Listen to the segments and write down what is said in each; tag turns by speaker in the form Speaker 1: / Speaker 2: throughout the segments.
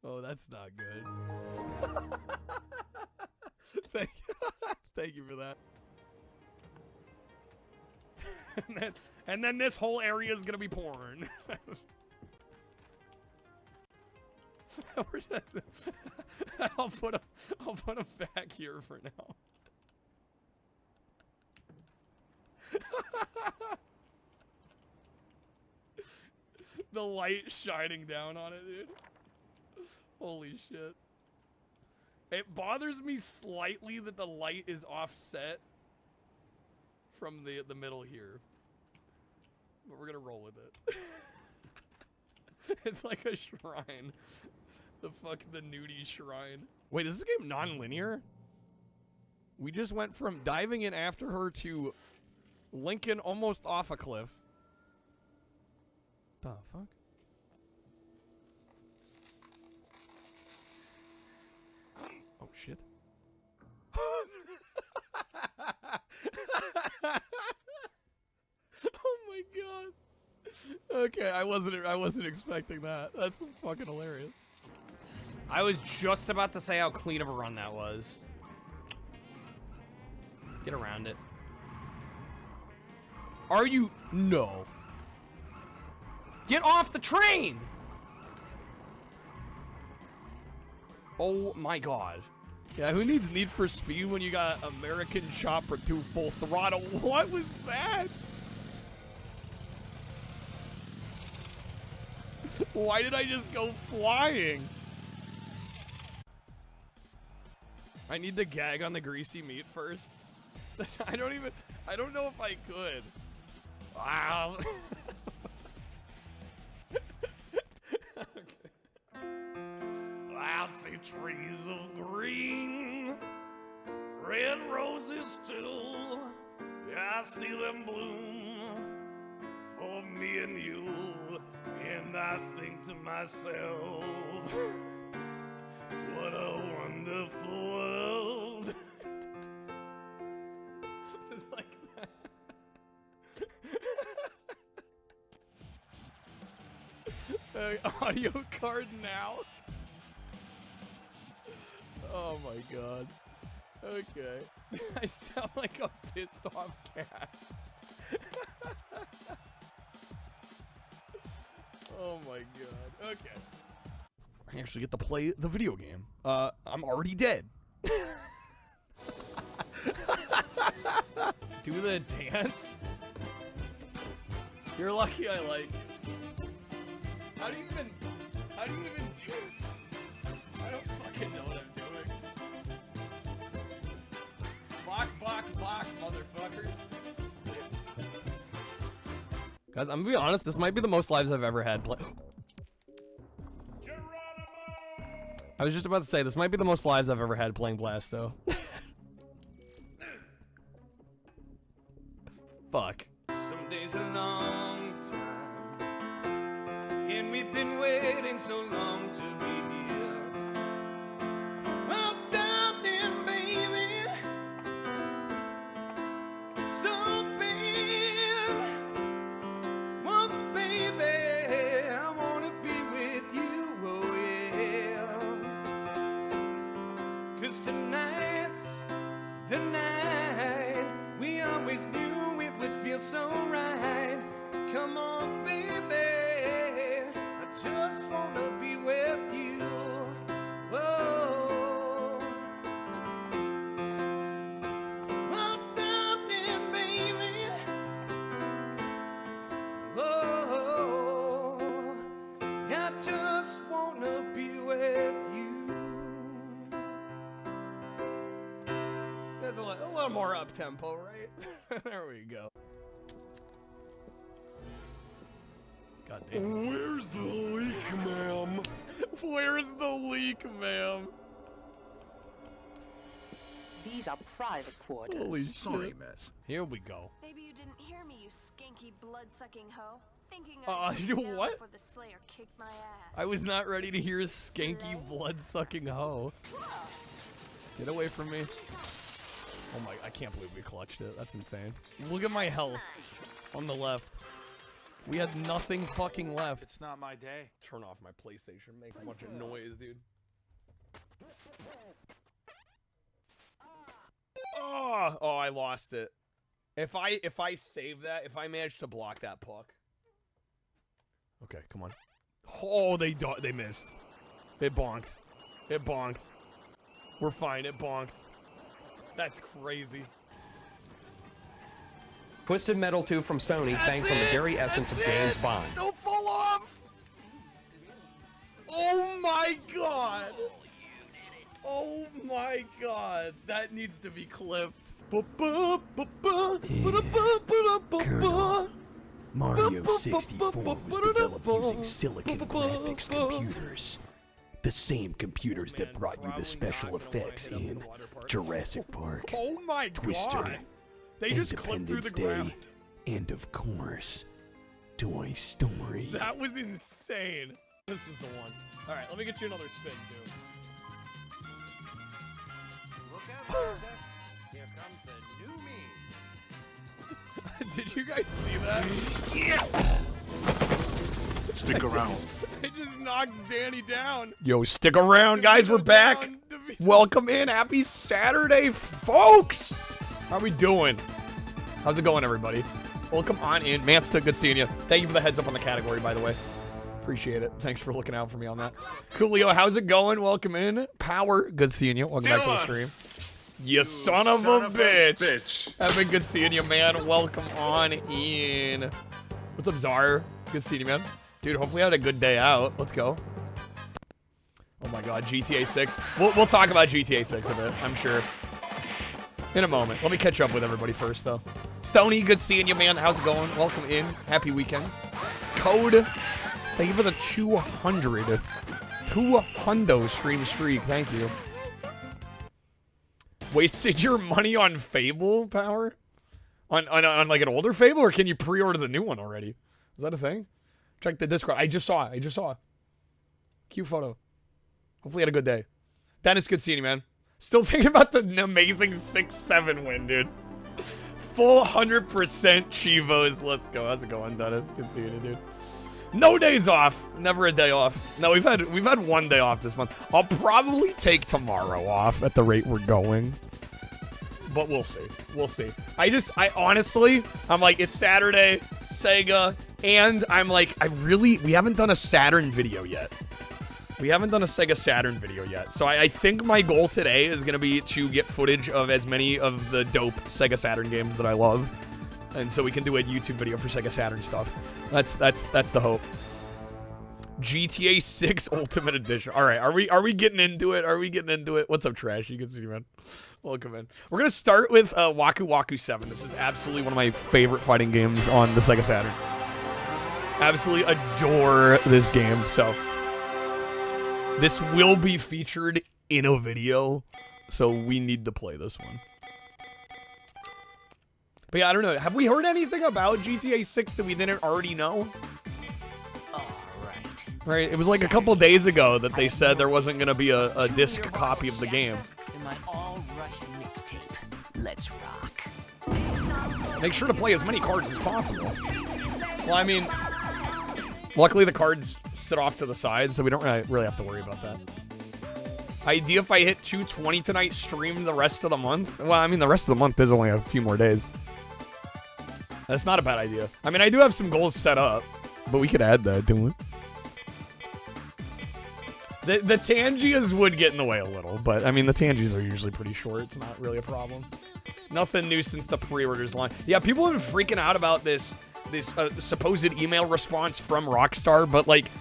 Speaker 1: Oh, that's not good. Thank you for that. and then this whole area is gonna be porn. I'll put him back here for now. The light shining down on it, dude. Holy shit. It bothers me slightly that the light is offset from the middle here. But we're gonna roll with it. It's like a shrine. The nudie shrine. Wait, is this game non-linear? We just went from diving in after her to Lincoln almost off a cliff. The fuck? Oh shit. Oh my god. Okay, I wasn't expecting that. That's fucking hilarious. I was just about to say how clean of a run that was. Get around it. Are you? No. Get off the train! Oh my god. Yeah, who needs Need for Speed when you got American Chopper 2 full throttle? What was that? Why did I just go flying? I need the gag on the greasy meat first. I don't know if I could. Wow. Okay. I see trees of green, red roses too. Yeah, I see them bloom for me and you. And I think to myself, what a wonderful world. Like that. Audio card now. Oh my god. Okay. I sound like a pissed off cat. Oh my god. Okay. I actually get to play the video game. I'm already dead. Do the dance? You're lucky I like it. How do you even do it? I don't fucking know what I'm doing. Bok, motherfucker. Guys, I'm gonna be honest, this might be the most lives I've ever had play. I was just about to say, this might be the most lives I've ever had playing Blasto. Fuck.
Speaker 2: Some days a long time, and we've been waiting so long to be here. Well, darling, baby, so bad. Well, baby, I wanna be with you, oh yeah. 'Cause tonight's the night we always knew it would feel so right. Come on, baby, I just wanna be with you. Whoa. Oh, darling, baby. Whoa. I just wanna be with you.
Speaker 1: That's a little more up tempo, right? There we go. God damn.
Speaker 3: Where's the leak, ma'am?
Speaker 1: Where's the leak, ma'am?
Speaker 4: These are private quarters.
Speaker 1: Holy shit.
Speaker 3: Sorry, miss.
Speaker 1: Here we go.
Speaker 5: Maybe you didn't hear me, you skanky blood-sucking hoe. Thinking
Speaker 1: what?
Speaker 5: Before the Slayer kicked my ass.
Speaker 1: I was not ready to hear skanky blood-sucking hoe. Get away from me. Oh my, I can't believe we clutched it. That's insane. Look at my health on the left. We had nothing fucking left.
Speaker 6: It's not my day.
Speaker 1: Turn off my PlayStation. Make a bunch of noise, dude. Oh, I lost it. If I save that, if I manage to block that puck. Okay, come on. Oh, they missed. It bonked. It bonked. We're fine. It bonked. That's crazy.
Speaker 7: Twisted Metal 2 from Sony, thanks on the very essence of James Bond.
Speaker 1: Don't fall off! Oh my god! Oh my god! That needs to be clipped.
Speaker 3: Colonel, Mario 64 was developed using Silicon Graphics computers. The same computers that brought you the special effects in Jurassic Park,
Speaker 1: Oh my
Speaker 3: Twister,
Speaker 1: god! They just clipped through the
Speaker 3: Independence
Speaker 1: ground.
Speaker 3: Day, and of course, Toy Story.
Speaker 1: That was insane. This is the one. Alright, let me get you another spin, dude.
Speaker 6: Look out, princess. Here comes the new me.
Speaker 1: Did you guys see that?
Speaker 3: Stick around.
Speaker 1: They just knocked Danny down. Yo, stick around, guys. We're back. Welcome in. Happy Saturday, folks. How we doing? How's it going, everybody? Welcome on in. Man, still good seeing you. Thank you for the heads up on the category, by the way. Appreciate it. Thanks for looking out for me on that. Coolio, how's it going? Welcome in. Power, good seeing you. Welcome back to the stream. You son of a bitch. Have been good seeing you, man. Welcome on in. What's up, Czar? Good seeing you, man. Dude, hopefully I had a good day out. Let's go. Oh my god, GTA 6. We'll talk about GTA 6 a bit, I'm sure. In a moment. Let me catch up with everybody first, though. Stony, good seeing you, man. How's it going? Welcome in. Happy weekend. Code. Thank you for the 200. 200 stream streak. Thank you. Wasted your money on Fable, Power? On like an older Fable, or can you pre-order the new one already? Is that a thing? Check the Discord. I just saw it. Cute photo. Hopefully you had a good day. Dennis, good seeing you, man. Still thinking about the amazing 6-7 win, dude. Full 100% Chivos. Let's go. How's it going, Dennis? Good seeing you, dude. No days off. Never a day off. No, we've had one day off this month. I'll probably take tomorrow off at the rate we're going. But we'll see. We'll see. I honestly, I'm like, it's Saturday, Sega, and I'm like, we haven't done a Saturn video yet. We haven't done a Sega Saturn video yet. So I think my goal today is going to be to get footage of as many of the dope Sega Saturn games that I love. And so we can do a YouTube video for Sega Saturn stuff. That's the hope. GTA 6 Ultimate Edition. All right, are we getting into it? Are we getting into it? What's up, Trash? You can see, man. Welcome in. We're gonna start with Waku Waku 7. This is absolutely one of my favorite fighting games on the Sega Saturn. Absolutely adore this game. So this will be featured in a video. So we need to play this one. But yeah, I don't know. Have we heard anything about GTA 6 that we didn't already know? Right, it was like a couple days ago that they said there wasn't going to be a disc copy of the game.
Speaker 8: In my all-rush mixtape. Let's rock.
Speaker 1: Make sure to play as many cards as possible. Well, I mean, luckily the cards sit off to the side, so we don't really have to worry about that. Idea if I hit 220 tonight, stream the rest of the month? Well, I mean, the rest of the month is only a few more days. That's not a bad idea. I mean, I do have some goals set up, but we could add that, don't we? The Tangias would get in the way a little, but I mean, the Tangias are usually pretty short. It's not really a problem. Nothing new since the pre-orders line. Yeah, people have been freaking out about this supposed email response from Rockstar, but like,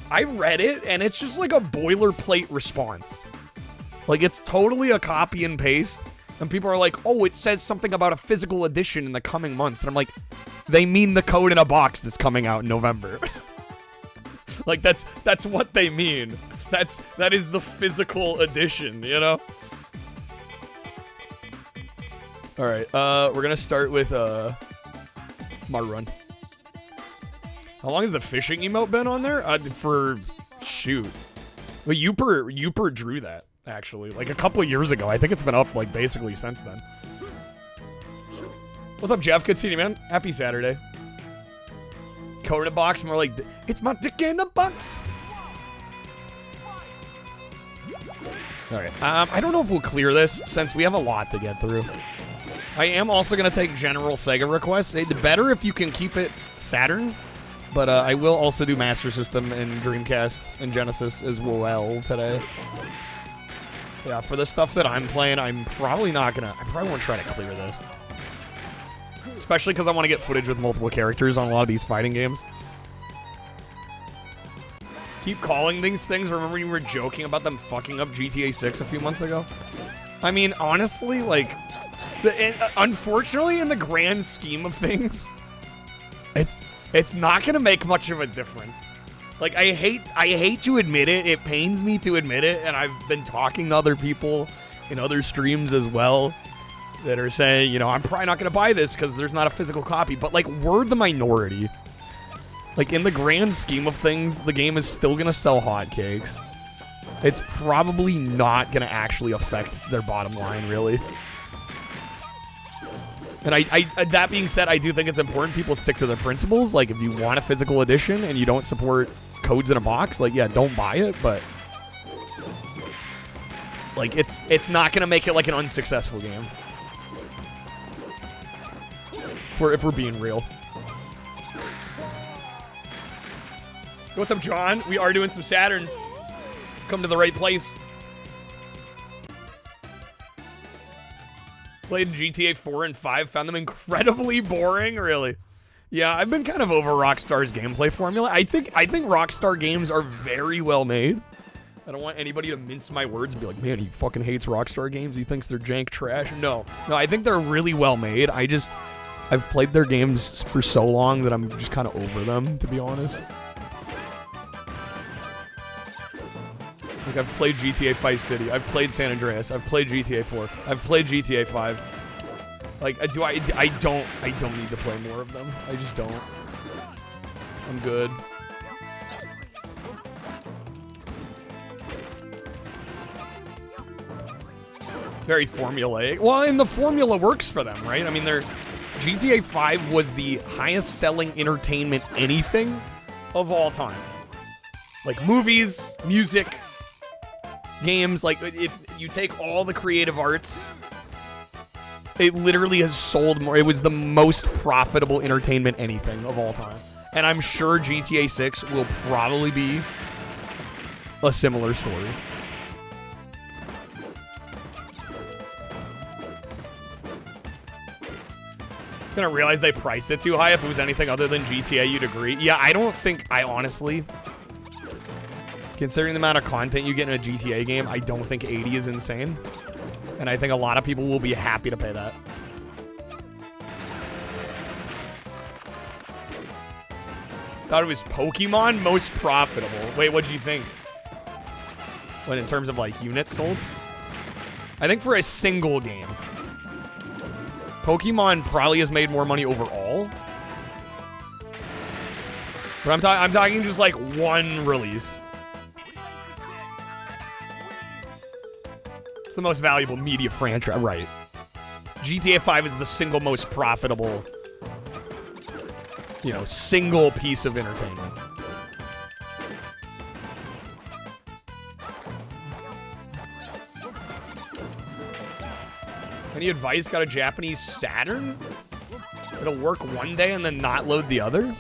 Speaker 1: I read it and it's just like a boilerplate response. Like, it's totally a copy and paste. And people are like, oh, it says something about a physical edition in the coming months. And I'm like, they mean the code in a box that's coming out in November. Like, that's what they mean. That is the physical edition, you know? All right, we're gonna start with my run. How long has the fishing emote been on there? Shoot. Well, Youper drew that, actually, like a couple of years ago. I think it's been up like basically since then. What's up, Jeff? Good seeing you, man. Happy Saturday. code in a box, more like, it's my dick in a box. All right. I don't know if we'll clear this since we have a lot to get through. I am also going to take general Sega requests. It'd be better if you can keep it Saturn, but I will also do Master System and Dreamcast and Genesis as well today. Yeah, for the stuff that I'm playing, I'm probably not going to... I probably won't try to clear this. Especially because I want to get footage with multiple characters on a lot of these fighting games. Keep calling these things. Remember you were joking about them fucking up GTA 6 a few months ago? I mean, honestly, like... unfortunately, in the grand scheme of things, it's not gonna make much of a difference. Like, I hate to admit it. It pains me to admit it, and I've been talking to other people in other streams as well that are saying, you know, I'm probably not gonna buy this because there's not a physical copy. But like, we're the minority. Like, in the grand scheme of things, the game is still gonna sell hotcakes. It's probably not gonna actually affect their bottom line, really. And I that being said, I do think it's important people stick to their principles. Like, if you want a physical edition and you don't support codes in a box, like, yeah, don't buy it, but... like, it's not gonna make it, like, an unsuccessful game. If we're being real. What's up, John? We are doing some Saturn. Come to the right place. Played GTA 4 and 5, found them incredibly boring, really. Yeah, I've been kind of over Rockstar's gameplay formula. I think Rockstar games are very well made. I don't want anybody to mince my words and be like, man, he fucking hates Rockstar games. He thinks they're jank trash. No, I think they're really well made. I've played their games for so long that I'm just kind of over them, to be honest. Like, I've played GTA Vice City, I've played San Andreas, I've played GTA 4, I've played GTA 5. Like, I don't need to play more of them. I just don't. I'm good. Very formulaic. Well, and the formula works for them, right? I mean, GTA 5 was the highest selling entertainment anything of all time. Like, movies, music, games, like, if you take all the creative arts, it literally has sold more. It was the most profitable entertainment anything of all time. And I'm sure GTA 6 will probably be a similar story. I'm gonna realize they priced it too high. If it was anything other than GTA, you'd agree. Yeah, I honestly, considering the amount of content you get in a GTA game, I don't think 80 is insane. And I think a lot of people will be happy to pay that. Thought it was Pokemon most profitable. Wait, what'd you think? What, in terms of, like, units sold? I think for a single game, Pokemon probably has made more money overall. But I'm talking just, like, one release. The most valuable media franchise, right? GTA 5 is the single most profitable, you know, single piece of entertainment. Any advice? Got a Japanese Saturn? It'll work one day and then not load the other?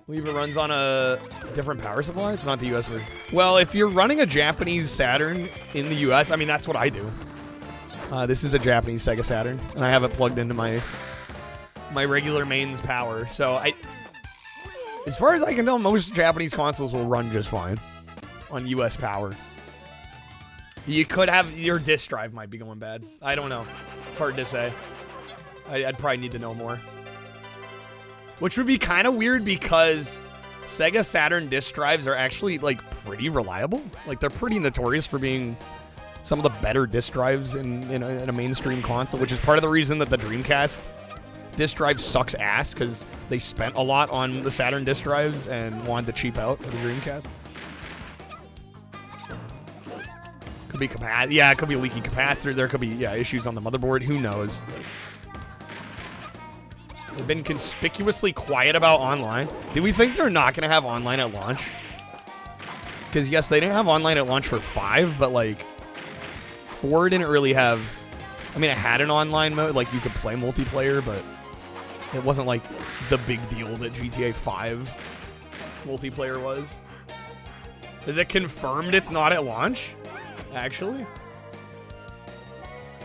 Speaker 1: Believe it runs on a different power supply? It's not the US version. Well, if you're running a Japanese Saturn in the US, I mean, that's what I do. This is a Japanese Sega Saturn, and I have it plugged into my regular mains power. So, as far as I can tell, most Japanese consoles will run just fine on US power. You could have, your disk drive might be going bad. I don't know. It's hard to say. I'd probably need to know more. Which would be kind of weird because Sega Saturn disk drives are actually, like, pretty reliable. Like, they're pretty notorious for being some of the better disk drives in a mainstream console, which is part of the reason that the Dreamcast disk drive sucks ass, because they spent a lot on the Saturn disk drives and wanted to cheap out for the Dreamcast. Could be yeah, it could be leaky capacitor. There could be, yeah, issues on the motherboard. Who knows? They've been conspicuously quiet about online. Do we think they're not going to have online at launch? Because, yes, they didn't have online at launch for 5, but, like, 4 didn't really have... I mean, it had an online mode, like, you could play multiplayer, but it wasn't, like, the big deal that GTA 5 multiplayer was. Is it confirmed it's not at launch? Actually?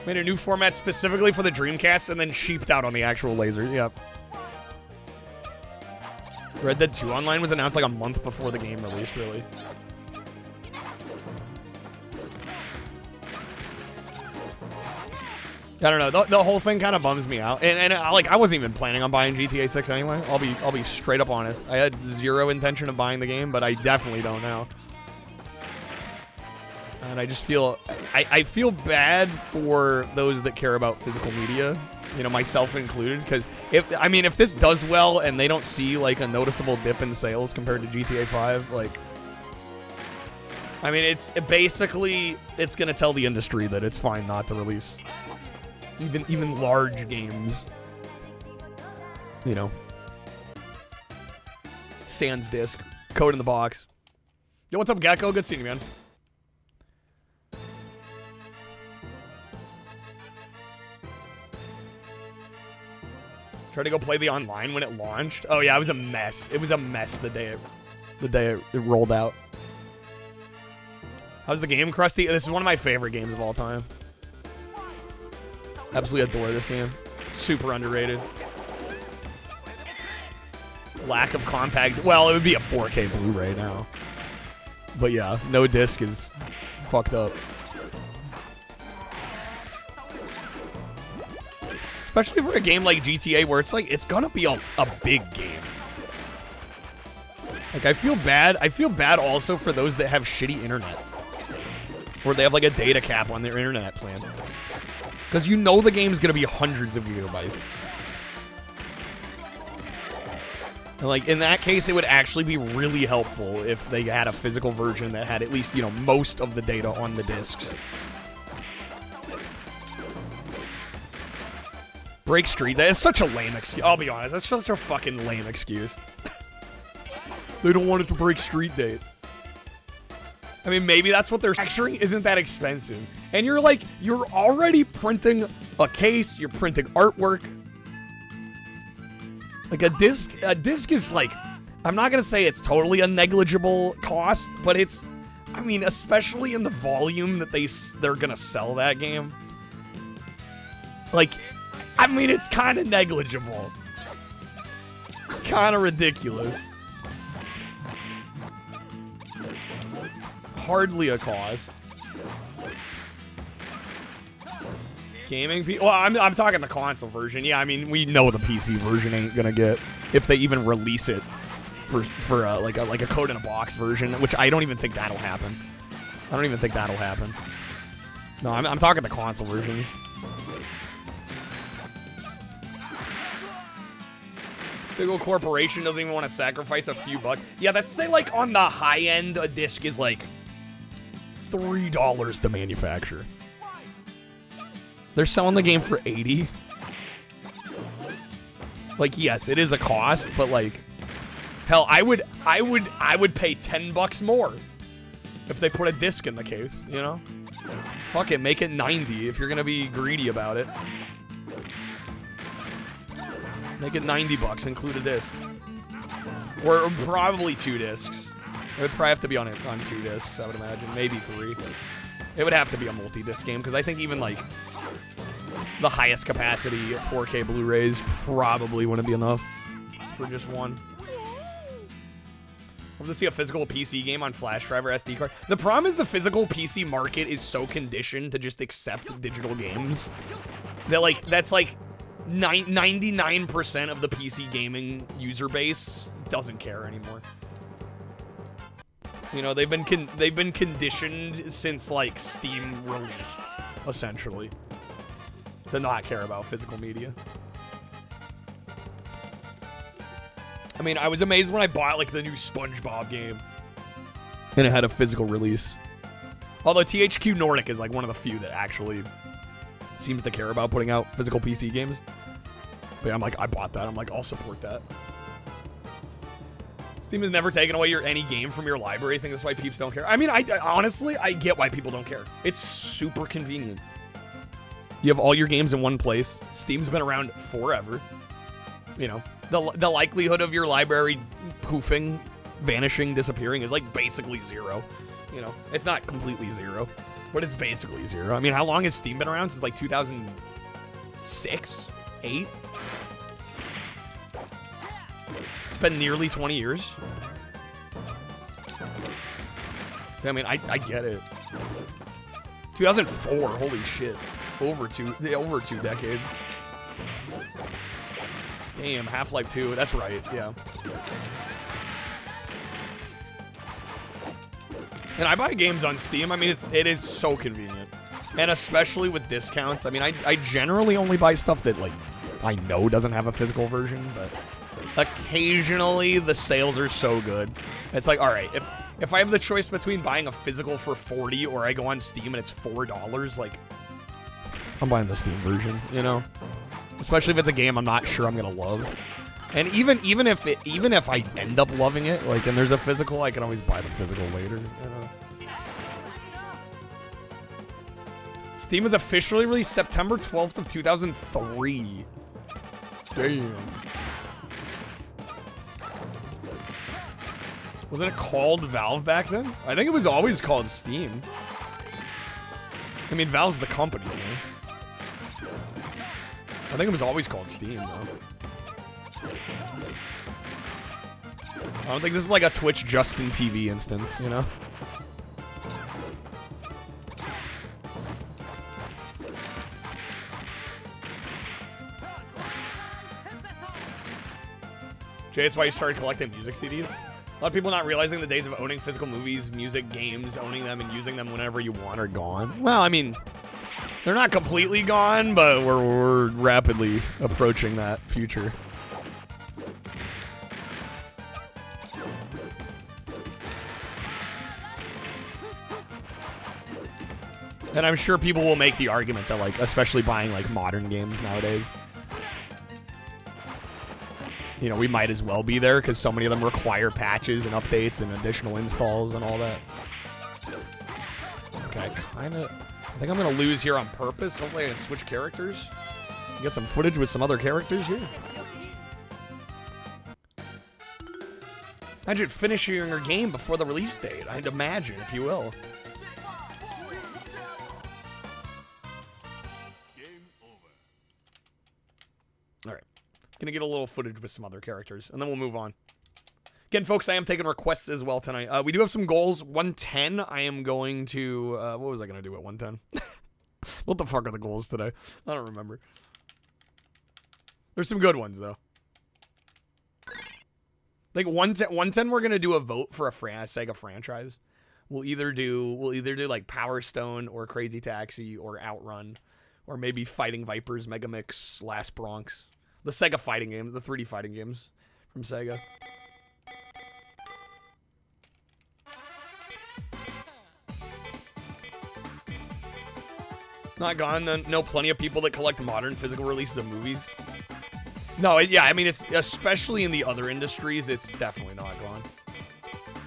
Speaker 1: Made a new format specifically for the Dreamcast and then sheeped out on the actual lasers. Yep. Red Dead 2 Online was announced like a month before the game released, really. I don't know. The whole thing kind of bums me out. And like I wasn't even planning on buying GTA 6 anyway. I'll be straight up honest. I had zero intention of buying the game, but I definitely don't now. And I just feel I feel bad for those that care about physical media, you know, myself included, because if this does well and they don't see like a noticeable dip in sales compared to GTA 5, like I mean it's gonna tell the industry that it's fine not to release even large games. You know. Sans disc. Code in the box. Yo, what's up, Gecko? Good seeing you, man. Tried to go play the online when it launched. Oh yeah, it was a mess. It was a mess the day it rolled out. How's the game, Krusty? This is one of my favorite games of all time. Absolutely adore this game. Super underrated. Lack of compact. Well, it would be a 4K Blu-ray now. But yeah, no disc is fucked up. Especially for a game like GTA where it's like, it's gonna be a big game. Like, I feel bad. I feel bad also for those that have shitty internet. Or they have like a data cap on their internet plan. Because you know the game's gonna be hundreds of gigabytes. And like, in that case, it would actually be really helpful if they had a physical version that had at least, you know, most of the data on the discs. Break Street, that is such a lame excuse. I'll be honest, that's such a fucking lame excuse. They don't want it to break Street Date. I mean, maybe that's what they're... Texturing isn't that expensive. And you're like, you're already printing a case, you're printing artwork. Like, a disc is like... I'm not gonna say it's totally a negligible cost, but it's... I mean, especially in the volume that they're gonna sell that game. Like... I mean, it's kind of negligible. It's kind of ridiculous. Hardly a cost. Gaming well, I'm talking the console version. Yeah, I mean, we know the PC version ain't gonna get, if they even release it for like a code in a box version, which I don't even think that'll happen. I don't even think that'll happen. No, I'm talking the console versions. Big old corporation doesn't even want to sacrifice a few bucks. Yeah, that's say like on the high end, a disc is like $3 to manufacture. They're selling the game for $80. Like, yes, it is a cost, but like, hell, I would pay $10 more if they put a disc in the case. You know, fuck it, make it 90 if you're gonna be greedy about it. Make it $90, include a disc. Or probably 2 discs. It would probably have to be on 2 discs, I would imagine. Maybe 3. It would have to be a multi-disc game, because I think even, like, the highest capacity 4K Blu-rays probably wouldn't be enough for just one. Love to see a physical PC game on flash drive or SD card. The problem is the physical PC market is so conditioned to just accept digital games that, like, that's, like... 99% of the PC gaming user base doesn't care anymore. You know, they've been conditioned since like Steam released, essentially, to not care about physical media. I mean, I was amazed when I bought like the new SpongeBob game and it had a physical release. Although THQ Nordic is like one of the few that actually seems to care about putting out physical PC games. But But yeah, I'm like, I bought that. I'm like, I'll support that. Steam has never taken away any game from your library. I think that's why peeps don't care. I mean, I honestly, I get why people don't care. It's super convenient. You have all your games in one place. Steam's been around forever. You know, the likelihood of your library poofing, vanishing, disappearing is like basically zero. You know, it's not completely zero, but it's basically zero. I mean, how long has Steam been around? Since like 2006, 8? It's been nearly 20 years. So, I mean, I get it. 2004, holy shit. Over two decades. Damn, Half-Life 2, that's right, yeah. And I buy games on Steam. I mean, it is so convenient. And especially with discounts. I mean, I generally only buy stuff that, like, I know doesn't have a physical version, but occasionally the sales are so good. It's like, all right, if I have the choice between buying a physical for $40 or I go on Steam and it's $4, like, I'm buying the Steam version, you know? Especially if it's a game I'm not sure I'm gonna love. And even if I end up loving it, like, and there's a physical, I can always buy the physical later, you know? Steam was officially released September 12th of 2003. Damn. Wasn't it called Valve back then? I think it was always called Steam. I mean, Valve's the company, man. I think it was always called Steam, though. I don't think this is like a Twitch Justin TV instance, you know? Jay, that's why you started collecting music CDs? A lot of people not realizing the days of owning physical movies, music, games, owning them and using them whenever you want are gone. Well, I mean, they're not completely gone, but we're rapidly approaching that future. And I'm sure people will make the argument that, like, especially buying, like, modern games nowadays, you know, we might as well be there because so many of them require patches and updates and additional installs and all that. Okay, I think I'm going to lose here on purpose. Hopefully I can switch characters. Get some footage with some other characters here. Imagine finishing your game before the release date. I'd imagine, if you will. Alright. Gonna get a little footage with some other characters, and then we'll move on. Again, folks, I am taking requests as well tonight. We do have some goals. 110, I am going to... what was I going to do at 110? What the fuck are the goals today? I don't remember. There's some good ones, though. Like, 110 we're going to do a vote for a Sega franchise. We'll either do, like, Power Stone, or Crazy Taxi, or Outrun, or maybe Fighting Vipers, Megamix, Last Bronx. The Sega fighting games, the 3D fighting games from Sega. Not gone. No, plenty of people that collect modern physical releases of movies. No, yeah, I mean, it's especially in the other industries, it's definitely not gone.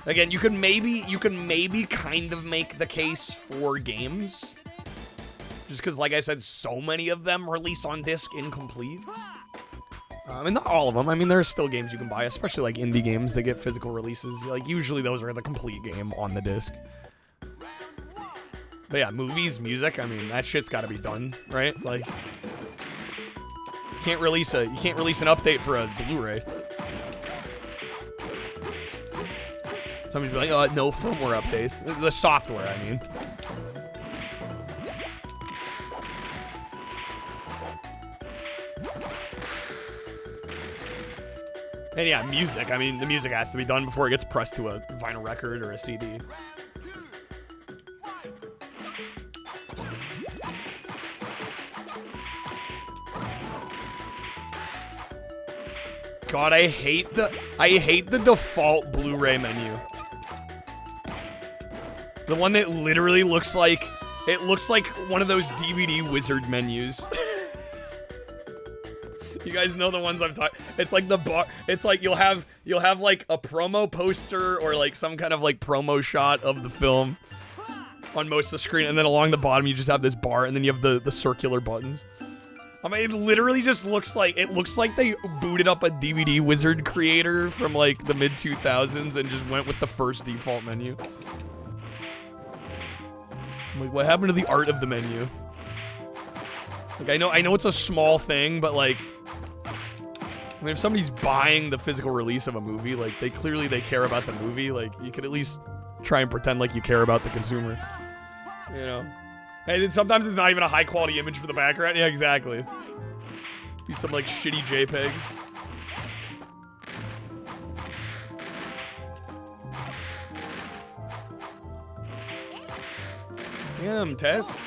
Speaker 1: Again, you can maybe kind of make the case for games, just because, like I said, so many of them release on disc incomplete. I mean, not all of them. I mean, there are still games you can buy, especially like indie games that get physical releases. Like, usually those are the complete game on the disc. But yeah, movies, music, I mean, that shit's gotta be done, right? Like, you can't release an update for a Blu-ray. Somebody's be like, oh, no firmware updates. The software, I mean. And yeah, music. I mean, the music has to be done before it gets pressed to a vinyl record or a CD. God, I hate the default Blu-ray menu. The one that literally looks like one of those DVD wizard menus. You guys know the ones I'm talking. It's like the bar. It's like you'll have like a promo poster or like some kind of like promo shot of the film on most of the screen, and then along the bottom you just have this bar, and then you have the circular buttons. I mean, it literally just looks like they booted up a DVD wizard creator from like the mid 2000s and just went with the first default menu. Like, what happened to the art of the menu? Like, I know it's a small thing, but like, I mean, if somebody's buying the physical release of a movie, like, they clearly care about the movie. Like, you could at least try and pretend like you care about the consumer. You know? And then sometimes it's not even a high-quality image for the background. Yeah, exactly. Be some, like, shitty JPEG. Damn, Tess.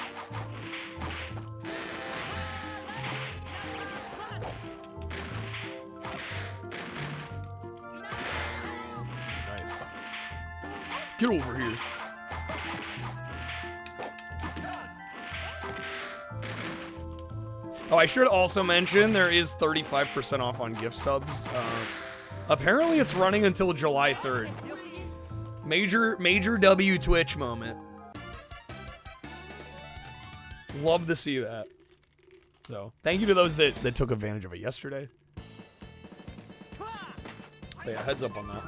Speaker 1: Get over here. Oh, I should also mention there is 35% off on gift subs. Apparently it's running until July 3rd. Major W Twitch moment. Love to see that. So, thank you to those that took advantage of it yesterday. But yeah, heads up on that.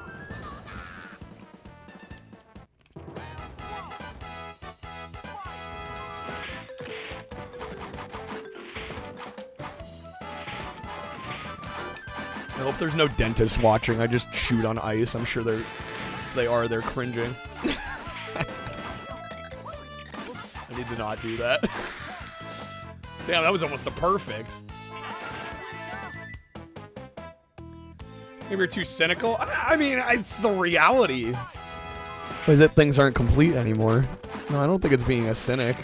Speaker 1: I hope there's no dentists watching. I just chewed on ice. I'm sure if they are, they're cringing. I need to not do that. Damn, that was almost a perfect. Maybe you're too cynical. I mean, it's the reality. Is that things aren't complete anymore? No, I don't think it's being a cynic.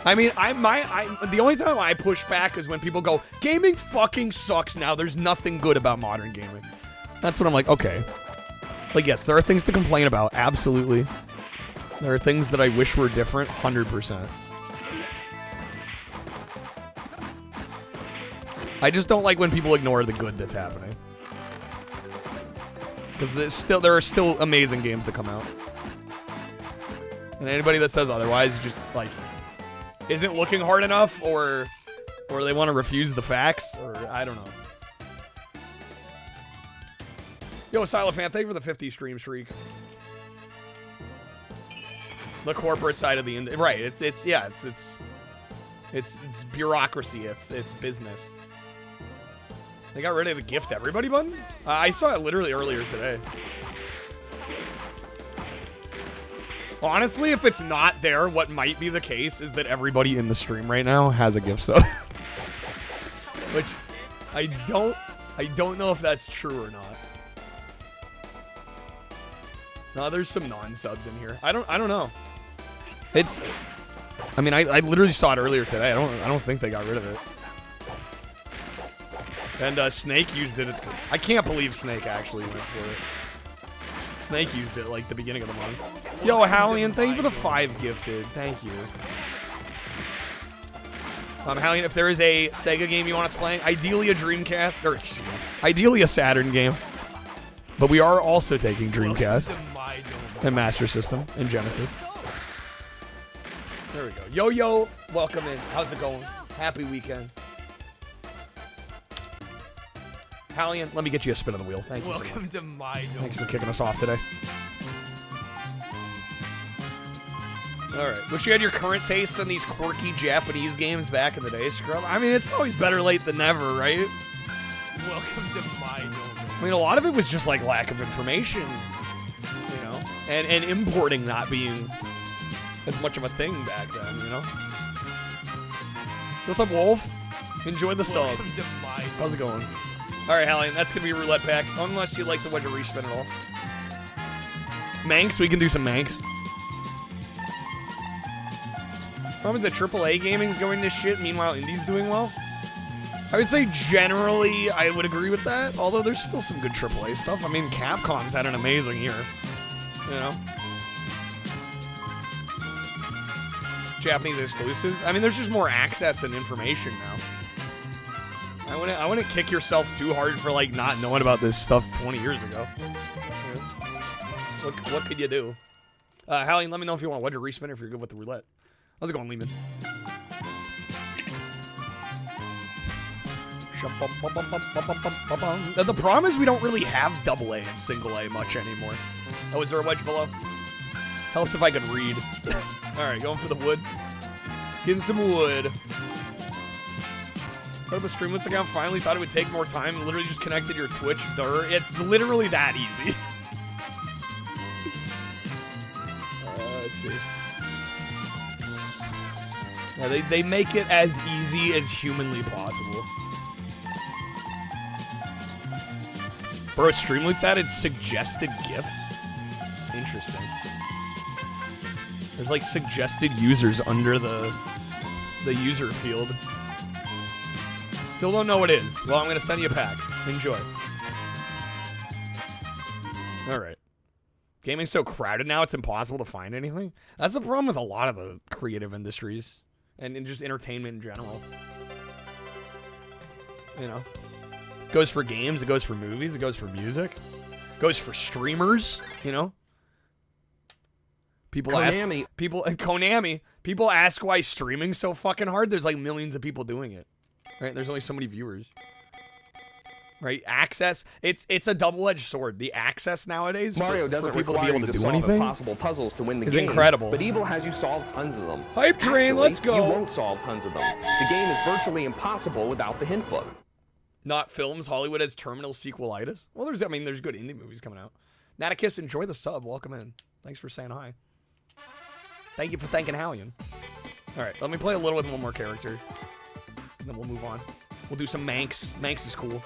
Speaker 1: I mean, the only time I push back is when people go, gaming fucking sucks now. There's nothing good about modern gaming. That's when I'm like, okay. Like, yes, there are things to complain about. Absolutely. There are things that I wish were different. 100%. I just don't like when people ignore the good that's happening. Because there are still amazing games that come out. And anybody that says otherwise just, like, isn't looking hard enough, or they want to refuse the facts, or I don't know. Yo, Silafan, thank you for the 50 stream streak. The corporate side of the right. It's bureaucracy. It's business. They got rid of the gift everybody button? I saw it literally earlier today. Honestly, if it's not there, what might be the case is that everybody in the stream right now has a gift sub. Which I don't know if that's true or not. No, there's some non-subs in here. I don't know. I mean, I literally saw it earlier today. I don't think they got rid of it. And Snake used it. I can't believe Snake actually went for it. Snake used it like the beginning of the month. Yo, Hallian, thank you for the 5 gifted. Thank you. Hallian, if there is a Sega game you want us playing, ideally a Dreamcast, or excuse me, ideally a Saturn game. But we are also taking Dreamcast and Master System and Genesis. There we go. Yo, welcome in. How's it going? Happy weekend. Hallian, let me get you a spin on the wheel. Thank you.
Speaker 2: Welcome to my dome.
Speaker 1: Thanks for kicking us off today. Alright. Wish you had your current taste on these quirky Japanese games back in the day, Scrub. I mean, it's always better late than never, right?
Speaker 2: Welcome to my dome.
Speaker 1: I mean, a lot of it was just like lack of information, you know? And importing not being as much of a thing back then, you know? What's up, Wolf? Enjoy the sub.
Speaker 2: Welcome to my dome.
Speaker 1: How's it going? Alright, Hallian, that's gonna be a roulette pack, unless you like to wedge a respin at all. Manx, we can do some Manx. Problem is that AAA gaming's going to shit, meanwhile Indie's doing well. I would say generally I would agree with that, although there's still some good AAA stuff. I mean, Capcom's had an amazing year, you know? Japanese exclusives. I mean, there's just more access and information now. I wouldn't kick yourself too hard for like not knowing about this stuff 20 years ago. What could you do? Hallie, let me know if you want wedge or respin, if you're good with the roulette. How's it going, Lehman? The problem is we don't really have double A and single A much anymore. Oh, is there a wedge below? Helps if I could read. Alright, going for the wood. Getting some wood. Started up a Streamlabs account, finally thought it would take more time. Literally just connected your Twitch. It's literally that easy. Let's see. Yeah, they make it as easy as humanly possible. Bro, Streamlabs added suggested GIFs. Interesting. There's like suggested users under the user field. Still don't know what it is. Well, I'm gonna send you a pack. Enjoy. Alright. Gaming's so crowded now, it's impossible to find anything. That's the problem with a lot of the creative industries. And in just entertainment in general. You know. It goes for games, it goes for movies, it goes for music. It goes for streamers, you know. Konami ask why streaming's so fucking hard. There's like millions of people doing it. Right? There's only so many viewers. Right? Access. It's a double-edged sword. The access nowadays
Speaker 7: Mario doesn't
Speaker 1: for people to
Speaker 7: require
Speaker 1: be able
Speaker 7: you
Speaker 1: to do
Speaker 7: solve
Speaker 1: anything
Speaker 7: impossible puzzles to win the
Speaker 1: is
Speaker 7: game.
Speaker 1: incredible.
Speaker 7: But Evil has you solve tons of them.
Speaker 1: Hype train,
Speaker 7: Actually,
Speaker 1: let's go.
Speaker 7: You won't solve tons of them. The game is virtually impossible without the hint book.
Speaker 1: Not films. Hollywood has terminal sequelitis. Well, there's good indie movies coming out. Naticus, enjoy the sub. Welcome in. Thanks for saying hi. Thank you for thanking Hallian. All right, let me play a little with one more character, and then we'll move on. We'll do some Manx. Manx is cool.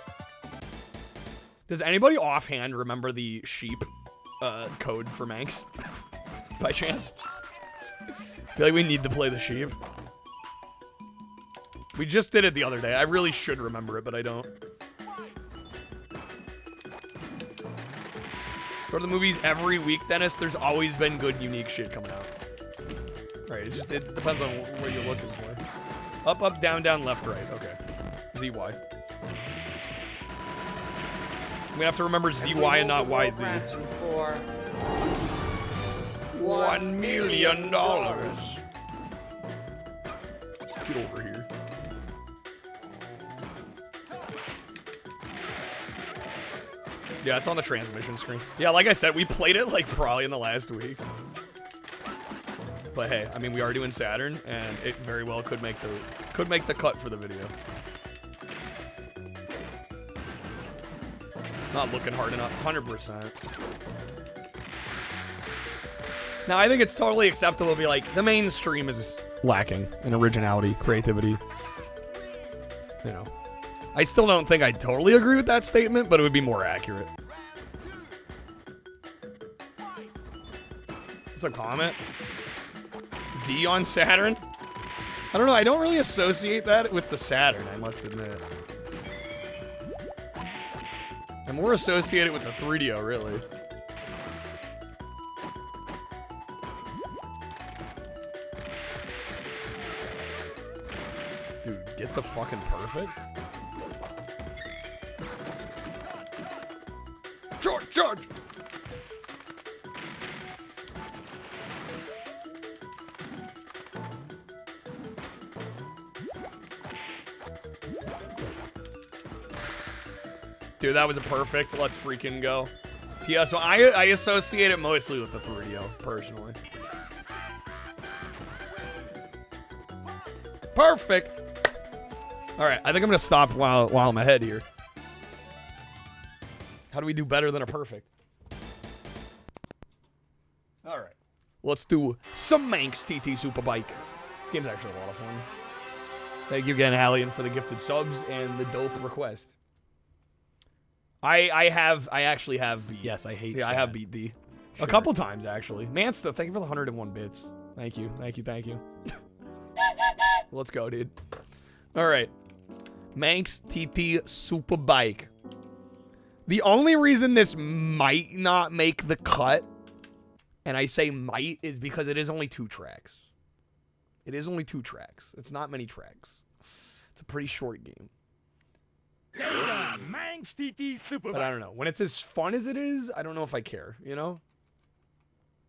Speaker 1: Does anybody offhand remember the sheep code for Manx? By chance? I feel like we need to play the sheep. We just did it the other day. I really should remember it, but I don't. Go to the movies every week, Dennis. There's always been good, unique shit coming out. Right, it depends on what you're looking for. Up, up, down, down, left, right. Okay. ZY. I'm gonna have to remember ZY and not YZ. $1 million. Get over here. Yeah, it's on the transmission screen. Yeah, like I said, we played it like probably in the last week. But hey, I mean, we are doing Saturn, and it very well could make the cut for the video. Not looking hard enough, 100%. Now, I think it's totally acceptable to be like, the mainstream is lacking in originality, creativity. You know. I still don't think I totally agree with that statement, but it would be more accurate. What's a comment? D on Saturn? I don't know, I don't really associate that with the Saturn, I must admit. I'm more associated with the 3DO, really. Dude, get the fucking perfect. Charge, charge! Dude, that was a perfect. Let's freaking go. Yeah, so I associate it mostly with the 3DO, personally. Perfect! Alright, I think I'm gonna stop while I'm ahead here. How do we do better than a perfect? Alright. Let's do some Manx TT Superbike. This game's actually a lot of fun. Thank you again, Hallian, for the gifted subs and the dope request. I actually have beat.
Speaker 3: Yes, I hate
Speaker 1: Yeah, I have beat D. A couple times, actually. Mansta, thank you for the 101 bits. Thank you, thank you, thank you. Let's go, dude. Alright. Manx TT Superbike. The only reason this might not make the cut, and I say might, is because it is only 2 tracks. It is only 2 tracks. It's not many tracks. It's a pretty short game. But I don't know. When it's as fun as it is, I don't know if I care, you know?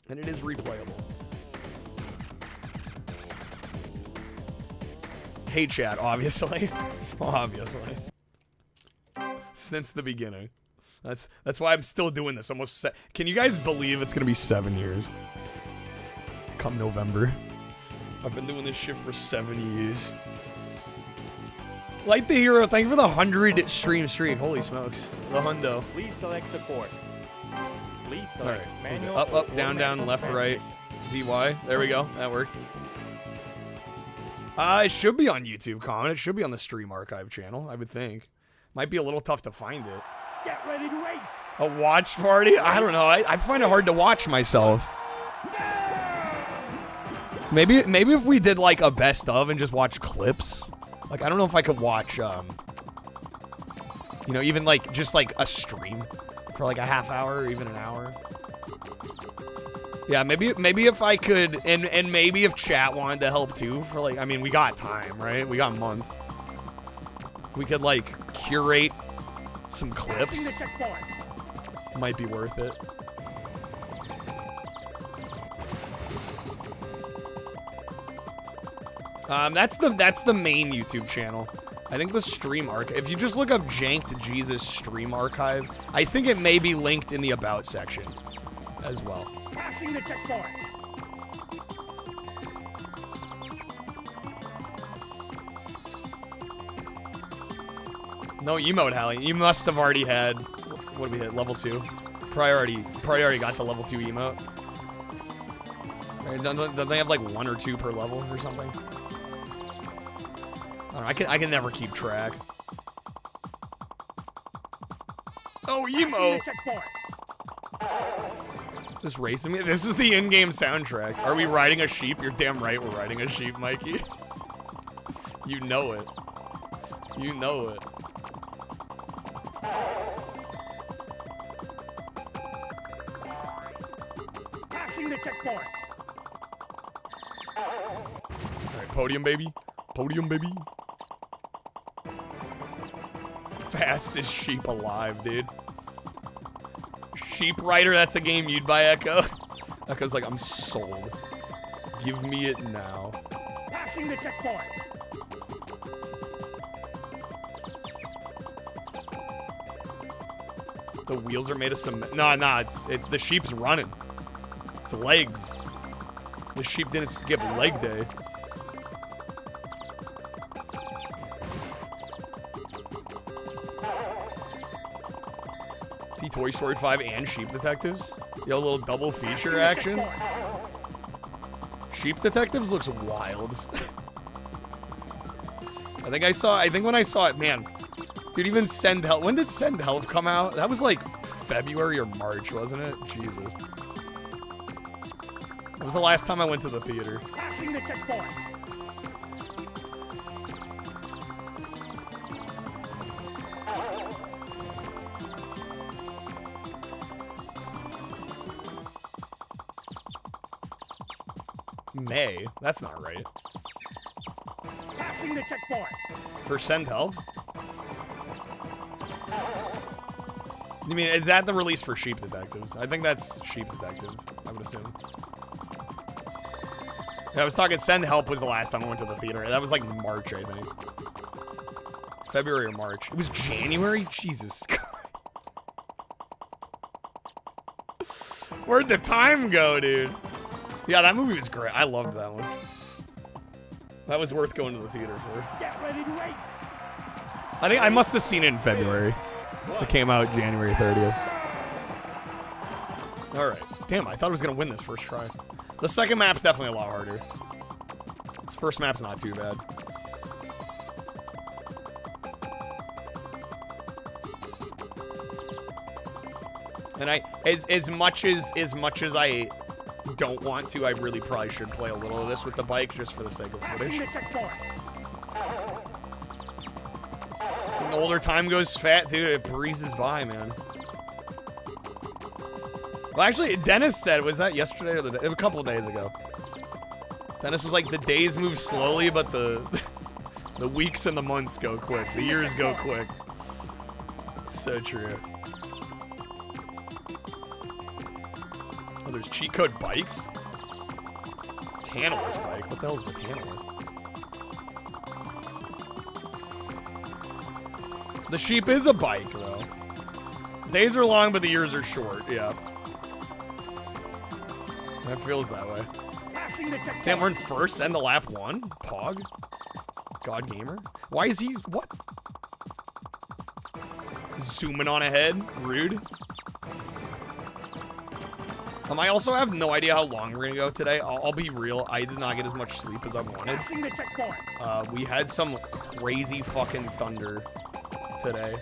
Speaker 1: And it is replayable. Hey, chat, obviously. Obviously. Since the beginning. That's why I'm still doing this. Almost. Can you guys believe it's gonna be 7 years? Come November. I've been doing this shit for 7 years. Light the Hero, thank you for the 100 stream streak. Holy smokes. The hundo.
Speaker 9: Please select the port. Please select
Speaker 1: manual. Up, up, down, down, left, right. ZY. There we go. That worked. It should be on YouTube, Comment. It should be on the Stream Archive channel, I would think. Might be a little tough to find it.
Speaker 9: Get ready to race.
Speaker 1: A watch party? I don't know. I find it hard to watch myself. Maybe if we did like a best of and just watch clips. Like I don't know if I could watch you know, even like just like a stream for like a half hour or even an hour. Yeah, maybe if I could and maybe if chat wanted to help too for like I mean we got time, right? We got a month. We could like curate some clips. Might be worth it. That's the main YouTube channel. I think the stream archive. If you just look up Janked Jesus stream archive, I think it may be linked in the about section as well.
Speaker 9: Passing the checkpoint.
Speaker 1: No emote, Hallie. You must have already had. What did we hit? Level 2. Probably already got the level 2 emote. Right, don't they have like 1 or 2 per level or something? I don't know, I can never keep track. Oh, emo! Just racing me. This is the in-game soundtrack. Are we riding a sheep? You're damn right we're riding a sheep, Mikey. You know it. You know it.
Speaker 9: Passing the checkpoint.
Speaker 1: Alright, podium, baby. Podium, baby. Fastest sheep alive, dude. Sheep Rider, that's a game you'd buy, Echo. Echo's like, I'm sold. Give me it now.
Speaker 9: Passing the checkpoint.
Speaker 1: The wheels are made of cement. Nah, it's the sheep's running. It's legs. The sheep didn't skip leg day. See Toy Story 5 and Sheep Detectives? Yo, a little double feature action. Sheep Detectives looks wild. I think when I saw it, man, dude, even Send Help. When did Send Help come out? That was like February or March, wasn't it? Jesus. That was the last time I went to the theater.
Speaker 9: Passing the checkpoint.
Speaker 1: May? That's not right.
Speaker 9: Passing the checkpoint.
Speaker 1: For Send Help? You mean, is that the release for Sheep Detectives? I think that's Sheep Detective, I would assume. Yeah, I was talking Send Help was the last time I went to the theater. That was like March, I think. February or March. It was January? Jesus. Where'd the time go, dude? Yeah, that movie was great. I loved that one. That was worth going to the theater for.
Speaker 9: Get ready to wait.
Speaker 1: I think I must have seen it in February. It came out January 30th. Alright. Damn, I thought I was going to win this first try. The second map's definitely a lot harder. This first map's not too bad. And as much as I don't want to, I really probably should play a little of this with the bike just for the sake of footage. When the older time goes fat, dude, it breezes by, man. Well, actually, Dennis said, was that yesterday or a couple of days ago? Dennis was like, the days move slowly, but the weeks and the months go quick. The years go quick. So true. Oh, there's cheat code bikes? Tantalus bike? What the hell is the Tantalus? The sheep is a bike, though. Days are long, but the years are short. Yeah. That feels that way. Damn, we're in first and the lap one? Pog? God Gamer? Why is he... What? Zooming on ahead? Rude. I also have no idea how long we're gonna go today. I'll be real. I did not get as much sleep as I wanted. We had some crazy fucking thunder today.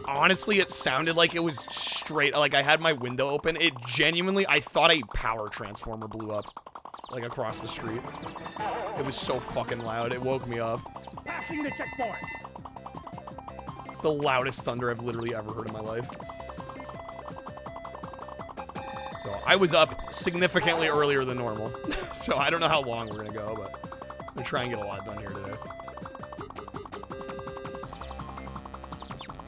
Speaker 1: Honestly, it sounded like it was straight, like I had my window open. It genuinely, I thought a power transformer blew up, like across the street. It was so fucking loud. It woke me up.
Speaker 9: Passing the checkpoint.
Speaker 1: It's the loudest thunder I've literally ever heard in my life. So I was up significantly earlier than normal. So I don't know how long we're gonna go, but I'm gonna try and get a lot done here today.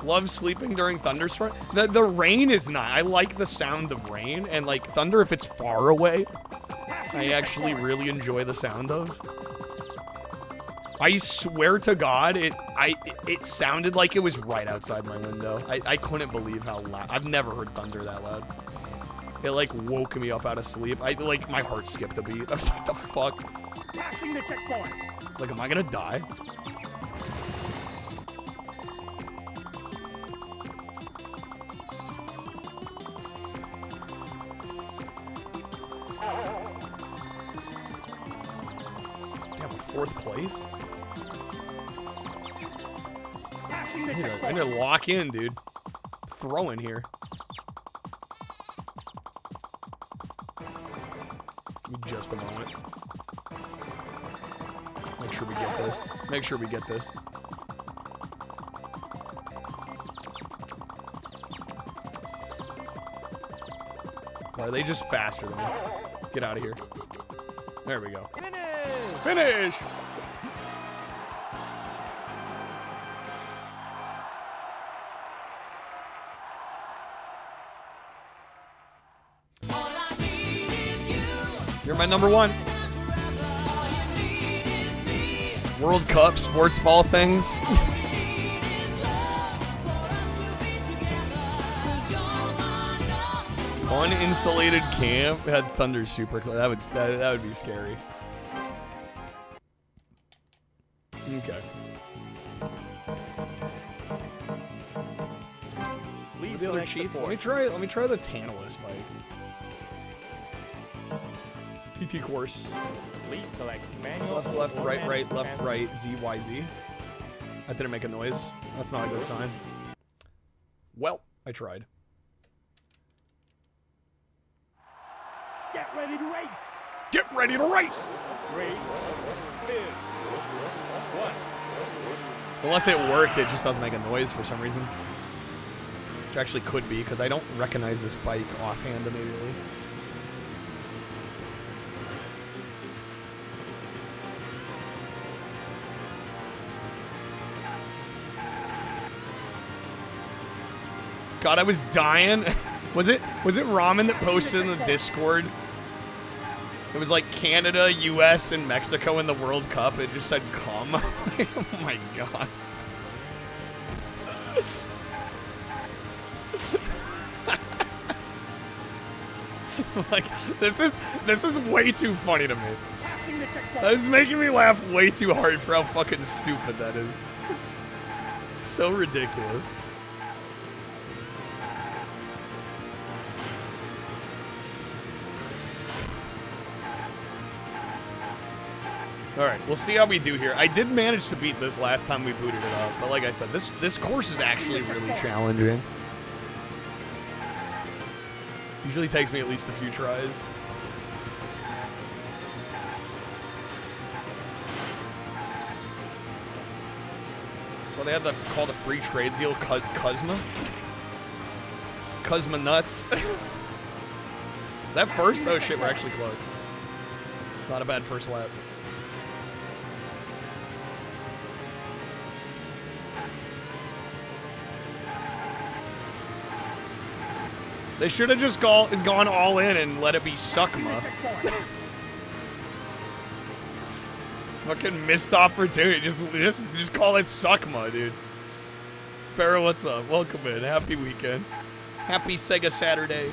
Speaker 1: Love sleeping during thunderstorm. The rain is not. I like the sound of rain, and like thunder if it's far away. I actually really enjoy the sound of. I swear to God, it sounded like it was right outside my window. I couldn't believe how loud. I've never heard thunder that loud. It like woke me up out of sleep. Like my heart skipped a beat. I was like, the fuck?
Speaker 9: Passing the checkpoint.
Speaker 1: It's like, am I gonna die? Damn, fourth place? I need to lock in, dude. Throw in here. Give me just a moment. Make sure we get this. Make sure we get this. Or are they just faster than me? Get out of here. There we go. Finish! You're my number one. World Cup, sports ball things. Uninsulated camp had thunder super close. That would be scary. Okay. What are the other cheats? Let me try the Tantalus bike. TT course. Left, left, right, right, left, right, Z, Y, Z. That didn't make a noise. That's not a good sign. Well, I tried.
Speaker 9: Get ready to race.
Speaker 1: Get ready to race!
Speaker 9: 3, 2, 1.
Speaker 1: Unless it worked, it just doesn't make a noise for some reason. Which actually could be, because I don't recognize this bike offhand immediately. God, I was dying. Was it Ramen that posted in the Discord? It was like Canada, US, and Mexico in the World Cup. It just said come. Oh my God. Like, this is way too funny to me. That is making me laugh way too hard for how fucking stupid that is. So ridiculous. Alright, we'll see how we do here. I did manage to beat this last time we booted it up, but like I said, this course is actually really challenging. Usually takes me at least a few tries. So they had called a free trade deal, Cuzma? Cuzma nuts. Is that first? Oh shit, we're actually close. Not a bad first lap. They should have just gone all in and let it be Suckma. Fucking missed opportunity. Just call it Suckma, dude. Sparrow, what's up? Welcome in. Happy weekend. Happy Sega Saturday.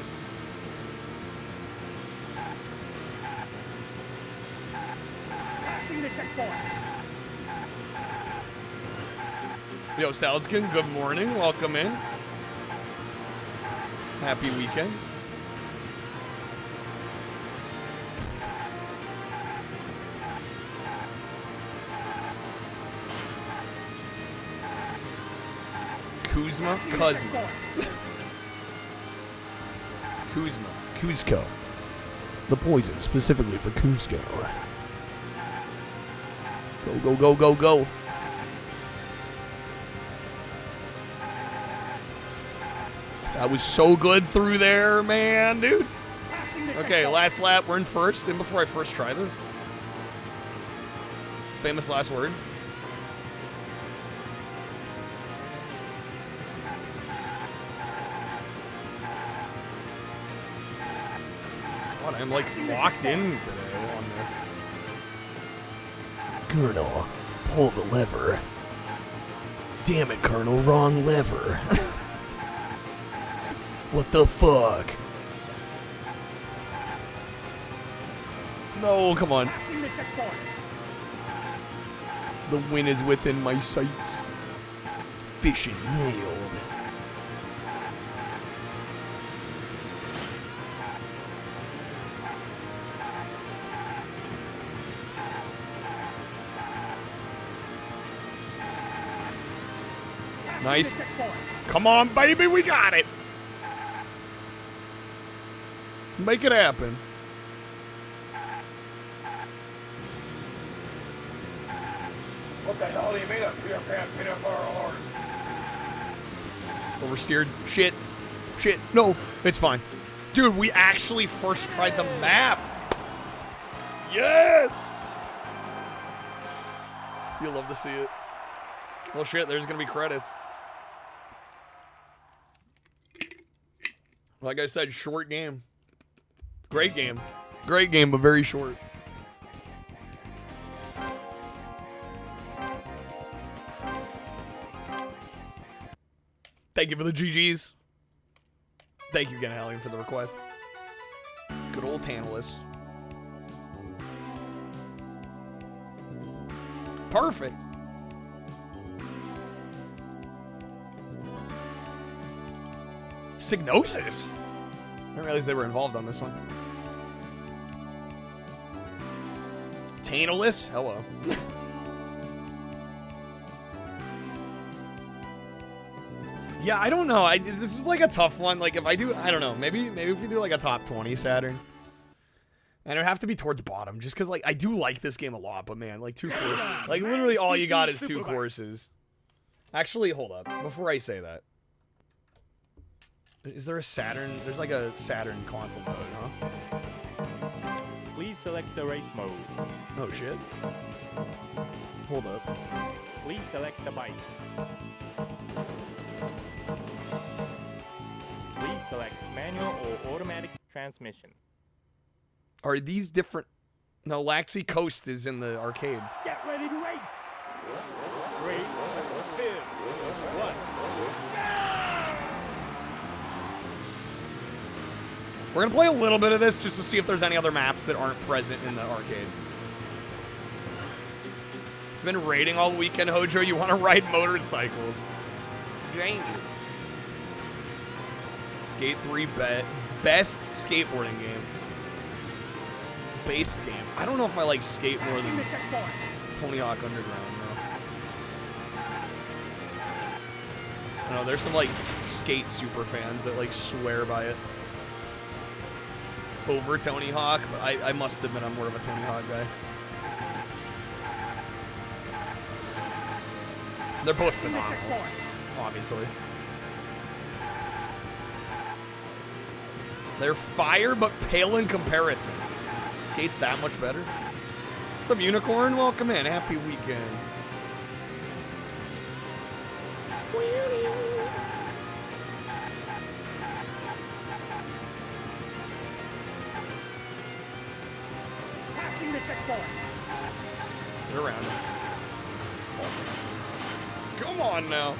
Speaker 9: Passing the checkpoint.
Speaker 1: Yo, Salskin, good morning. Welcome in. Happy weekend. Kuzma? Kuzma. Kuzma.
Speaker 3: Cusco. The poison specifically for Cusco. Go, go, go, go, go.
Speaker 1: That was so good through there, man, dude. Okay, last lap. We're in first. And before I first try this, famous last words. God, I'm like locked in today on this.
Speaker 3: Colonel, pull the lever. Damn it, Colonel, wrong lever. What the fuck?
Speaker 1: No, come on.
Speaker 9: Passing the checkpoint.
Speaker 1: The win is within my sights.
Speaker 3: Fishing nailed.
Speaker 1: Nice. Come on, baby, we got it. Let's make it happen.
Speaker 6: What the hell do you mean a pure pan peanut butter horn?
Speaker 1: Oversteered. Shit. Shit. No, it's fine. Dude, we actually first tried the map. Yes! You'll love to see it. Well, shit, there's gonna be credits. Like I said, short game. Great game. Great game, but very short. Thank you for the GGs. Thank you again, Hallian, for the request. Good old Tantalus. Perfect. Signosis? I didn't realize they were involved on this one. Tantalus? Hello. Yeah, I don't know. This is like a tough one. Like if I do, I don't know. Maybe if we do like a top 20 Saturn. And it would have to be towards the bottom, just because like I do like this game a lot, but man, like 2 courses. Like literally all you got is 2 courses. Actually, hold up. Before I say that. Is there a Saturn? There's like a Saturn console mode, huh?
Speaker 9: Please select the race mode.
Speaker 1: Oh shit. Hold up.
Speaker 9: Please select the bike. Please select manual or automatic transmission.
Speaker 1: Are these different? No, Laxi Coast is in the arcade.
Speaker 9: Get ready to race. 3, 2, 1.
Speaker 1: We're gonna play a little bit of this just to see if there's any other maps that aren't present in the arcade. It's been raining all weekend, Hojo. You want to ride motorcycles? Dang it. Skate 3 best skateboarding game. Based game. I don't know if I like skate more than Tony Hawk Underground, though. I know there's some like skate super fans that like swear by it over Tony Hawk, but I must admit I'm more of a Tony Hawk guy. They're both phenomenal, obviously. They're fire, but pale in comparison. Skate's that much better. What's up, Unicorn? Welcome in. Happy weekend. Get around him. Come on now.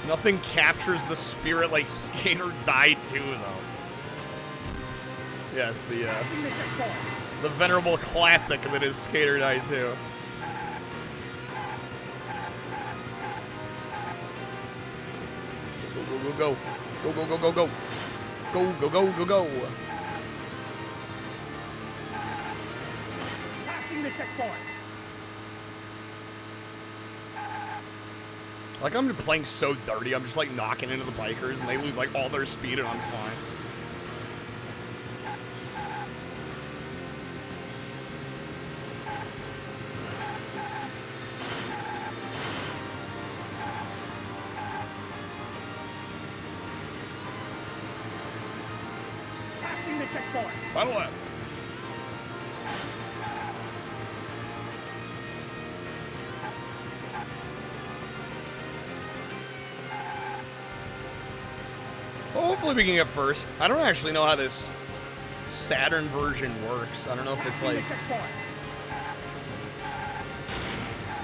Speaker 1: Nothing captures the spirit like Skater Die 2, though. Yes, the venerable classic that is Skater Die 2. Go, go, go, go, go, go, go. Go, go, go, go, go.
Speaker 9: Passing the checkpoint.
Speaker 1: Like, I'm playing so dirty, I'm just like knocking into the bikers and they lose like all their speed and I'm fine.
Speaker 9: Passing the checkpoint.
Speaker 1: Final lap. Hopefully we can get first. I don't actually know how this Saturn version works. I don't know if it's like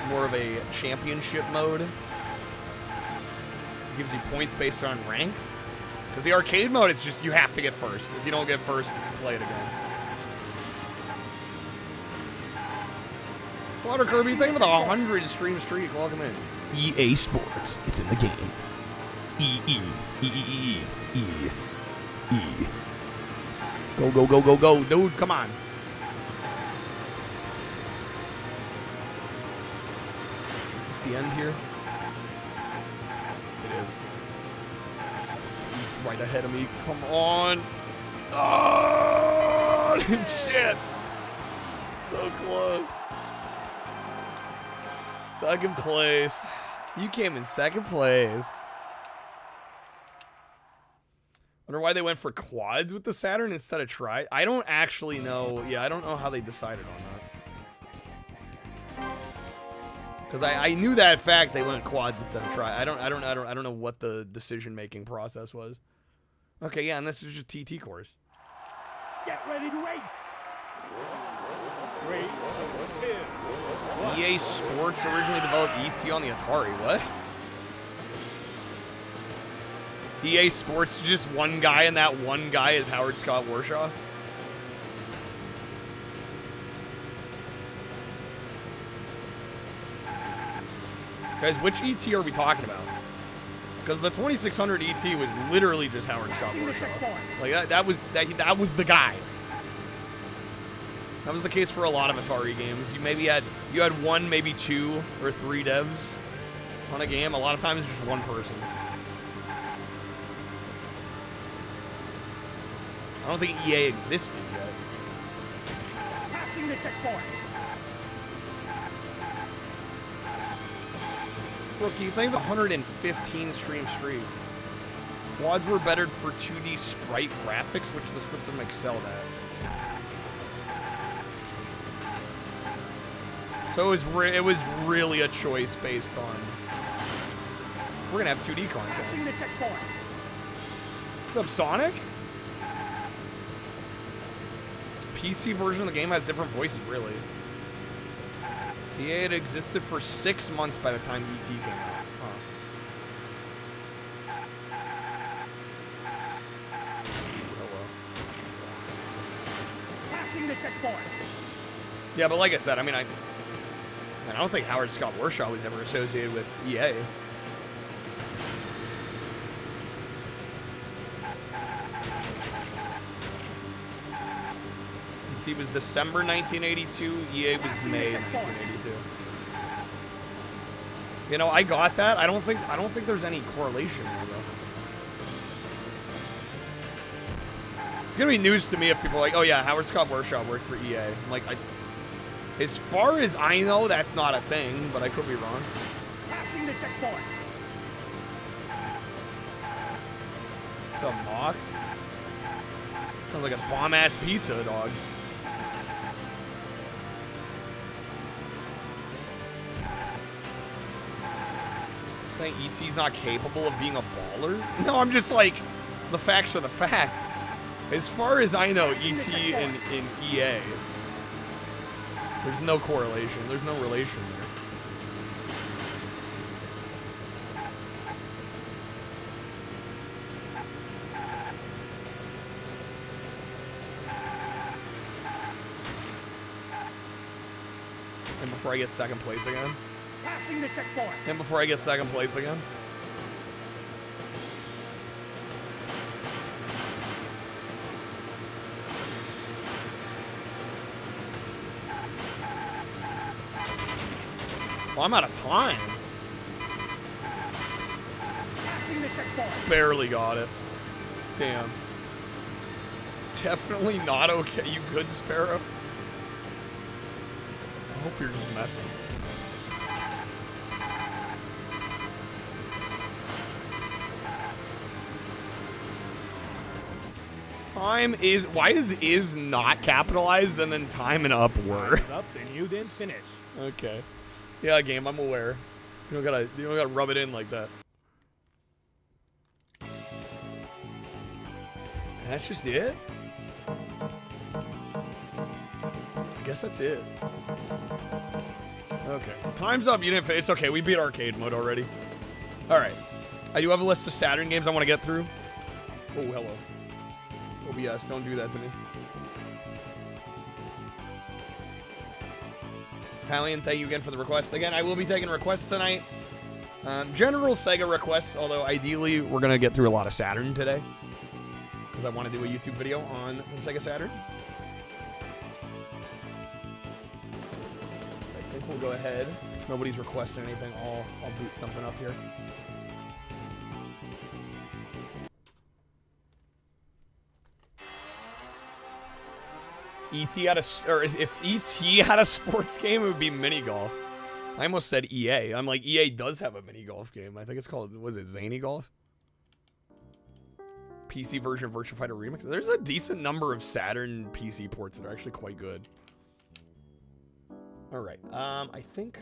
Speaker 1: more of a championship mode. It gives you points based on rank. Because the arcade mode, it's just you have to get first. If you don't get first, play it again. Water Kirby, thank you for the 100 stream streak. Welcome in.
Speaker 3: EA Sports. It's in the game.
Speaker 1: Go, go, go, go, go. Dude, come on. Is the end here? It is. He's right ahead of me. Come on. Oh, shit. So close. Second place. You came in second place. Wonder why they went for quads with the Saturn instead of tri. I don't actually know. Yeah, I don't know how they decided on that. Because I knew that fact they went quads instead of tri. I don't know what the decision making process was. Okay, yeah, and this is just TT course.
Speaker 9: Get ready to race. 3, 2, 1.
Speaker 1: EA Sports originally developed ET on the Atari. What? EA Sports, just one guy, and that one guy is Howard Scott Warshaw. Guys, which ET are we talking about? Because the 2600 ET was literally just Howard Scott Warshaw. Like that was the guy. That was the case for a lot of Atari games. You had one, maybe 2 or 3 devs on a game. A lot of times just one person. I don't think EA existed yet.
Speaker 9: Passing the checkpoint.
Speaker 1: Rookie, thank the 115 stream streak. Quads were bettered for 2D sprite graphics, which the system excelled at. So it was really a choice based on. We're gonna have 2D content.
Speaker 9: Passing the checkpoint.
Speaker 1: What's up, Sonic? PC version of the game has different voices, really. EA had existed for 6 months by the time ET came out. Hello.
Speaker 9: Passing the checkpoint.
Speaker 1: Yeah, but like I said, I mean, I don't think Howard Scott Warshaw was ever associated with EA. ET was December 1982. EA was May 1982. You know, I got that. I don't think there's any correlation there, though. It's gonna be news to me if people are like, oh yeah, Howard Scott Warshaw worked for EA. I'm like, as far as I know, that's not a thing, but I could be wrong.
Speaker 9: Passing the checkpoint.
Speaker 1: It's a mock. Sounds like a bomb-ass pizza, dog. Saying ET's not capable of being a baller? No, I'm just like, The facts are the facts. As far as I know, ET and EA, there's no correlation. There's no relation there. And before I get second place again.
Speaker 9: Passing the checkpoint.
Speaker 1: And before I get second place again. Oh, I'm out of time.
Speaker 9: Passing the checkpoint.
Speaker 1: Barely got it. Damn. Definitely not okay. You good, Sparrow? I hope you're just messing. Time is, why is not capitalized and then time and up were?
Speaker 9: Time's up and you didn't finish.
Speaker 1: Okay. Yeah, game, I'm aware. You don't gotta rub it in like that. And that's just it? I guess that's it. Okay. Time's up, you didn't finish. It's okay, we beat arcade mode already. Alright. I do have a list of Saturn games I want to get through. Oh, hello. OBS, don't do that to me. Hallian, thank you again for the request. Again, I will be taking requests tonight. General Sega requests, although ideally we're going to get through a lot of Saturn today. Because I want to do a YouTube video on the Sega Saturn. I think we'll go ahead. If nobody's requesting anything, I'll boot something up here. If ET had a sports game, it would be mini golf. I almost said EA. I'm like, EA does have a mini golf game. I think it's called, was it Zany Golf? PC version of Virtua Fighter Remix. There's a decent number of Saturn PC ports that are actually quite good. All right. I think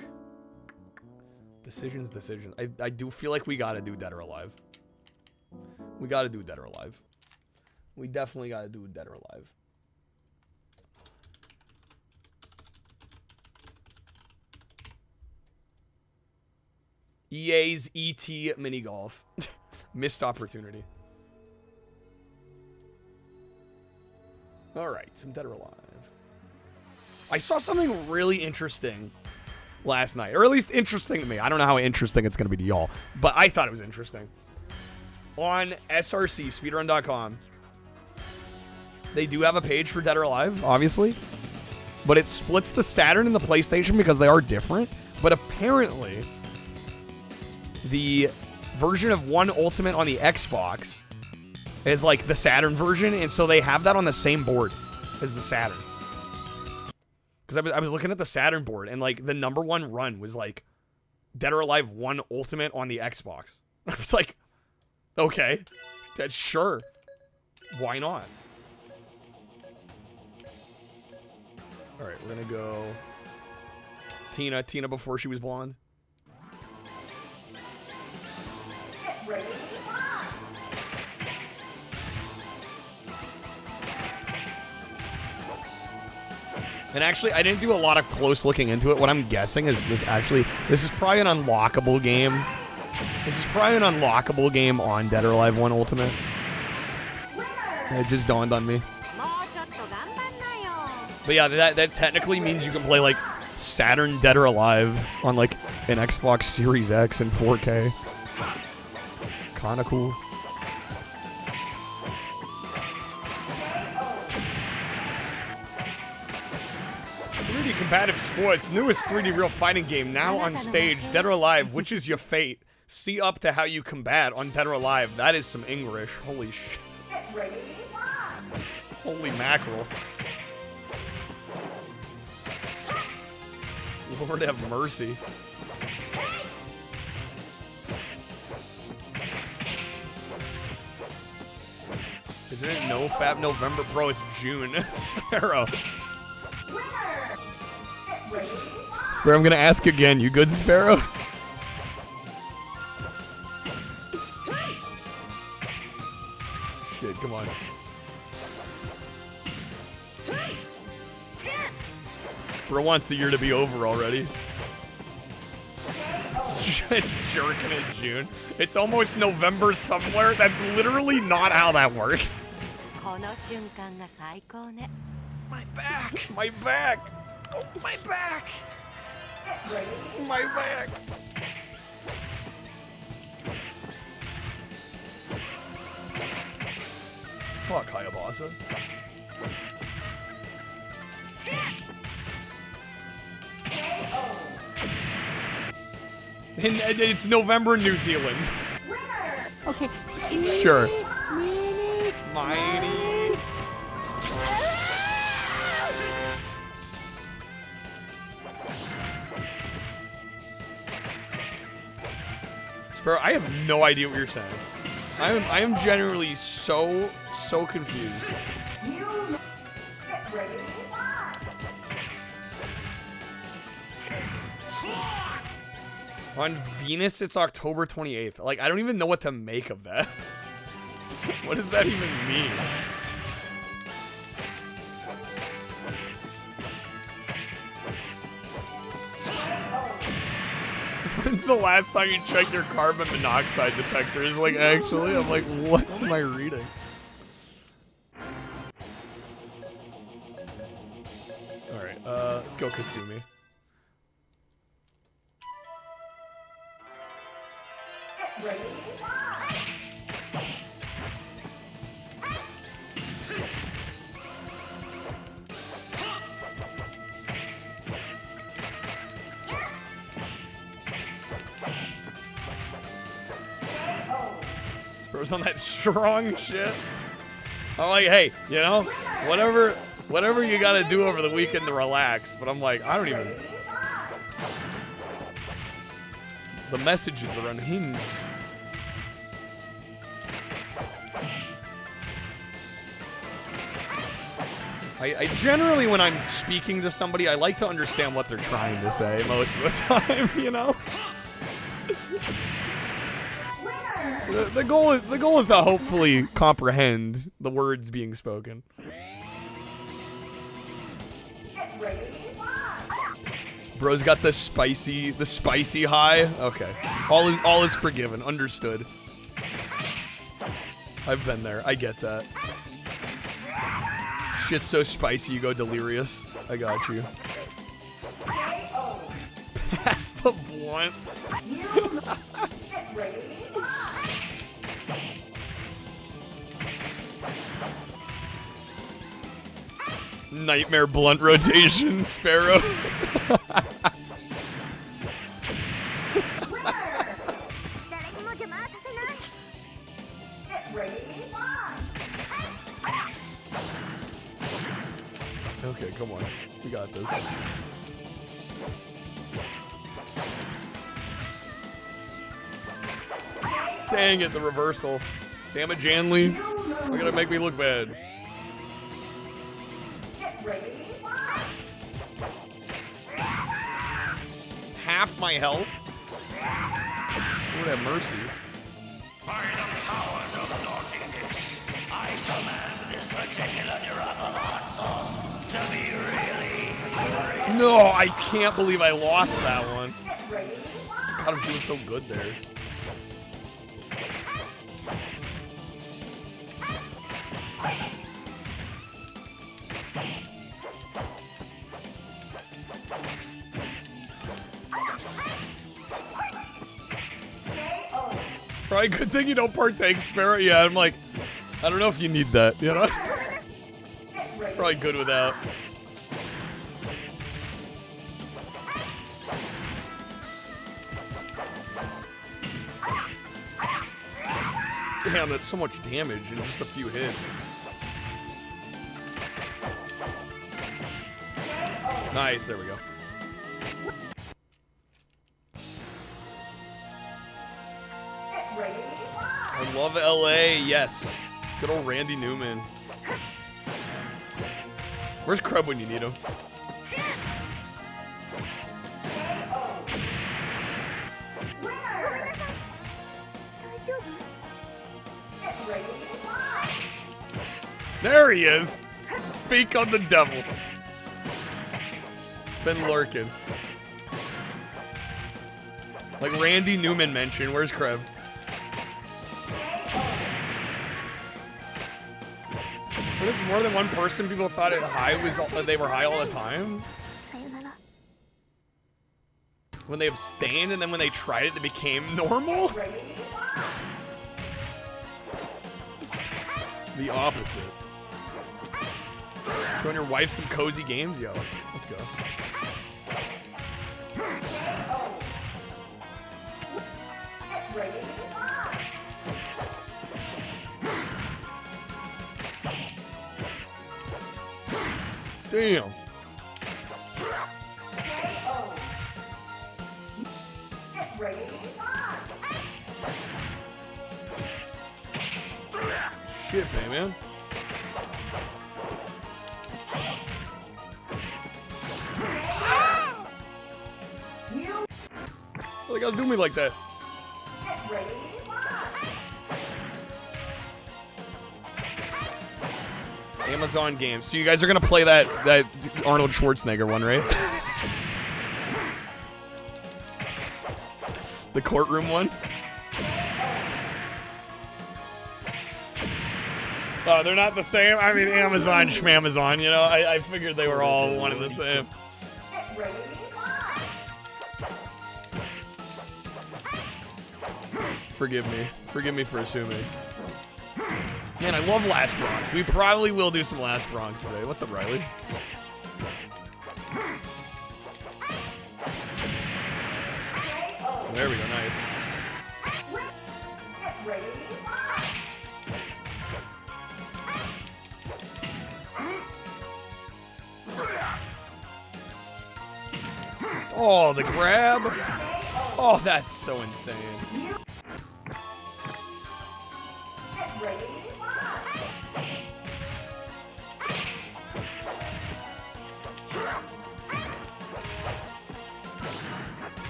Speaker 1: decisions. I do feel like we gotta do Dead or Alive. We gotta do Dead or Alive. We definitely gotta do Dead or Alive. EA's ET mini golf. Missed opportunity. All right, some Dead or Alive. I saw something really interesting last night, or at least interesting to me. I don't know how interesting it's going to be to y'all, but I thought it was interesting. On SRC, speedrun.com, they do have a page for Dead or Alive, obviously, but it splits the Saturn and the PlayStation because they are different, but apparently the version of 1 Ultimate on the Xbox is like the Saturn version, and so they have that on the same board as the Saturn. Because I was looking at the Saturn board, and like the #1 run was like Dead or Alive 1 Ultimate on the Xbox. I was like, okay, that's sure. Why not? All right, we're gonna go Tina before she was blonde. And actually, I didn't do a lot of close looking into it. What I'm guessing is this is probably an unlockable game. This is probably an unlockable game on Dead or Alive 1 Ultimate. It just dawned on me. But yeah, that technically means you can play like Saturn Dead or Alive on like an Xbox Series X in 4K. Kinda cool. Combative Sports, newest 3D real fighting game now on stage. Dead or Alive, which is your fate? See up to how you combat on Dead or Alive. That is some English. Holy shit. Holy mackerel. Lord have mercy. Isn't it No Fab November? Bro, it's June. Sparrow. Sparrow, I'm gonna ask again. You good, Sparrow? shit, come on. Bro wants the year to be over already. It's jerking in June. It's almost November somewhere. That's literally not how that works.
Speaker 2: My back!
Speaker 1: My back!
Speaker 2: Oh, my back!
Speaker 1: My back! Fuck, Hayabasa. And it's November in New Zealand.
Speaker 10: Okay.
Speaker 1: Sure. Mighty. Sparrow, I have no idea what you're saying. I am genuinely so confused. On Venus, it's October 28th. Like, I don't even know what to make of that. What does that even mean? When's the last time you checked your carbon monoxide detectors? Like, actually, I'm like, what am I reading? Alright, let's go Kasumi. Spurs on that strong shit. I'm like, hey, you know, whatever you gotta do over the weekend to relax. But I'm like, I don't even. The messages are unhinged. I generally, when I'm speaking to somebody, I like to understand what they're trying to say most of the time, you know? The goal is to hopefully comprehend the words being spoken. Bro's got the spicy high. Okay, all is forgiven. Understood. I've been there. I get that. Shit's so spicy, you go delirious. I got you. Pass the blunt. Nightmare blunt rotation, Sparrow. Okay, come on. We got this. Dang it, the reversal. Damn it, Janley. You're gonna make me look bad. Half my health? Lord have mercy.
Speaker 6: By the powers of naughtiness, I command this particular drop of hot sauce to be really.
Speaker 1: No, I can't believe I lost that one. God, I was doing so good there. Probably good thing you don't partake, Sparrow. Yeah, I'm like, I don't know if you need that, you know? Probably good without. Damn, that's so much damage in just a few hits. Nice, there we go. I love LA, yes. Good old Randy Newman. Where's Crub when you need him? There he is. Speak on the devil. Been lurking. Like Randy Newman mentioned. Where's Kreb? What is more than one person? People thought they were high all the time. When they abstained, and then when they tried it, they became normal. The opposite. Showing your wife some cozy games, yo. Let's go. Damn. Shit, man. Why they gotta do me like that? Amazon Games. So you guys are gonna play that Arnold Schwarzenegger one, right? The courtroom one? Oh, they're not the same? I mean, Amazon, Schmamazon, you know? I figured they were all one and the same. Forgive me. Forgive me for assuming. Man, I love Last Bronx. We probably will do some Last Bronx today. What's up, Riley? There we go, nice. Oh, the grab. Oh, that's so insane.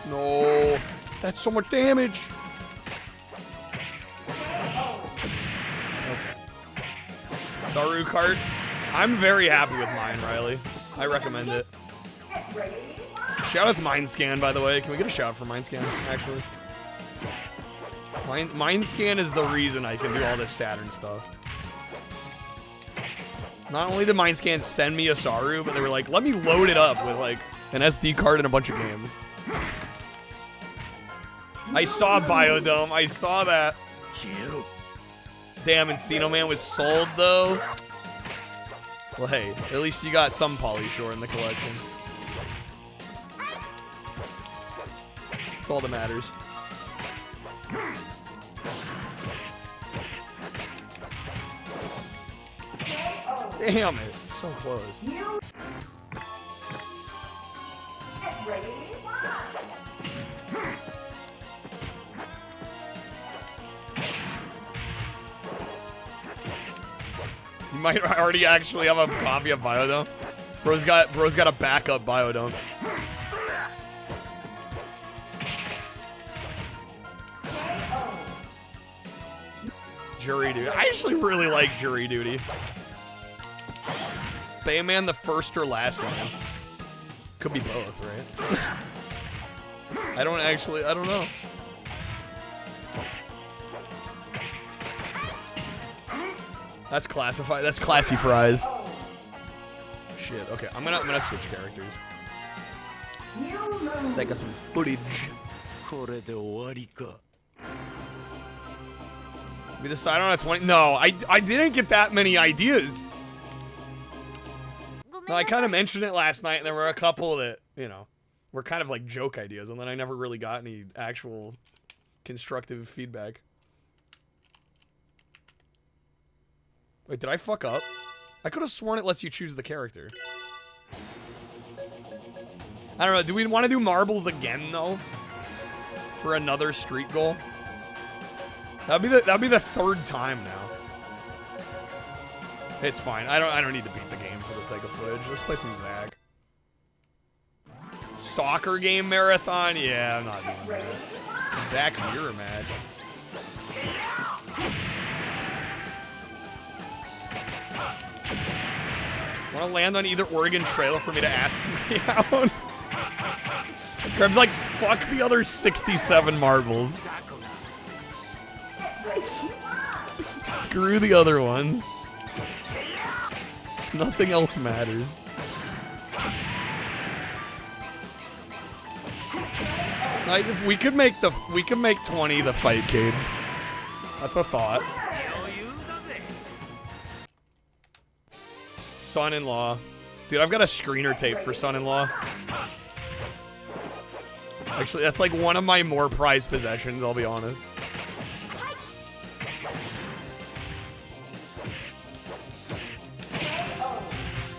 Speaker 1: No, that's so much damage. Okay. Saru card. I'm very happy with mine, Riley. I recommend it. Shout out to Mindscan, by the way. Can we get a shout for Mindscan, actually? Mindscan is the reason I can do all this Saturn stuff. Not only did Mindscan send me a Saru, but they were like, let me load it up with like an SD card and a bunch of games. I saw Biodome. I saw that. Damn, Encino Man was sold, though. Well, hey, at least you got some Polyshore in the collection. That's all that matters. Damn it. So close. You might already actually have a copy of Biodome. Bro's got a backup Biodome. Jury Duty. I actually really like Jury Duty. Is Bayman the first or last land? Could be both, right? I don't know. That's classified. That's classy fries. Shit. Okay, I'm gonna switch characters. SEGA some footage. We decide on a 20. No, I didn't get that many ideas. No, I kind of mentioned it last night, and there were a couple that, you know, were kind of like joke ideas, and then I never really got any actual constructive feedback. Wait, did I fuck up? I could have sworn it lets you choose the character. I don't know. Do we want to do marbles again, though? For another street goal? That'd be the third time now. It's fine. I don't need to beat the game for the sake of footage. Let's play some Zag. soccer game marathon? Yeah, I'm not doing that. Zach Mirror match. Want to land on either Oregon Trail for me to ask somebody out? Greb's like, fuck the other 67 marbles. Screw the other ones. Nothing else matters. Like, if we could make 20 the fight, Cade. That's a thought. Son-in-law. Dude, I've got a screener tape for son-in-law. Actually, that's like one of my more prized possessions, I'll be honest.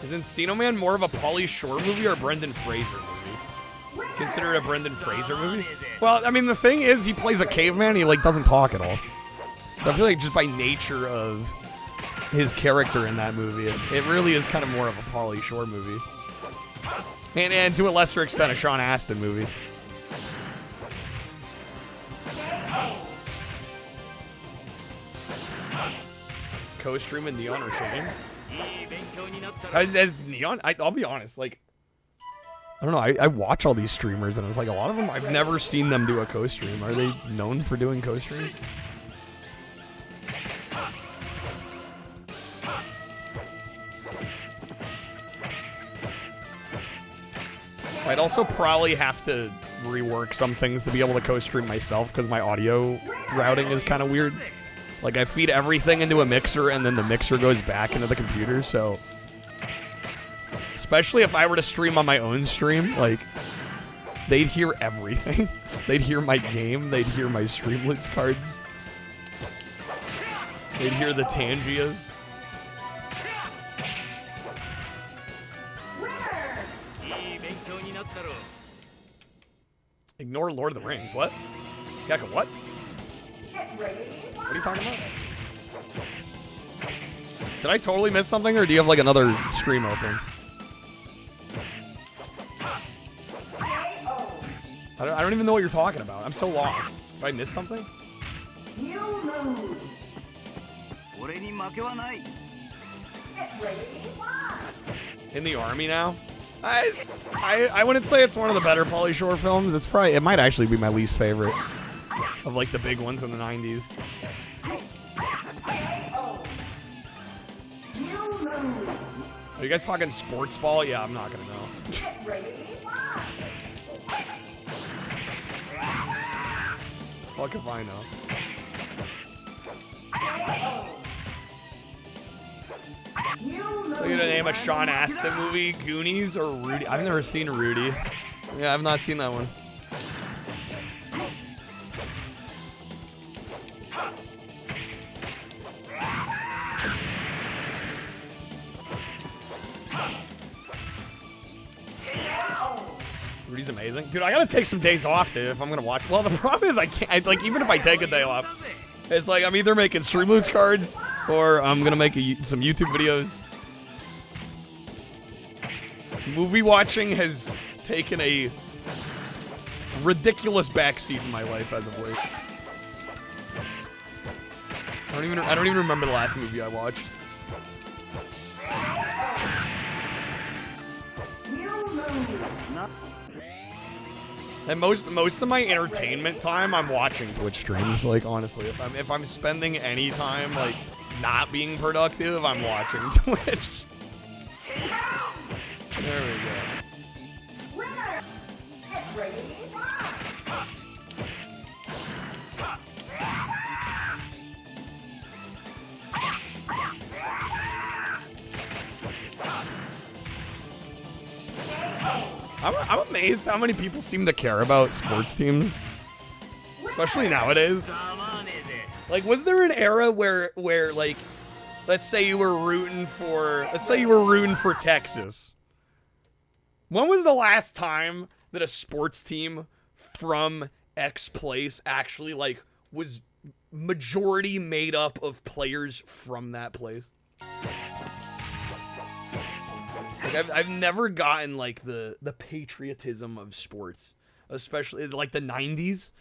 Speaker 1: Is Encino Man more of a Pauly Shore movie or a Brendan Fraser movie? Consider it a Brendan Fraser movie? Well, I mean, the thing is, he plays a caveman, he like doesn't talk at all. So I feel like just by nature of his character in that movie, it really is kind of more of a Pauly Shore movie. And to a lesser extent, a Sean Astin movie. Co-stream and Neon or Shane? As Neon, I'll be honest, like, I don't know, I watch all these streamers and it's like a lot of them, I've never seen them do a co-stream. Are they known for doing co-streams? I'd also probably have to rework some things to be able to co-stream myself because my audio routing is kind of weird. Like, I feed everything into a mixer and then the mixer goes back into the computer, so... Especially if I were to stream on my own stream, like, they'd hear everything. They'd hear my game, they'd hear my Streamlabs cards. They'd hear the Tangias. Ignore Lord of the Rings. What? Gecko, what? What are you talking about? Did I totally miss something, or do you have like another stream open? I don't even know what you're talking about. I'm so lost. Did I miss something? In the army now? I wouldn't say it's one of the better Pauly Shore films. It might actually be my least favorite of like the big ones in the 90s. Are you guys talking sports ball? Yeah, I'm not gonna know. Fuck if I know. Look at the name of Sean Astin movie, Goonies or Rudy. I've never seen Rudy. Yeah, I've not seen that one. Rudy's amazing. Dude, I gotta take some days off, dude, if I'm gonna watch. Well, the problem is I can't, like, even if I take a day off, it's like I'm either making Streamlabs cards or I'm gonna make some YouTube videos. Movie watching has taken a ridiculous backseat in my life as of late. I don't even remember the last movie I watched. And most of my entertainment time, I'm watching Twitch streams. Like, honestly, if I'm spending any time like not being productive, I'm watching Twitch. There we go. I'm amazed how many people seem to care about sports teams, especially nowadays. Like, was there an era where like, let's say you were rooting for Texas. When was the last time that a sports team from X place actually like was majority made up of players from that place? Like, I've never gotten like the patriotism of sports, especially like the 90s.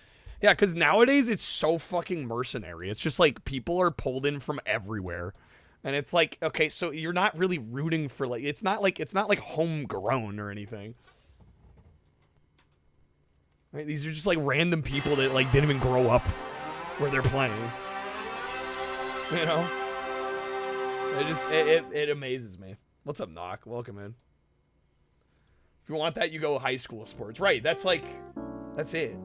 Speaker 1: Yeah, because nowadays it's so fucking mercenary. It's just like people are pulled in from everywhere. And it's like, okay, so you're not really rooting for like it's not like homegrown or anything. Right? These are just like random people that like didn't even grow up where they're playing. You know? It amazes me. What's up, Knock? Welcome in. If you want that, you go high school sports. Right, that's it.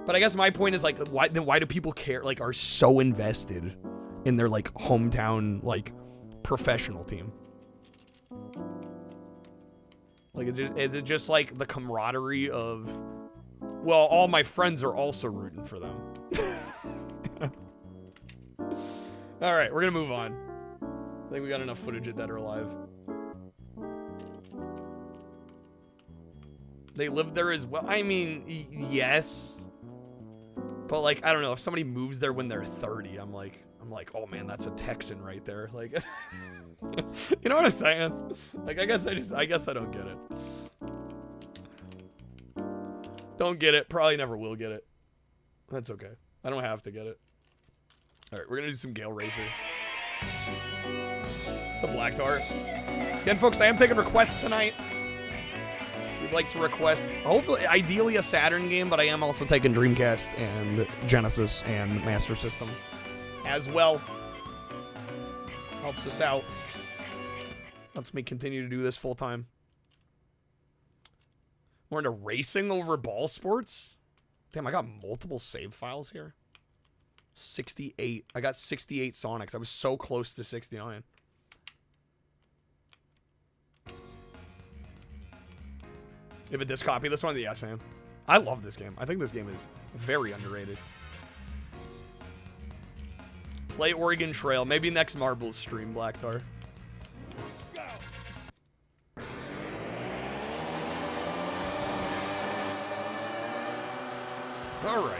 Speaker 1: But I guess my point is like, why do people care, like, are so invested in their, like, hometown, like, professional team? Like, is it just, like, the camaraderie of, well, all my friends are also rooting for them. All right, we're going to move on. I think we got enough footage of Dead or Alive. They live there as well. I mean, yes. But, like, I don't know. If somebody moves there when they're 30, I'm like, oh, man, that's a Texan right there. Like, you know what I'm saying? Like, I guess I don't get it. Don't get it. Probably never will get it. That's okay. I don't have to get it. All right, we're going to do some Gale Racer. It's a Black Tar. Again, folks, I am taking requests tonight. If you'd like to request, hopefully, ideally a Saturn game, but I am also taking Dreamcast and Genesis and Master System as well. Helps us out. Lets me continue to do this full time. We're into racing over ball sports? Damn, I got multiple save files here. 68. I got 68 Sonics. I was so close to 69. If it disc copy this one, yes, Sam. I love this game. I think this game is very underrated. Play Oregon Trail. Maybe next Marbles stream, Blacktar. All right.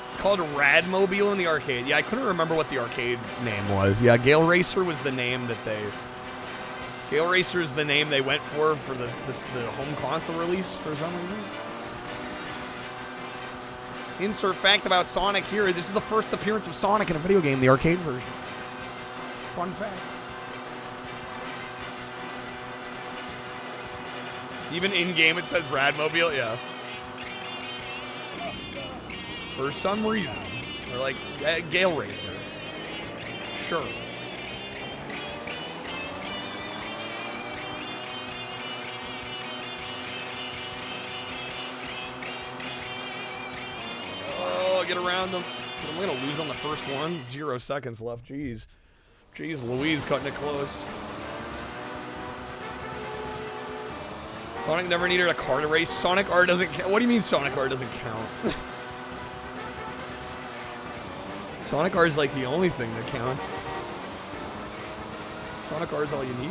Speaker 1: It's called Radmobile in the arcade. Yeah, I couldn't remember what the arcade name was. Yeah, Gale Racer was the name that they... Gale Racer is the name they went for the home console release for some reason. Insert fact about Sonic here. This is the first appearance of Sonic in a video game, the arcade version. Fun fact. Even in-game it says Radmobile, yeah. For some reason. They're like, Gale Racer. Sure. Oh, get around them. I'm gonna lose on the first one. 0 seconds left, jeez. Jeez Louise, cutting it close. Sonic never needed a car to race. Sonic R doesn't count. What do you mean Sonic R doesn't count? Sonic R is like the only thing that counts. Sonic R is all you need.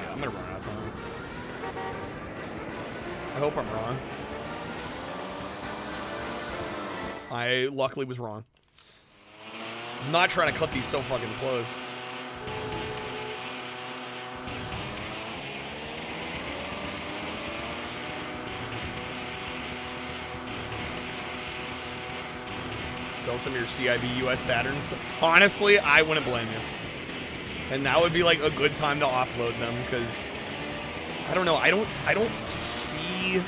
Speaker 1: I'm gonna run out of time. I hope I'm wrong. I luckily was wrong. I'm not trying to cut these so fucking close. Sell some of your CIB US Saturn stuff. Honestly, I wouldn't blame you. And that would be like a good time to offload them because I don't know, I don't see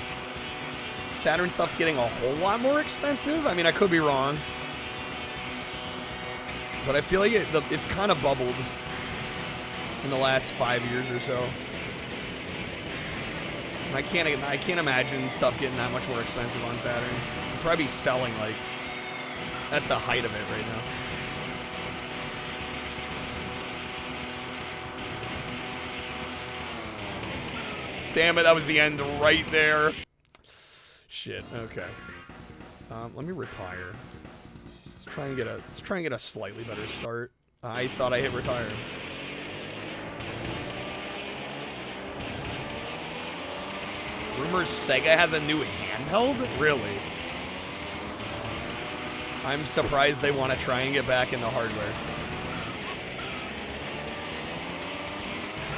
Speaker 1: Saturn stuff getting a whole lot more expensive. I mean, I could be wrong. But I feel like it's kind of bubbled in the last 5 years or so. And I can't imagine stuff getting that much more expensive on Saturn. It'd probably be selling like at the height of it right now. Damn it, that was the end right there. Shit, okay. Let me retire. Let's try and get a slightly better start. I thought I hit retire. Rumors Sega has a new handheld? Really? I'm surprised they want to try and get back into hardware.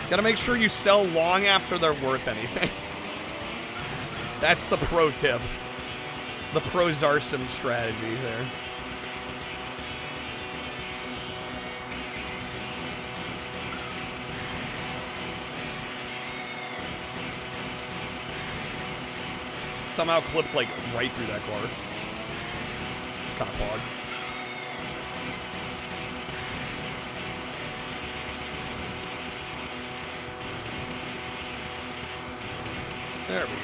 Speaker 1: Gotta make sure you sell long after they're worth anything. That's the pro tip. The pro Zarsum strategy there. Somehow clipped like right through that car. It's kind of pog. There we go.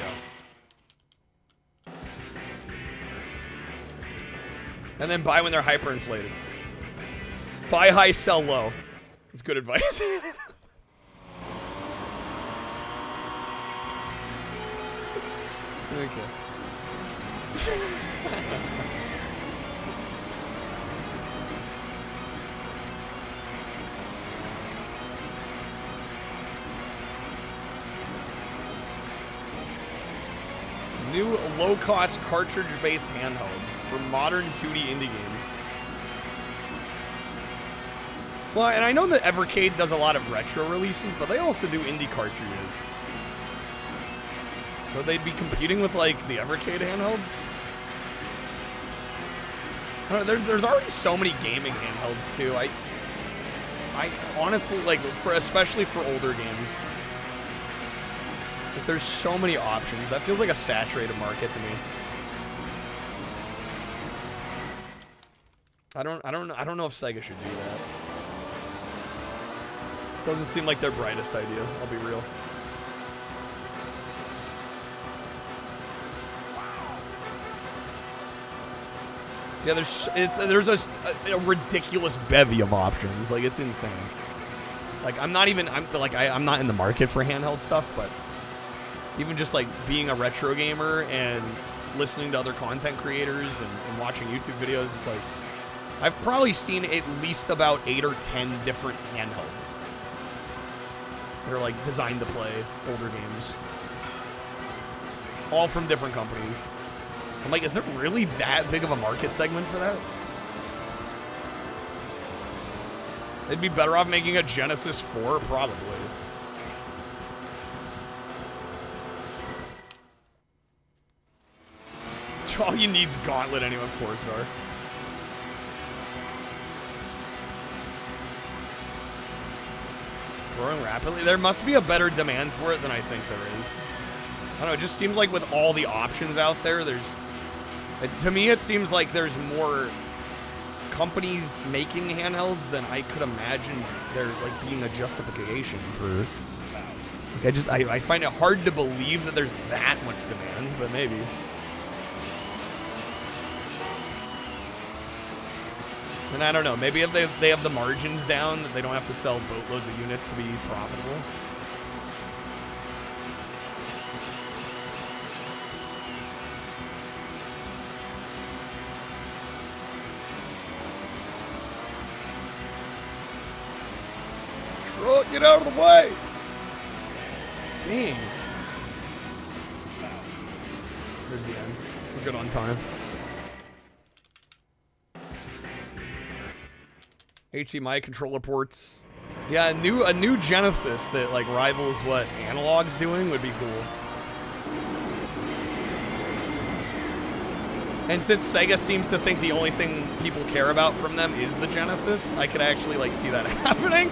Speaker 1: And then buy when they're hyperinflated. Buy high, sell low. It's good advice. Okay. New low-cost cartridge-based handheld for modern 2D indie games. Well, and I know that Evercade does a lot of retro releases, but they also do indie cartridges. So they'd be competing with, like, the Evercade handhelds? I don't know, there's already so many gaming handhelds, too. I honestly, like, especially for older games, like, there's so many options. That feels like a saturated market to me. I don't know if Sega should do that. Doesn't seem like their brightest idea, I'll be real. Yeah, there's a ridiculous bevy of options. Like, it's insane. Like, I'm not in the market for handheld stuff, but even just like being a retro gamer and listening to other content creators and watching YouTube videos, it's like I've probably seen at least about 8 or 10 different handhelds that are like designed to play older games, all from different companies. I'm like, is there really that big of a market segment for that? They'd be better off making a Genesis 4, probably. All you need's Gauntlet anyway, of course, are. Growing rapidly? There must be a better demand for it than I think there is. I don't know, it just seems like with all the options out there, to me, it seems like there's more companies making handhelds than I could imagine there like being a justification for. Like, I find it hard to believe that there's that much demand, but maybe. And I don't know, maybe if they have the margins down, that they don't have to sell boatloads of units to be profitable. Truck, get out of the way! Dang. There's the end. We're good on time. HDMI controller ports. Yeah, a new Genesis that like rivals what Analog's doing would be cool. And since Sega seems to think the only thing people care about from them is the Genesis, I could actually like see that happening.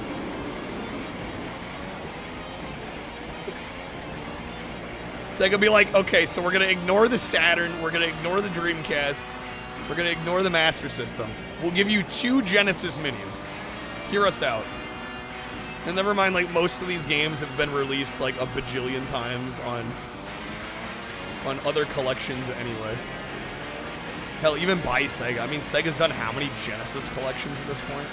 Speaker 1: Sega be like, okay, so we're gonna ignore the Saturn, we're gonna ignore the Dreamcast, we're gonna ignore the Master System. We'll give you 2 Genesis minis. Hear us out. And never mind, like, most of these games have been released like a bajillion times on other collections anyway. Hell, even by Sega. I mean, Sega's done how many Genesis collections at this point?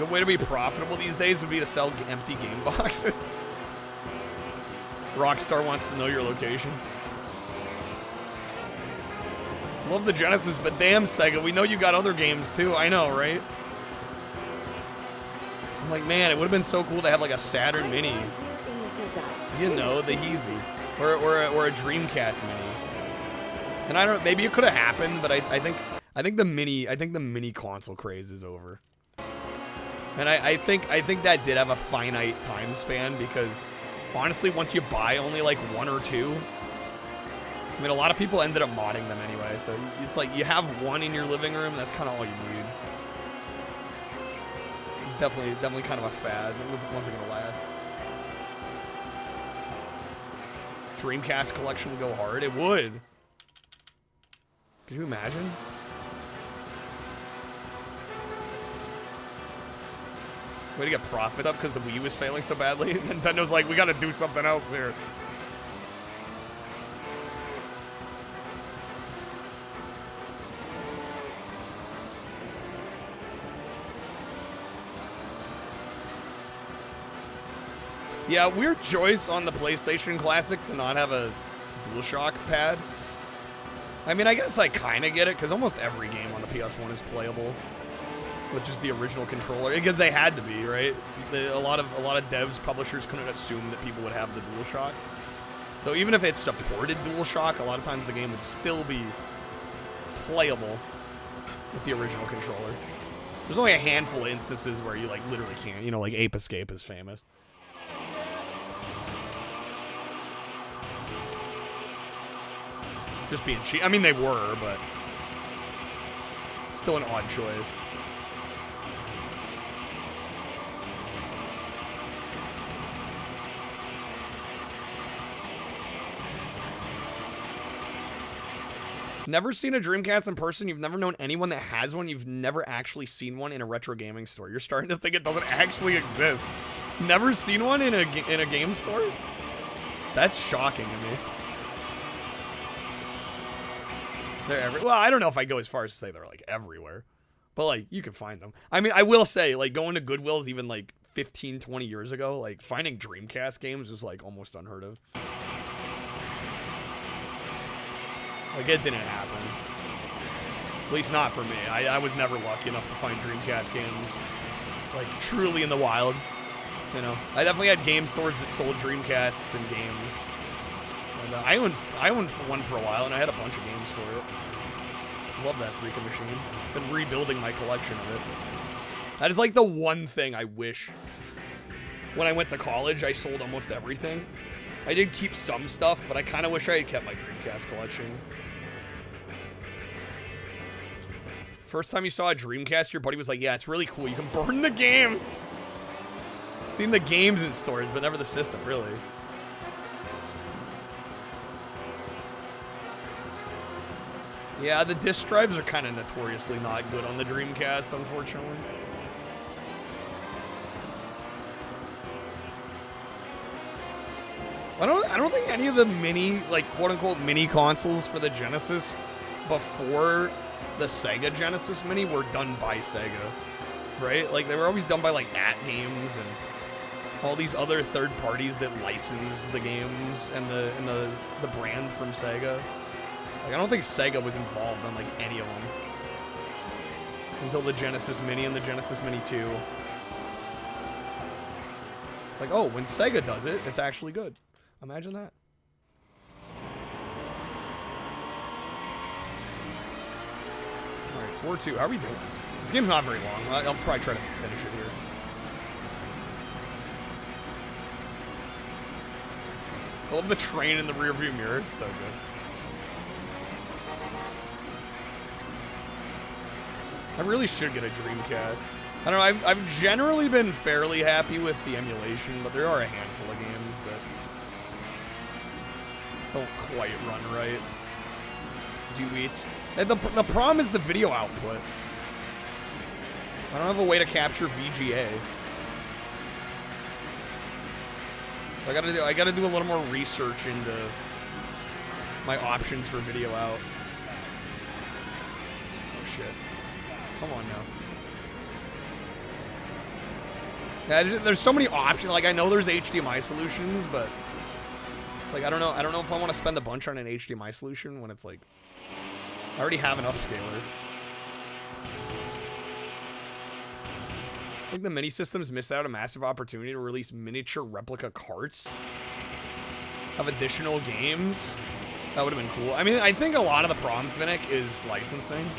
Speaker 1: Good way to be profitable these days would be to sell empty game boxes. Rockstar wants to know your location. Love the Genesis, but damn Sega, we know you got other games too. I know, right? I'm like, man, it would have been so cool to have like a Saturn Mini. You know, the Heezy. Or a Dreamcast Mini. And I don't, maybe it could have happened, but I think the mini console craze is over. And I think that did have a finite time span because honestly, once you buy only like one or two, I mean, a lot of people ended up modding them anyway, so it's like you have one in your living room, that's kind of all you need. It's definitely kind of a fad. It wasn't gonna last. Dreamcast collection would go hard. It would. Could you imagine? Way to get profits up because the Wii was failing so badly. Nintendo's like, we gotta do something else here. Yeah, weird choice on the PlayStation Classic to not have a DualShock pad. I mean, I guess I kind of get it, because almost every game on the PS1 is playable with just the original controller. Because they had to be, right? A lot of devs, publishers couldn't assume that people would have the DualShock. So even if it supported DualShock, a lot of times the game would still be playable with the original controller. There's only a handful of instances where you, like, literally can't. You know, like Ape Escape is famous. Just being cheap. I mean, they were, but still an odd choice. Never seen a Dreamcast in person. You've never known anyone that has one. You've never actually seen one in a retro gaming store. You're starting to think it doesn't actually exist. Never seen one in a game store? That's shocking to me. They're everywhere. Well, I don't know if I go as far as to say they're, like, everywhere. But, like, you can find them. I mean, I will say, like, going to Goodwill's even, like, 15, 20 years ago, like, finding Dreamcast games was, like, almost unheard of. Like, it didn't happen. At least not for me. I was never lucky enough to find Dreamcast games, like, truly in the wild. You know? I definitely had game stores that sold Dreamcasts and games. And I owned one for a while, and I had a bunch of games for it. Love that freaking machine. Been rebuilding my collection of it. That is like the one thing I wish. When I went to college, I sold almost everything. I did keep some stuff, but I kind of wish I had kept my Dreamcast collection. First time you saw a Dreamcast, your buddy was like, yeah, it's really cool. You can burn the games. Seen the games in stores, but never the system, really. Yeah, the disk drives are kind of notoriously not good on the Dreamcast, unfortunately. I don't think any of the mini, like, quote-unquote mini consoles for the Genesis before the Sega Genesis Mini were done by Sega, right? Like, they were always done by, like, Games and all these other third parties that licensed the games and the brand from Sega. Like, I don't think Sega was involved on, like, any of them until the Genesis Mini and the Genesis Mini 2. It's like, oh, when Sega does it, it's actually good. Imagine that. Alright, 4-2. How are we doing? This game's not very long. I'll probably try to finish it here. I love the train in the rearview mirror. It's so good. I really should get a Dreamcast. I don't know, I've generally been fairly happy with the emulation, but there are a handful of games that don't quite run right. Do it. And the problem is the video output. I don't have a way to capture VGA. So I gotta do a little more research into my options for video out. Oh shit. Come on now. Yeah, there's so many options. Like, I know there's HDMI solutions, but it's like, I don't know if I want to spend a bunch on an HDMI solution when it's like, I already have an upscaler. I think the mini systems missed out a massive opportunity to release miniature replica carts of additional games. That would have been cool. I mean, I think a lot of the problem, Finnick, is licensing.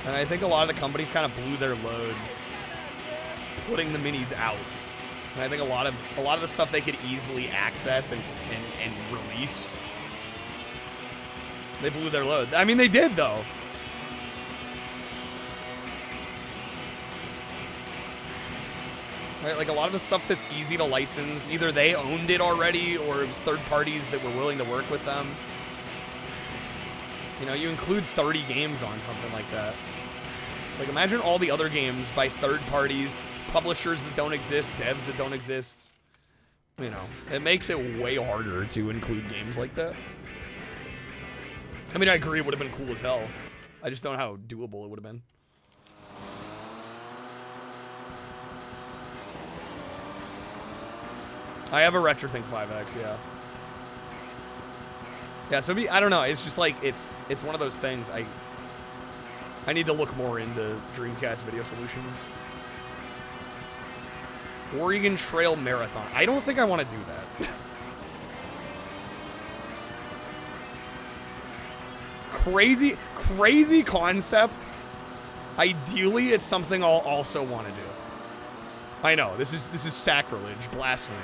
Speaker 1: And I think a lot of the companies kind of blew their load putting the minis out. And I think a lot of the stuff they could easily access and release, they blew their load. I mean, they did, though. Right, like a lot of the stuff that's easy to license, either they owned it already or it was third parties that were willing to work with them. You know, you include 30 games on something like that. It's like, imagine all the other games by third parties, publishers that don't exist, devs that don't exist. You know, it makes it way harder to include games like that. I mean, I agree it would have been cool as hell. I just don't know how doable it would have been. I have a RetroThink 5X, yeah. Yeah, so I don't know. It's just like, it's one of those things. I need to look more into Dreamcast Video Solutions. Oregon Trail Marathon. I don't think I want to do that. Crazy concept. Ideally, it's something I'll also want to do. I know, this is sacrilege, blasphemy.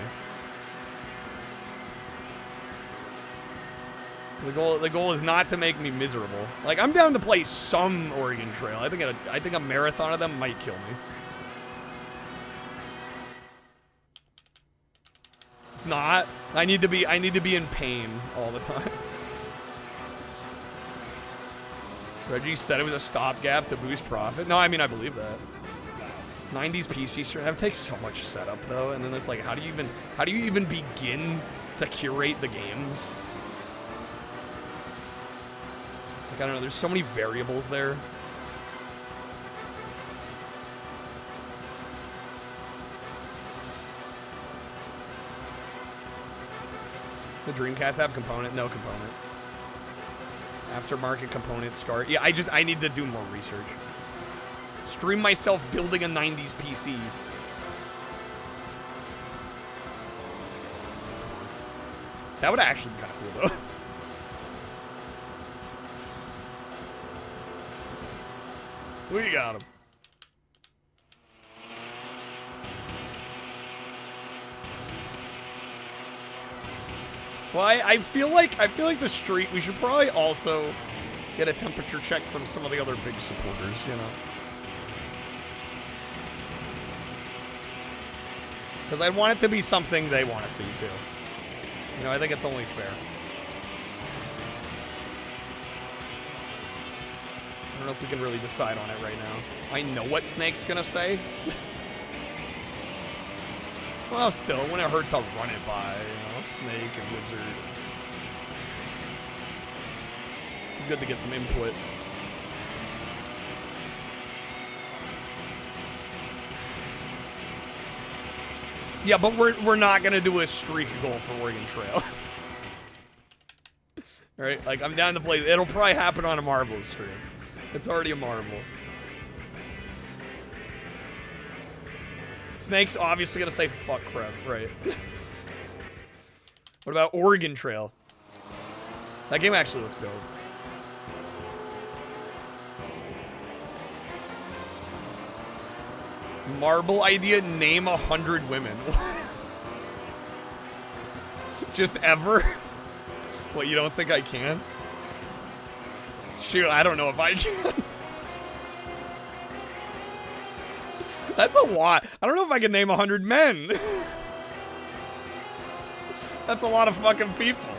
Speaker 1: The goal is not to make me miserable. Like, I'm down to play some Oregon Trail. I think a marathon of them might kill me. It's not. I need to be in pain all the time. Reggie said it was a stopgap to boost profit. No, I mean, I believe that. 90s PC stream. That takes so much setup though, and then it's like, how do you even begin to curate the games? Like, I don't know, there's so many variables there. The Dreamcast have component? No component. Aftermarket component, SCART. Yeah, I need to do more research. Stream myself building a 90s PC. That would actually be kind of cool, though. We got him. Well, I feel like the street. We should probably also get a temperature check from some of the other big supporters, you know. Because I want it to be something they want to see, too. You know, I think it's only fair. I don't know if we can really decide on it right now. I know what Snake's gonna say. Well, still, it wouldn't hurt to run it by, you know, Snake and Wizard. Good to get some input. Yeah, but we're not gonna do a streak goal for Oregon Trail. Alright, like, I'm down to play. It'll probably happen on a Marbles stream. It's already a marble. Snake's obviously gonna say fuck crap, right? What about Oregon Trail? That game actually looks dope. Marble idea, name 100 women. Just ever? What, you don't think I can? Shoot, I don't know if I can. That's a lot. I don't know if I can name 100 men. That's a lot of fucking people.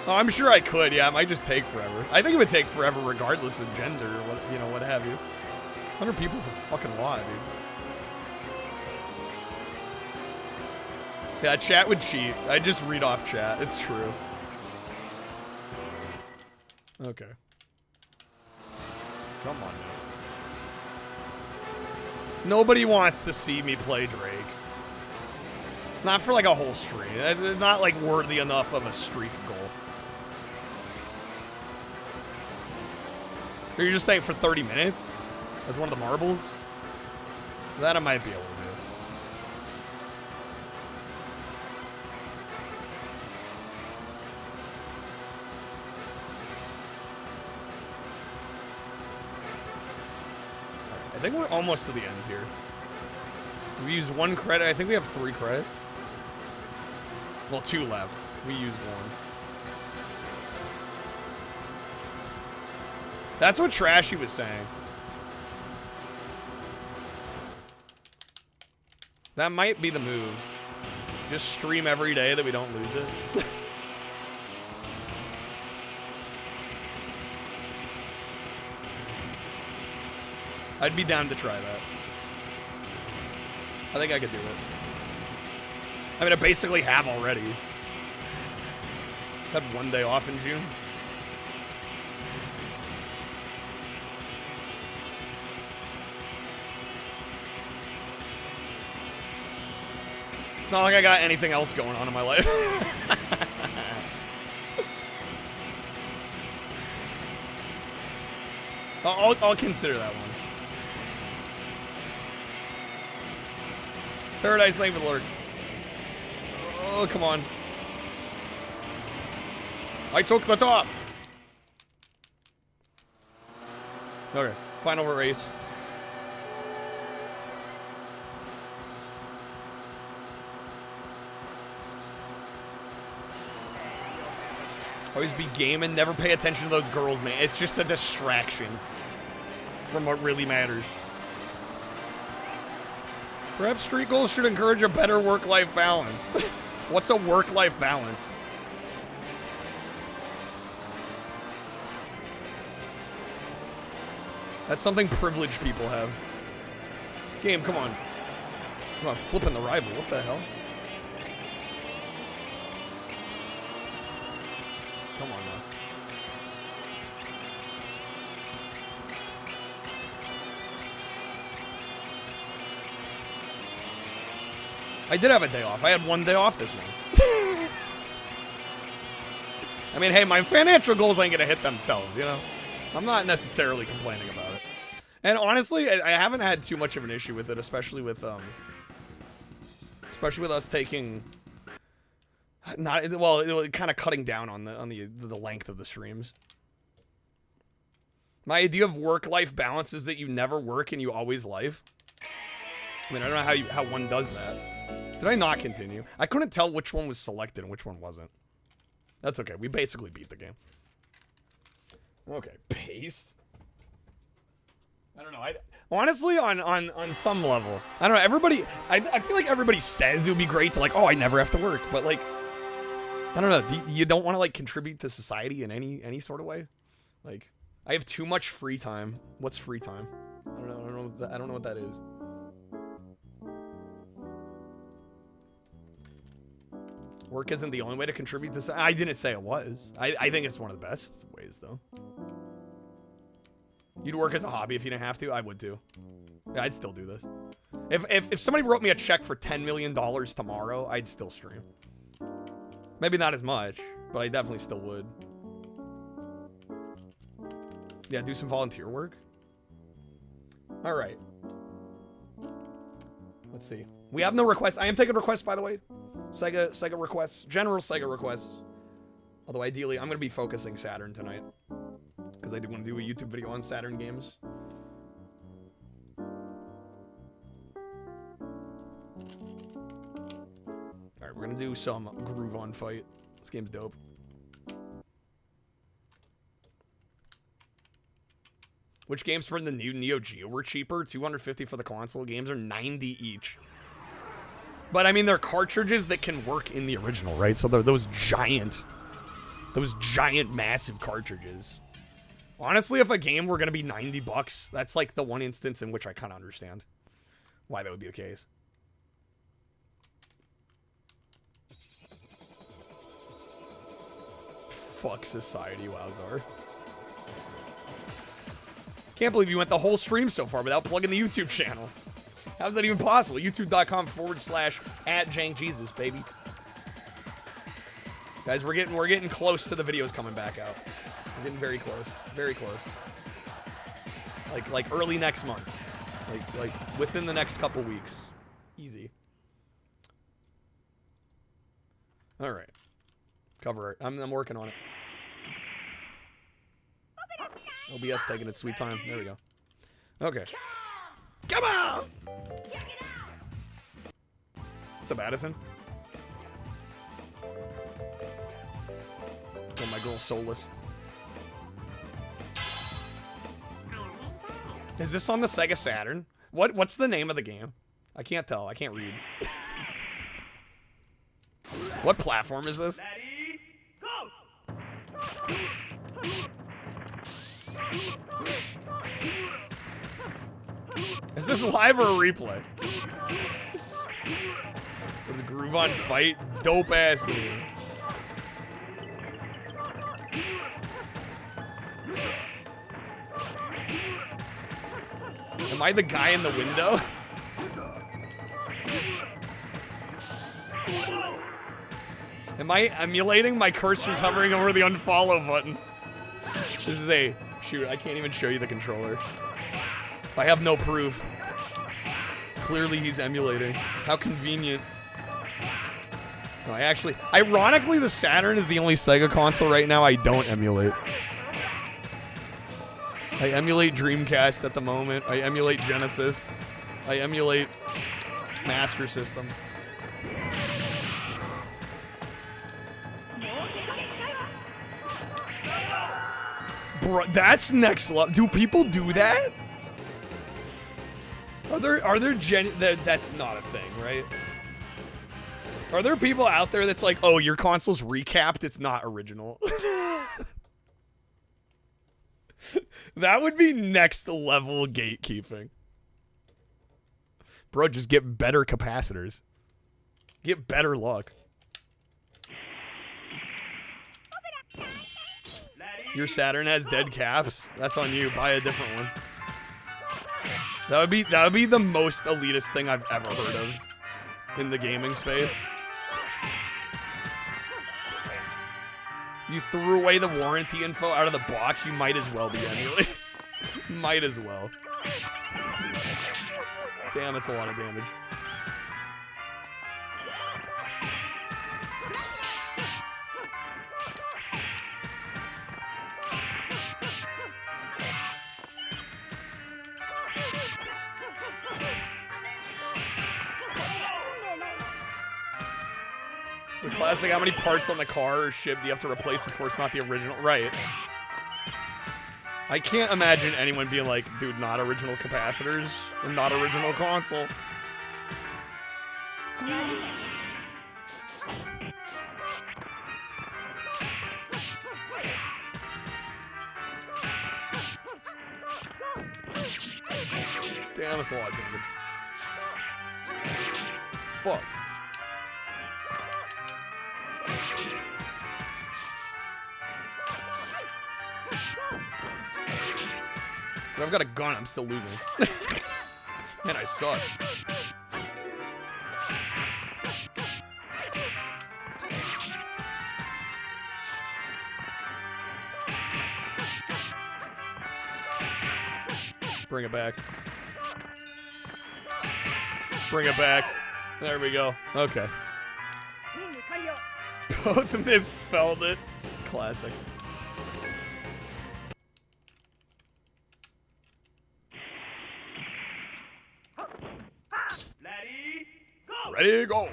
Speaker 1: Oh, I'm sure I could, yeah. It might just take forever. I think it would take forever regardless of gender or what, you know, what have you. 100 people's a fucking lot, dude. Yeah, chat would cheat. I just read off chat. It's true. Okay. Come on, man. Nobody wants to see me play Drake. Not for like a whole stream. It's not like worthy enough of a streak goal. Or you're just saying for 30 minutes? As one of the marbles? That I might be able to do. I think we're almost to the end here. We used 1 credit. I think we have 3 credits. Well, 2 left. We used 1. That's what Trashy was saying. That might be the move. Just stream every day that we don't lose it. I'd be down to try that. I think I could do it. I mean, I basically have already. Had 1 day off in June. It's not like I got anything else going on in my life. I'll consider that one. Paradise Lake with Lord. Oh, come on. I took the top. Okay, final race. Always be gaming, never pay attention to those girls, man. It's just a distraction from what really matters. Perhaps street goals should encourage a better work-life balance. What's a work-life balance? That's something privileged people have. Game, come on. Come on, flipping the rival. What the hell? Come on now. I did have a day off. I had 1 day off this month. I mean, hey, my financial goals ain't gonna hit themselves, you know? I'm not necessarily complaining about it. And honestly, I haven't had too much of an issue with it, especially with us taking kind of cutting down on the length of the streams. My idea of work-life balance is that you never work and you always live. I mean, I don't know how one does that. Did I not continue? I couldn't tell which one was selected and which one wasn't. That's okay. We basically beat the game. Okay, paste. I don't know. Honestly, on some level, I don't know. Everybody, I feel like everybody says it would be great to like, oh, I never have to work, but like, I don't know. You don't want to like contribute to society in any sort of way. Like, I have too much free time. What's free time? I don't know what that is. Work isn't the only way to contribute to society. I didn't say it was. I think it's one of the best ways, though. You'd work as a hobby if you didn't have to? I would, too. Yeah, I'd still do this. If somebody wrote me a check for $10 million tomorrow, I'd still stream. Maybe not as much, but I definitely still would. Yeah, do some volunteer work. All right. Let's see. We have no requests. I am taking requests, by the way. Sega requests. General Sega requests. Although ideally, I'm going to be focusing Saturn tonight. Because I do want to do a YouTube video on Saturn games. Alright, we're going to do some Groove On Fight. This game's dope. Which games for the new Neo Geo were cheaper? $250 for the console. Games are $90 each. But I mean, they're cartridges that can work in the original, right? So they're those giant, massive cartridges. Honestly, if a game were going to be $90, that's like the one instance in which I kind of understand why that would be the case. Fuck society, Wowzar. Can't believe you went the whole stream so far without plugging the YouTube channel. How's that even possible? YouTube.com/@JankJesus, baby. Guys, we're getting close to the videos coming back out. We're getting very close. Very close. Like early next month. Like within the next couple weeks. Easy. All right. Cover art. I'm working on it. OBS taking its sweet time. There we go. Okay. Come on! What's up, Addison? Oh, my girl Soulless. Is this on the Sega Saturn? What's the name of the game? I can't tell. I can't read. What platform is this? Is this live or a replay? Is Groove on Fight? Dope ass game. Am I the guy in the window? Am I emulating? My cursor's hovering over the unfollow button. This is a... Shoot, I can't even show you the controller. I have no proof. Clearly he's emulating. How convenient. No, I actually... Ironically, the Saturn is the only Sega console right now I don't emulate. I emulate Dreamcast at the moment. I emulate Genesis. I emulate Master System. Bro, that's next level. Do people do that? Are there that's not a thing, right? Are there people out there that's like, oh, your console's recapped, it's not original? That would be next level gatekeeping. Bro, just get better capacitors. Get better luck. Your Saturn has dead caps. That's on you. Buy a different one. That would be the most elitist thing I've ever heard of in the gaming space. You threw away the warranty info out of the box, you might as well be emulating. Might as well. Damn, it's a lot of damage. The classic, how many parts on the car or ship do you have to replace before it's not the original? Right. I can't imagine anyone being like, dude, not original capacitors and not original console. Damn, that's a lot of damage. Fuck. But I've got a gun, I'm still losing. Man, I suck. Bring it back. Bring it back. There we go. Okay. Both misspelled it. Classic. Ready, go.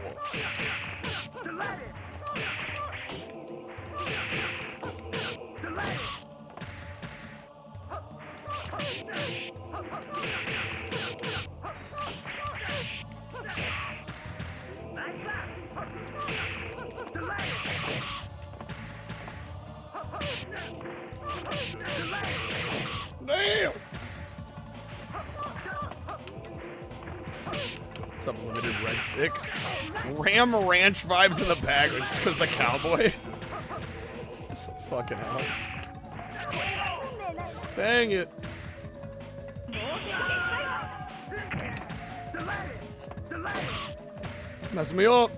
Speaker 1: Damn. What's up, limited red sticks? Ram Ranch vibes in the bag just because the cowboy. Fucking hell. Dang it. Messing me up.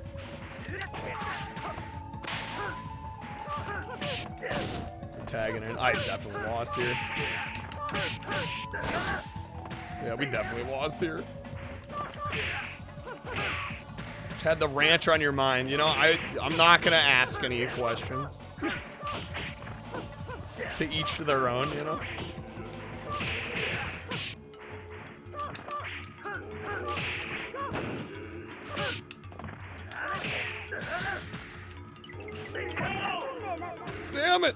Speaker 1: I'm tagging in. I definitely lost here. Yeah, we definitely lost here. Just had the ranch on your mind. You know, I'm not gonna ask any questions. To each to their own, you know? Damn it!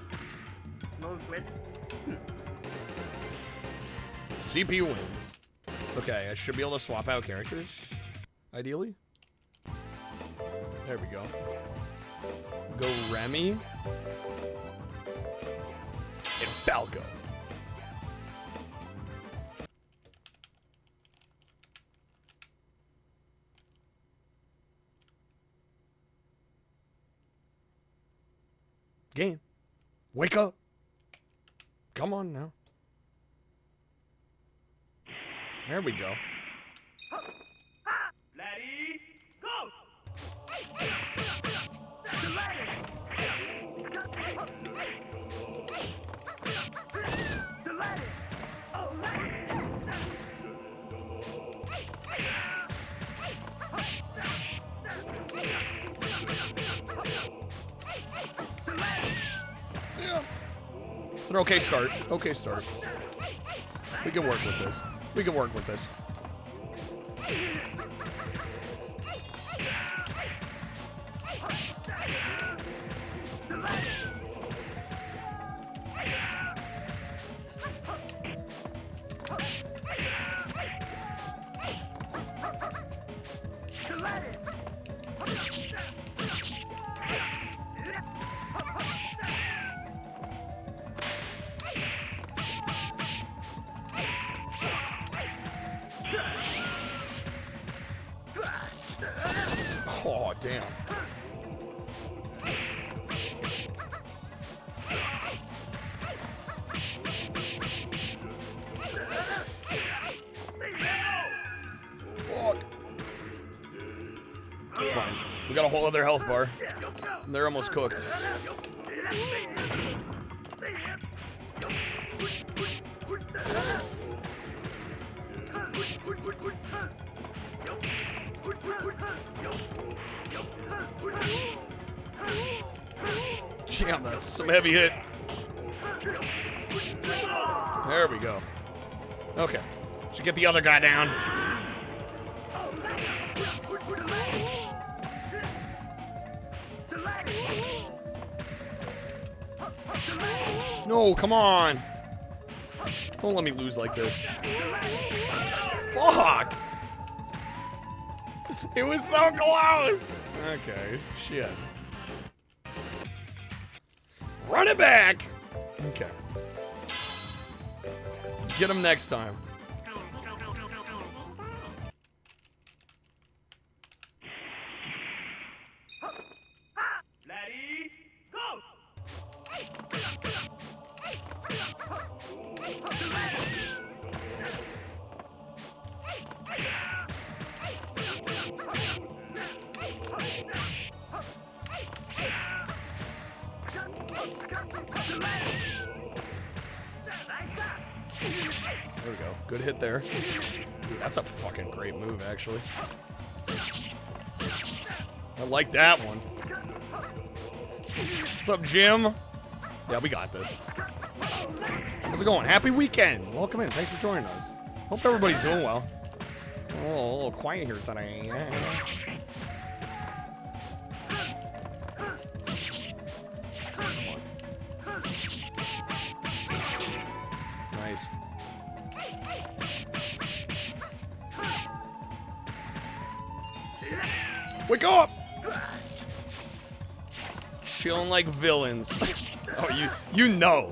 Speaker 1: CPU wins. It's okay, I should be able to swap out characters. Ideally. There we go. Go Remy. And Falco. Game. Wake up. Come on now. There we go.
Speaker 6: Laddie, go!
Speaker 1: Yeah. It's an okay start. Okay start. We can work with this. We can work with this. Oh, damn. Fuck. It's fine. We got a whole other health bar. And they're almost cooked. Damn, that's some heavy hit. There we go. Okay. Should get the other guy down. No, come on. Don't let me lose like this. Fuck. It was so close. Okay, shit. Run it back. Okay. Get him next time.
Speaker 6: Laddie, go!
Speaker 1: There we go. Good hit there. Ooh, that's a fucking great move, actually. I like that one. What's up, Jim? Yeah, we got this. How's it going? Happy weekend. Welcome in. Thanks for joining us. Hope everybody's doing well. Oh, a little quiet here today. Nice. Wake up! Chilling like villains. Oh, you know.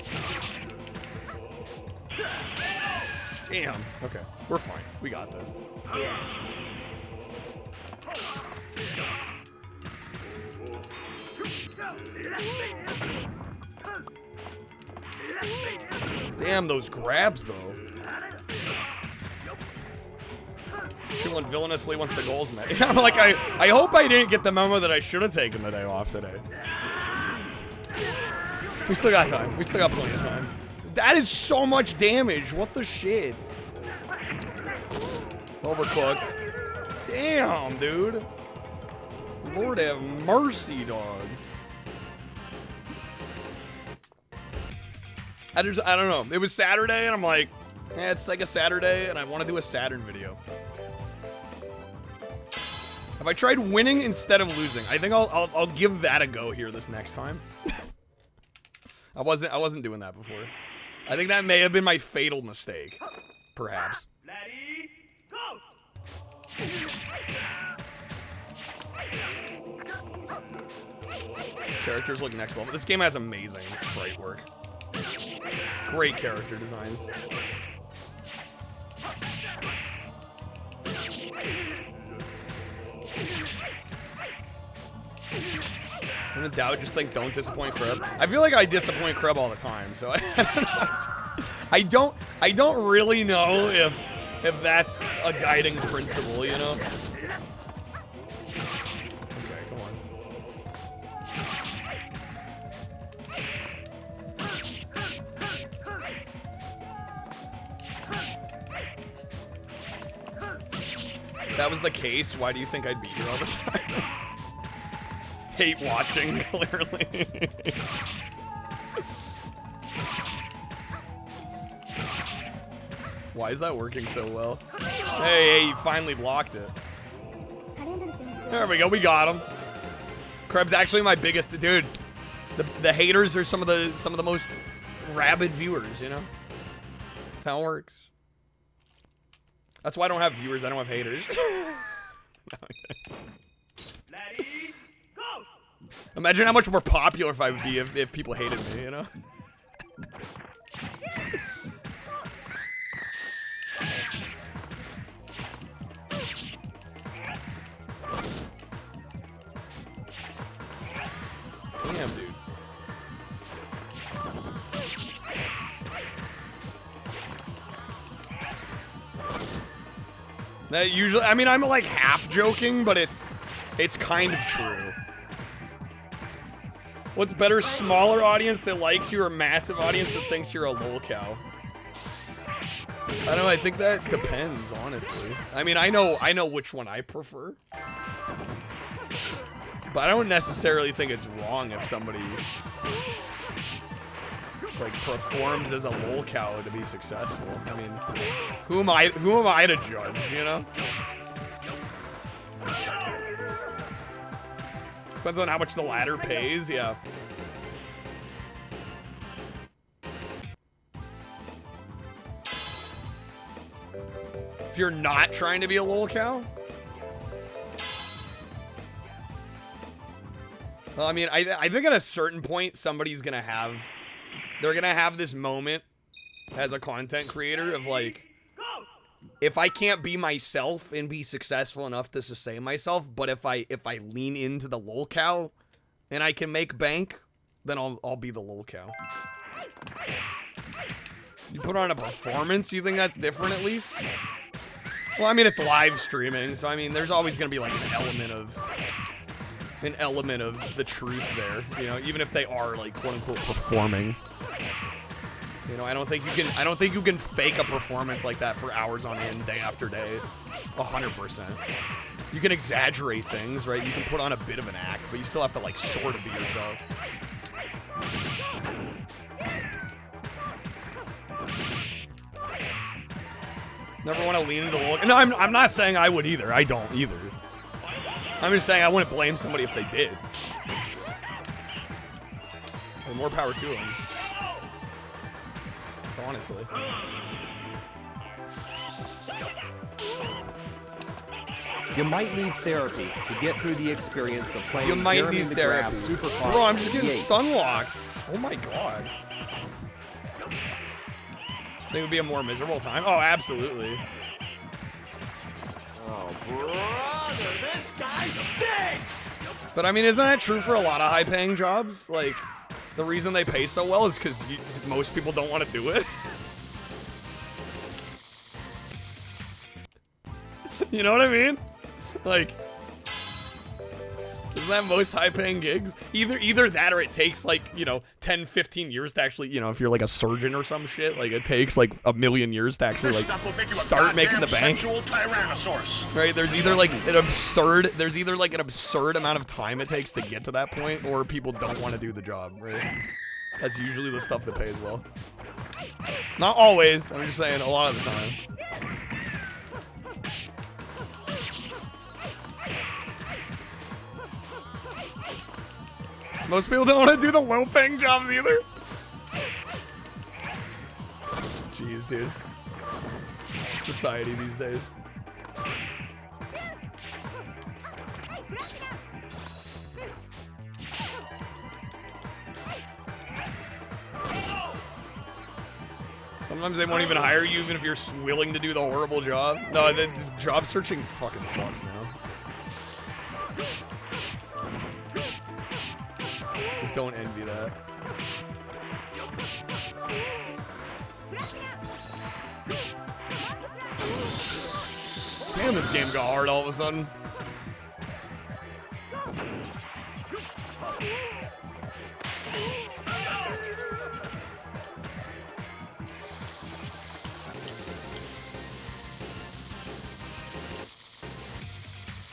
Speaker 1: Damn. Okay, we're fine. We got this. Damn, those grabs, though. She went villainously once the goal's met. I'm like, I hope I didn't get the memo that I should have taken the day off today. We still got time. We still got plenty of time. That is so much damage. What the shit? Overcooked. Damn, dude. Lord have mercy, dog. I don't know. It was Saturday, and I'm like, yeah, it's SEGA Saturday, and I want to do a Saturn video. Have I tried winning instead of losing? I think I'll give that a go here this next time. I wasn't doing that before. I think that may have been my fatal mistake, perhaps.
Speaker 6: Ready, go!
Speaker 1: Characters look next level. This game has amazing sprite work. Great character designs. In doubt, just think don't disappoint Kreb. I feel like I disappoint Kreb all the time, so I don't really know if that's a guiding principle, you know? Okay, come on. If that was the case, why do you think I'd be here all the time? Hate watching, clearly. Why is that working so well? Hey, you finally blocked it. There we go, we got him. Krebs actually my biggest dude. The haters are some of the most rabid viewers, you know? That's how it works. That's why I don't have viewers, I don't have haters. Imagine how much more popular if I would be if people hated me, you know? Damn, dude. That usually, I mean, I'm like half joking, but it's kind of true. What's better, smaller audience that likes you or massive audience that thinks you're a lol cow? I don't know, I think that depends, honestly. I mean, I know which one I prefer. But I don't necessarily think it's wrong if somebody like performs as a lol cow to be successful. I mean, who am I to judge, you know? Depends on how much the ladder pays, yeah. If you're not trying to be a lol cow? Well, I mean, I think at a certain point, somebody's gonna have... They're gonna have this moment as a content creator of like... If I can't be myself and be successful enough to sustain myself, but if I lean into the lol cow and I can make bank, then I'll be the lol cow. You put on a performance, you think that's different at least? Well, I mean, it's live streaming, so I mean, there's always gonna be like an element of the truth there, you know, even if they are like quote unquote performing. You know, I don't think you can fake a performance like that for hours on end, day after day. 100%. You can exaggerate things, right? You can put on a bit of an act, but you still have to like sort of be yourself. Never want to lean into the wall. No, I'm not saying I would either. I don't either. I'm just saying I wouldn't blame somebody if they did. Well, more power to them. Honestly.
Speaker 7: You might need therapy to get through the experience of playing.
Speaker 1: You might
Speaker 7: Jeremy
Speaker 1: need therapy. Bro, I'm just getting stun locked. Oh my god. Think it would be a more miserable time? Oh, absolutely.
Speaker 6: Oh, brother, this guy stinks!
Speaker 1: But I mean, isn't that true for a lot of high-paying jobs? Like, the reason they pay so well is because most people don't want to do it. You know what I mean? Like, isn't that most high-paying gigs? Either that or it takes, like, you know, 10, 15 years to actually, you know, if you're like a surgeon or some shit, like it takes like a million years to actually like start making the bank. Right? There's either like an absurd amount of time it takes to get to that point, or people don't want to do the job, right? That's usually the stuff that pays well. Not always, I'm just saying a lot of the time. Most people don't want to do the low-paying jobs either. Jeez, dude. Society these days. Sometimes they won't even hire you even if you're willing to do the horrible job. No, the job searching fucking sucks now. Don't envy that. Damn, this game got hard all of a sudden.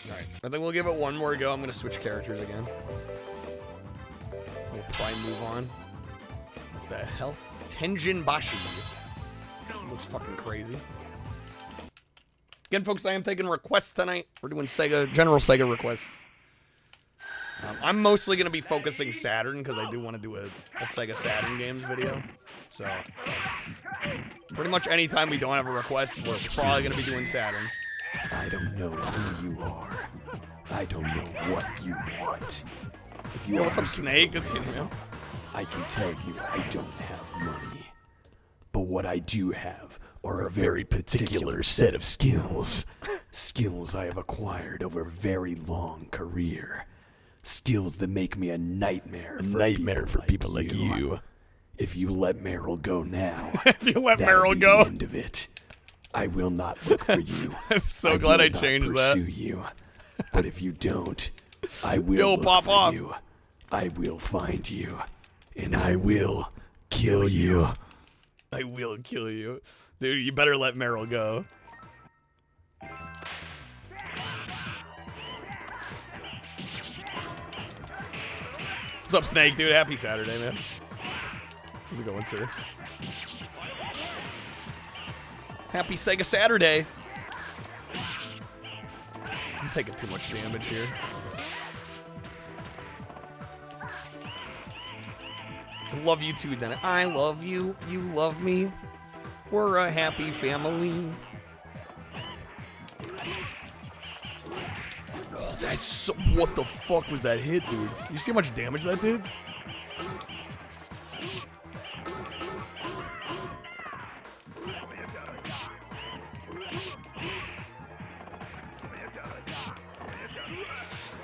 Speaker 1: Alright, I think we'll give it one more go. I'm gonna switch characters again. We'll probably move on. What the hell? Tenjin Bashi. Looks fucking crazy. Again, folks, I am taking requests tonight. We're doing general Sega requests. I'm mostly going to be focusing Saturn, because I do want to do a Sega Saturn Games video. So, pretty much anytime we don't have a request, we're probably going to be doing Saturn.
Speaker 3: I don't know who you are. I don't know what you want. If you
Speaker 1: what's up, Snake?
Speaker 3: I can tell you I don't have money. But what I do have are a very particular set of skills. Skills I have acquired over a very long career. Skills that make me a nightmare for people like you. If you let Meryl go now,
Speaker 1: if you let Meryl go,
Speaker 3: the end of it. I will not look for you.
Speaker 1: I'm so glad I changed that.
Speaker 3: Pursue you. But if you don't, I will look for you. I will find you, and I will kill you.
Speaker 1: I will kill you. Dude, you better let Meryl go. What's up, Snake, dude? Happy Saturday, man. How's it going, sir? Happy Sega Saturday. I'm taking too much damage here. I love you too, Dennis. I love you. You love me. We're a happy family. Oh, that's so... What the fuck was that hit, dude? You see how much damage that did?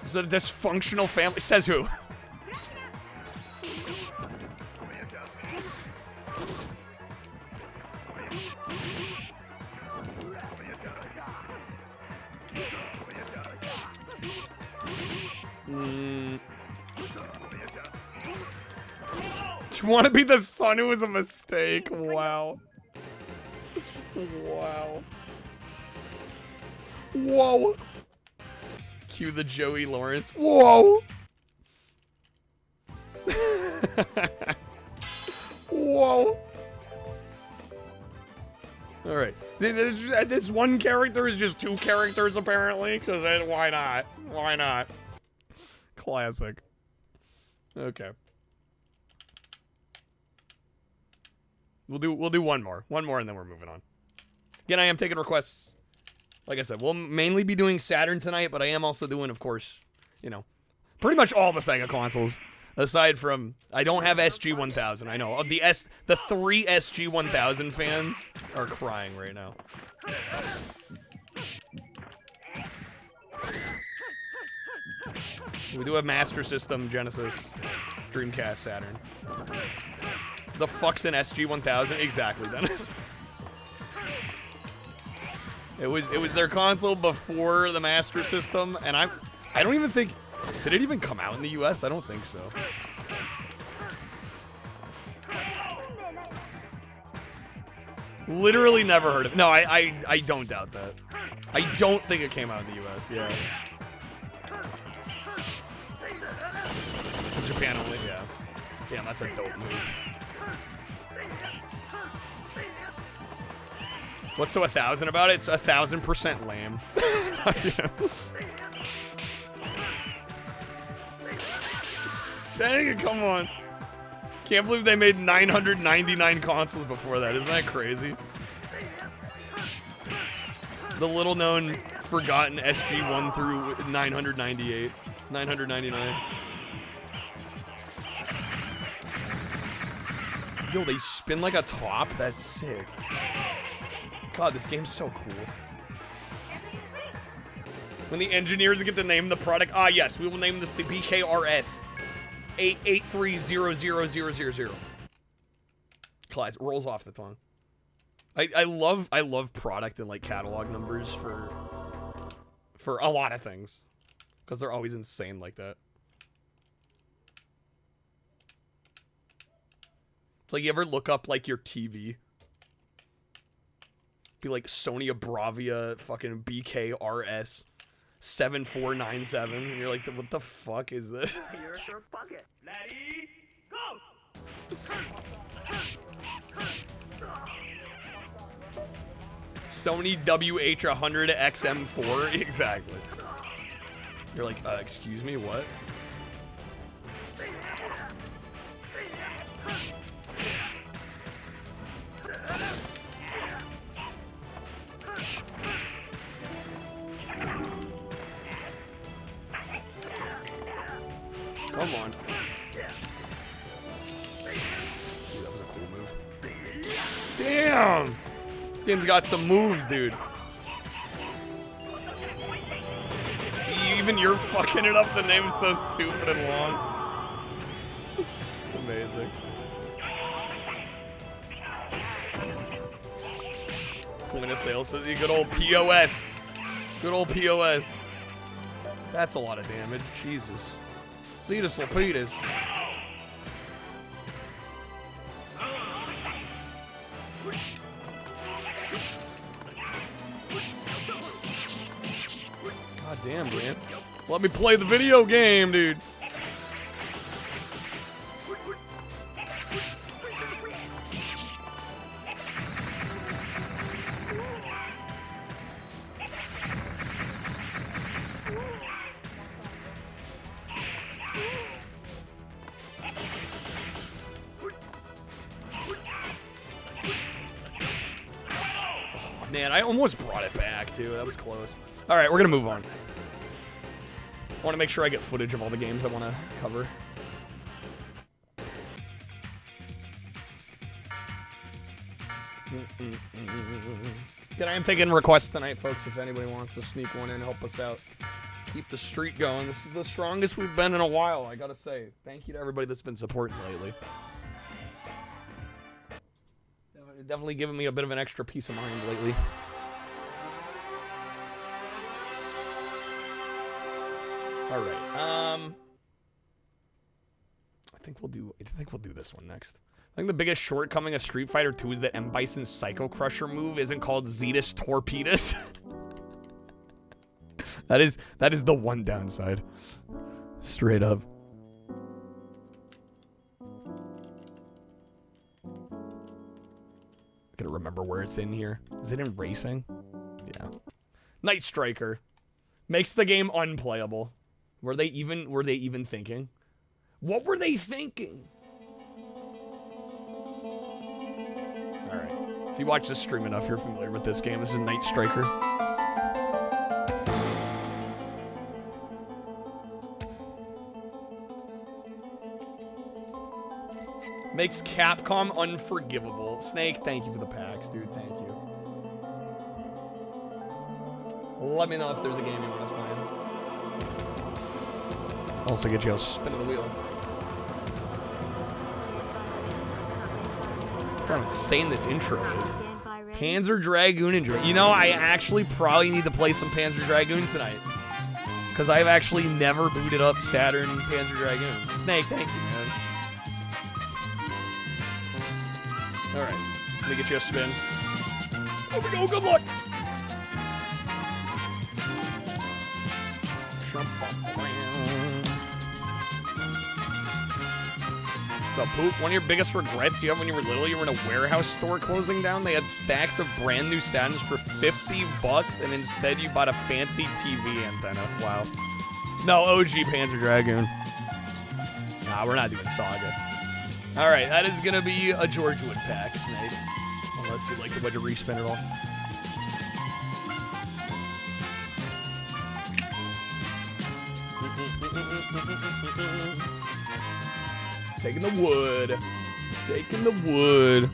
Speaker 1: Is it a dysfunctional family? Says who? Do you want to be the son? It was a mistake. Wow. Wow. Whoa. Cue the Joey Lawrence. Whoa. Whoa. All right. This one character is just two characters, apparently. Because why not? Why not? Classic. Okay. We'll do one more. One more, and then we're moving on. Again, I am taking requests. Like I said, we'll mainly be doing Saturn tonight, but I am also doing, of course, you know, pretty much all the Sega consoles. Aside from, I don't have SG-1000. I know. The 3 SG-1000 fans are crying right now. We do have Master System, Genesis, Dreamcast, Saturn. The fuck's an SG-1000? Exactly, Dennis. It was their console before the Master System, and I don't even think, did it even come out in the US? I don't think so. Literally never heard of it. No, I don't doubt that. I don't think it came out in the US, yeah. In Japan only, yeah. Damn, that's a dope move. What's so 1,000 about it? It's 1,000% lame. Dang it, come on. Can't believe they made 999 consoles before that. Isn't that crazy? The little known forgotten SG-1 through 998. 999. Yo, they spin like a top? That's sick. God, this game's so cool. When the engineers get to name the product, yes, we will name this the BKRS 8830000. Class, it rolls off the tongue. I love product and like catalog numbers for a lot of things, because they're always insane like that. It's like you ever look up like your TV. Be like Sony Bravia fucking BKRS 7497. And you're like, what the fuck is this?
Speaker 6: Here's your bucket. Ready, go!
Speaker 1: Sony WH100 XM4? Exactly. You're like, excuse me, what? Come on. Ooh, that was a cool move. Damn! This game's got some moves, dude. See, even you're fucking it up. The name's so stupid and long. Amazing. Point of sale, so the good old POS. Good old POS. That's a lot of damage. Jesus. Cetus Lapidus. God damn, man. Let me play the video game, dude. Man, I almost brought it back, too. That was close. All right, we're going to move on. I want to make sure I get footage of all the games I want to cover. Good, I am taking requests tonight, folks, if anybody wants to sneak one in, help us out. Keep the streak going. This is the strongest we've been in a while, I got to say. Thank you to everybody that's been supporting lately. Definitely giving me a bit of an extra peace of mind lately. All right. I think we'll do this one next. I think the biggest shortcoming of Street Fighter 2 is that M. Bison's Psycho Crusher move isn't called Zetus Torpedus. that is the one downside. Straight up. Gotta remember where it's in here. Is it in racing? Yeah. Night Striker makes the game unplayable. Were they even thinking? What were they thinking? All right. If you watch this stream enough, you're familiar with this game. This is Night Striker. Makes Capcom unforgivable. Snake, thank you for the packs, dude. Thank you. Let me know if there's a game you want us playing. Also get you a spin of the wheel. Look how insane this intro is. Panzer Dragoon and you know, I actually probably need to play some Panzer Dragoon tonight. Because I've actually never booted up Saturn Panzer Dragoon. Snake, thank you, man. Alright, let me get you a spin. There we go, good luck! So, Poop, one of your biggest regrets you have when you were little, you were in a warehouse store closing down. They had stacks of brand new Saturns for $50, and instead you bought a fancy TV antenna. Wow. No, OG Panzer Dragoon. Nah, we're not doing Saga. All right, that is gonna be a Georgewood pack, Snake. Unless you'd like to budge a respin at all. Taking the wood. Taking the wood.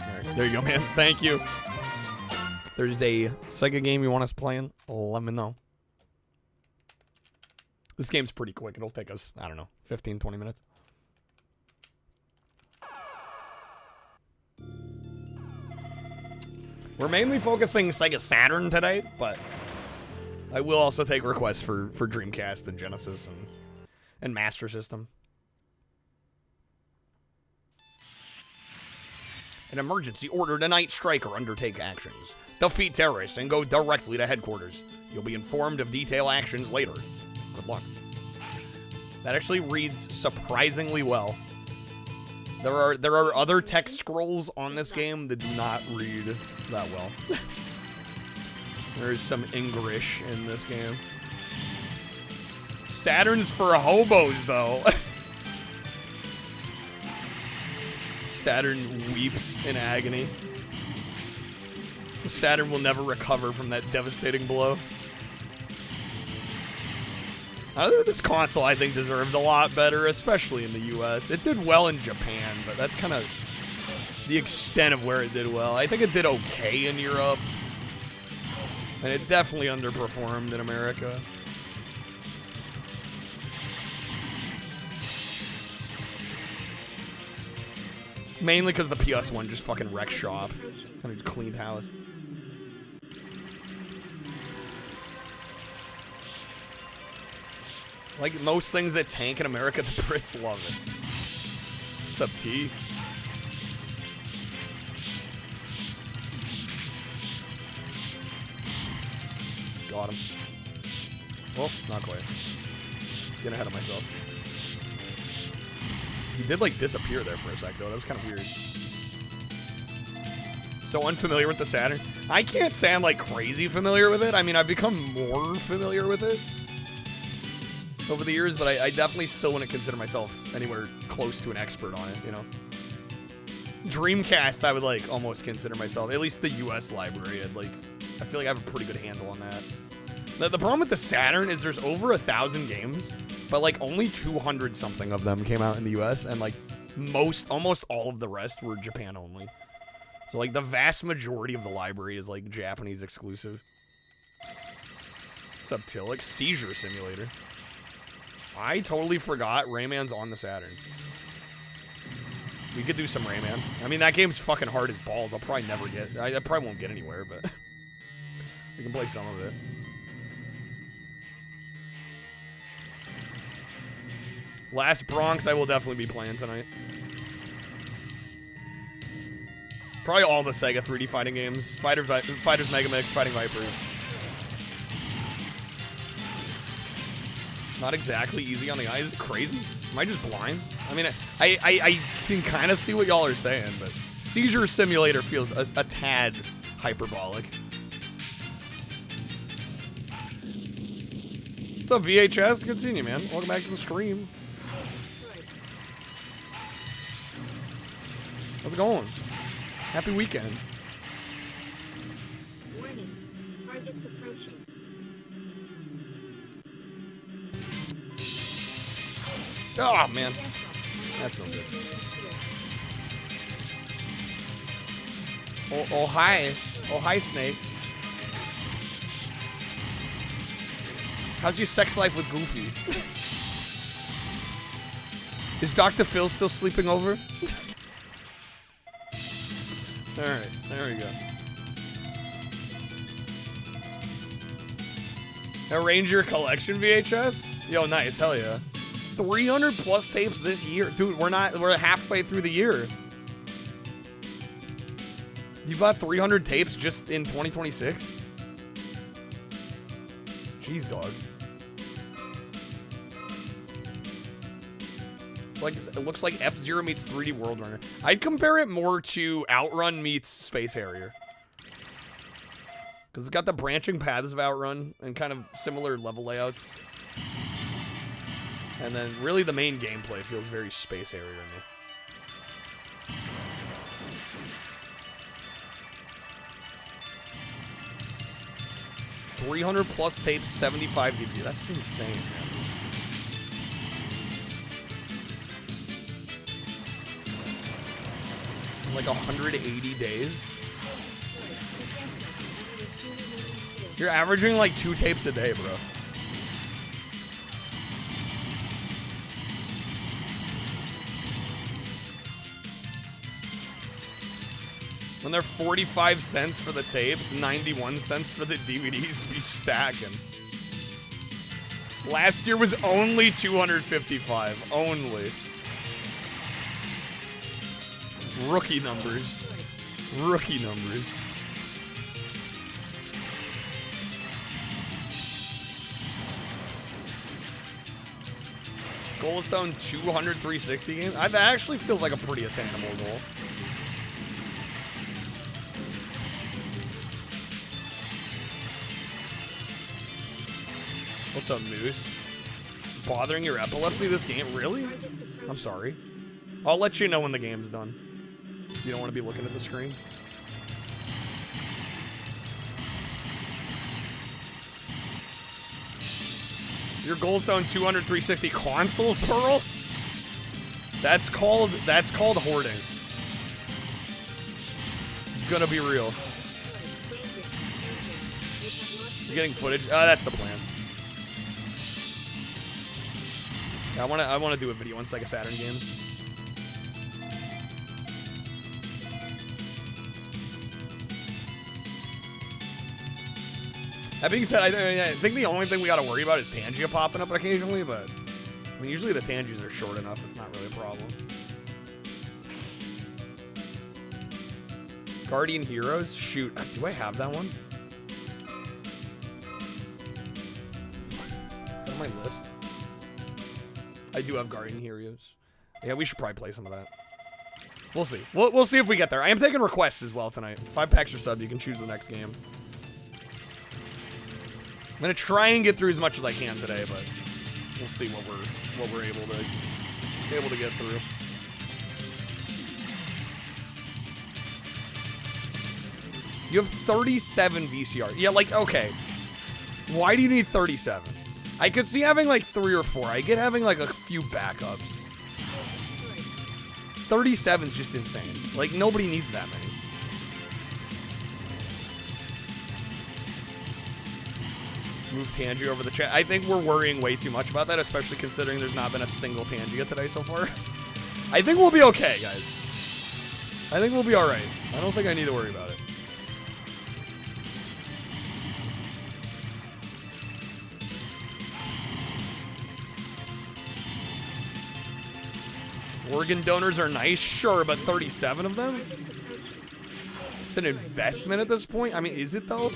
Speaker 1: All right, there you go, man. Thank you. If there's a Sega game you want us playing, let me know. This game's pretty quick. It'll take us, I don't know, 15, 20 minutes. We're mainly focusing Sega Saturn today, but I will also take requests for Dreamcast and Genesis and Master System. An emergency order to Night Striker undertake actions. Defeat terrorists and go directly to headquarters. You'll be informed of detailed actions later. Good luck. That actually reads surprisingly well. There are other text scrolls on this game that do not read that well. There's some English in this game. Saturn's for hobos, though. Saturn weeps in agony. Saturn will never recover from that devastating blow. This console, I think, deserved a lot better, especially in the US. It did well in Japan, but that's kind of the extent of where it did well. I think it did okay in Europe. And it definitely underperformed in America. Mainly because the PS1 just fucking wrecked shop. Kind of cleaned house. Like most things that tank in America, the Brits love it. What's up, T? Got him. Oh, not quite. Getting ahead of myself. He did, like, disappear there for a sec, though. That was kind of weird. So unfamiliar with the Saturn. I can't say I'm, like, crazy familiar with it. I mean, I've become more familiar with it over the years, but I definitely still wouldn't consider myself anywhere close to an expert on it, you know? Dreamcast, I would, like, almost consider myself, at least the US library, I feel like I have a pretty good handle on that. The problem with the Saturn is there's over 1,000 games, but, like, only 200 something of them came out in the US, and, like, almost all of the rest were Japan only. So, like, the vast majority of the library is, like, Japanese exclusive. What's up, Tillich? Seizure Simulator. I totally forgot Rayman's on the Saturn. We could do some Rayman. I mean, that game's fucking hard as balls. I'll probably never get... I probably won't get anywhere, but... we can play some of it. Last Bronx, I will definitely be playing tonight. Probably all the Sega 3D fighting games. Fighters Megamix, Fighting Vipers. Not exactly easy on the eyes. Crazy. Am I just blind? I mean, I can kind of see what y'all are saying, but Seizure Simulator feels a tad hyperbolic. What's up, VHS? Good seeing you, man. Welcome back to the stream. How's it going? Happy weekend.
Speaker 10: Warning. Target's approaching.
Speaker 1: Oh, man. That's no good. Oh, hi. Oh, hi, Snake. How's your sex life with Goofy? Is Dr. Phil still sleeping over? Alright, there we go. Arrange your collection VHS? Yo, nice, hell yeah. 300 plus tapes this year. Dude, we're halfway through the year. You bought 300 tapes just in 2026? Jeez, dog. It's like, it looks like F-Zero meets 3D World Runner. I'd compare it more to Outrun meets Space Harrier. Because it's got the branching paths of Outrun and kind of similar level layouts. And then really the main gameplay feels very Space Harrier to me. 300 plus tapes, 75 DVD. That's insane, man. Like 180 days. You're averaging like 2 tapes a day, bro. When they're 45 cents for the tapes, 91 cents for the DVDs, be stacking. Last year was only 255. Only. Rookie numbers. Rookie numbers. Goldstone 200 360 games? That actually feels like a pretty attainable goal. What's up, Moose? Bothering your epilepsy this game? Really? I'm sorry. I'll let you know when the game's done. If you don't want to be looking at the screen. Your Goldstone 200 360 consoles, Pearl? That's called hoarding. Gonna be real. You're getting footage? That's the plan. Yeah, I wanna do a video on SEGA Saturn games. That being said, I think the only thing we gotta worry about is Tangia popping up occasionally, but I mean, usually the Tangias are short enough, it's not really a problem. Guardian Heroes? Shoot, do I have that one? Is that on my list? I do have Guardian Heroes. Yeah, we should probably play some of that. We'll see. We'll see if we get there. I am taking requests as well tonight. 5 packs or sub, you can choose the next game. I'm gonna try and get through as much as I can today, but we'll see what we're able to get through. You have 37 VCR. Yeah, like, okay. Why do you need 37? I could see having like 3 or 4. I get having like a few backups. 37's just insane. Like, nobody needs that many. Move Tangia over the chat. I think we're worrying way too much about that, especially considering there's not been a single Tangia today so far. I think we'll be okay, guys. I think we'll be alright. I don't think I need to worry about it. Organ donors are nice, sure, but 37 of them? It's an investment at this point? I mean, is it though?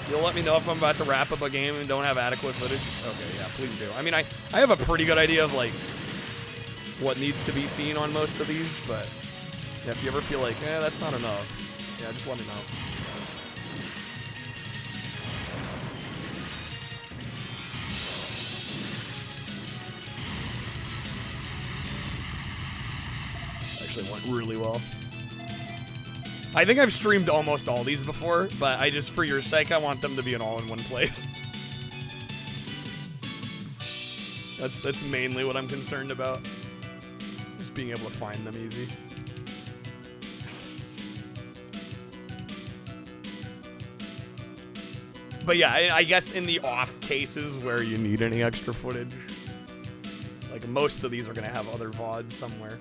Speaker 1: You'll let me know if I'm about to wrap up a game and don't have adequate footage? Okay, yeah, please do. I mean, I have a pretty good idea of, like, what needs to be seen on most of these, but yeah, if you ever feel like, that's not enough, yeah, just let me know. Actually went really well. I think I've streamed almost all these before, but I just, for your sake, I want them to be in all in one place. That's mainly what I'm concerned about. Just being able to find them easy. But yeah, I guess in the off cases where you need any extra footage, Like, most of these are gonna have other VODs somewhere.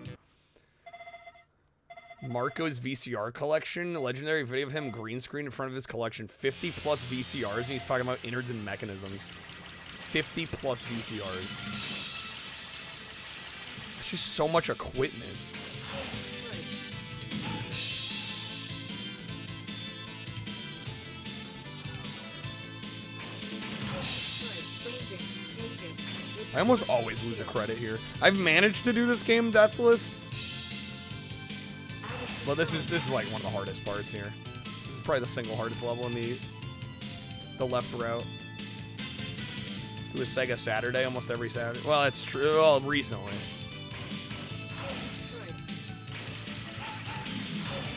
Speaker 1: Marco's VCR collection, a legendary video of him green screen in front of his collection, 50 plus VCRs, and he's talking about innards and mechanisms. 50 plus VCRs. It's just so much equipment. I almost always lose a credit here. I've managed to do this game deathless. Well, this is like one of the hardest parts here. This is probably the single hardest level in the left route. Do a Sega Saturday almost every Saturday. Well, that's true. Well, recently.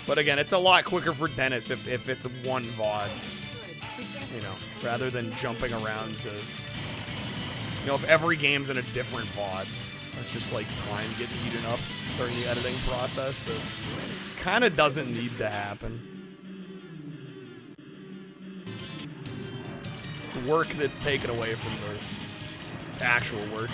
Speaker 1: But again, it's a lot quicker for Dennis if it's one VOD. You know, rather than jumping around to... You know, if every game's in a different VOD, it's just like time getting eaten up during the editing process that kind of doesn't need to happen. It's work that's taken away from the actual work.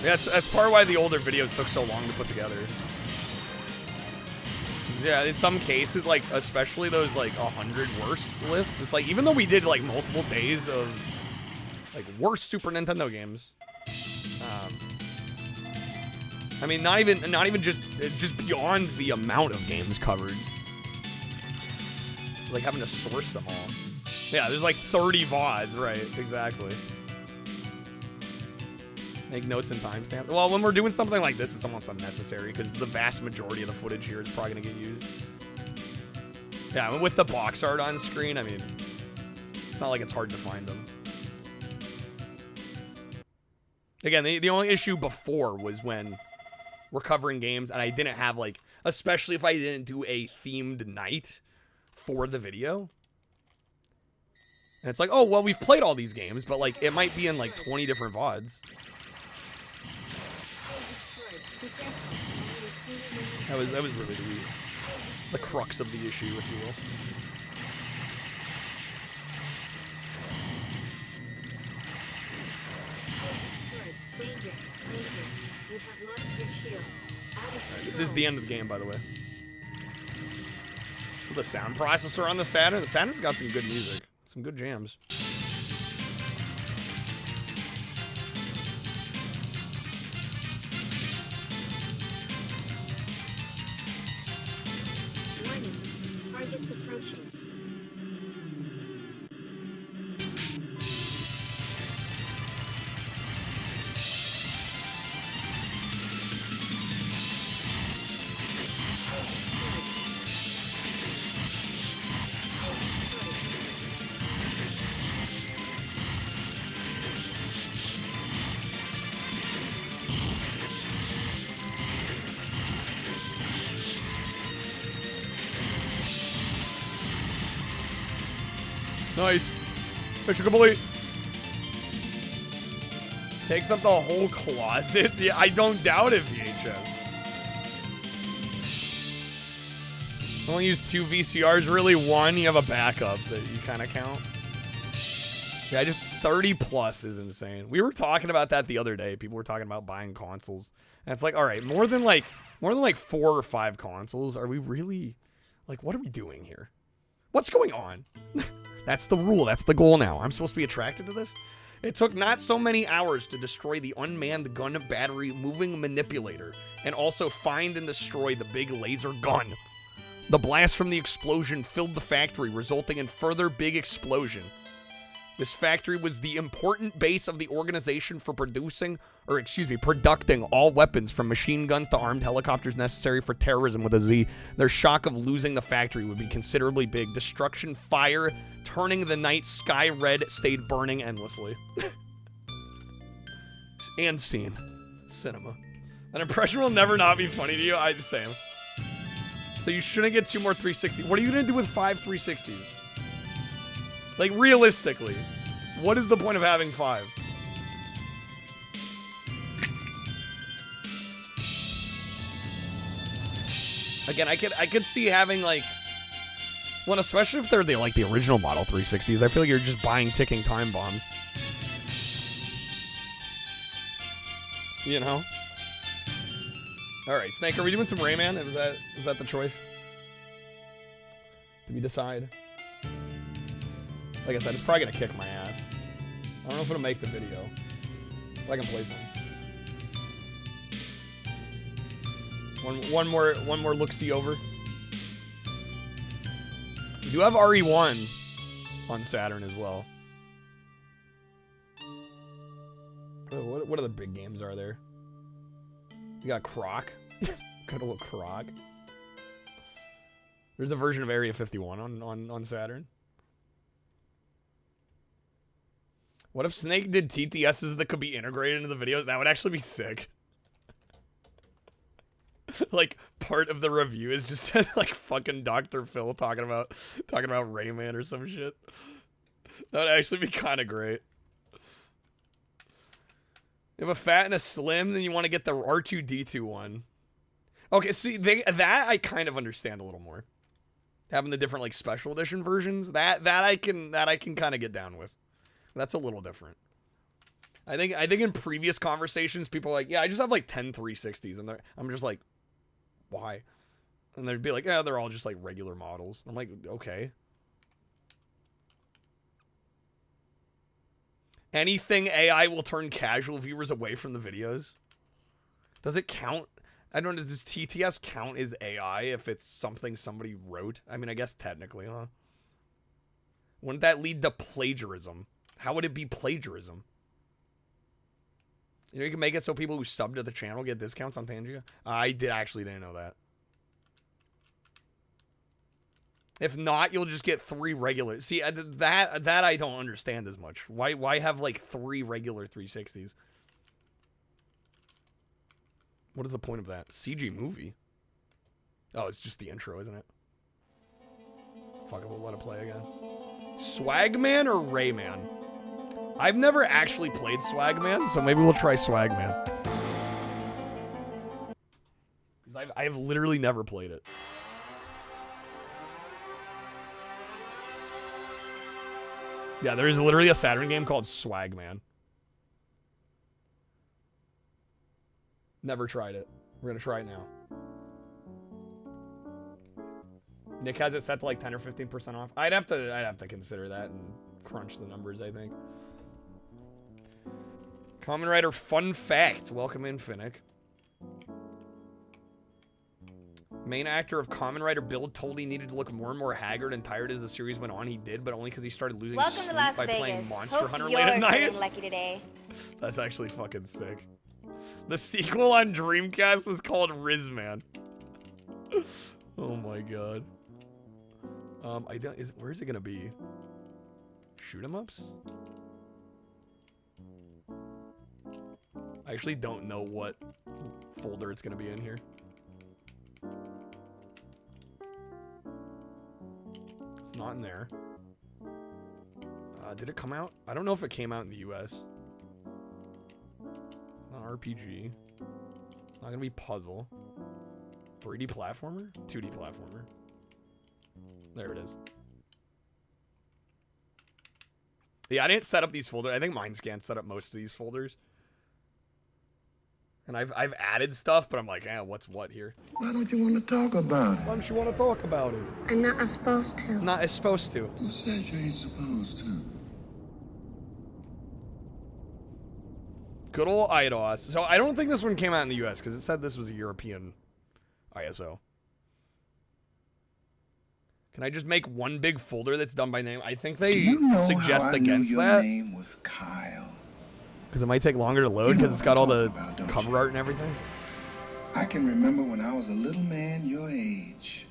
Speaker 1: Yeah, that's part of why the older videos took so long to put together. Yeah, in some cases, like, especially those, like, 100 worst lists, it's like, even though we did, like, multiple days of, like, worst Super Nintendo games, I mean, not even just beyond the amount of games covered. Like, having to source them all. Yeah, there's, like, 30 VODs, right, exactly. Make notes and timestamp. Well, when we're doing something like this, it's almost unnecessary because the vast majority of the footage here is probably going to get used. Yeah, with the box art on screen, I mean, it's not like it's hard to find them. Again, the only issue before was when we're covering games and I didn't have, like, especially if I didn't do a themed night for the video. And it's like, oh, well, we've played all these games, but, like, it might be in, like, 20 different VODs. That was really the crux of the issue, if you will. Right, this is the end of the game, by the way. The sound processor on the Saturn. The Saturn's got some good music, some good jams. Nice. Picture complete. Takes up the whole closet. Yeah, I don't doubt it, VHS. Only use 2 VCRs, really one. You have a backup that you kind of count. Yeah, just 30 plus is insane. We were talking about that the other day. People were talking about buying consoles. And it's like, all right, more than like 4 or 5 consoles. Are we really, like, what are we doing here? What's going on? That's the rule. That's the goal now. I'm supposed to be attracted to this? It took not so many hours to destroy the unmanned gun battery moving manipulator and also find and destroy the big laser gun. The blast from the explosion filled the factory, resulting in further big explosion. This factory was the important base of the organization for producing all weapons from machine guns to armed helicopters necessary for terrorism with a Z. Their shock of losing the factory would be considerably big. Destruction, fire, turning the night sky red, stayed burning endlessly. And scene. Cinema. An impression will never not be funny to you. I the same. So you shouldn't get 2 more 360s. What are you gonna do with 5 360s? Like, realistically, what is the point of having 5? Again, I could see having, like... Well, especially if they're like the original Model 360s, I feel like you're just buying ticking time bombs. You know? Alright, Snake, are we doing some Rayman? Is that the choice? Did we decide? Like I said, it's probably gonna kick my ass. I don't know if it'll make the video. But I can play some. One more look-see over. You do have RE1 on Saturn as well. What other big games are there? You got Croc. Good old Croc. There's a version of Area 51 on Saturn. What if Snake did TTSs that could be integrated into the videos? That would actually be sick. Like, part of the review is just like fucking Dr. Phil talking about Rayman or some shit. That would actually be kind of great. You have a fat and a slim, then you want to get the R2-D2 one. Okay, see, that I kind of understand a little more. Having the different like special edition versions, that I can kind of get down with. That's a little different. I think in previous conversations, people are like, yeah, I just have like 10 360s, and I'm just like, why? And they'd be like, yeah, they're all just like regular models. I'm like, okay. Anything AI will turn casual viewers away from the videos. Does it count? I don't know. Does TTS count as AI if it's something somebody wrote? I mean, I guess technically, huh? Wouldn't that lead to plagiarism? How would it be plagiarism? You know, you can make it so people who sub to the channel get discounts on Tangia. I didn't know that. If not, you'll just get 3 regular. See, that I don't understand as much. Why have like 3 regular 360s? What is the point of that? CG movie? Oh, it's just the intro, isn't it? Fuck it, we'll let it play again. Swagman or Rayman? I've never actually played Swagman, so maybe we'll try Swagman. Because I have literally never played it. Yeah, there is literally a Saturn game called Swagman. Never tried it. We're gonna try it now. Nick has it set to like 10 or 15% off. I'd have to consider that and crunch the numbers, I think. Kamen Rider fun fact. Welcome in, Finnick. Main actor of Kamen Rider Build told he needed to look more and more haggard and tired as the series went on. He did, but only because he started losing sleep by playing Monster Hunter late at night.
Speaker 11: Lucky today.
Speaker 1: That's actually fucking sick. The sequel on Dreamcast was called Rizman. Oh my god. Where is it gonna be? Shoot 'em ups? I actually don't know what folder it's gonna be in here. It's not in there. Did it come out? I don't know if it came out in the US. Not RPG. It's not gonna be puzzle. 3D platformer? 2D platformer. There it is. Yeah, I didn't set up these folders. I think Mindscan set up most of these folders. And I've added stuff, but I'm like, what's what here?
Speaker 12: Why don't you want to talk about it?
Speaker 1: Why don't you want to talk about it?
Speaker 11: I'm not supposed to.
Speaker 1: Not as supposed to.
Speaker 12: Who said you ain't supposed to?
Speaker 1: Good old IDOS. So I don't think this one came out in the US because it said this was a European ISO. Can I just make one big folder that's done by name? I think they suggest against that.
Speaker 12: Name was Kyle.
Speaker 1: Because it might take longer to load because it's got all the cover art and everything.
Speaker 12: I can remember when I was a little man your age.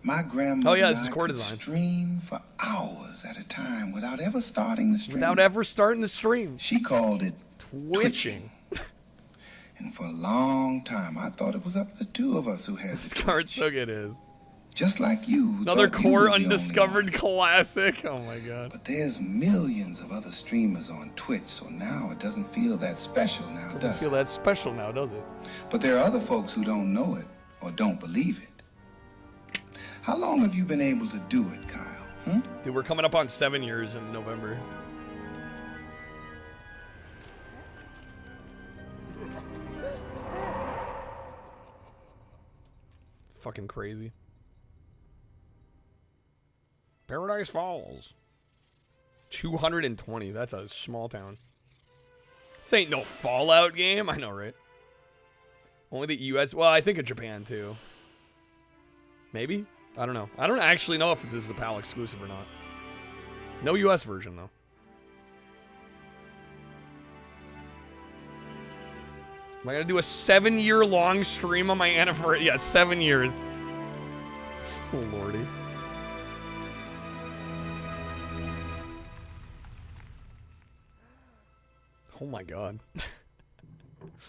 Speaker 12: My grandmother
Speaker 1: this is core design.
Speaker 12: Stream for hours at a time without ever starting the stream.
Speaker 1: Without ever starting the stream.
Speaker 12: She called it
Speaker 1: twitching.
Speaker 12: And for a long time, I thought it was up to the two of us who had
Speaker 1: this card so good is.
Speaker 12: just like you.
Speaker 1: Another
Speaker 12: thought you
Speaker 1: core
Speaker 12: were the only
Speaker 1: undiscovered
Speaker 12: one.
Speaker 1: classic. Oh my god.
Speaker 12: But there's millions of other streamers on Twitch, so now it doesn't feel that special now,
Speaker 1: Doesn't
Speaker 12: does
Speaker 1: feel
Speaker 12: it?
Speaker 1: that special now, does it?
Speaker 12: But there are other folks who don't know it or don't believe it. How long have you been able to do it, Kyle?
Speaker 1: Dude, we're coming up on 7 years in November. Fucking crazy. Paradise Falls. 220. That's a small town. This ain't no Fallout game. I know, right? Only the US. Well, I think of Japan, too. Maybe? I don't know. I don't actually know if this is a PAL exclusive or not. No US version, though. Am I gonna do a 7-year-long stream on my anniversary? Yeah, 7 years. Oh, lordy. Oh my god.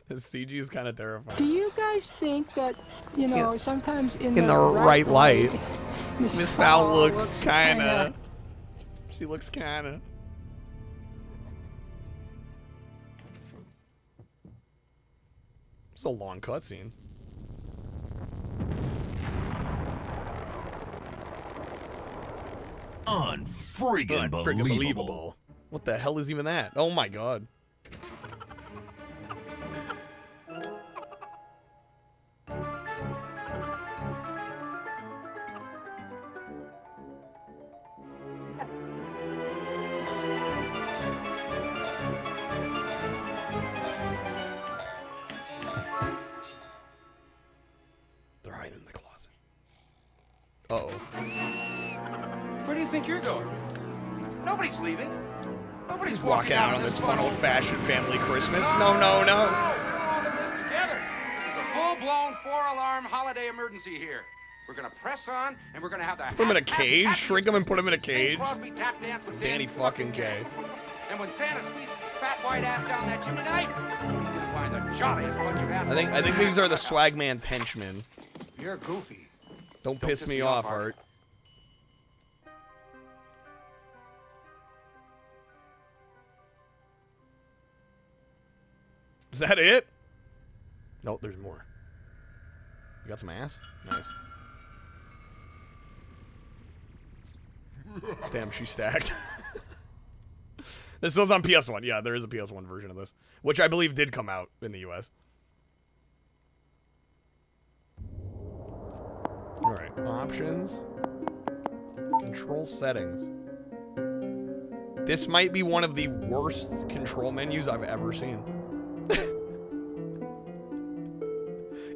Speaker 1: This CG is kind of terrifying.
Speaker 11: Do you guys think that, you know, sometimes in
Speaker 1: the right light, Miss Fowl looks kinda... She looks kinda... It's a long cutscene.
Speaker 6: Unfreaking believable.
Speaker 1: What the hell is even that? Oh my god. They're hiding in the closet. Uh-oh.
Speaker 13: Where do you think you're going? Nobody's leaving. Nobody's
Speaker 1: Walking out on this fun old-fashioned family Christmas. No, no, no.
Speaker 13: We're all in this together. This is a full-blown 4-alarm holiday emergency here. We're gonna press on, and we're gonna have the
Speaker 1: Put him in a cage, shrink him and put him in a cage.
Speaker 13: Crosby tap dance with
Speaker 1: Danny fucking K.
Speaker 13: And when Santa squeezes his fat white ass down that chimney night, he's gonna find the jolliest bunch of assholes.
Speaker 1: I think these are the Swagman's henchmen.
Speaker 13: You're goofy.
Speaker 1: Don't piss me off, Art. Is that it? No, there's more. You got some ass? Nice. Damn, she's stacked. This was on PS1. Yeah, there is a PS1 version of this, which I believe did come out in the US. Alright, options. Control settings. This might be one of the worst control menus I've ever seen.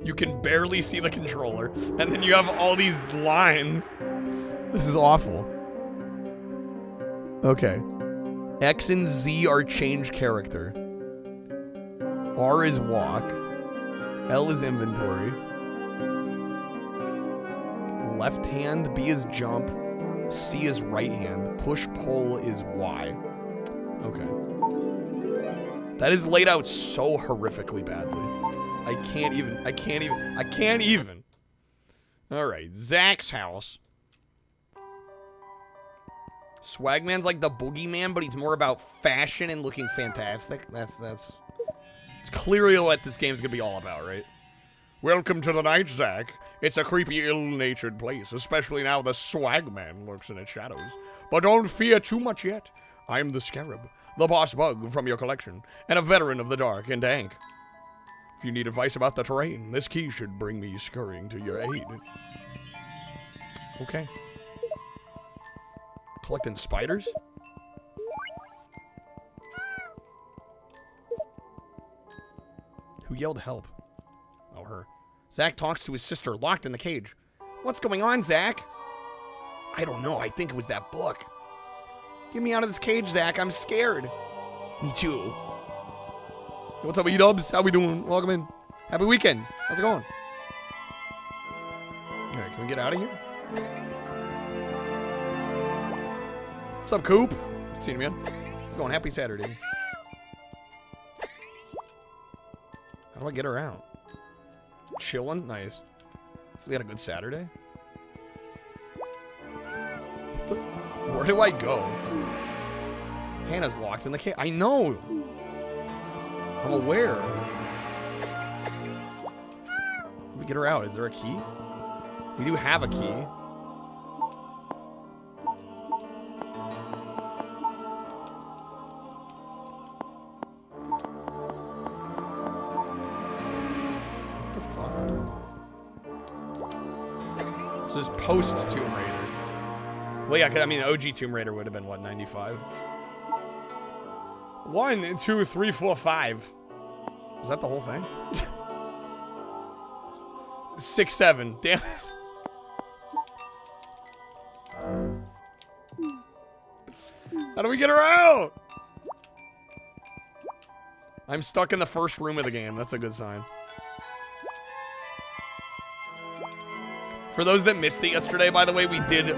Speaker 1: You can barely see the controller, and then you have all these lines. This is awful. Okay. X and Z are change character. R is walk. L is inventory. Left hand, B is jump. C is right hand. Push pull is Y. Okay. That is laid out so horrifically badly. I can't even. Alright, Zach's house. Swagman's like the boogeyman, but he's more about fashion and looking fantastic. It's clearly what this game's gonna be all about, right? Welcome to the night, Zach. It's a creepy, ill-natured place, especially now the Swagman lurks in its shadows. But don't fear too much yet. I'm the Scarab, the boss bug from your collection, and a veteran of the dark and dank. If you need advice about the terrain, this key should bring me scurrying to your aid. Okay. Collecting spiders? Who yelled help? Oh, her. Zach talks to his sister, locked in the cage. What's going on, Zach? I don't know. I think it was that book. Get me out of this cage, Zach. I'm scared. Me too. Hey, what's up, E-dubs? How we doing? Welcome in. Happy weekend. How's it going? Alright, can we get out of here? What's up, Coop? Good seeing you, man. How's it going? Happy Saturday. How do I get her out? Chillin'? Nice. Hopefully had a good Saturday. Where do I go? Hannah's locked in the cave. I know. I'm aware. Let me get her out. Is there a key? We do have a key. What the fuck? So this is post Tomb Raider. Well, yeah, 'cause, I mean, OG Tomb Raider would have been, what, 95? 1, 2, 3, 4, 5. Is that the whole thing? 6, 7. Damn it. How do we get her out? I'm stuck in the first room of the game. That's a good sign. For those that missed it yesterday, by the way, we did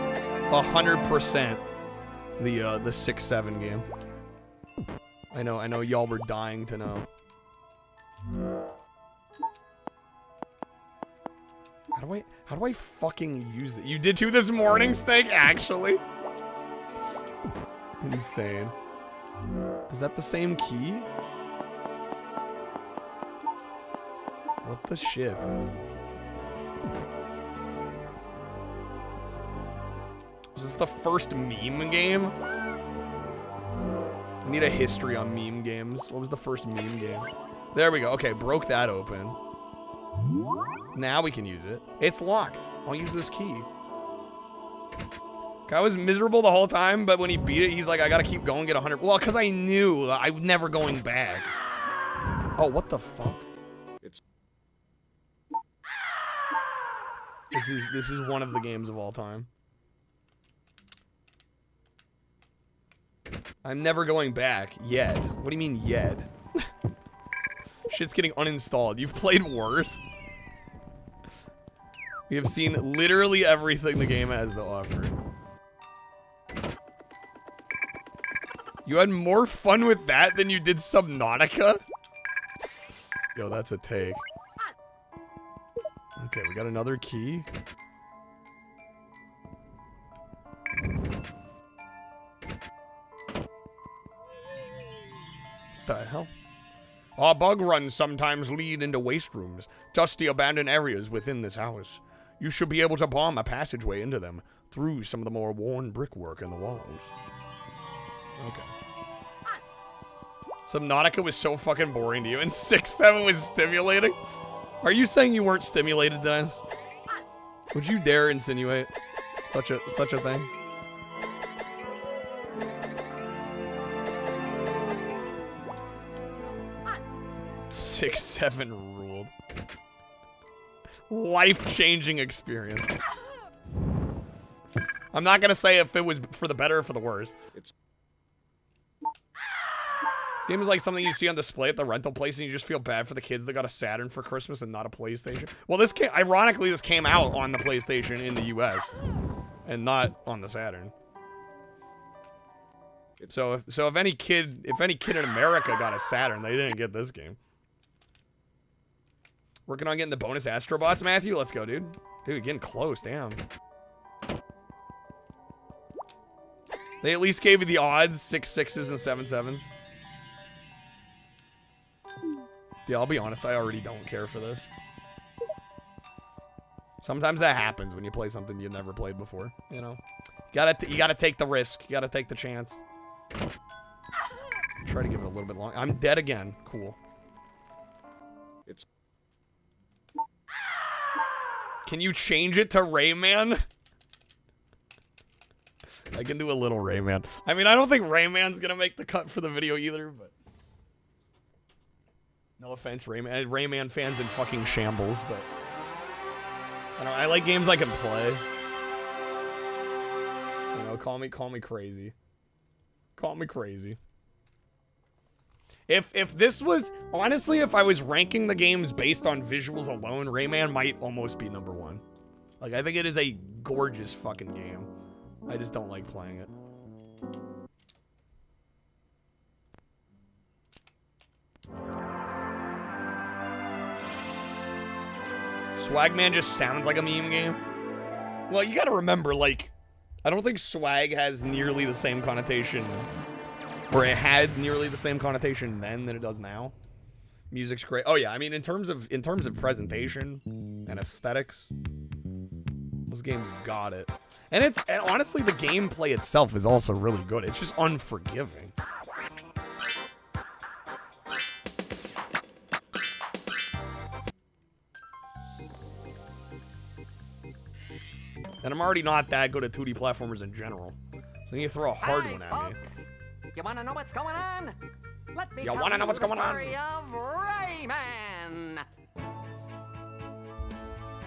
Speaker 1: 100% the 6-7 game. I know y'all were dying to know. How do I fucking use it? You did too this morning, Snake, actually? Insane. Is that the same key? What the shit? Is this the first meme game? I need a history on meme games. What was the first meme game? There we go. Okay, broke that open. Now we can use it. It's locked. I'll use this key. I was miserable the whole time, but when he beat it, he's like, I gotta keep going, get 100. Well, because I knew I was never going back. Oh, what the fuck? This is one of the games of all time. I'm never going back yet. What do you mean yet? Shit's getting uninstalled. You've played worse. We have seen literally everything the game has to offer. You had more fun with that than you did Subnautica? Yo, that's a take. Okay, we got another key. What the hell? Our bug runs sometimes lead into waste rooms, dusty abandoned areas within this house. You should be able to bomb a passageway into them through some of the more worn brickwork in the walls. Okay. Subnautica was so fucking boring to you, and 6-7 was stimulating? Are you saying you weren't stimulated, Dennis? Would you dare insinuate such a thing? Six, 7 ruled. Life-changing experience. I'm not gonna say if it was for the better or for the worse. This game is like something you see on display at the rental place and you just feel bad for the kids that got a Saturn for Christmas and not a PlayStation. Well, ironically, this came out on the PlayStation in the US and not on the Saturn. So if any kid in America got a Saturn, they didn't get this game. Working on getting the bonus Astrobots, Matthew? Let's go, dude. Dude, getting close, damn. They at least gave you the odds, 6 6s and 7 7s. Yeah, I'll be honest, I already don't care for this. Sometimes that happens when you play something you've never played before, you know? You gotta take the risk. You gotta take the chance. Try to give it a little bit long. I'm dead again. Cool. Can you change it to Rayman? I can do a little Rayman. I mean, I don't think Rayman's gonna make the cut for the video either, but... No offense, Rayman. Rayman fans in fucking shambles, but... I like games I can play. You know, call me crazy. Call me crazy. If this was... Honestly, if I was ranking the games based on visuals alone, Rayman might almost be #1. Like, I think it is a gorgeous fucking game. I just don't like playing it. Swagman just sounds like a meme game. Well, you gotta remember, like, I don't think swag has nearly the same connotation, or it had nearly the same connotation then than it does now. Music's great. Oh yeah, I mean in terms of presentation and aesthetics, those games got it. And honestly the gameplay itself is also really good. It's just unforgiving. And I'm already not that good at 2D platformers in general. So you throw a hard one at me.
Speaker 14: You wanna know what's going on? Let me
Speaker 1: You
Speaker 14: tell
Speaker 1: wanna know what's
Speaker 14: the
Speaker 1: going on?
Speaker 14: story of Rayman.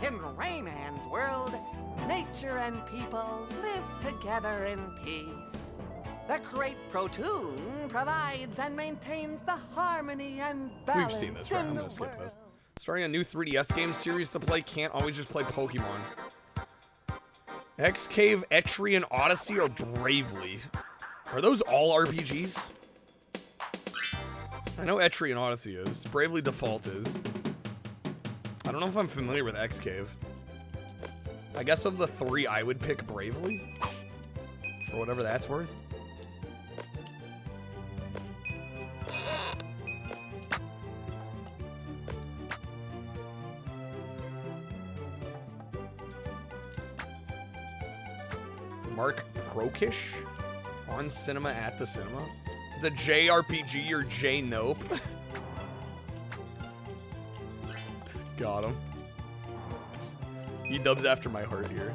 Speaker 14: In Rayman's world, nature and people live together in peace. The great Protoon provides and maintains the harmony and balance.
Speaker 1: We've seen this, right? I'm gonna skip this. Starting a new 3DS game series to play, can't always just play Pokemon. X-Cave, Etrian, Odyssey, or Bravely? Are those all RPGs? I know Etrian Odyssey is. Bravely Default is. I don't know if I'm familiar with X-Cave. I guess of the three, I would pick Bravely. For whatever that's worth. Mark Prokish on Cinema at the Cinema. It's a JRPG or J-Nope. Got him. He dubs after my heart here.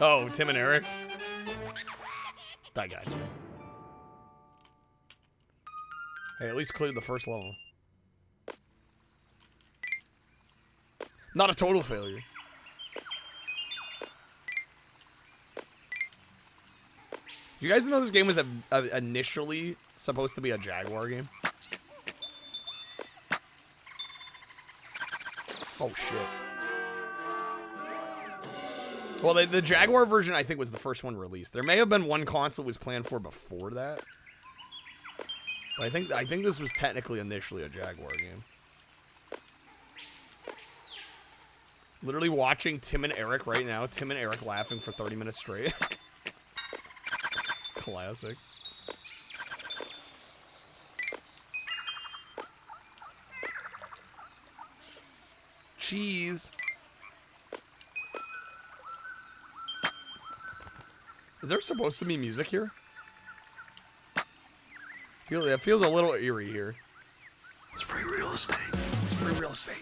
Speaker 1: Oh, Tim and Eric? I got you. Hey, at least cleared the first level. Not a total failure. You guys know this game was initially supposed to be a Jaguar game? Oh, shit. Well, the Jaguar version, I think, was the first one released. There may have been one console was planned for before that. But I think this was technically initially a Jaguar game. Literally watching Tim and Eric right now. Tim and Eric laughing for 30 minutes straight. Classic. Cheese. Is there supposed to be music here? It feels a little eerie here.
Speaker 3: It's free real estate.
Speaker 1: It's free real estate.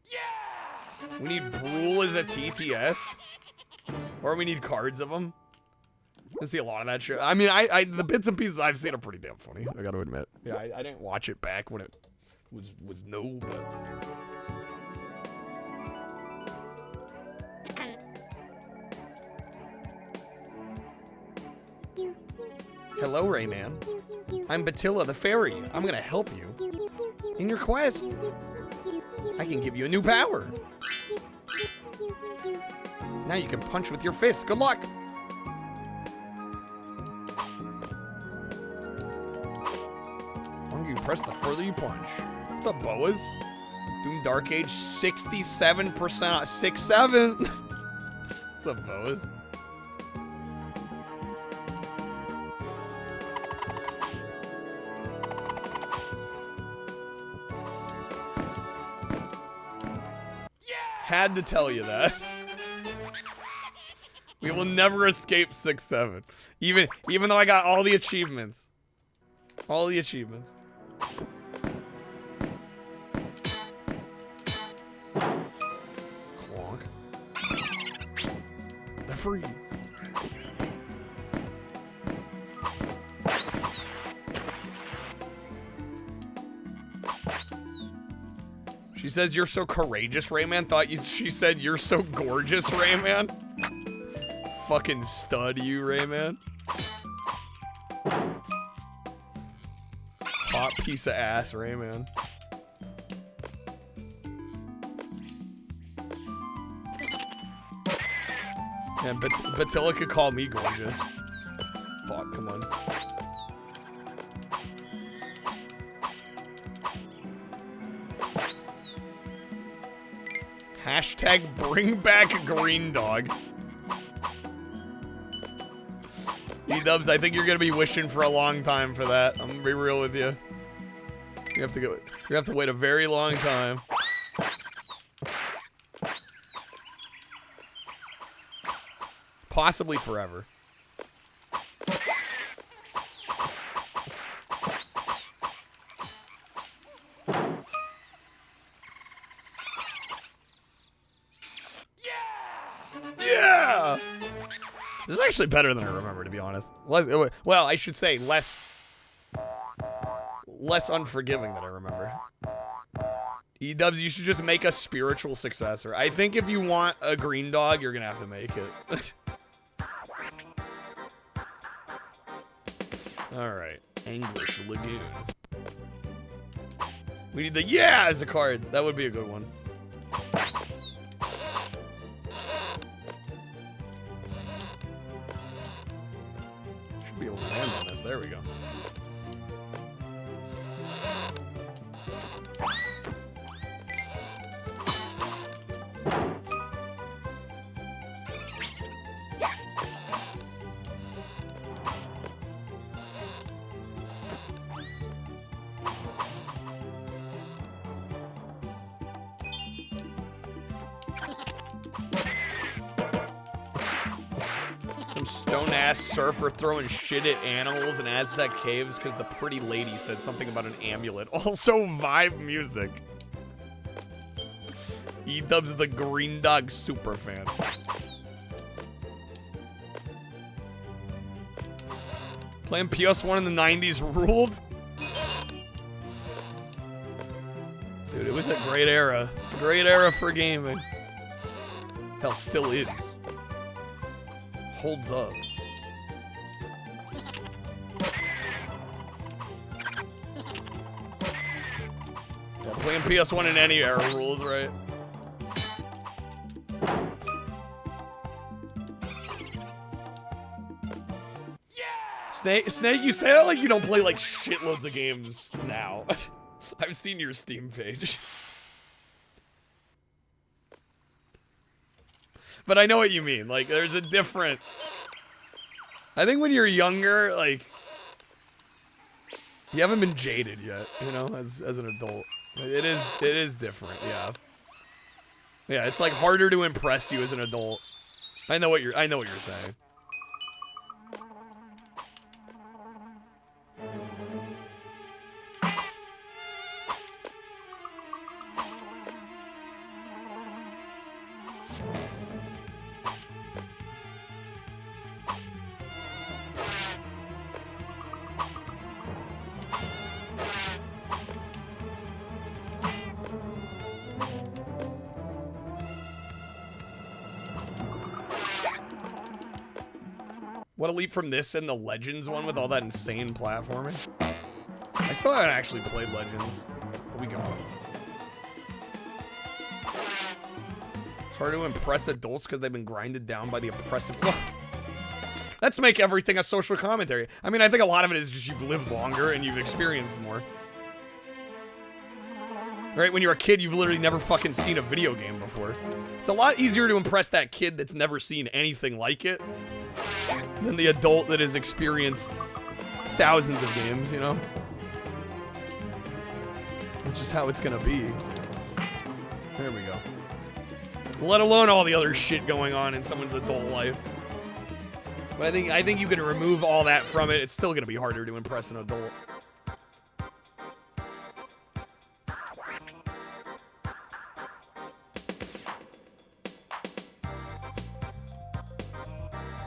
Speaker 1: Yeah! We need Brule as a TTS. Or we need cards of them. I see a lot of that shit. I mean, the bits and pieces I've seen are pretty damn funny, I gotta admit. Yeah, I didn't watch it back when it was new, but... Hello, Rayman. I'm Batilla the Fairy. I'm gonna help you. In your quest, I can give you a new power. Now you can punch with your fist. Good luck. The longer you press, the further you punch. What's up, Boas? Doom Dark Age 67%, 6-7. What's up, Boas? Had to tell you that. We will never escape 6-7. Even though I got all the achievements. All the achievements. Clonk. They're free. She says, you're so courageous, Rayman. She said, you're so gorgeous, Rayman. Fucking stud, you, Rayman. Hot piece of ass, Rayman. And Batilla could call me gorgeous. Fuck, come on. Hashtag bring back green dog. E-dubs, I think you're gonna be wishing for a long time for that. I'm gonna be real with you. You have to wait a very long time. Possibly forever. Yeah! This is actually better than I remember, to be honest. Well, I should say less unforgiving than I remember. E-dubs, you should just make a spiritual successor. I think if you want a green dog, you're gonna have to make it. Alright. Anguish Lagoon. We need the yeah as a card. That would be a good one. Should be able to land on this. There we go. Some stone-ass surfer throwing shit at animals in Aztec caves because the pretty lady said something about an amulet. Also vibe music. E-dub's the green dog super fan. Playing PS1 in the 90s ruled. Dude, it was a great era. Great era for gaming. Hell, still is. Holds up. Yeah, playing PS1 in any era rules, right? Snake, you say that like you don't play like shitloads of games now. I've seen your Steam page. But I know what you mean. Like, there's a different... I think when you're younger, like... You haven't been jaded yet, you know, as an adult. It is different, yeah. Yeah, it's like harder to impress you as an adult. I know what you're saying. What a leap from this and the Legends one with all that insane platforming. I still haven't actually played Legends. But we got it. It's hard to impress adults because they've been grinded down by the oppressive... Let's make everything a social commentary. I mean, I think a lot of it is just you've lived longer and you've experienced more. Right? When you're a kid, you've literally never fucking seen a video game before. It's a lot easier to impress that kid that's never seen anything like it than the adult that has experienced thousands of games, you know? It's just how it's gonna be. There we go. Let alone all the other shit going on in someone's adult life. But I think you can remove all that from it. It's still gonna be harder to impress an adult.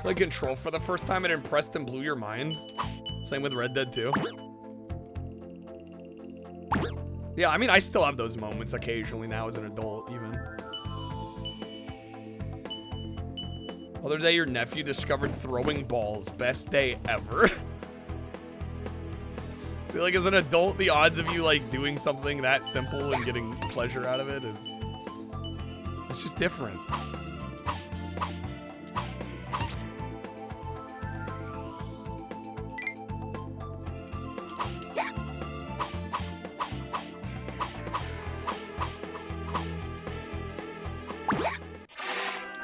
Speaker 1: Like Control for the first time, it impressed and blew your mind. Same with Red Dead 2. Yeah, I mean, I still have those moments occasionally now as an adult, even. Other day, your nephew discovered throwing balls. Best day ever. I feel like as an adult, the odds of you, like, doing something that simple and getting pleasure out of it is... It's just different.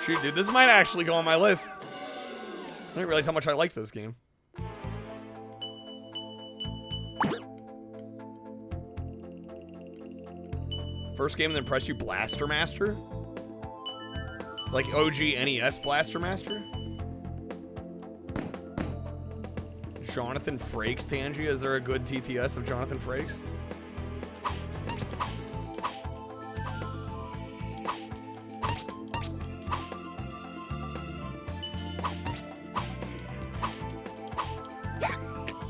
Speaker 1: Shoot, dude, this might actually go on my list. I didn't realize how much I liked this game. First game that impressed you, Blaster Master? Like OG NES Blaster Master? Jonathan Frakes, Tangy. Is there a good TTS of Jonathan Frakes?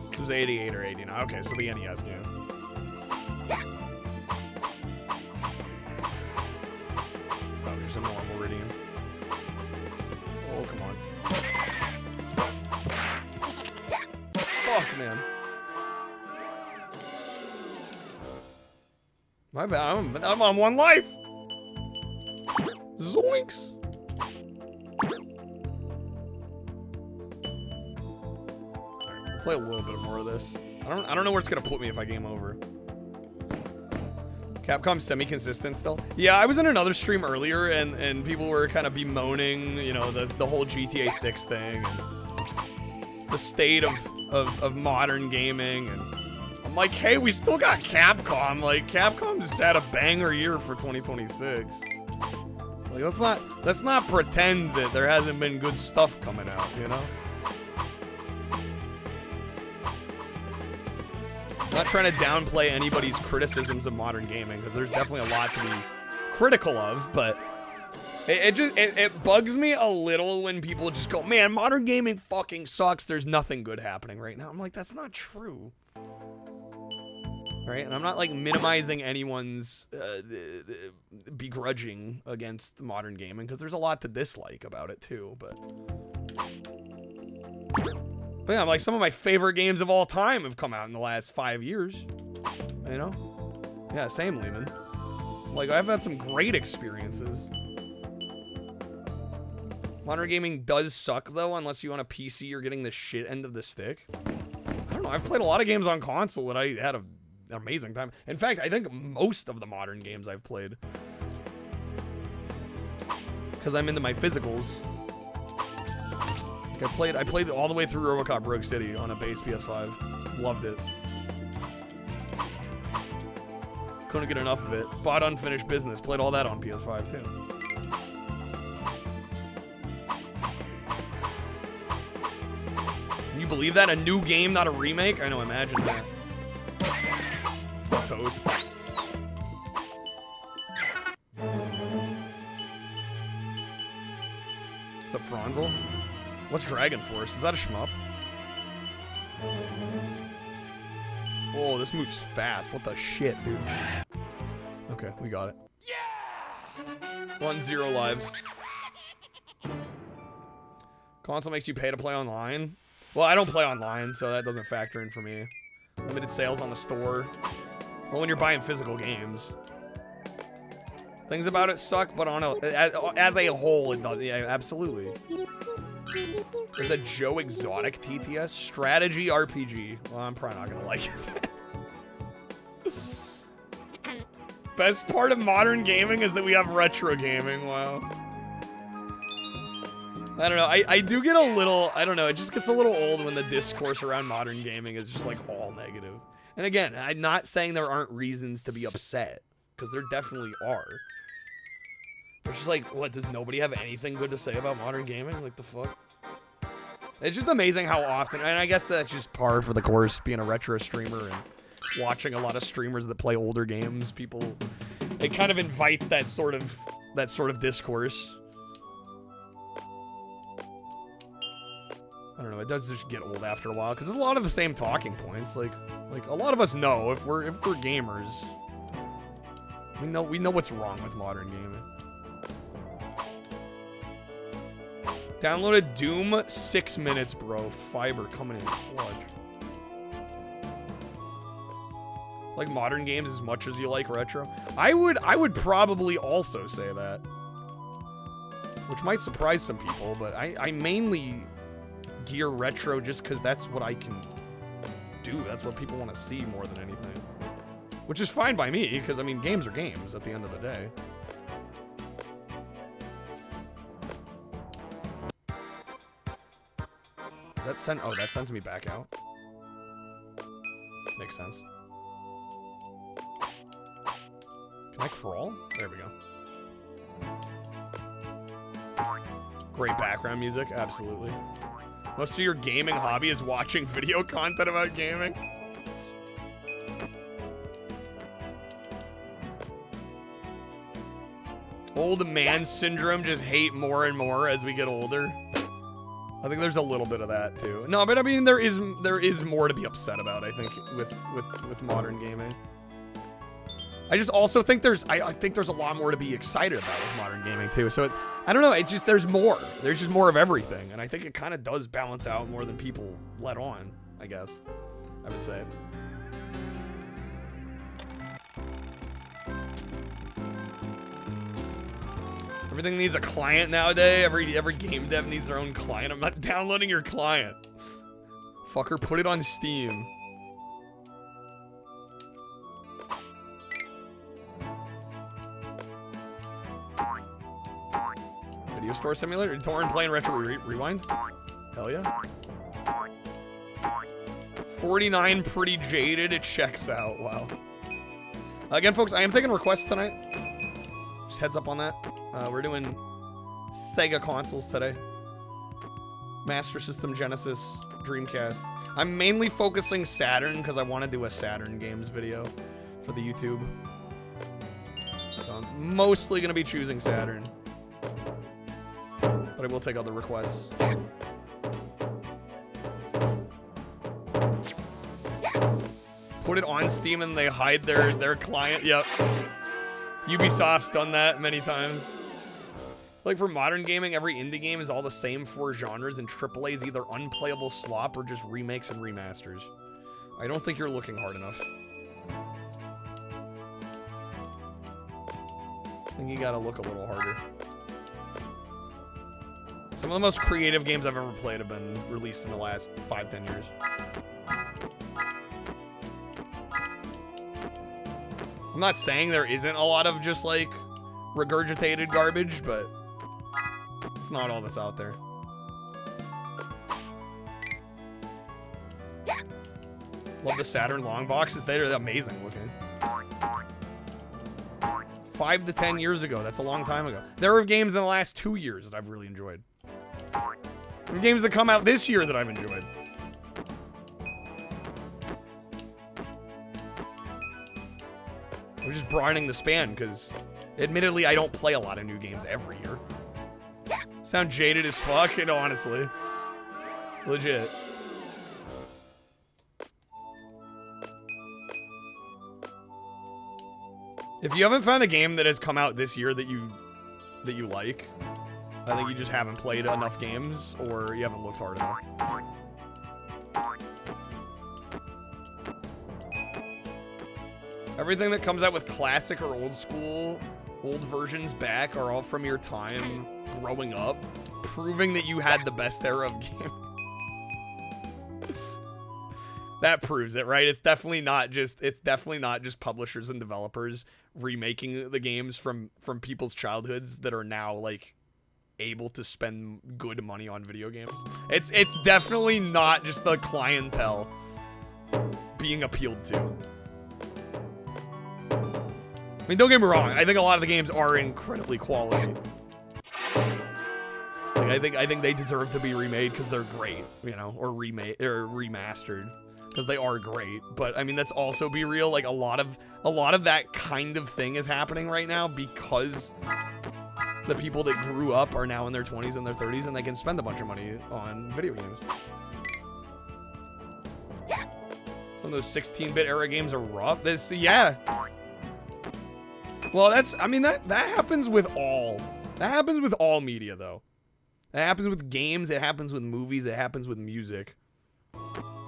Speaker 1: This was 88 or 89. Okay, so the NES game. Oh, just a normal Meridian. Oh, come on. Fuck, man. My bad. I'm on one life. Zoinks. Alright, play a little bit more of this. I don't know where it's gonna put me if I game over. Capcom's semi-consistent still. Yeah, I was in another stream earlier and people were kind of bemoaning, you know, the whole GTA 6 thing and the state of modern gaming, and I'm like, hey, we still got Capcom. Like, Capcom just had a banger year for 2026. Like, let's not pretend that there hasn't been good stuff coming out, you know? I'm not trying to downplay anybody's criticisms of modern gaming, because there's definitely a lot to be critical of, but it bugs me a little when people just go, man, modern gaming fucking sucks. There's nothing good happening right now. I'm like, that's not true. Right? And I'm not like minimizing anyone's begrudging against modern gaming, because there's a lot to dislike about it too, but yeah, like some of my favorite games of all time have come out in the last 5 years. You know? Yeah, same, Lehman. Like, I've had some great experiences. Modern gaming does suck, though, unless you on a PC, you're getting the shit end of the stick. I don't know, I've played a lot of games on console that I had an amazing time. In fact, I think most of the modern games I've played, because I'm into my physicals. Like I played it all the way through RoboCop Rogue City on a base PS5. Loved it. Couldn't get enough of it. Bought Unfinished Business. Played all that on PS5 too. Can you believe that? A new game, not a remake? I know, imagine that. It's a toast. What's up, Franzel? What's Dragon Force? Is that a shmup? Whoa, this moves fast. What the shit, dude? Okay, we got it. Yeah! 1-0 lives. Console makes you pay to play online? Well, I don't play online, so that doesn't factor in for me. Limited sales on the store. Well, when you're buying physical games. Things about it suck, but on as a whole, it does. Yeah, absolutely. There's a Joe Exotic TTS strategy RPG. Well, I'm probably not gonna like it. Best part of modern gaming is that we have retro gaming. Wow. I don't know. I do get a little, I don't know, it just gets a little old when the discourse around modern gaming is just like all negative. And again, I'm not saying there aren't reasons to be upset, because there definitely are. It's just like, what, does nobody have anything good to say about modern gaming? Like, the fuck? It's just amazing how often, and I guess that's just par for the course, being a retro streamer and watching a lot of streamers that play older games. People, it kind of invites that sort of discourse. I don't know, it does just get old after a while, because there's a lot of the same talking points. Like a lot of us know, if we're gamers, we know what's wrong with modern gaming. Downloaded Doom, 6 minutes, bro. Fiber coming in clutch. Like modern games as much as you like retro? I would probably also say that. Which might surprise some people, but I mainly gear retro just because that's what I can do. That's what people want to see more than anything. Which is fine by me, because, I mean, games are games at the end of the day. Does that send? Oh, that sends me back out. Makes sense. Can I crawl? There we go. Great background music, absolutely. Most of your gaming hobby is watching video content about gaming. Old man syndrome, just hate more and more as we get older. I think there's a little bit of that too. No, but I mean there is more to be upset about, I think, with modern gaming. I just also think I think there's a lot more to be excited about with modern gaming too. So I don't know, it's just there's more. There's just more of everything, and I think it kind of does balance out more than people let on, I guess. I would say. Everything needs a client nowadays. Every game dev needs their own client. I'm not downloading your client. Fucker, put it on Steam. Video store simulator? Torrent playing Retro Rewind? Hell yeah. 49 pretty jaded. It checks out. Wow. Again, folks, I am taking requests tonight. Just heads up on that. We're doing Sega consoles today. Master System, Genesis, Dreamcast. I'm mainly focusing Saturn because I want to do a Saturn Games video for the YouTube. So I'm mostly going to be choosing Saturn. But I will take other requests. Put it on Steam and they hide their client. Yep. Ubisoft's done that many times. Like for modern gaming, every indie game is all the same 4 genres, and AAA is either unplayable slop or just remakes and remasters. I don't think you're looking hard enough. I think you gotta look a little harder. Some of the most creative games I've ever played have been released in the last 5-10 years. I'm not saying there isn't a lot of just like regurgitated garbage, but it's not all that's out there. Love the Saturn long boxes. They're amazing looking. 5 to 10 years ago. That's a long time ago. There are games in the last 2 years that I've really enjoyed. There are games that come out this year that I've enjoyed. I'm just broadening the span because, admittedly, I don't play a lot of new games every year. Sound jaded as fuck, and honestly. Legit. If you haven't found a game that has come out this year that you like, I think you just haven't played enough games, or you haven't looked hard enough. Everything that comes out with classic or old school, old versions back are all from your time growing up, proving that you had the best era of game. That proves it, right? It's definitely not just publishers and developers remaking the games from people's childhoods that are now like able to spend good money on video games. It's definitely not just the clientele being appealed to. I mean, don't get me wrong. I think a lot of the games are incredibly quality. Like, I think they deserve to be remade because they're great, you know, or remade or remastered because they are great. But I mean, let's also be real. Like a lot of that kind of thing is happening right now because the people that grew up are now in their 20s and their 30s, and they can spend a bunch of money on video games. Some of those 16-bit era games are rough. Yeah. Well, I mean, that happens with all. That happens with all media, though. That happens with games, it happens with movies, it happens with music.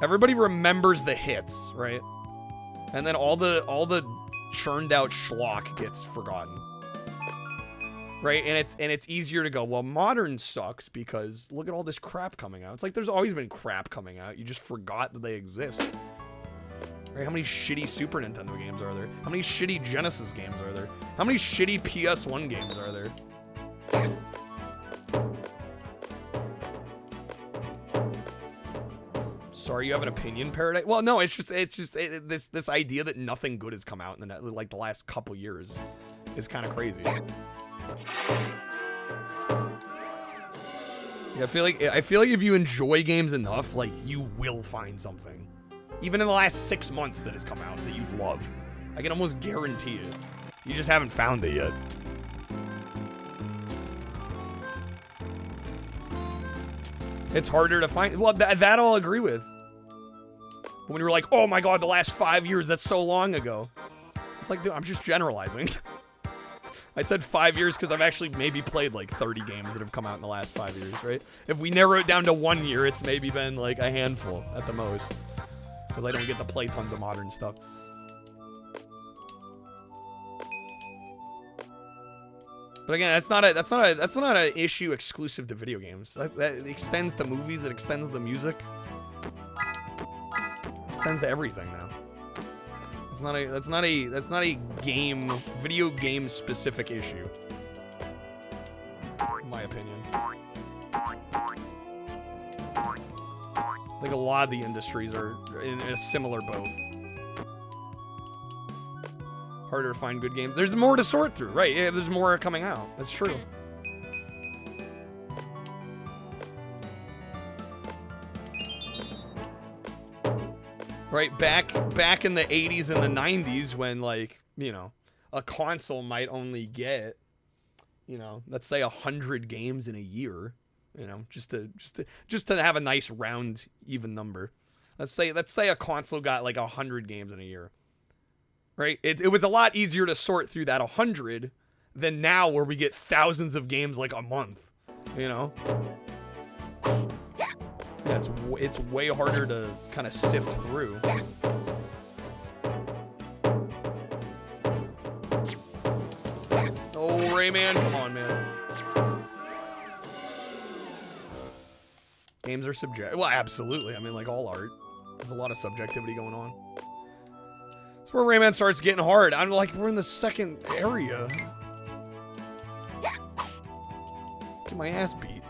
Speaker 1: Everybody remembers the hits, right? And then all the churned out schlock gets forgotten. Right? And it's easier to go, well, modern sucks because look at all this crap coming out. It's like there's always been crap coming out. You just forgot that they exist. Right? How many shitty Super Nintendo games are there? How many shitty Genesis games are there? How many shitty PS1 games are there? Sorry, you have an opinion, Paradise? Well, no, it's just this idea that nothing good has come out in the last couple years is kind of crazy. I feel like if you enjoy games enough, like, you will find something, even in the last 6 months that has come out that you'd love. I can almost guarantee it. You just haven't found it yet. It's harder to find. Well, that I'll agree with. But when you're like, oh my god, the last 5 years, that's so long ago. It's like, dude, I'm just generalizing. I said 5 years because I've actually maybe played like 30 games that have come out in the last 5 years, right? If we narrow it down to 1 year, it's maybe been like a handful at the most. Because I don't get to play tons of modern stuff. But again, that's not an issue exclusive to video games. That extends to movies. It extends to music. It extends to everything now. That's not a video game specific issue, in my opinion. I think a lot of the industries are in a similar boat. Harder to find good games. There's more to sort through, right? Yeah, there's more coming out. That's true. Right, back in the 80s and the 90s when, like, you know, a console might only get, you know, let's say 100 games in a year, you know, just to have a nice round even number. Let's say a console got like 100 games in a year. Right? It was a lot easier to sort through that 100 than now where we get thousands of games like a month, you know? Yeah, it's way harder to kind of sift through. Oh, Rayman, come on, man. Games are subjective. Well, absolutely. I mean, like all art. There's a lot of subjectivity going on. That's where Rayman starts getting hard. I'm like, we're in the second area. Get my ass beat.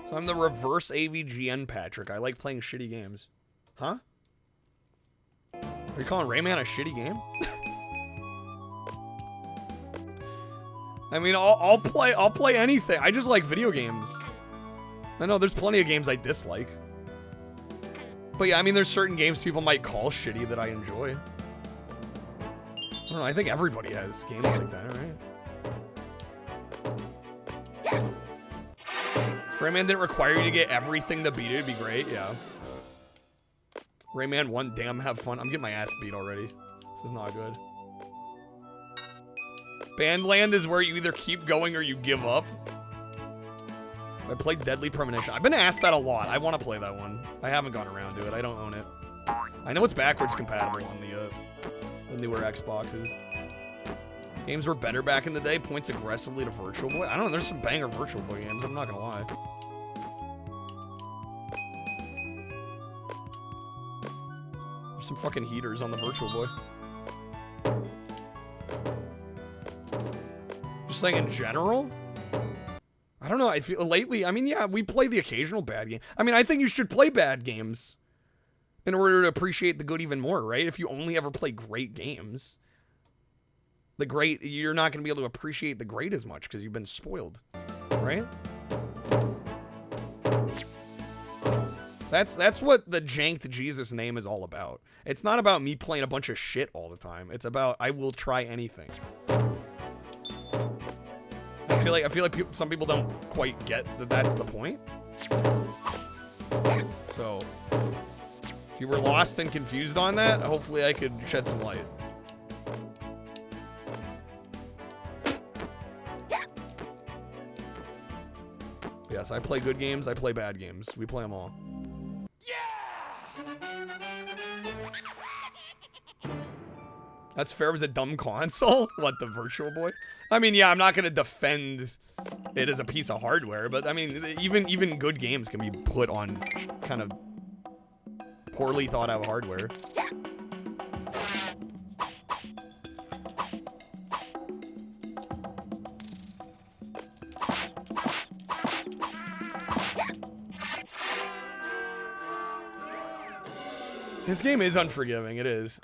Speaker 1: So I'm the reverse AVGN Patrick. I like playing shitty games. Huh? Are you calling Rayman a shitty game? I mean, I'll play anything. I just like video games. I know there's plenty of games I dislike. But yeah, I mean, there's certain games people might call shitty that I enjoy. I don't know, I think everybody has games like that, right? Rayman didn't require you to get everything to beat it. It'd be great, yeah. Rayman 1, damn, have fun. I'm getting my ass beat already. This is not good. Bandland is where you either keep going or you give up. I played Deadly Premonition. I've been asked that a lot. I want to play that one. I haven't gone around to it. I don't own it. I know it's backwards compatible on the newer Xboxes. Games were better back in the day. Points aggressively to Virtual Boy. I don't know. There's some banger Virtual Boy games. I'm not gonna lie. There's some fucking heaters on the Virtual Boy. Just saying in general? I don't know. I feel lately, I mean, yeah, we play the occasional bad game. I mean, I think you should play bad games in order to appreciate the good even more, right? If you only ever play great games, the great, you're not going to be able to appreciate the great as much because you've been spoiled, right? That's what the Janked Jesus name is all about. It's not about me playing a bunch of shit all the time. It's about I will try anything. I feel like some people don't quite get that that's the point. So, if you were lost and confused on that, hopefully I could shed some light. Yes, I play good games, I play bad games. We play them all. That's fair with a dumb console? What, the Virtual Boy? I mean, yeah, I'm not gonna defend it as a piece of hardware, but I mean, even good games can be put on kind of poorly thought out hardware. This game is unforgiving. It is.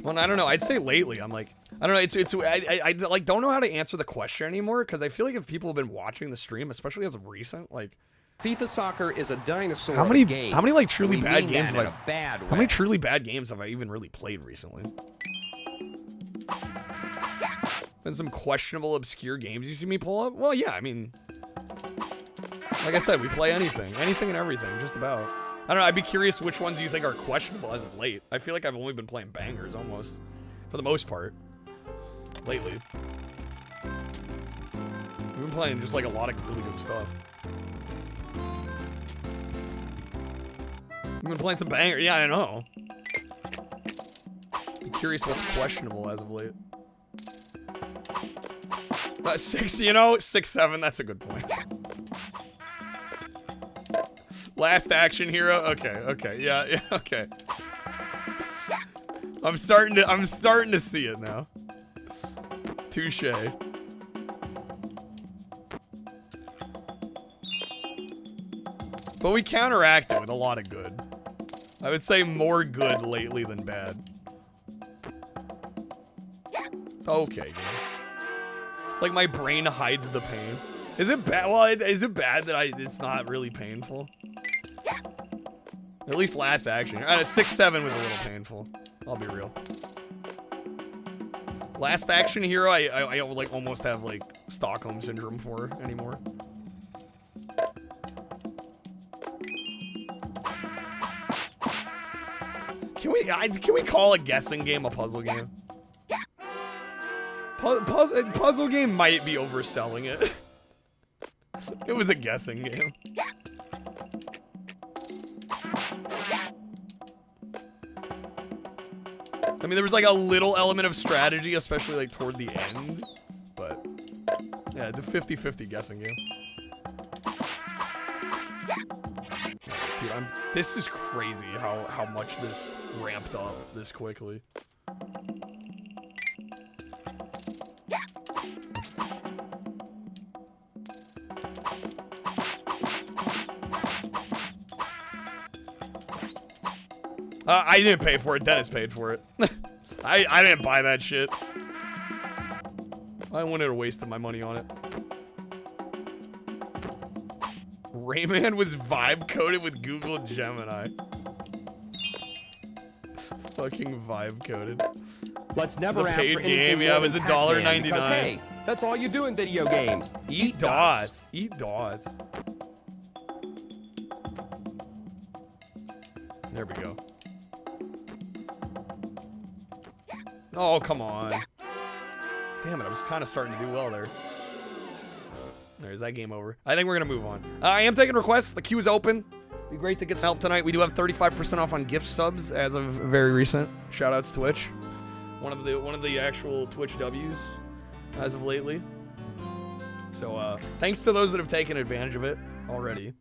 Speaker 1: Well, I don't know. I'd say lately, I'm like, I don't know. I like don't know how to answer the question anymore because I feel like if people have been watching the stream, especially as of recent, like
Speaker 7: FIFA Soccer is a dinosaur.
Speaker 1: how many
Speaker 7: game.
Speaker 1: how many like truly
Speaker 7: We
Speaker 1: bad
Speaker 7: mean
Speaker 1: games
Speaker 7: that
Speaker 1: have
Speaker 7: in
Speaker 1: I
Speaker 7: a bad way.
Speaker 1: how many truly bad games have I even really played recently? Been some questionable, obscure games you see me pull up. Well, yeah, I mean, like I said, we play anything and everything, just about. I don't know. I'd be curious which ones you think are questionable as of late. I feel like I've only been playing bangers almost, for the most part, lately. We've been playing just like a lot of really good stuff. We've been playing some bangers. Yeah, I know. Be curious what's questionable as of late. 6, you know, 6, 7. That's a good point. Last Action Hero. Okay, yeah, okay. I'm starting to see it now. Touche. But we counteract it with a lot of good. I would say more good lately than bad. Okay, good. It's like my brain hides the pain. Is it bad? Well, is it bad that it's not really painful? At least Last Action. 6, 7 was a little painful. I'll be real. Last Action Hero, I like almost have like Stockholm Syndrome for anymore. Can we call a guessing game a puzzle game? Puzzle game might be overselling it. It was a guessing game. I mean, there was like a little element of strategy, especially like toward the end, but yeah, the 50-50 guessing game. Dude, this is crazy how much this ramped up this quickly. I didn't pay for it. Dennis paid for it. I didn't buy that shit. I wouldn't have wasted my money on it. Rayman was vibe coded with Google Gemini. Fucking vibe coded.
Speaker 7: Let's never ask
Speaker 1: paid
Speaker 7: for anything
Speaker 1: game.
Speaker 7: more
Speaker 1: Yeah, it
Speaker 7: than
Speaker 1: was
Speaker 7: Pac-Man, because,
Speaker 1: $1.99.
Speaker 7: hey, that's all you do in video games.
Speaker 1: Eat dots. Eat dots. There we go. Oh, come on. Damn it, I was kind of starting to do well there. There's that game over. I think we're going to move on. I am taking requests. The queue is open. Be great to get some help tonight. We do have 35% off on gift subs as of very recent. Shout outs Twitch. One of the actual Twitch W's as of lately. So thanks to those that have taken advantage of it already.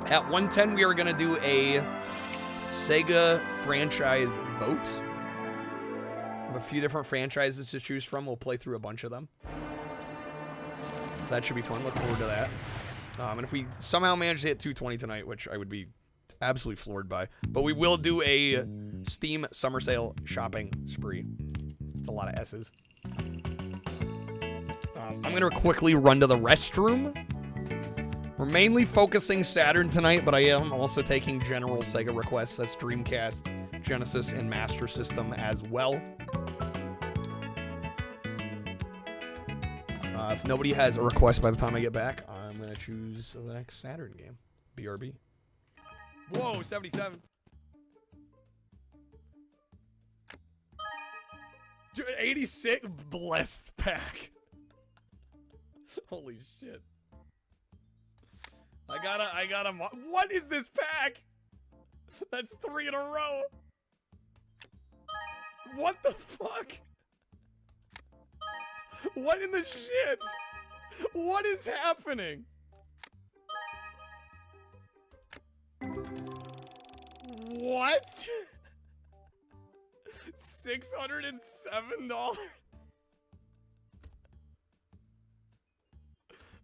Speaker 1: At 110, we are going to do a SEGA franchise vote. We have a few different franchises to choose from. We'll play through a bunch of them. So that should be fun. Look forward to that. And if we somehow manage to hit 220 tonight, which I would be absolutely floored by, but we will do a Steam summer sale shopping spree. It's a lot of S's. I'm going to quickly run to the restroom. We're mainly focusing Saturn tonight, but I am also taking general Sega requests. That's Dreamcast, Genesis, and Master System as well. If nobody has a request by the time I get back, I'm going to choose the next Saturn game. BRB. Whoa, 77. Dude, 86 blessed pack. Holy shit. I got a, what is this pack? That's 3 in a row. What the fuck? What in the shit? What is happening? What? $607.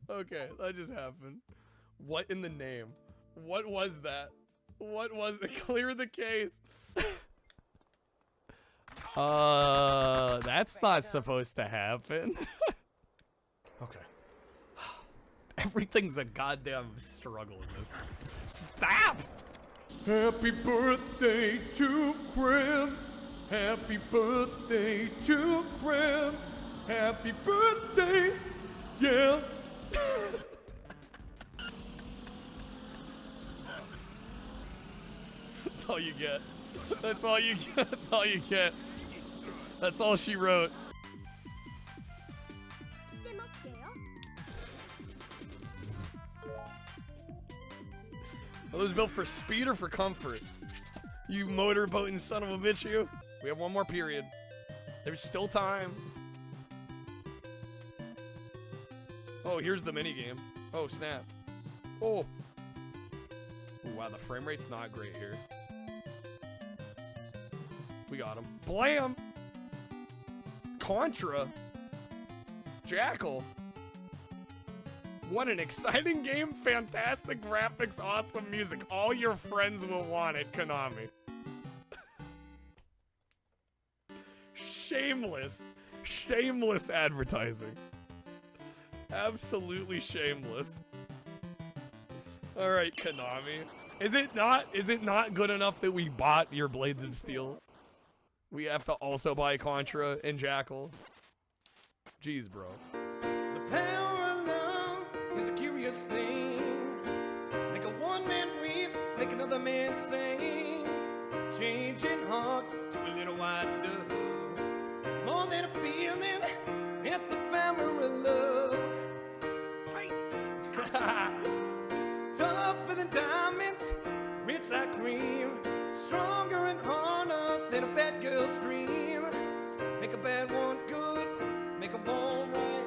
Speaker 1: Okay, that just happened. What in the name? What was that? What was it? Clear the case. That's not supposed to happen. Okay. Everything's a goddamn struggle in this. Stop! Happy birthday to Grim. Happy birthday to Grim. Happy birthday. Yeah. That's all you get. That's all you get. That's all you get. That's all she wrote. Are those built for speed or for comfort? You motorboating son of a bitch, you. We have one more period. There's still time. Oh, here's the minigame. Oh, snap. Oh. Ooh, wow, the frame rate's not great here. We got him. Blam! Contra. Jackal. What an exciting game. Fantastic graphics, awesome music. All your friends will want it, Konami. Shameless. Shameless advertising. Absolutely shameless. Alright, Konami. Is it not good enough that we bought your Blades of Steel? We have to also buy Contra and Jackal. Jeez, bro.
Speaker 2: The power of love is a curious thing. Make a one man weep, make another man sing. Changing heart to a little white dove. It's more than a feeling, it's the power of love. Tougher than diamonds, rich like cream. Stronger and harder than a bad girl's dream. Make a bad one good, make a one right.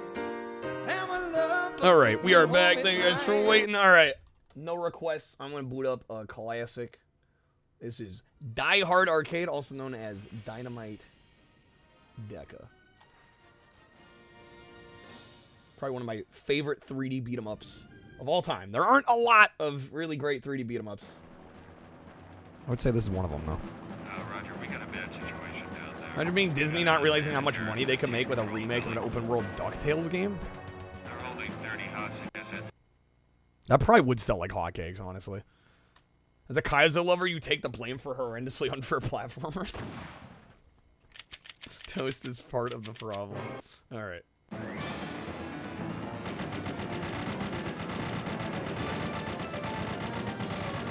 Speaker 2: Power of love.
Speaker 1: Alright, we are back. Thank you guys for waiting. Alright. No requests. I'm going to boot up a classic. This is Die Hard Arcade, also known as Dynamite Deca. Probably one of my favorite 3D beat-em-ups of all time. There aren't a lot of really great 3D beat-em-ups. I would say this is one of them, though.
Speaker 15: Roger, we got a bad situation down there.
Speaker 1: Imagine being Disney not realizing how much money they could make with a remake of an open-world DuckTales game.
Speaker 15: They're holding 30 hostages.
Speaker 1: That probably would sell like hotcakes, honestly. As a Kaizo lover, you take the blame for horrendously unfair platformers. Toast is part of the problem. Alright.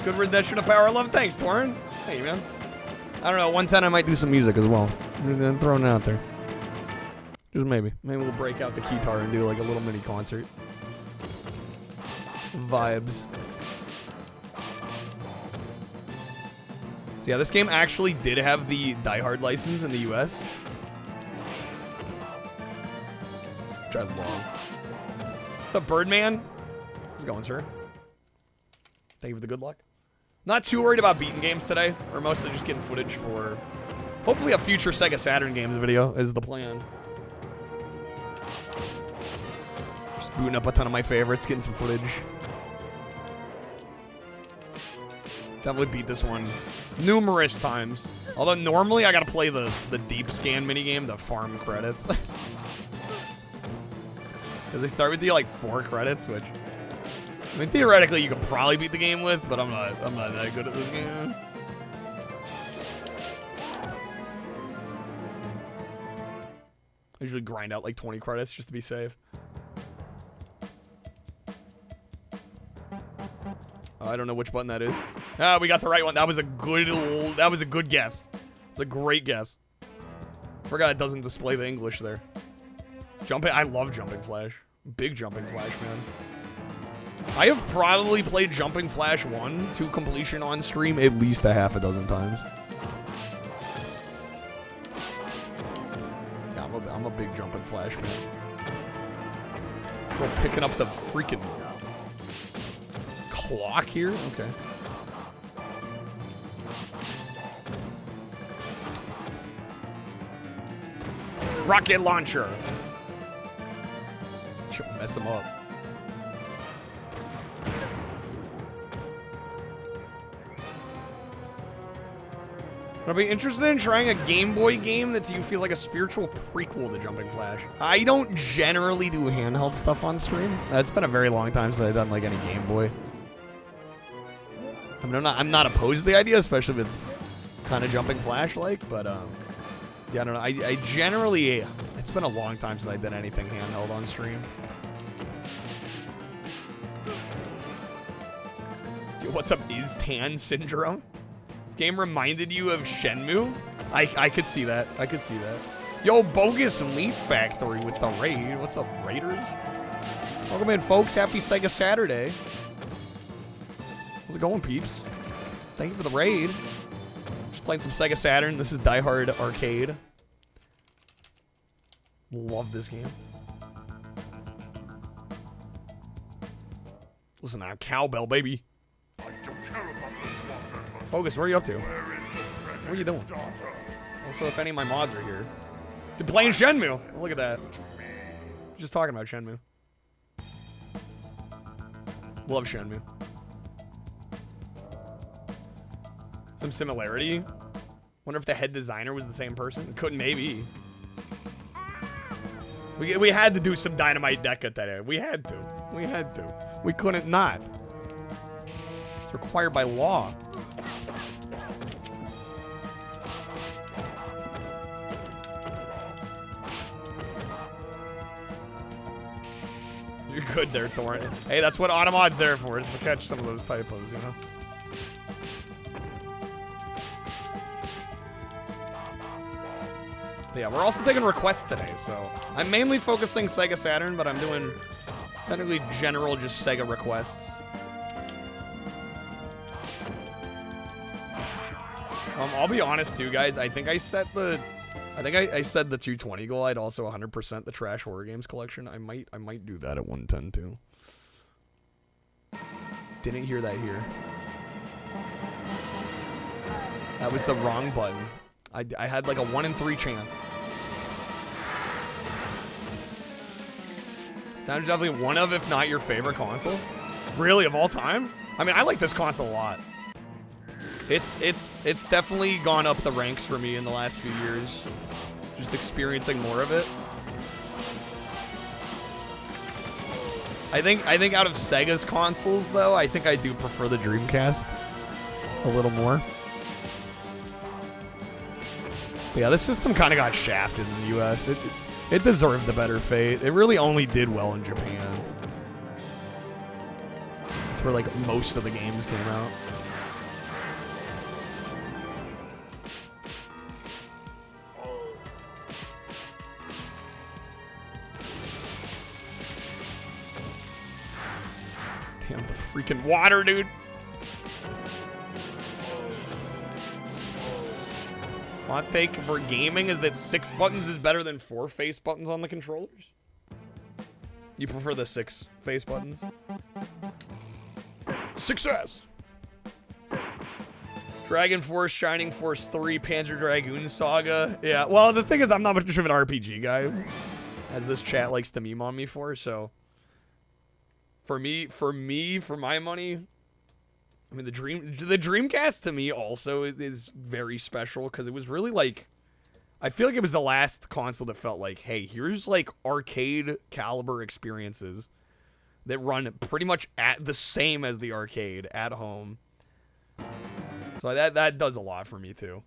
Speaker 1: Good rendition of Power of Love. Thanks, Torin. Hey, man. I don't know. 110, I might do some music as well. I'm throwing it out there. Just maybe. Maybe we'll break out the guitar and do like a little mini concert. Vibes. So yeah, this game actually did have the Die Hard license in the US. Which I love. What's up, Birdman? How's it going, sir? Thank you for the good luck. Not too worried about beating games today. We're mostly just getting footage for hopefully a future Sega Saturn Games video is the plan. Just booting up a ton of my favorites, getting some footage. Definitely beat this one numerous times. Although normally I gotta play the deep scan minigame to farm credits. Because they start with you like 4 credits, which I mean theoretically you could probably beat the game with, but I'm not that good at this game. I usually grind out like 20 credits just to be safe. I don't know which button that is. Ah, we got the right one. That was a good guess. It's a great guess. Forgot it doesn't display the English there. Jumping, I love Jumping Flash. Big Jumping Flash fan. I have probably played Jumping Flash 1 to completion on stream at least a half a dozen times. Yeah, I'm a big Jumping Flash fan. We're picking up the freaking clock here? Okay.
Speaker 16: Rocket launcher. Should mess him up. I'd be interested in trying a Game Boy game that you feel like a spiritual prequel to Jumping Flash. I don't generally do handheld stuff on stream. It's been a very long time since I've done like any Game Boy. I mean, I'm not opposed to the idea, especially if it's kind of Jumping Flash like. But yeah, I don't know. I generally, it's been a long time since I did anything handheld on stream. Dude, what's up, Is Tan Syndrome? Game reminded you of Shenmue? I could see that. I could see that. Yo, Bogus Meat Factory with the raid. What's up, Raiders? Welcome in, folks. Happy Sega Saturday. How's it going, peeps? Thank you for the raid. Just playing some Sega Saturn. This is Die Hard Arcade. Love this game. Listen, I'm cowbell, baby. Bogus, where are you up to? What are you doing? Also, if any of my mods are here. They're playing Shenmue. Oh, look at that. Just talking about Shenmue. Love Shenmue. Some similarity. Wonder if the head designer was the same person. Couldn't maybe. We had to do some Dynamite Deca today. We had to. We had to. We couldn't not. It's required by law. You're good there, Torrent. Hey, that's what Automod's there for, is to catch some of those typos, you know? But yeah, we're also taking requests today, so I'm mainly focusing Sega Saturn, but I'm doing technically general just Sega requests. I'll be honest too, guys. I think I set the I said the 220 goal. I'd also 100% the Trash Horror Games collection. I might do that at 110 too. Didn't hear that here. That was the wrong button. I had like a 1 in 3 chance. Sounds definitely one of, if not your favorite console. Really, of all time? I mean, I like this console a lot. It's definitely gone up the ranks for me in the last few years. Just experiencing more of it. I think out of Sega's consoles though, I think I do prefer the Dreamcast a little more. But yeah, this system kind of got shafted in the US. It deserved the better fate. It really only did well in Japan. It's where like most of the games came out. Damn, the freaking water, dude. Hot take for gaming is that 6 buttons is better than 4 face buttons on the controllers. You prefer the 6 face buttons? Success! Dragon Force, Shining Force 3, Panzer Dragoon Saga. Yeah, well, the thing is, I'm not much of an RPG guy, as this chat likes to meme on me for, so... For my money, I mean, the Dreamcast to me also is very special because it was really like, I feel like it was the last console that felt like, hey, here's like arcade caliber experiences that run pretty much at the same as the arcade at home. So that does a lot for me too.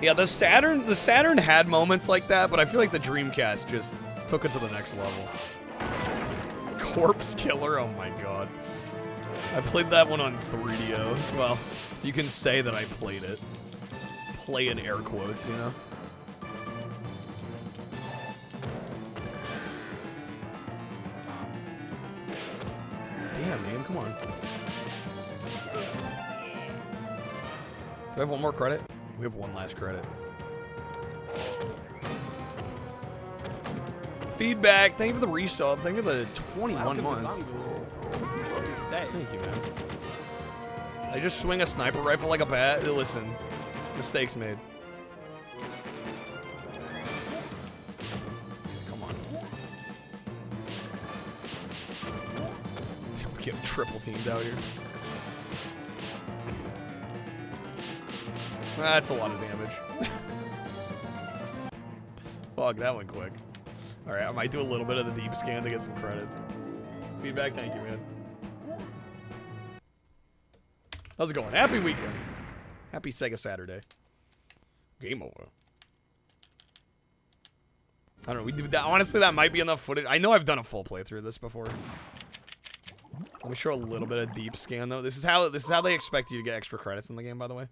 Speaker 16: Yeah, the Saturn had moments like that, but I feel like the Dreamcast just took it to the next level. Corpse Killer, oh my god. I played that one on 3DO. Well, you can say that I played it. Play in air quotes, you know? Damn, man, come on. Do I have one more credit? We have one last credit. Feedback, thank you for the resub. Thank you for the 21 months. Thank you, man. I just swing a sniper rifle like a bat. Listen, mistakes made. Get triple teamed out here. That's a lot of damage. Fuck, that went quick. Alright, I might do a little bit of the deep scan to get some credits. Feedback, thank you, man. How's it going? Happy weekend. Happy Sega Saturday. Game over. I don't know. We did that. Honestly, that might be enough footage. I know I've done a full playthrough of this before. Let me show a little bit of deep scan though. This is how they expect you to get extra credits in the game, by the way.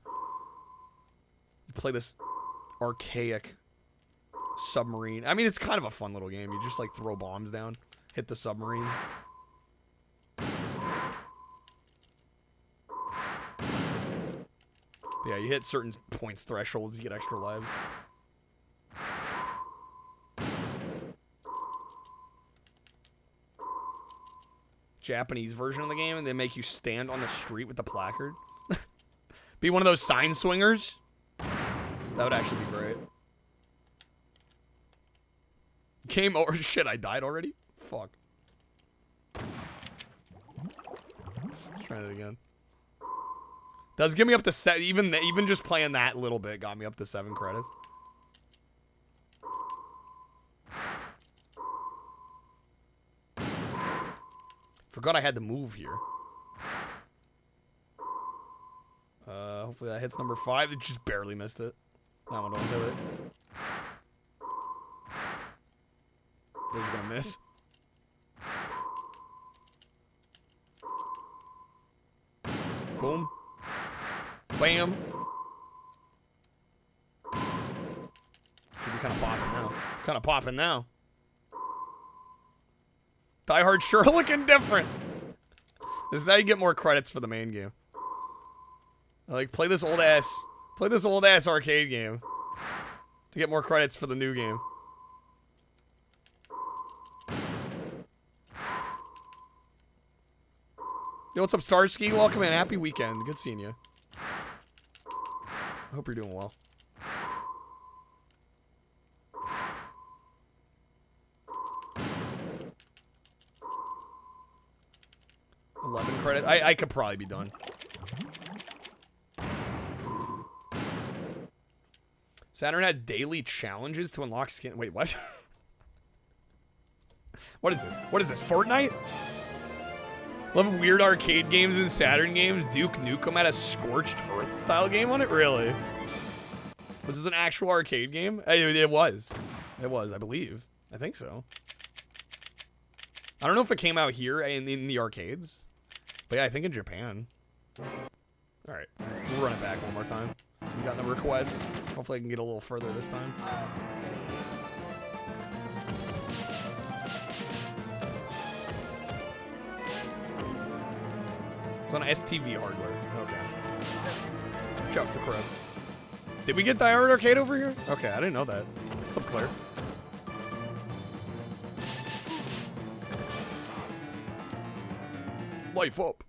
Speaker 16: You play this archaic submarine. I mean, it's kind of a fun little game. You just like throw bombs down, hit the submarine. Yeah, you hit certain points thresholds, you get extra lives. Japanese version of the game, and they make you stand on the street with the placard. Be one of those sign swingers. That would actually be great. Game over. Shit, I died already? Fuck. Let's try that again. Does get me up to even just playing that little bit got me up to 7 credits. Forgot I had to move here. Hopefully that hits number 5. It just barely missed it. That one don't hit it. Those are gonna miss. Boom. Bam. Should be kind of popping now. Kind of popping now. Die Hard sure looking different. This is how you get more credits for the main game. Like, play this old ass arcade game to get more credits for the new game. Yo, what's up, Starsky? Welcome in. Happy weekend. Good seeing you. I hope you're doing well. $11 credits. I could probably be done. Saturn had daily challenges to unlock skin. Wait, what? What is it? What is this? Fortnite? Love weird arcade games and Saturn games. Duke Nukem had a Scorched Earth style game on it? Really? Was this an actual arcade game? It was. It was, I believe. I think so. I don't know if it came out here in the arcades. But yeah, I think in Japan. Alright. We'll run it back one more time. We got no requests. Hopefully I can get a little further this time. It's on STV hardware. Okay. Shouts to Crib. Did we get Die Hard Arcade over here? Okay, I didn't know that. What's up, Claire? Life up.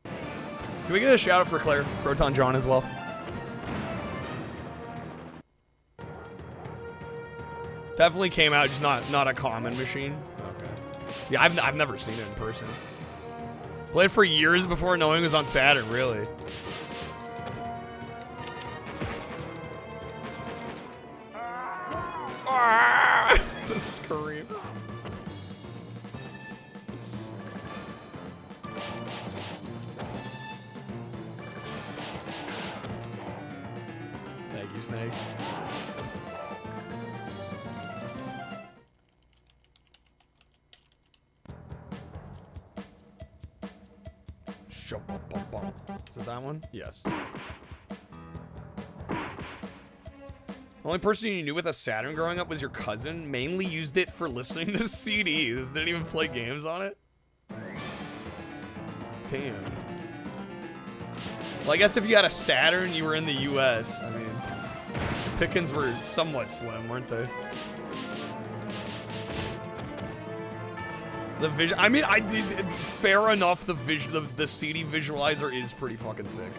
Speaker 16: Can we get a shout out for Claire? Proton John as well. Definitely came out, just not a common machine. Okay. Yeah, I've never seen it in person. Played for years before knowing it was on Saturn, really. The scream. Thank you, Snake. Is it that one? Yes. The only person you knew with a Saturn growing up was your cousin. Mainly used it for listening to CDs. Didn't even play games on it. Damn. Well, I guess if you had a Saturn, you were in the US. I mean, pickings were somewhat slim, weren't they? The vision. I mean, fair enough. The CD visualizer is pretty fucking sick.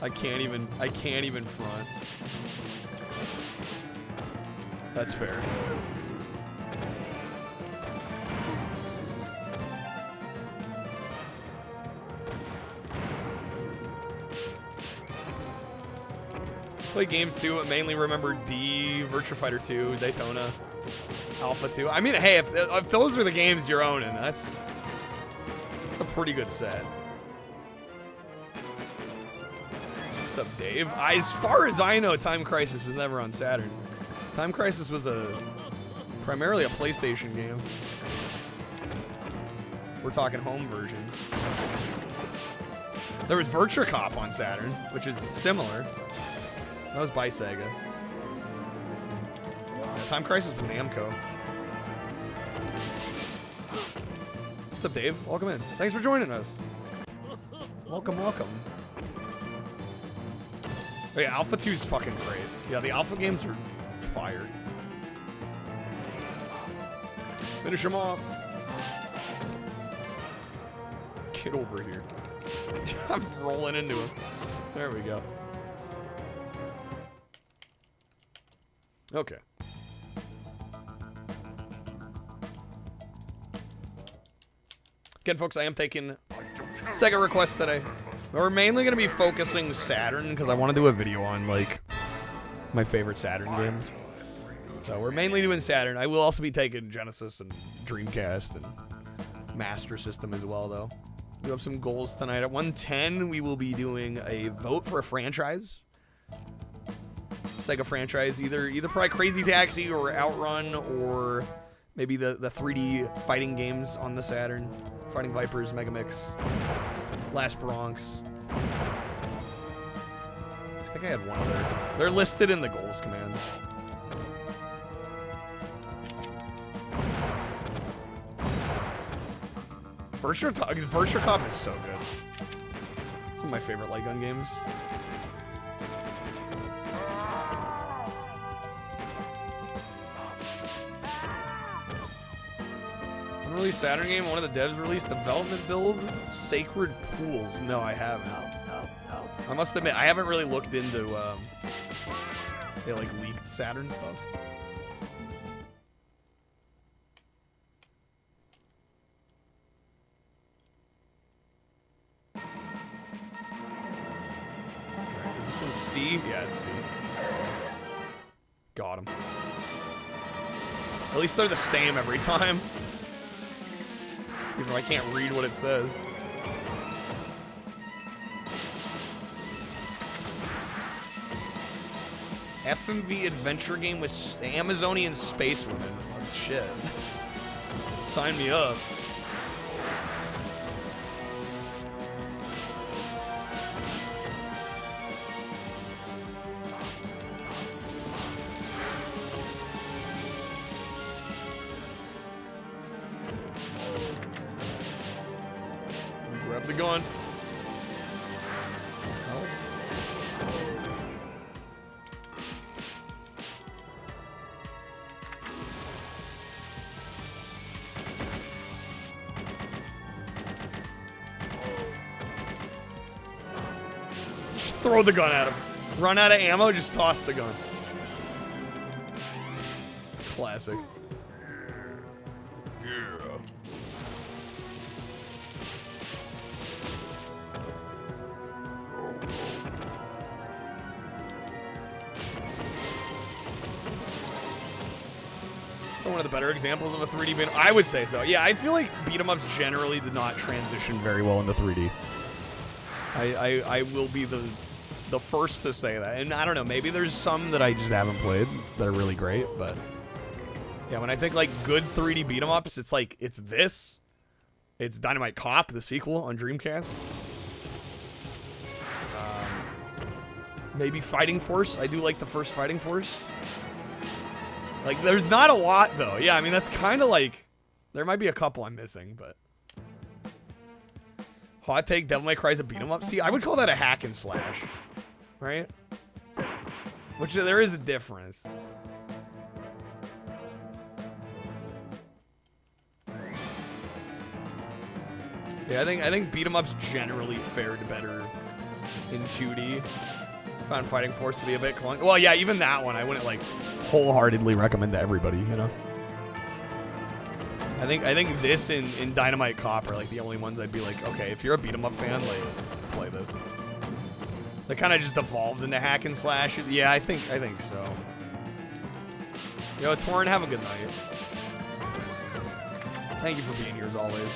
Speaker 16: I can't even front. That's fair. Played games too, but mainly remember D, Virtua Fighter 2, Daytona, Alpha 2. I mean, hey, if those are the games you're owning, that's a pretty good set. What's up, Dave? As far as I know, Time Crisis was never on Saturn. Time Crisis was primarily a PlayStation game. If we're talking home versions. There was Virtua Cop on Saturn, which is similar. That was by Sega. Yeah, Time Crisis with Namco. What's up, Dave? Welcome in. Thanks for joining us. Welcome, welcome. Oh, yeah, Alpha 2 is fucking great. Yeah, the Alpha games are fire. Finish him off. Get over here. I'm rolling into him. There we go. Okay. Again, folks, I am taking Sega requests today. We're mainly going to be focusing Saturn because I want to do a video on, like, my favorite Saturn games. So we're mainly doing Saturn. I will also be taking Genesis and Dreamcast and Master System as well, though. We have some goals tonight. At 1:10, we will be doing a vote for a franchise. Sega franchise, either probably Crazy Taxi or Outrun or maybe the 3D fighting games on the Saturn. Fighting Vipers, Megamix, Last Bronx. I think I had one other. They're listed in the goals command. Virtua Cop is so good. It's one of my favorite light gun games. Unreleased Saturn game, one of the devs released development build, Sacred Pools. No, I haven't. I must admit, I haven't really looked into like leaked Saturn stuff. Alright, is this one C? Yeah, it's C. Got him. At least they're the same every time. Even though I can't read what it says. FMV adventure game with Amazonian space women. Oh, shit. Sign me up. Grab the gun. Some health. Just throw the gun at him. Run out of ammo, just toss the gun. Classic. Yeah. One of the better examples of a 3D beat. I would say so. Yeah, I feel like beat 'em ups generally did not transition very well into 3D. I will be the first to say that. And I don't know, maybe there's some that I just haven't played that are really great, but yeah, when I think like good 3D beat 'em ups, it's like it's this. It's Dynamite Cop, the sequel on Dreamcast. Maybe Fighting Force. I do like the first Fighting Force. Like, there's not a lot, though. Yeah, I mean, that's kind of like... There might be a couple I'm missing, but... Hot take, Devil May Cry's a beat-em-up. See, I would call that a hack and slash. Right? Which, there is a difference. Yeah, I think beat-em-ups generally fared better in 2D. Found Fighting Force to be a bit clunky. Well, yeah, even that one, I wouldn't, like, wholeheartedly recommend to everybody, you know? I think this and Dynamite Cop are, like, the only ones I'd be like, okay, if you're a beat-em-up fan, like, play this. They kind of just evolved into hack and slash. Yeah, I think so. Yo, Torrin, have a good night. Thank you for being here as always.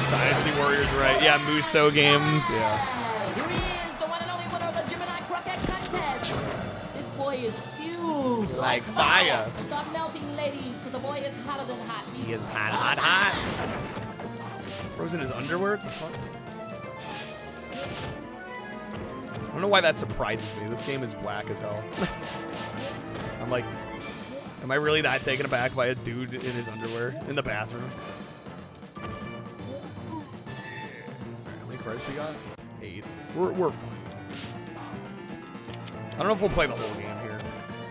Speaker 16: Dynasty Warriors, right? Yeah, Muso games. Yeah.
Speaker 17: Here he is, the one and only winner of the Gemini Croquette Contest. This boy is huge.
Speaker 16: Like fire.
Speaker 17: Stop melting, ladies, because the boy is hotter than hot.
Speaker 16: He is hot. Bro's in his underwear? What the fuck? I don't know why that surprises me. This game is whack as hell. I'm like, am I really that taken aback by a dude in his underwear in the bathroom? How many credits we got? 8. We're fine. I don't know if we'll play the whole game here.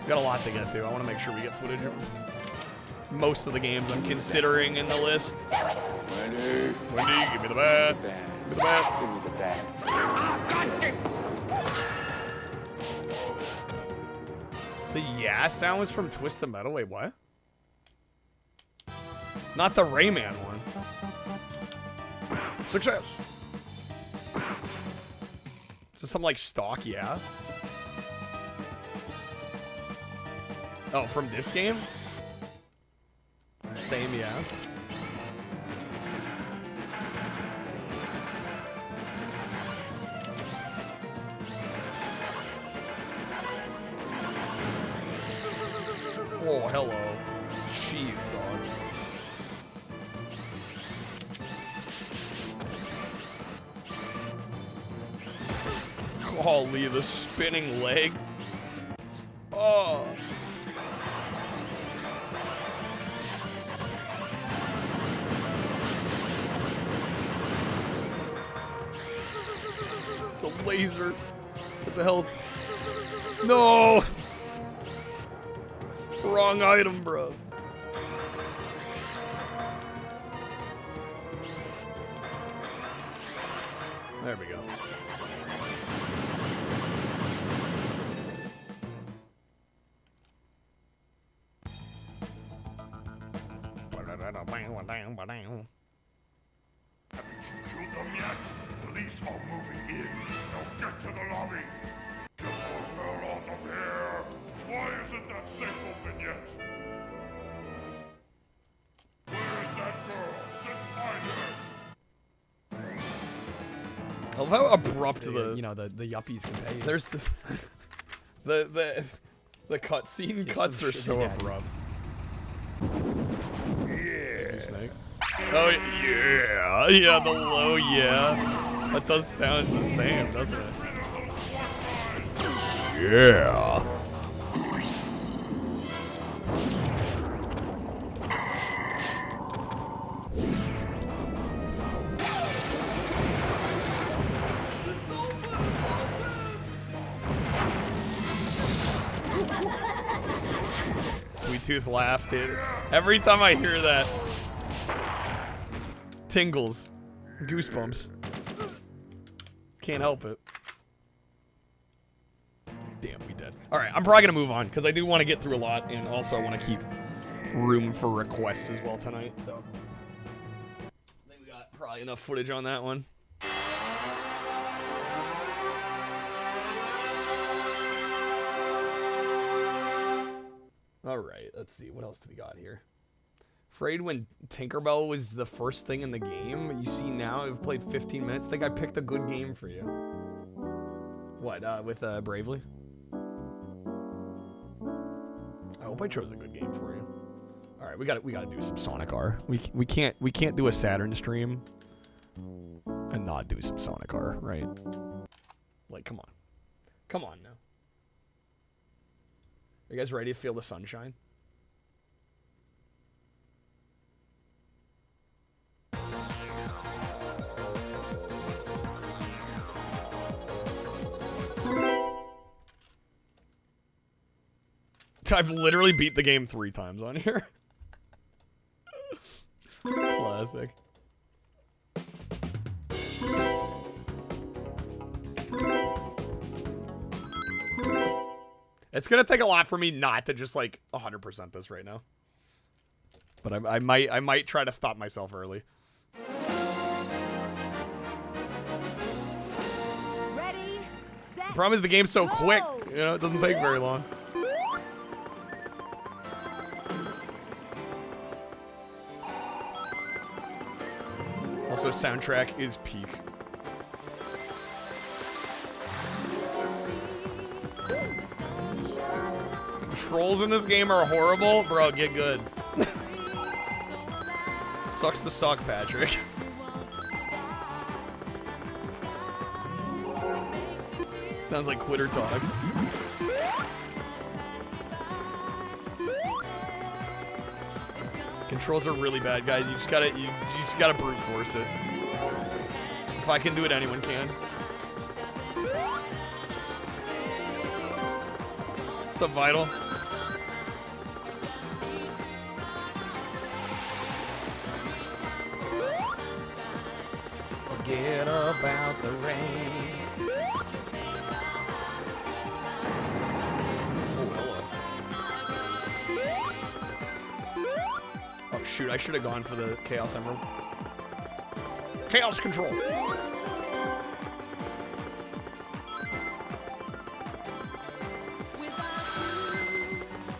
Speaker 16: We got a lot to get to. I want to make sure we get footage of most of the games I'm considering in the list. Wendy, give me the bat. Give me the bat. Give me the bat. The yeah sound was from Twist the Metal. Wait, what? Not the Rayman one. Success. Is it some like stock yeah? Oh, from this game? Same yeah. Oh, hello. Jeez, dog. Golly, the spinning legs. Oh. The laser. What the hell? No! Wrong item, bro. There we go.
Speaker 6: Shoot them yet? Police are moving in. Now get to the lobby. Get the hell out of here. Why isn't that safe open yet? Where is that girl? Just find her.
Speaker 16: I love how abrupt the
Speaker 18: the yuppies can pay.
Speaker 16: There's this, the cutscene cuts are so abrupt. Yeah. Snake. Oh yeah, the low yeah. That does sound the same, doesn't it? Yeah. Sweet Tooth laugh, dude. Every time I hear that, tingles, goosebumps. Can't help it. Damn, we dead. All right, I'm probably gonna move on because I do want to get through a lot, and also I want to keep room for requests as well tonight. So I think we got probably enough footage on that one. All right, let's see. What else do we got here? Afraid when Tinkerbell was the first thing in the game. You see now, I've played 15 minutes. I think I picked a good game for you. What, with Bravely? I hope I chose a good game for you. All right, we gotta do some Sonic R. We can't do a Saturn stream and not do some Sonic R, right? Like, come on now. Are you guys ready to feel the sunshine? I've literally beat the game 3 times on here. Classic. It's gonna take a lot for me not to just like 100% this right now. But I might try to stop myself early.
Speaker 18: Ready, set,
Speaker 16: The problem is the game's so
Speaker 18: go.
Speaker 16: quick, you know, it doesn't take very long. Also, soundtrack is peak. Controls in this game are horrible. Bro, get good. Sucks to suck, Patrick. Sounds like quitter talk. Controls are really bad, guys. You just gotta brute force it. If I can do it, anyone can. What's up, Vital? Forget about the rain. Oh shoot, I should have gone for the Chaos Emerald. Chaos Control!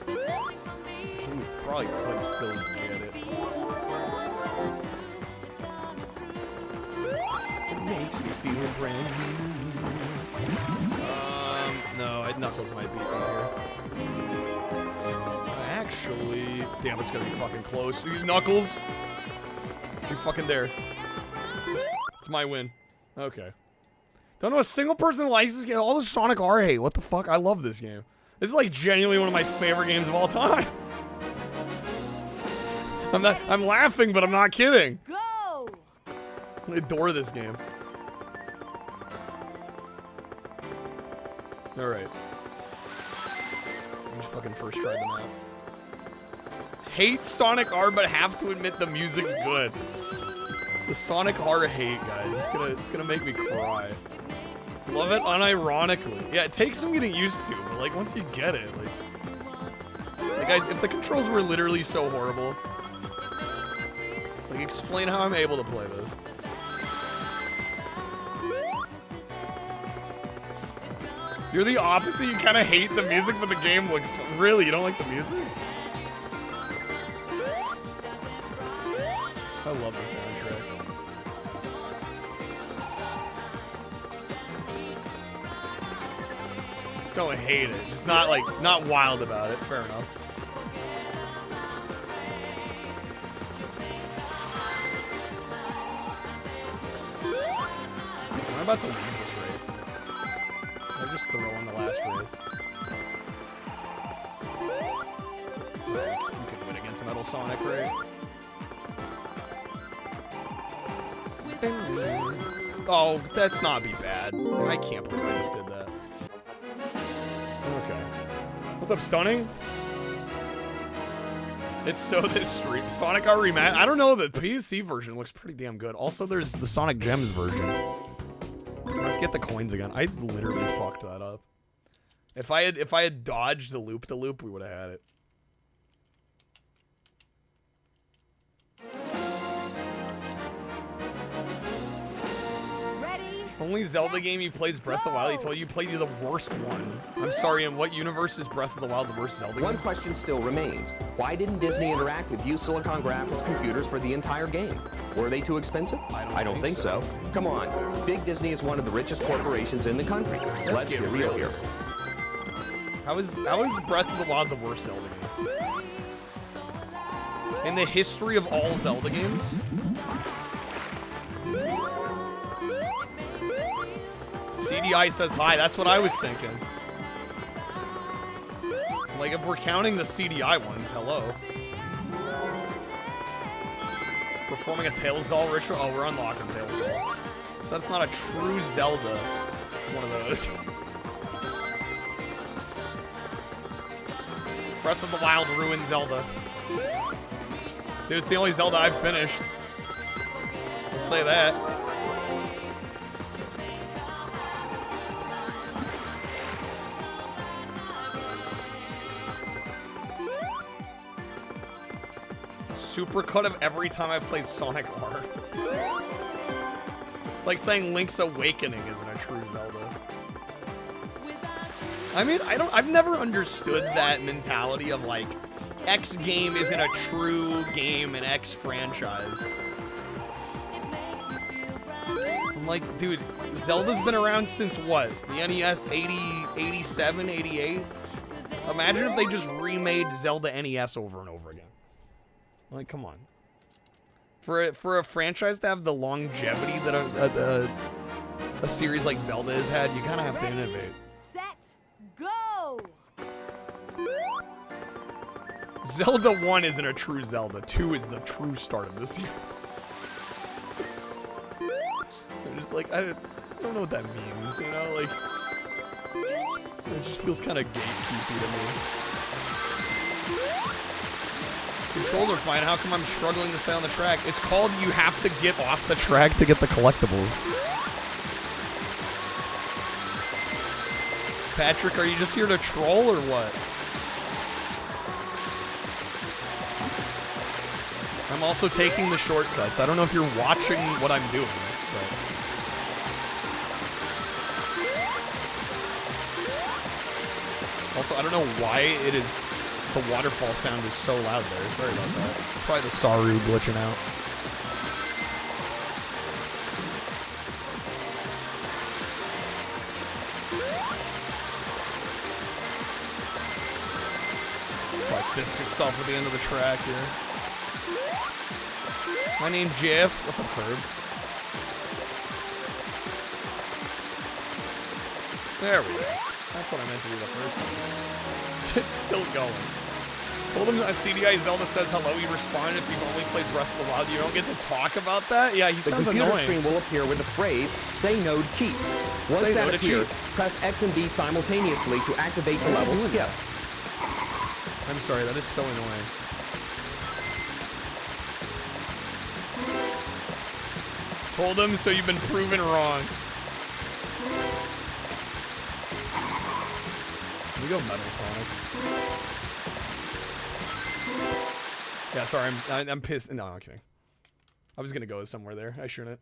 Speaker 16: Actually, we probably could still get it. It makes me feel brand new. No, Knuckles might beat me here. Actually, damn, it's gonna be fucking close. Knuckles, don't you fucking dare. It's my win. Okay. Don't know a single person that likes this game. All the Sonic R hate. What the fuck? I love this game. This is like genuinely one of my favorite games of all time. I'm laughing, but I'm not kidding.
Speaker 18: Go!
Speaker 16: I adore this game. Alright. Just fucking first try them out. Hate Sonic R, but have to admit the music's good. The Sonic R hate, guys. It's gonna make me cry. Love it unironically. Yeah, it takes some getting used to, but like once you get it, like guys, if the controls were literally so horrible, like explain how I'm able to play this. You're the opposite. You kind of hate the music, but the game looks really. You don't like the music? I love the soundtrack. Don't hate it. Just not wild about it. Fair enough. I'm about to lose this race. I'll just throw on the last race. You could win against Metal Sonic, right? Oh, that's not be bad. I can't believe I just did that. Okay. What's up, Stunning? It's so this stream. Sonic R Remastered. I don't know, the PC version looks pretty damn good. Also, there's the Sonic Gems version. Let's get the coins again. I literally fucked that up. If I had dodged the loop, we would have had it. Only Zelda game you play is Breath of the Wild. He told you played the worst one. I'm sorry, in what universe is Breath of the Wild the worst Zelda game?
Speaker 7: One question still remains. Why didn't Disney Interactive use Silicon Graphics computers for the entire game? Were they too expensive? I don't think so. Come on. Big Disney is one of the richest corporations in the country. Let's get real here.
Speaker 16: How is Breath of the Wild the worst Zelda game? In the history of all Zelda games? CDI says hi, that's what I was thinking. Like, if we're counting the CDI ones, hello. Performing a Tails doll ritual? Oh, we're unlocking Tails doll. So that's not a true Zelda. It's one of those. Breath of the Wild ruined Zelda. Dude, it's the only Zelda I've finished. I'll say that. supercut of every time I've played Sonic R. It's like saying Link's Awakening isn't a true Zelda. I mean, I've never understood that mentality of like, X game isn't a true game in X franchise. I'm like, dude, Zelda's been around since what? The NES 80, 87, 88? Imagine if they just remade Zelda NES over and over again. Like, come on. For a franchise to have the longevity that a series like Zelda has had, you kind of have to innovate.
Speaker 18: Set, go!
Speaker 16: Zelda 1 isn't a true Zelda. 2 is the true start of the series. I'm just like, I don't know what that means, you know? Like, it just feels kind of gatekeepy to me. Controls are fine. How come I'm struggling to stay on the track? It's called you have to get off the track to get the collectibles. Patrick, are you just here to troll or what? I'm also taking the shortcuts. I don't know if you're watching what I'm doing, but... Also, I don't know why the waterfall sound is so loud there. Sorry about that. It's probably the Saru glitching out. Probably fix itself at the end of the track here. My name's Jeff. What's up, Curb? There we go. That's what I meant to do the first time. It's still going. Told him a CDI Zelda says hello. He responded if you've only played Breath of the Wild. You don't get to talk about that? Yeah, he sounds annoying.
Speaker 7: The computer screen will appear with the phrase, say no to cheats. Once that appears, press X and B simultaneously to activate the level skip.
Speaker 16: I'm sorry, that is so annoying. Told him, so you've been proven wrong. Here we go, Metal Sonic. Yeah, sorry, I'm pissed. No, I'm kidding. I was gonna go somewhere there. I shouldn't.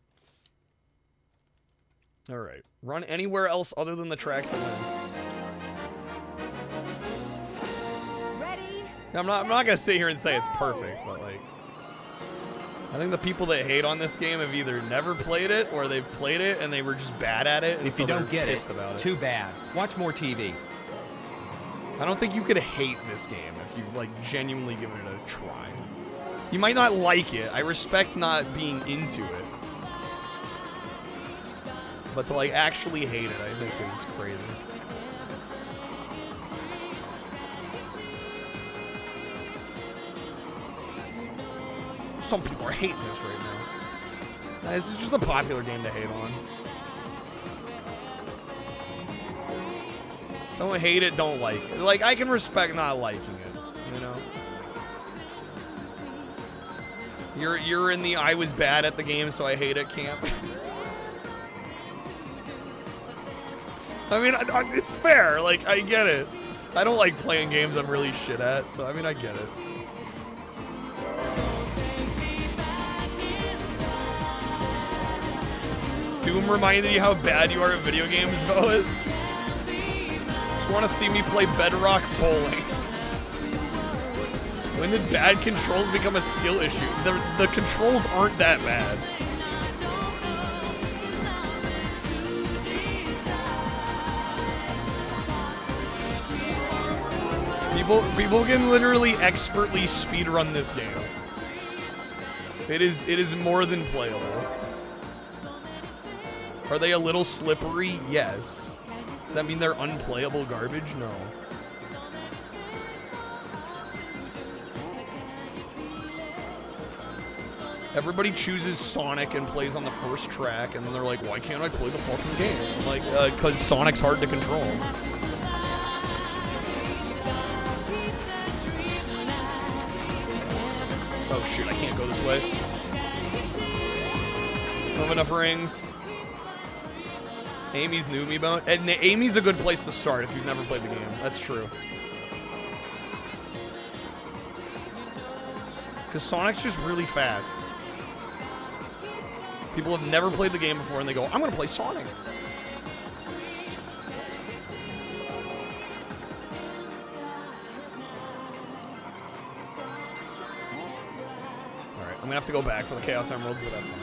Speaker 16: All right, run anywhere else other than the track to win.
Speaker 18: Ready?
Speaker 16: Now, I'm not gonna sit here and say it's perfect, but like, I think the people that hate on this game have either never played it or they've played it and they were just bad at it. And
Speaker 7: If
Speaker 16: so
Speaker 7: you don't get it,
Speaker 16: about it,
Speaker 7: too bad. Watch more TV.
Speaker 16: I don't think you could hate this game if you've like genuinely given it a try. You might not like it. I respect not being into it. But to like actually hate it, I think is crazy. Some people are hating this right now. This is just a popular game to hate on. Don't hate it, don't like it. Like, I can respect not liking it, you know? You're in the I was bad at the game, so I hate it camp. I mean, it's fair. Like, I get it. I don't like playing games I'm really shit at, so I mean, I get it. Doom reminded you how bad you are at video games, Boas? Just want to see me play Bedrock Bowling. When did bad controls become a skill issue? The controls aren't that bad. People can literally expertly speedrun this game. It is more than playable. Are they a little slippery? Yes. Does that mean they're unplayable garbage? No. Everybody chooses Sonic and plays on the first track, and then they're like, why can't I play the fucking game? I'm like, because Sonic's hard to control. Oh shit, I can't go this way. Don't have enough rings. Amy's new Amiibo. And Amy's a good place to start if you've never played the game. That's true. Because Sonic's just really fast. People have never played the game before and they go, I'm gonna play Sonic. Alright, I'm gonna have to go back for the Chaos Emeralds, but that's fine.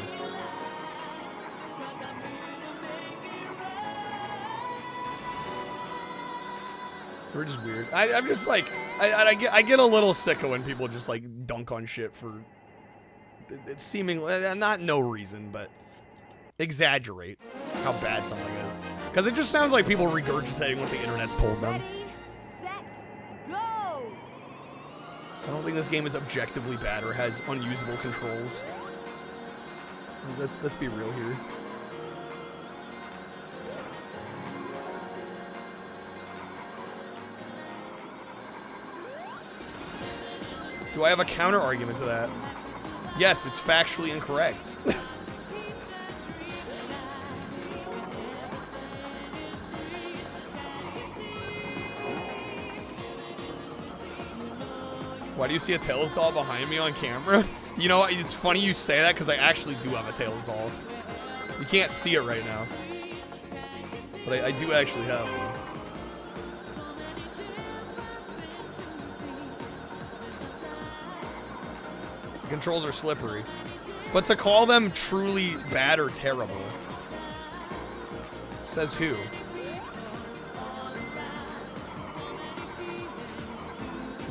Speaker 16: We're just weird. I'm just like, I get a little sick of when people just like dunk on shit for it's seemingly not no reason, but exaggerate how bad something is. Because it just sounds like people regurgitating what the internet's told them.
Speaker 18: Ready, set, go!
Speaker 16: I don't think this game is objectively bad or has unusable controls. Let's be real here. Do I have a counter argument to that? Yes, it's factually incorrect. Why do you see a Tails doll behind me on camera? You know what? It's funny you say that because I actually do have a Tails doll. You can't see it right now. But I do actually have one. The controls are slippery. But to call them truly bad or terrible. Says who?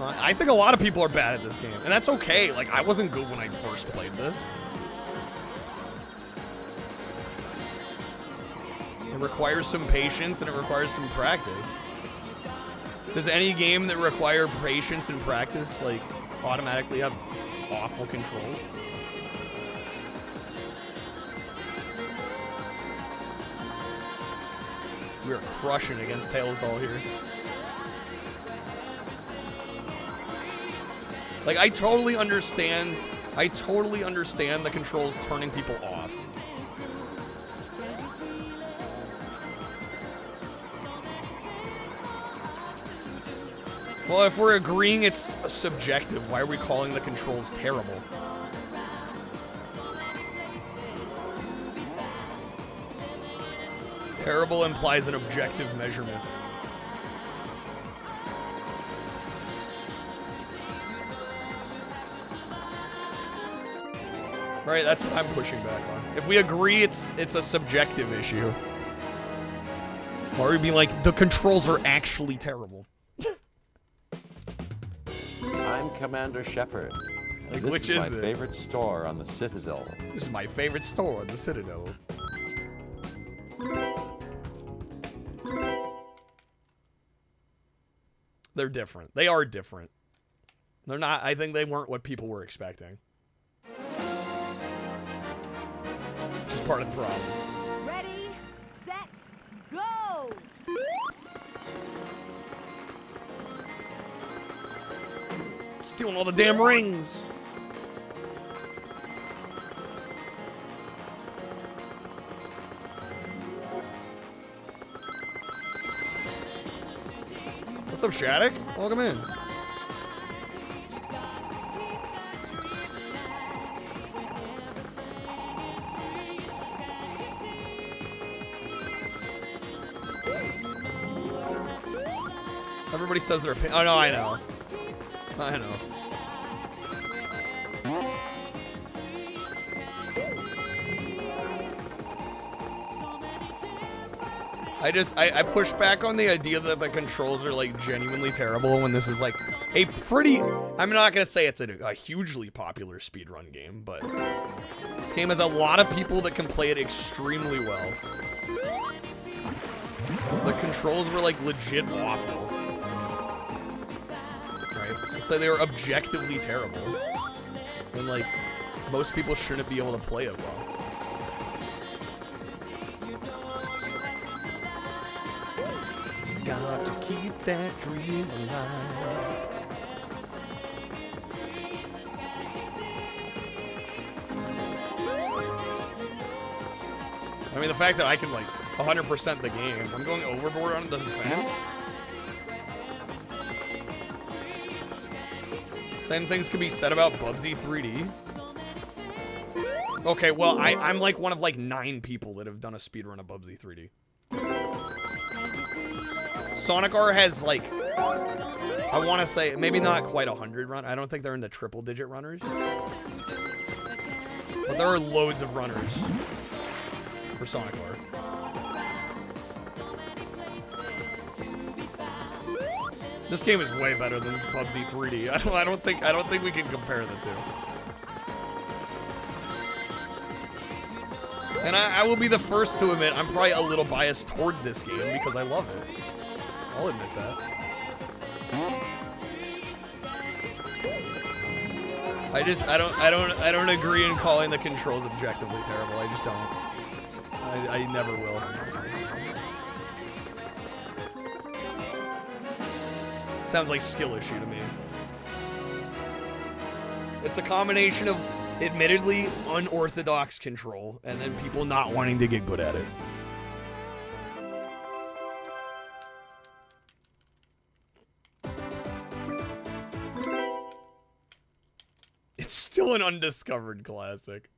Speaker 16: I think a lot of people are bad at this game, and that's okay. Like, I wasn't good when I first played this. It requires some patience, and it requires some practice. Does any game that require patience and practice, like, automatically have awful controls? We are crushing against Tails Doll here. Like, I totally understand the controls turning people off. Well, if we're agreeing it's subjective, why are we calling the controls terrible? Terrible implies an objective measurement. Right, that's what I'm pushing back on. If we agree it's a subjective issue, why are we being like, the controls are actually terrible?
Speaker 19: I'm Commander Shepard.
Speaker 16: Like,
Speaker 19: This
Speaker 16: which
Speaker 19: is my
Speaker 16: is it?
Speaker 19: favorite store on the Citadel.
Speaker 16: This is my favorite store, the Citadel. They're different. They are different. They're not, I think they weren't what people were expecting. Just part of the problem.
Speaker 18: Ready, set, go!
Speaker 16: Stealing all the damn rings. What's up, Shattuck? Welcome in. Everybody says their opinion. Oh, no, I know. I know. I push back on the idea that the controls are like genuinely terrible when this is like a pretty, I'm not gonna say it's a hugely popular speedrun game, but this game has a lot of people that can play it extremely well. The controls were like legit awful. Right? Let's say they were objectively terrible. And like, most people shouldn't be able to play it well. Got to keep that dream alive. I mean, the fact that I can like 100% the game, I'm going overboard on the defense. Same things could be said about Bubsy 3D. Okay, well, I'm like one of like 9 people that have done a speedrun of Bubsy 3D. Sonic R has like, I want to say, maybe not quite 100 run. I don't think they're in the triple-digit runners. But there are loads of runners for Sonic R. This game is way better than Bubsy 3D. I don't think we can compare the two. And I will be the first to admit I'm probably a little biased toward this game because I love it. I'll admit that. I don't agree in calling the controls objectively terrible. I just don't. I never will. Sounds like skill issue to me. It's a combination of admittedly unorthodox control and then people not wanting to get good at it. It's still an undiscovered classic.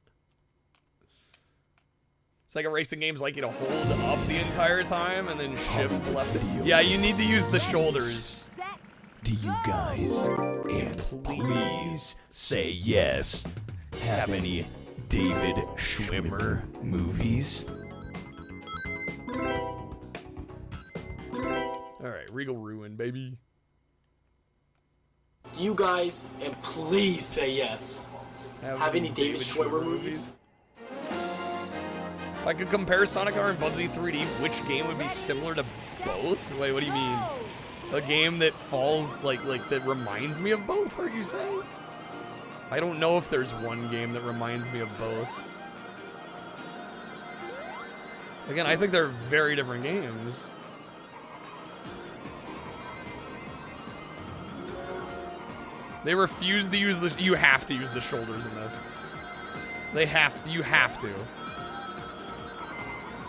Speaker 16: Sega racing games like you to hold up the entire time and then shift left. Yeah, you need to use the shoulders.
Speaker 3: Do you guys, and please say yes, have any David Schwimmer movies?
Speaker 16: Alright, Regal Ruin, baby.
Speaker 20: You guys, and please say yes, have any David Schwimmer movies?
Speaker 16: If I could compare Sonic R and Bubsy 3D, which game would be similar to both? Wait, what do you mean? A game that falls, like that reminds me of both, are you saying? I don't know if there's one game that reminds me of both. Again, I think they're very different games. They refuse to use the, you have to use the shoulders in this. You have to.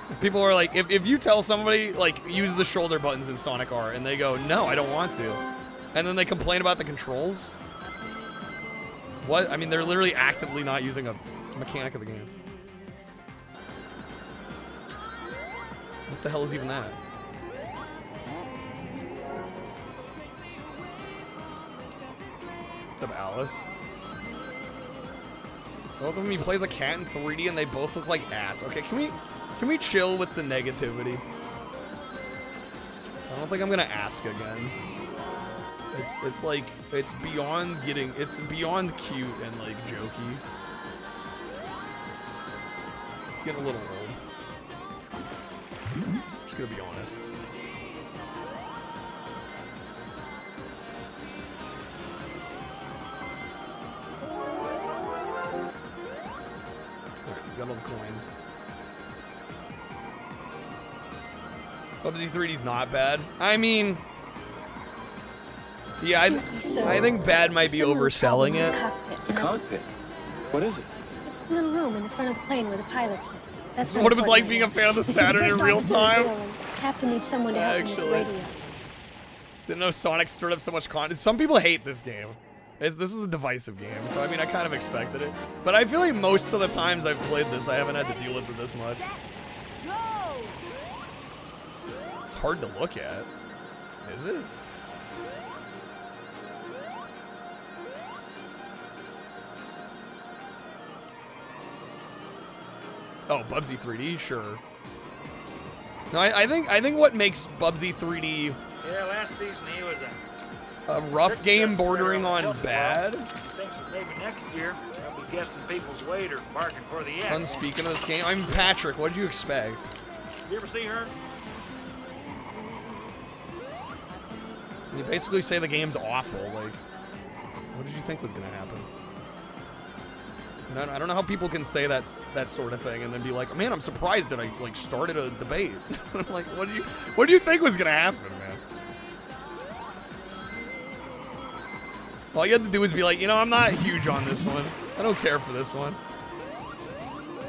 Speaker 16: If people are like, if you tell somebody, like, use the shoulder buttons in Sonic R, and they go, no, I don't want to, and then they complain about the controls, what? I mean, they're literally actively not using a mechanic of the game. What the hell is even that? What's up, Alice? Both of them, he plays a cat in 3D, and they both look like ass. Okay, can we chill with the negativity? I don't think I'm gonna ask again. It's like, it's beyond beyond cute and like jokey. It's getting a little old. Just gonna be honest. Alright, got all the coins. Bubsy 3D's not bad. I mean, yeah, I think bad might be overselling it.
Speaker 10: The cockpit? What is it? It's the little room in the front of the plane where the pilots sit. That's
Speaker 16: what it was like being a fan of the Saturn in real time.
Speaker 10: Captain needs someone to help him with the radio.
Speaker 16: Didn't know Sonic stirred up so much content. Some people hate this game. This is a divisive game, so I mean, I kind of expected it. But I feel like most of the times I've played this, I haven't had to deal with it this much. It's hard to look at. Is it? Oh, Bubsy 3D? Sure. No, I think what makes Bubsy 3D
Speaker 9: Yeah, last season he was
Speaker 16: a rough game bordering on bad.
Speaker 9: Thinks that maybe next year I'll be guessing people's weight or barking for the end.
Speaker 16: Unspeaking of this game, I'm Patrick. What did you expect?
Speaker 9: You ever see her?
Speaker 16: You basically say the game's awful. Like, what did you think was gonna happen? And I don't know how people can say that sort of thing and then be like, man, I'm surprised that I like started a debate. I'm like, what do you think was gonna happen, man? All you had to do was be like, you know, I'm not huge on this one. I don't care for this one.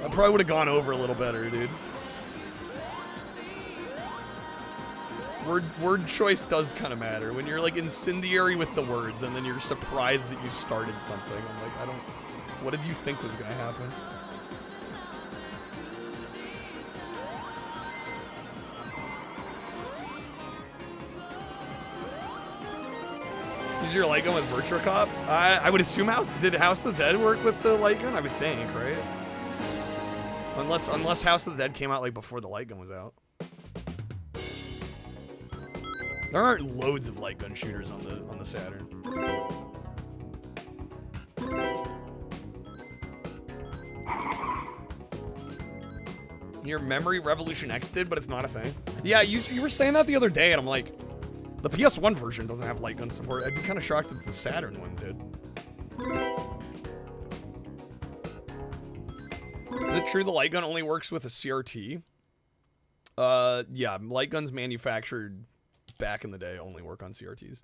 Speaker 16: I probably would have gone over a little better, dude. Word choice does kind of matter. When you're like incendiary with the words and then you're surprised that you started something. I'm like, I don't... What did you think was going to happen? Is your light gun with Virtua Cop? I would assume did House of the Dead work with the light gun? I would think, right? Unless House of the Dead came out like before the light gun was out. There aren't loads of light gun shooters on the Saturn. Your Memory Revolution X did, but it's not a thing. Yeah, you were saying that the other day, and I'm like, the PS1 version doesn't have light gun support. I'd be kind of shocked if the Saturn one did. Is it true the light gun only works with a CRT? Yeah, light guns manufactured back in the day only work on CRTs.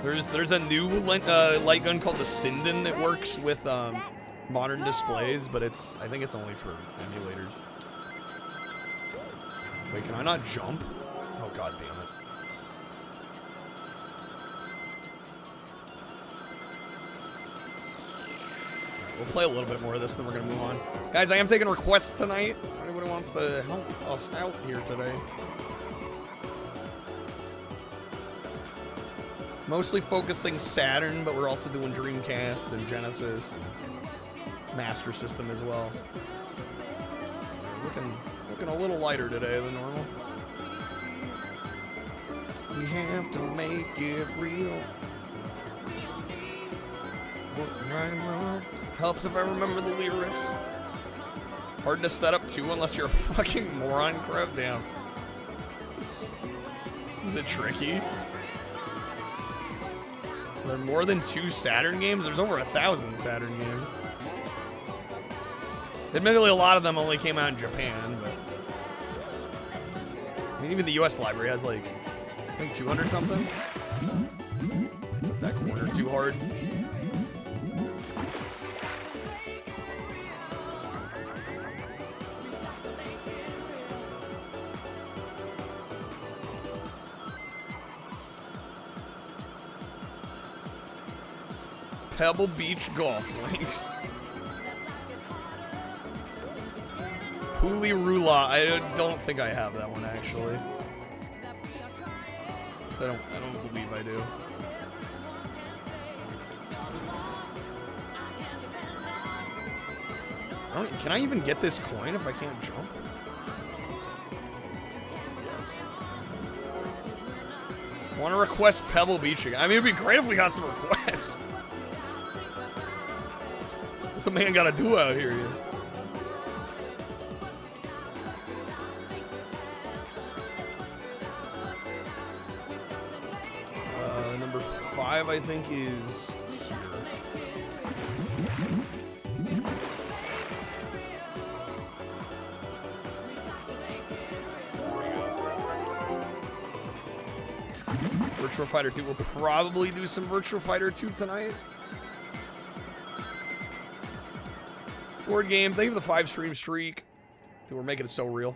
Speaker 16: There's a new light gun called the Sinden that works with modern displays, but I think it's only for emulators. Wait, can I not jump? Oh, god damn it. We'll play a little bit more of this, then we're gonna move on. Guys, I am taking requests tonight. If anybody wants to help us out here today. Mostly focusing Saturn, but we're also doing Dreamcast and Genesis and Master System as well. Looking a little lighter today than normal. We have to make it real. Right and wrong. Helps if I remember the lyrics. Hard to set up too unless you're a fucking moron. Crap, damn. Is it tricky? Are there more than 2 Saturn games? There's over 1,000 Saturn games. Admittedly, a lot of them only came out in Japan, but I mean, even the US library has like, I think 200 something. Took that corner too hard. Pebble Beach golf links. Poolirula. I don't think I have that one actually. I don't believe I do. Can I even get this coin if I can't jump? Yes. Want to request Pebble Beach again? I mean, it'd be great if we got some requests. What's a man gotta do out here? Number 5, I think, is here. Virtua Fighter 2. We'll probably do some Virtua Fighter 2 tonight. Board game. Thank you for the 5-stream streak. Dude, we're making it so real.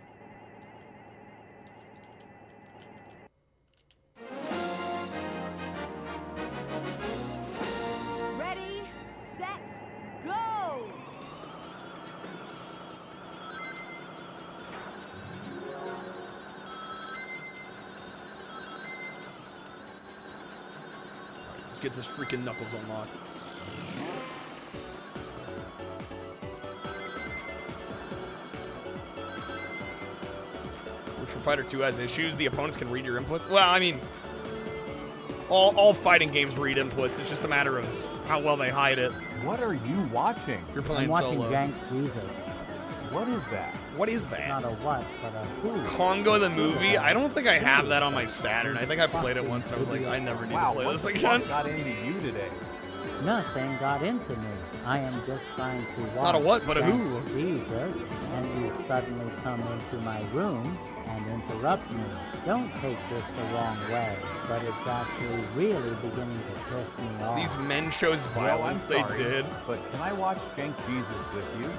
Speaker 18: Ready, set, go!
Speaker 16: Alright, let's get this freaking Knuckles unlocked. Fighter 2 has issues. The opponents can read your inputs. Well, I mean, all fighting games read inputs. It's just a matter of how well they hide it.
Speaker 9: What are you watching?
Speaker 16: You're playing
Speaker 21: I'm watching
Speaker 16: solo.
Speaker 21: Jank Jesus.
Speaker 9: What is that?
Speaker 16: What is that?
Speaker 21: Not a what, but a who.
Speaker 16: Congo the movie? I don't think I have that on my Saturn. I think I played it once and I was like, I never need to play this again.
Speaker 9: What got into you today?
Speaker 21: Nothing got into me. I am just trying to watch
Speaker 16: not a what, but a who.
Speaker 21: Jesus, and you suddenly come into my room and interrupt me. Don't take this the wrong way, but it's actually really beginning to piss me off.
Speaker 16: These men chose violence.
Speaker 4: Well, I'm
Speaker 16: they
Speaker 4: sorry,
Speaker 16: did.
Speaker 4: But can I watch Jank Jesus with you?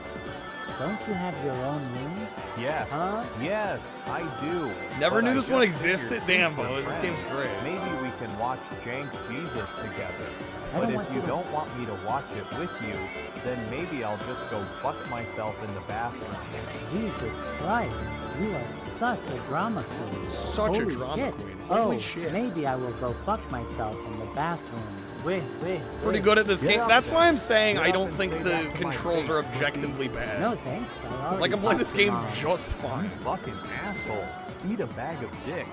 Speaker 21: Don't you have your own moon?
Speaker 4: Yes.
Speaker 21: Huh?
Speaker 4: Yes, I do.
Speaker 16: Never
Speaker 4: But
Speaker 16: knew
Speaker 4: I
Speaker 16: this one
Speaker 4: just
Speaker 16: existed.
Speaker 4: figured
Speaker 16: Damn,
Speaker 4: since
Speaker 16: Bo,
Speaker 4: we're
Speaker 16: this
Speaker 4: friends,
Speaker 16: game's great.
Speaker 4: Maybe we can watch Jank Jesus together.
Speaker 21: I
Speaker 4: But
Speaker 21: don't
Speaker 4: if
Speaker 21: want
Speaker 4: you
Speaker 21: you to-
Speaker 4: don't want me to watch it with you, then maybe I'll just go fuck myself in the bathroom.
Speaker 21: Jesus Christ, you are such a drama queen.
Speaker 16: Such a
Speaker 21: Holy
Speaker 16: drama
Speaker 21: shit.
Speaker 16: queen. Holy
Speaker 21: Oh,
Speaker 16: shit.
Speaker 21: maybe I will go fuck myself in the bathroom.
Speaker 16: Pretty good at this
Speaker 4: Get
Speaker 16: game.
Speaker 4: up
Speaker 16: That's
Speaker 4: there.
Speaker 16: why I'm saying
Speaker 4: Get
Speaker 16: I
Speaker 4: up
Speaker 16: don't
Speaker 4: and
Speaker 16: think
Speaker 4: say
Speaker 16: the
Speaker 4: that to my
Speaker 16: controls
Speaker 4: face,
Speaker 16: are objectively bad.
Speaker 21: No thanks.
Speaker 16: I can play this game just fine.
Speaker 4: Fucking asshole. Eat a bag of dicks.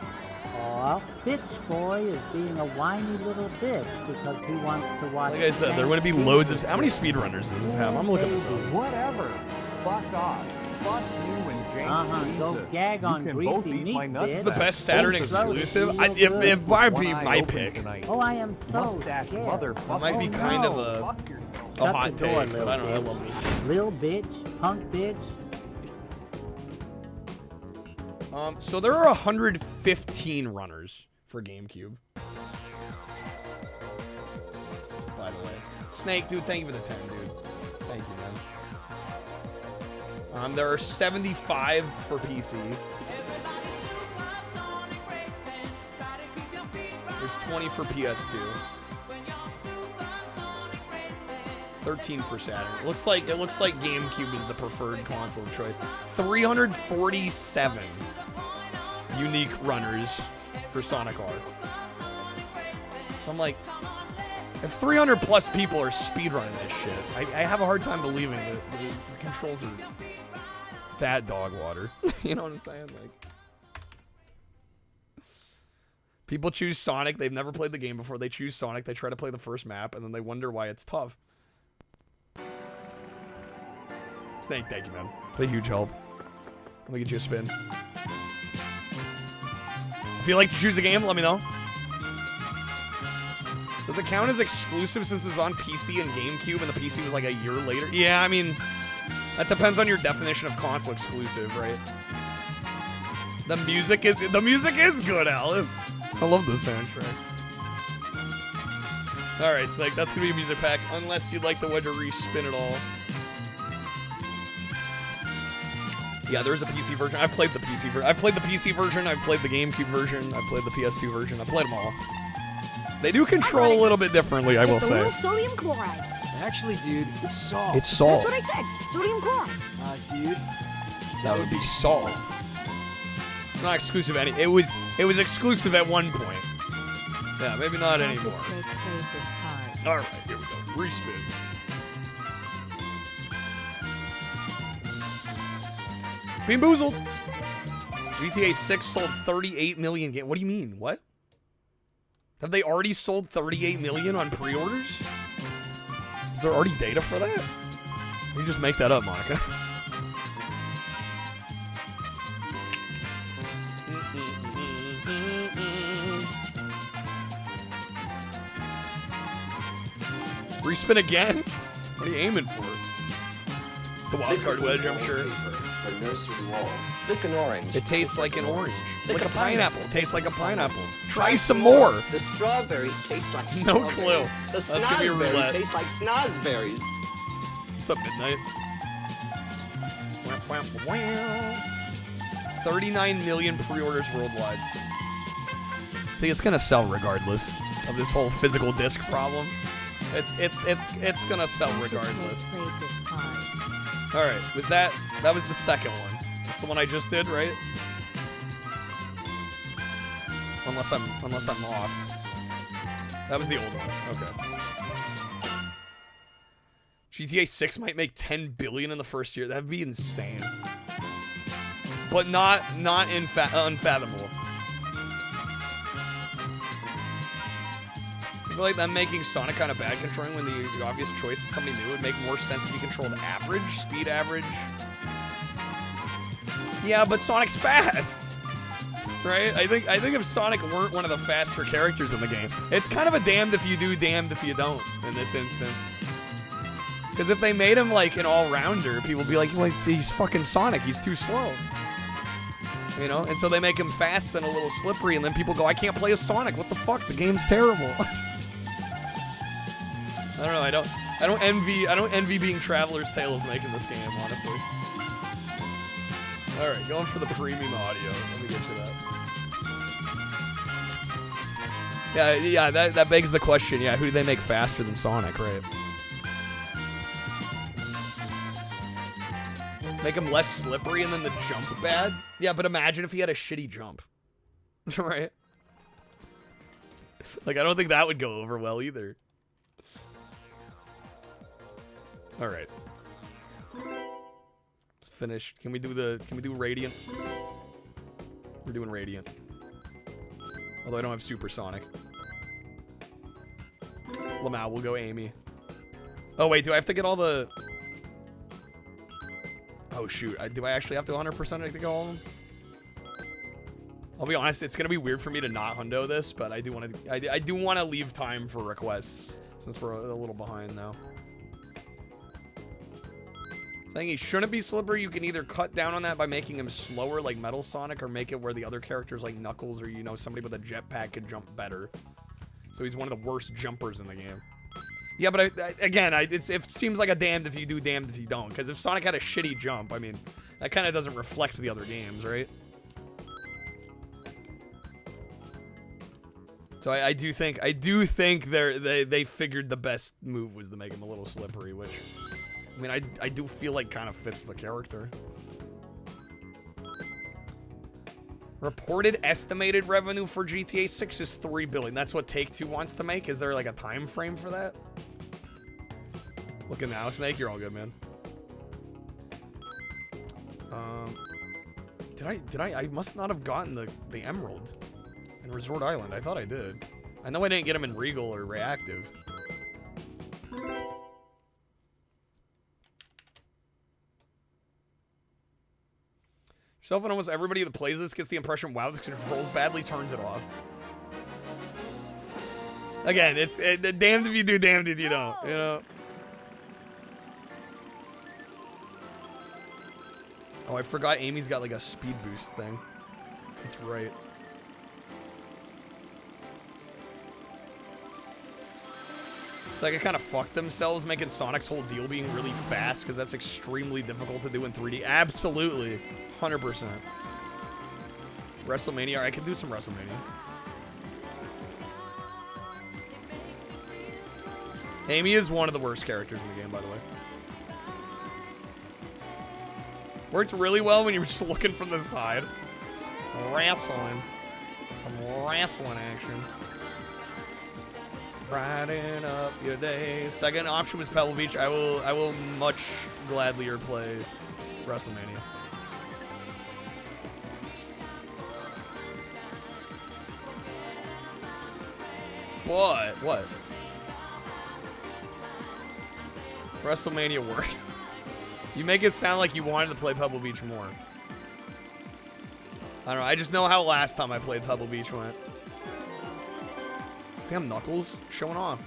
Speaker 21: Aw, bitch boy is being a whiny little bitch because he wants to watch.
Speaker 16: Like I said, there are going to be loads of... How many speedrunners does this have? I'm looking this up.
Speaker 4: Whatever. Fuck off. Fuck you and Jank
Speaker 21: Go
Speaker 4: Jesus.
Speaker 21: gag
Speaker 4: You
Speaker 21: on
Speaker 4: can
Speaker 21: greasy
Speaker 4: both eat
Speaker 21: meat,
Speaker 4: my nuts.
Speaker 21: bitch.
Speaker 16: This is the best Saturn
Speaker 21: Both throat
Speaker 16: exclusive.
Speaker 21: real
Speaker 16: It
Speaker 21: good.
Speaker 16: might be my pick.
Speaker 21: Oh, I am so
Speaker 4: Mustache
Speaker 21: scared.
Speaker 4: motherfucker.
Speaker 16: It might be kind of a
Speaker 21: Shut
Speaker 16: hot
Speaker 21: the door,
Speaker 16: take,
Speaker 21: little
Speaker 16: but I don't know. I
Speaker 21: bitch.
Speaker 16: love this.
Speaker 21: Lil bitch, punk bitch.
Speaker 16: So there are 115 runners for GameCube. By the way. Snake, dude, thank you for the 10, dude. Thank you, man. There are 75 for PC. There's 20 for PS2. 13 for Saturn. It looks like GameCube is the preferred console of choice. 347 unique runners for Sonic R. So I'm like, if 300 plus people are speedrunning this shit, I have a hard time believing that the controls are that dog water. You know what I'm saying? Like, people choose Sonic. They've never played the game before. They choose Sonic. They try to play the first map, and then they wonder why it's tough. Snake, thank you, man. It's a huge help. Let me get you a spin. If you'd like to choose a game, let me know. Does it count as exclusive since it's on PC and GameCube and the PC was like a year later? Yeah, I mean, that depends on your definition of console exclusive, right? The music is good, Alice. I love this soundtrack. All right, Snake, that's gonna be a music pack, unless you'd like the way to respin it all. Yeah, there's a PC version. I've played the PC version. I've played the PC version. I've played the GameCube version. I've played the PS2 version. I've played them all. They do control a little bit differently, I will
Speaker 18: Just a
Speaker 16: say.
Speaker 18: little sodium chloride.
Speaker 2: Actually, dude, it's salt.
Speaker 16: It's salt.
Speaker 18: That's what I said. Sodium chloride.
Speaker 2: Dude.
Speaker 16: That would be salt. It's not exclusive any. It was exclusive at one point. Yeah, maybe not anymore. All right, here we go. Respin. Bean Boozled. GTA 6 sold 38 million games. What do you mean? What? Have they already sold 38 million on pre-orders? Is there already data for that? Or you just make that up, Monica? Respin again? What are you aiming for? The wild card wedge, I'm sure.
Speaker 22: For nursery walls.
Speaker 7: Lick an orange.
Speaker 16: It tastes like an orange. Like a pineapple. It tastes like a pineapple. Try some more.
Speaker 22: The strawberries taste like
Speaker 16: No
Speaker 22: strawberries.
Speaker 16: clue.
Speaker 22: The
Speaker 16: Let's give you a
Speaker 22: snozberries
Speaker 16: roulette.
Speaker 22: taste like snozberries.
Speaker 16: What's up, Midnight? 39 million pre-orders worldwide. See, it's gonna sell regardless of this whole physical disc problem. It's gonna sell regardless. All right, that was the second one. That's the one I just did, right? Unless I'm off. That was the old one. Okay. GTA 6 might make 10 billion in the first year. That'd be insane. But not unfathomable. I feel like them making Sonic kind of bad controlling when the obvious choice is somebody new would make more sense if you controlled average, speed average. Yeah, but Sonic's fast. Right? I think if Sonic weren't one of the faster characters in the game, it's kind of a damned if you do, damned if you don't in this instance. Because if they made him like an all-rounder, people would be like, well, he's fucking Sonic, he's too slow. You know? And so they make him fast and a little slippery, and then people go, I can't play as Sonic. What the fuck? The game's terrible. I don't know. I don't envy being Traveler's Tales making this game, honestly. All right, going for the premium audio. Let me get to that. Yeah, that begs the question. Yeah, who do they make faster than Sonic, right? Make him less slippery and then the jump bad? Yeah, but imagine if he had a shitty jump. Right? Like, I don't think that would go over well either. Alright. It's finished. Can we do Radiant? We're doing Radiant. Although I don't have Supersonic. Lamau will go Amy. Oh wait, do I have to get all the... Oh shoot, do I actually have to 100% it to go all of them? I'll be honest, it's gonna be weird for me to not hundo this, but I do want to. I do want to leave time for requests since we're a little behind now. Saying he shouldn't be slippery. You can either cut down on that by making him slower, like Metal Sonic, or make it where the other characters like Knuckles or somebody with a jetpack could jump better. So he's one of the worst jumpers in the game. Yeah, but it seems like a damned if you do, damned if you don't. Because if Sonic had a shitty jump, I mean, that kind of doesn't reflect the other games, right? So I do think they figured the best move was to make him a little slippery, which, I mean, I do feel like kind of fits the character. Reported estimated revenue for GTA 6 is $3 billion. That's what Take-Two wants to make. Is there like a time frame for that? Looking now, Snake, you're all good, man. I must not have gotten the Emerald in Resort Island. I thought I did. I know I didn't get them in Regal or Reactive. Yourself and almost everybody that plays this gets the impression, wow, this controls badly, turns it off. Again, it's damned if you do, damned if you don't, you know? Oh, I forgot Amy's got like a speed boost thing. That's right. Sega kind of fucked themselves making Sonic's whole deal being really fast because that's extremely difficult to do in 3D. Absolutely. 100%. WrestleMania. I could do some WrestleMania. Amy is one of the worst characters in the game, by the way. Worked really well when you were just looking from the side. Wrestling. Some wrestling action. Brighten up your day. Second option was Pebble Beach. I will much gladlier play WrestleMania. But what? WrestleMania worked. You make it sound like you wanted to play Pebble Beach more. I don't know. I just know how last time I played Pebble Beach went. Damn, Knuckles. Showing off.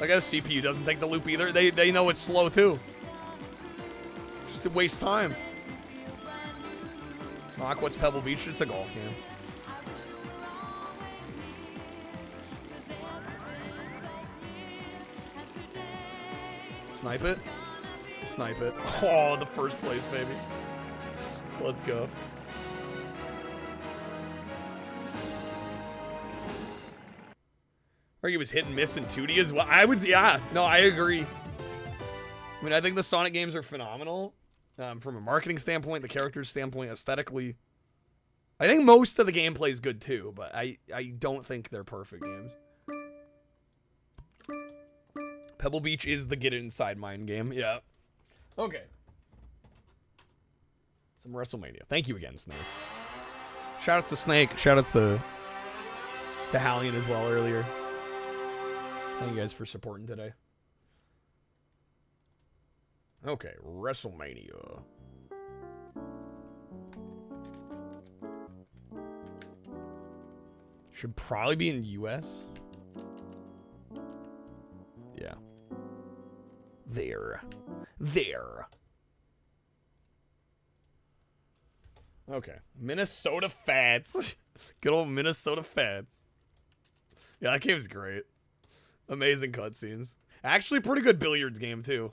Speaker 16: Like, the CPU doesn't take the loop either. They know it's slow, too. Just to waste time. What's Pebble Beach? It's a golf game. Snipe it. Snipe it. Oh, the first place, baby. Let's go. Or he was hit and miss in 2D as well. Yeah. No, I agree. I mean, I think the Sonic games are phenomenal. From a marketing standpoint, the characters standpoint, aesthetically. I think most of the gameplay is good too, but I don't think they're perfect games. Pebble Beach is the get it inside mind game. Yeah. Okay. Some WrestleMania. Thank you again, Snake. Shoutouts to Snake. Shoutouts to Hallian as well earlier. Thank you guys for supporting today. Okay, WrestleMania. Should probably be in US. Yeah. There. Okay. Minnesota Fats. Good old Minnesota Fats. Yeah, that game's great. Amazing cutscenes. Actually, pretty good billiards game, too.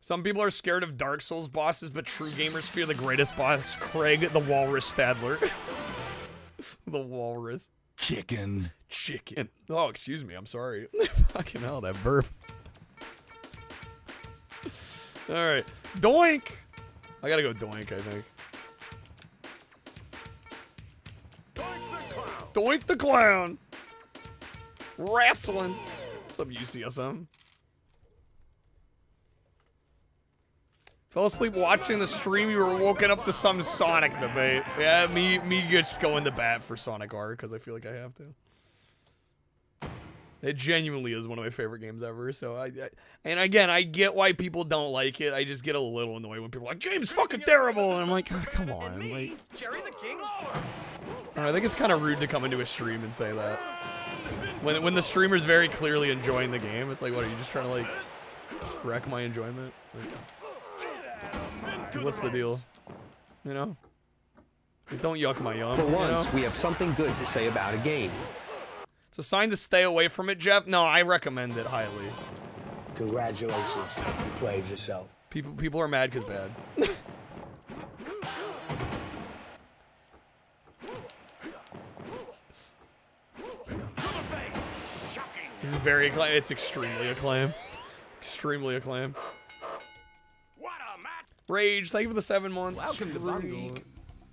Speaker 16: Some people are scared of Dark Souls bosses, but true gamers fear the greatest boss, Craig the Walrus Stadler. The Walrus.
Speaker 3: Chicken.
Speaker 16: Oh, excuse me. I'm sorry. Fucking hell, that burp. Alright. Doink! I gotta go doink, I think. Doink the clown! Wrestling! What's up, UCSM? Fell asleep watching the stream, you were woken up to some Sonic debate. Yeah, me just going to bat for Sonic R, because I feel like I have to. It genuinely is one of my favorite games ever, so and again, I get why people don't like it. I just get a little annoyed when people are like, game's fucking terrible, and I'm like, oh, come on. Like,
Speaker 2: Jerry the King
Speaker 16: I think it's kind of rude to come into a stream and say that. When the streamer's very clearly enjoying the game, it's like, what, are you just trying to, like, wreck my enjoyment? Like, what's the deal? You know? Like, don't yuck my yum.
Speaker 7: For once,
Speaker 16: you know?
Speaker 7: we have something good to say about a game.
Speaker 16: It's a sign to stay away from it, Jeff? No, I recommend it highly.
Speaker 5: Congratulations, you played yourself.
Speaker 16: People are mad because bad. This is very acclaimed. It's extremely acclaimed. Extremely acclaimed. Rage, thank you for the 7 months.
Speaker 8: Welcome to Bungle.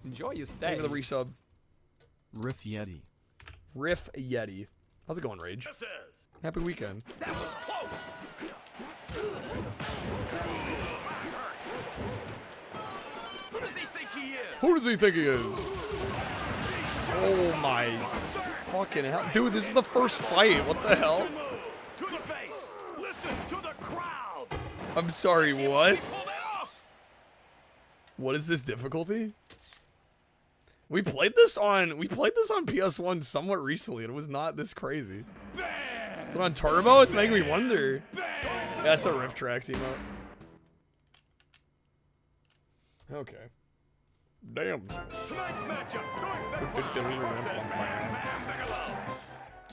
Speaker 8: Enjoy your stay.
Speaker 16: Thank you for the resub.
Speaker 8: Riff Yeti.
Speaker 16: Riff Yeti. How's it going, Rage? Happy weekend.
Speaker 6: That was close. Who does he think he is?
Speaker 16: Who does he think he is? Oh my fucking hell. Dude, this is the first fight. What the hell?
Speaker 6: To the face. Listen to the crowd.
Speaker 16: I'm sorry, what? What is this difficulty? We played this on PS1 somewhat recently, and it was not this crazy. But on Turbo, it's making me wonder. That's a Riff Tracks emote. Okay. Damn. Let's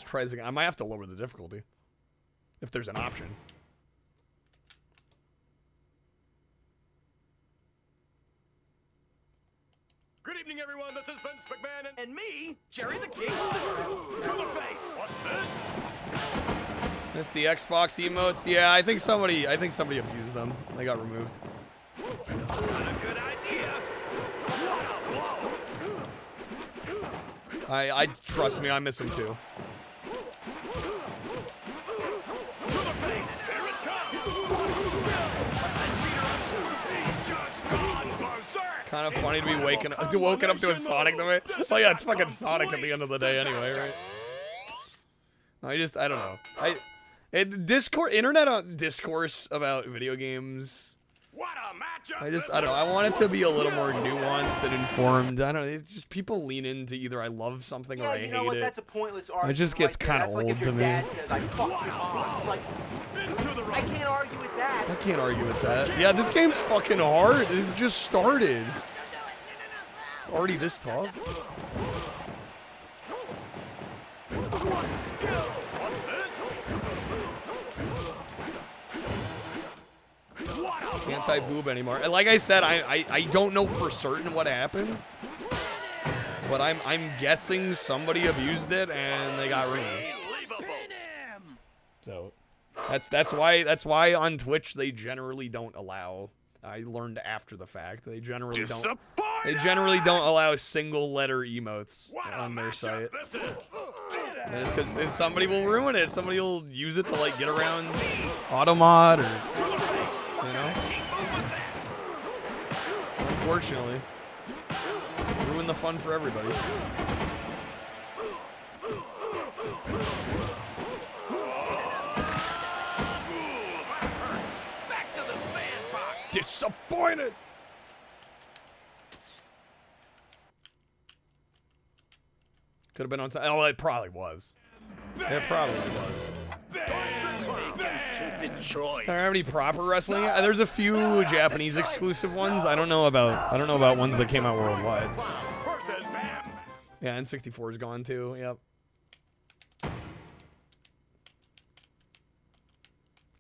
Speaker 16: try this again. I might have to lower the difficulty. If there's an option.
Speaker 6: Good evening, everyone. This is Vince McMahon and me, Jerry the King. To the face. What's this?
Speaker 16: Missed the Xbox emotes. Yeah, I think somebody abused them. They got removed.
Speaker 6: Not a good idea. What a blow.
Speaker 16: I trust me, I miss them too.
Speaker 6: To the face. Here it comes. What's that cheater up to? He's just gone berserk.
Speaker 16: Kind of funny to be woken up to a Sonic the way. Oh yeah, it's fucking Sonic at the end of the day anyway, right? I don't know. Internet discourse about video games.
Speaker 6: What a matchup.
Speaker 16: I don't know. I want it to be a little more nuanced and informed. I don't know. It's just people lean into either I love something or I hate it.
Speaker 23: That's a pointless argument.
Speaker 16: It just gets kind of old
Speaker 23: like if
Speaker 16: to
Speaker 23: your
Speaker 16: me.
Speaker 23: dad says, I fucked your mom. It's like, I can't argue with that.
Speaker 16: I can't argue with that. Yeah, this game's fucking hard. It just started. It's already this tough.
Speaker 6: What skill? What's this? What a
Speaker 16: Can't type boob anymore. And like I said, I don't know for certain what happened. But I'm guessing somebody abused it and they got removed. So that's why on Twitch they generally don't allow. I learned after the fact. They generally don't allow single letter emotes on their site. And it's because somebody will ruin it. Somebody will use it to like get around Automod or you know. Unfortunately, ruin the fun for everybody.
Speaker 6: Back to the sandbox.
Speaker 16: Disappointed. Could have been on time. Oh, it probably was. It probably was.
Speaker 6: Detroit.
Speaker 16: So I don't have any proper wrestling. There's a few Japanese exclusive ones. I don't know about ones that came out worldwide. Yeah, N64 is gone too. Yep.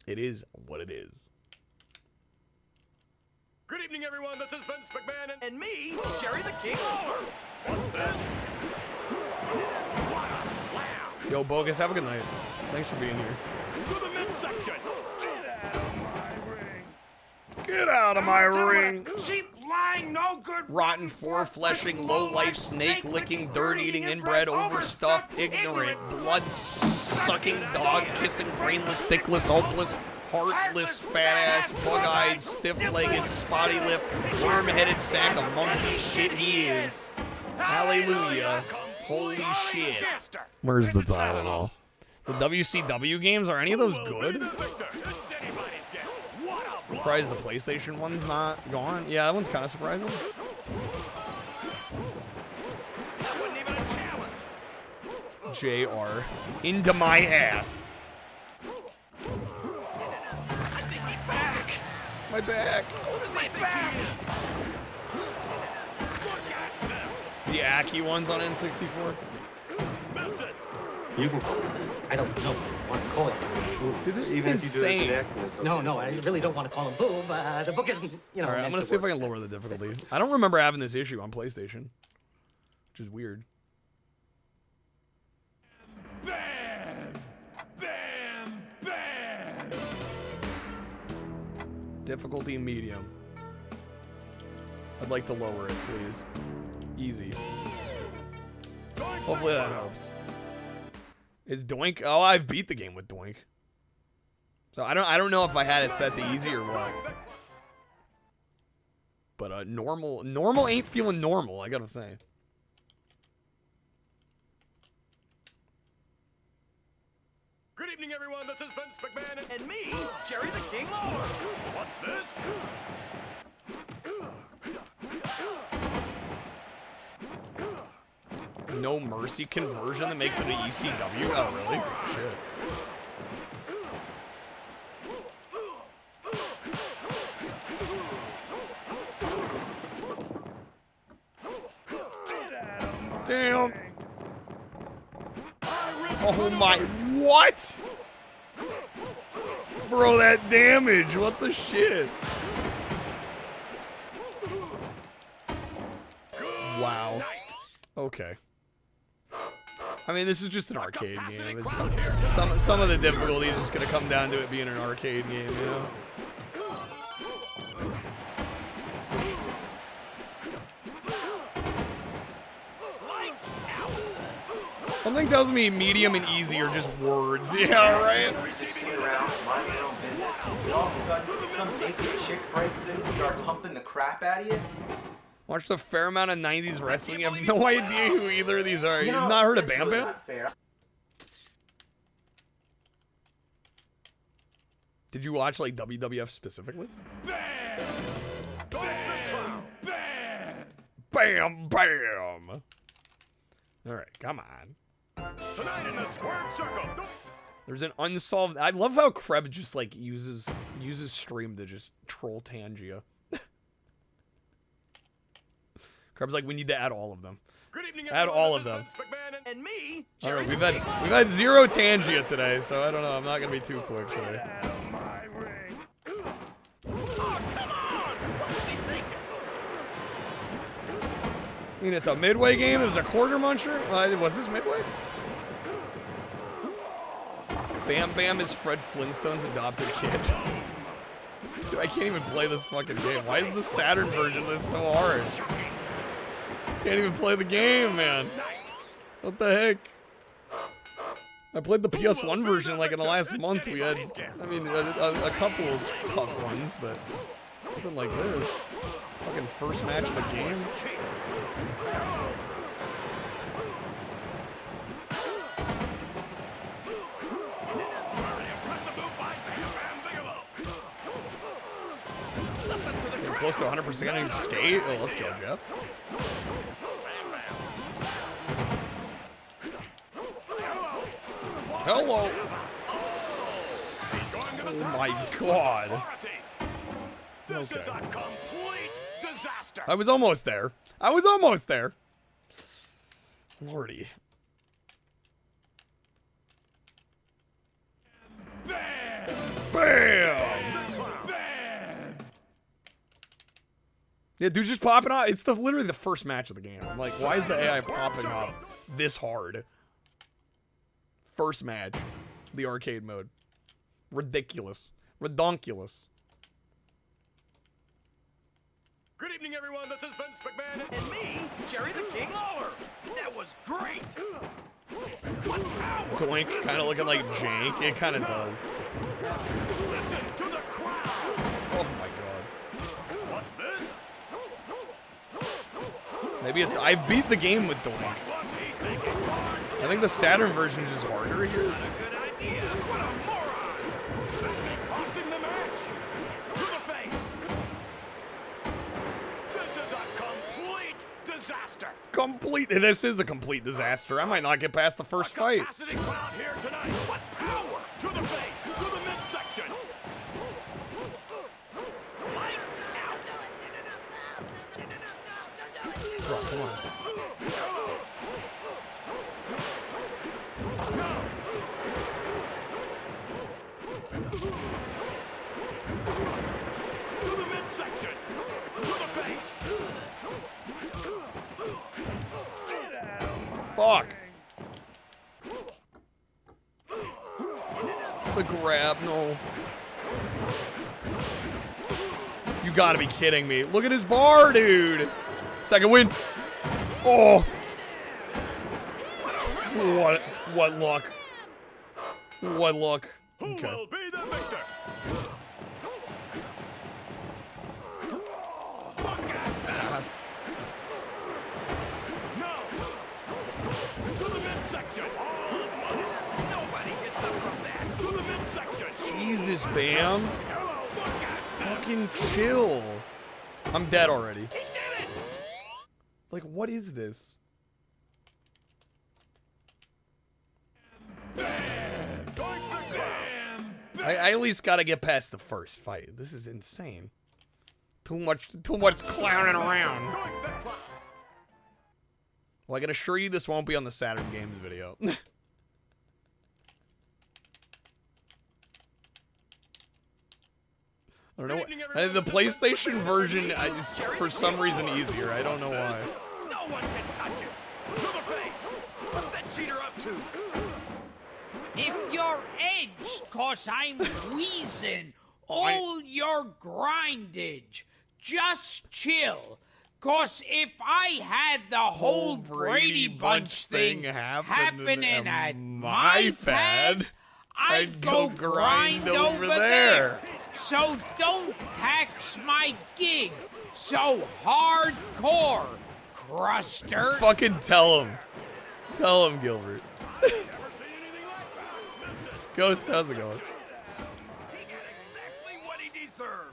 Speaker 16: It is what it is.
Speaker 9: Good evening, everyone. This is Vince McMahon and me, Jerry the King Lawler. What's this? What a slam!
Speaker 16: Yo, Bogus, have a good night. Thanks for being here.
Speaker 9: To the midsection.
Speaker 16: Get out of my ring!
Speaker 6: Cheap, lying, no good.
Speaker 16: Rotten, four-fleshing, low-life, snake-licking, dirt-eating, inbred, overstuffed, ignorant, blood-sucking, dog-kissing, brainless, dickless, hopeless, heartless, fat-ass, bug-eyed, stiff-legged, spotty-lipped, worm-headed sack of monkey shit he is. Hallelujah. Holy shit. Where's the Tylenol? The WCW games, are any of those good? Surprised the PlayStation one's not gone. Yeah, that one's kind of surprising.
Speaker 9: That wasn't even a challenge.
Speaker 16: JR. Into my ass.
Speaker 6: I think he's back.
Speaker 16: My back.
Speaker 6: Who's my back?
Speaker 16: The Aki ones on N64.
Speaker 11: You can call it. I don't know. Want to call it?
Speaker 16: Dude, this is
Speaker 11: Even
Speaker 16: insane.
Speaker 11: if you do it as an accident, no, I really don't want to call him Boob. The book isn't, you know.
Speaker 16: All right, I'm gonna see if I can lower the difficulty. I don't remember having this issue on PlayStation, which is weird.
Speaker 9: Bam! Bam! Bam!
Speaker 16: Difficulty medium. I'd like to lower it, please. Easy. Hopefully that helps. Is Doink? Oh, I've beat the game with Doink. So I don't know if I had it set to easy or what. But normal ain't feeling normal, I gotta say.
Speaker 9: Good evening, everyone. This is Vince McMahon and me, Jerry the King Lawler. What's this?
Speaker 16: No Mercy conversion that makes it an ECW? Oh, really? Shit. Damn. Oh my, what? Bro, that damage, what the shit? Wow. Okay. I mean, this is just an arcade game. It's some of the difficulty is just gonna come down to it being an arcade game, you know? Something tells me medium and easy are just words. Yeah, right?
Speaker 12: Just sit around, mind your own business, and all of a sudden, some naked chick breaks in and starts humping the crap out of you.
Speaker 16: Watched a fair amount of 90s wrestling. I have no idea who either of these are. You've not heard of Bam Bam? Did you watch, like, WWF specifically?
Speaker 9: Bam! Bam! Bam!
Speaker 16: Bam! Bam! Alright, come on.
Speaker 9: Tonight in the squared circle.
Speaker 16: There's an unsolved... I love how Kreb just, like, uses stream to just troll Tangia. Kreb's like, we need to add all of them.
Speaker 9: Good evening,
Speaker 16: add all of them.
Speaker 9: And me,
Speaker 16: All right, we've had zero Tangia today, so I don't know. I'm not gonna be too quick today. I mean, it's a midway game. It was a quarter muncher. Was this midway? Bam Bam is Fred Flintstone's adopted kid. Dude, I can't even play this fucking game. Why is the Saturn version of this so hard? Can't even play the game, man. What the heck? I played the PS1 version like in the last month. We had, I mean, a couple of tough ones, but nothing like this. Fucking first match of the game. Getting close to 100% skate. Oh, let's go, Jeff. Hello. Oh my god.
Speaker 9: This is a complete disaster.
Speaker 16: I was almost there. I was almost there. Lordy. Bam! Yeah, dude's just popping off. It's literally the first match of the game. I'm like, why is the AI popping off this hard? First match. The arcade mode. Ridiculous. Redonkulous.
Speaker 9: Good evening, everyone. This is Vince McMahon and me, Jerry the King Lawler. That was great. What power?
Speaker 16: Doink kind of looking like jank. It kind of does.
Speaker 9: Listen to the crowd.
Speaker 16: Oh my god.
Speaker 9: What's this?
Speaker 16: Maybe it's. I've beat the game with Doink. I think the Saturn version is just harder here.
Speaker 9: Not a good idea. What a moron. That may costing the match. To the face. This is a complete disaster.
Speaker 16: Complete. This is a complete disaster. I might not get past the first fight.
Speaker 9: Capacity crowd here tonight. What power? To the face. To the midsection. Lights out.
Speaker 16: Bro, come on.
Speaker 9: To the midsection. To the face.
Speaker 16: Fuck. The grab, no. You gotta be kidding me. Look at his bar, dude. Second win. Oh. What luck. What luck. Okay.
Speaker 9: Who will be the victor? To the midsection. Nobody gets up from that. To the midsection.
Speaker 16: Jesus, Bam. Fucking chill. I'm dead already. Like, what is this? I at least gotta get past the first fight. This is insane. Too much clowning around. Well, I can assure you this won't be on the Saturn Games video. I don't know. The PlayStation version is for some reason easier. I don't know why.
Speaker 9: No one can touch him. To the face. What's that cheater up to?
Speaker 13: If you're edged, cause I'm wheezing all your grindage, just chill. Cause if I had the whole Brady Bunch thing happening at my pad, I'd go grind over there. So don't tax my gig so hardcore, Cruster.
Speaker 16: Fucking tell him. Tell him, Gilbert. Ghost, how's it going?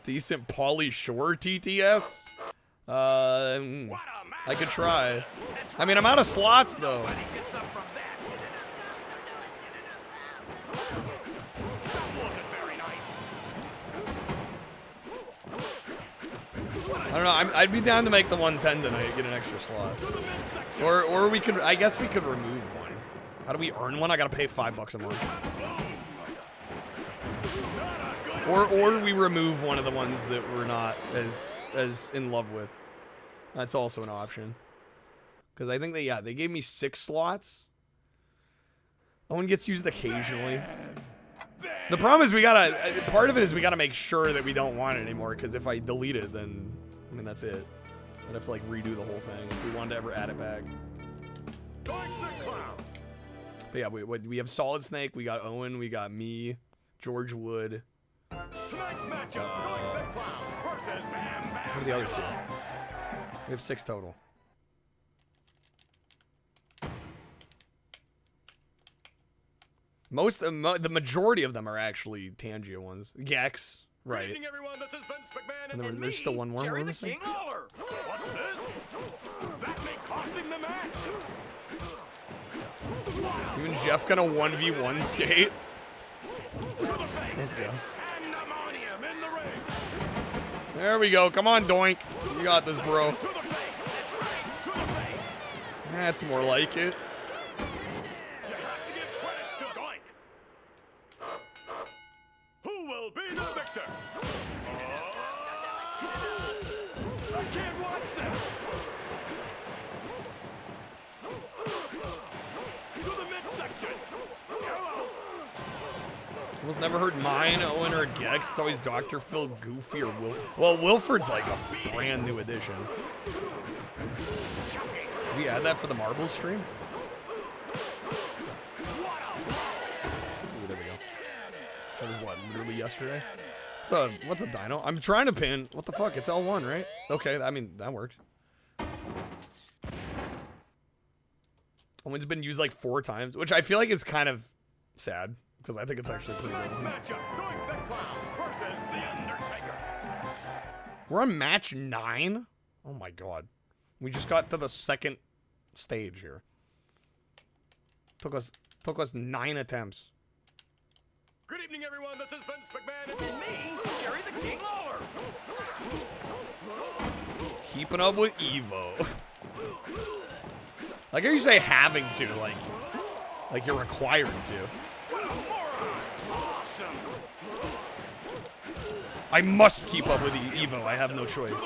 Speaker 16: Decent Pauly Shore TTS? I could try. I mean, I'm out of slots, though. I don't know. I'd be down to make the 110 tonight, get an extra slot. Or we could, I guess we could remove one. How do we earn one? I gotta pay $5 a month. Or we remove one of the ones that we're not as in love with. That's also an option. Because I think they gave me 6 slots. One gets used occasionally. The problem is part of it is we gotta make sure that we don't want it anymore, because if I delete it, then, I mean, that's it. I'd have to, like, redo the whole thing if we wanted to ever add it back. But yeah, we have Solid Snake, we got Owen, we got me, George Wood. What are the other 2? We have 6 total. The majority of them are actually Tangia ones. Gex, right.
Speaker 9: Everyone, this is Vince McMahon,
Speaker 16: And then there's still one more.
Speaker 9: Jerry the King Lawler. What's this? That may costing the match.
Speaker 16: Even Jeff gonna 1v1 skate. Let's go. There we go. Come on, Doink. You got this, bro. That's more like it.
Speaker 9: Who will be the victor? I can't watch this. To the midsection.
Speaker 16: Almost never heard mine, Owen, or Gex. It's always Dr. Phil, Goofy, or Wil. Well, Wilford's like a brand new addition. Did we add that for the marbles stream? Ooh, there we go. That was what, literally yesterday? What's a dino? I'm trying to pin. What the fuck? It's L1, right? Okay, I mean, that worked. Owen's been used like 4 times, which I feel like is kind of sad, because I think it's actually pretty good. We're on match 9? Oh my god. We just got to the 2nd stage here. Took us 9 attempts.
Speaker 9: Good evening, everyone. This is Vince McMahon and me, Jerry the King Lawler.
Speaker 16: Keeping up with Evo. Like how you say having to, like you're required to. I must keep up with Evo. I have no choice.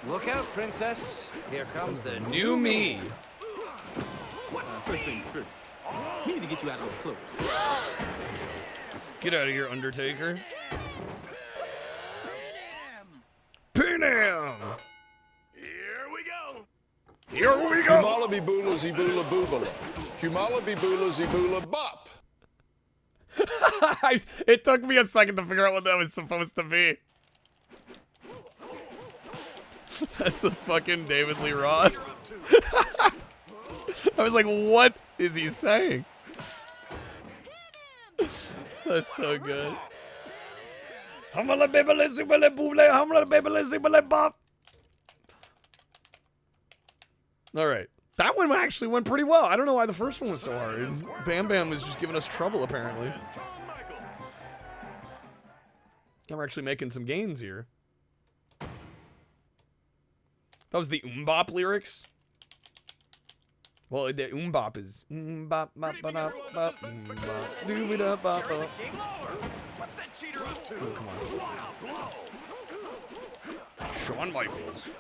Speaker 1: Look out, princess. Here comes the
Speaker 16: new me.
Speaker 1: First things first. We need to get you out of those clothes.
Speaker 16: Get out of here, Undertaker. Pin him!
Speaker 9: Here we go.
Speaker 16: Here we go.
Speaker 14: Humala be boola zebula boobala. Humala be boola zebula bop.
Speaker 16: It took me a second to figure out what that was supposed to be. That's the fucking David Lee Roth. I was like, what is he saying? That's so good. Alright. That one actually went pretty well. I don't know why the first one was so hard. Bam Bam was just giving us trouble, apparently. Now we're actually making some gains here. That was the Bop lyrics. Well, the Bop is bop bop bop bop bop doo bop bop bop.
Speaker 9: What's that cheater up to?
Speaker 16: Oh, come on.
Speaker 9: What a blow.
Speaker 16: Shawn Michaels.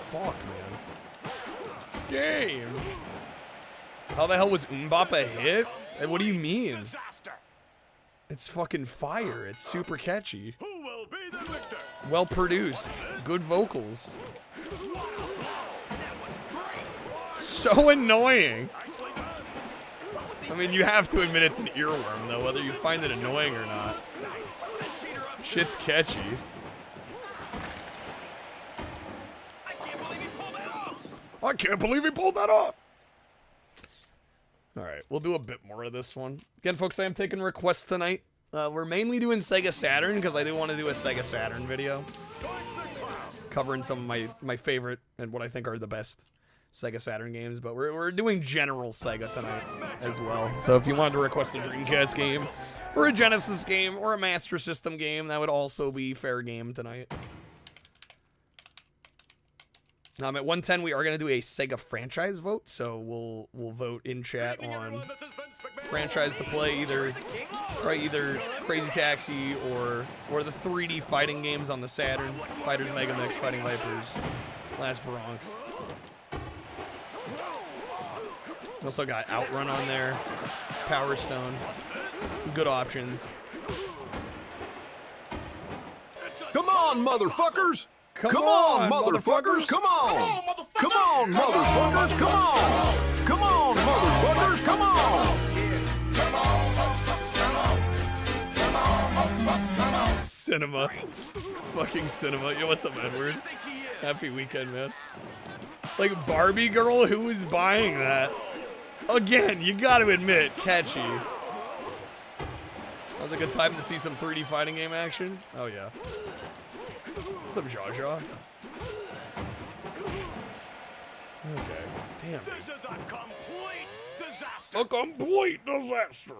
Speaker 16: Fuck, man. Game. How the hell was Bop a hit? What do you mean? It's fucking fire. It's super catchy.
Speaker 9: Who will be the victor?
Speaker 16: Well produced. Good vocals. So annoying. I mean, you have to admit it's an earworm, though, whether you find it annoying or not. Shit's catchy. I can't believe he pulled that off. Alright, we'll do a bit more of this one. Again, folks, I am taking requests tonight. We're mainly doing Sega Saturn, because I do want to do a Sega Saturn video. Covering some of my favorite, and what I think are the best Sega Saturn games. But we're doing general Sega tonight as well. So if you wanted to request a Dreamcast game, or a Genesis game, or a Master System game, that would also be fair game tonight. At 110, we are going to do a Sega franchise vote, so we'll vote in chat on franchise to play, either Crazy Taxi or the 3D fighting games on the Saturn, Fighters Mega Mix, Fighting Vipers, Last Bronx. We also got Outrun on there, Power Stone, some good options.
Speaker 14: Come on, motherfuckers! Come on, motherfuckers! Come on! Come on, motherfuckers! Come on! Come on, motherfuckers! Come on!
Speaker 16: Cinema. Fucking cinema. Yo, what's up, Edward? Happy weekend, man. Like, Barbie Girl? Who is buying that? Again, you gotta admit, catchy. That was a good time to see some 3D fighting game action. Oh, yeah. What's up, Zha Zha? Okay. Damn.
Speaker 9: This is a complete
Speaker 16: A complete disaster.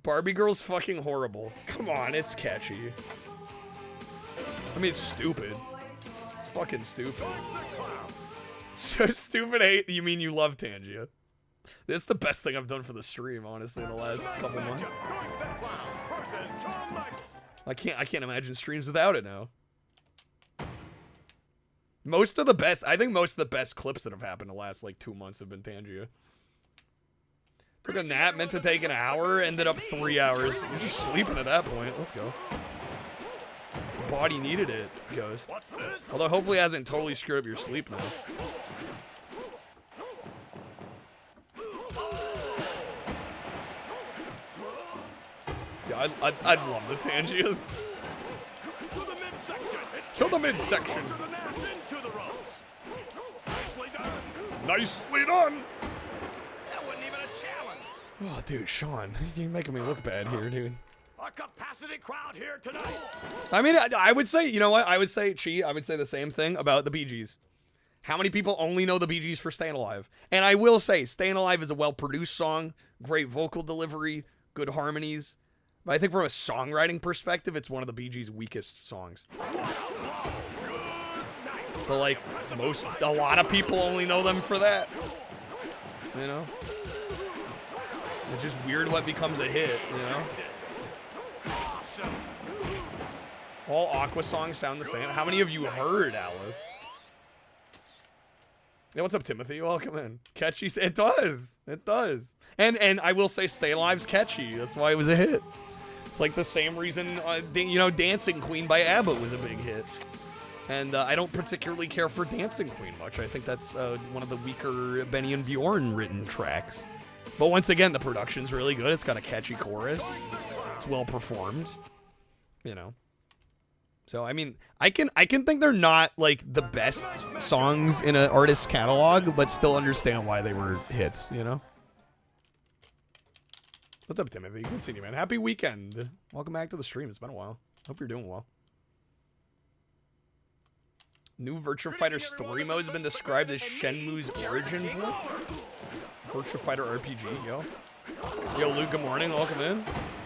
Speaker 16: Barbie Girl's fucking horrible. Come on, it's catchy. I mean, it's stupid. It's fucking stupid. So stupid hate, you mean you love Tangia. That's the best thing I've done for the stream, honestly, in the last couple months. I can't imagine streams without it now. I think most of the best clips that have happened the last, like, 2 months have been Tangia. Took a nap, meant to take an hour, ended up 3 hours. You're just sleeping at that point. Let's go. The body needed it, Ghost. Although hopefully it hasn't totally screwed up your sleep now. Yeah, I'd love the Tangias. To the midsection. Nicely done.
Speaker 9: That wasn't even a challenge.
Speaker 16: Oh, dude, Sean, you're making me look bad here, dude.
Speaker 9: A capacity crowd here tonight.
Speaker 16: I mean, I would say, you know what? I would say the same thing about the Bee Gees. How many people only know the Bee Gees for Staying Alive? And I will say, Staying Alive is a well-produced song, great vocal delivery, good harmonies. But I think from a songwriting perspective, it's one of the Bee Gees' weakest songs. But like, a lot of people only know them for that. You know? It's just weird what becomes a hit, you know? All Aqua songs sound the same. How many of you heard Alice? Yeah, what's up, Timothy? Welcome in. Catchy? It does. It does. And I will say Stay Alive's catchy. That's why it was a hit. It's like the same reason, you know, Dancing Queen by ABBA was a big hit. And I don't particularly care for Dancing Queen much. I think that's one of the weaker Benny and Bjorn written tracks. But once again, the production's really good. It's got a catchy chorus. It's well performed. You know. So, I mean, I can think they're not, like, the best songs in an artist's catalog, but still understand why they were hits, you know? What's up, Timothy? Good seeing you, man. Happy weekend. Welcome back to the stream. It's been a while. Hope you're doing well. New Virtua Fighter story mode has been described as Shenmue's origin point. Virtua Fighter RPG, yo. Yo, Luke, good morning. Welcome in.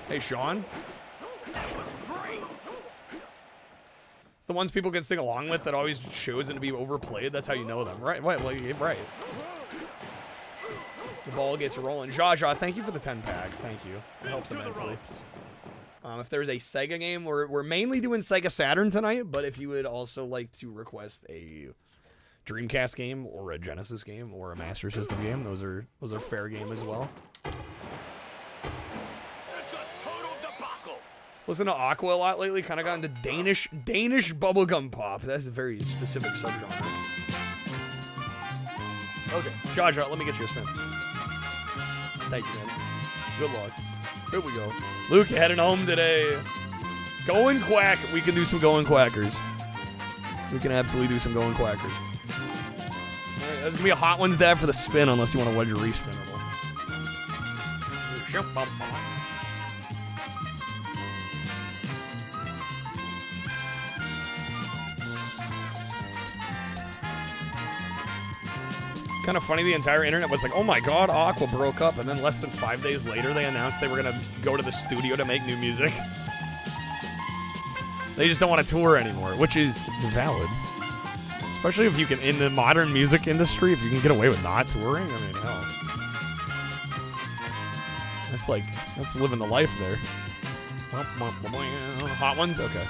Speaker 16: Hey, Sean. It's the ones people can sing along with that always shows them to be overplayed. That's how you know them, right? Right. The ball gets rolling. Jaja, thank you for the 10 packs. Thank you. It helps immensely. If there's a Sega game, we're mainly doing Sega Saturn tonight, but if you would also like to request a Dreamcast game or a Genesis game or a Master System game, those are fair game as well. Listen to Aqua a lot lately. Kind of got into Danish bubblegum pop. That's a very specific subgenre. Okay, Jaja, let me get you a spin. Thank you, man. Good luck. Here we go. Luke heading home today. Going Quack. We can do some Going Quackers. We can absolutely do some Going Quackers. All right, that's going to be a hot ones to have for the spin unless you want to wedge a respin at all. Kind of funny, the entire internet was like, oh my god, Aqua broke up, and then less than 5 days later they announced they were gonna go to the studio to make new music. They just don't want to tour anymore, which is valid. Especially if you can, in the modern music industry, if you can get away with not touring, I mean, hell. That's living the life there. Hot ones? Okay.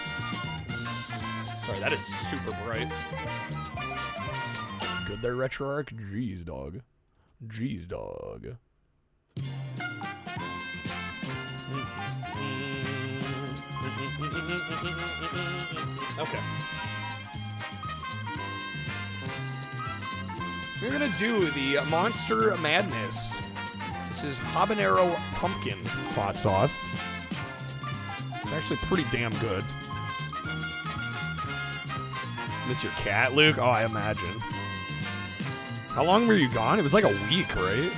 Speaker 16: Sorry, that is super bright. Good there, RetroArch? Jeez, dog. Jeez, dog. Okay. We're gonna do the Monster Madness. This is habanero pumpkin hot sauce. It's actually pretty damn good. Miss your cat, Luke? Oh, I imagine. How long were you gone? It was like a week, right?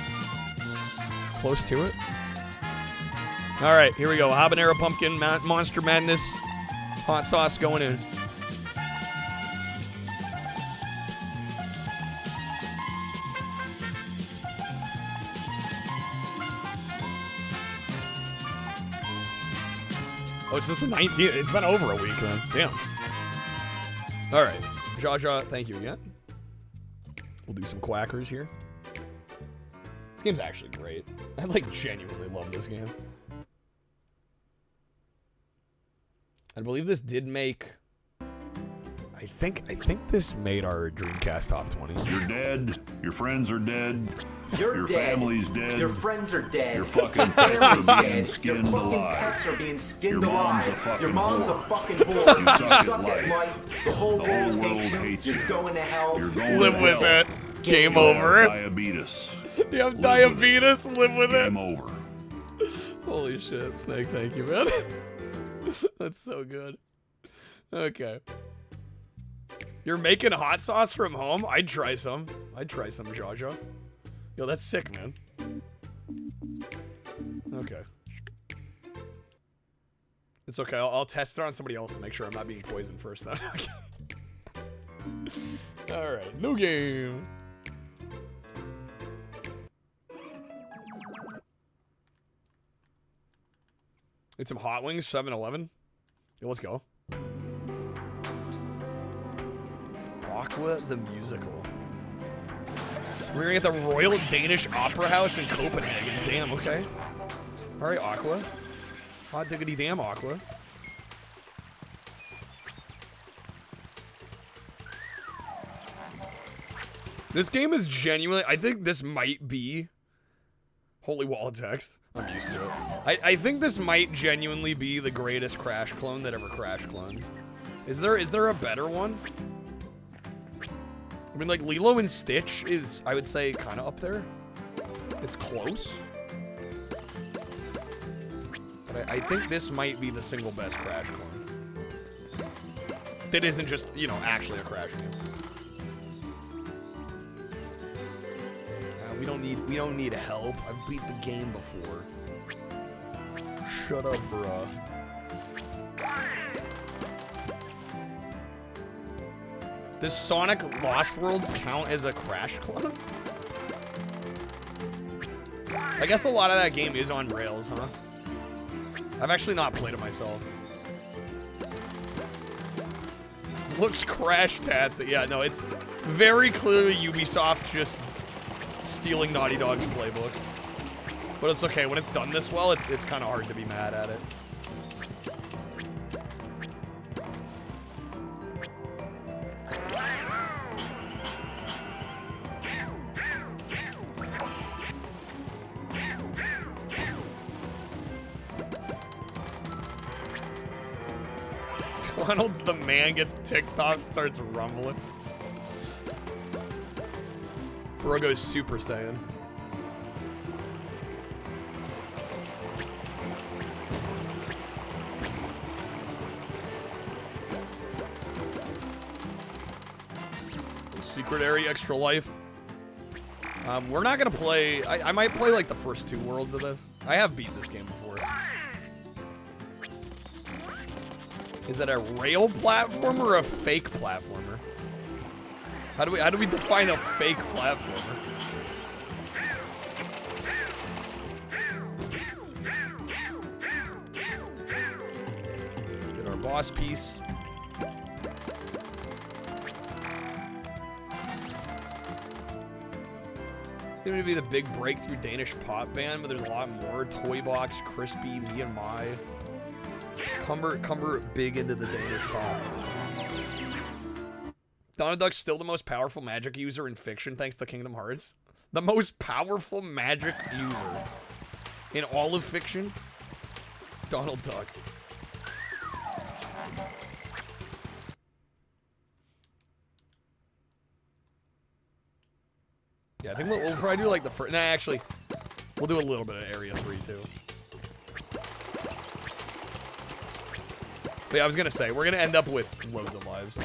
Speaker 16: Close to it. All right, here we go. Habanero pumpkin Monster Madness hot sauce going in. Oh, since the 19th. It's been over a week, man. Damn. All right. Jaja, thank you again. We'll do some quackers here. This game's actually great. I, like, genuinely love this game. I believe this did make... I think this made our Dreamcast Top 20.
Speaker 14: You're dead. Your friends are dead.
Speaker 12: You're
Speaker 14: Your
Speaker 12: dead.
Speaker 14: family's dead.
Speaker 12: Your friends are dead.
Speaker 14: Your fucking
Speaker 12: family's
Speaker 14: pets are being
Speaker 12: dead. Your
Speaker 14: skinned
Speaker 12: fucking
Speaker 14: alive.
Speaker 12: pets are being skinned
Speaker 14: Your mom's a
Speaker 12: alive.
Speaker 14: fucking
Speaker 12: Your mom's
Speaker 14: whore.
Speaker 12: a fucking whore.
Speaker 14: You
Speaker 12: You
Speaker 14: suck at life.
Speaker 12: The whole
Speaker 14: The
Speaker 12: world
Speaker 14: whole world
Speaker 12: hates you.
Speaker 14: hates
Speaker 12: You're
Speaker 14: you.
Speaker 12: going to hell.
Speaker 14: You're going
Speaker 16: Live
Speaker 14: to
Speaker 16: with
Speaker 14: hell.
Speaker 16: it. Game
Speaker 14: You have
Speaker 16: over.
Speaker 14: diabetes.
Speaker 16: You have diabetes. Live with it.
Speaker 14: Game over.
Speaker 16: Holy shit, Snake. Thank you, man. That's so good. Okay. You're making hot sauce from home? I'd try some. Jaja. Yo, that's sick, man. Okay. It's okay. I'll test it on somebody else to make sure I'm not being poisoned first, though. Alright, new game. It's some hot wings, 7-Eleven. Yo, let's go. Aqua the Musical. We're gonna get the Royal Danish Opera House in Copenhagen. Damn, okay. Alright, Aqua. Hot diggity damn, Aqua. This game is genuinely... I think this might be... Holy wall of text. I'm used to it. I think this might genuinely be the greatest Crash clone that ever Crash clones. Is there a better one? I mean, like, Lilo and Stitch is, I would say, kind of up there. It's close. But I think this might be the single best Crash clone. That isn't just, you know, actually a Crash game. We don't need help. I've beat the game before. Shut up, bruh. Does Sonic Lost Worlds count as a Crash clone? I guess a lot of that game is on rails, huh? I've actually not played it myself. Looks Crash-tastic. Yeah, no, it's very clearly Ubisoft just stealing Naughty Dog's playbook. But it's okay. When it's done this well, it's kind of hard to be mad at it. Donald's the man gets ticked off, starts rumbling. Bro goes Super Saiyan. Secret Area Extra Life. We're not gonna play. I might play like the first 2 worlds of this. I have beat this game before. Is it a rail platformer or a fake platformer? How do we define a fake platformer? Get our boss piece. It's going to be the big breakthrough Danish pop band, but there's a lot more. Toy Box, Crispy, Me and My. Cumber big into the Danish pop. Donald Duck's still the most powerful magic user in fiction thanks to Kingdom Hearts. The most powerful magic user in all of fiction? Donald Duck. Yeah, I think we'll probably do like the first... Nah, actually, we'll do a little bit of Area 3 too. But yeah, I was gonna say, we're gonna end up with loads of lives.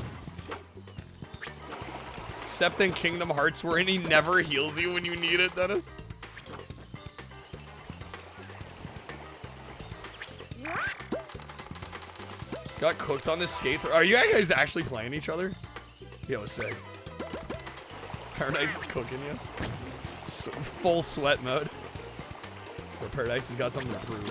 Speaker 16: Except in Kingdom Hearts, wherein he never heals you when you need it, Dennis. Got cooked on this skate. Are you guys actually playing each other? Yo, sick. Paradise is cooking you. Full sweat mode. But Paradise has got something to prove.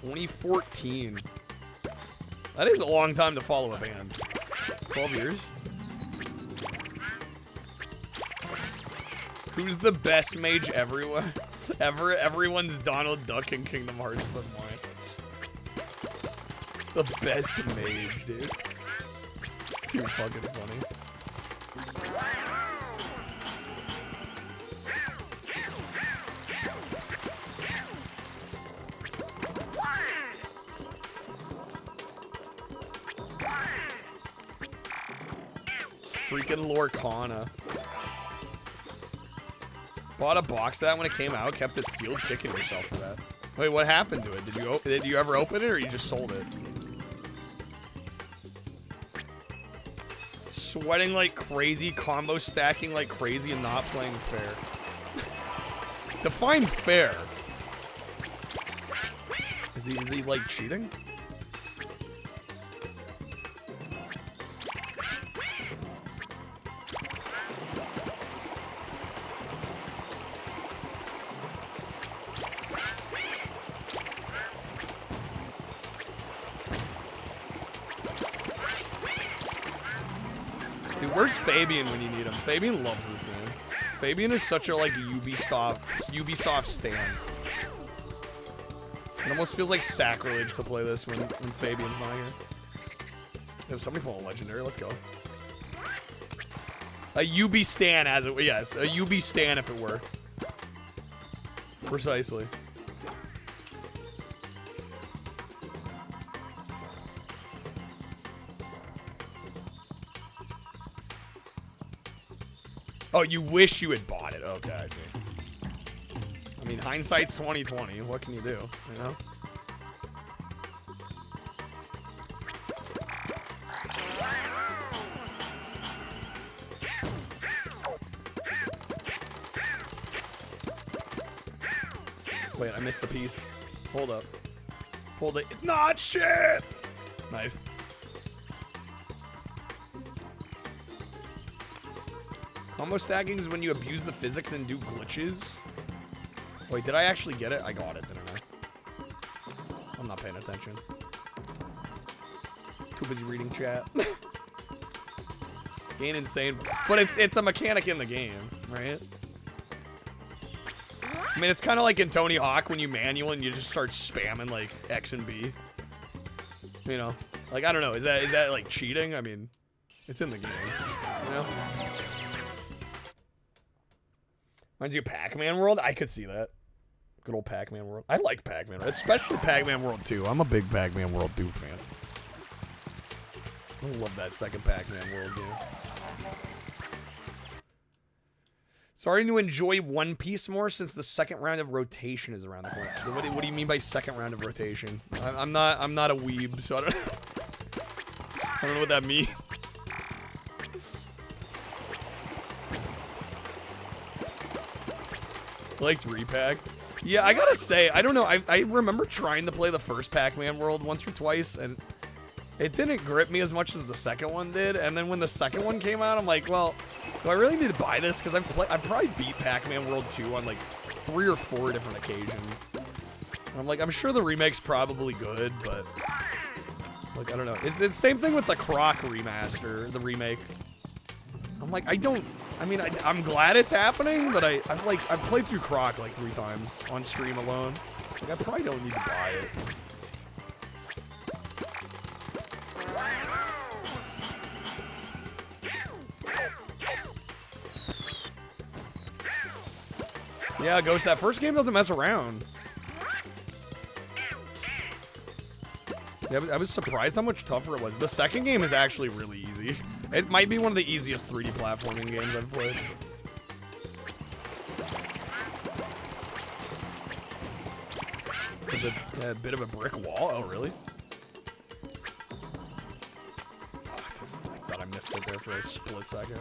Speaker 16: 2014. That is a long time to follow a band. 12 years. Who's the best mage everyone? Everyone's Donald Duck in Kingdom Hearts but mine. The best mage, dude. It's too fucking funny. Freaking Lorcana. Bought a box of that when it came out, kept it sealed, kicking yourself for that. Wait, what happened to it? Did you ever open it or you just sold it? Sweating like crazy, combo stacking like crazy, and not playing fair. Define fair. Is he like cheating? Where's Fabian when you need him? Fabian loves this game. Fabian is such a like Ubisoft stan. It almost feels like sacrilege to play this when Fabian's not here. If somebody pull a legendary, let's go. A UB stan as it, yes, a UB stan if it were. Precisely. Oh, you wish you had bought it. Okay, I see. I mean, hindsight's 20/20. What can you do? You know. Wait, I missed the piece. Hold up. Hold it. Not shit. Nice. Combo stacking is when you abuse the physics and do glitches. Wait, did I actually get it? I got it, didn't I? I'm not paying attention. Too busy reading chat. Gain insane. But it's a mechanic in the game, right? I mean, it's kind of like in Tony Hawk when you manual and you just start spamming like X and B. You know? Like, I don't know. Is that like cheating? I mean, it's in the game, you know? Reminds you of Pac-Man World? I could see that. Good old Pac-Man World. I like Pac-Man World, especially Pac-Man World 2. I'm a big Pac-Man World 2 fan. I love that second Pac-Man World game. Starting to enjoy One Piece more since the second round of rotation is around the corner. What do you mean by second round of rotation? I'm not a weeb, so I don't know what that means. Liked Repacked. Yeah, I gotta say, I don't know. I remember trying to play the first Pac-Man World once or twice, and it didn't grip me as much as the second one did. And then when the second one came out, I'm like, well, do I really need to buy this? Because I've probably beat Pac-Man World 2 on like 3 or 4 different occasions. And I'm like, I'm sure the remake's probably good, but like, I don't know. It's the same thing with the Croc remaster, the remake. I'm like, I'm glad it's happening, but I've played through Croc like 3 times on stream alone. Like, I probably don't need to buy it. Yeah, Ghost, that first game doesn't mess around. Yeah, I was surprised how much tougher it was. The second game is actually really easy. It might be one of the easiest 3D platforming games I've played. With a bit of a brick wall. Oh, really? Oh, I thought I missed it there for a split second.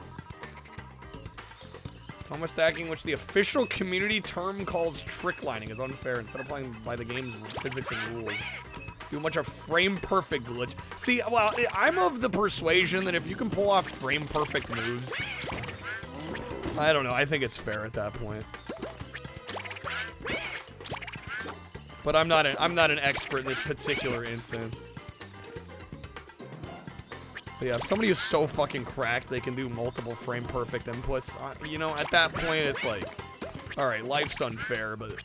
Speaker 16: Combo stacking, which the official community term calls trick lining, is unfair. Instead of playing by the game's physics and rules, do a bunch of frame-perfect glitch. See, well, I'm of the persuasion that if you can pull off frame-perfect moves, I don't know, I think it's fair at that point. But I'm not an expert in this particular instance. But yeah, if somebody is so fucking cracked they can do multiple frame perfect inputs, you know, at that point it's like, all right, life's unfair, but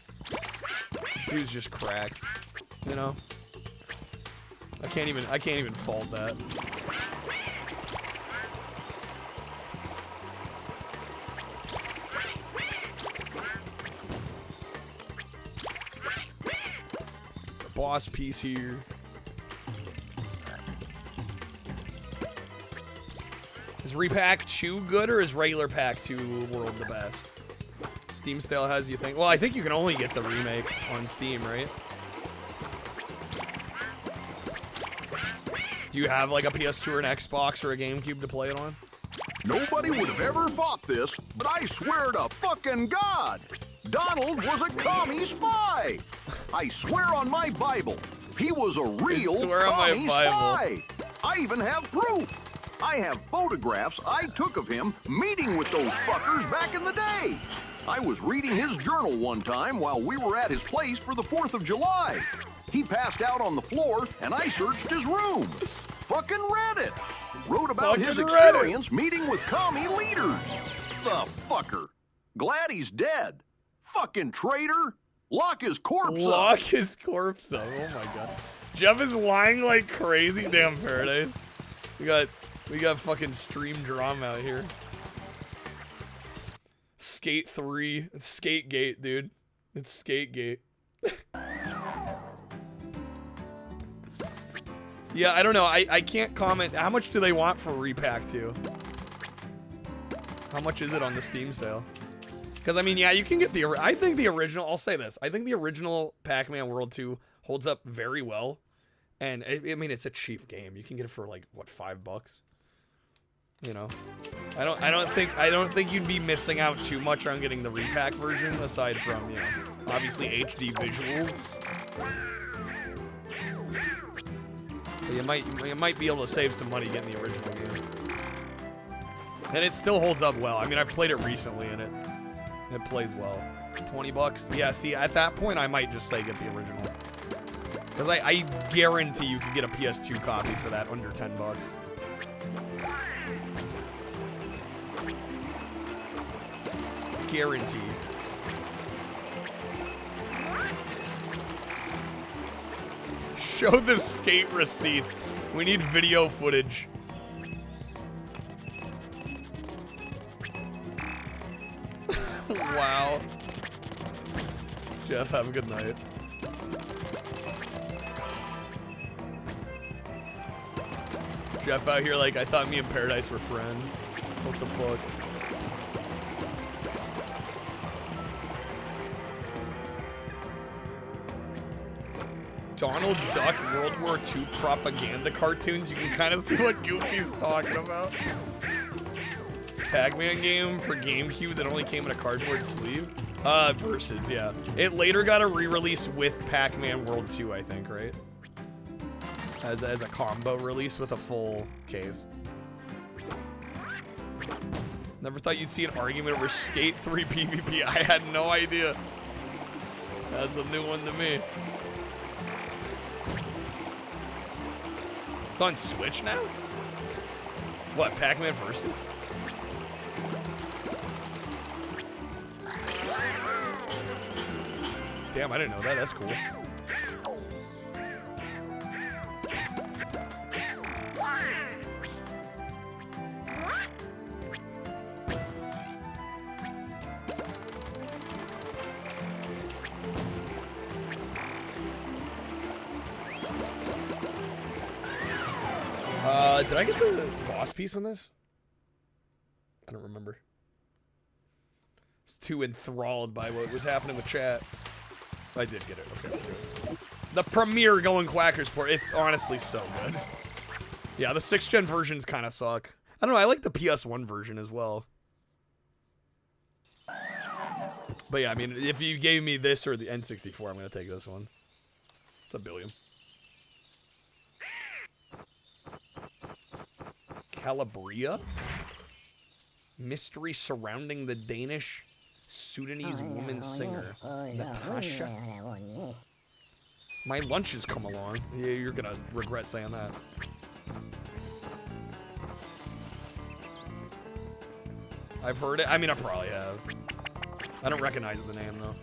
Speaker 16: dude's just cracked, you know. I can't even fault that. The boss piece here. Is Repack 2 good or is regular Pack 2 World the best? Steam still has, you think? Well, I think you can only get the remake on Steam, right? Do you have like a PS2 or an Xbox or a GameCube to play it on?
Speaker 14: Nobody would have ever thought this, but I swear to fucking God, Donald was a commie spy. I swear on my Bible, he was a real commie spy. I even have proof. I have photographs I took of him meeting with those fuckers back in the day. I was reading his journal one time while we were at his place for the 4th of July. He passed out on the floor and I searched his room. Fucking read it. Wrote about his experience meeting with commie leaders. The fucker. Glad he's dead. Fucking traitor. Lock his corpse up.
Speaker 16: Lock his corpse up. Oh my god. Jeff is lying like crazy. Damn, Paradise. We got fucking stream drama out here. Skate 3. It's Skategate, dude. It's Skategate. Yeah, I don't know. I can't comment. How much do they want for Repack 2? How much is it on the Steam sale? Because, I mean, yeah, you can get the... I think the original... I'll say this. I think the original Pac-Man World 2 holds up very well. And, I mean, it's a cheap game. You can get it for, like, what, $5? You know? I don't think you'd be missing out too much on getting the Repack version, aside from, you know, obviously HD visuals. But you might be able to save some money getting the original game. And it still holds up well. I mean, I've played it recently and it plays well. $20? Yeah, see, at that point I might just say get the original. Because I guarantee you could get a PS2 copy for that under $10. Guarantee. Show the skate receipts. We need video footage. Wow. Jeff, have a good night. Jeff out here like, I thought me and Paradise were friends. What the fuck? Donald Duck World War II propaganda cartoons. You can kind of see what Goofy's talking about. Pac-Man game for GameCube that only came in a cardboard sleeve. Versus, yeah. It later got a re-release with Pac-Man World 2, I think, right? As a combo release with a full case. Never thought you'd see an argument over Skate 3 PvP. I had no idea. That's a new one to me. It's on Switch now? What, Pac-Man Versus? Damn, I didn't know that. That's cool. Did I get the boss piece in this? I don't remember. I was too enthralled by what was happening with chat. I did get it. Okay. The premiere going Quackers port. It's honestly so good. Yeah, the 6th gen versions kind of suck. I don't know. I like the PS1 version as well. But yeah, I mean, if you gave me this or the N64, I'm going to take this one. It's $1 billion. Calabria? Mystery surrounding the Danish Sudanese woman singer, Natasha. My lunch has come along. Yeah, you're gonna regret saying that. I've heard it. I mean, I probably have. I don't recognize the name, though.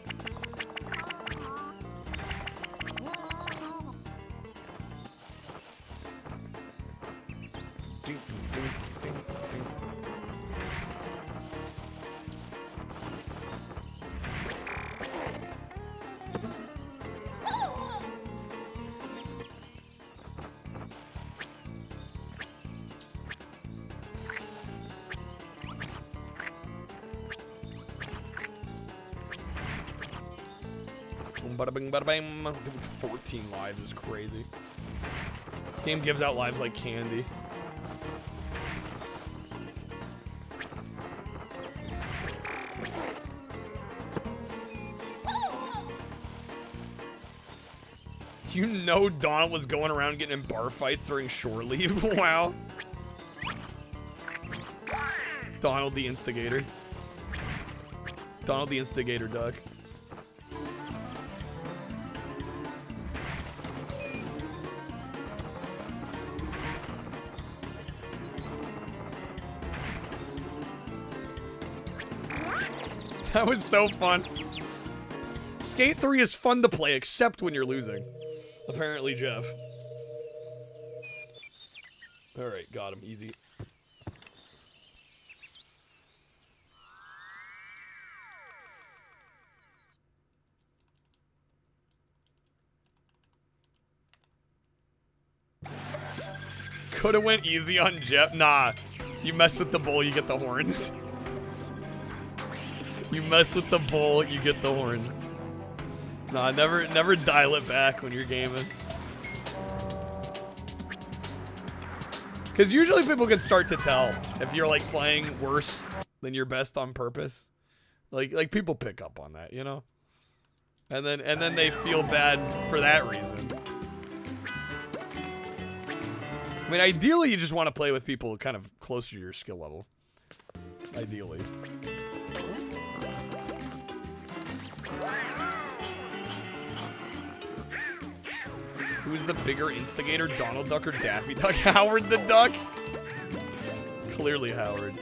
Speaker 16: Bada bing, bada bang. It's 14 lives is crazy. This game gives out lives like candy. Do you know Donald was going around getting in bar fights during shore leave? Wow. Donald the Instigator. Donald the Instigator duck. That was so fun. Skate 3 is fun to play, except when you're losing. Apparently, Jeff. Alright, got him. Easy. Coulda went easy on Jeff. Nah. You mess with the bull, you get the horns. You mess with the bull, you get the horns. Nah, never dial it back when you're gaming. Because usually people can start to tell if you're like playing worse than your best on purpose. Like people pick up on that, you know? And then they feel bad for that reason. I mean, ideally you just want to play with people kind of closer to your skill level. Ideally. Who's the bigger instigator, Donald Duck or Daffy Duck? Howard the Duck? Clearly Howard.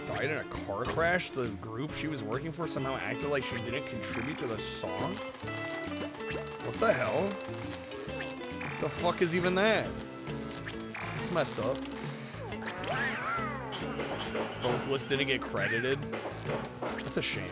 Speaker 16: Died in a car crash. The group she was working for somehow acted like she didn't contribute to the song. What the hell? The fuck is even that? It's messed up. Vocalist didn't get credited. That's a shame.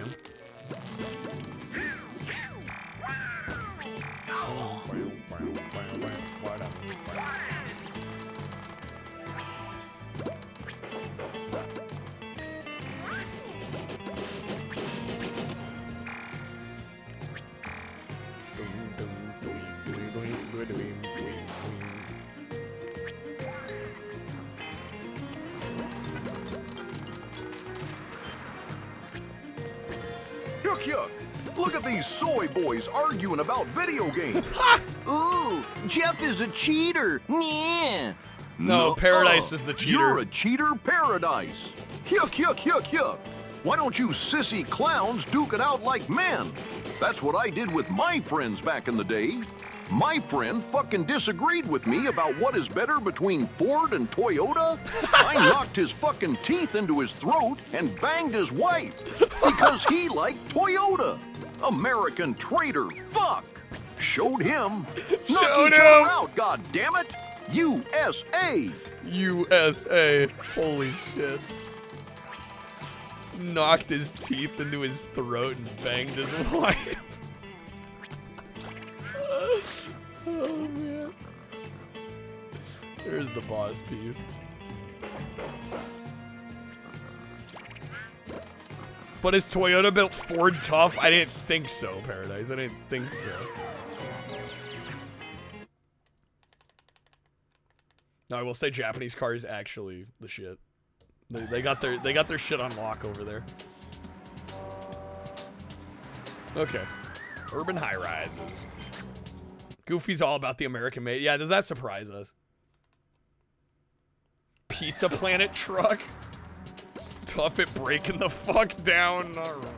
Speaker 14: Yuck, yuck. Look at these soy boys arguing about video games.
Speaker 22: Ooh, Jeff is a cheater. Yeah.
Speaker 16: No, Paradise is the cheater.
Speaker 14: You're a cheater, Paradise. Yuck, yuck, yuck, yuck. Why don't you sissy clowns duke it out like men? That's what I did with my friends back in the day. My friend fucking disagreed with me about what is better between Ford and Toyota. I knocked his fucking teeth into his throat and banged his wife because he liked Toyota. American traitor, fuck. Showed him. Knock each other out, goddammit. USA.
Speaker 16: USA. Holy shit. Knocked his teeth into his throat and banged his wife. Oh man. There's the boss piece. But is Toyota built Ford tough? I didn't think so, Paradise. I didn't think so. No, I will say Japanese cars actually the shit. They got their shit on lock over there. Okay. Urban high rises. Goofy's all about the American made. Yeah, does that surprise us? Pizza Planet truck. Tough at breaking the fuck down. All right.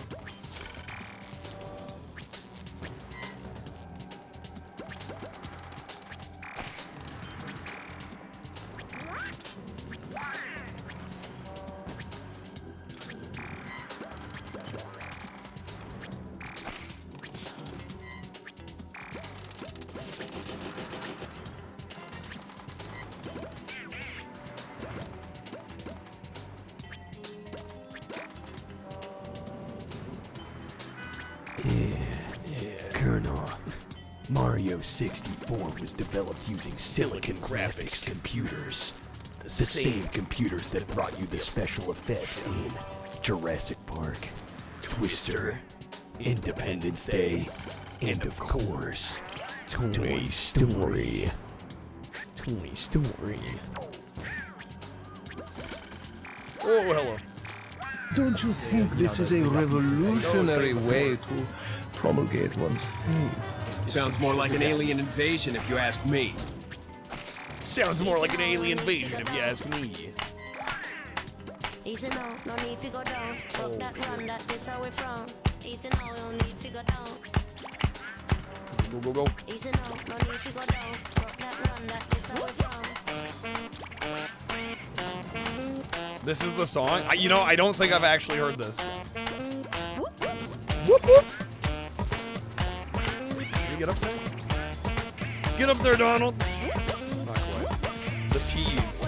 Speaker 3: Colonel, Mario 64 was developed using silicon graphics computers. The same computers that brought you the special effects in Jurassic Park, Twister, Independence Day, and of course, Toy Story. Toy Story.
Speaker 16: Oh, hello.
Speaker 15: Don't you think this is a revolutionary way to promulgate one's faith?
Speaker 1: Sounds more like an alien invasion if you ask me.
Speaker 16: Sounds more like an alien invasion if you ask me.
Speaker 17: Easy now, no need to go down. Fuck that run, that is how we from. Easy now, no need to go down.
Speaker 16: Go.
Speaker 17: Easy now, no need to go down. Fuck that run, that is how we from.
Speaker 16: This is the song? You know, I don't think I've actually heard this. Whoop, whoop. Can you get up there? Get up there, Donald. Not quite. The tease.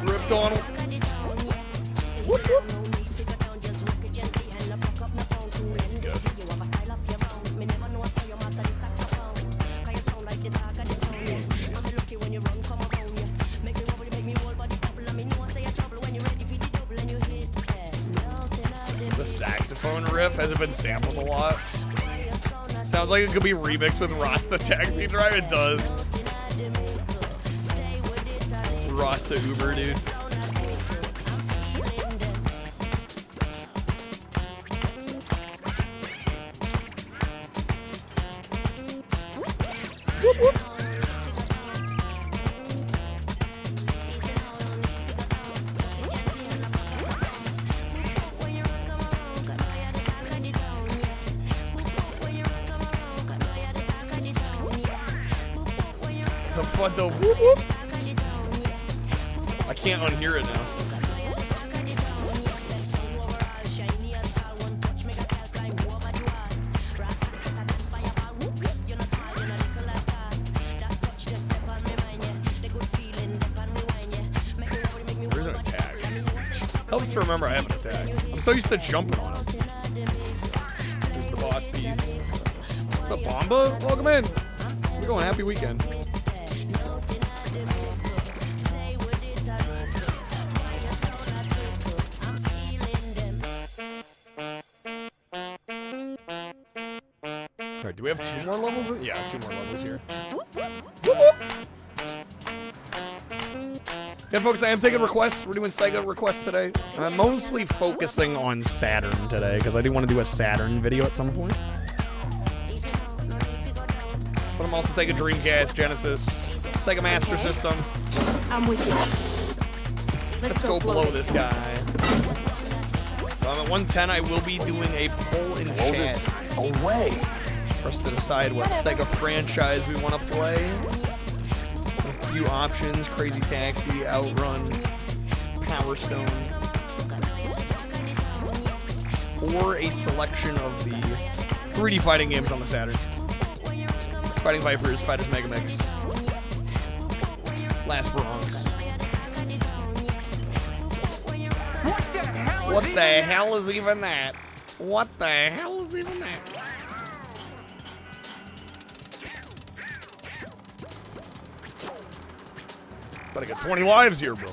Speaker 16: Rip, Donald. Whoop, whoop. The saxophone riff hasn't been sampled a lot. Sounds like it could be remixed with Ross the Taxi Driver. It does. Ross the Uber dude. Whoop, whoop. The whoop whoop. I can't unhear it now. There's an attack. Helps to remember I have an attack. I'm so used to jumping on him. There's the boss piece. What's up, Bomba? Welcome in. How's it going? Happy weekend. Alright, do we have 2 more levels? Yeah, 2 more levels here. Whoop, whoop. Yeah, folks, I am taking requests. We're doing Sega requests today. I'm mostly focusing on Saturn today, because I do want to do a Saturn video at some point. But I'm also taking Dreamcast, Genesis, Sega Master System.
Speaker 18: I'm with you.
Speaker 16: Let's go blow this guy. So I'm at 110. I will be doing a poll in chat. Away. For us to decide what Sega franchise we want to play. A few options: Crazy Taxi, Outrun, Power Stone, or a selection of the 3D fighting games on the Saturn. Fighting Vipers, Fighters Megamix, Last Bronx. What the hell is even that? What the hell is even that? But I got 20 lives here, bro.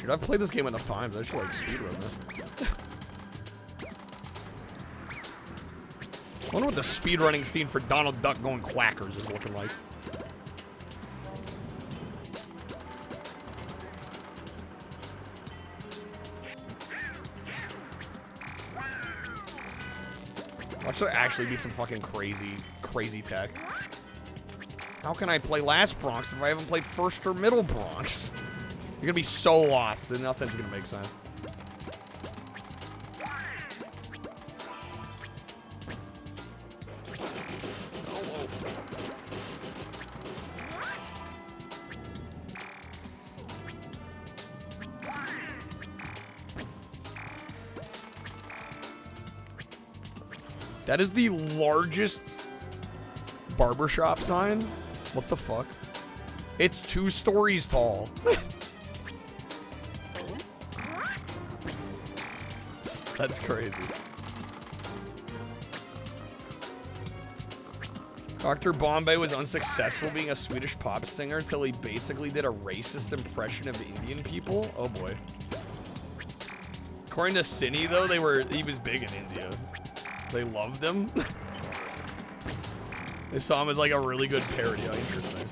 Speaker 16: Shoot, I've played this game enough times. I should like speedrun this. I wonder what the speedrunning scene for Donald Duck going quackers is looking like. Watch there actually be some fucking crazy tech. How can I play last Bronx if I haven't played first or middle Bronx? You're gonna be so lost that nothing's gonna make sense. That is the largest barbershop sign. What the fuck? It's 2 stories tall. That's crazy. Dr. Bombay was unsuccessful being a Swedish pop singer until he basically did a racist impression of Indian people. Oh boy. According to Cine though, he was big in India. They loved him. They saw him as like a really good parody. Oh, interesting.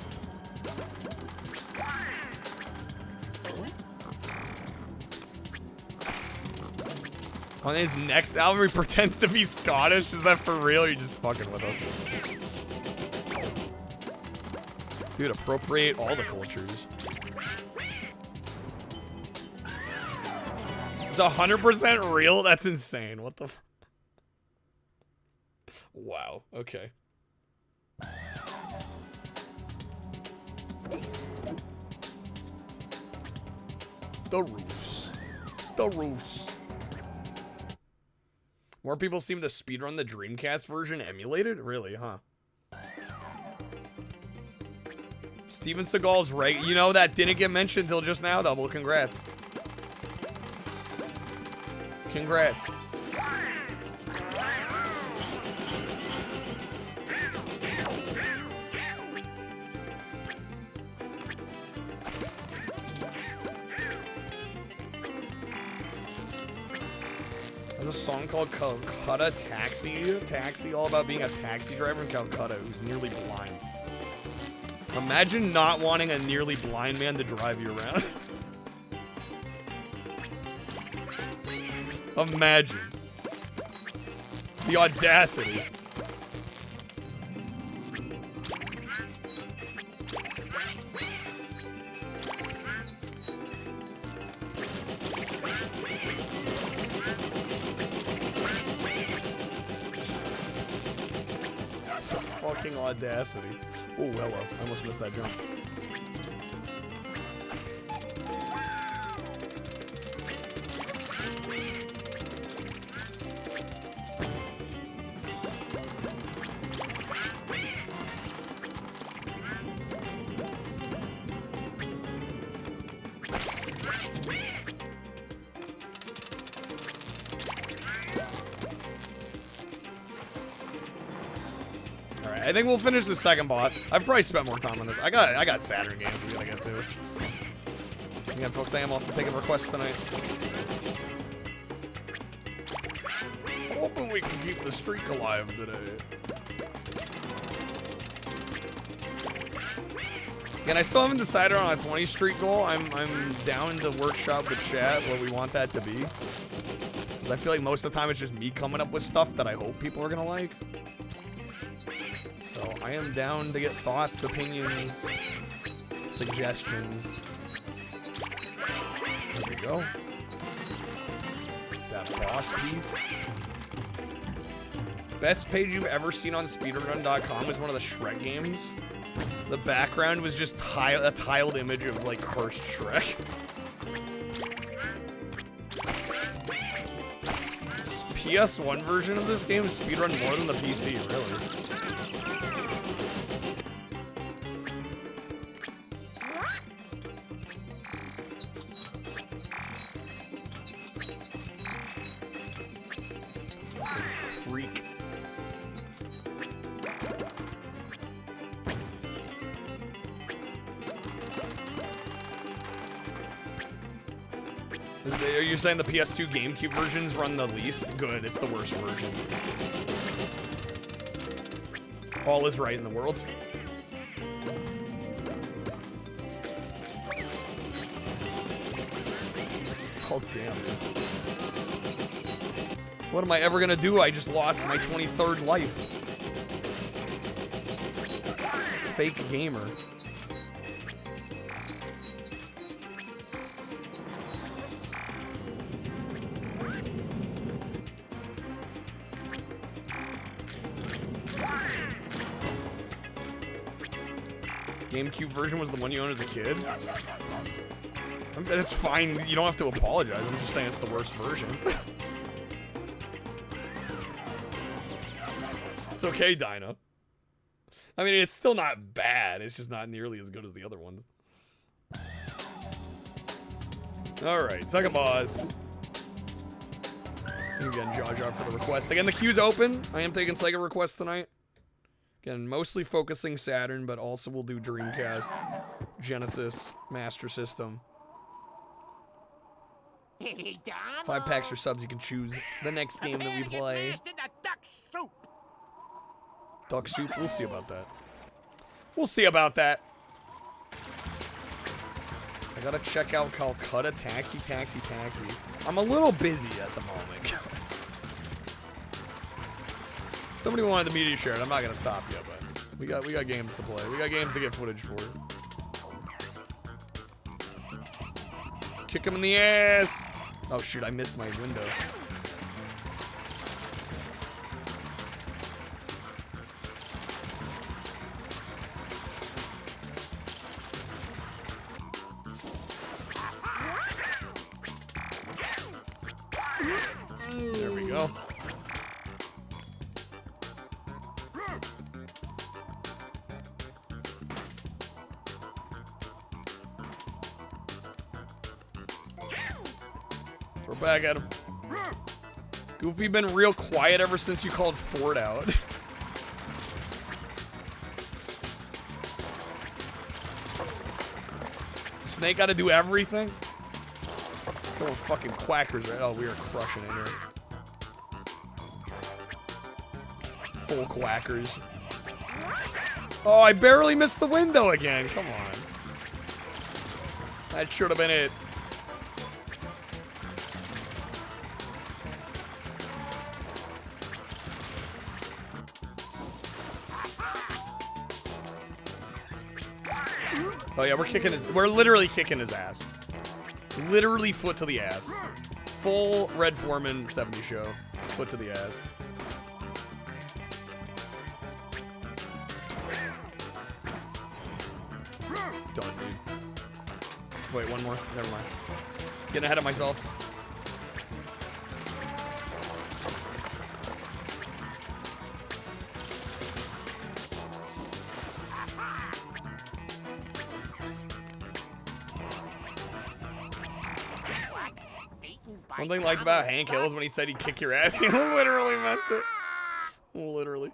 Speaker 16: On his next album, he pretends to be Scottish. Is that for real? Or are you just fucking with us? Dude, appropriate all the cultures. It's 100% real? That's insane. What the f— Wow, okay. The roofs. The roofs. More people seem to speedrun the Dreamcast version emulated? Really, huh? Steven Seagal's right. You know, that didn't get mentioned till just now, though. Well, congrats. Congrats. There's a song called Calcutta Taxi, all about being a taxi driver in Calcutta who's nearly blind. Imagine not wanting a nearly blind man to drive you around. Imagine. The audacity. It's a fucking audacity. Oh, hello. I almost missed that jump. I think we'll finish the second boss. I've probably spent more time on this. I got Saturn games we gotta get to. Again, folks, I am also taking requests tonight. Hoping we can keep the streak alive today. Again, I still haven't decided on a 20 streak goal. I'm down to workshop with chat what we want that to be. Because I feel like most of the time it's just me coming up with stuff that I hope people are gonna like. So I am down to get thoughts, opinions, suggestions. There we go. That boss piece. Best page you've ever seen on speedrun.com was one of the Shrek games. The background was just a tiled image of like cursed Shrek. PS1 version of this game is speedrun more than the PC, really. Freak. Are you saying the PS2 GameCube versions run the least? Good, it's the worst version. All is right in the world. Oh, damn, dude. What am I ever gonna do? I just lost my 23rd life. Fake gamer. GameCube version was the one you owned as a kid? That's fine. You don't have to apologize. I'm just saying it's the worst version. It's okay, Dino. I mean, it's still not bad. It's just not nearly as good as the other ones. Alright, second boss. Again, Jar Jar for the request. Again, the queue's open. I am taking SEGA requests tonight. Again, mostly focusing Saturn, but also we'll do Dreamcast, Genesis, Master System. 5 packs or subs, you can choose the next game that we play. Duck soup? We'll see about that. We'll see about that. I gotta check out Calcutta Taxi. I'm a little busy at the moment. Somebody wanted the media share it. I'm not gonna stop you, but we got games to play. We got games to get footage for. Kick him in the ass. Oh shoot, I missed my window. There we go. Throw back at him. Goofy been real quiet ever since you called Ford out. Snake gotta do everything? Going fucking quackers, right? Oh, we are crushing it here. Full quackers. Oh, I barely missed the window again. Come on. That should have been it. Oh yeah, we're literally kicking his ass. Literally foot to the ass. Full Red Foreman 70 show. Foot to the ass. Done, dude. Wait, one more. Never mind. Getting ahead of myself. One thing I liked about Hank Hill is when he said he'd kick your ass, he literally meant it. Literally.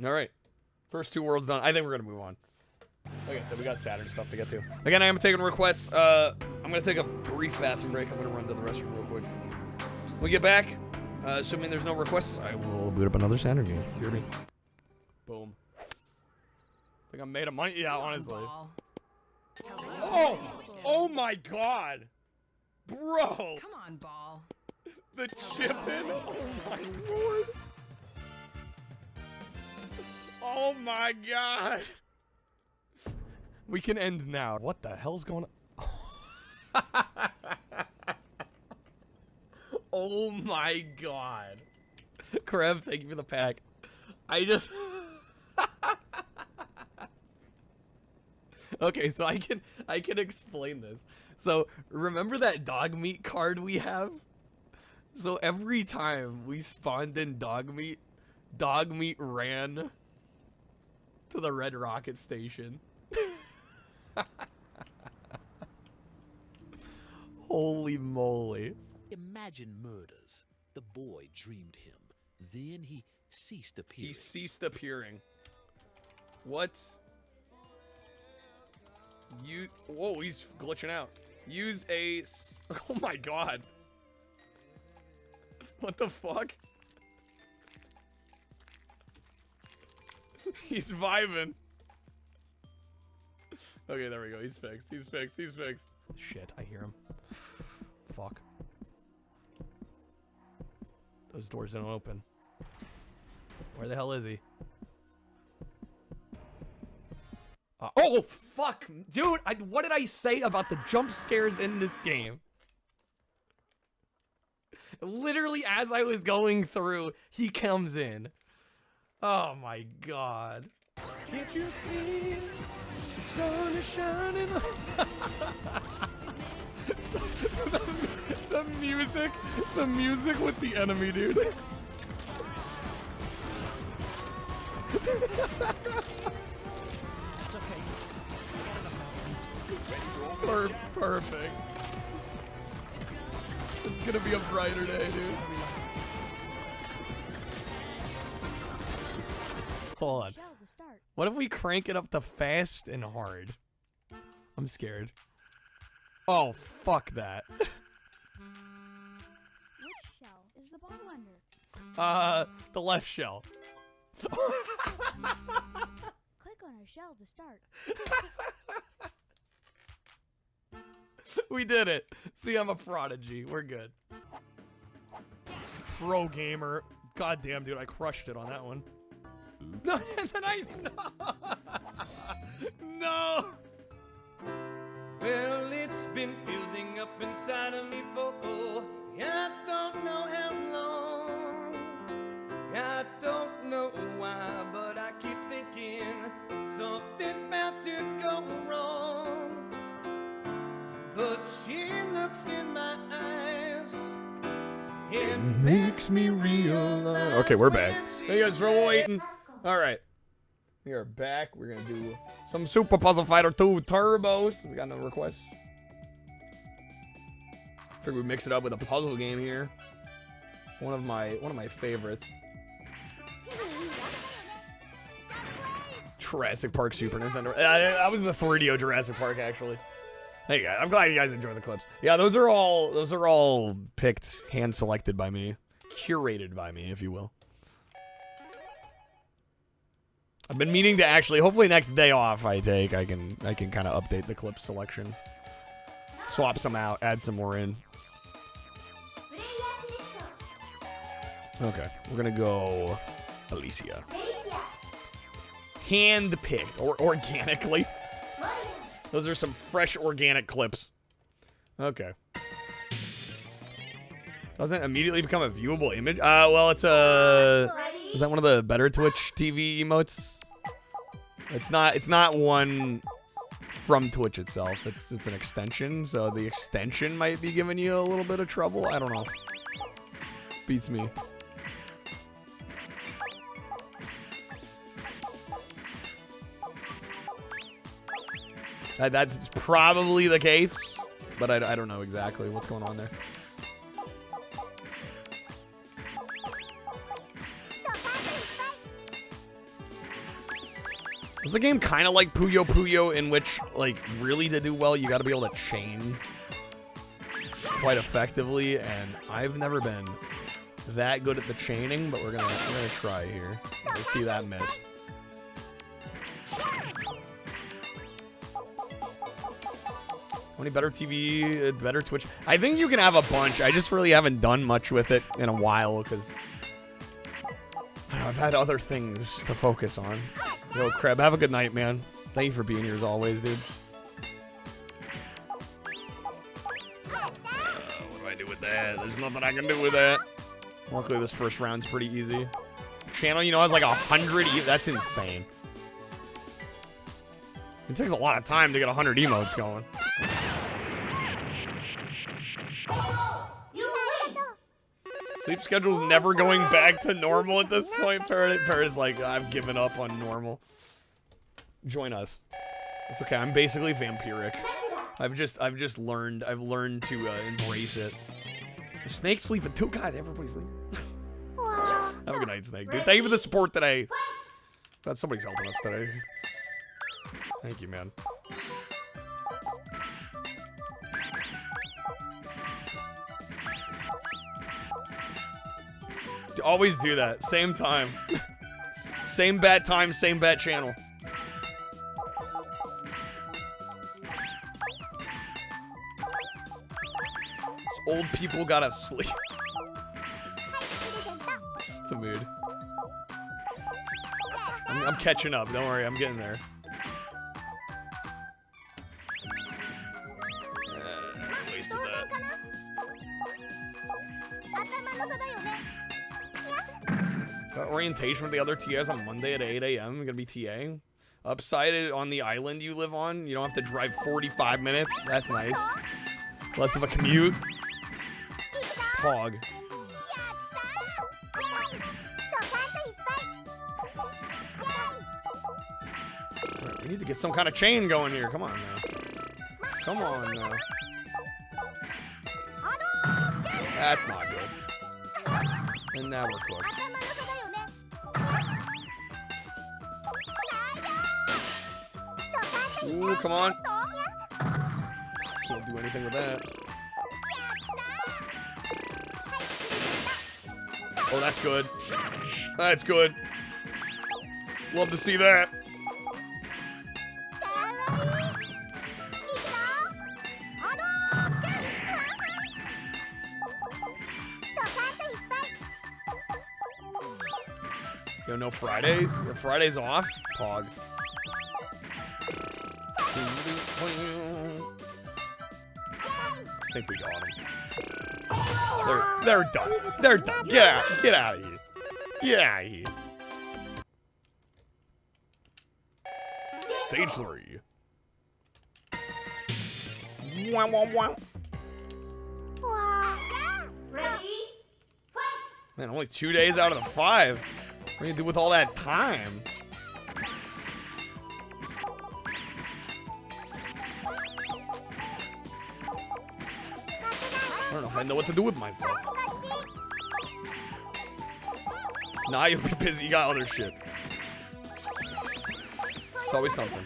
Speaker 16: Alright. First 2 worlds done. I think we're going to move on. Like I said, we got Saturn stuff to get to. Again, I am taking requests. I'm going to take a brief bathroom break. I'm going to run to the restroom real quick. When we get back, assuming there's no requests, I will boot up another Saturn game. You hear me? Boom. I think I made a money. Yeah, honestly. Oh! Oh my god! Bro!
Speaker 10: Come on, ball.
Speaker 16: The chipping. Oh my lord. Oh my god. We can end now. What the hell's going on? Oh my god. Krev, thank you for the pack. I just... Okay, so I can explain this. So, remember that dog meat card we have? So every time we spawned in dog meat ran to the Red Rocket Station. Holy moly.
Speaker 19: Imagine murders. The boy dreamed him. Then he
Speaker 3: ceased appearing.
Speaker 16: He ceased appearing. What? Whoa, he's glitching out. Use a... Oh my god. What the fuck? He's vibing. Okay, there we go. He's fixed. He's fixed. He's fixed. Shit, I hear him. Fuck. Those doors don't open. Where the hell is he? Oh, fuck. Dude, what did I say about the jump scares in this game? Literally, as I was going through, he comes in. Oh my god. Can't you see the sun is shining? the music with the enemy, dude.
Speaker 21: It's okay.
Speaker 16: Perfect. It's gonna be a brighter day, dude. Hold on. What if we crank it up to fast and hard? I'm scared. Oh, fuck that.
Speaker 18: Which shell is the ball under?
Speaker 16: The left shell.
Speaker 18: Click on a shell to start.
Speaker 16: We did it. See, I'm a prodigy. We're good. Pro gamer. God damn, dude, I crushed it on that one. No, no.
Speaker 2: Well, it's been building up inside of me for I don't know how long. I don't know why, but I keep thinking something's about to go wrong. But she looks in my eyes.
Speaker 16: It makes me realize. Okay, we're back. Thank you guys for waiting. All right. We are back. We're going to do some Super Puzzle Fighter 2 Turbos. We got no requests. Figured we'd mix it up with a puzzle game here. One of my favorites. Jurassic Park Super Nintendo. That was the 3DO Jurassic Park, actually. Hey guys, I'm glad you guys enjoy the clips. Yeah, those are all picked, hand selected by me, curated by me, if you will. I've been meaning to actually, hopefully next day off I can kind of update the clip selection, swap some out, add some more in. Okay, we're gonna go Alicia. Hand picked or organically. Those are some fresh organic clips. Okay. Doesn't immediately become a viewable image? Well, it's a... Is that one of the better Twitch TV emotes? It's not one from Twitch itself. It's an extension, so the extension might be giving you a little bit of trouble. I don't know. Beats me. That's probably the case, but I don't know exactly what's going on there. Is the game kind of like Puyo Puyo, in which, like, really to do well, you got to be able to chain quite effectively, and I've never been that good at the chaining, but we're gonna try here. We'll see that missed. Any better TV, better Twitch? I think you can have a bunch. I just really haven't done much with it in a while because I've had other things to focus on. Yo, Kreb, have a good night, man. Thank you for being here as always, dude. What do I do with that? There's nothing I can do with that. Luckily, this first round's pretty easy. Channel, you know, has like 100. That's insane. It takes a lot of time to get 100 emotes going. Sleep schedule's never going back to normal at this point. Parrot's like, I've given up on normal. Join us. It's okay. I'm basically vampiric. I've learned to embrace it. The snakes sleep at 2. God, everybody's sleeping. Have a good night, Snake. Dude, thank you for the support today. Glad somebody's helping us today. Thank you, man. Always do that. Same time. Same bat time, same bat channel. These old people gotta sleep. It's a mood. I'm catching up. Don't worry, I'm getting there. Wasted that. Got orientation with the other TAs on Monday at 8 a.m. I'm gonna be TA. Upside is on the island you live on. You don't have to drive 45 minutes. That's nice. Less of a commute. Hog. Right, we need to get some kind of chain going here. Come on now. Come on now. That's not good. And now we're cooked. Ooh, come on. Can't do anything with that. Oh, that's good. That's good. Love to see that. Yo, no Friday? Friday's off? Pog. I think we got them. They're done. They're done. Get out of here. Get out of here. Stage 3. Wow, wow, wow. Man, only 2 days out of the 5. What are you gonna do with all that time? I don't know if I know what to do with myself. Nah, you'll be busy. You got other shit. It's always something.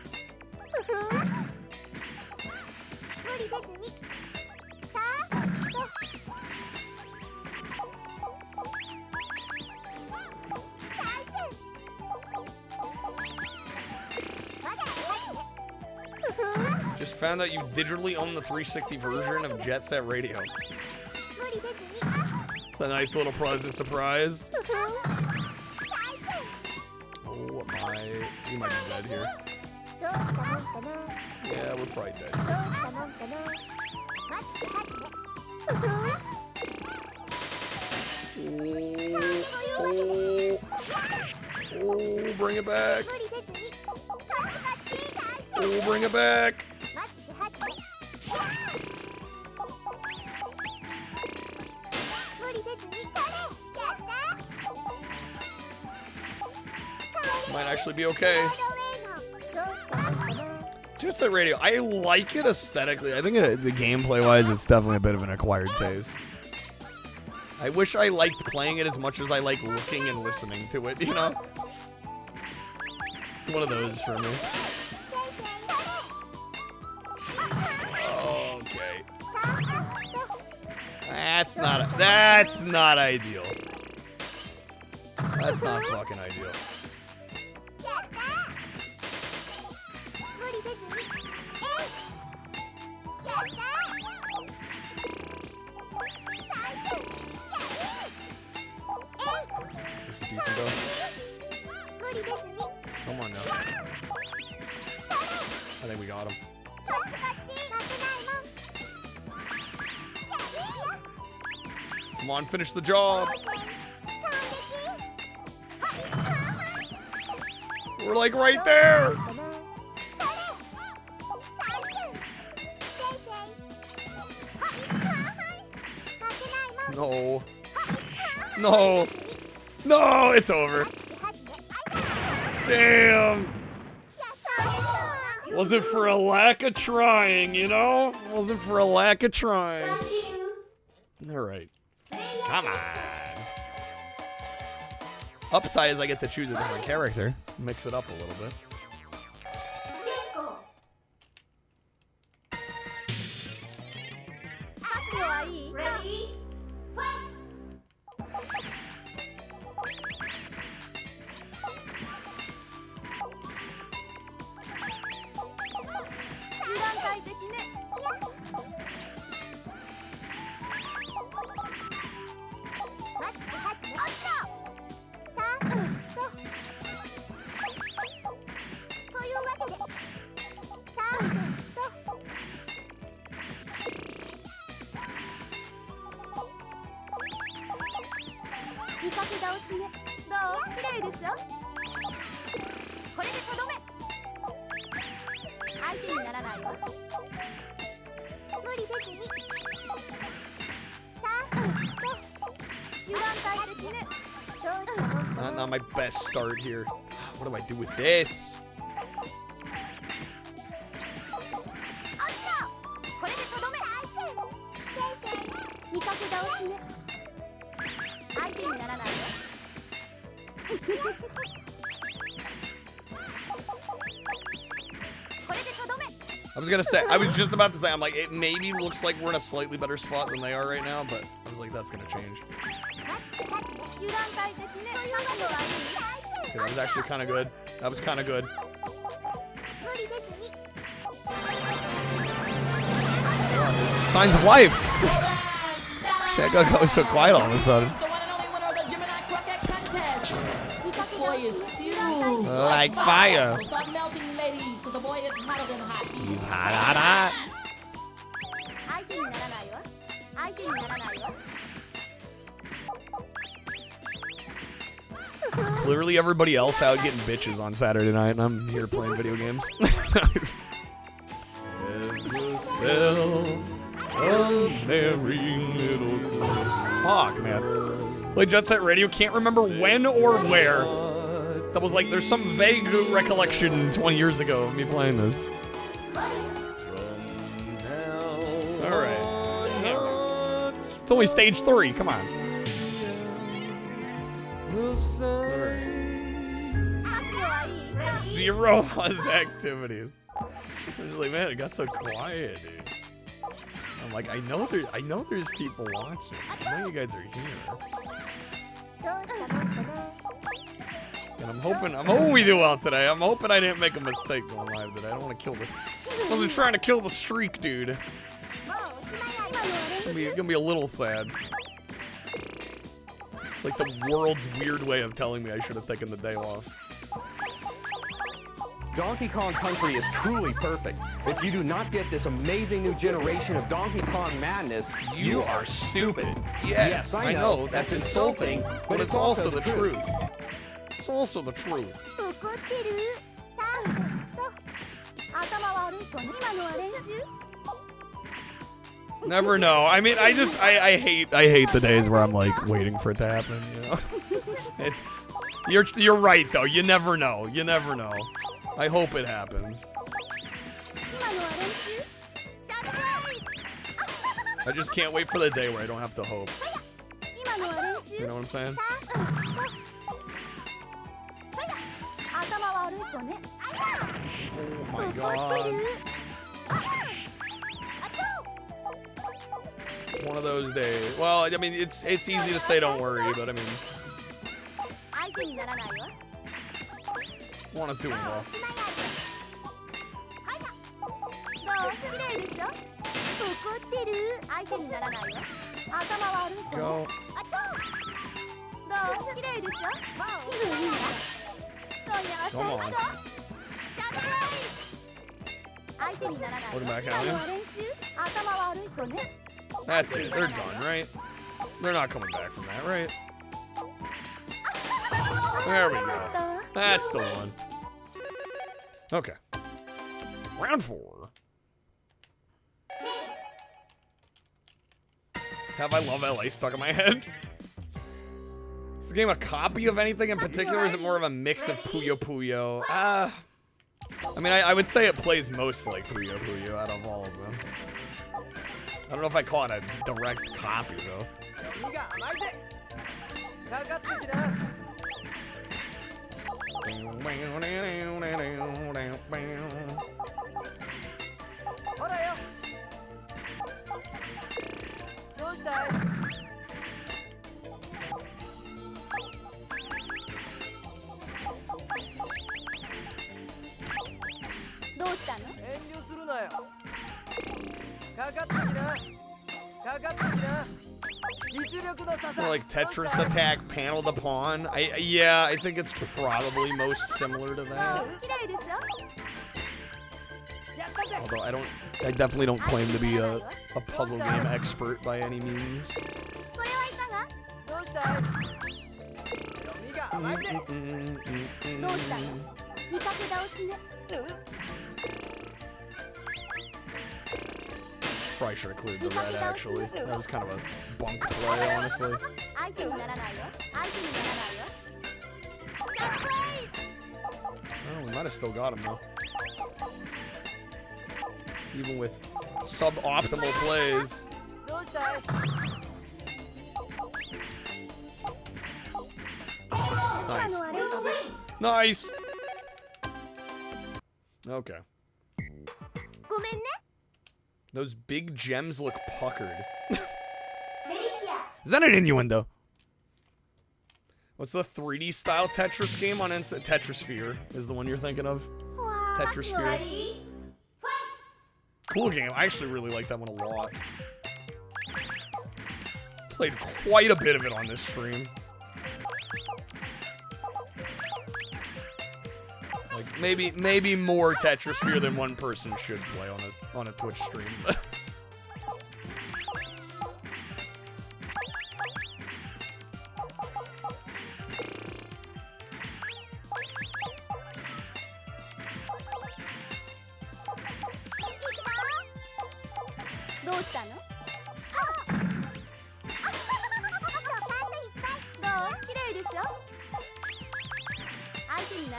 Speaker 16: Just found out you digitally own the 360 version of Jet Set Radio. It's a nice little pleasant surprise. Oh my, we might be dead here. Yeah, we're probably dead. Oh, bring it back. Oh, bring it back. Might actually be okay. Jet Set Radio, I like it aesthetically. I think the gameplay-wise, it's definitely a bit of an acquired taste. I wish I liked playing it as much as I like looking and listening to it, you know? It's one of those for me. Okay. That's not ideal. That's not fucking ideal. This is decent though. Come on now. I think we got him. Come on, finish the job. We're like right there. No. No. No, it's over. Damn. Wasn't for a lack of trying, you know? Wasn't for a lack of trying. All right. Come on. Upside is I get to choose a different character. Mix it up a little bit.
Speaker 17: Ready?
Speaker 16: Not my best start here. What do I do with this? I was just about to say, I'm like, it maybe looks like we're in a slightly better spot than they are right now, but I was like, that's gonna change. Okay, that was actually kind of good. That was kind of good. Signs of life. Shit, I gotta go so quiet all of a sudden. Like fire. He's hot. Clearly everybody else out getting bitches on Saturday night, and I'm here playing video games. Have yourself a merry little Christmas. Fuck, man. Play Jet Set Radio, can't remember when or where. That was like, there's some vague recollection 20 years ago of me playing this. Alright. Damn. It's only stage 3, come on. Zero Huzz activities. I was like, man, it got so quiet, dude. I'm like, I know there's people watching. I know you guys are here. And I'm hoping we do well today. I'm hoping I didn't make a mistake going live today. I don't want to kill I wasn't trying to kill the streak, dude. It's gonna be a little sad. It's like the world's weird way of telling me I should have taken the day off.
Speaker 7: Donkey Kong Country is truly perfect. If you do not get this amazing new generation of Donkey Kong madness,
Speaker 16: you are stupid. Yes, I know, that's insulting, but it's also the truth. It's also the truth. Never know. I mean, I hate the days where I'm like waiting for it to happen, you know. You're right though. You never know. You never know. I hope it happens. I just can't wait for the day where I don't have to hope. You know what I'm saying? Oh my god. One of those days. Well, I mean, it's easy to say don't worry, but I mean, one is doing well. Go. Come on. What am I counting? That's it. They're done, right? They're not coming back from that, right? There we go. That's the one. Okay. Round 4. Have I Love LA stuck in my head? Is this game a copy of anything in particular, or is it more of a mix of Puyo Puyo? I mean, I would say it plays most like Puyo Puyo out of all of them. I don't know if I call it a direct copy, though. More like Tetris Attack, Panel the Pawn. Yeah, I think it's probably most similar to that. Although I definitely don't claim to be a puzzle game expert by any means. Probably should have cleared the red, actually. That was kind of a bunk play, honestly. Oh, we might have still got him, though. Even with suboptimal plays. Nice. Nice! Okay. Those big gems look puckered. Is that an innuendo? What's the 3D style Tetris game on Instant? Tetrisphere is the one you're thinking of. Tetrisphere. Cool game. I actually really like that one a lot. Played quite a bit of it on this stream. Like maybe more Tetrisphere than one person should play on a Twitch stream.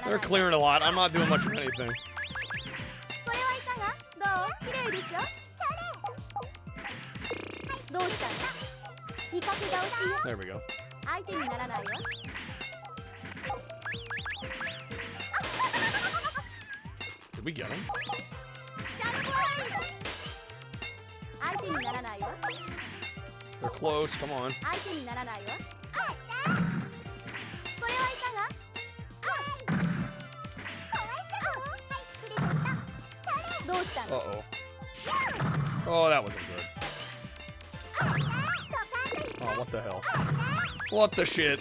Speaker 16: They're clearing a lot. I'm not doing much of anything. There we go. Did we get him? They're close. Come on. Uh-oh. Oh, that wasn't good. Oh, what the hell? What the shit?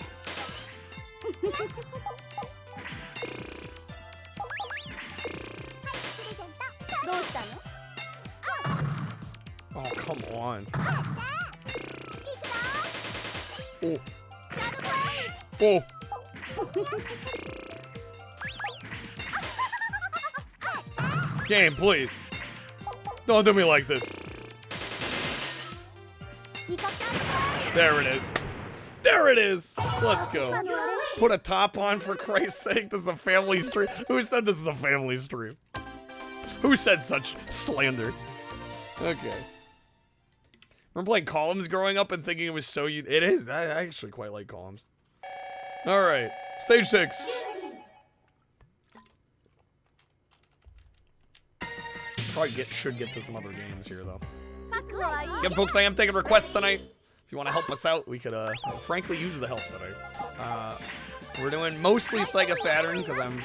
Speaker 16: Oh, come on. Oh. Oh. Game, please. Don't do me like this. There it is. There it is. Let's go. Put a top on, for Christ's sake. This is a family stream. Who said this is a family stream? Who said such slander? Okay. Remember playing Columns growing up and thinking it was so... It is. I actually quite like Columns. All right. Stage 6. Probably should get to some other games here, though. Again, folks, I am taking requests tonight. If you want to help us out, we could, frankly, use the help tonight. We're doing mostly Sega Saturn, because I'm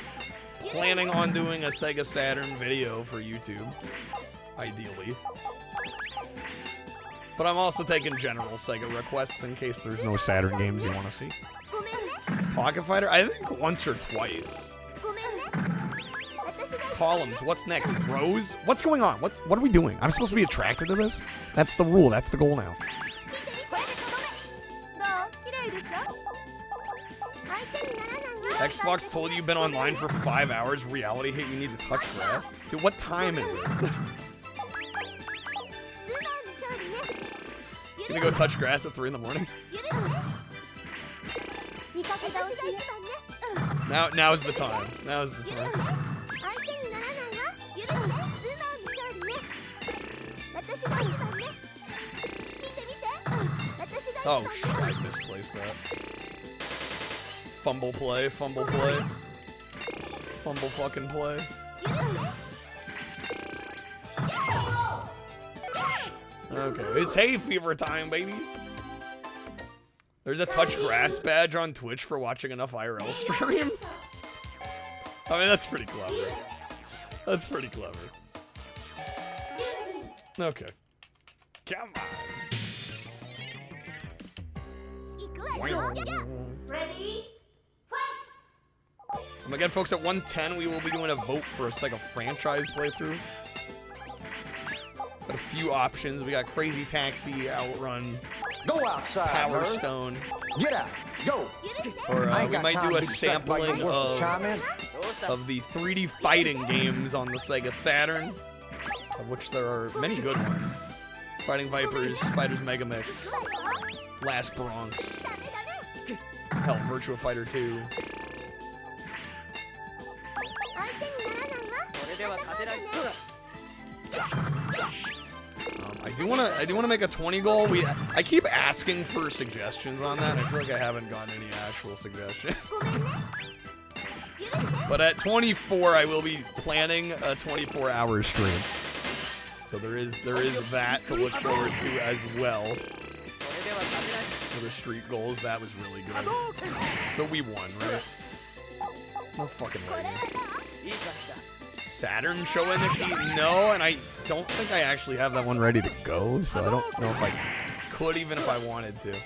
Speaker 16: planning on doing a Sega Saturn video for YouTube, ideally. But I'm also taking general Sega requests in case there's no Saturn games you want to see. Pocket Fighter? I think once or twice. Columns. What's next? Rose? What's going on? What are we doing? I'm supposed to be attracted to this? That's the rule. That's the goal now. Xbox told you you've been online for 5 hours. Reality hit. You need to touch grass. Dude, what time is it? You gonna go touch grass at 3 in the morning? Now is the time. Now is the time. Oh shit, I misplaced that. Fumble play, fumble play. Fumble fucking play. Okay, it's hay fever time, baby. There's a touch grass badge on Twitch for watching enough IRL streams. I mean, that's pretty clever. That's pretty clever. Okay. Come on.
Speaker 6: Ready?
Speaker 16: And again, folks, at 110, we will be doing a vote for a Sega franchise playthrough. Got a few options. We got Crazy Taxi, Outrun,
Speaker 10: Go outside,
Speaker 16: Power
Speaker 10: nerd.
Speaker 16: Stone.
Speaker 10: Get out. Go.
Speaker 16: Or
Speaker 10: I ain't
Speaker 16: we
Speaker 10: got
Speaker 16: might
Speaker 10: time
Speaker 16: do a
Speaker 10: to be distracted by your
Speaker 16: sampling
Speaker 10: worthless comments.
Speaker 16: of the 3D fighting games on the Sega Saturn, of which there are many good ones. Fighting Vipers, Fighters Megamix, Last Bronx, hell, Virtua Fighter 2. I do wanna make a 20 goal. I keep asking for suggestions on that. I feel like I haven't gotten any actual suggestions. But at 24, I will be planning a 24-hour stream. So there is that to look forward to as well. For the street goals, that was really good. So we won, right? No fucking way. Saturn showing the key? No, and I don't think I actually have that one ready to go, so I don't know if I could even if I wanted to.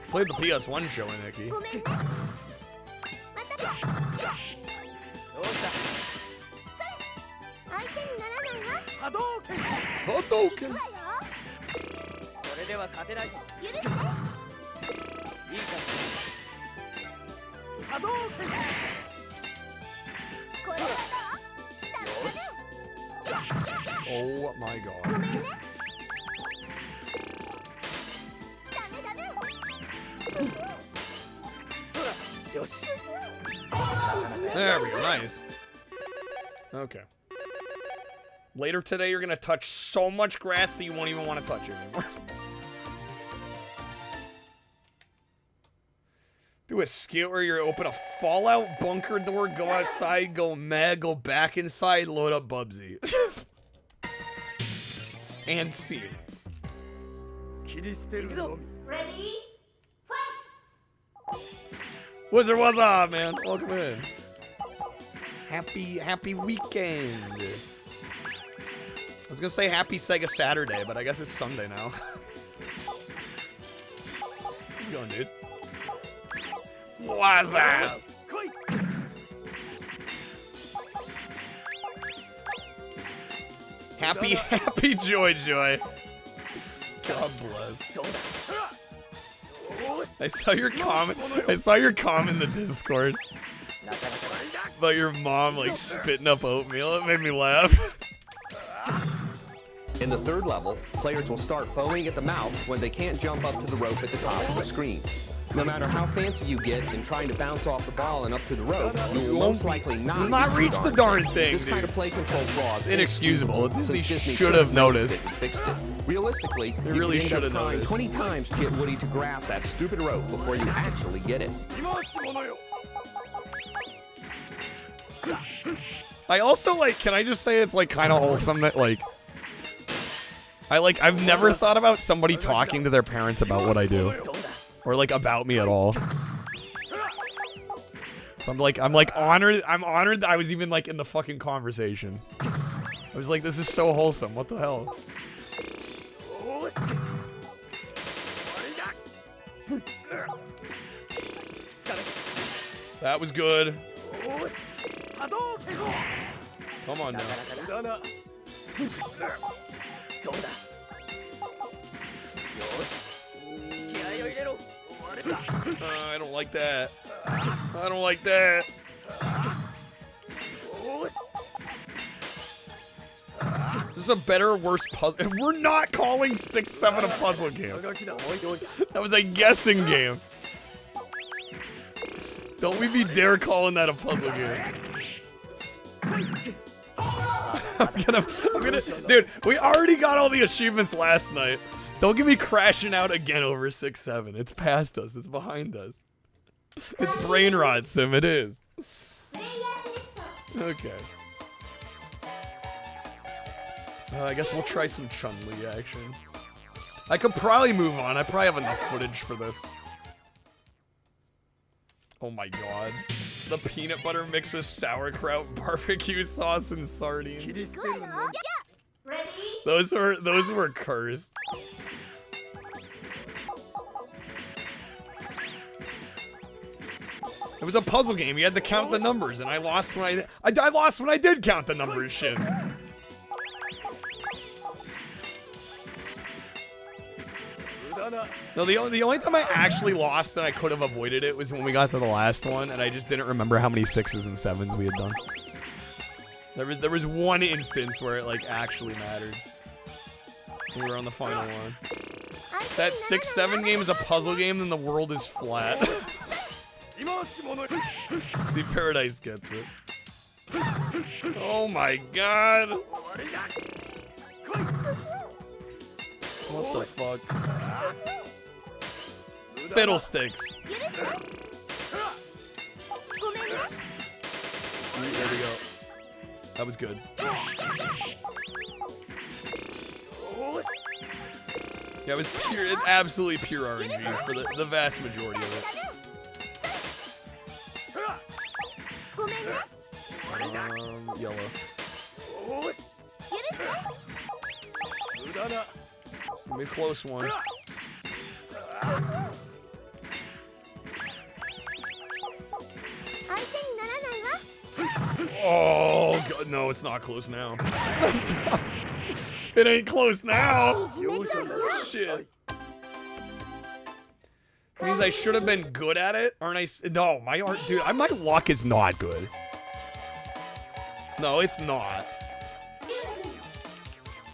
Speaker 16: Played the PS1 showing the key. Hadouken! Oh my god. There we go, nice. Okay. Later today, you're gonna touch so much grass that you won't even want to touch it anymore. Do a skill where you open a Fallout bunker door, go outside, go mad, go back inside, load up Bubsy. And see.
Speaker 6: Ready?
Speaker 16: Wizard, what's up, man? Welcome in. Happy weekend. I was gonna say happy Sega Saturday, but I guess it's Sunday now. How's it going, dude? What's up? Happy Joy. God bless. I saw your comment in the Discord about your mom like spitting up oatmeal. It made me laugh.
Speaker 7: In the third level, players will start foaming at the mouth when they can't jump up to the rope at the top of the screen. No matter how fancy you get in trying to bounce off the ball and up to the rope, you will most likely not
Speaker 16: reach the darn thing.
Speaker 7: This kind of play control flaw is
Speaker 16: inexcusable. Disney should have noticed.
Speaker 7: Fixed it. Realistically,
Speaker 16: they really should have
Speaker 7: trying
Speaker 16: noticed.
Speaker 7: 20 times to get Woody to grasp that stupid rope before you actually get it.
Speaker 16: I also can I just say it's kind of wholesome that I've never thought about somebody talking to their parents about what I do. Or about me at all. So I'm honored. I'm honored that I was even in the fucking conversation. I was like, this is so wholesome. What the hell? That was good. Come on now. I don't like that. I don't like that. Is this a better or worse puzzle? We're not calling 6-7 a puzzle game. That was a guessing game. Don't we be dare calling that a puzzle game. I'm gonna, dude, we already got all the achievements last night. Don't get me crashing out again over 6-7. It's past us. It's behind us. It's brain rot, Sim. It is. Okay. I guess we'll try some Chun-Li action. I could probably move on. I probably have enough footage for this. Oh my god. The peanut butter mixed with sauerkraut, barbecue sauce, and sardines. Those were cursed. It was a puzzle game. You had to count the numbers, and I lost when I lost when I did count the numbers. Shit. No, the only time I actually lost and I could have avoided it was when we got to the last one, and I just didn't remember how many 6s and 7s we had done. There was one instance where it like actually mattered. We were on the final one. That 6-7 game is a puzzle game, then the world is flat. See, Paradise gets it. Oh my god! What the fuck? Fiddlesticks. There we go. That was good. Yeah, it was pure, it's absolutely pure RNG for the vast majority of it. Yellow. It's gonna be a close one. Oh, God, no, it's not close now. It ain't close now. Shit. Means I should have been good at it, aren't I? No, my art, dude, my luck is not good. No, it's not.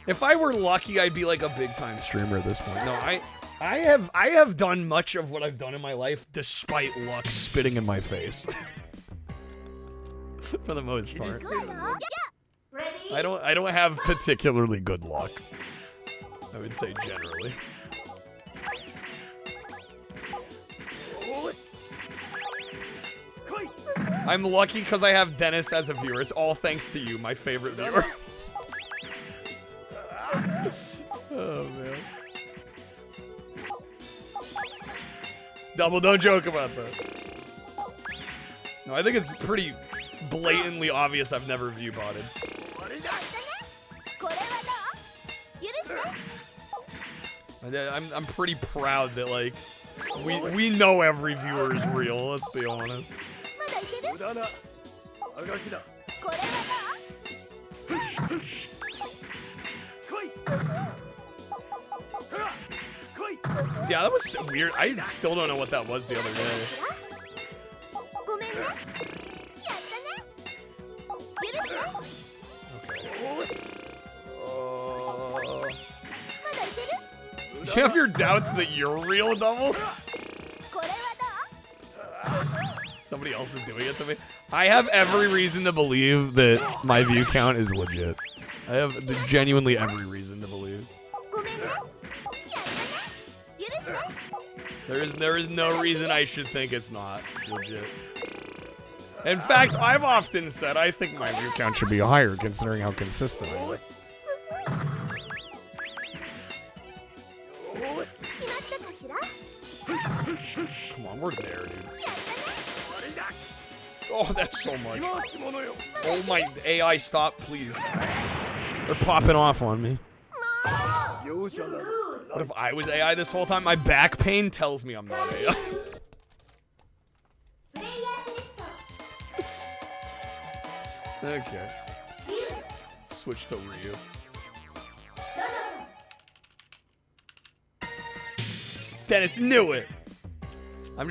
Speaker 16: If I were lucky, I'd be like a big time streamer at this point. No, I have done much of what I've done in my life despite luck spitting in my face. For the most part. I don't have particularly good luck. I would say generally. I'm lucky because I have Dennis as a viewer. It's all thanks to you, my favorite viewer. Oh, man. Double, don't joke about that. No, I think it's pretty blatantly obvious I've never view-botted. I'm pretty proud that, like, we know every viewer is real, let's be honest. Yeah, that was so weird. I still don't know what that was the other day. Do you have your doubts that you're real, Double? Somebody else is doing it to me. I have every reason to believe that my view count is legit. I have genuinely every reason to believe. There is no reason I should think it's not legit. In fact, I've often said I think my view count should be higher considering how consistent I am. Come on, we're there, dude. Oh, that's so much. Oh my AI, stop, please. They're popping off on me. What if I was AI this whole time? My back pain tells me I'm not AI. Okay. Switch to Ryu. Dennis knew it. I'm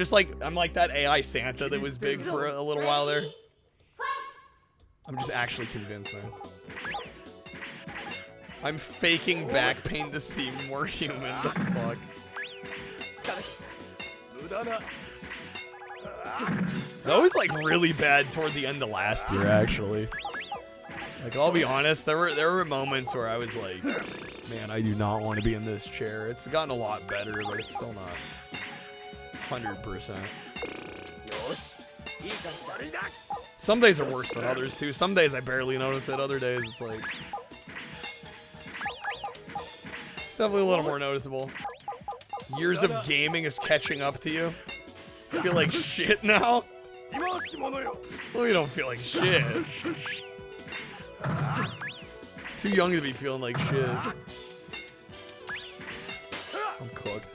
Speaker 16: like that AI Santa that was big for a little while there. I'm just actually convincing. I'm faking back pain to seem more human. The fuck? That was like really bad toward the end of last year, actually. Like, I'll be honest, there were moments where I was like, man, I do not want to be in this chair. It's gotten a lot better, but it's still not 100%. Some days are worse than others, too. Some days I barely notice it. Other days, it's like... definitely a little more noticeable. Years of gaming is catching up to you. I feel like shit now. Well, you don't feel like shit. Too young to be feeling like shit. I'm cooked.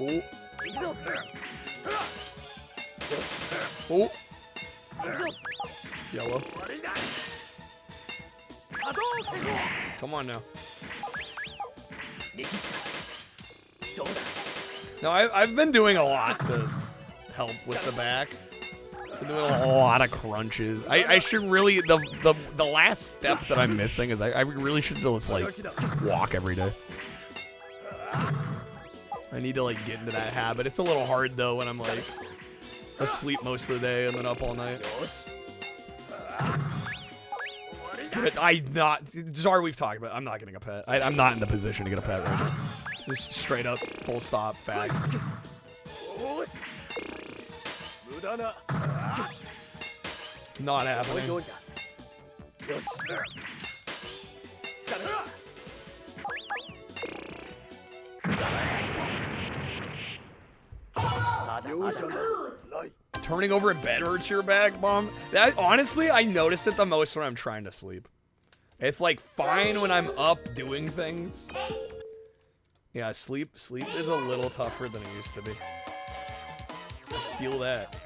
Speaker 16: Oh. Oh. Yellow. Come on now. No, I've been doing a lot to help with the back. Been doing a lot of crunches. I should really the last step that I'm missing is I really should just like walk every day. I need to like get into that habit. It's a little hard though when I'm like asleep most of the day and then up all night. Sorry, we've talked about it. I'm not getting a pet. I'm not in the position to get a pet right now. Just straight up, full stop, facts. Not happening. Turning over in bed hurts your back, Mom. Honestly, I notice it the most when I'm trying to sleep. It's like fine when I'm up doing things. Yeah, sleep is a little tougher than it used to be. I feel that.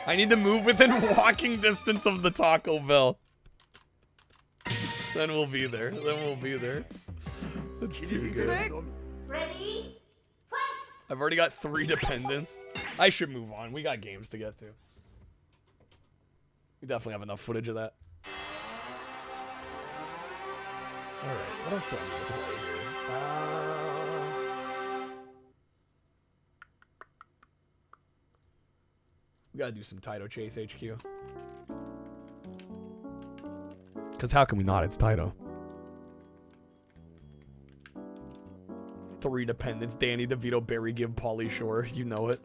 Speaker 16: I need to move within walking distance of the Taco Bell. Then we'll be there. That's too good.
Speaker 17: Ready?
Speaker 16: I've already got 3 dependents. I should move on. We got games to get to. We definitely have enough footage of that. Alright, what else do I need to play here? We gotta do some Taito Chase HQ. Because how can we not? It's Taito. 3 dependents. Danny DeVito, Barry Gibb, Pauly Shore. You know it.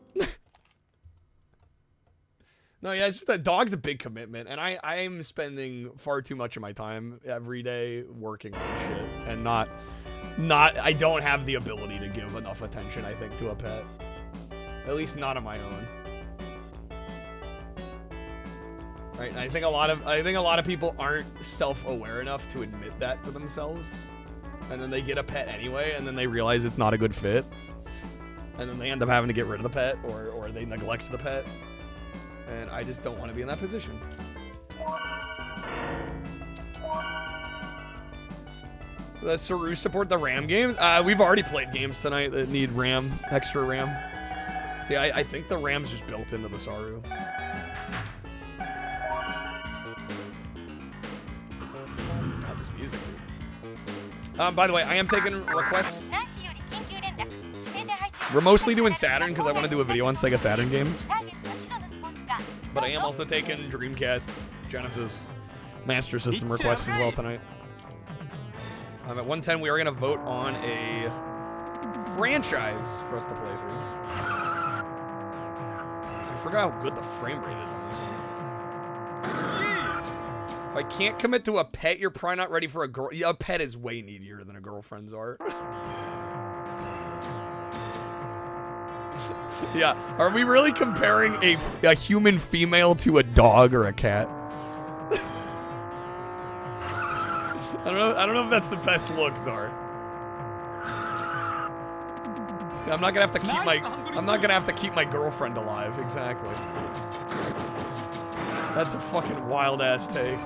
Speaker 16: No, yeah, it's just that dog's a big commitment. And I'm spending far too much of my time every day working on shit. And I don't have the ability to give enough attention, I think, to a pet. At least not on my own. Right? And I think a lot of people aren't self-aware enough to admit that to themselves. And then they get a pet anyway, and then they realize it's not a good fit. And then they end up having to get rid of the pet, or they neglect the pet. And I just don't want to be in that position. So does Saru support the RAM games? We've already played games tonight that need RAM, extra RAM. See, I think the RAM's just built into the Saru. God, this music, dude. By the way, I am taking requests. We're mostly doing Saturn because I want to do a video on Sega Saturn games. But I am also taking Dreamcast, Genesis, Master System requests as well tonight. At 110, we are going to vote on a franchise for us to play through. I forgot how good the frame rate is on this one. If I can't commit to a pet, you're probably not ready for a girl. Yeah, a pet is way needier than a girlfriend's art. Yeah, are we really comparing a human female to a dog or a cat? I don't know if that's the best look, Zar. I'm not gonna have to keep my girlfriend alive, exactly. That's a fucking wild ass take.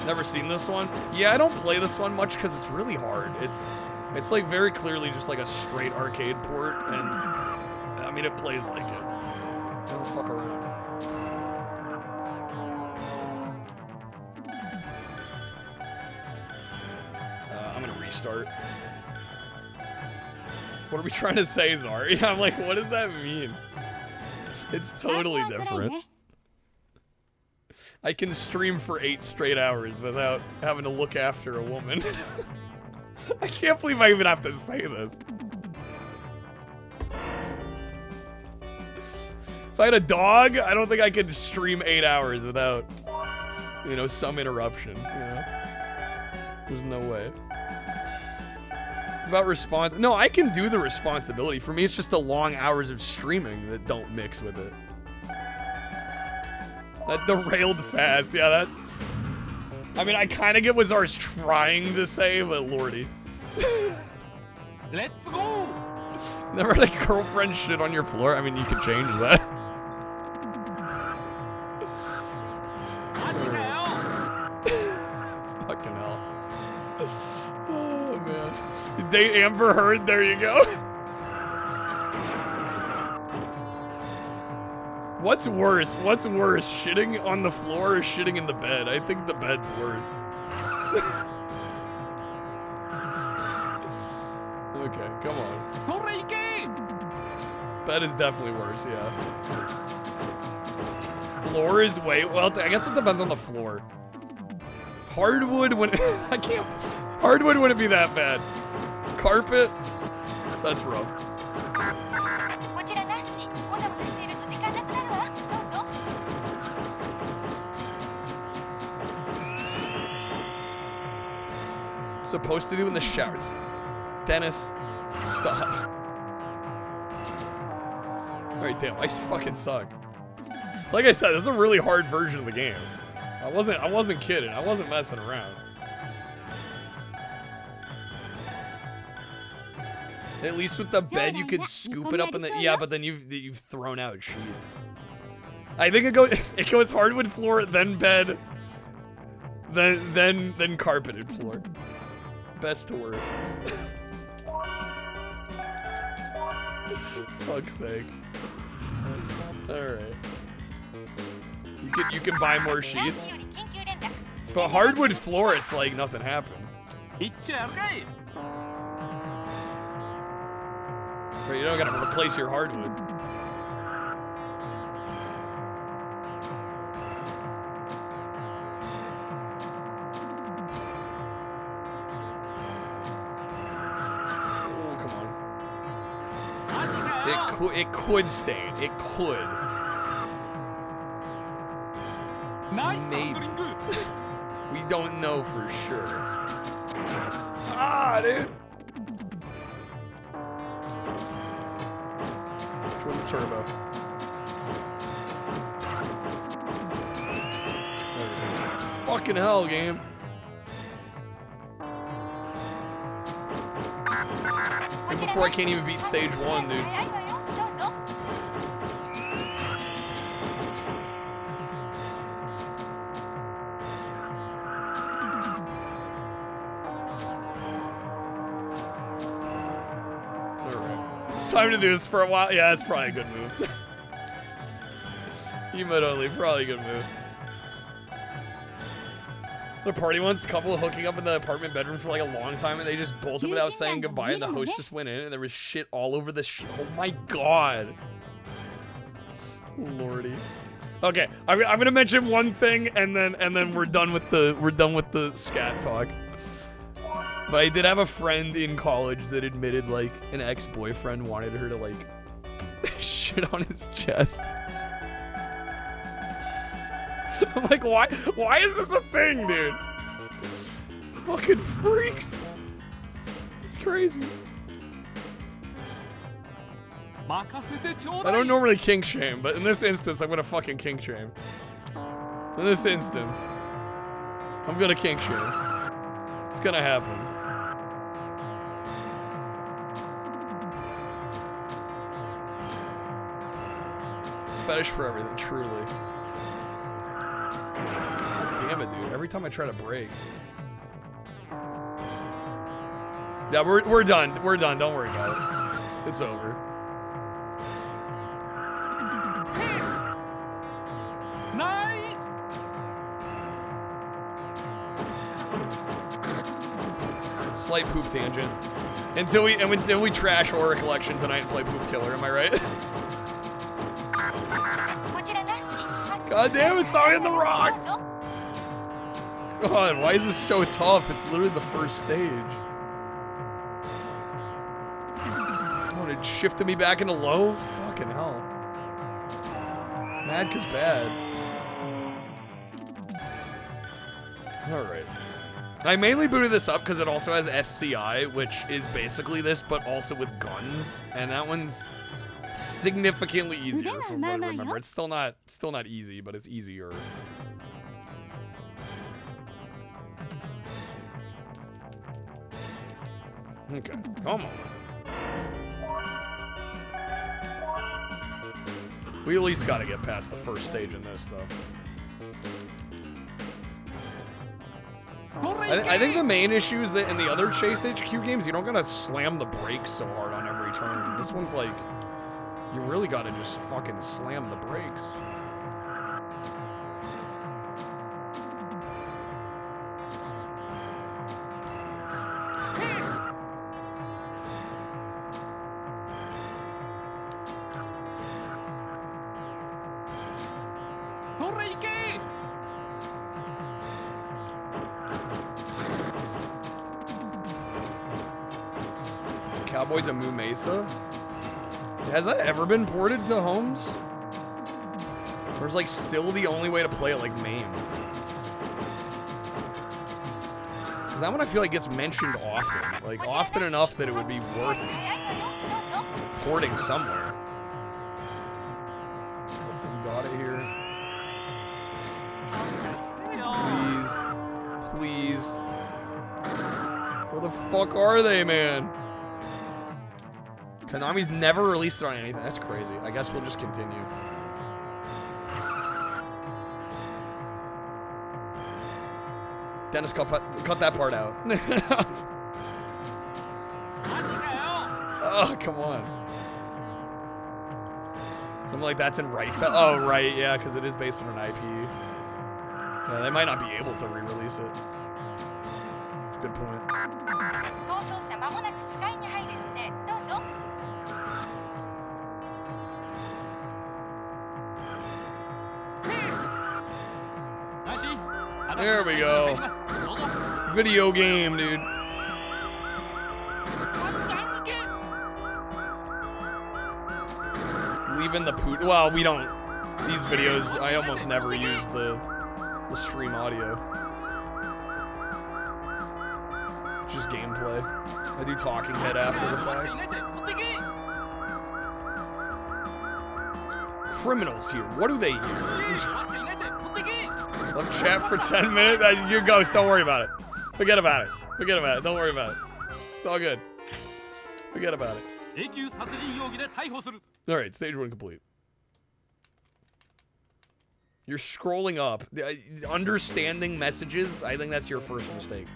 Speaker 16: Never seen this one? Yeah, I don't play this one much because it's really hard. It's like very clearly just like a straight arcade port, and I mean it plays like it. Don't fuck around. I'm gonna restart. What are we trying to say, Zari? I'm like, what does that mean? It's totally different. I can stream for 8 straight hours without having to look after a woman. I can't believe I even have to say this. If I had a dog, I don't think I could stream 8 hours without, you know, some interruption, you know? There's no way. It's about no, I can do the responsibility. For me, it's just the long hours of streaming that don't mix with it. That derailed fast. Yeah, that's... I mean, I kind of get what Zar's trying to say, but lordy.
Speaker 23: Let's go!
Speaker 16: Never had a girlfriend shit on your floor? I mean, you could change that. Fucking hell. Oh, man. You date Amber Heard? There you go. What's worse? What's worse? Shitting on the floor or shitting in the bed? I think the bed's worse. Okay, come on. Bed is definitely worse, yeah. Floor is way... Well, I guess it depends on the floor. Hardwood wouldn't... I can't... Hardwood wouldn't be that bad. Carpet? That's rough. Supposed to do in the showers. Dennis, stop. Alright, damn, I fucking suck. Like I said, this is a really hard version of the game. I wasn't kidding. I wasn't messing around. At least with the bed, you could scoop it up in the... Yeah, but then you've thrown out sheets. I think it goes hardwood floor, then bed, then carpeted floor. Best to worst. Fuck's sake. Alright. You can buy more sheets. But hardwood floor, it's like nothing happened. Right, you don't gotta replace your hardwood. Oh, come on. It could stain. It could. Maybe. We don't know for sure. Ah, dude. Which one's turbo? There it is. Fucking hell, game. And before I can't even beat stage 1, dude. Time to do this for a while. Yeah, that's probably a good move. Only, probably a good move. The party once, a couple hooking up in the apartment bedroom for like a long time, and they just bolted without saying goodbye, and the hostess went in, and there was shit all over the shit. Oh my god. Lordy. Okay, I'm gonna mention one thing, and then we're done with the scat talk. But I did have a friend in college that admitted, like, an ex-boyfriend wanted her to, like, shit on his chest. I'm like, why is this a thing, dude? Fucking freaks. It's crazy. I don't normally kink shame, but in this instance, I'm gonna fucking kink shame. In this instance, I'm gonna kink shame. It's gonna happen. Fetish for everything, truly. God damn it, dude. Every time I try to break. Yeah, we're done. We're done. Don't worry about it. It's over.
Speaker 23: Nice!
Speaker 16: Slight poop tangent. Until we trash Horror Collection tonight and play Poop Killer, am I right? God damn it, stop hitting the rocks! God, why is this so tough? It's literally the first stage. Oh, it shifted me back into low? Fucking hell. Mad 'cause bad. Alright. I mainly booted this up because it also has SCI, which is basically this, but also with guns. And that one's significantly easier from what I remember. It's still not easy, but it's easier. Okay, come on. We at least gotta get past the first stage in this, though. I think the main issue is that in the other Chase HQ games, you don't gotta slam the brakes so hard on every turn. This one's like, you really gotta just fucking slam the brakes. Cowboy to Moo Mesa? Has that ever been ported to homes? Or is like still the only way to play it like MAME? Because that one I feel like gets mentioned often. Like often enough that it would be worth porting somewhere. Hopefully we got it here. Please. Please. Where the fuck are they, man? Konami's never released it on anything. That's crazy. I guess we'll just continue. Dennis, cut that part out. Oh, come on. Something like that's in rights. Oh, right, yeah, because it is based on an IP. Yeah, they might not be able to re-release it. That's a good point. There we go. Video game, dude. Leaving the poot. Well, we don't. These videos, I almost never use the stream audio. Just gameplay. I do talking head after the fact. Criminals here. What do they hear? Love chat for 10 minutes. You're ghost. Don't worry about it. Forget about it. Forget about it. Don't worry about it. It's all good. Forget about it. Alright, stage 1 complete. You're scrolling up. Understanding messages, I think that's your first mistake.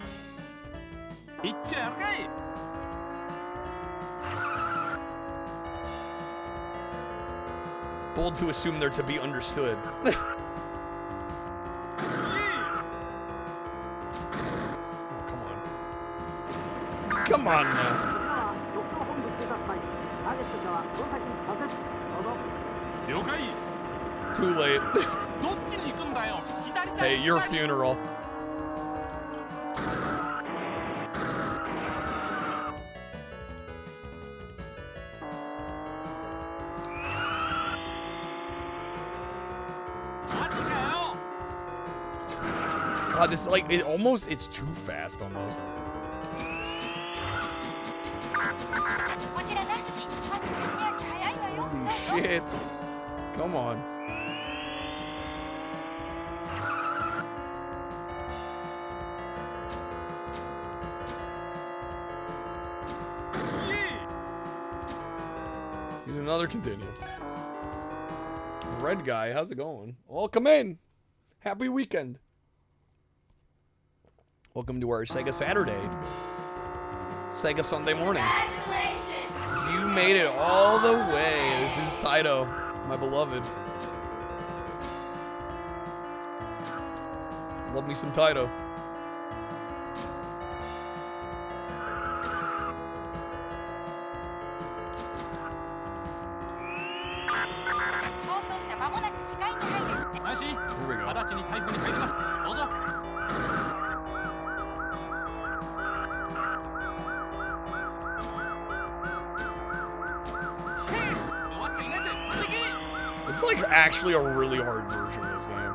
Speaker 16: Bold to assume they're to be understood. Come on now. Too late. Hey, your funeral. God, this is like, it's too fast almost. Holy shit. Come on. Need another continue. Red guy, how's it going? Welcome in. Happy weekend. Welcome to our Sega Saturday. Sega Sunday morning. You made it all the way. This is Taito, my beloved. Love me some Taito. It's like actually a really hard version of this game.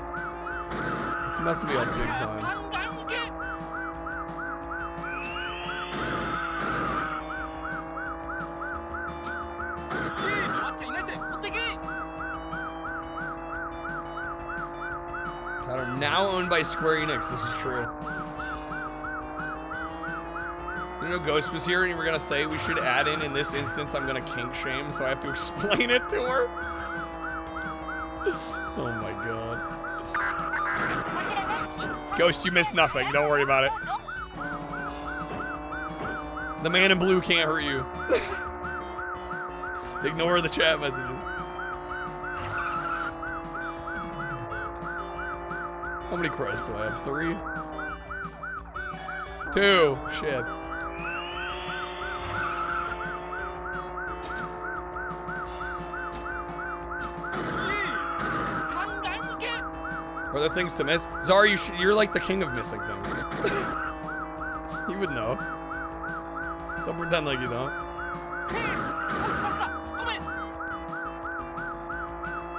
Speaker 16: It's messing me up big time. Saturn now owned by Square Enix. This is true. You know, Ghost was here and you were gonna say we should add in this instance, I'm gonna kink shame, so I have to explain it to her. Oh my god. Ghost, you missed nothing. Don't worry about it. The man in blue can't hurt you. Ignore the chat messages. How many credits do I have? 3? 2. Shit. Are there things to miss? Zara, you're like the king of missing things. You would know. Don't pretend like you don't.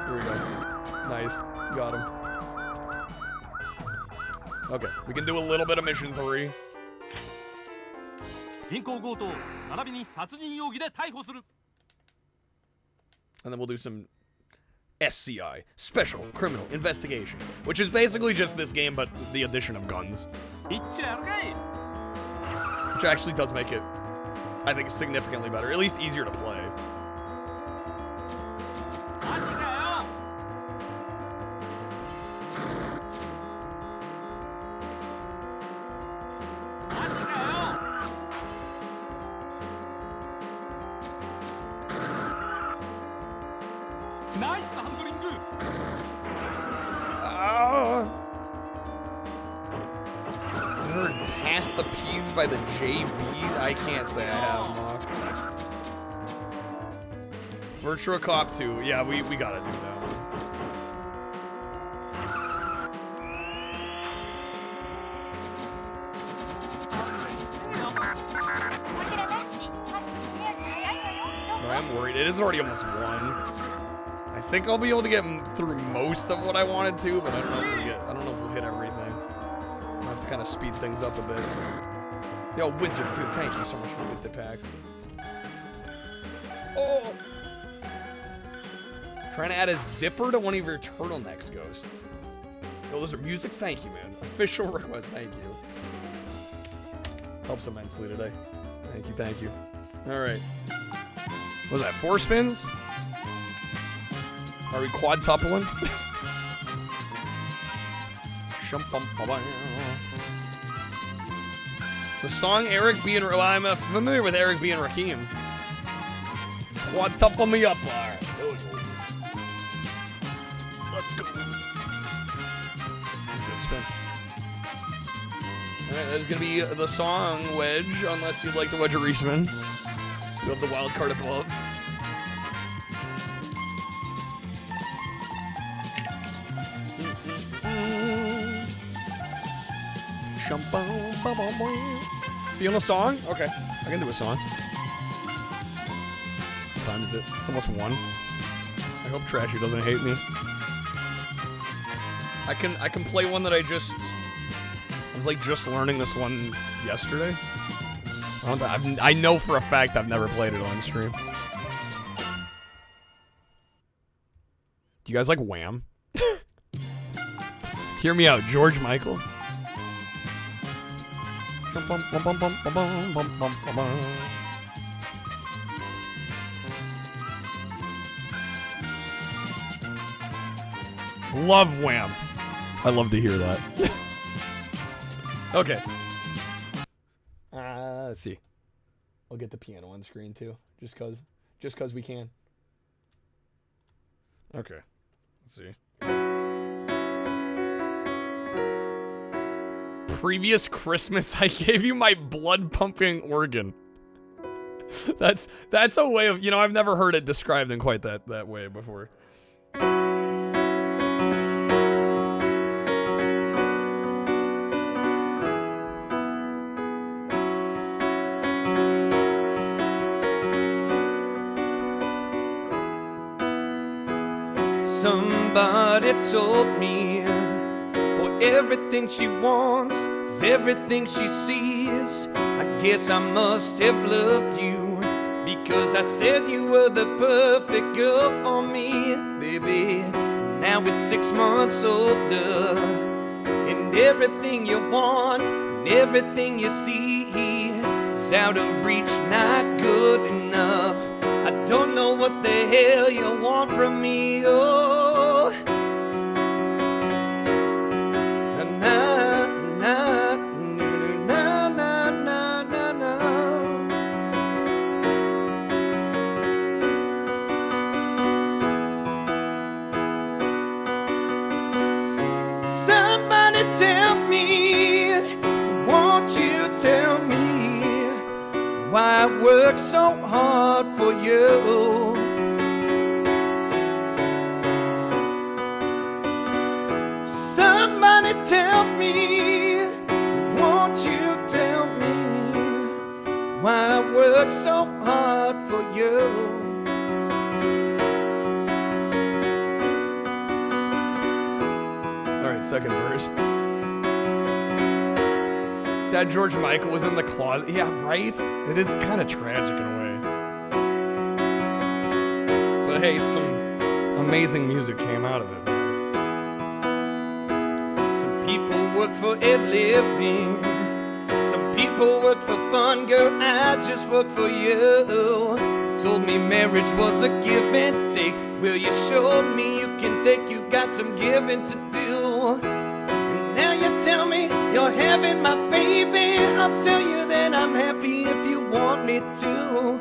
Speaker 16: Here we go. Nice. Got him. Okay, we can do a little bit of mission 3. And then we'll do some SCI, Special Criminal Investigation, which is basically just this game, but the addition of guns. Which actually does make it, I think, significantly better, at least easier to play. Pass the P's by the JB? I can't say I have, Mock. Virtua Cop 2. Yeah, we gotta do that one. No, I'm worried. It is already almost 1. I think I'll be able to get through most of what I wanted to, but I don't know if we'll hit everything. I'll have to kind of speed things up a bit. Yo, Wizard, dude, thank you so much for the gifted packs. Oh! Trying to add a zipper to one of your turtlenecks, Ghost. Yo, those are musics? Thank you, man. Official request, thank you. Helps immensely today. Thank you, thank you. Alright. What was that, 4 spins? Are we quadtupling? The song Eric B. and I'm familiar with Eric B. and Rakim. Quadtuple me up, Lar. Let's go. Good spin. Alright, that's gonna be the song Wedge, unless you'd like the Wedge respin. You have the wild card above. Feeling a song? Okay, I can do a song. What time is it? It's almost 1. I hope Trashy doesn't hate me. I can play one that I was like just learning this one yesterday. I know for a fact I've never played it on stream. Do you guys like Wham? Hear me out, George Michael. Love Wham. I love to hear that. Okay. Let's see. I'll get the piano on screen too, just cause we can. Okay. Let's see. Previous Christmas, I gave you my blood-pumping organ. That's a way of, I've never heard it described in quite that way before.
Speaker 2: Somebody told me, boy, everything she wants is everything she sees. I guess I must have loved you, because I said you were the perfect girl for me, baby. Now it's 6 months older, and everything you want and everything you see is out of reach, not good enough. I don't know what the hell you want from me, oh. Na, na, na, na, na, na, na. Somebody tell me, won't you tell me why I work so hard for you? Somebody tell me, won't you tell me why I work so hard for you?
Speaker 16: All right, second verse. Sad George Michael was in the closet. Yeah, right? It is kind of tragic in a way. But hey, some amazing music came out of it.
Speaker 2: Some people work for a living, some people work for fun, girl, I just work for you. Told me marriage was a give and take. Well, you showed me you can take, you got some giving to do. And now you tell me you're having my baby. I'll tell you that I'm happy if you want me to.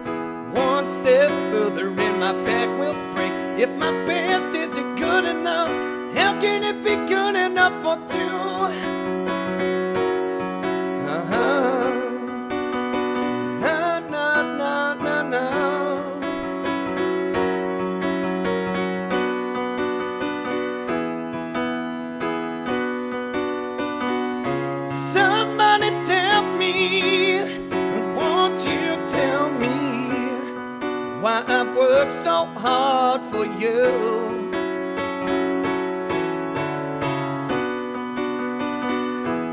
Speaker 2: One step further and my back will break. If my best isn't good enough, how can it be good enough for two? Na, na, na, na, na. Somebody tell me, won't you tell me why I work so hard for you?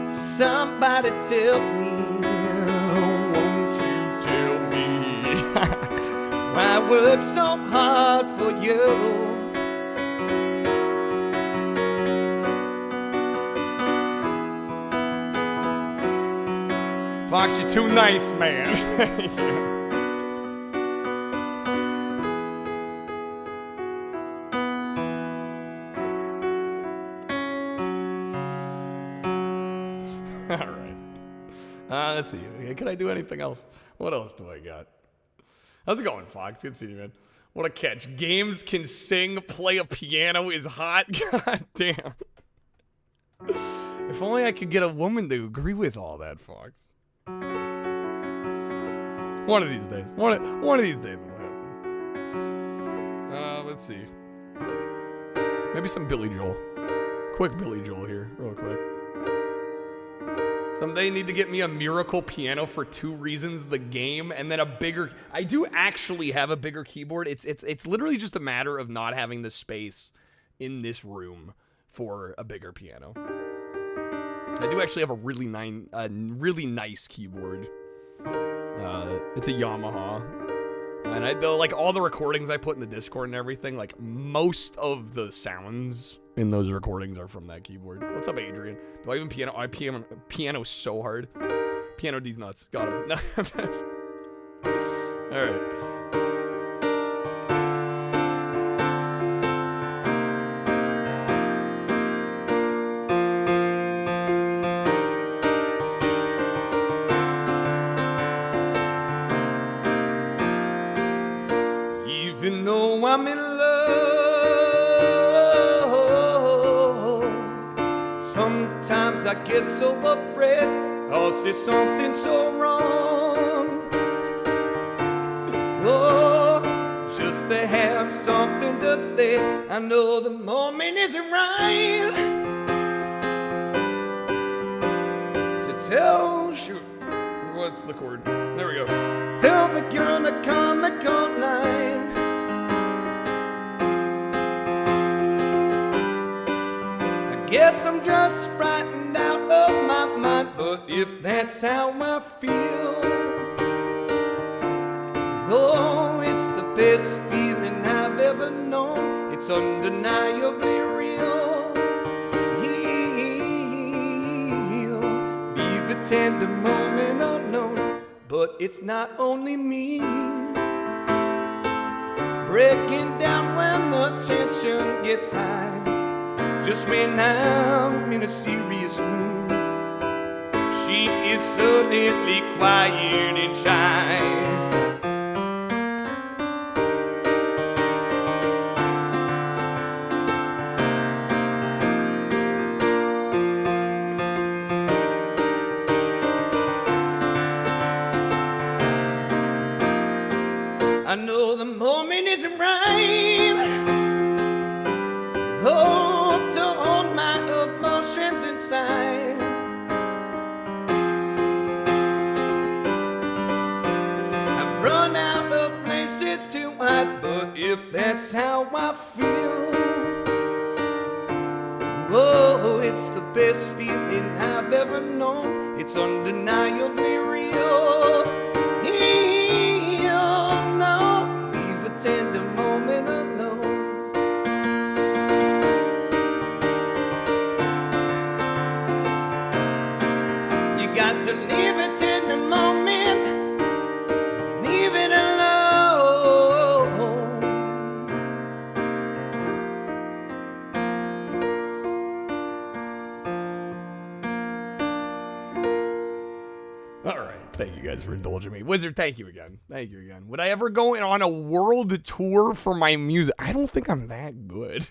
Speaker 2: Somebody tell me, won't you tell me why I work so hard for you?
Speaker 16: Fox, you're too nice, man. All right. Let's see. Can I do anything else? What else do I got? How's it going, Fox? Good to see you, man. What a catch. Games can sing, play a piano is hot. God damn. If only I could get a woman to agree with all that, Fox. One of these days. One of these days it'll happen. Let's see. Maybe some Billy Joel. Quick Billy Joel here, real quick. Someday need to get me a miracle piano for 2 reasons: the game and then a bigger. I do actually have a bigger keyboard. It's literally just a matter of not having the space in this room for a bigger piano. I do actually have a really nice keyboard. It's a Yamaha, and like all the recordings I put in the Discord and everything, like most of the sounds in those recordings are from that keyboard. What's up, Adrian? Do I even piano? I piano so hard. Piano D's nuts. Got him. All right.
Speaker 2: Even though I'm in love, sometimes I get so afraid I'll say something so wrong. Oh, just to have something to say. I know the moment isn't right to tell.
Speaker 16: Shoot. What's the chord? There we go.
Speaker 2: Tell the girl to come and come line. Guess I'm just frightened out of my mind, but if that's how I feel, oh, it's the best feeling I've ever known. It's undeniably real. Leave a tender moment alone, but it's not only me. Breaking down when the tension gets high, just when I'm in a serious mood, she is suddenly quiet and shy. I know the moment isn't right, oh, to hold my emotions inside. I've run out of places to hide, but if that's how I feel, oh, it's the best feeling I've ever known. It's undeniably real. Tender moment alone. You got to leave a tender moment, leave it alone. All right. Thank you guys for indulging me. Wizard, thank you again. Thank you again. Would I ever go on a world tour for my music? I don't think I'm that good.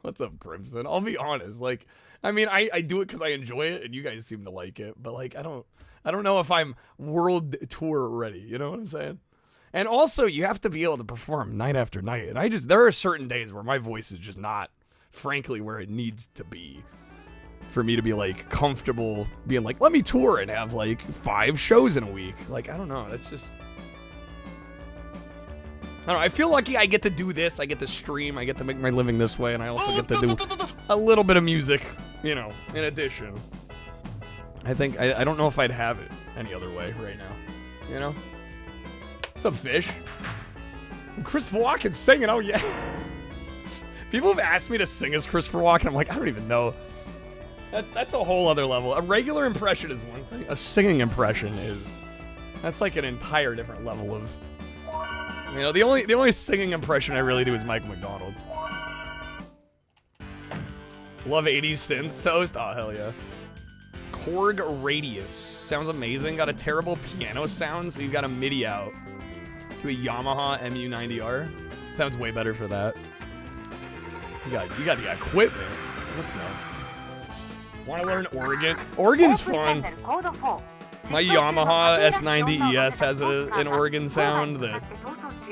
Speaker 2: What's up, Crimson? I'll be honest. Like, I mean, I do it because I enjoy it, and you guys seem to like it. But like, I don't know if I'm world tour ready. You know what I'm saying? And also, you have to be able to perform night after night. And there are certain days where my voice is just not, frankly, where it needs to be. For me to be like comfortable being like, let me tour and have like 5 shows in a week. Like, I don't know. That's just, I don't know. I feel lucky I get to do this. I get to stream. I get to make my living this way. And I also get to do a little bit of music, you know, in addition. I think, I don't know if I'd have it any other way right now. You know? What's up, Fish? Christopher Walken singing. Oh, yeah. People have asked me to sing as Christopher Walken. I'm like, I don't even know. That's a whole other level. A regular impression is one thing. A singing impression that's like an entire different level of, you know, the only singing impression I really do is Mike McDonald. Love 80s synths toast. Oh, hell yeah. Korg Radius. Sounds amazing. Got a terrible piano sound, so you got a MIDI out to a Yamaha MU90R. Sounds way better for that. You got the equipment. Let's go. Want to learn Oregon? Oregon's fun. My Yamaha S90 ES has an Oregon sound that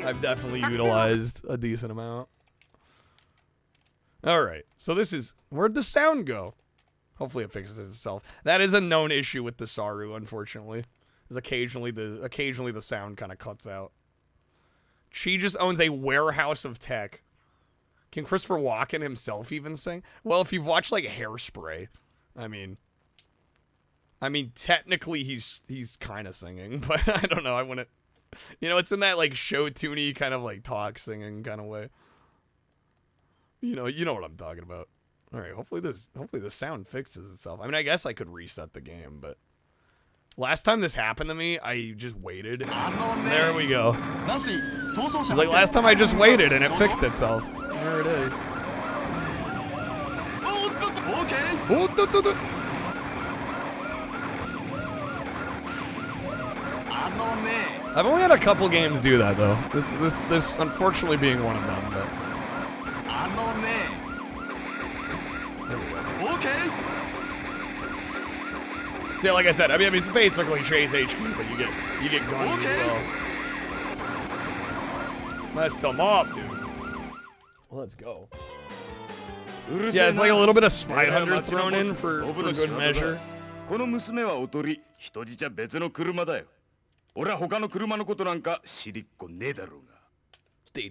Speaker 2: I've definitely utilized a decent amount. All right, so this is, where'd the sound go? Hopefully it fixes itself. That is a known issue with the Saru, unfortunately. Is occasionally the sound kind of cuts out. She just owns a warehouse of tech. Can Christopher Walken himself even sing? Well, if you've watched like Hairspray, I mean, technically he's kind of singing, but I don't know. I wouldn't, you know, it's in that like show tuney kind of like talk singing kind of way. You know what I'm talking about. All right, hopefully the sound fixes itself. I mean, I guess I could reset the game, but last time this happened to me, I just waited. There we go. Like last time I just waited and it fixed itself. There it is. I've only had a couple games do that though. This unfortunately being one of them, but there we go. See, like I said, I mean it's basically Chase HQ, but you get guns as well. Messed them up, dude. Let's go. Yeah, it's like a little bit of Spy Hunter thrown in for good measure. Stage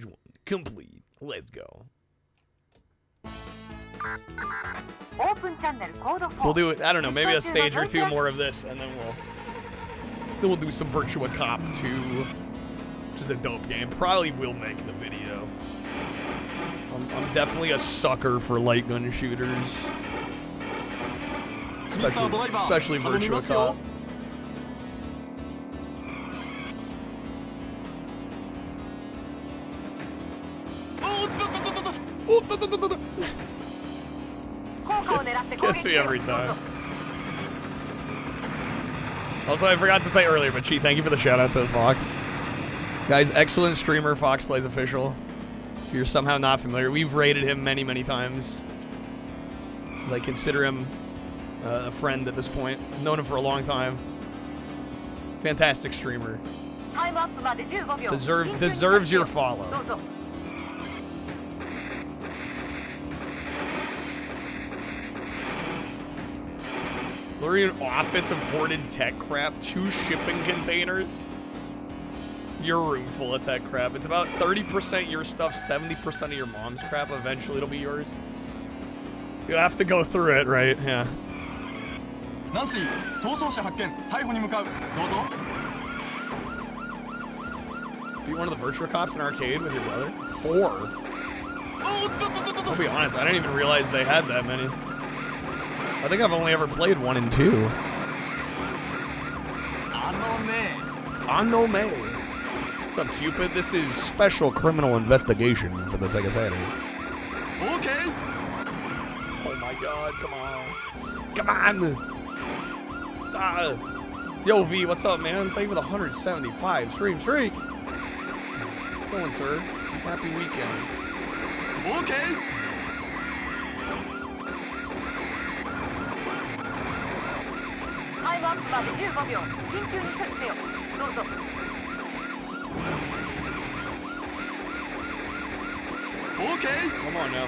Speaker 2: 1 complete. Let's go.
Speaker 16: So we'll do it. I don't know, maybe a stage or two more of this, and then we'll do some Virtua Cop 2, which is a dope game. Probably will make the video. I'm definitely a sucker for light gun shooters, especially Virtua Cop. Gets me every time. Also, I forgot to say earlier, but Chi, thank you for the shout out to Fox. Guys, excellent streamer, Fox Plays Official. If you're somehow not familiar, we've rated him many, many times. I consider him a friend at this point. I've known him for a long time. Fantastic streamer. Deserves your follow. Literally an office of hoarded tech crap, 2 shipping containers. Your room full of tech crap. It's about 30% your stuff, 70% of your mom's crap. Eventually it'll be yours. You'll have to go through it, right? Yeah. Nancy, be one of the Virtua Cops in arcade with your brother? 4. I'll be honest, I didn't even realize they had that many. I think I've only ever played 1 and 2. Anome. What's up, Cupid? This is Special Criminal Investigation for the SEGA Saturday. Okay. Oh my god, come on. Come on! Yo, V, what's up, man? Thank you for the 175 stream streak. How's it going, sir? Happy weekend. Okay. Okay. Come on now.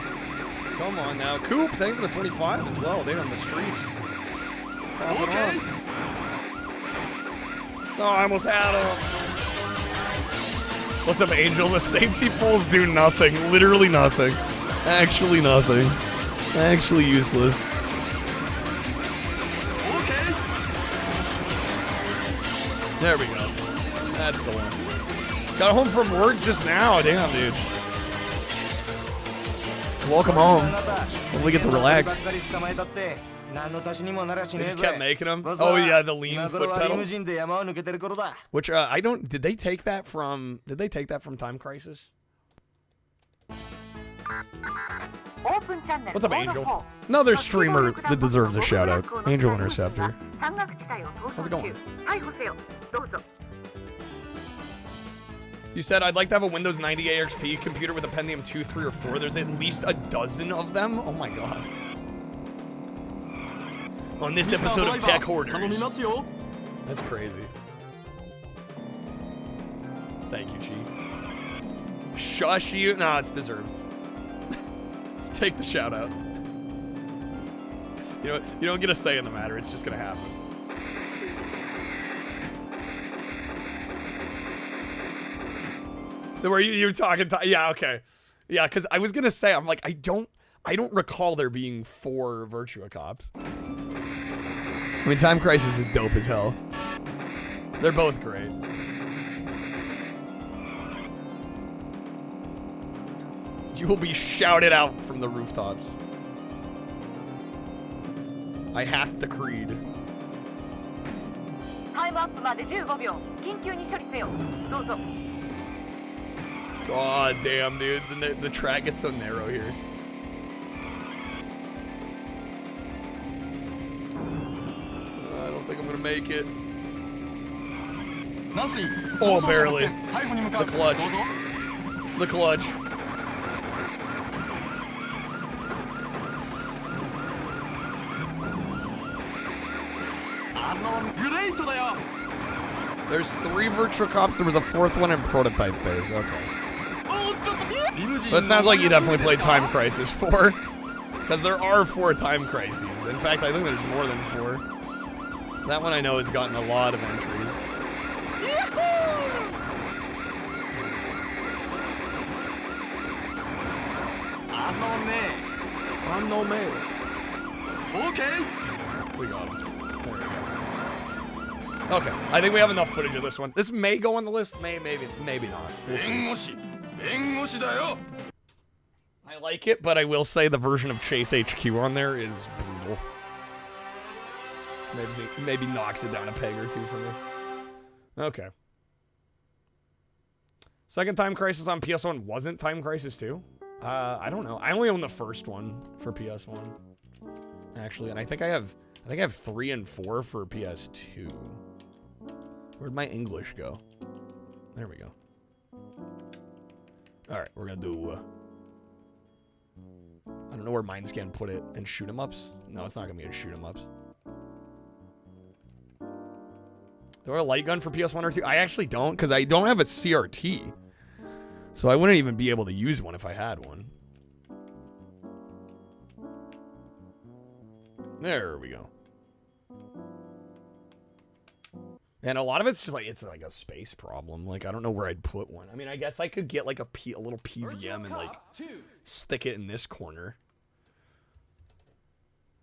Speaker 16: Come on now. Coop, thank you for the 25 as well. They on the streaks. Okay. Oh, I almost had him. What's up, Angel? The safety poles do nothing. Literally nothing. Actually nothing. Actually useless. Okay. There we go. That's the one. Got home from work just now. Damn, dude. Welcome home. Hopefully get to relax. They just kept making them. Oh yeah, the lean foot pedal. Which I don't. Did they take that from? Did they take that from Time Crisis? What's up, Angel? Another streamer that deserves a shout out. Angel Interceptor. How's it going? You said I'd like to have a Windows 90 AXP computer with a Pentium 2, 3, or 4. There's at least a dozen of them. Oh my god. On this episode of Tech Hoarders. That's crazy. Thank you, Chi. Shush you. Nah, it's deserved. Take the shout out. You don't get a say in the matter. It's just gonna happen. Were you talking? Yeah, okay. Yeah, because I was gonna say, I'm like, I don't recall there being 4 Virtua Cops. I mean, Time Crisis is dope as hell. They're both great. You will be shouted out from the rooftops. I hath the creed. God damn, dude. The track gets so narrow here. I don't think I'm gonna make it. Oh, barely. The clutch. The clutch. There's 3 Virtua Cops. There was a 4th one in prototype phase. Okay. But it sounds like you definitely played Time Crisis 4. Because there are 4 Time Crises. In fact, I think there's more than 4. That one I know has gotten a lot of entries. On no me.
Speaker 9: Okay.
Speaker 16: We got him. There we go. Okay, I think we have enough footage of this one. This may go on the list, maybe not. We'll see. I like it, but I will say the version of Chase HQ on there is brutal. Maybe knocks it down a peg or two for me. Okay. Second Time Crisis on PS1 wasn't Time Crisis 2? I don't know. I only own the first one for PS1. Actually, and I think I have 3 and 4 for PS2. Where'd my English go? There we go. Alright, we're gonna do I don't know where Mindscan put it. And shoot 'em ups? No, it's not gonna be a shoot 'em ups. Do I have a light gun for PS1 or 2? I actually don't, because I don't have a CRT. So I wouldn't even be able to use one if I had one. There we go. And a lot of it's just like, it's like a space problem. Like, I don't know where I'd put one. I mean, I guess I could get like a little PVM and like stick it in this corner.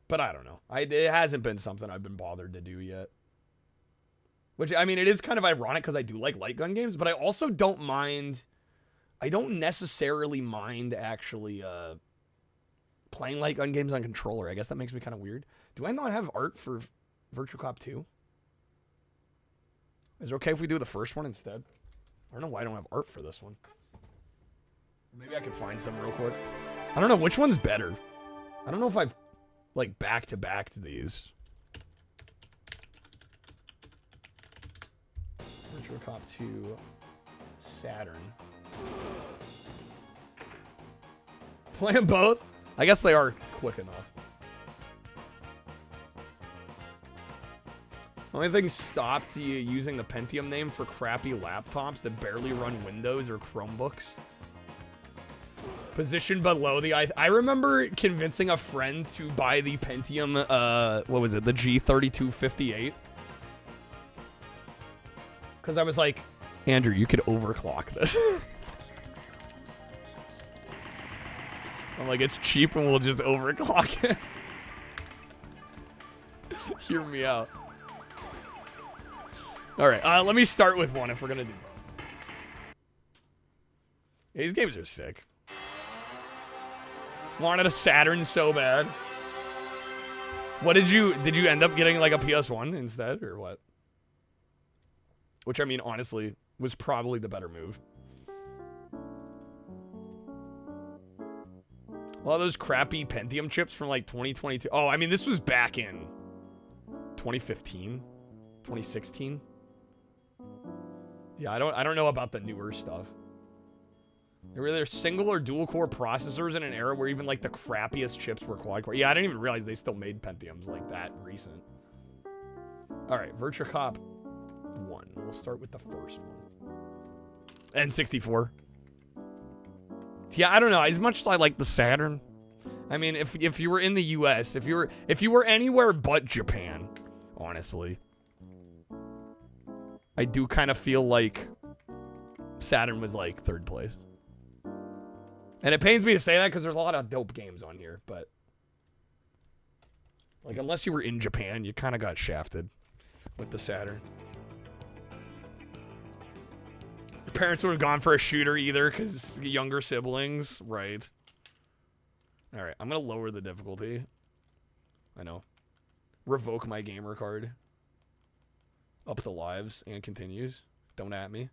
Speaker 16: But I don't know. It hasn't been something I've been bothered to do yet. Which, I mean, it is kind of ironic because I do like light gun games, but I also don't mind. I don't necessarily mind actually playing light gun games on controller. I guess that makes me kind of weird. Do I not have art for Virtua Cop 2? Is it okay if we do the first one instead? I don't know why I don't have art for this one. Maybe I can find some real quick. I don't know which one's better. I don't know if I've like back to these. Virtua Cop 2 Saturn. Play them both? I guess they are quick enough. Only thing stopped you using the Pentium name for crappy laptops that barely run Windows or Chromebooks. Position below the I remember convincing a friend to buy the Pentium, what was it, the G3258? Because I was like, Andrew, you could overclock this. I'm like, it's cheap and we'll just overclock it. Hear me out. All right, let me start with one if we're gonna do both. These games are sick. Wanted a Saturn so bad. What did you end up getting like a PS1 instead or what? Which I mean, honestly, was probably the better move. A lot of those crappy Pentium chips from like 2022. Oh, I mean, this was back in 2015, 2016. Yeah, I don't know about the newer stuff. There were either single or dual core processors in an era where even like the crappiest chips were quad core. Yeah, I didn't even realize they still made Pentiums like that recent. All right, Virtua Cop 1. We'll start with the first one. N64. Yeah, I don't know. As much as I like the Saturn, I mean, if you were in the US, if you were anywhere but Japan, honestly, I do kind of feel like Saturn was like third place. And it pains me to say that because there's a lot of dope games on here, but like unless you were in Japan, you kind of got shafted with the Saturn. Your parents would have gone for a shooter either because younger siblings, right? All right, I'm going to lower the difficulty. I know. Revoke my gamer card. Up the lives and continues. Don't at me.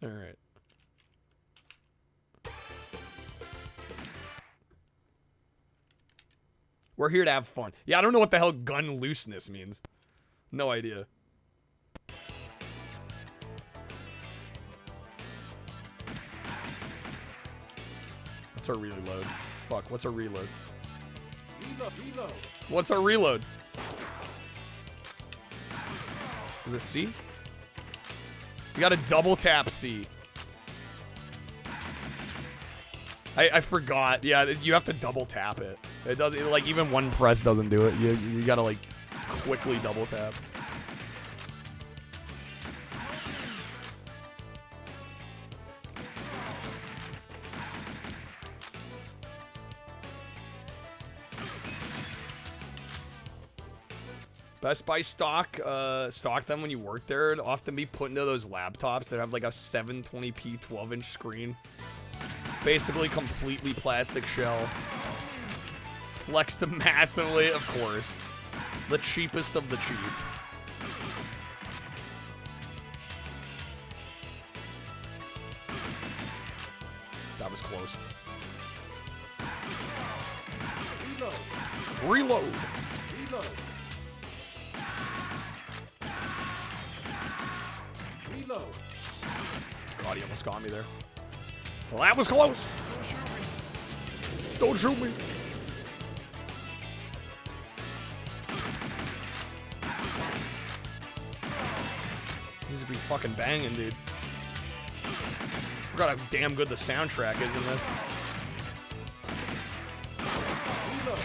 Speaker 16: All right. We're here to have fun. Yeah, I don't know what the hell gun looseness means. No idea. What's our reload? Fuck, what's our reload?
Speaker 9: Reload.
Speaker 16: What's our reload? Is it C? You gotta double tap C. I forgot. Yeah, you have to double tap it. It doesn't, like, even one press doesn't do it. You gotta, like, quickly double tap. Best Buy stock them when you work there. It'd often be put into those laptops that have like a 720p 12-inch screen. Basically completely plastic shell. Flexed massively, of course. The cheapest of the cheap. That was close. Reload.
Speaker 2: Reload. Reload.
Speaker 16: God, he almost got me there. Well, that was close. Don't shoot me. These would be fucking banging, dude. Forgot how damn good the soundtrack is in this.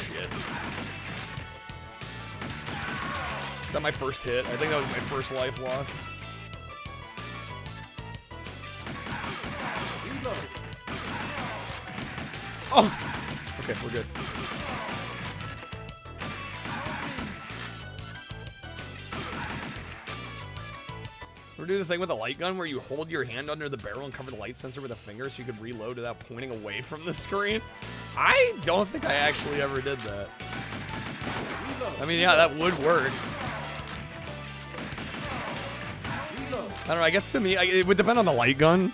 Speaker 16: Shit. Is that my first hit? I think that was my first life loss. Oh! Okay, we're good. We're doing the thing with the light gun where you hold your hand under the barrel and cover the light sensor with a finger so you could reload without pointing away from the screen. I don't think I actually ever did that. I mean, yeah, that would work. I don't know, I guess to me, it would depend on the light gun.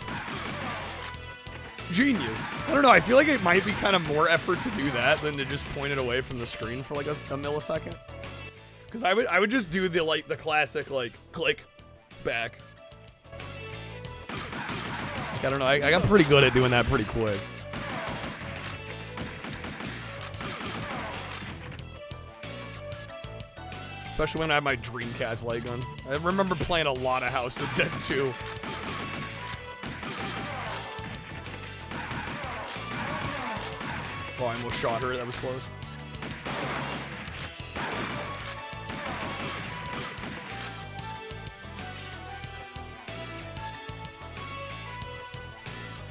Speaker 16: Genius. I don't know, I feel like it might be kind of more effort to do that than to just point it away from the screen for like a millisecond. Because I would just do the classic, like, click, back. Like, I don't know, I got pretty good at doing that pretty quick. Especially when I had my Dreamcast light gun. I remember playing a lot of House of Dead 2. Oh, I almost shot her. That was close.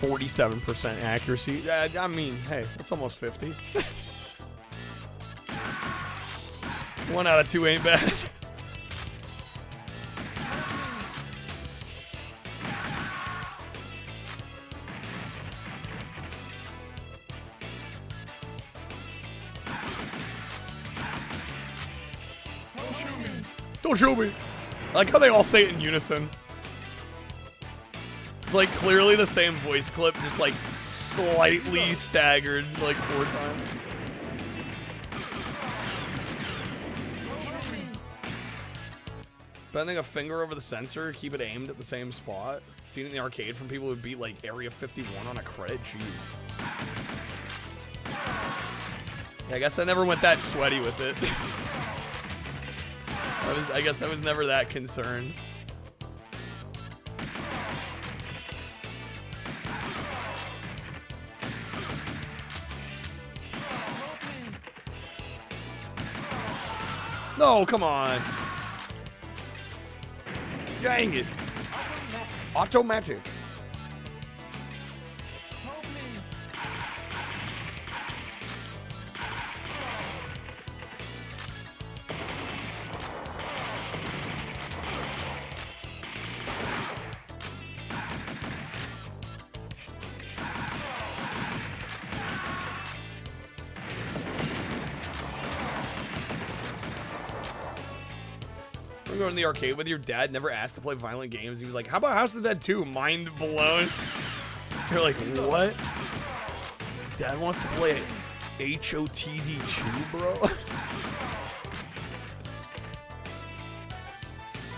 Speaker 16: .47% accuracy. I mean, hey, that's almost 50. 1 out of 2 ain't bad. Don't shoot me. I like how they all say it in unison. It's like clearly the same voice clip, just like slightly staggered like 4 times. Bending a finger over the sensor, keep it aimed at the same spot. Seen it in the arcade from people who beat like Area 51 on a credit. Jeez. Yeah, I guess I never went that sweaty with it. I guess I was never that concerned. No, come on. Dang it. Automatic. Going to the arcade with your dad, never asked to play violent games. He was like, how about House of Dead 2? Mind blown. You're like, what? Dad wants to play HOTD 2, bro?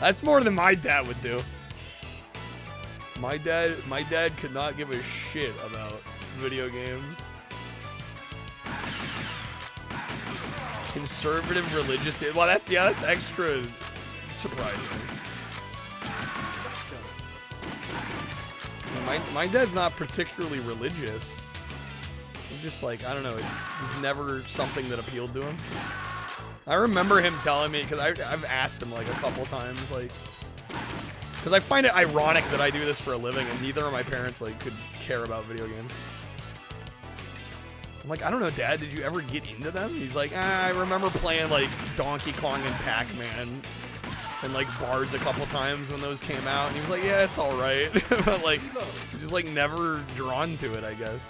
Speaker 16: That's more than my dad would do. My dad could not give a shit about video games. Conservative religious. Well, that's extra surprising. My dad's not particularly religious. He's just like, I don't know, it was never something that appealed to him. I remember him telling me, because I've asked him like a couple times, like, because I find it ironic that I do this for a living and neither of my parents like could care about video games. I'm like, I don't know, Dad, did you ever get into them? He's like, I remember playing like Donkey Kong and Pac-Man and like bars a couple times when those came out. And he was like, yeah, it's all right. But like, just like never drawn to it, I guess.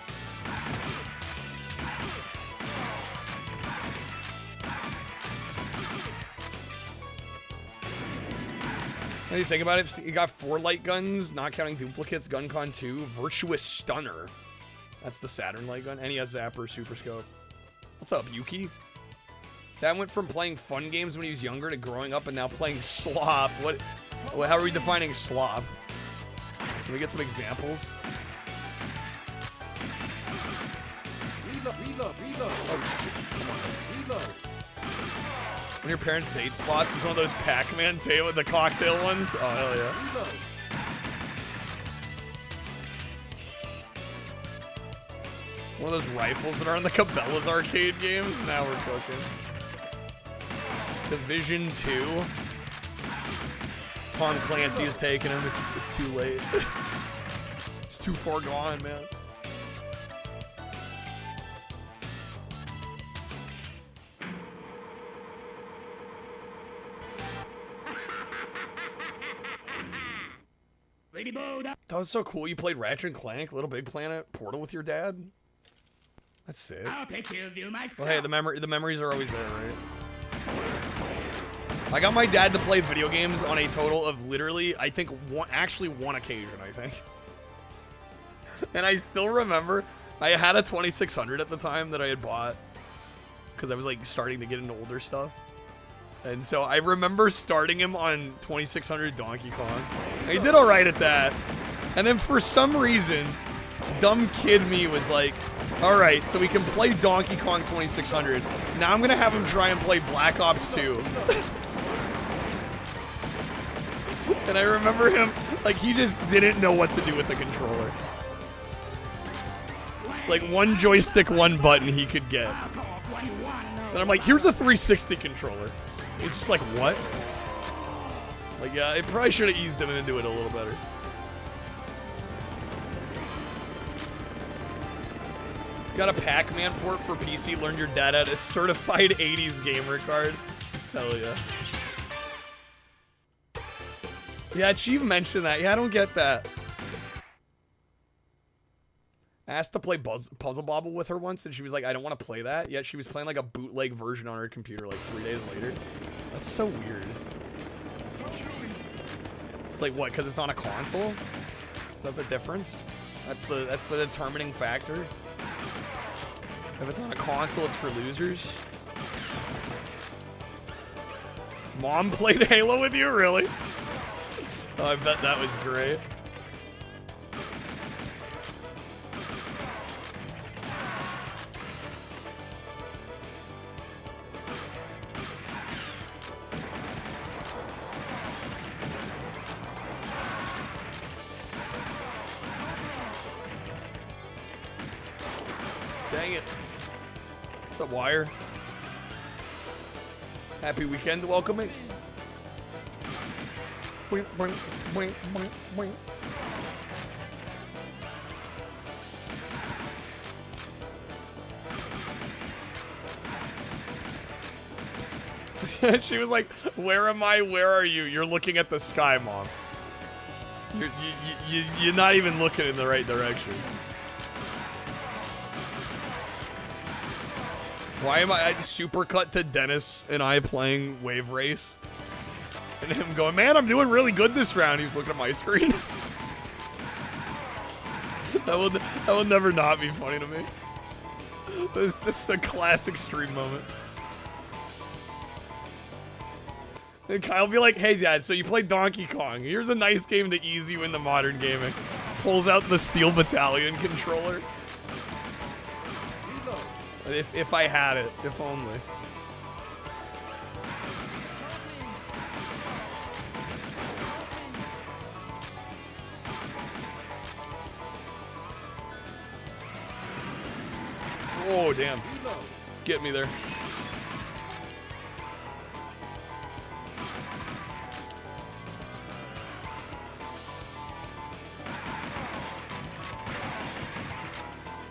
Speaker 16: What do you think about it? You got 4 light guns, not counting duplicates, GunCon 2, Virtuous Stunner. That's the Saturn light gun. NES Zapper, Super Scope. What's up, Yuki? Dad went from playing fun games when he was younger to growing up and now playing slop. How are we defining slop? Can we get some examples?
Speaker 8: Reload.
Speaker 16: Oh, come on.
Speaker 8: Reload.
Speaker 16: When your parents' date spots was one of those Pac-Man table, the cocktail ones. Oh, hell yeah.
Speaker 8: Reload.
Speaker 16: One of those rifles that are in the Cabela's arcade games. Now we're cooking. Division 2. Tom Clancy is taking him. It's too late. It's too far gone, man. That was so cool. You played Ratchet and Clank, Little Big Planet, Portal with your dad. That's sick.
Speaker 6: I'll take care of you myself.
Speaker 16: Well, hey, the memories are always there, right? I got my dad to play video games on a total of literally, I think, one occasion, I think. And I still remember, I had a 2600 at the time that I had bought because I was like starting to get into older stuff. And so I remember starting him on 2600 Donkey Kong. And he did all right at that. And then for some reason, dumb kid me was like, all right, so we can play Donkey Kong 2600. Now I'm going to have him try and play Black Ops 2. And I remember him, like, he just didn't know what to do with the controller. It's like one joystick, one button he could get. And I'm like, here's a 360 controller. It's just like, what? Like, yeah, I probably should have eased him into it a little better. Got a Pac-Man port for PC. Learned your dad had a certified 80s gamer card. Hell yeah. Yeah, Chief mentioned that. Yeah, I don't get that. I asked to play Puzzle Bobble with her once, and she was like, I don't want to play that. Yet she was playing like a bootleg version on her computer like 3 days later. That's so weird. It's like, what, because it's on a console? Is that the difference? That's the determining factor? If it's on a console, it's for losers? Mom played Halo with you? Really? Oh, I bet that was great. Dang it. What's up, Wire? Happy weekend welcoming. Boing, boing, boing, boing, boing. She was like, where am I? Where are you? You're looking at the sky, Mom. You're not even looking in the right direction. Why am I supercut to Dennis and I playing Wave Race? And him going, man, I'm doing really good this round. He was looking at my screen. that will never not be funny to me. This is a classic stream moment. And Kyle will be like, hey, Dad, so you play Donkey Kong. Here's a nice game to ease you into modern gaming. Pulls out the Steel Battalion controller. If I had it, if only. Oh, damn. It's getting me there.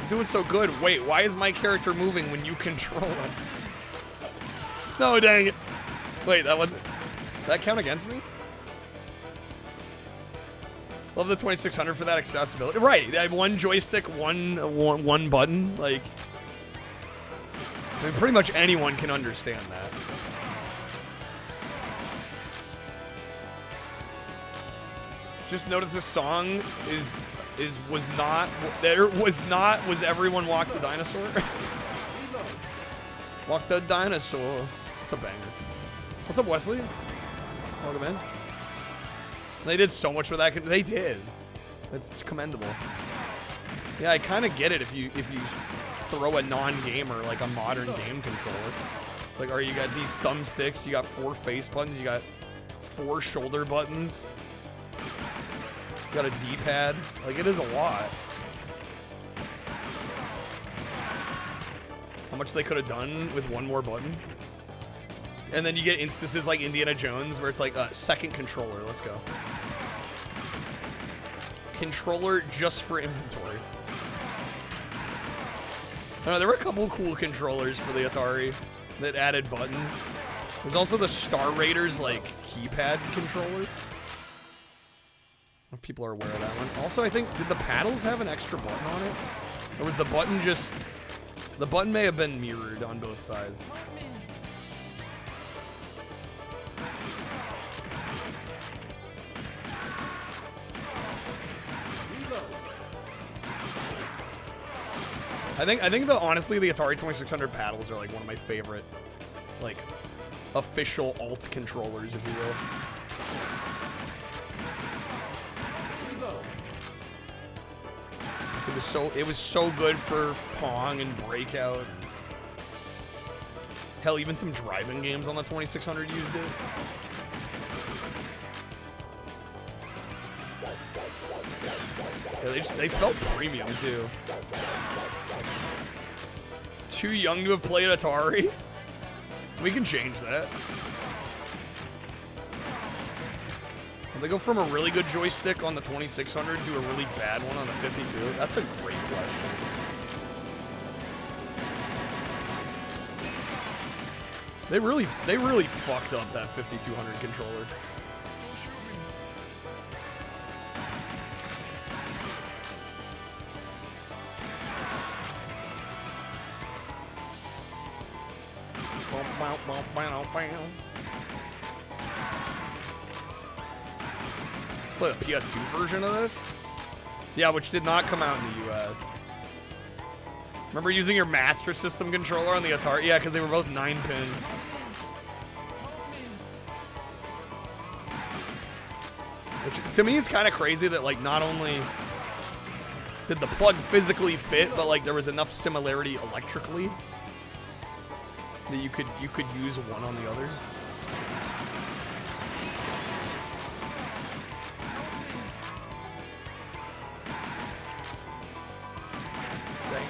Speaker 16: doing so good. Wait, why is my character moving when you control him? No, dang it. Wait, did that count against me? Love the 2600 for that accessibility. Right, I have one joystick, one button. Like, I mean, pretty much anyone can understand that. Just notice this song was everyone walk the dinosaur? Walk the dinosaur. It's a banger. What's up, Wesley? Welcome in. They did so much with that. They did. It's commendable. Yeah, I kind of get it if you throw a non-gamer like a modern game controller. It's like, you got these thumbsticks, you got 4 face buttons, you got 4 shoulder buttons, you got a D-pad. Like, it is a lot. How much they could have done with one more button. And then you get instances like Indiana Jones where it's like a second controller. Let's go. Controller just for inventory. I don't know, there were a couple cool controllers for the Atari that added buttons. There's also the Star Raiders like keypad controller. I don't know if people are aware of that one. Also, I think, did the paddles have an extra button on it? Or was the button just... The button may have been mirrored on both sides. I think honestly the Atari 2600 paddles are like one of my favorite, like, official alt controllers, if you will. It was so good for Pong and Breakout. Hell, even some driving games on the 2600 used it. Yeah, they felt premium too. Too young to have played Atari? We can change that. Will they go from a really good joystick on the 2600 to a really bad one on the 52? That's a great question. They really fucked up that 5200 controller. Let's play the PS2 version of this. Yeah, which did not come out in the US. Remember using your Master System controller on the Atari? Yeah, because they were both 9-pin. Which, to me, is kind of crazy that, like, not only did the plug physically fit, but, like, there was enough similarity electrically that you could use one on the other. Dang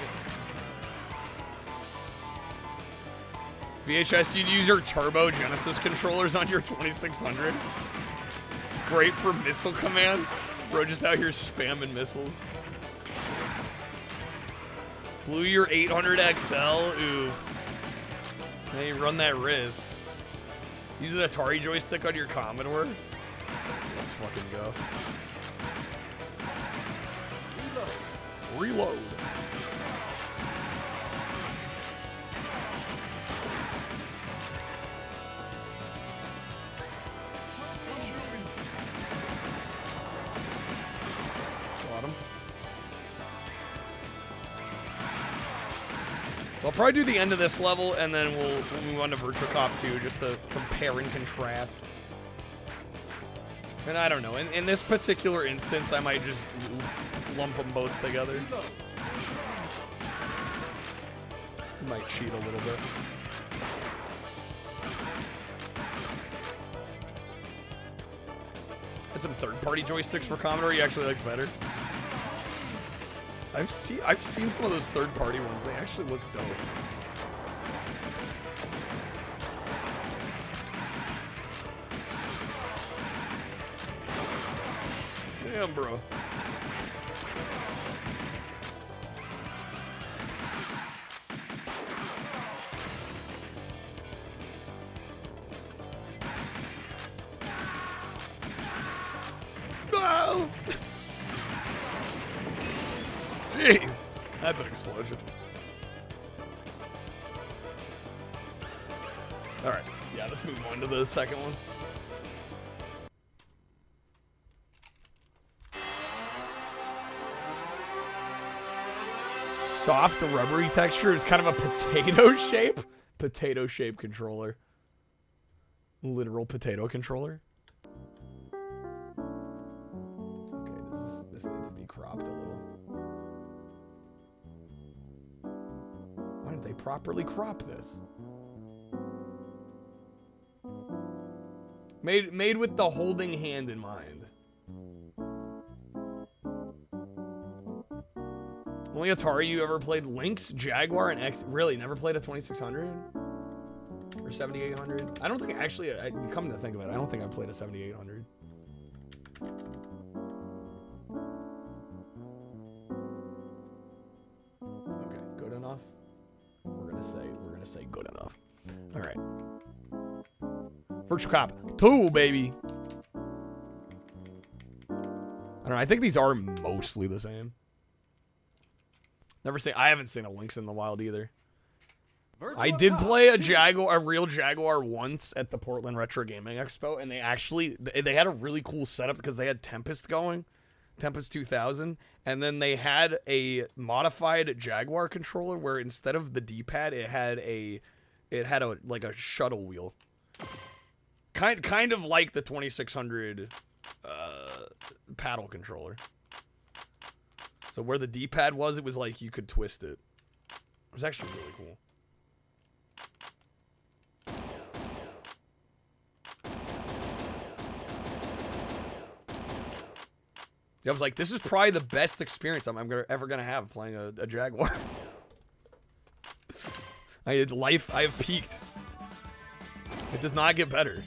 Speaker 16: it. VHS, you'd use your Turbo Genesis controllers on your 2600. Great for missile command. Bro, just out here spamming missiles. Blew your 800 XL. Oof. Now you run that risk. Use an Atari joystick on your Commodore. Let's fucking go. Reload. Bottom. So I'll probably do the end of this level, and then we'll move on to Virtua Cop 2, just to compare and contrast. And I don't know, in this particular instance, I might just lump them both together. Might cheat a little bit. Had some third-party joysticks for Commodore you actually liked better. I've seen some of those third-party ones. They actually look dope. Damn, bro. Jeez. That's an explosion. Alright. Yeah, let's move on to the second one. Soft, rubbery texture. It's kind of a potato shape. Potato shape controller. Literal potato controller. Okay, this needs to be cropped a little. Why didn't they properly crop this? Made with the holding hand in mind. Only Atari you ever played Lynx, Jaguar, and X. Really, never played a 2600 or 7800. I don't think actually. Come to think of it, I don't think I played a 7800. Okay, good enough. We're gonna say good enough. All right. Virtual Cop 2, baby. I don't know. I think these are mostly the same. I haven't seen a Lynx in the wild either. I did play a real Jaguar once at the Portland Retro Gaming Expo, and they had a really cool setup because they had Tempest going, Tempest 2000, and then they had a modified Jaguar controller where instead of the D-pad, it had a like a shuttle wheel, kind of like the 2600 paddle controller. So where the D-pad was, it was like you could twist it. It was actually really cool. I was like, this is probably the best experience I'm ever gonna have playing a Jaguar. I have peaked. It does not get better.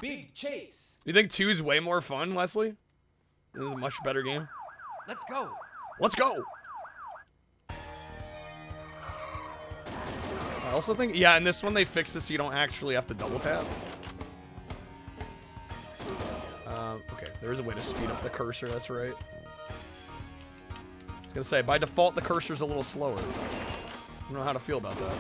Speaker 2: Big chase.
Speaker 16: You think 2 is way more fun, Wesley? This is a much better game.
Speaker 2: Let's go.
Speaker 16: Let's go. I also think, yeah, in this one they fixed it so you don't actually have to double tap. Okay, there is a way to speed up the cursor, that's right. I was gonna say, by default the cursor's a little slower. I don't know how to feel about that.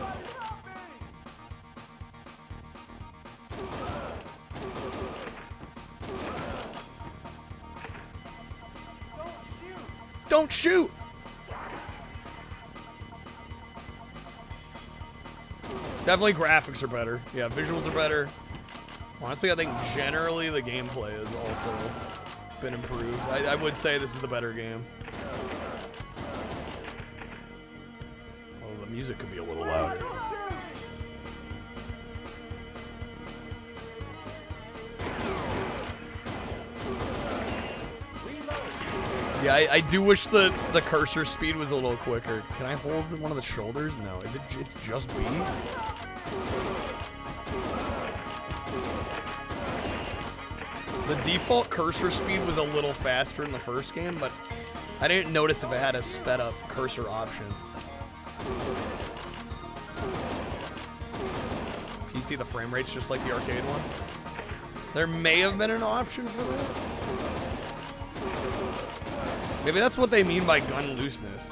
Speaker 16: Don't shoot! Definitely graphics are better. Yeah, visuals are better. Honestly, I think generally the gameplay has also been improved. I would say this is the better game. Oh, the music could be a little louder. Yeah, I do wish the cursor speed was a little quicker. Can I hold one of the shoulders? No, it's just B? The default cursor speed was a little faster in the first game, but I didn't notice if it had a sped up cursor option. PC, the frame rate's just like the arcade one. There may have been an option for that. Maybe that's what they mean by gun looseness.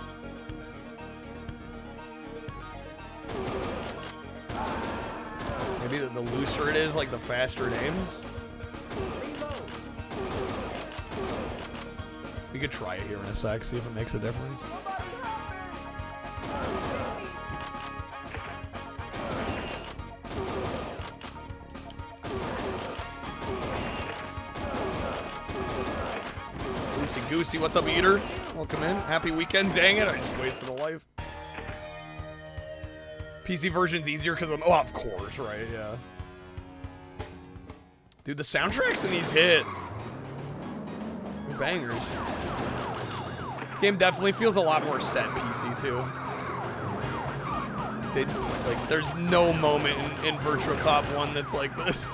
Speaker 16: Maybe the looser it is, like the faster it aims. We could try it here in a sec, see if it makes a difference. Loosey Goosey, what's up, Eater? Welcome in. Happy weekend. Dang it, I just wasted a life. PC version's easier because I'm. Oh, of course, right? Yeah. Dude, the soundtracks in these hit. They're bangers. This game definitely feels a lot more set PC too. There's no moment in Virtua Cop 1 that's like this.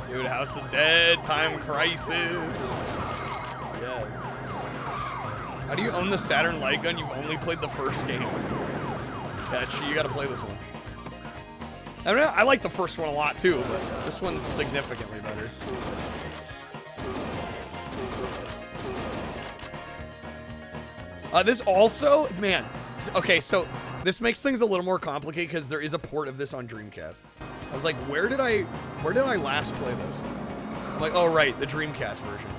Speaker 16: Dude, House of the Dead, Time Crisis. How do you own the Saturn light gun? You've only played the first game. Yeah, you gotta play this one. I mean, I like the first one a lot too, but this one's significantly better. This also, man, okay, so this makes things a little more complicated because there is a port of this on Dreamcast. I was like, where did I last play this? I'm like, oh right, the Dreamcast version.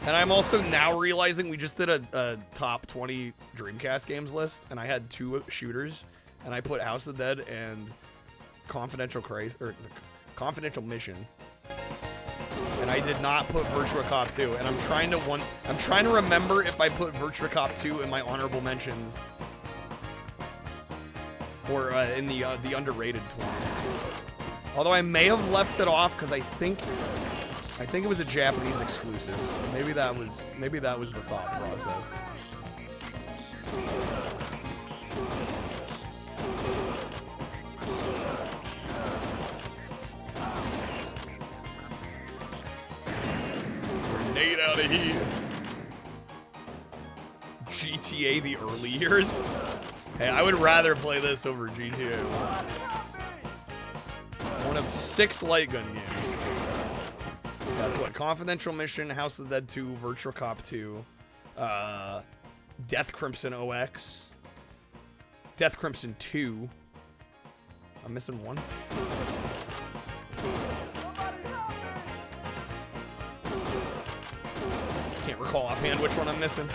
Speaker 16: And I'm also now realizing we just did a top 20 Dreamcast games list, and I had 2 shooters, and I put House of the Dead and Confidential Mission, and I did not put Virtua Cop 2. And I'm trying to remember if I put Virtua Cop 2 in my honorable mentions or in the underrated 20. Although I may have left it off because I think it was a Japanese exclusive. Maybe that was the thought process. Grenade out of here. GTA the early years? Hey, I would rather play this over GTA. One of 6 light gun games. That's what, Confidential Mission, House of the Dead 2, Virtua Cop 2, Death Crimson OX, Death Crimson 2. I'm missing one. Can't recall offhand which one I'm missing.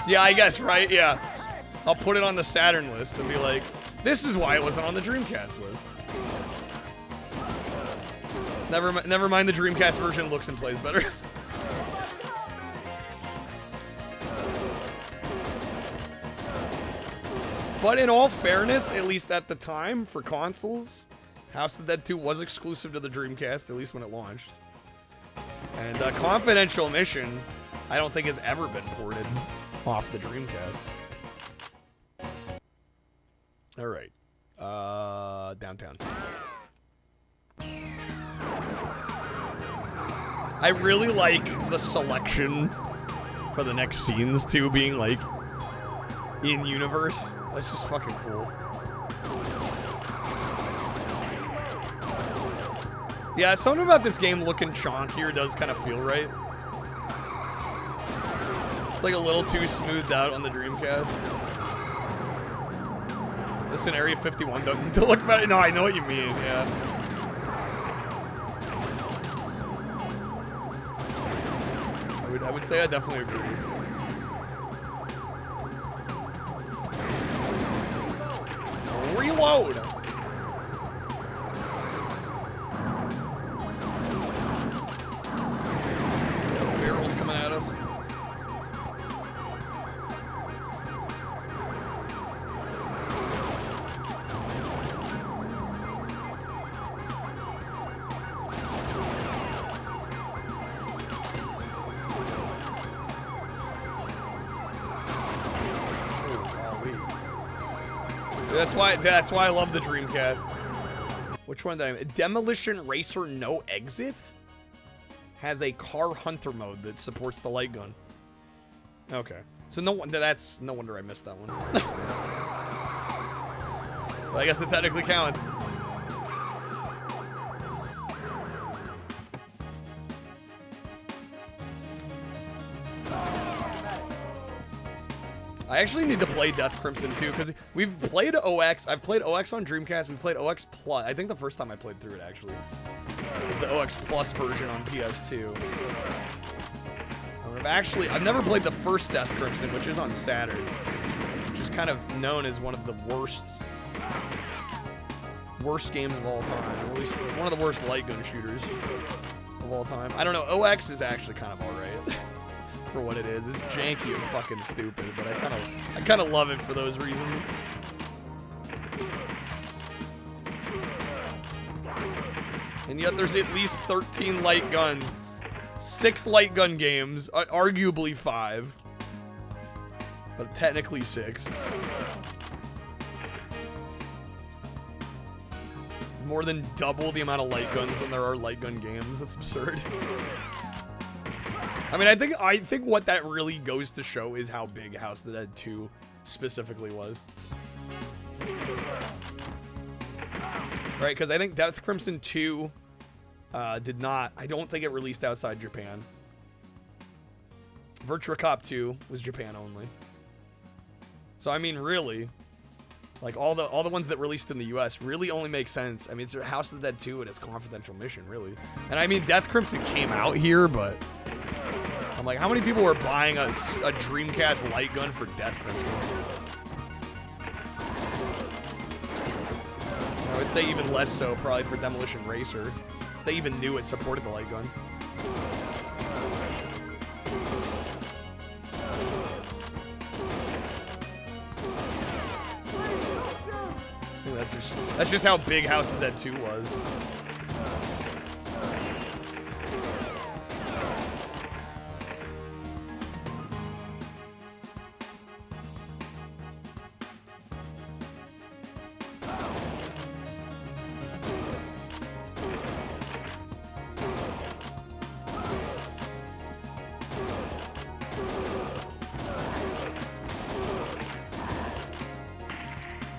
Speaker 16: Yeah, I guess, right? Yeah. I'll put it on the Saturn list and be like, this is why it wasn't on the Dreamcast list. Never mind, the Dreamcast version looks and plays better. But in all fairness, at least at the time, for consoles, House of the Dead 2 was exclusive to the Dreamcast, at least when it launched. And Confidential Mission, I don't think has ever been ported off the Dreamcast. Alright. Downtown. I really like the selection for the next scenes, too, being, like, in-universe. That's just fucking cool. Yeah, something about this game looking chonkier does kind of feel right. It's, like, a little too smoothed out on the Dreamcast. Listen, Area 51 don't need to look better. No, I know what you mean, yeah. I would say I definitely agree. Reload! Barrels coming at us. That's why I love the Dreamcast. Which one did I? Demolition Racer No Exit has a car hunter mode that supports the light gun. Okay, so no wonder I missed that one. But I guess it technically counts. I actually need to play Death Crimson too, because we've played OX. I've played OX on Dreamcast. We've played OX Plus. I think the first time I played through it actually was the OX Plus version on PS2. I've never played the first Death Crimson, which is on Saturn, which is kind of known as one of the worst games of all time, or at least one of the worst light gun shooters of all time. I don't know. OX is actually kind of alright. For what it is. It's janky and fucking stupid, but I kind of love it for those reasons. And yet there's at least 13 light guns. 6 light gun games, arguably 5. But technically 6. More than double the amount of light guns than there are light gun games. That's absurd. I mean, I think what that really goes to show is how big House of the Dead 2 specifically was. Right, because I think Death Crimson 2 did not... I don't think it released outside Japan. Virtua Cop 2 was Japan only. So, I mean, really... Like, all the ones that released in the US really only make sense. I mean, it's House of the Dead 2 and its confidential mission, really. And I mean, Death Crimson came out here, but... I'm like, how many people were buying a Dreamcast light gun for Death Crimson? I would say even less so, probably for Demolition Racer. If they even knew it supported the light gun. That's just how big House of the Dead 2 was.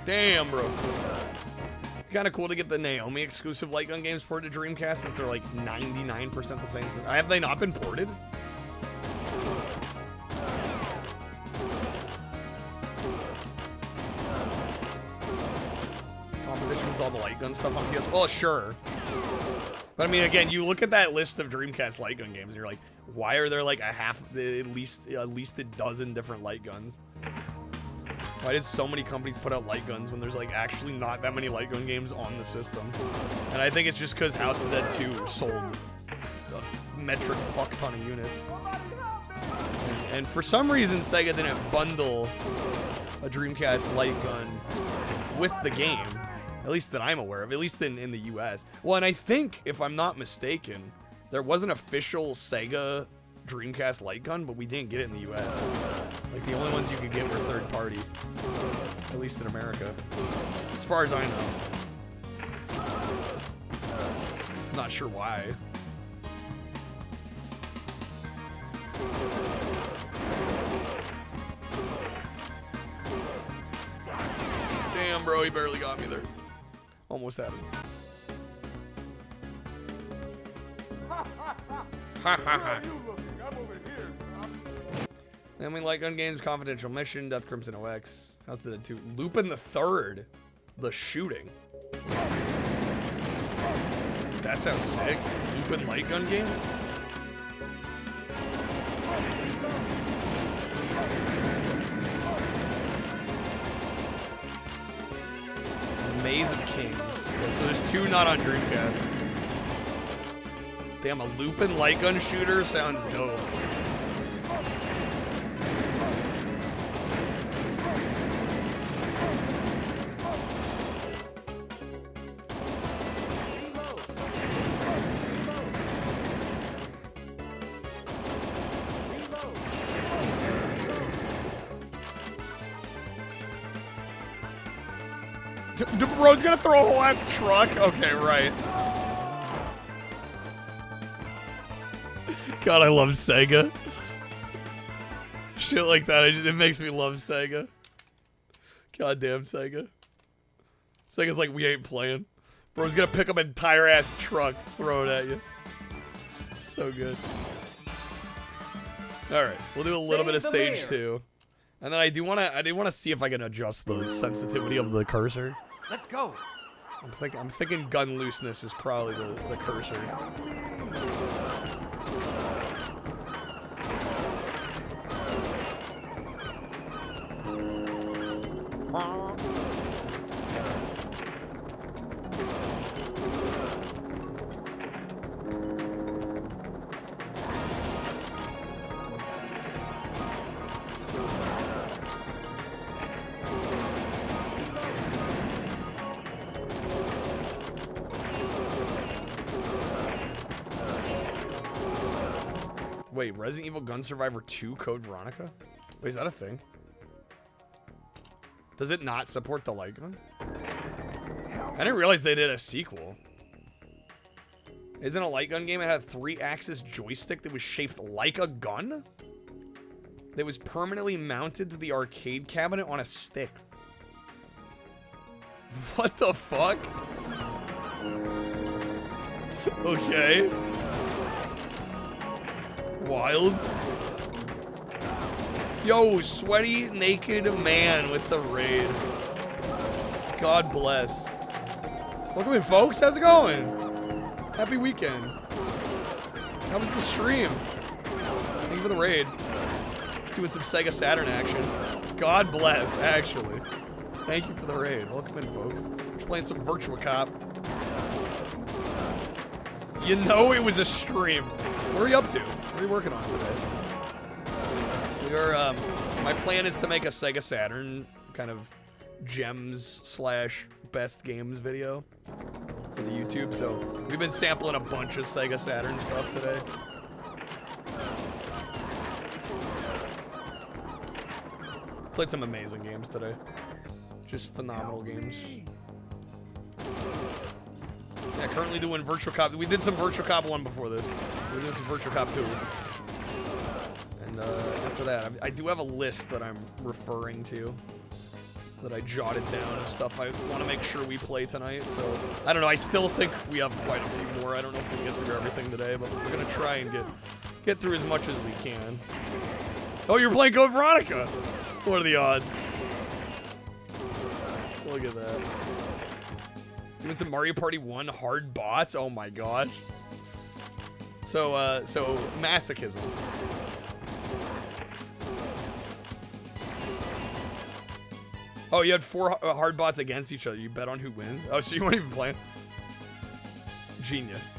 Speaker 16: Damn, bro. Kind of cool to get the Naomi exclusive light gun games ported to Dreamcast since they're like 99% the same. Have they not been ported? Competitions, all the light gun stuff on PS. Well, sure. But I mean, again, you look at that list of Dreamcast light gun games, and you're like, why are there like at least a dozen different light guns? Why did so many companies put out light guns when there's like actually not that many light gun games on the system? And I think it's just because House of the Dead 2 sold a metric fuck ton of units. And for some reason, Sega didn't bundle a Dreamcast light gun with the game, at least that I'm aware of, at least in the US. Well, and I think, if I'm not mistaken, there was an official Sega Dreamcast light gun, but we didn't get it in the US. Like, the only ones you could get were third party, at least in America, as far as I know. I'm not sure why. Damn, bro, he barely got me there. Almost had him. Ha ha ha. Then we like Ungames Confidential Mission, Death Crimson OX. House of the Dead 2. Lupin the Third. The Shooting. That sounds sick. Lupin light gun game? Maze of Kings. Yeah, so there's two not on Dreamcast. Damn, a Lupin light gun shooter sounds dope. Bro's gonna throw a whole ass truck? Okay, right. God, I love Sega. Shit like that, it makes me love Sega. Goddamn Sega. Sega's like, we ain't playing. Bro's gonna pick up an entire ass truck, throw it at you. So good. Alright, we'll do a little bit of stage 2. And then I do wanna see if I can adjust the sensitivity of the cursor.
Speaker 23: Let's go.
Speaker 16: I'm thinking gun looseness is probably the cursor. Wait, Resident Evil Gun Survivor 2 Code Veronica? Wait, is that a thing? Does it not support the light gun? I didn't realize they did a sequel. Isn't a light gun game that had a 3-axis joystick that was shaped like a gun? That was permanently mounted to the arcade cabinet on a stick. What the fuck? Okay. Wild. Yo, sweaty, naked man with the raid. God bless. Welcome in, folks. How's it going? Happy weekend. How was the stream? Thank you for the raid. Just doing some Sega Saturn action. God bless, actually. Thank you for the raid. Welcome in, folks. Just playing some Virtua Cop. You know it was a stream. What are you up to? What are you working on today? We are, my plan is to make a Sega Saturn kind of gems / best games video for the YouTube. So we've been sampling a bunch of Sega Saturn stuff today. Played some amazing games today. Just phenomenal games. Yeah, currently doing Virtua Cop. We did some Virtua Cop 1 before this. We're doing some Virtua Cop 2. And after that, I do have a list that I'm referring to. That I jotted down of stuff I want to make sure we play tonight. So, I don't know. I still think we have quite a few more. I don't know if we'll get through everything today, but we're going to try and get through as much as we can. Oh, you're playing Code Veronica! What are the odds? Look at that. Doing some Mario Party 1 hard bots? Oh my gosh. So masochism. Oh, you had 4 hard bots against each other. You bet on who wins? Oh, so you weren't even playing? Genius.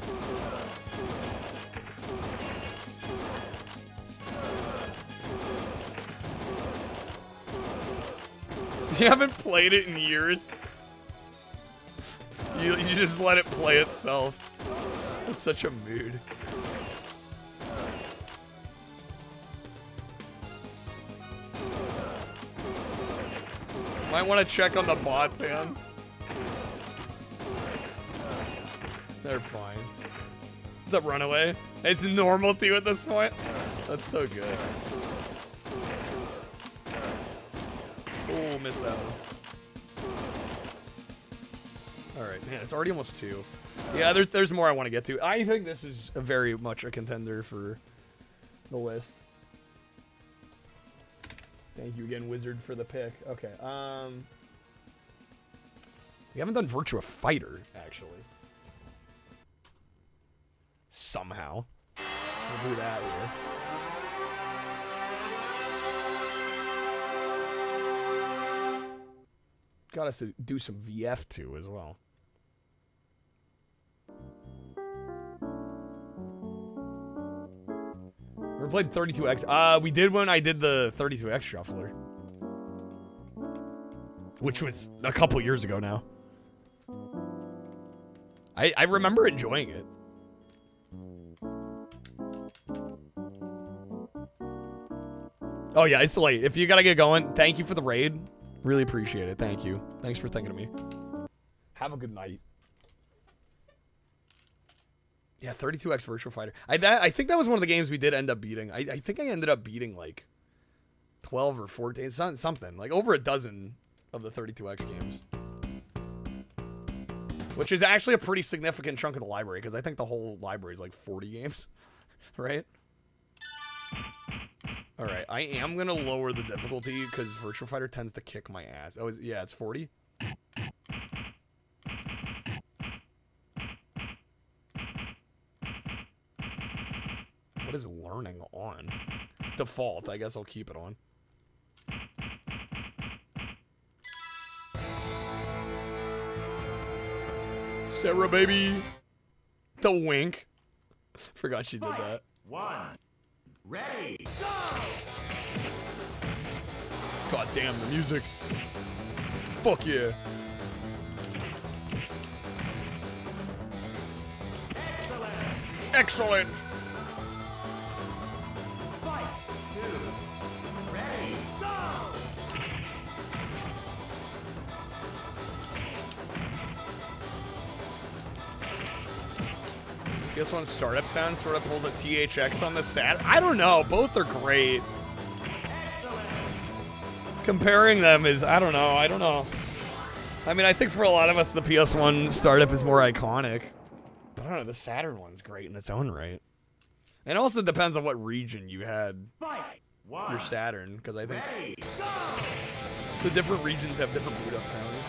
Speaker 16: You haven't played it in years. You just let it play itself. That's such a mood. Might want to check on the bot's hands. They're fine. What's up, Runaway? It's normal to you at this point? That's so good. Oh, missed that one. Alright, man, it's already almost 2. Yeah, there's more I want to get to. I think this is very much a contender for the list. Thank you again, Wizard, for the pick. Okay, we haven't done Virtua Fighter, actually. Somehow. We'll do that here. Got us to do some VF2 as well. We played 32X. We did when I did the 32X shuffler. Which was a couple years ago now. I remember enjoying it. Oh yeah, it's late. If you gotta get going, thank you for the raid. Really appreciate it. Thank you. Thanks for thinking of me. Have a good night. Yeah, 32X Virtua Fighter. I think that was one of the games we did end up beating. I think I ended up beating like 12 or 14, something. Like over a dozen of the 32X games. Which is actually a pretty significant chunk of the library, because I think the whole library is like 40 games. Right? Alright, I am going to lower the difficulty, because Virtua Fighter tends to kick my ass. Oh, yeah, it's 40? What is learning on? It's default. I guess I'll keep it on. Sarah, baby. The wink. Forgot she did that.
Speaker 6: 1. Ready, go!
Speaker 16: God damn, the music. Fuck yeah. Excellent.
Speaker 6: Fight 2. Ready, go!
Speaker 16: PS1 startup sound sort of pulls a THX on the Sat. I don't know. Both are great. Comparing them is, I don't know. I mean, I think for a lot of us, the PS1 startup is more iconic. But I don't know, the Saturn one's great in its own right. And it also depends on what region you had your Saturn, because I think the different regions have different boot up sounds.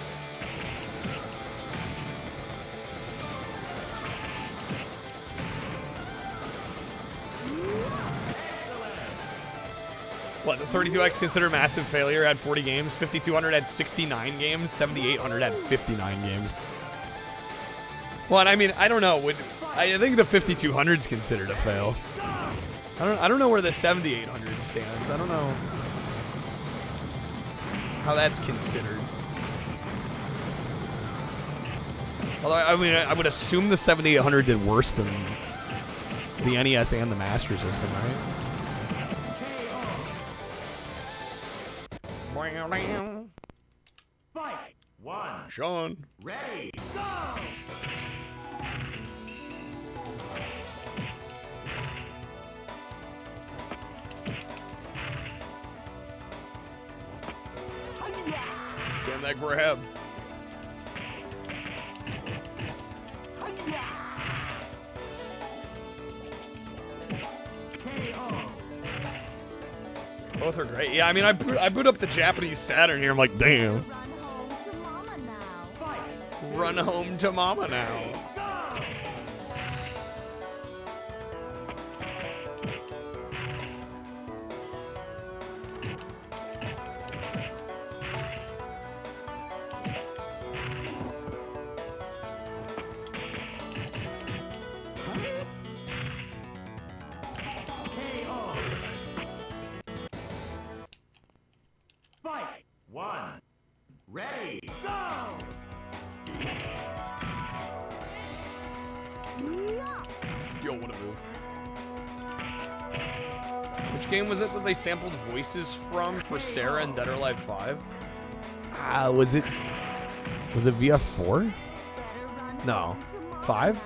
Speaker 16: What, the 32X considered a massive failure, had 40 games, 5200 had 69 games, 7800 had 59 games. Well, I mean, I don't know. I think the 5200's considered a fail. I don't know where the 7800 stands. I don't know how that's considered. Although, I mean, I would assume the 7800 did worse than the NES and the Master System, right?
Speaker 6: Fight! 1.
Speaker 16: Sean.
Speaker 6: Ready, go!
Speaker 16: Damn that grab. Both are great. Yeah, I mean, I boot up the Japanese Saturn here. I'm like, damn. Run home to mama now.
Speaker 6: Fight! 1. Ready, go!
Speaker 16: Yo, what a move. Which game was it that they sampled voices from for Sarah and Dead or Alive 5? Was it VF4? No. 5?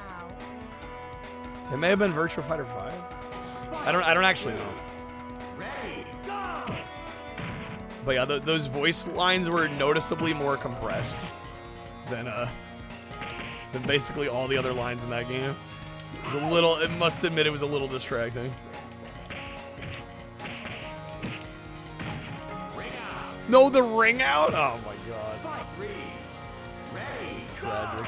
Speaker 16: It may have been Virtua Fighter 5. I don't actually know. But yeah, those voice lines were noticeably more compressed than basically all the other lines in that game. It was a little, it must admit it was a little distracting. No, the ring out? Oh my god. Tragic.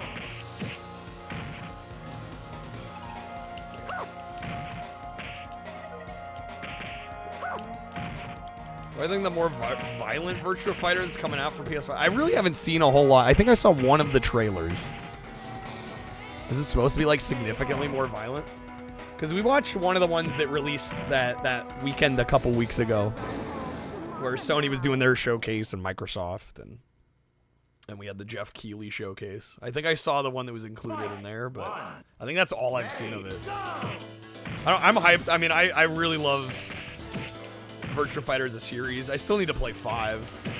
Speaker 16: I think the more violent Virtua Fighter that's coming out for PS5. I really haven't seen a whole lot. I think I saw one of the trailers. Is it supposed to be like significantly more violent? Because we watched one of the ones that released that weekend a couple weeks ago, where Sony was doing their showcase and Microsoft, and we had the Jeff Keighley showcase. I think I saw the one that was included in there, but I think that's all I've seen of it. I'm hyped. I mean, I really love Virtua Fighter as a series. I still need to play 5.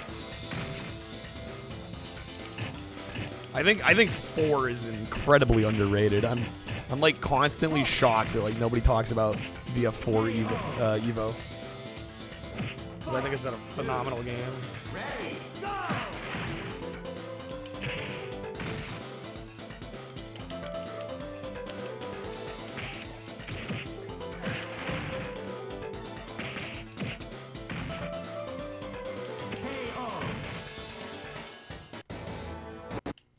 Speaker 16: I think 4 is incredibly underrated. I'm like constantly shocked that like nobody talks about VF4 Evo. 'Cause I think it's a phenomenal game.
Speaker 6: Ready, go!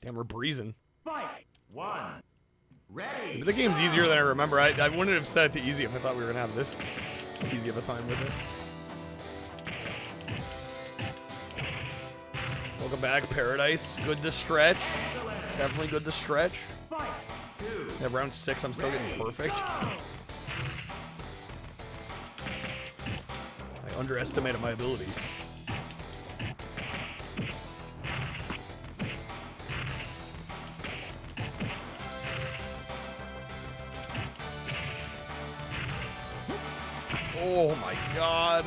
Speaker 16: Damn, we're breezing.
Speaker 6: Fight! 1. Ready.
Speaker 16: Maybe the game's easier than I remember. I wouldn't have set it to easy if I thought we were gonna have this easy of a time with it. Welcome back, Paradise. Good to stretch. Definitely good to stretch. Yeah, round 6, I'm still getting perfect. I underestimated my ability. Oh my god.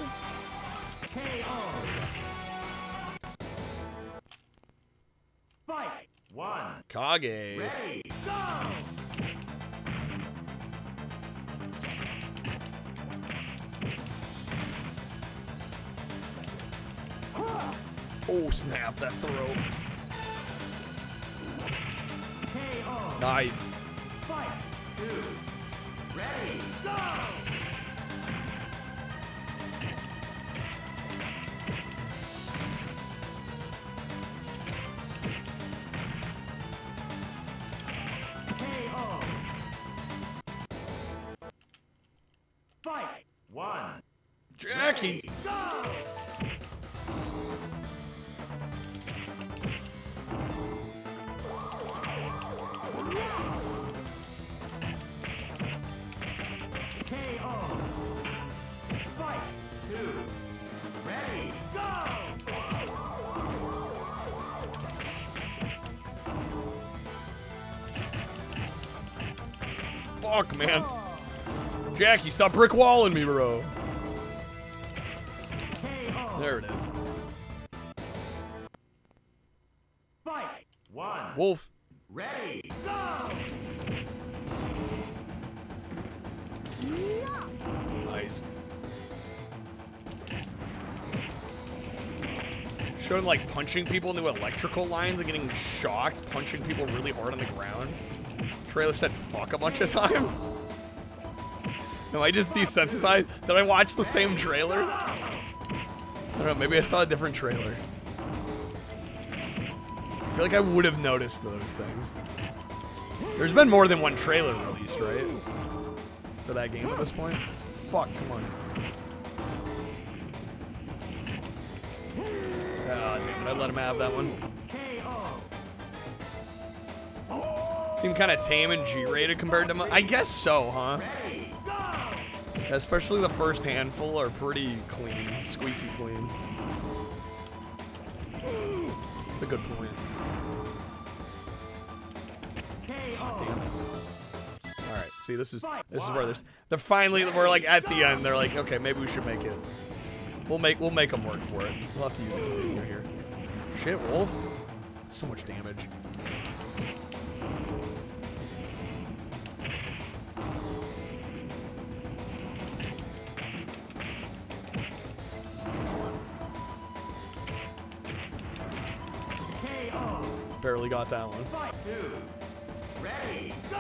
Speaker 6: Fight! 1.
Speaker 16: Kage.
Speaker 6: Ready, go!
Speaker 16: Oh, snap, that throw. Nice.
Speaker 6: Fight. 2. Ready. Go. KO. Fight. 1.
Speaker 16: Jackie.
Speaker 6: Ready, go. KO. Fight. 2. Ready, go.
Speaker 16: Fuck, man. Jackie, stop brick walling me, bro. There it is.
Speaker 6: Fight. 1.
Speaker 16: Wolf.
Speaker 6: Ready, go.
Speaker 16: Nice. Showing like punching people into electrical lines and getting shocked, punching people really hard on the ground. Trailer said fuck a bunch of times. No, I just desensitized. Did I watch the same trailer? I don't know, maybe I saw a different trailer. I feel like I would have noticed those things. There's been more than one trailer released, right? For that game at this point? Fuck, come on. Ah, damn it, I let him have that one. Seem kind of tame and G-rated compared to I guess so, huh? Especially the first handful are pretty clean, squeaky clean. That's a good point. God damn it. All right, see, this is where they're finally, we're like at the end. They're like, okay, maybe we should make it. We'll make them work for it. We'll have to use a continue here. Shit, Wolf. That's so much damage. Barely got that one.
Speaker 6: Fight. 2. Ready, go.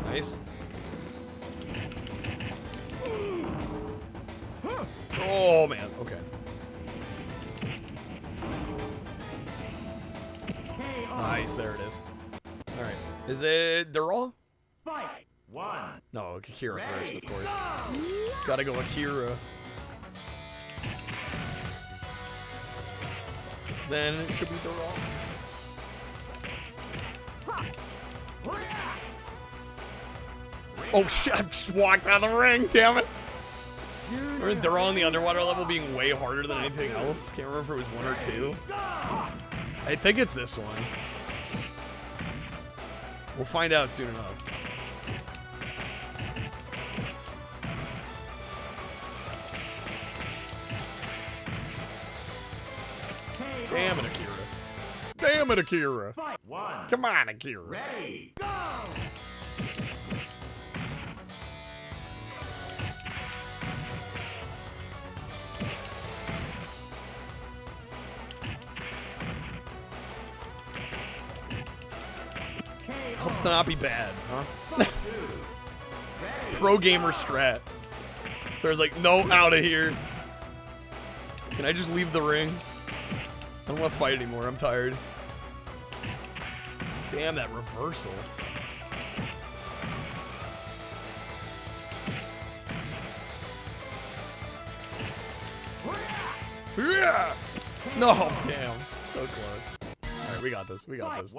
Speaker 16: Nice. Oh man, okay. Nice, there it is. Alright. Is it Dural?
Speaker 6: Fight. 1.
Speaker 16: No, Akira first, of course. Gotta go Akira. Then it should be Dural. Oh shit, I just walked out of the ring, damn it. Remember Dural on the underwater level being way harder than anything else? Can't remember if it was 1 or 2. I think it's this one. We'll find out soon enough. Damn it, Akira. Damn it, Akira.
Speaker 6: Fight. 1.
Speaker 16: Come on, Akira.
Speaker 6: Ready, go.
Speaker 16: Helps to not be bad, huh? Pro gamer strat. So it's like, no, out of here. Can I just leave the ring? I don't want to fight anymore. I'm tired. Damn, that reversal. Yeah! No, damn. So close. All right, we got this. We got this.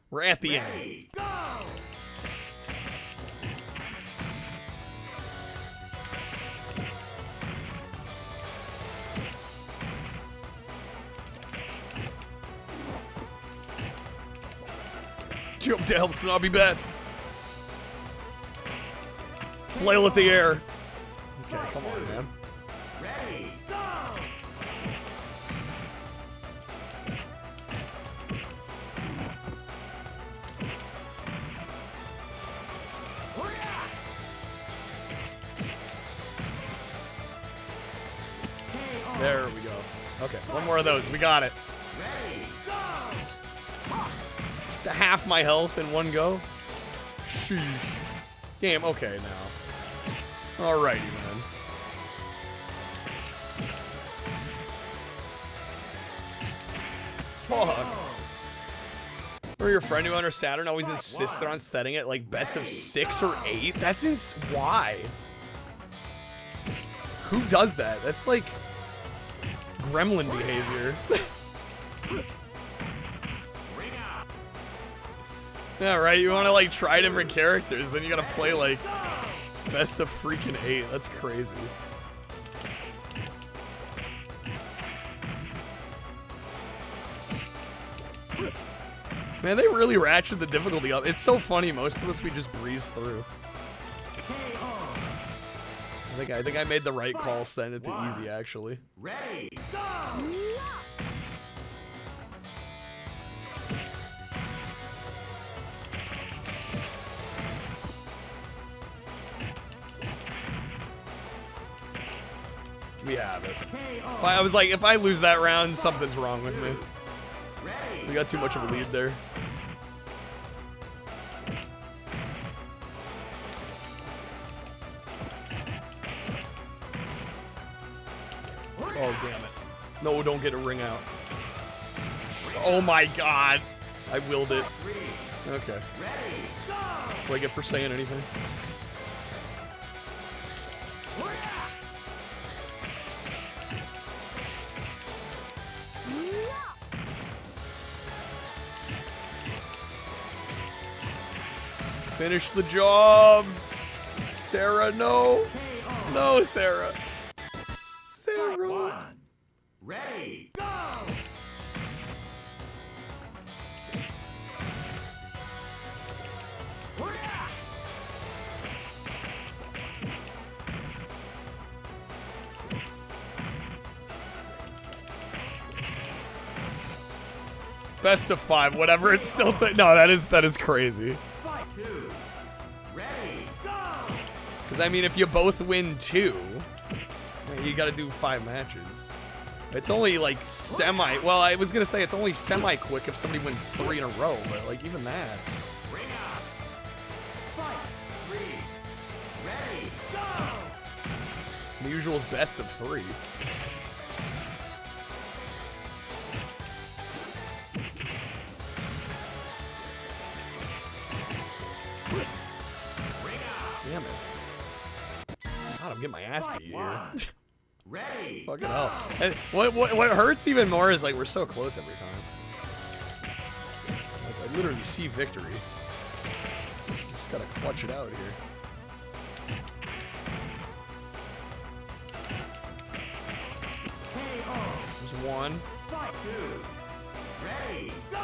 Speaker 16: We're at the end.
Speaker 6: Go.
Speaker 16: Jump to helps not be bad. Flail at the air. Okay, come on, man.
Speaker 6: Ready, go.
Speaker 16: There we go. Okay, one more of those. We got it. The half my health in one go. Sheesh. Game, okay now. Alrighty, man. Fuck. Or your friend who owns Saturn always insisted on setting it like best of 6 or 8? That's why? Who does that? That's like gremlin behavior. Yeah, right? You want to like try different characters, then you gotta play like best of freaking 8. That's crazy. Man, they really ratchet the difficulty up. It's so funny. Most of this we just breeze through. I think I made the right call. Send it to easy, actually.
Speaker 6: Ready, go!
Speaker 16: We have it. I was like, if I lose that round, something's wrong with me. We got too much of a lead there. Oh, damn it. No, don't get a ring out. Oh my god. I willed it. Okay. That's what I get for saying anything. Finish the job. Sarah, no. No, Sarah. Sarah.
Speaker 6: Ready, go!
Speaker 16: Best of 5, whatever. It's still no. That is crazy. Because I mean, if you both win 2, you got to do 5 matches. It's only like semi. Well, I was gonna say it's only semi-quick if somebody wins 3 in a row, but like even that. The usual is best of 3. Damn it. God, I'm getting my ass beat here.
Speaker 6: Ready.
Speaker 16: Fucking hell. And what hurts even more is like we're so close every time. Like I literally see victory. Just gotta clutch it out here. There's 1.
Speaker 6: Fight 2. Ready, go!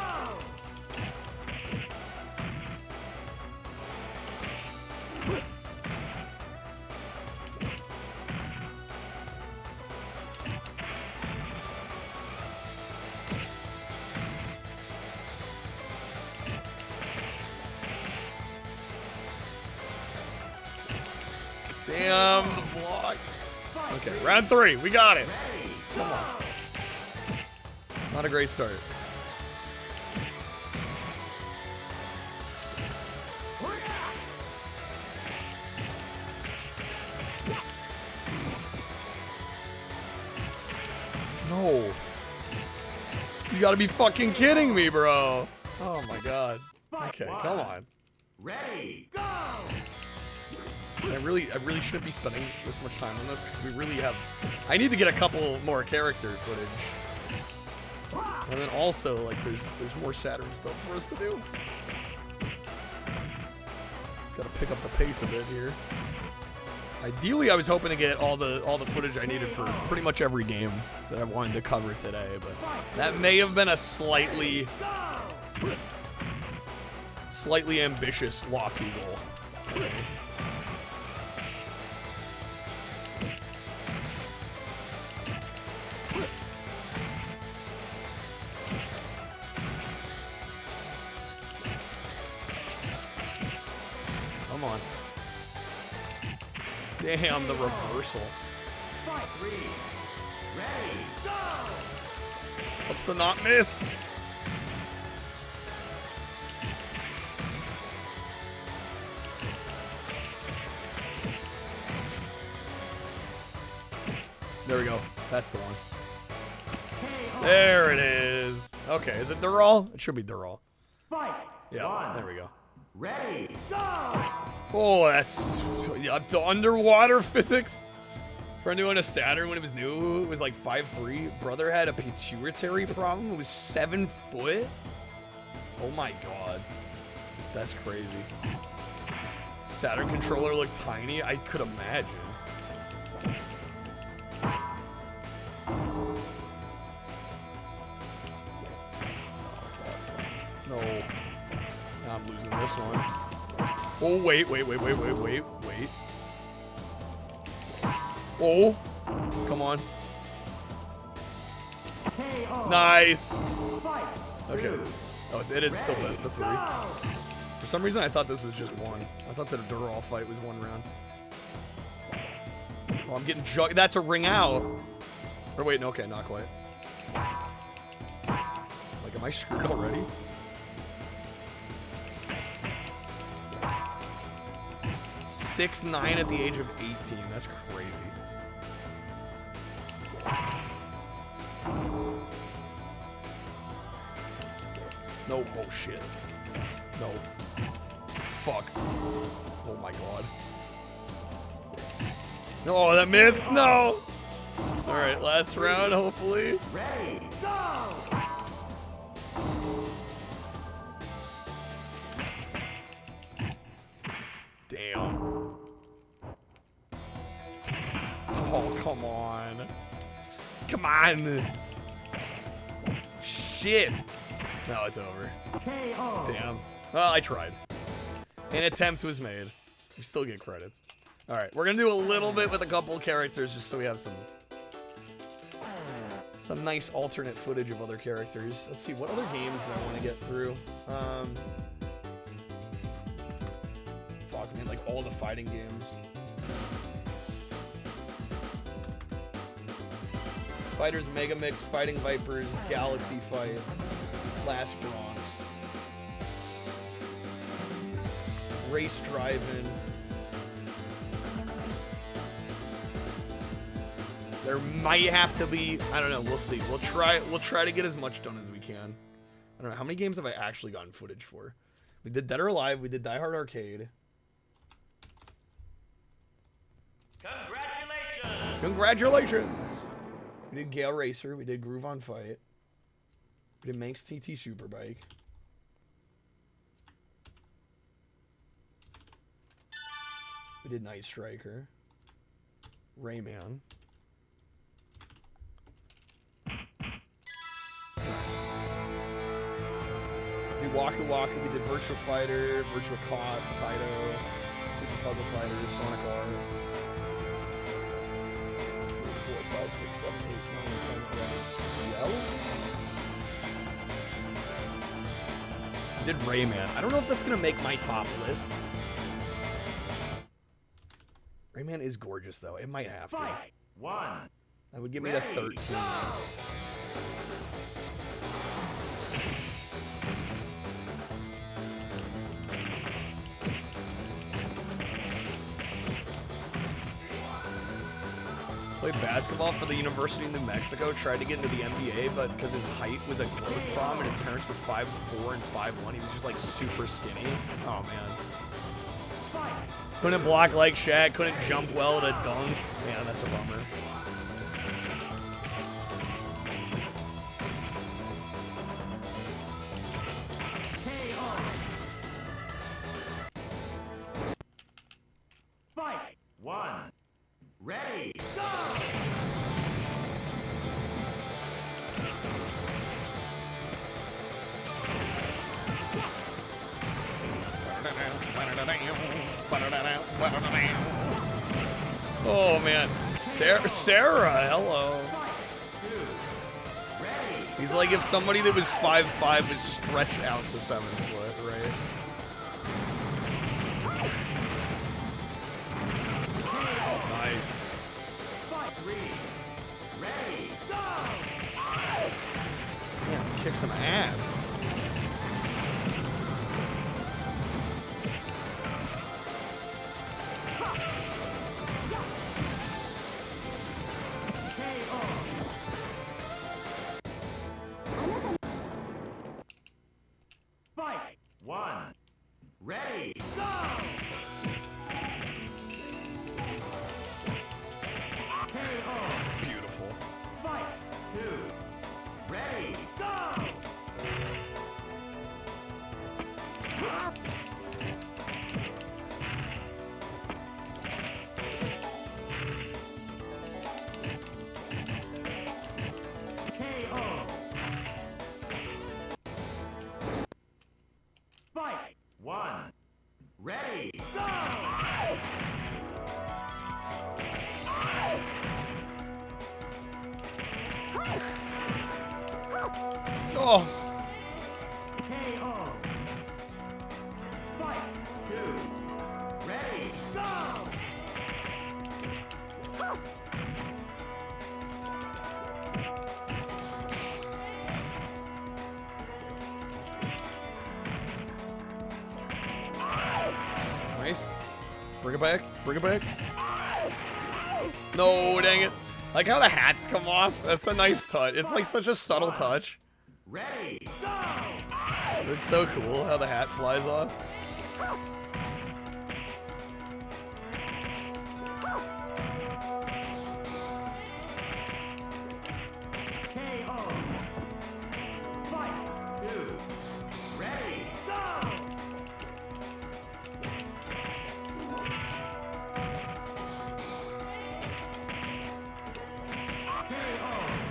Speaker 16: Damn the block. Okay, round 3. We got it. Come on. Not a great start. No. You gotta be fucking kidding me, bro. Oh my god. Okay, come on.
Speaker 6: Ready, go!
Speaker 16: I really shouldn't be spending this much time on this because we really have. I need to get a couple more character footage, and then also like there's more Saturn stuff for us to do. Gotta pick up the pace a bit here. Ideally, I was hoping to get all the footage I needed for pretty much every game that I wanted to cover today, but that may have been a slightly ambitious, lofty goal. Come on. Damn, the reversal.
Speaker 6: Fight 3. Ready,
Speaker 16: What's the not miss? There we go. That's the one. There it is. Okay, is it Dural? It should be Dural. Yeah, there we go.
Speaker 6: Ready, go!
Speaker 16: Oh, that's the underwater physics. For anyone a Saturn when it was new, it was like 5'3". Brother had a pituitary problem. It was 7 foot. Oh my god. That's crazy. Saturn controller looked tiny. I could imagine. No. Now I'm losing this one. Oh, wait. Oh. Come on. Nice. Okay. Oh, it is still best of 3. For some reason, I thought this was just 1. I thought that a Dural fight was 1 round. Oh, I'm getting jugged. That's a ring out. Or wait, no, okay, not quite. Like, am I screwed already? .69 at the age of 18. That's crazy. No. Oh shit. No. Fuck. Oh my god. No, that missed. No. All right, last round, hopefully.
Speaker 6: Ready, go!
Speaker 16: Damn. Oh, come on. Come on. Shit. No, it's over. Damn. Well, I tried. An attempt was made. We still get credits. All right, we're gonna do a little bit with a couple characters just so we have some nice alternate footage of other characters. Let's see, what other games do I want to get through? Fuck, man, like all the fighting games. Fighters Mega Mix, Fighting Vipers, Galaxy Fight, Last Bronx, Race Driving. There might have to be, I don't know, we'll see. We'll try to get as much done as we can. I don't know, how many games have I actually gotten footage for? We did Dead or Alive, we did Die Hard Arcade. Congratulations! We did Gale Racer, we did Groove on Fight. We did Manx TT Superbike. We did Night Striker. Rayman. We did Waku Waku, we did Virtua Fighter, Virtua Cop, Taito, Super Puzzle Fighter, Sonic R. 3, 4, 5, 6, 7, 8, 9, 10, 11, 12. I did Rayman. I don't know if that's gonna make my top list. Rayman is gorgeous though. It might have to.
Speaker 6: Fight. 1.
Speaker 16: That would get me to 13. Played basketball for the University of New Mexico, tried to get into the NBA, but because his height was a growth problem and his parents were 5'4" and 5'1", he was just like super skinny. Oh man. Couldn't block like Shaq, couldn't jump well at a dunk. Man, that's a bummer.
Speaker 6: Fight. 1. Ready, go!
Speaker 16: Oh man, Sarah, hello. He's like if somebody that was 5'5" would stretch out to 7 foot, right? Nice. kick some ass.
Speaker 6: Fight! 1. Ready, go!
Speaker 16: Beautiful.
Speaker 6: Fight! 2. Ready, go! Fight! 1. Ready, go!
Speaker 16: Oh.
Speaker 6: KO. Fight. 2. Ready, go!
Speaker 16: Nice. Bring it back. Bring it back. No, dang it. Like how the hats come off. That's a nice touch. It's like such a subtle touch.
Speaker 6: Ready, go!
Speaker 16: It's so cool how the hat flies off.
Speaker 6: KO. Fight. 2. Ready, go!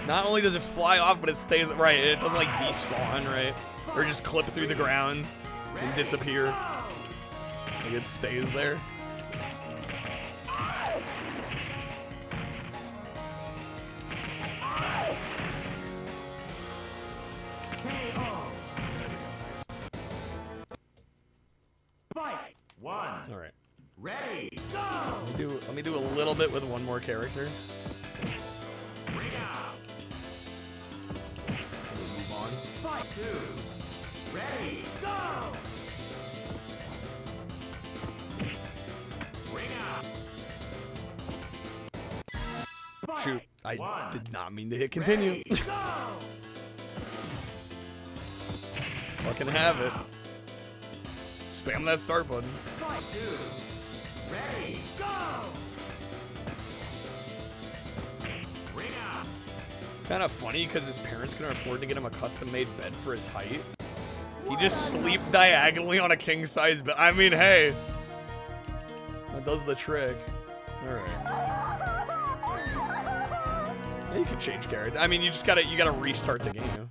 Speaker 16: Not only does it fly off, but it stays right. It doesn't like despawn, right? Or just clip through the ground and disappear. Like it stays there.
Speaker 6: Fight. 1.
Speaker 16: All right.
Speaker 6: Ready, go!
Speaker 16: Let me do a little bit with one more character.
Speaker 6: Ring out.
Speaker 16: Move on.
Speaker 6: Fight. 2. Ready, go! Ring out.
Speaker 16: Shoot, I did not mean to hit continue. Fucking have it. Spam that start button.
Speaker 6: Fight. 2. Ready, go! Ring out.
Speaker 16: Kind of funny because his parents couldn't afford to get him a custom-made bed for his height. He just sleep diagonally on a king-size bed. I mean, hey, that does the trick. All right. Yeah, you can change character. I mean, you gotta restart the game.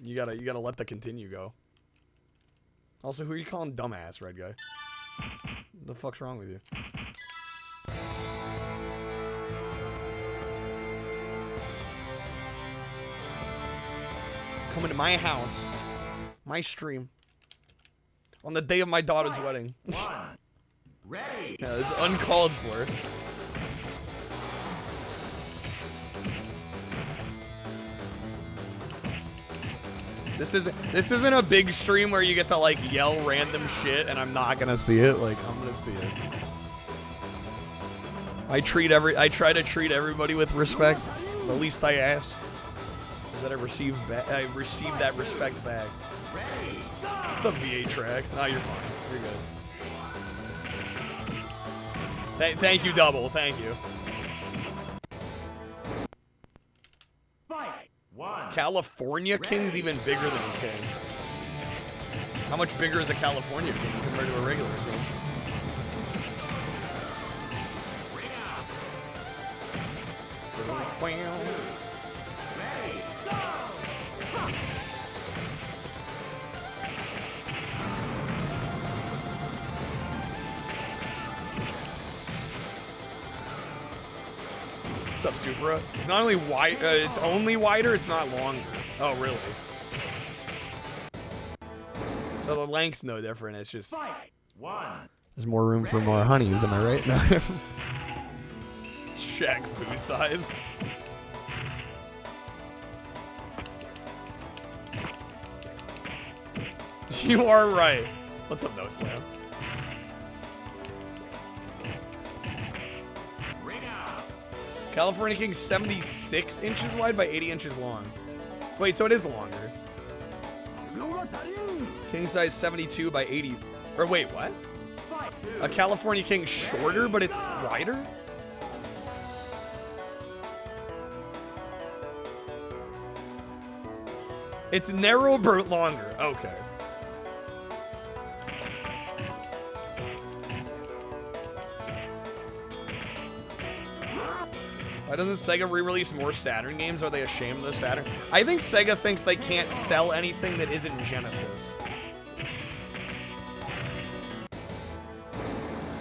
Speaker 16: You gotta let the continue go. Also, who are you calling dumbass, red guy? What the fuck's wrong with you? Coming to my house, my stream, on the day of my daughter's wedding.
Speaker 6: 1. Ready.
Speaker 16: Yeah, it's uncalled for. This isn't a big stream where you get to like yell random shit and I'm not gonna see it. Like I'm gonna see it. I try to treat everybody with respect. The least I ask is that I receive that respect back. It's a VA track. No, you're fine. You're good. Thank you, Double. Thank you.
Speaker 6: Fight. 1.
Speaker 16: California King's even bigger than King. How much bigger is a California King compared to a regular King?
Speaker 6: Ring out.
Speaker 16: Ready,
Speaker 6: go!
Speaker 16: What's up, Supra? It's not only wide, it's only wider, it's not longer. Oh, really? So the length's no different, it's just...
Speaker 6: Fight. 1.
Speaker 16: There's more room for more honeys, am I right? No. Shaq's poo size. You are right. What's up, No Slam? California King 76 inches wide by 80 inches long. Wait, so it is longer. King size 72 by 80. Or wait, what? A California King shorter, but it's wider? It's narrow but longer. Okay. Why doesn't Sega re-release more Saturn games? Are they ashamed of the Saturn? I think Sega thinks they can't sell anything that isn't Genesis.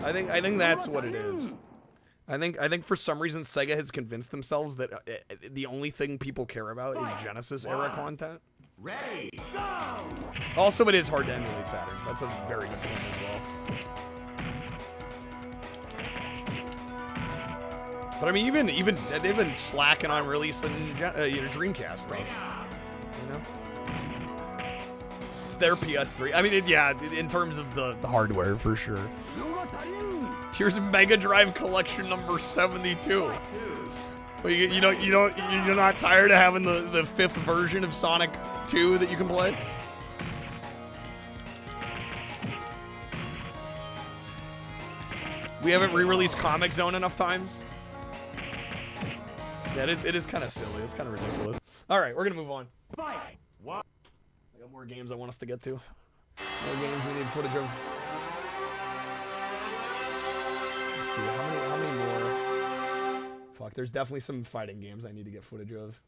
Speaker 16: I think that's what it is. I think for some reason Sega has convinced themselves that the only thing people care about is Genesis era content.
Speaker 6: Ready, go!
Speaker 16: Also, it is hard to emulate Saturn. That's a very good point as well. But I mean, even they've been slacking on releasing Dreamcast stuff. You know, it's their PS3. I mean, yeah, in terms of the hardware for sure. Here's Mega Drive Collection number 72. Well, you're not tired of having the 5th version of Sonic 2 that you can play? We haven't re-released Comic Zone enough times. Yeah, it is kind of silly. It's kind of ridiculous. All right, we're gonna move on. I got more games I want us to get to. More games we need footage of. Let's see, how many more? Fuck, there's definitely some fighting games I need to get footage of.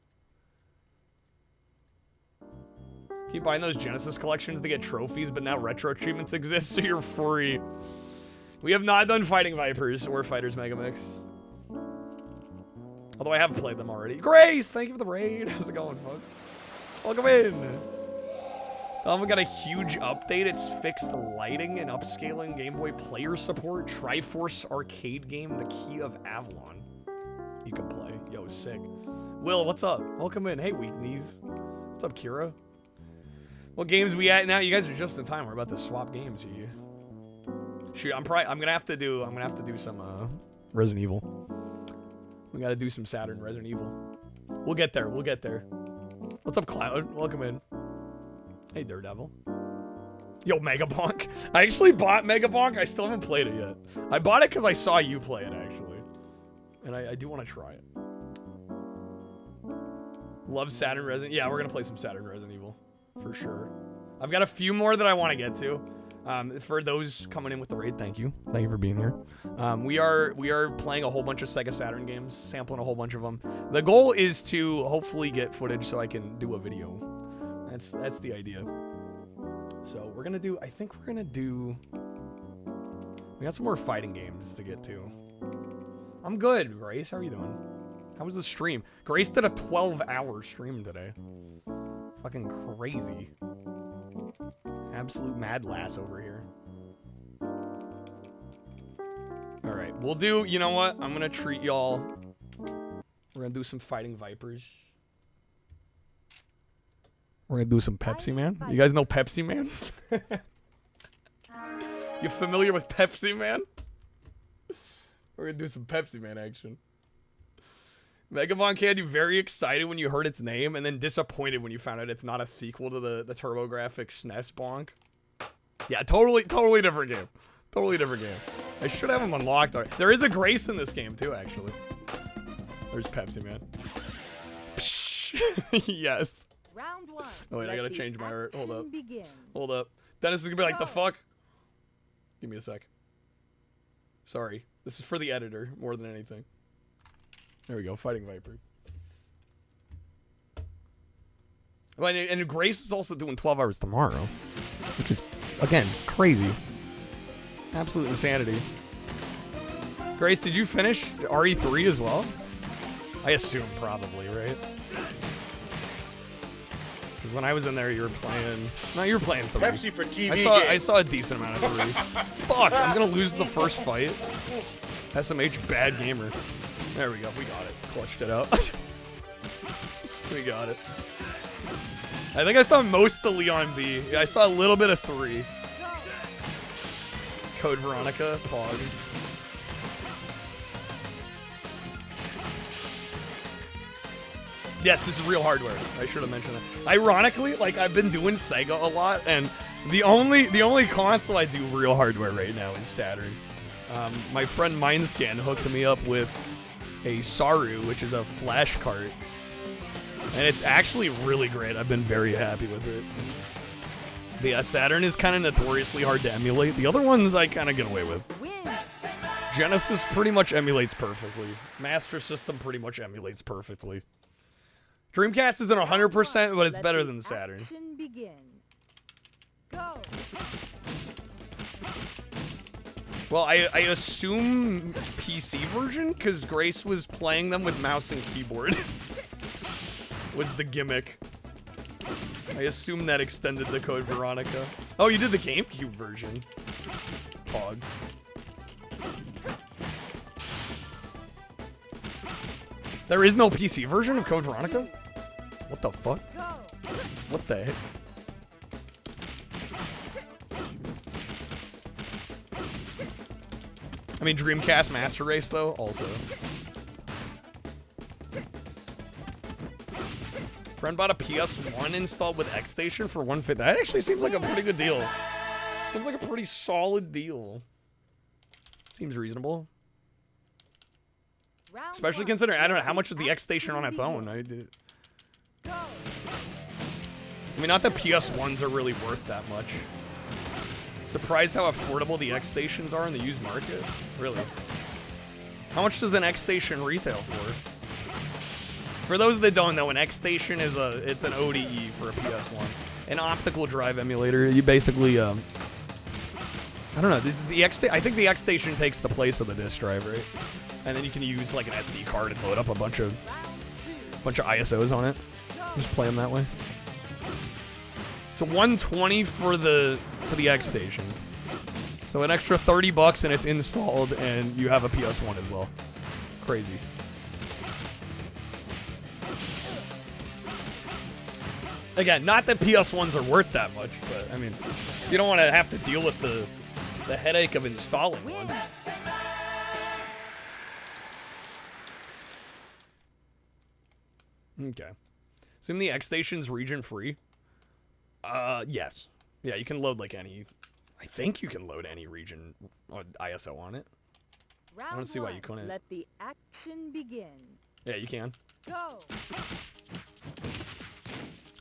Speaker 16: Keep buying those Genesis collections to get trophies, but now retro treatments exist, so you're free. We have not done Fighting Vipers or Fighters Megamix. Although I have played them already. Grace, thank you for the raid. How's it going, folks? Welcome in. We got a huge update. It's fixed lighting and upscaling Game Boy player support. Triforce arcade game, The Key of Avalon. You can play. Yo, sick. Will, what's up? Welcome in. Hey, weak knees. What's up, Kira? What games we at now? You guys are just in time. We're about to swap games. Shoot, I'm gonna have to do some Resident Evil. We gotta do some Saturn Resident Evil. We'll get there. We'll get there. What's up, Cloud? Welcome in. Hey, Daredevil. Yo, Megabonk. I actually bought Megabonk. I still haven't played it yet. I bought it because I saw you play it, actually. And I do want to try it. Love Saturn Resident. Yeah, we're gonna play some Saturn Resident Evil. For sure. I've got a few more that I want to get to. For those coming in with the raid, thank you. Thank you for being here. We are playing a whole bunch of Sega Saturn games, sampling a whole bunch of them. The goal is to hopefully get footage so I can do a video. That's the idea. So we're gonna do. I think we're gonna do. We got some more fighting games to get to. I'm good, Grace. How are you doing? How was the stream? Grace did a 12-hour stream today. Fucking crazy. Absolute mad lass over here. Alright, we'll do, you know what? I'm gonna treat y'all. We're gonna do some Fighting Vipers. We're gonna do some Pepsi Man. You guys know Pepsi Man? You familiar with Pepsi Man? We're gonna do some Pepsi Man action. Megabon Candy, very excited when you heard its name, and then disappointed when you found out it's not a sequel to the TurboGrafx SNES bonk. Yeah, totally different game. Totally different game. I should have them unlocked. There is a Grace in this game, too, actually. There's Pepsi Man. Yes.
Speaker 18: Round one.
Speaker 16: Oh, wait, I gotta change my art. Hold up. Hold up. Dennis is gonna be like, the fuck? Give me a sec. Sorry. This is for the editor, more than anything. There we go, Fighting Viper. Well, and Grace is also doing 12 hours tomorrow, which is, again, crazy. Absolute insanity. Grace, did you finish RE3 as well? I assume, probably, right? Because when I was in there, you were playing... No, you were playing 3.
Speaker 4: Pepsi for TV
Speaker 16: I saw a decent amount of 3. Fuck, I'm gonna lose the first fight. SMH, bad gamer. There we go, we got it. Clutched it out. We got it. I think I saw most of Leon B. Yeah, I saw a little bit of 3. Code Veronica, Pog. Yes, this is real hardware. I should have mentioned that. Ironically, like I've been doing Sega a lot, and the only console I do real hardware right now is Saturn. My friend Mindscan hooked me up with a Saru, which is a flash cart, and it's actually really great. I've been very happy with it. But yeah, Saturn is kind of notoriously hard to emulate. The other ones I kind of get away with. Genesis pretty much emulates perfectly. Master System pretty much emulates perfectly. Dreamcast isn't 100%, but it's better than the Saturn.
Speaker 18: Go.
Speaker 16: Well, I assume PC version, because Grace was playing them with mouse and keyboard. Was the gimmick. I assume that extended the Code Veronica. Oh, you did the GameCube version. Pog. There is no PC version of Code Veronica? What the fuck? What the heck? I mean, Dreamcast Master Race, though, also. Friend bought a PS1 installed with X-Station for $150. That actually seems like a pretty good deal. Seems like a pretty solid deal. Seems reasonable. Especially considering, I don't know, how much is the X-Station on its own? I mean, not that PS1s are really worth that much. Surprised how affordable the X-Stations are in the used market? Really? How much does an X-Station retail for? For those that don't know, an X-Station is it's an ODE for a PS1. An optical drive emulator. You basically, I don't know, I think the X-Station takes the place of the disk drive, right? And then you can use like an SD card and load up a bunch of ISOs on it. Just play them that way. So $120 for the X-Station. So an extra $30 and it's installed, and you have a PS1 as well. Crazy. Again, not that PS1s are worth that much, but I mean, you don't want to have to deal with the headache of installing one. Okay. Assume the X-Station's region free? Yes. Yeah, you can load like any... I think you can load any region or ISO on it. I don't see why you couldn't.
Speaker 18: Let the action begin.
Speaker 16: Yeah, you can.
Speaker 18: Go.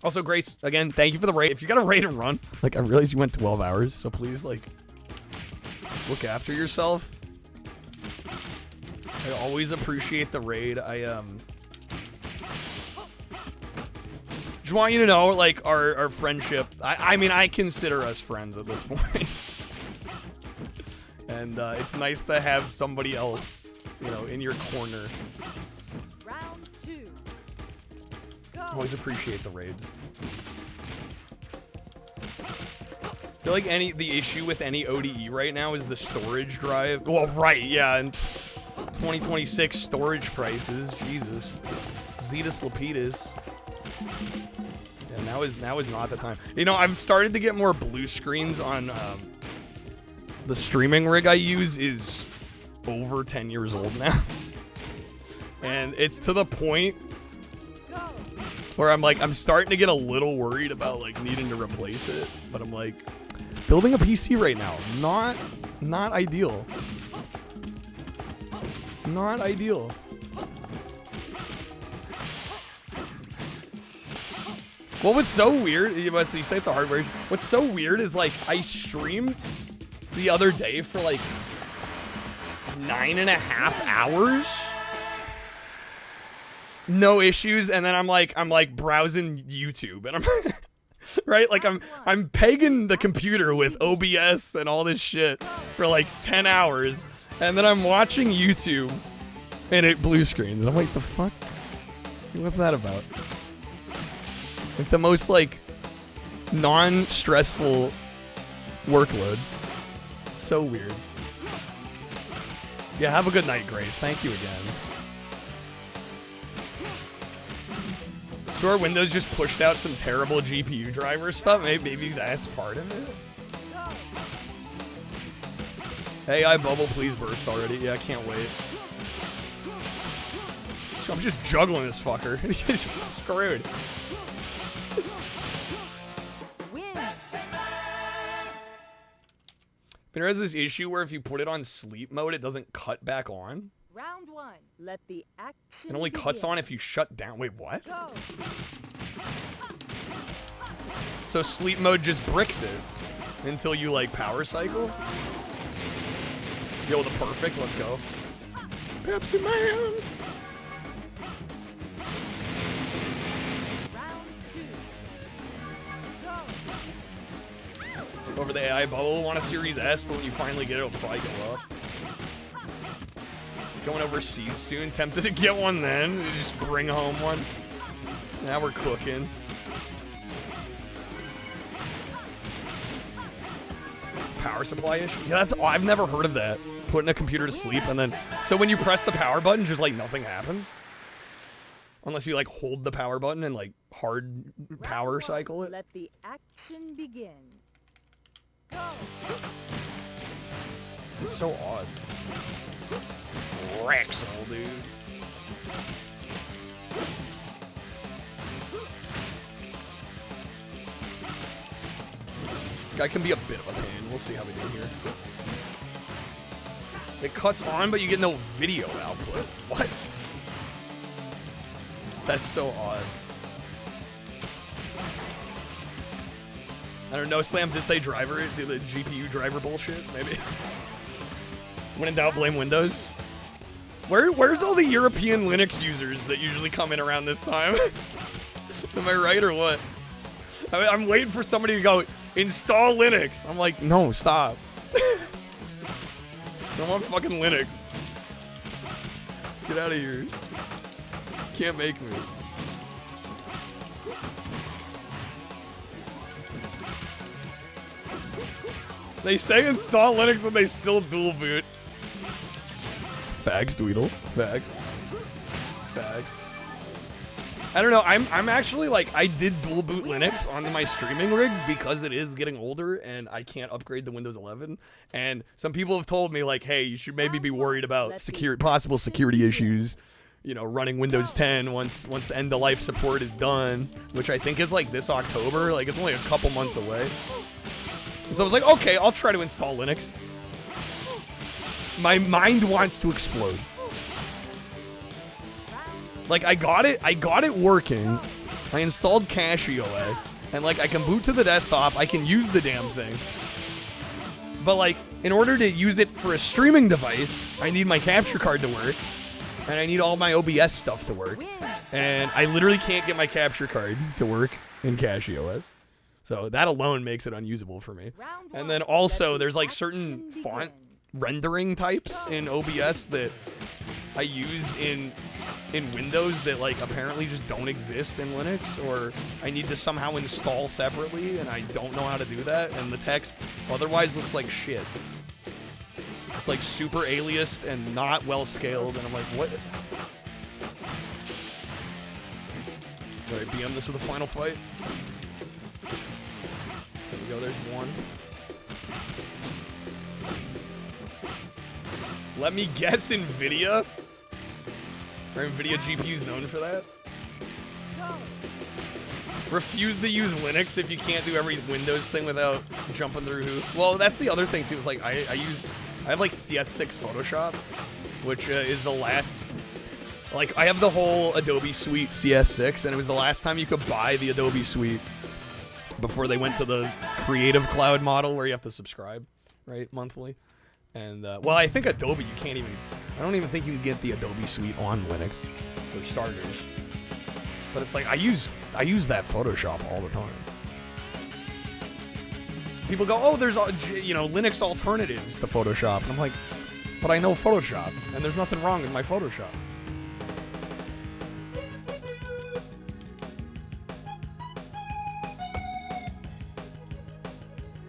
Speaker 16: Also, Grace, again, thank you for the raid. If you got a raid and run, like, I realize you went 12 hours, so please, like, look after yourself. I always appreciate the raid. Just want you to know, like, our friendship. I mean, I consider us friends at this point. And it's nice to have somebody else, you know, in your corner.
Speaker 18: Round 2. Go.
Speaker 16: Always appreciate the raids. I feel like the issue with any ODE right now is the storage drive. Well, right, yeah, and 2026 storage prices, Jesus. Zetus Lapidus. Yeah, now is not the time. You know, I've started to get more blue screens on the streaming rig I use is over 10 years old now. And it's to the point where I'm starting to get a little worried about like needing to replace it, but I'm like, building a PC right now, not ideal. Not ideal. Well, what's so weird, you say it's a hardware issue. What's so weird is like I streamed the other day for like 9.5 hours. No issues, and then I'm like browsing YouTube, and I'm right, like I'm pegging the computer with OBS and all this shit for like 10 hours, and then I'm watching YouTube, and it blue screens, and I'm like, the fuck? What's that about? Like the most like non-stressful workload. So weird. Yeah, have a good night, Grace. Thank you again. Swear Windows just pushed out some terrible GPU driver stuff. Maybe that's part of it. AI bubble, please burst already. Yeah, I can't wait. So I'm just juggling this fucker. He's just screwed. But there is this issue where if you put it on sleep mode, it doesn't cut back on.
Speaker 18: Round 1. Let the action
Speaker 16: It only cuts on if you shut down. Wait, what?
Speaker 18: Go.
Speaker 16: So sleep mode just bricks it until you like power cycle. Yo, the perfect. Let's go. Pepsi Man.
Speaker 18: Round 2. Go.
Speaker 16: Over the AI bubble, want a Series S, but when you finally get it, it'll probably go up. Going overseas soon. Tempted to get one then. Just bring home one. Now we're cooking. Power supply issue? Yeah, that's. Oh, I've never heard of that. Putting a computer to sleep and then. So when you press the power button, just like nothing happens? Unless you like hold the power button and like hard power cycle it?
Speaker 18: Let the action begin. Go.
Speaker 16: It's so odd. Rexel, dude. This guy can be a bit of a pain. We'll see how we do here. It cuts on, but you get no video output. What? That's so odd. I don't know, Slam did say driver, the GPU driver bullshit, maybe. When in doubt, blame Windows. Where's all the European Linux users that usually come in around this time? Am I right or what? I'm waiting for somebody to go, install Linux. I'm like, no, stop. I don't want fucking Linux. Get out of here. Can't make me. They say install Linux and they still dual boot. Fags, Dweedle. Fags. Fags. I don't know. I'm actually like, I did dual boot Linux onto my streaming rig because it is getting older and I can't upgrade to Windows 11. And some people have told me like, hey, you should maybe be worried about possible security issues. You know, running Windows 10 once end of life support is done, which I think is like this October. Like it's only a couple months away. And so I was like, okay, I'll try to install Linux. My mind wants to explode. Like I got it working. I installed CachyOS, and like I can boot to the desktop, I can use the damn thing. But like, in order to use it for a streaming device, I need my capture card to work, and I need all my OBS stuff to work. And I literally can't get my capture card to work in CachyOS. So that alone makes it unusable for me. And then also, there's like certain font rendering types in OBS that I use in Windows that like apparently just don't exist in Linux, or I need to somehow install separately, and I don't know how to do that, and the text otherwise looks like shit. It's like super aliased and not well scaled, and I'm like, what? Alright, BM, this is the final fight. There we go, there's one. Let me guess, NVIDIA? Are NVIDIA GPUs known for that? Refuse to use Linux if you can't do every Windows thing without jumping through who. Well, that's the other thing too. It's like I have like CS6 Photoshop, which is the last. Like I have the whole Adobe suite CS6, and it was the last time you could buy the Adobe suite before they went to the Creative Cloud model where you have to subscribe, right, monthly. And well, I think Adobe you can't even. I don't even think you can get the Adobe suite on Linux for starters. But it's like I use that Photoshop all the time. People go, oh, there's Linux alternatives to Photoshop, and I'm like, but I know Photoshop, and there's nothing wrong with my Photoshop.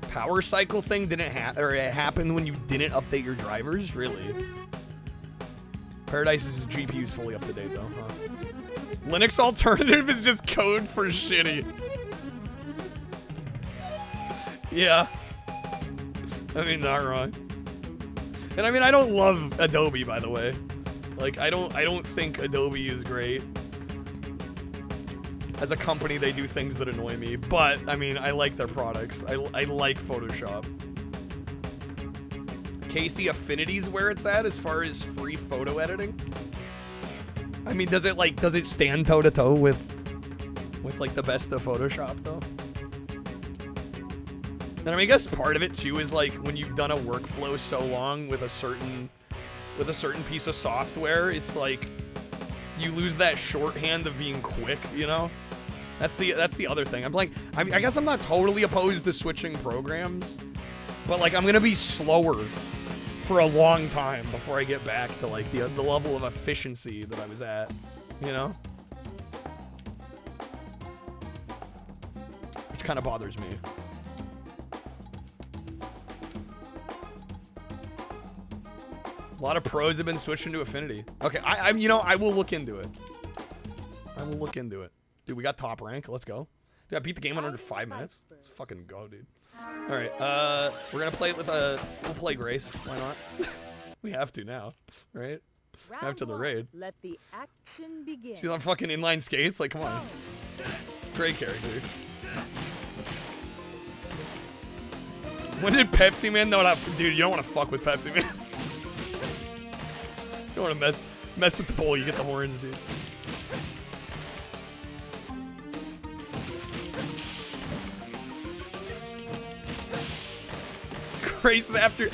Speaker 16: Power cycle thing didn't happen, or it happened when you didn't update your drivers, really. Paradise's GPU's fully up to date though, huh? Linux alternative is just code for shitty. Yeah. I mean, not wrong. And I mean, I don't love Adobe, by the way. Like, I don't think Adobe is great. As a company, they do things that annoy me. But, I mean, I like their products. I like Photoshop. Casey, Affinity's where it's at as far as free photo editing? I mean, does it stand toe-to-toe with like, the best of Photoshop, though? And I mean, I guess part of it, too, is, like, when you've done a workflow so long with a certain piece of software, it's like, you lose that shorthand of being quick, you know? That's the other thing. I guess I'm not totally opposed to switching programs, but, like, I'm gonna be slower for a long time before I get back to, like, the level of efficiency that I was at, you know? Which kind of bothers me. A lot of pros have been switching to Affinity. Okay, you know, I will look into it. I will look into it. Dude, we got top rank. Let's go. Dude, I beat the game in under 5 minutes. Let's fucking go, dude. All right, we're gonna play it with we'll play Grace. Why not? We have to now, right? After the raid.
Speaker 18: Let the action begin.
Speaker 16: She's on fucking inline skates. Like, come on. Great character. When did Pepsi Man? No, not dude. You don't want to fuck with Pepsi Man. You don't want to mess with the bull. You get the horns, dude. Grace after.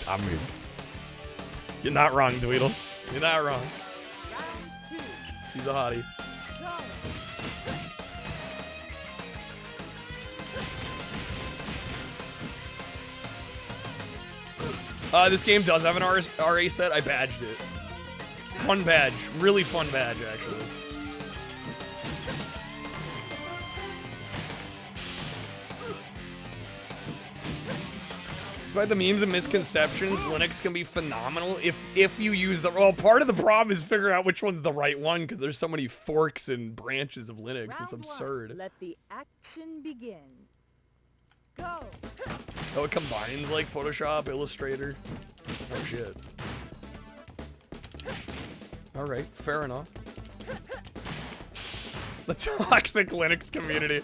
Speaker 16: I mean, you're not wrong, Dweedle. You're not wrong. She's a hottie. This game does have an RA set. I badged it. Fun badge. Really fun badge, actually. Despite the memes and misconceptions, Linux can be phenomenal if you use the... Well, part of the problem is figuring out which one's the right one, because there's so many forks and branches of Linux. It's absurd.
Speaker 18: Let the action begin. Go.
Speaker 16: Oh, it combines, like, Photoshop, Illustrator. Oh, shit. Alright, fair enough. The toxic Linux community.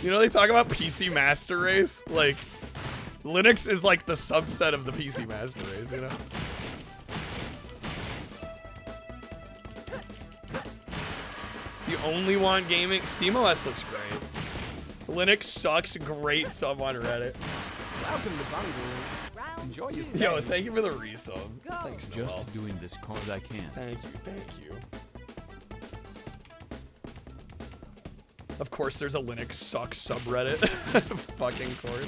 Speaker 16: You know, they talk about PC Master Race? Like, Linux is like the subset of the PC Master Race, you know? You only want gaming? SteamOS looks great. Linux sucks. Great sub on Reddit.
Speaker 8: Welcome to Bungle. Enjoy your stay.
Speaker 16: Yo, thank you for the resub. Thanks, Noel.
Speaker 8: Just doing this cause I can.
Speaker 16: Thank you. Of course, there's a Linux sucks subreddit. Fucking course.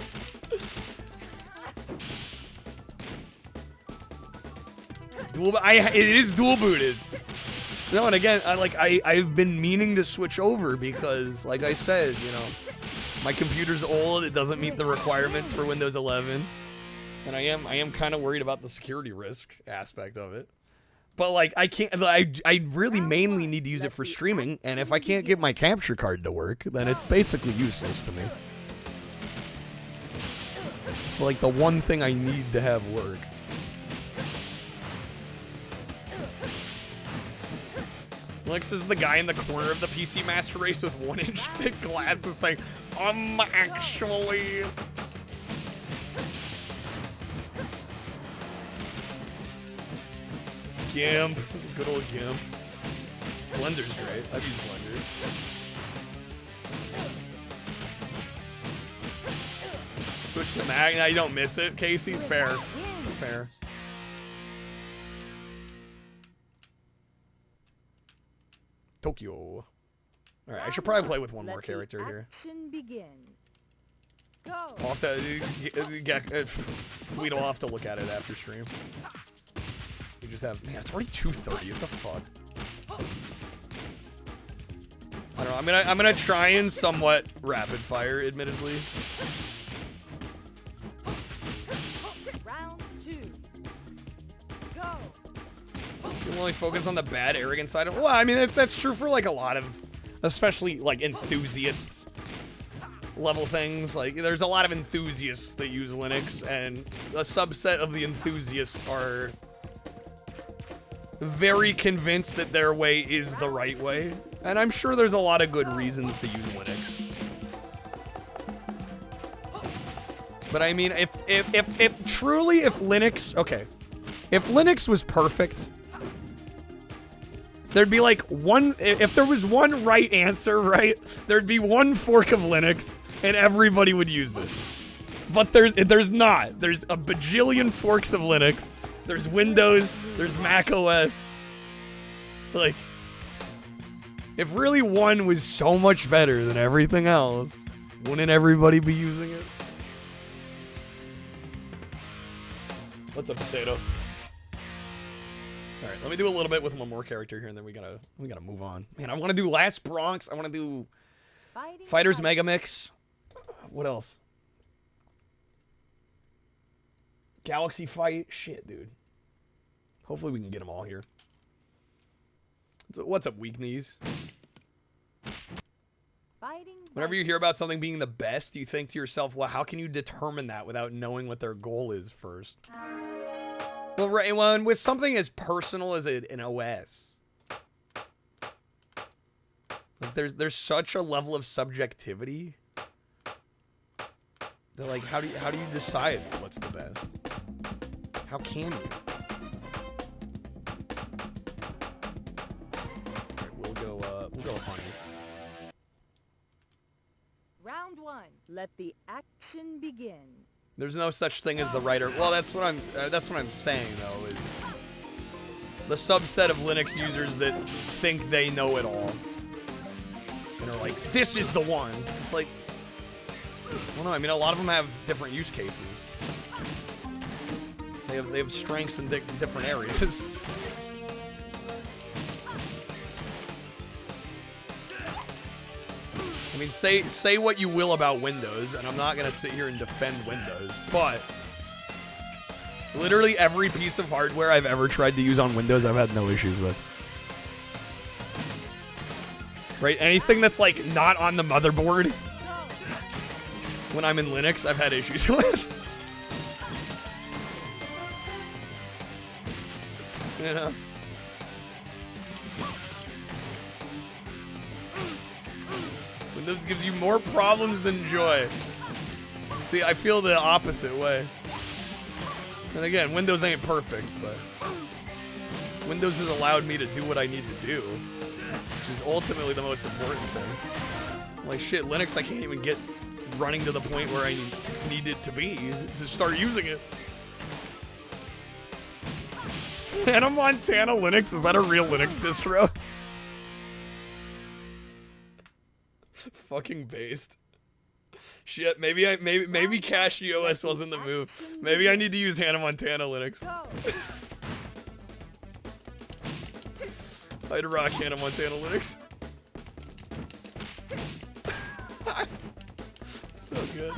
Speaker 16: It is dual booted. No, and again, I've been meaning to switch over because, like I said, you know, my computer's old. It doesn't meet the requirements for Windows 11, and I am kind of worried about the security risk aspect of it. But, like, I can't, I really mainly need to use it for streaming, and if I can't get my capture card to work, then it's basically useless to me. It's like the one thing I need to have work. Lex is the guy in the corner of the PC Master Race with 1-inch thick glasses saying, actually... GIMP. Good old GIMP. Blender's great. I've used Blender. Switch to Mac. Now you don't miss it, Casey? Fair. Fair. Tokyo. Alright, I should probably play with one more character here. I'll have to... Tweedle, I'll have to look at it after stream. We just have... Man, it's already 2:30. What the fuck? I don't know. I'm gonna try and somewhat rapid fire, admittedly.
Speaker 18: Round 2. Go.
Speaker 16: People only focus on the bad, arrogant side of it. Well, I mean, that's true for, like, a lot of, especially, like, enthusiast level things. Like, there's a lot of enthusiasts that use Linux, and a subset of the enthusiasts are very convinced that their way is the right way. And I'm sure there's a lot of good reasons to use Linux. But I mean, if Linux, okay, if Linux was perfect, there'd be like if there was one right answer, right, there'd be one fork of Linux and everybody would use it. But there's not. There's a bajillion forks of Linux. There's Windows, there's Mac OS. Like, if really one was so much better than everything else, wouldn't everybody be using it? What's up, Potato? All right, let me do a little bit with one more character here, and then we gotta move on. Man, I want to do Last Bronx. I want to do Fighters Mega Mix. What else? Galaxy Fight. Shit, dude. Hopefully we can get them all here. So what's up, Weak Knees? Whenever you hear about something being the best, you think to yourself, well, how can you determine that without knowing what their goal is first? Well, right, well, with something as personal as an OS, like there's such a level of subjectivity that, like, how do you decide what's the best? How can you? Right, we'll go honey.
Speaker 18: Round 1. Let the action begin.
Speaker 16: There's no such thing as the writer. Well, that's what I'm saying though, is the subset of Linux users that think they know it all and are like, this is the one. It's like, well, no, I mean, a lot of them have different use cases. They have strengths in different areas. I mean, say what you will about Windows, and I'm not gonna sit here and defend Windows, but literally every piece of hardware I've ever tried to use on Windows, I've had no issues with. Right? Anything that's, like, not on the motherboard, when I'm in Linux, I've had issues with. You know? Windows gives you more problems than joy. See, I feel the opposite way. And again, Windows ain't perfect, but Windows has allowed me to do what I need to do, which is ultimately the most important thing. Like, shit, Linux, I can't even get running to the point where I need it to be to start using it. Hannah Montana Linux, is that a real Linux distro? Fucking based. Shit, maybe Cashy OS wasn't the move. Maybe I need to use Hannah Montana Linux. I'd rock Hannah Montana Linux. So good.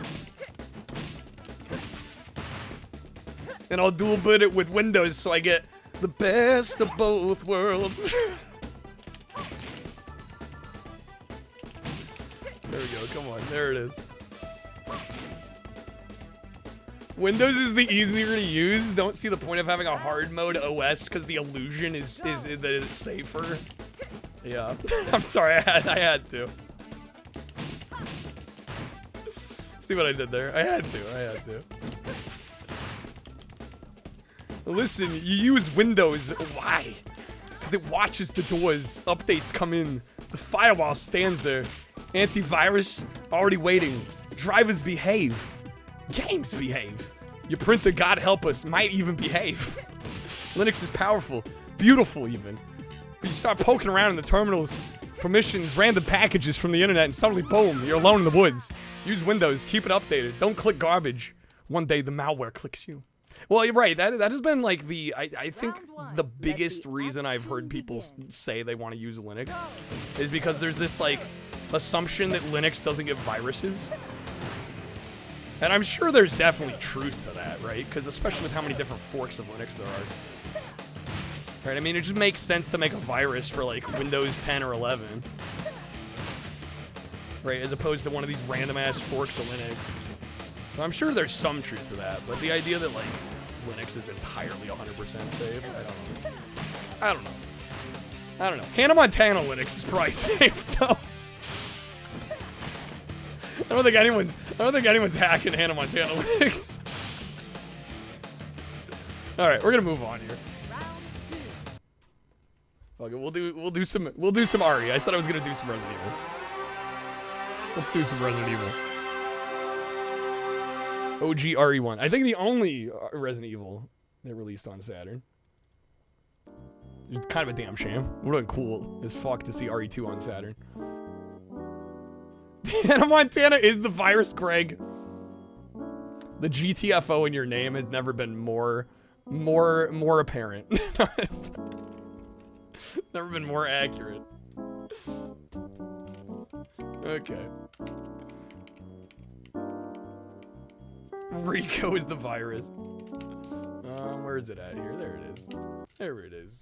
Speaker 16: And I'll dual boot it with Windows so I get the best of both worlds. There we go, come on, there it is. Windows is the easier to use. Don't see the point of having a hard mode OS because the illusion is that it's safer. Yeah, I'm sorry, I had to. See what I did there? I had to. Listen, you use Windows. Why? Because it watches the doors. Updates come in. The firewall stands there. Antivirus already waiting. Drivers behave. Games behave. Your printer, God help us, might even behave. Linux is powerful. Beautiful, even. But you start poking around in the terminals, permissions, random packages from the internet, and suddenly, boom, you're alone in the woods. Use Windows. Keep it updated. Don't click garbage. One day, the malware clicks you. Well, you're right. That has been like I think the biggest reason I've heard people say they want to use Linux is because there's this like assumption that Linux doesn't get viruses. And I'm sure there's definitely truth to that, right? Because especially with how many different forks of Linux there are. Right? I mean, it just makes sense to make a virus for like Windows 10 or 11. Right? As opposed to one of these random ass forks of Linux. So I'm sure there's some truth to that, but the idea that like Linux is entirely 100% safe, I don't know. Hannah Montana Linux is probably safe though. I don't think anyone's hacking Hannah Montana Linux. All right, we're gonna move on here. Okay, we'll do some RE. I said I was gonna do some Resident Evil. Let's do some Resident Evil. OG RE1. I think the only Resident Evil they released on Saturn. It's kind of a damn shame. It would have been cool as fuck to see RE2 on Saturn. Hannah Montana is the virus, Greg. The GTFO in your name has never been more apparent. Never been more accurate. Okay. Rico is the virus. Where is it at here? There it is. There it is.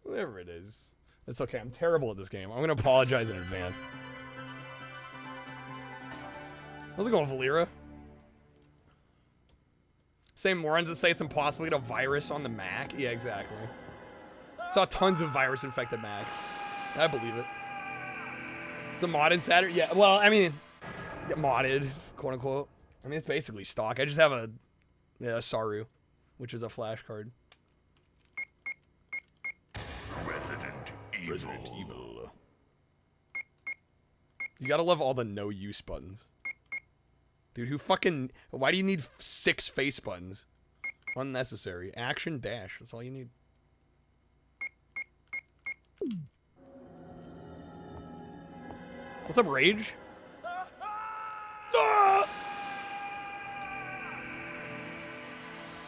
Speaker 16: There it is. It's okay. I'm terrible at this game. I'm gonna apologize in advance. How's it going, Valera? Same morons that say it's impossible to get a virus on the Mac. Yeah, exactly. Saw tons of virus-infected Macs. I believe it. It's a modded Saturn? Yeah, well, I mean, modded, quote-unquote. I mean, it's basically stock. I just have a Saru, which is a flash card. Resident Evil. You gotta love all the no-use buttons. Dude, why do you need 6 face buttons? Unnecessary. Action dash, that's all you need. What's up, Rage? Ah!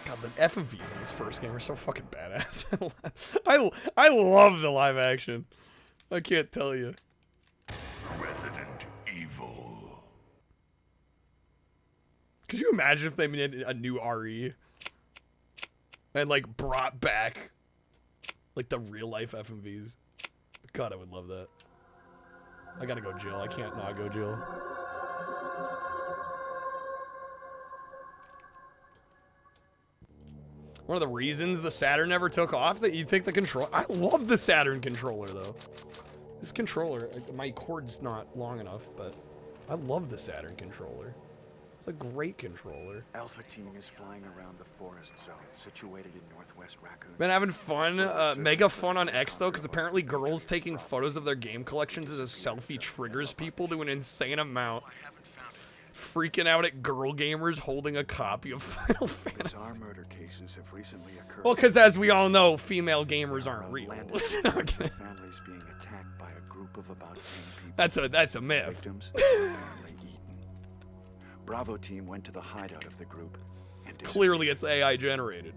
Speaker 16: God, the FMVs in this first game are so fucking badass. I love the live action. I can't tell you.
Speaker 6: Resident Evil.
Speaker 16: Could you imagine if they made a new RE and like brought back like the real life FMVs? God, I would love that. I gotta go Jill. I can't not go Jill. One of the reasons the Saturn never took off, that you'd think the control. I love the Saturn controller though. This controller, my cord's not long enough, but I love the Saturn controller. It's a great controller.
Speaker 4: Alpha team is flying around the forest zone situated in northwest Raccoon.
Speaker 16: Been having fun, mega fun on X though, because apparently girls taking photos of their game collections as a selfie triggers people to an insane amount. Freaking out at girl gamers holding a copy of Final Fantasy.
Speaker 4: Bizarre murder cases have recently occurred.
Speaker 16: Well, because as we all know, female gamers aren't real.
Speaker 4: Families being attacked by a group of about 10 people.
Speaker 16: That's a myth.
Speaker 4: Victims apparently eaten. Bravo team went to the hideout of the group and
Speaker 16: clearly it's AI generated.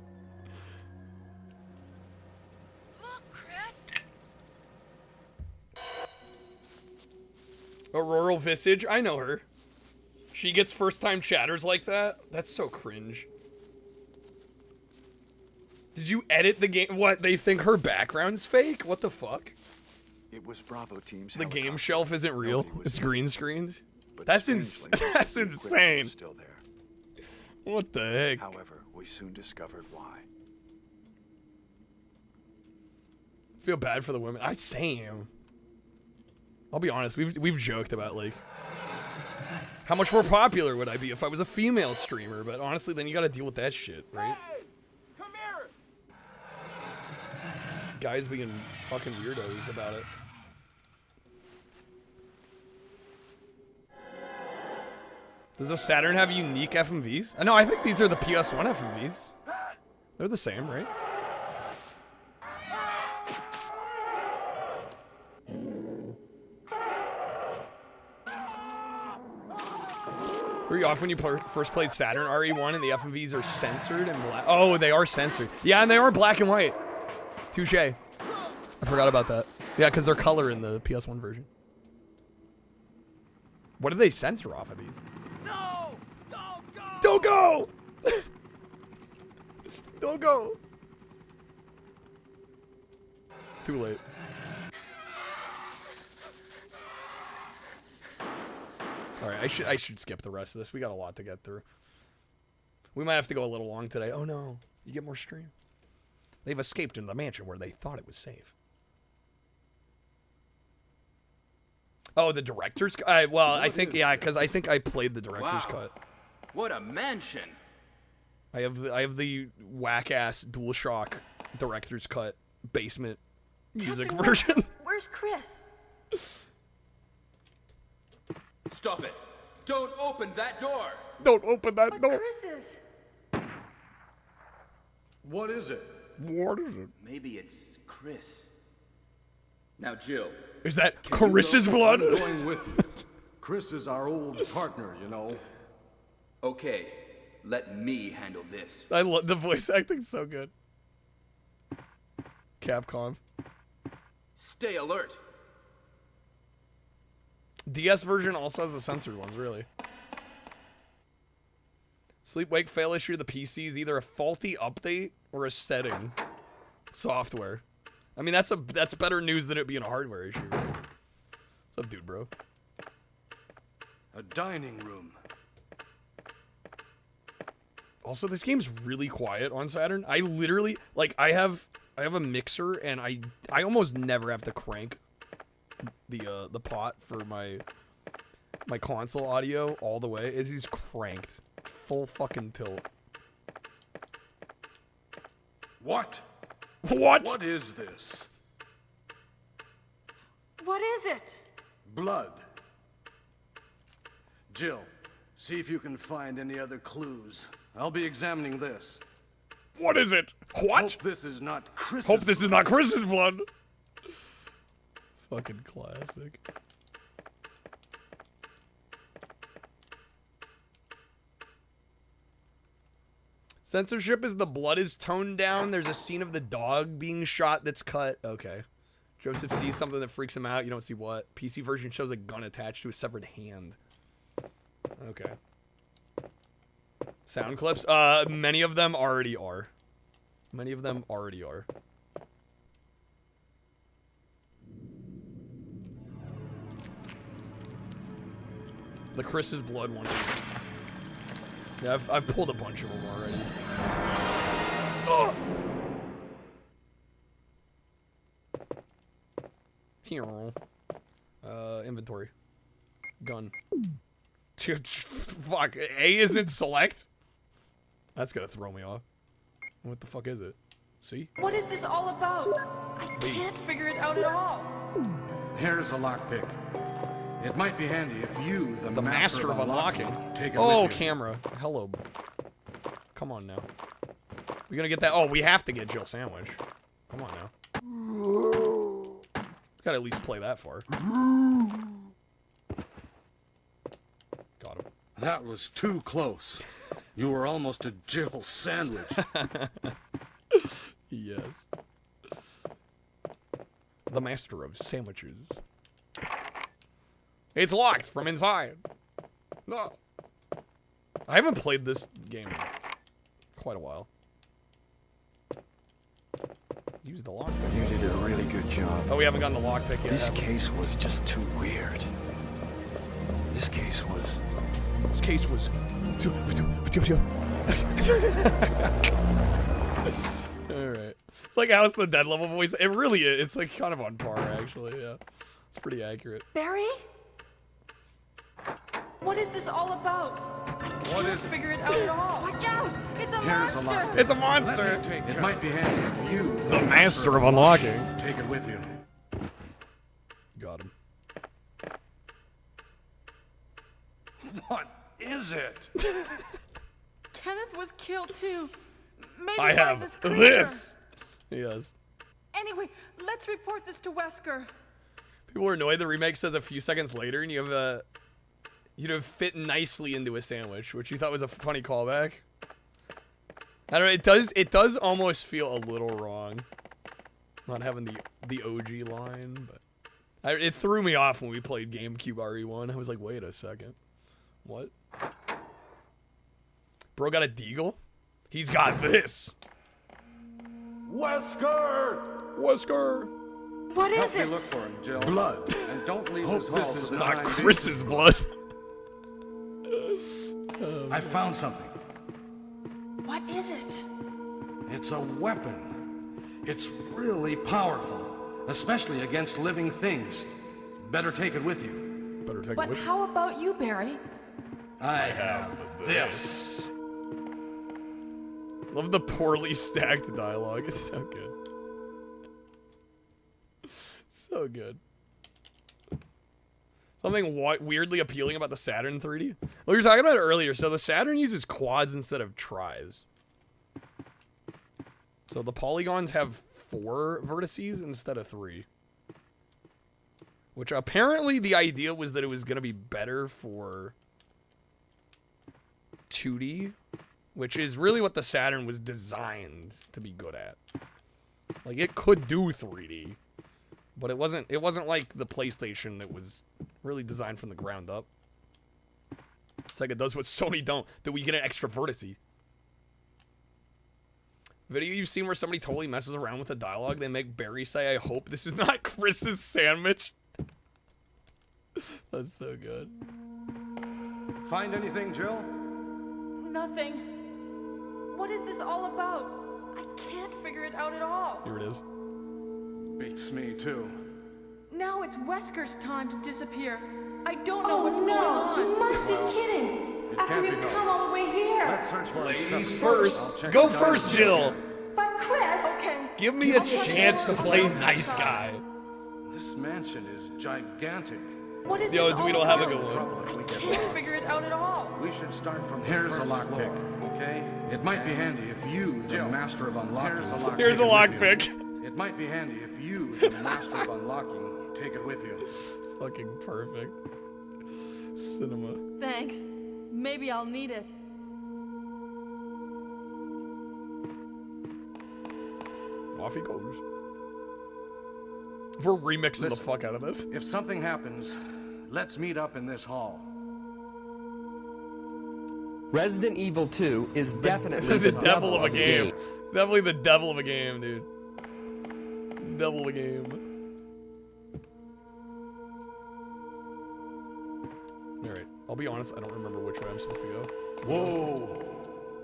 Speaker 19: Look, Chris.
Speaker 16: Auroral Visage, I know her. She gets first-time chatters like that? That's so cringe. Did you edit the game? What, they think her background's fake? What the fuck?
Speaker 4: It was Bravo team's
Speaker 16: The game shelf isn't real. It's green screened. That's insane.
Speaker 4: Still there.
Speaker 16: What the heck?
Speaker 4: However, we soon discovered why.
Speaker 16: Feel bad for the women. Same. I'll be honest. We've joked about like how much more popular would I be if I was a female streamer? But honestly, then you got to deal with that shit, right?
Speaker 9: Hey, come here.
Speaker 16: Guys being fucking weirdos about it. Does the Saturn have unique FMVs? No, I think these are the PS1 FMVs. They're the same, right? Were you off when you first played Saturn RE1 and the FMVs are censored and black? Oh, they are censored. Yeah, and they are black and white. Touche. I forgot about that. Yeah, because they're color in the PS1 version. What did they censor off of these?
Speaker 9: No! Don't go!
Speaker 16: Don't go! Don't go! Too late. All right, I should skip the rest of this. We got a lot to get through. We might have to go a little long today. Oh no, you get more stream. They've escaped into the mansion where they thought it was safe. Oh, the director's cut? Well, I think, yeah, because I think I played the director's cut.
Speaker 9: What a mansion.
Speaker 16: I have the whack-ass DualShock director's cut basement music version.
Speaker 19: Where's Chris?
Speaker 9: Stop it. Don't open that door.
Speaker 16: Don't open that door.
Speaker 19: Chris is.
Speaker 5: What is it?
Speaker 16: What is it?
Speaker 9: Maybe it's Chris. Now, Jill.
Speaker 16: Is that Chris's blood?
Speaker 5: I'm going with you. Chris is our old partner, you know.
Speaker 9: Okay, let me handle this.
Speaker 16: I love the voice acting, so good. Capcom.
Speaker 9: Stay alert.
Speaker 16: DS version also has the censored ones, really. Sleep-wake fail issue to the PC is either a faulty update or a setting software. I mean, that's better news than it being a hardware issue, right? What's up, dude, bro?
Speaker 5: A dining room.
Speaker 16: Also, this game's really quiet on Saturn. I literally, like, I have a mixer, and I almost never have to crank the pot for my console audio all the way. It is cranked full fucking tilt.
Speaker 5: What?
Speaker 16: What?
Speaker 5: What is this?
Speaker 19: What is it?
Speaker 5: Blood. Jill, see if you can find any other clues. I'll be examining this.
Speaker 16: What is it? What?
Speaker 5: Hope this is not Chris's
Speaker 16: Hope this is not Chris's blood. Fucking classic. Censorship is the blood is toned down. There's a scene of the dog being shot that's cut. Okay. Joseph sees something that freaks him out. You don't see what. PC version shows a gun attached to a severed hand. Okay. Sound clips? Many of them already are. Many of them already are. The Chris's blood one. Yeah, I've pulled a bunch of them already. Oh! Here. Inventory. Gun. Fuck. A isn't select? That's gonna throw me off. What the fuck is it? See?
Speaker 19: What is this all about? I can't figure it out at all.
Speaker 5: Here's a lockpick. It might be handy if you, the
Speaker 16: master of unlocking,
Speaker 5: take it
Speaker 16: oh,
Speaker 5: with you.
Speaker 16: camera. Hello. Come on now. We're gonna get that. Oh, we have to get Jill sandwich. Come on now. Gotta at least play that far. Got him.
Speaker 5: That was too close. You were almost a Jill sandwich.
Speaker 16: Yes. The master of sandwiches. It's locked from inside. No. I haven't played this game in quite a while. Use the lockpick.
Speaker 4: You did a really good job.
Speaker 16: Oh, we haven't gotten the lockpick yet.
Speaker 4: This case was just too weird. This case was...
Speaker 16: This case was... Alright. It's like House of the Dead level voice. It really is. It's like kind of on par, actually. Yeah. It's pretty accurate.
Speaker 19: Barry? What is this all about? I can't figure it out at all. Watch out! It's a
Speaker 5: Here's
Speaker 19: monster!
Speaker 5: a lockpick.
Speaker 16: It's a monster!
Speaker 5: Let me take it might be handy if you,
Speaker 16: The master of unlocking.
Speaker 5: take it with you.
Speaker 16: Got him.
Speaker 5: What is it?
Speaker 19: Kenneth was killed too. Maybe
Speaker 16: I
Speaker 19: by
Speaker 16: have
Speaker 19: this creature.
Speaker 16: this! Yes.
Speaker 19: Anyway, let's report this to Wesker.
Speaker 16: People are annoyed the remake says a few seconds later and you have a... You'd have fit nicely into a sandwich, which you thought was a funny callback. I don't know, it does almost feel a little wrong. Not having the OG line, but... it threw me off when we played GameCube RE1. I was like, wait a second. What? Bro got a deagle? He's got this!
Speaker 5: Wesker!
Speaker 16: Wesker!
Speaker 19: What is
Speaker 5: Help
Speaker 19: it?
Speaker 5: me look for him, Jill. Blood. And don't leave this hall.
Speaker 16: This is
Speaker 5: for the
Speaker 16: not
Speaker 5: time being.
Speaker 16: Chris's blood.
Speaker 5: I found something.
Speaker 19: What is it?
Speaker 5: It's a weapon. It's really powerful, especially against living things. Better take it with you.
Speaker 16: Better take
Speaker 19: But how about you, Barry?
Speaker 5: I have this.
Speaker 16: Love the poorly stacked dialogue. It's so good. So good. Something weirdly appealing about the Saturn 3D. Well, we were talking about it earlier. So the Saturn uses quads instead of tris. So the polygons have 4 vertices instead of 3. Which apparently the idea was that it was going to be better for 2D. Which is really what the Saturn was designed to be good at. Like, it could do 3D. But it wasn't like the PlayStation that was really designed from the ground up. Sega does what Sony don't. That we get an extra vertice. Video you've seen where somebody totally messes around with the dialogue. They make Barry say, "I hope this is not Chris's sandwich." That's so good.
Speaker 5: Find anything, Jill?
Speaker 19: Nothing. What is this all about? I can't figure it out at all.
Speaker 16: Here it is.
Speaker 5: Beats me, too.
Speaker 19: Now it's Wesker's time to disappear. I don't know what's going on.
Speaker 23: You must be kidding. After we've come all the way here.
Speaker 5: Let's search for
Speaker 16: Ladies first. Go first, Jill.
Speaker 23: But Chris.
Speaker 19: Okay.
Speaker 16: Give me a chance to play nice guy.
Speaker 5: This mansion is gigantic.
Speaker 19: What is
Speaker 16: Yo,
Speaker 19: this
Speaker 16: we
Speaker 19: all
Speaker 16: don't have a
Speaker 19: about?
Speaker 16: good one.
Speaker 19: I can't figure it out at all.
Speaker 5: We should start from here's a lockpick, okay? It might be handy if you, the master of unlocking,
Speaker 16: Here's a lockpick.
Speaker 5: It might be handy if you, the master of unlocking, take it with you.
Speaker 16: Fucking perfect. Cinema.
Speaker 19: Thanks. Maybe I'll need it.
Speaker 16: Off he goes. We're remixing the fuck out of this.
Speaker 5: If something happens, let's meet up in this hall.
Speaker 7: Resident Evil 2 is definitely
Speaker 16: the devil of a game. Definitely the devil of a game, dude. Devil of a game. Alright, I'll be honest, I don't remember which way I'm supposed to go.
Speaker 5: Whoa!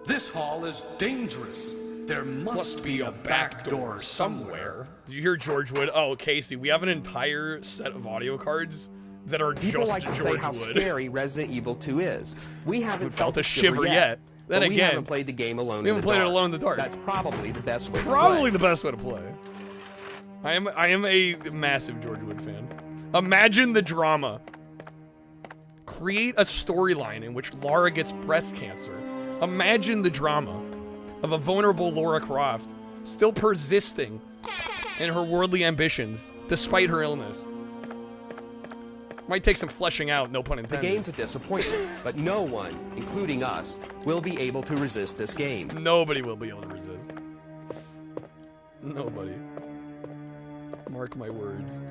Speaker 5: This hall is dangerous. There must be a back door somewhere.
Speaker 16: Did you hear George Wood? Oh, Casey, we have an entire set of audio cards that are
Speaker 7: People
Speaker 16: just
Speaker 7: like to say
Speaker 16: George
Speaker 7: how
Speaker 16: Wood.
Speaker 7: scary Resident Evil 2 is. We haven't
Speaker 16: felt a
Speaker 7: shiver
Speaker 16: shiver yet. Then
Speaker 7: but
Speaker 16: again,
Speaker 7: we haven't played the game alone.
Speaker 16: We haven't played it alone in the dark.
Speaker 7: That's probably the best way.
Speaker 16: Probably the best way to play. I am a massive George Wood fan. Imagine the drama. Create a storyline in which Lara gets breast cancer. Imagine the drama of a vulnerable Lara Croft still persisting in her worldly ambitions despite her illness. Might take some fleshing out, no pun
Speaker 7: The
Speaker 16: intended.
Speaker 7: game's a disappointment, but no one, including us, will be able to resist this game.
Speaker 16: Nobody will be able to resist. Nobody. Mark my words.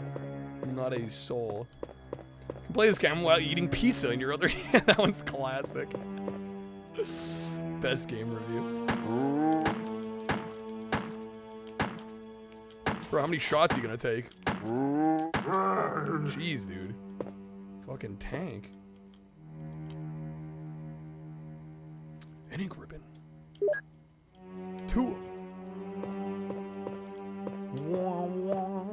Speaker 16: Not a soul. You can play this game while eating pizza in your other hand. That one's classic. Best game review. Bro, how many shots are you gonna take? Jeez, dude. Fucking tank. An ink ribbon. 2 of them. Wah, wah.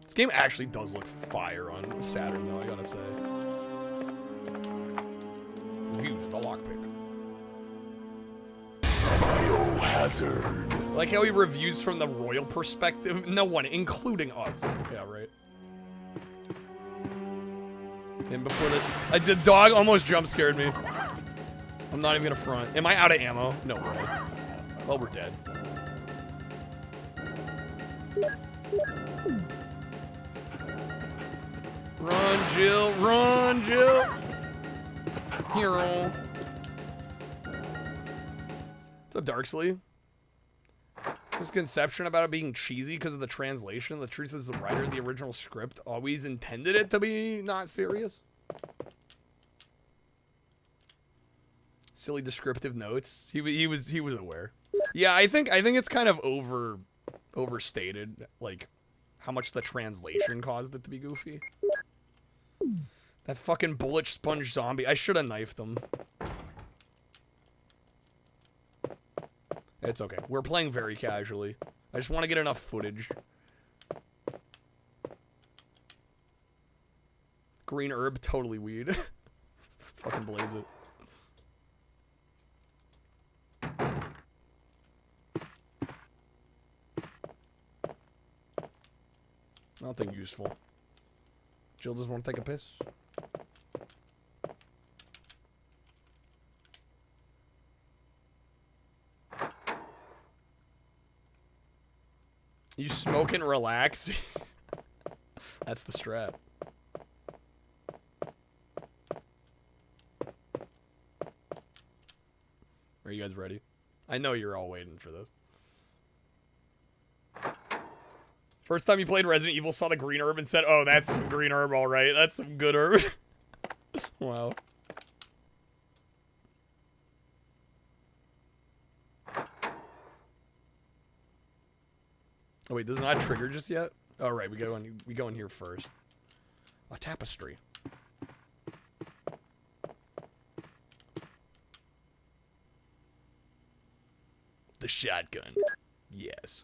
Speaker 16: This game actually does look fire on Saturn, though, I gotta say. Reviews, the lockpick. Biohazard. I like how he reviews from the royal perspective. No one, including us. Yeah, right. And before the dog almost jump scared me. I'm not even gonna front. Am I out of ammo? No way. Well, we're dead. Run, Jill. Run, Jill. Hero. What's up, Darksley? Misconception about it being cheesy because of the translation. The truth is the writer of the original script always intended it to be not serious. Silly descriptive notes. He was aware. Yeah, I think it's kind of overstated, like how much the translation caused it to be goofy. That fucking bullet sponge zombie. I should have knifed him. It's okay. We're playing very casually. I just want to get enough footage. Green herb, totally weed. Fucking blaze it. Nothing useful. Jill doesn't want to take a piss. You smoke and relax. That's the strat. Are you guys ready? I know you're all waiting for this. First time you played Resident Evil, saw the green herb and said, oh, that's some green herb, all right. That's some good herb. Wow. Oh, wait, does it not trigger just yet? Oh, right, we go in here first. A tapestry. The shotgun. Yes.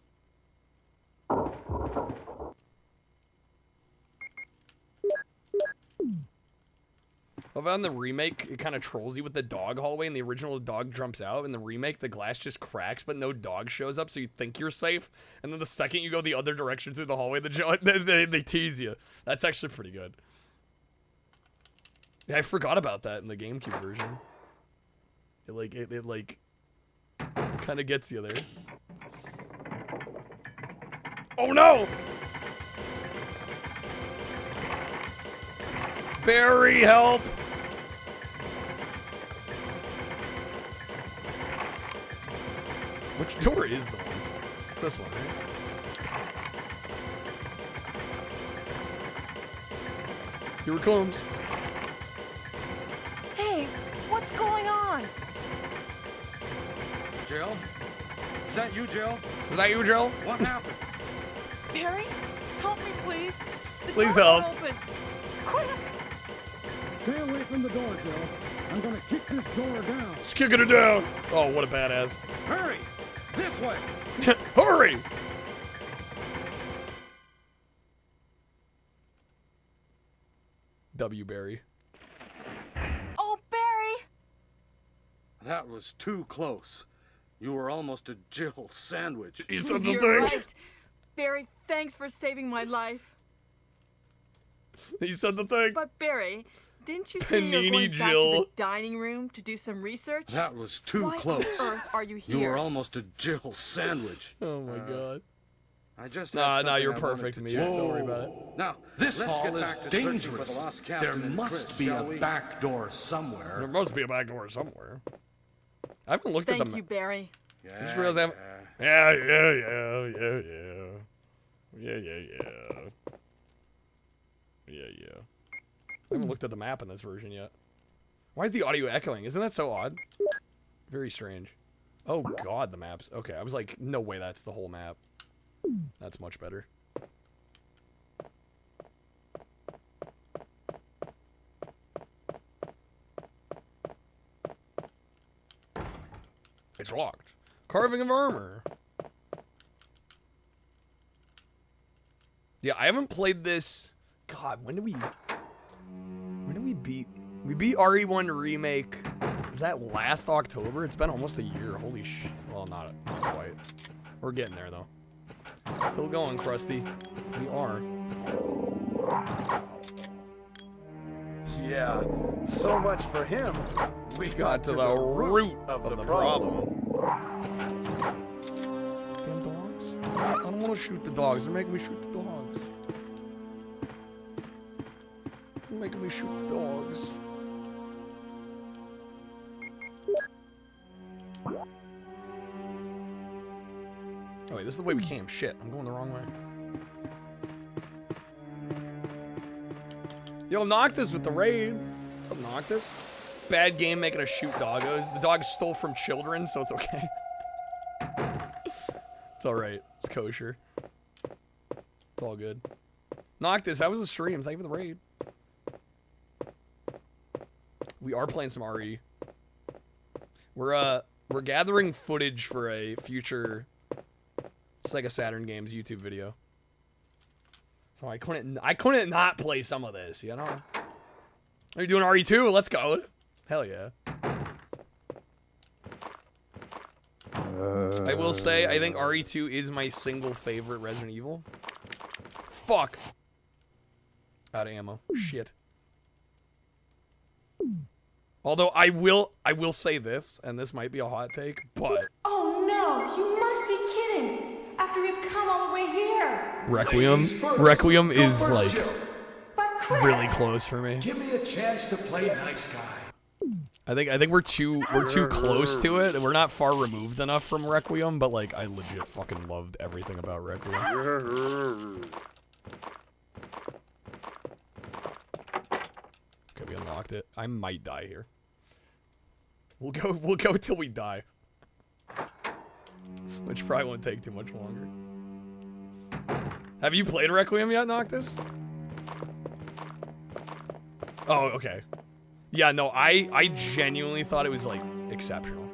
Speaker 16: Well, on the remake, it kind of trolls you with the dog hallway. In the original, the dog jumps out. In the remake, the glass just cracks, but no dog shows up, so you think you're safe. And then the second you go the other direction through the hallway, they tease you. That's actually pretty good. Yeah, I forgot about that in the GameCube version. It like kind of gets you there. Oh no! Barry, help! Which door is the one? It's this one, right? Here it comes.
Speaker 19: Hey, what's going on?
Speaker 5: Jill? Is that you, Jill?
Speaker 16: Is that you, Jill?
Speaker 5: What happened?
Speaker 19: Barry, help me, please. The
Speaker 16: Please
Speaker 19: door won't
Speaker 16: help.
Speaker 19: Open. Quick!
Speaker 11: Stay away from the door, Jill. I'm gonna kick this door down.
Speaker 16: Just kicking it down. Oh, what a badass.
Speaker 5: Hurry! This way!
Speaker 16: Hurry! W. Barry.
Speaker 19: Oh, Barry!
Speaker 5: That was too close. You were almost a Jill sandwich.
Speaker 16: You said the
Speaker 19: You're
Speaker 16: thing.
Speaker 19: right. Barry, thanks for saving my life.
Speaker 16: He said the thing.
Speaker 19: But Barry, didn't you say you were
Speaker 16: Panini
Speaker 19: going back to
Speaker 16: Jill.
Speaker 19: the dining room to do some research?
Speaker 5: That was too
Speaker 19: Why
Speaker 5: close.
Speaker 19: on earth are you here?
Speaker 5: You were almost a Jill sandwich.
Speaker 16: Oh my god.
Speaker 5: I just
Speaker 16: Nah,
Speaker 5: had
Speaker 16: nah,
Speaker 5: something
Speaker 16: you're
Speaker 5: I
Speaker 16: perfect,
Speaker 5: wanted
Speaker 16: me.
Speaker 5: to
Speaker 16: Don't worry
Speaker 5: check.
Speaker 16: about it.
Speaker 5: Now, this let's hall get is back to searching for the dangerous. lost There captain and must Chris, be shall a we? back door somewhere.
Speaker 16: There must be a back door somewhere. I haven't looked at
Speaker 19: Thank
Speaker 16: the
Speaker 19: you, Barry.
Speaker 16: I just realized I haven't... Yeah. I haven't looked at the map in this version yet. Why is the audio echoing? Isn't that so odd? Very strange. Oh god, the maps. Okay, I was like, no way that's the whole map. That's much better. It's locked. Carving of armor. Yeah, I haven't played this. God, when did we beat? We beat RE1 Remake. Was that last October? It's been almost a year. Holy sh. Well, not quite. We're getting there though. Still going, Krusty. We are.
Speaker 4: Yeah, so much for him. We
Speaker 16: Got to the root of the problem. Damn dogs. I don't want to shoot the dogs. They're making me shoot the dogs. They're making me shoot the dogs. Oh wait, this is the way we came. Shit, I'm going the wrong way. Yo, Noctis with the raid. What's up, Noctis? Bad game making us shoot doggos. The dogs stole from children, so it's okay. It's alright. It's kosher. It's all good. Noctis, how was the stream? Thank you for the raid. We are playing some RE. We're gathering footage for a future SEGA Saturn Games YouTube video. So I couldn't not play some of this, you know? Are you doing RE2? Let's go. Hell yeah. I will say, I think RE2 is my single favorite Resident Evil. Fuck. Out of ammo. Shit. Although I will say this, and this might be a hot take, but
Speaker 19: Oh no, you must be kidding! After we've come all the way here!
Speaker 16: Requiem is like really close for me.
Speaker 6: Give me a chance to play nice guy.
Speaker 16: I think we're too close to it, and we're not far removed enough from Requiem, but like I legit fucking loved everything about Requiem. Okay, we unlocked it. I might die here. We'll go till we die. Which probably won't take too much longer. Have you played Requiem yet, Noctis? Oh, okay. Yeah, no, I genuinely thought it was like exceptional.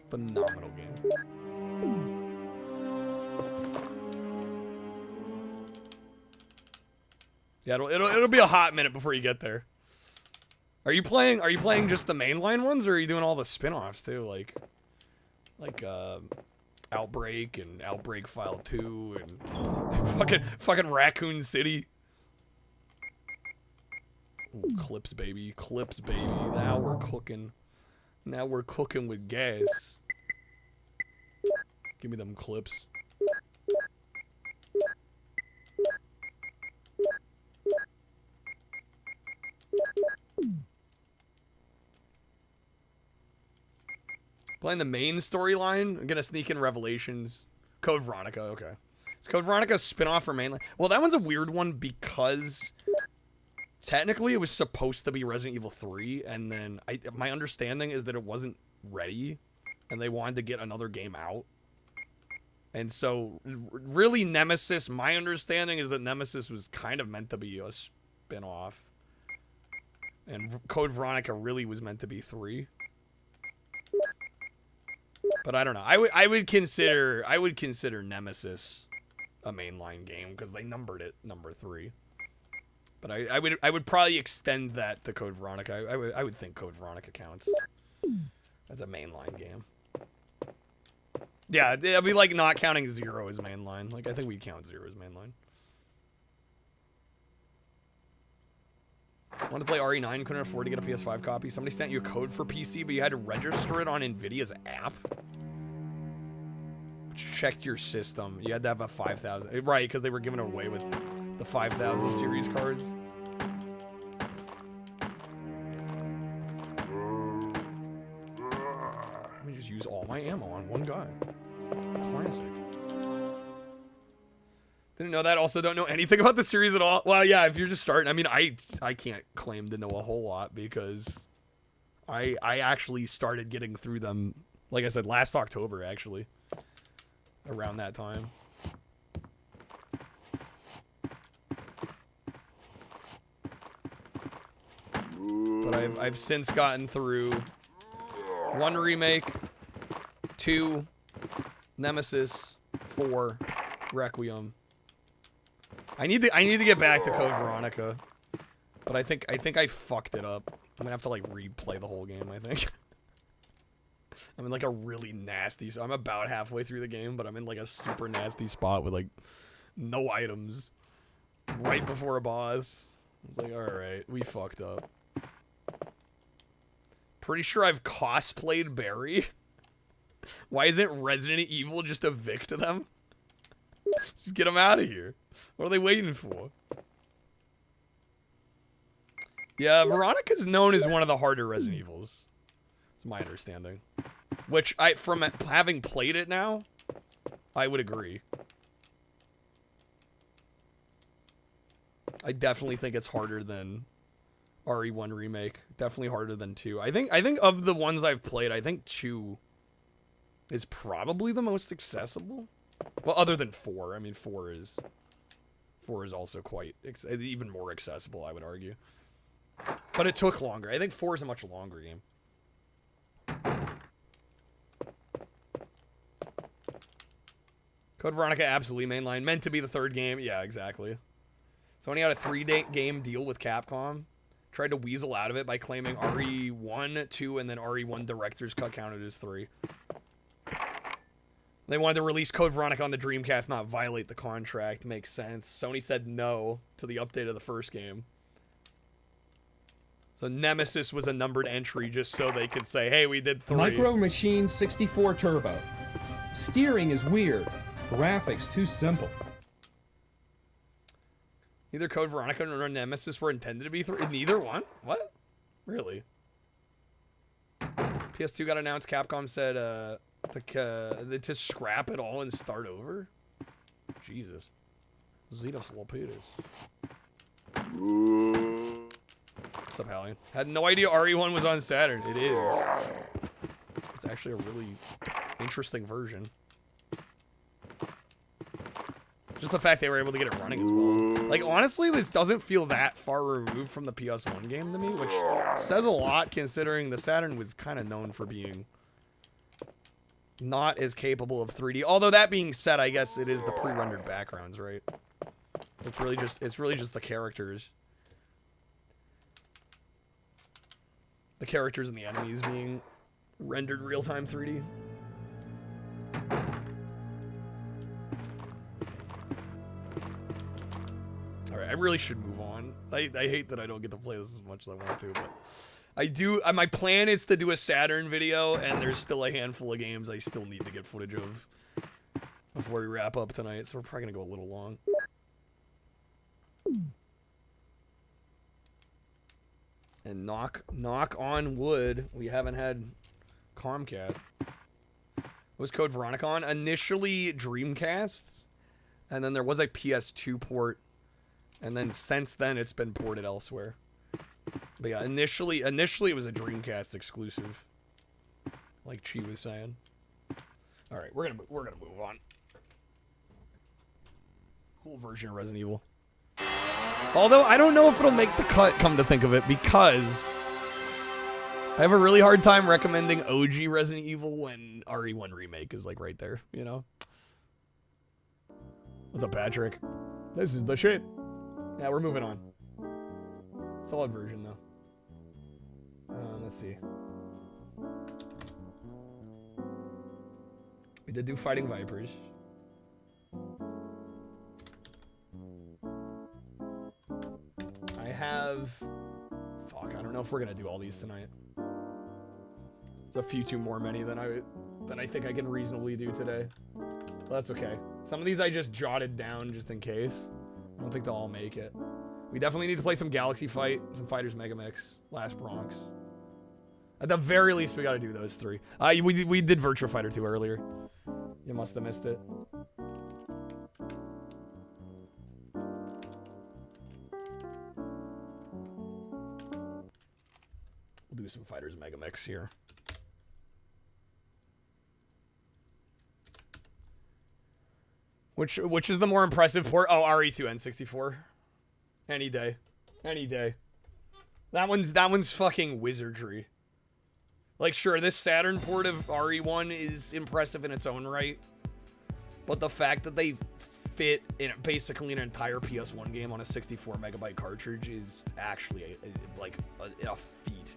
Speaker 16: Phenomenal game. Yeah, it'll be a hot minute before you get there. Are you playing just the mainline ones, or are you doing all the spin-offs too, like Outbreak and Outbreak File 2 and fucking Raccoon City? Ooh, clips baby. Now we're cooking. Now we're cooking with gas. Give me them clips. Playing the main storyline. I'm gonna sneak in Revelations. Code Veronica, okay. Is Code Veronica a spin-off for mainline? Well, that one's a weird one because technically it was supposed to be Resident Evil 3, and then my understanding is that it wasn't ready, and they wanted to get another game out. And so, really, Nemesis, my understanding is that Nemesis was kind of meant to be a spin-off. And Code Veronica really was meant to be 3. But I don't know. I would consider Nemesis a mainline game because they numbered it number 3. But I would probably extend that to Code Veronica. I would think Code Veronica counts as a mainline game. Yeah, it'd be like not counting 0 as mainline. Like I think we count 0 as mainline. Wanted to play RE9, couldn't afford to get a PS5 copy. Somebody sent you a code for PC, but you had to register it on Nvidia's app. Which checked your system. You had to have a 5,000. Right, because they were giving it away with the 5,000 series cards. Let me just use all my ammo on one guy. Classic. Didn't know that. Also don't know anything about the series at all. Well, yeah, if you're just starting. I mean, I can't claim to know a whole lot because I actually started getting through them, like I said, last October, actually. Around that time. But I've since gotten through 1 remake, 2 Nemesis, 4 Requiem. I need to get back to Code Veronica, but I think I fucked it up. I'm gonna have to like replay the whole game. I think. I'm in like a really nasty. So I'm about halfway through the game, but I'm in like a super nasty spot with like no items, right before a boss. I was like, all right, we fucked up. Pretty sure I've cosplayed Barry. Why isn't Resident Evil just evict them? Just get them out of here. What are they waiting for? Yeah, Veronica's known as one of the harder Resident Evils. It's my understanding. Which, from having played it now, I would agree. I definitely think it's harder than RE1 remake. Definitely harder than 2. I think of the ones I've played, I think 2 is probably the most accessible. Well, other than 4. I mean, 4 is also quite even more accessible, I would argue. But it took longer. I think 4 is a much longer game. Code Veronica absolutely mainline. Meant to be the 3rd game. Yeah, exactly. Sony had a 3-game deal with Capcom. Tried to weasel out of it by claiming RE1, 2, and then RE1 Director's Cut counted as 3. They wanted to release Code Veronica on the Dreamcast, not violate the contract. Makes sense. Sony said no to the update of the first game. So Nemesis was a numbered entry just so they could say, hey, we did 3.
Speaker 12: Micro Machine 64 Turbo. Steering is weird. Graphics too simple.
Speaker 16: Neither Code Veronica nor Nemesis were intended to be 3. Neither one? What? Really? PS2 got announced. Capcom said to scrap it all and start over? Jesus. Xenos Lopetus. What's up, Hallian? Had no idea RE1 was on Saturn. It is. It's actually a really interesting version. Just the fact they were able to get it running as well. Like, honestly, this doesn't feel that far removed from the PS1 game to me, which says a lot considering the Saturn was kind of known for being not as capable of 3D. Although that being said, I guess it is the pre-rendered backgrounds, right? It's really just the characters. The characters and the enemies being rendered real-time 3D. Alright, I really should move on. I hate that I don't get to play this as much as I want to, but I do. My plan is to do a Saturn video, and there's still a handful of games I still need to get footage of before we wrap up tonight, so we're probably gonna go a little long. And knock on wood, we haven't had Comcast. What was Code Veronica on? Initially Dreamcast, and then there was a PS2 port, and then since then it's been ported elsewhere. But yeah, initially it was a Dreamcast exclusive, like Chi was saying. All right, we're gonna move on. Cool version of Resident Evil. Although I don't know if it'll make the cut, come to think of it, because I have a really hard time recommending OG Resident Evil when RE1 Remake is like right there, you know? What's up, Patrick? This is the shit. Yeah, we're moving on. Solid version, though. Let's see. We did do Fighting Vipers. I have... Fuck, I don't know if we're gonna do all these tonight. There's a few too many than I think I can reasonably do today. But that's okay. Some of these I just jotted down just in case. I don't think they'll all make it. We definitely need to play some Galaxy Fight, some Fighters Mega Mix, Last Bronx. At the very least, we gotta do those 3. We did Virtua Fighter 2 earlier. You must have missed it. We'll do some Fighters Mega Mix here. Which is the more impressive port? Oh, RE2 N64. Any day. Any day. That one's fucking wizardry. Like, sure, this Saturn port of RE1 is impressive in its own right. But the fact that they fit in basically an entire PS1 game on a 64 megabyte cartridge is actually a feat.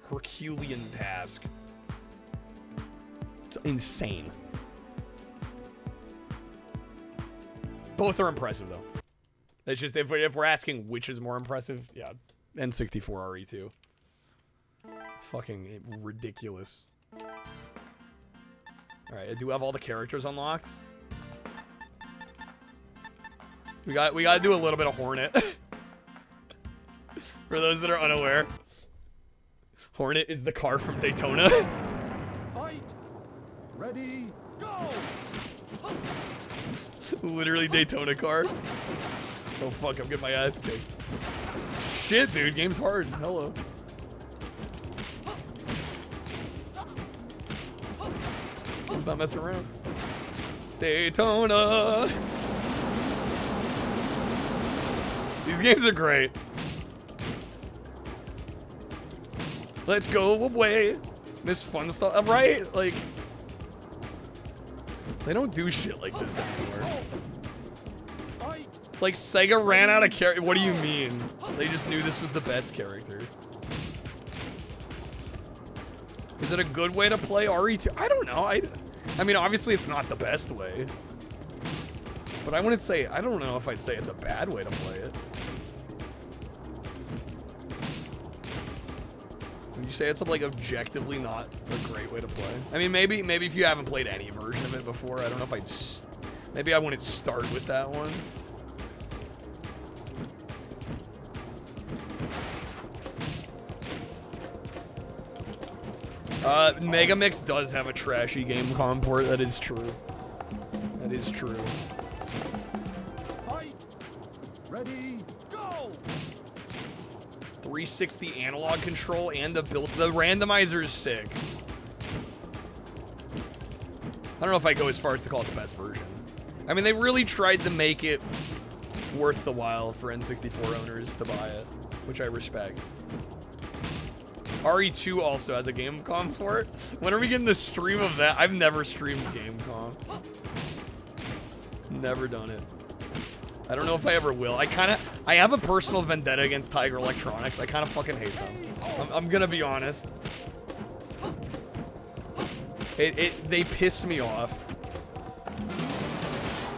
Speaker 16: Herculean task. It's insane. Both are impressive, though. It's just, if we're asking which is more impressive, yeah, N64 RE2. Fucking ridiculous. Alright, do we have all the characters unlocked? We gotta do a little bit of Hornet. For those that are unaware. Hornet is the car from Daytona.
Speaker 11: Fight! Ready, go!
Speaker 16: Literally Daytona car. Oh fuck, I'm getting my ass kicked. shit, dude. Game's hard. Hello. Game's not messing around. Daytona. These games are great. Let's go away. This fun stuff, right? Like, they don't do shit like this anymore. Like, Sega ran out of character. What do you mean? They just knew this was the best character. Is it a good way to play RE2? I don't know. I mean, obviously it's not the best way. But I wouldn't say, I don't know if I'd say it's a bad way to play it. Would you say it's like objectively not a great way to play? I mean, maybe if you haven't played any version of it before, I don't know if maybe I wouldn't start with that one. Megamix does have a trashy game port. That is true. That is true.
Speaker 11: Ready, go!
Speaker 16: 360 analog control and the randomizer is sick. I don't know if I go as far as to call it the best version. I mean, they really tried to make it worth the while for N64 owners to buy it, which I respect. RE2 also has a Gamecom port. When are we getting the stream of that? I've never streamed Gamecom. Never done it. I don't know if I ever will. I have a personal vendetta against Tiger Electronics. I kind of fucking hate them. I'm gonna be honest. They piss me off.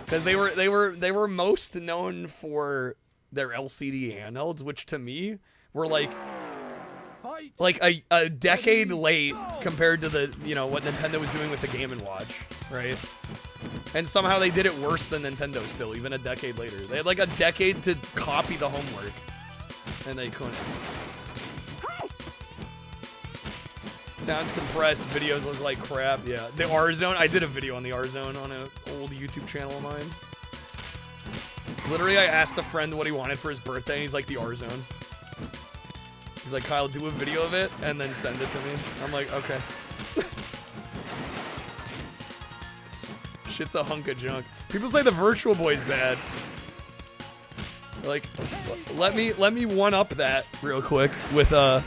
Speaker 16: Cause they were most known for their LCD handhelds, which to me were like a decade late compared to the, you know, what Nintendo was doing with the Game & Watch, right? And somehow they did it worse than Nintendo still, even a decade later. They had like a decade to copy the homework, and they couldn't. Sounds compressed, videos look like crap, yeah. The R-Zone, I did a video on the R-Zone on an old YouTube channel of mine. Literally, I asked a friend what he wanted for his birthday, and he's like, the R-Zone. He's like, Kyle, do a video of it, and then send it to me. I'm like, okay. Shit's a hunk of junk. People say the Virtual Boy's bad. Like, let me one up that real quick with a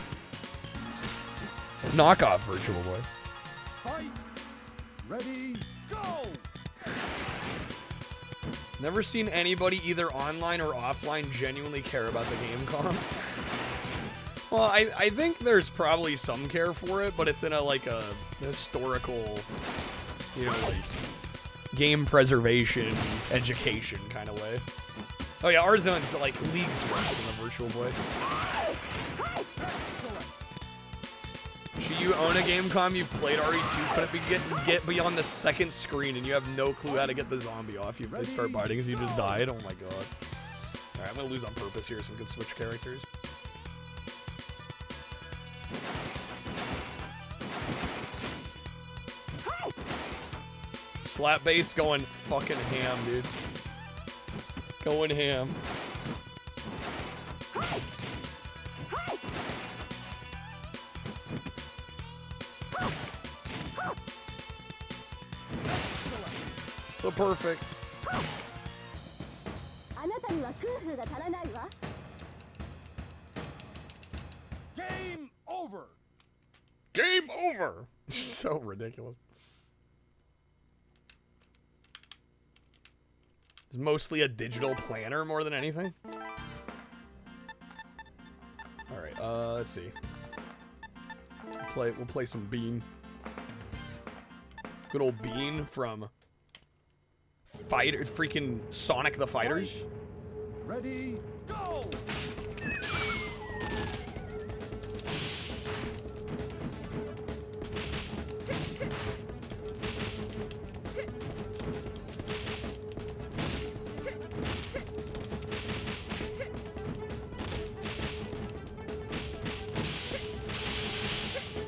Speaker 16: knockoff Virtual Boy.
Speaker 11: Fight. Ready, go!
Speaker 16: Never seen anybody either online or offline genuinely care about the Gamecom. Well, I think there's probably some care for it, but it's in a like a historical, you know, like game preservation, education kind of way. Oh yeah, R-Zone's like leagues worse than the Virtual Boy. Should you own a Gamecom you've played RE2, couldn't be get beyond the second screen and you have no clue how to get the zombie off. They start biting because you just died. Oh my god. Alright, I'm gonna lose on purpose here so we can switch characters. Slap bass going fucking ham, dude. Going ham. So perfect.
Speaker 11: Game over.
Speaker 16: Game over. So ridiculous. It's mostly a digital planner more than anything. All right, let's see. We'll play some Bean. Good old Bean from freaking Sonic the Fighters.
Speaker 11: Ready, go!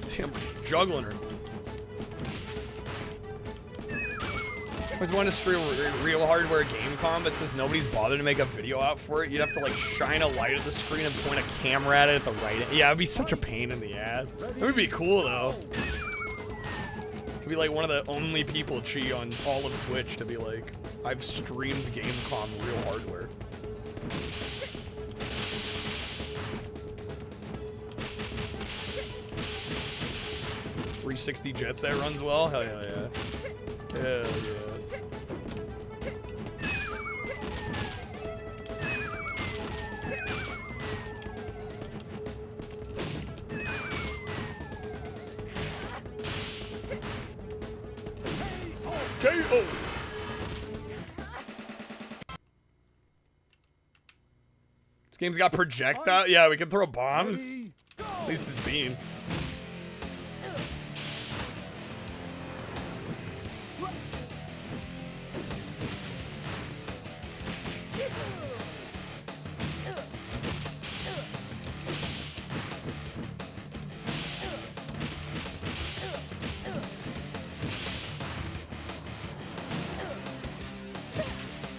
Speaker 16: Damn, juggling her. always wanted to stream real hardware Gamecom, but since nobody's bothered to make a video out for it, you'd have to like shine a light at the screen and point a camera at it at the right. Yeah, it'd be such a pain in the ass. It would be cool though. Could be like one of the only people on all of Twitch to be like, I've streamed Gamecom real hardware. .360 jet set runs well? Hell yeah, yeah. Hell yeah. K.O. This game's got projectile. Yeah, we can throw bombs. At least it's beam.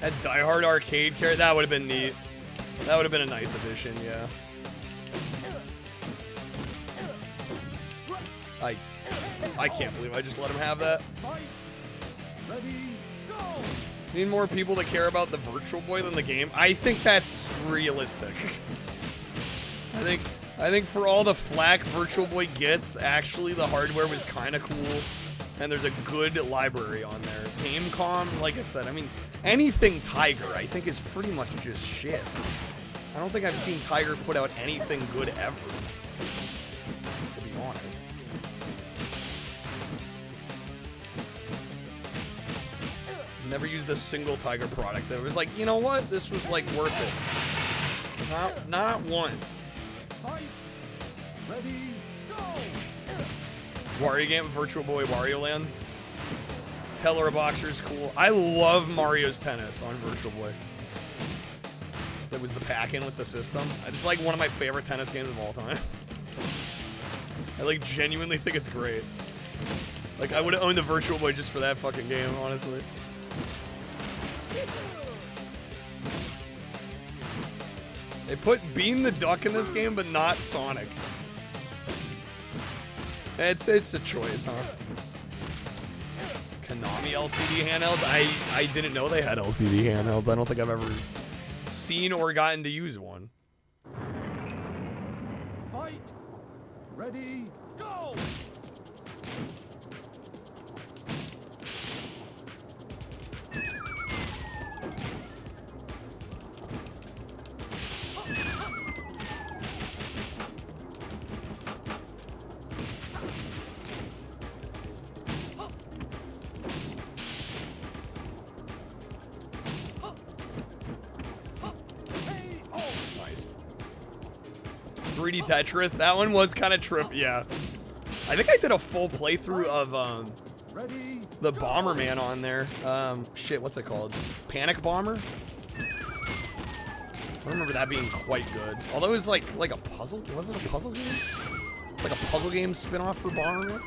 Speaker 16: That Die Hard arcade character, that would have been neat. That would have been a nice addition, yeah. I can't believe I just let him have that. Need more people that care about the Virtual Boy than the game. I think that's realistic. I think for all the flack Virtual Boy gets, actually the hardware was kind of cool. And there's a good library on there. Gamecom, like I said, I mean, anything Tiger, I think is pretty much just shit. I don't think I've seen Tiger put out anything good ever, to be honest. Never used a single Tiger product that was like, you know what, this was like worth it. Not once.
Speaker 11: Ready, go!
Speaker 16: Wario game, Virtual Boy, Wario Land. Teller Boxer's cool. I love Mario's Tennis on Virtual Boy. That was the pack-in with the system. It's like one of my favorite tennis games of all time. I like genuinely think it's great. Like I would have owned the Virtual Boy just for that fucking game, honestly. They put Bean the Duck in this game, but not Sonic. It's a choice, huh? Konami LCD handhelds? I didn't know they had LCD handhelds. I don't think I've ever seen or gotten to use one.
Speaker 11: Fight! Ready, go!
Speaker 16: Nice. 3D Tetris. That one was kind of trippy. Yeah. I think I did a full playthrough of the Bomberman on there. Shit, what's it called? Panic Bomber? I remember that being quite good. Although it was like a puzzle. Was it a puzzle game? It's like a puzzle game spin-off for Bomberman.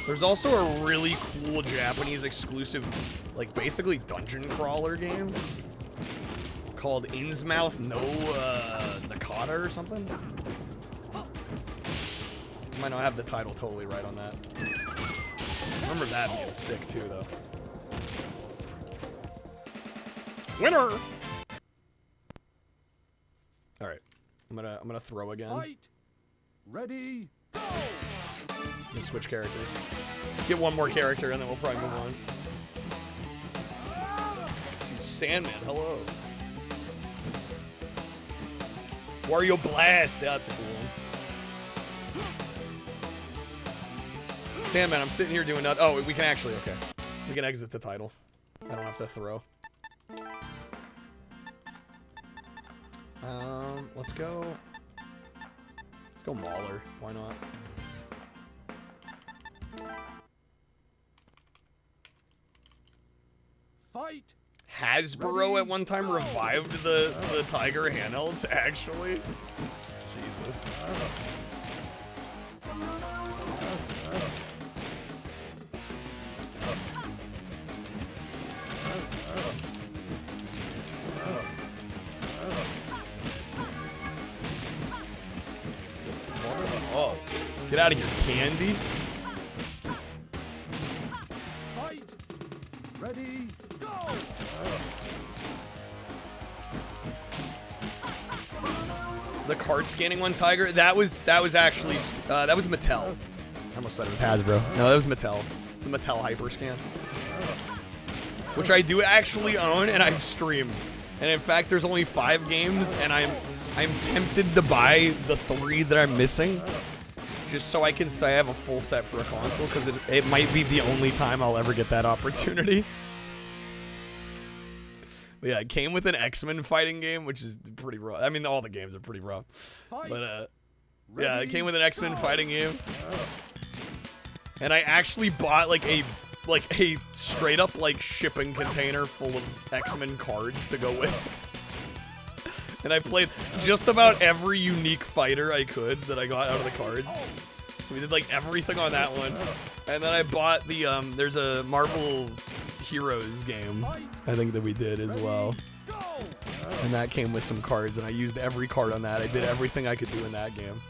Speaker 16: There's also a really cool Japanese exclusive, like basically dungeon crawler game called Innsmouth no Nakata or something. I might not have the title totally right on that. I remember that being sick too, though. Winner! All right, I'm gonna throw again.
Speaker 11: Fight! Ready, go!
Speaker 16: I'm gonna switch characters. Get one more character and then we'll probably move on. Dude, Sandman, hello. Wario Blast, that's a cool one. Sandman, I'm sitting here doing nothing. Oh, we can actually, okay. We can exit the title. I don't have to throw. Let's go. Let's go Mauler. Why not?
Speaker 11: Fight!
Speaker 16: Hasbro at one time revived the Tiger handhelds, actually. Jesus. Oh, get out of here, Candy.
Speaker 11: Fight. Ready, go!
Speaker 16: The card scanning one, Tiger. That was actually that was Mattel. I almost said it was Hasbro. No, that was Mattel. It's the Mattel Hyperscan, which I do actually own and I've streamed. And in fact, there's only 5 games, and I'm tempted to buy the 3 that I'm missing, just so I can say I have a full set for a console, because it might be the only time I'll ever get that opportunity. But yeah, it came with an X-Men fighting game, which is pretty rough. I mean, all the games are pretty rough. But yeah, it came with an X-Men fighting game. And I actually bought like a straight up like shipping container full of X-Men cards to go with. And I played just about every unique fighter I could that I got out of the cards. So we did like everything on that one. And then I bought the there's a Marvel Heroes game I think that we did as well. And that came with some cards, and I used every card on that. I did everything I could do in that game.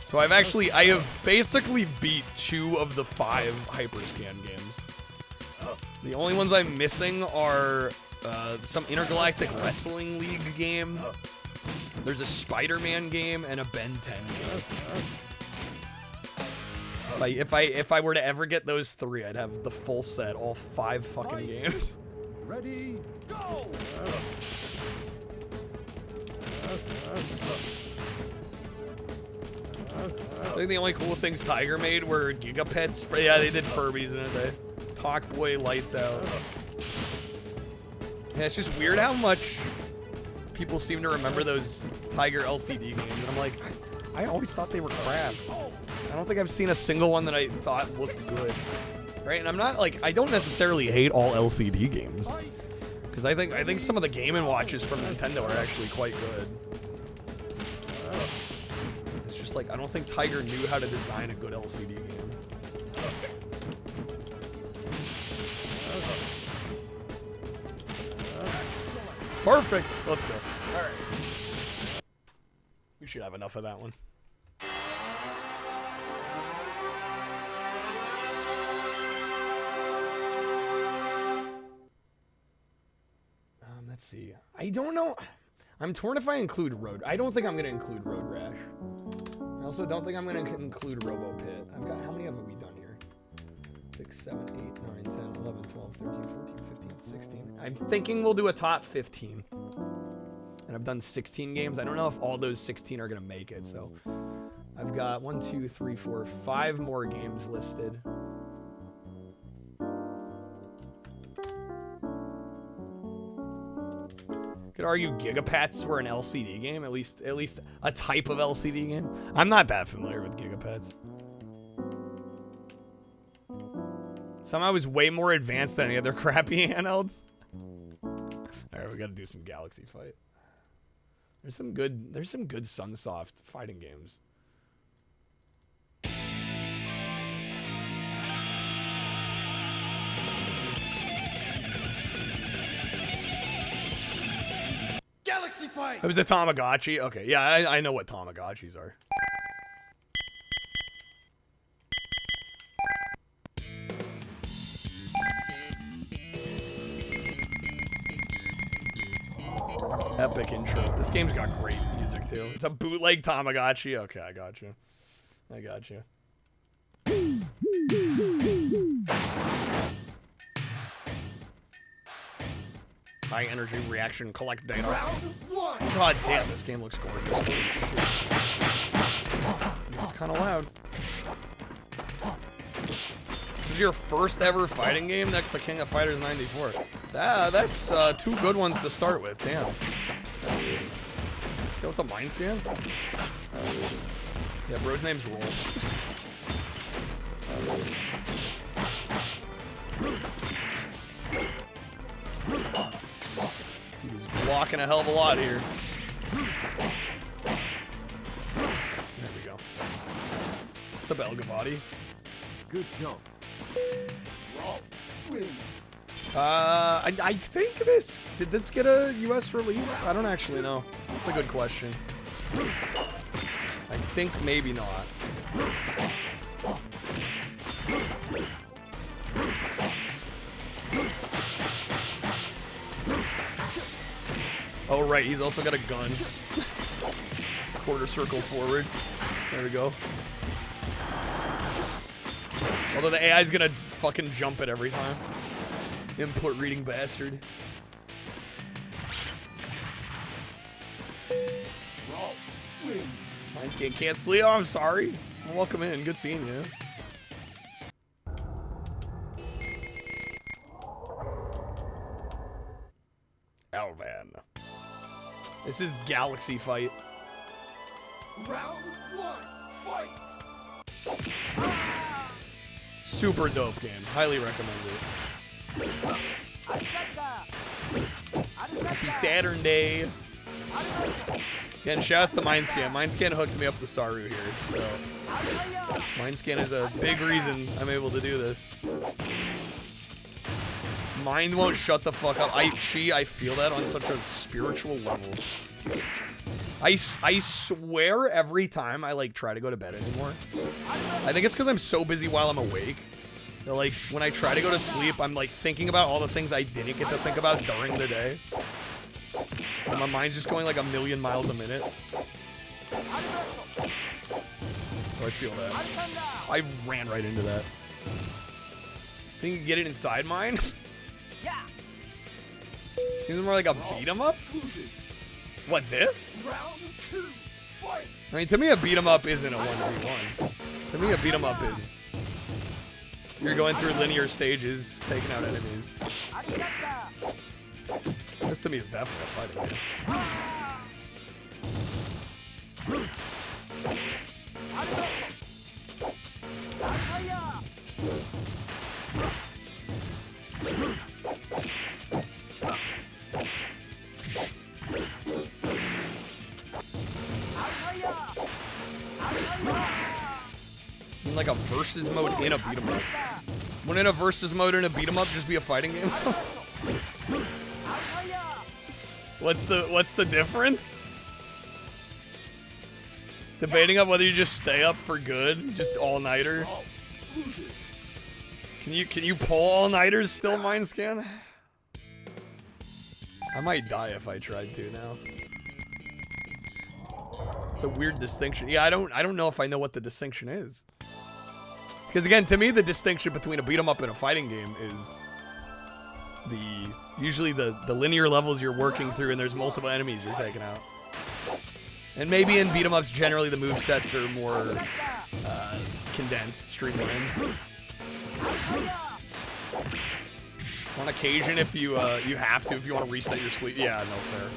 Speaker 16: So I have basically beat 2 of the 5 Hyperscan games. The only ones I'm missing are some Intergalactic Wrestling League game. There's a Spider-Man game and a Ben 10 game. If I were to ever get those 3, I'd have the full set, all 5 fucking games.
Speaker 11: Ready, go!
Speaker 16: I think the only cool things Tiger made were Gigapets. Yeah, they did Furbies in it. They Talk Boy, Lights Out. Yeah, it's just weird how much people seem to remember those Tiger LCD games. And I'm like, I always thought they were crap. I don't think I've seen a single one that I thought looked good. Right? And I'm not like, I don't necessarily hate all LCD games. Because I think some of the Game & Watches from Nintendo are actually quite good. It's just like, I don't think Tiger knew how to design a good LCD game. Perfect. Let's go. All right. We should have enough of that one. Let's see. I don't know. I'm torn if I include Road. I don't think I'm going to include Road Rash. I also don't think I'm going to include Robo Pit. I've got, how many have we done here? 6, 7, 8, 9, 10, 11, 12, 13, 14, 15, 16. I'm thinking we'll do a top 15. And I've done 16 games. I don't know if all those 16 are going to make it. So I've got 1, 2, 3, 4, 5 more games listed. Could argue Gigapets were an LCD game, at least a type of LCD game. I'm not that familiar with Gigapets. Somehow it was way more advanced than any other crappy handhelds. Alright, we gotta do some Galaxy Fight. There's some good Sunsoft fighting games.
Speaker 11: Galaxy Fight!
Speaker 16: It was a Tamagotchi? Okay, yeah, I know what Tamagotchis are. Epic intro. This game's got great music, too. It's a bootleg Tamagotchi. Okay, I got you. I got you. High energy reaction, collect data. God damn, this game looks gorgeous. Holy shit. It's kind of loud. This is your first ever fighting game next to King of Fighters 94. That's 2 good ones to start with. Damn. Yo, what's a mind scan? Yeah, bro's name's Rolf. He's blocking a hell of a lot here. There we go. What's up, El Gavati?
Speaker 11: Good job.
Speaker 16: I think did this get a US release? I don't actually know. That's a good question. I think maybe not. Oh right, he's also got a gun. Quarter circle forward. There we go. Although the AI's gonna fucking jump it every time. Input reading bastard. Mine's can't sleep. Oh, I'm sorry. Welcome in. Good seeing you. Alvan. This is Galaxy Fight.
Speaker 2: Round 1, fight!
Speaker 16: Super dope game. Highly recommend it. Happy Saturn Day. Again, shouts to Mindscan. Mindscan hooked me up with Saru here. So Mindscan is a big reason I'm able to do this. Mind won't shut the fuck up. I feel that on such a spiritual level. I swear every time I like try to go to bed anymore. I think it's because I'm so busy while I'm awake. That, like, when I try to go to sleep, I'm like thinking about all the things I didn't get to think about during the day. And my mind's just going like 1,000,000 miles a minute. So I feel that. I ran right into that. Think you can get it inside mine? Seems more like a beat 'em up? What, this? I mean, to me a beat 'em up isn't a 1v1. To me a beat 'em up is you're going through linear stages, taking out enemies. This to me is definitely a fighting game. I mean, like a versus mode in a beat 'em up. Wouldn't a versus mode in a beat 'em up just be a fighting game? What's the difference? Debating on whether you just stay up for good, just all-nighter. Can you pull all-nighters still, Mindscan? I might die if I tried to now. It's a weird distinction. Yeah, I don't know if I know what the distinction is. Because again, to me, the distinction between a beat 'em up and a fighting game is usually the linear levels you're working through and there's multiple enemies you're taking out. And maybe in beat 'em ups, generally the movesets are more condensed, streamlined. On occasion, if you have to, if you want to reset your sleep. Yeah, no fair.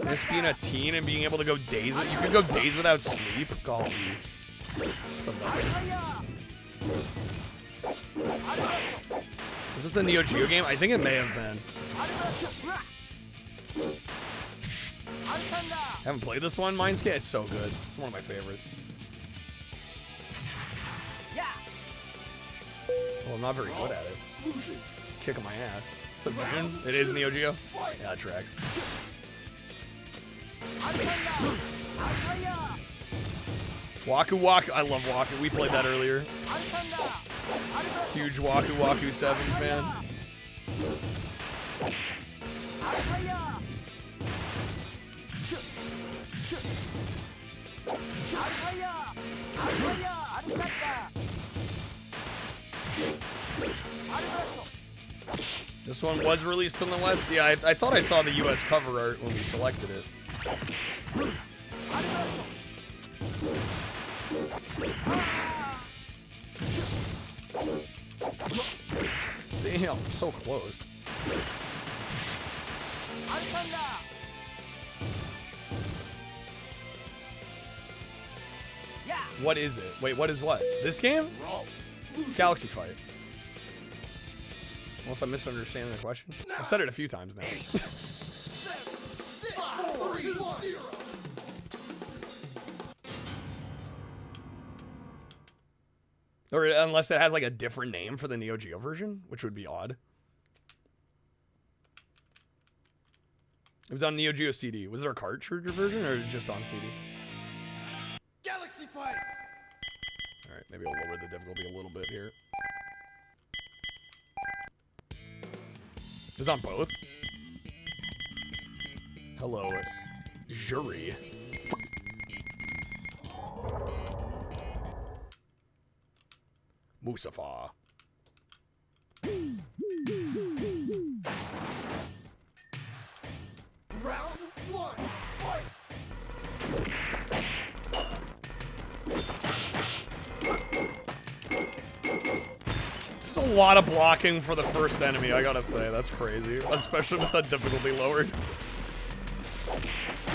Speaker 16: This being a teen and being able to go days, you can go days without sleep. Golly, it's is this a Neo Geo game? I think it may have been. Haven't played this one. Mindscan. It's so good. It's one of my favorites. Well, I'm not very good at it. It's kicking my ass. What's up, June? It is Neo Geo? Yeah, it tracks. Waku Waku. I love Waku. We played that earlier. Huge Waku Waku 7 fan. This one was released in the West. Yeah, I thought I saw the US cover art when we selected it. Damn, I'm so close. What is it? Wait, what is what? This game? Galaxy Fight. Unless I'm misunderstanding the question. I've said it a few times now. Or unless it has like a different name for the Neo Geo version, which would be odd. It was on Neo Geo CD. Was there a cartridge version or just on CD?
Speaker 2: Galaxy fight.
Speaker 16: All right, maybe I'll lower the difficulty a little bit here. It was on both. Hello, jury. Musafa.
Speaker 2: Round 1. Fight.
Speaker 16: It's a lot of blocking for the first enemy, I gotta say. That's crazy. Especially with the difficulty lowered.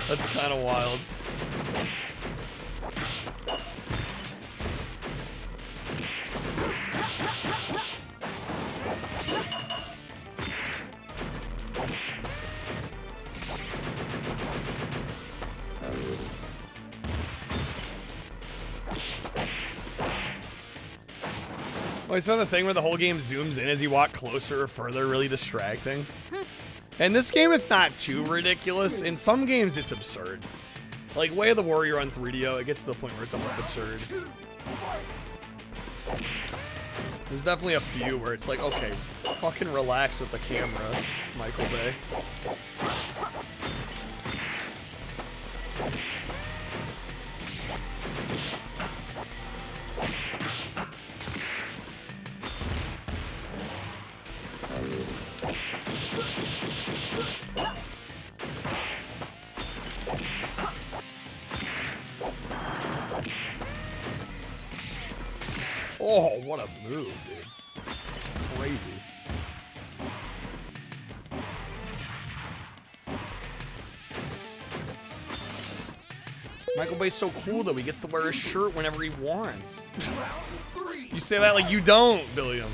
Speaker 16: That's kind of wild. Oh, it's the thing where the whole game zooms in as you walk closer or further, really distracting. In this game, it's not too ridiculous. In some games, it's absurd. Like Way of the Warrior on 3DO, it gets to the point where it's almost absurd. There's definitely a few where it's like, okay, fucking relax with the camera, Michael Bay. Oh, what a move, dude. Crazy. Michael Bay's so cool, though. He gets to wear a shirt whenever he wants. You say that like you don't, Billiam.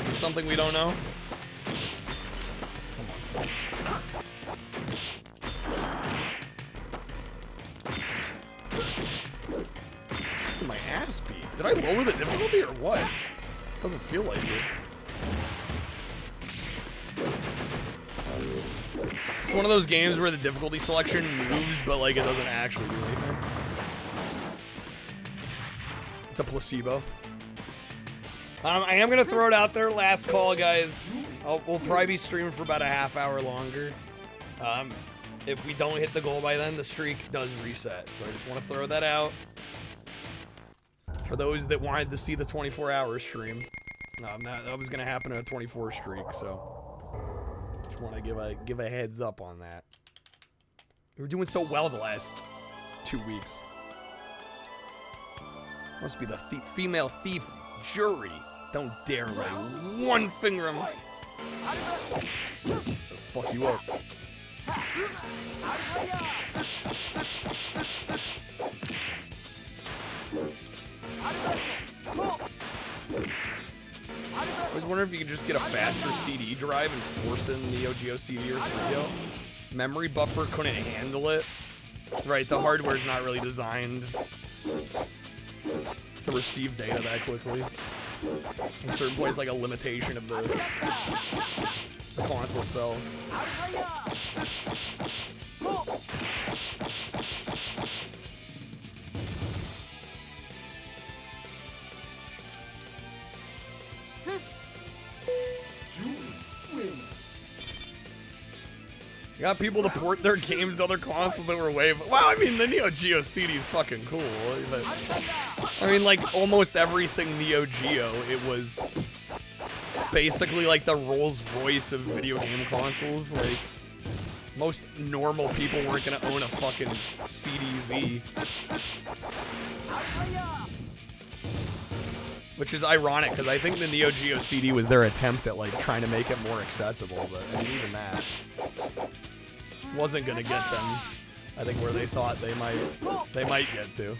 Speaker 16: There's something we don't know? My ass beat. Did I lower the difficulty or what? Doesn't feel like it. It's one of those games where the difficulty selection moves, but like it doesn't actually do anything. It's a placebo. I am gonna throw it out there. Last call, guys. We'll probably be streaming for about a half hour longer. If we don't hit the goal by then, the streak does reset. So I just want to throw that out. For those that wanted to see the 24-hour stream, that was gonna happen in a 24 streak, so just want to give a heads up on that. We were doing so well the last 2 weeks. Must be the female thief jury. Don't dare lay one finger on me. I'll fuck you up. I was wondering if you could just get a faster CD drive and force in Neo Geo CD or 3DO. Memory buffer couldn't handle it. Right, the hardware's not really designed to receive data that quickly. At certain points, like a limitation of the console itself. You got people to port their games to other consoles that were way. Wow, I mean, the Neo Geo CD is fucking cool. But I mean, like, almost everything Neo Geo, it was basically like the Rolls Royce of video game consoles. Like, most normal people weren't gonna own a fucking CDZ. Which is ironic, because I think the Neo Geo CD was their attempt at, like, trying to make it more accessible, but, I mean, even that wasn't gonna get them, I think, where they thought they might get to.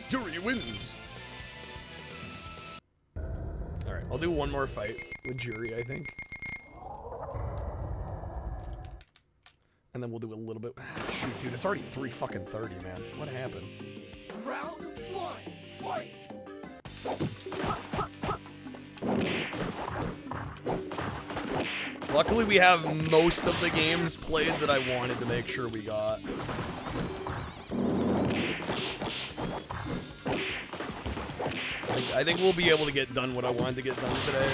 Speaker 16: Jury he wins. All right, I'll do one more fight with Jury, I think. And then we'll do a little bit. Shoot, dude, it's already 3:30, man. What happened?
Speaker 2: Round 1, fight!
Speaker 16: Luckily, we have most of the games played that I wanted to make sure we got. I think we'll be able to get done what I wanted to get done today.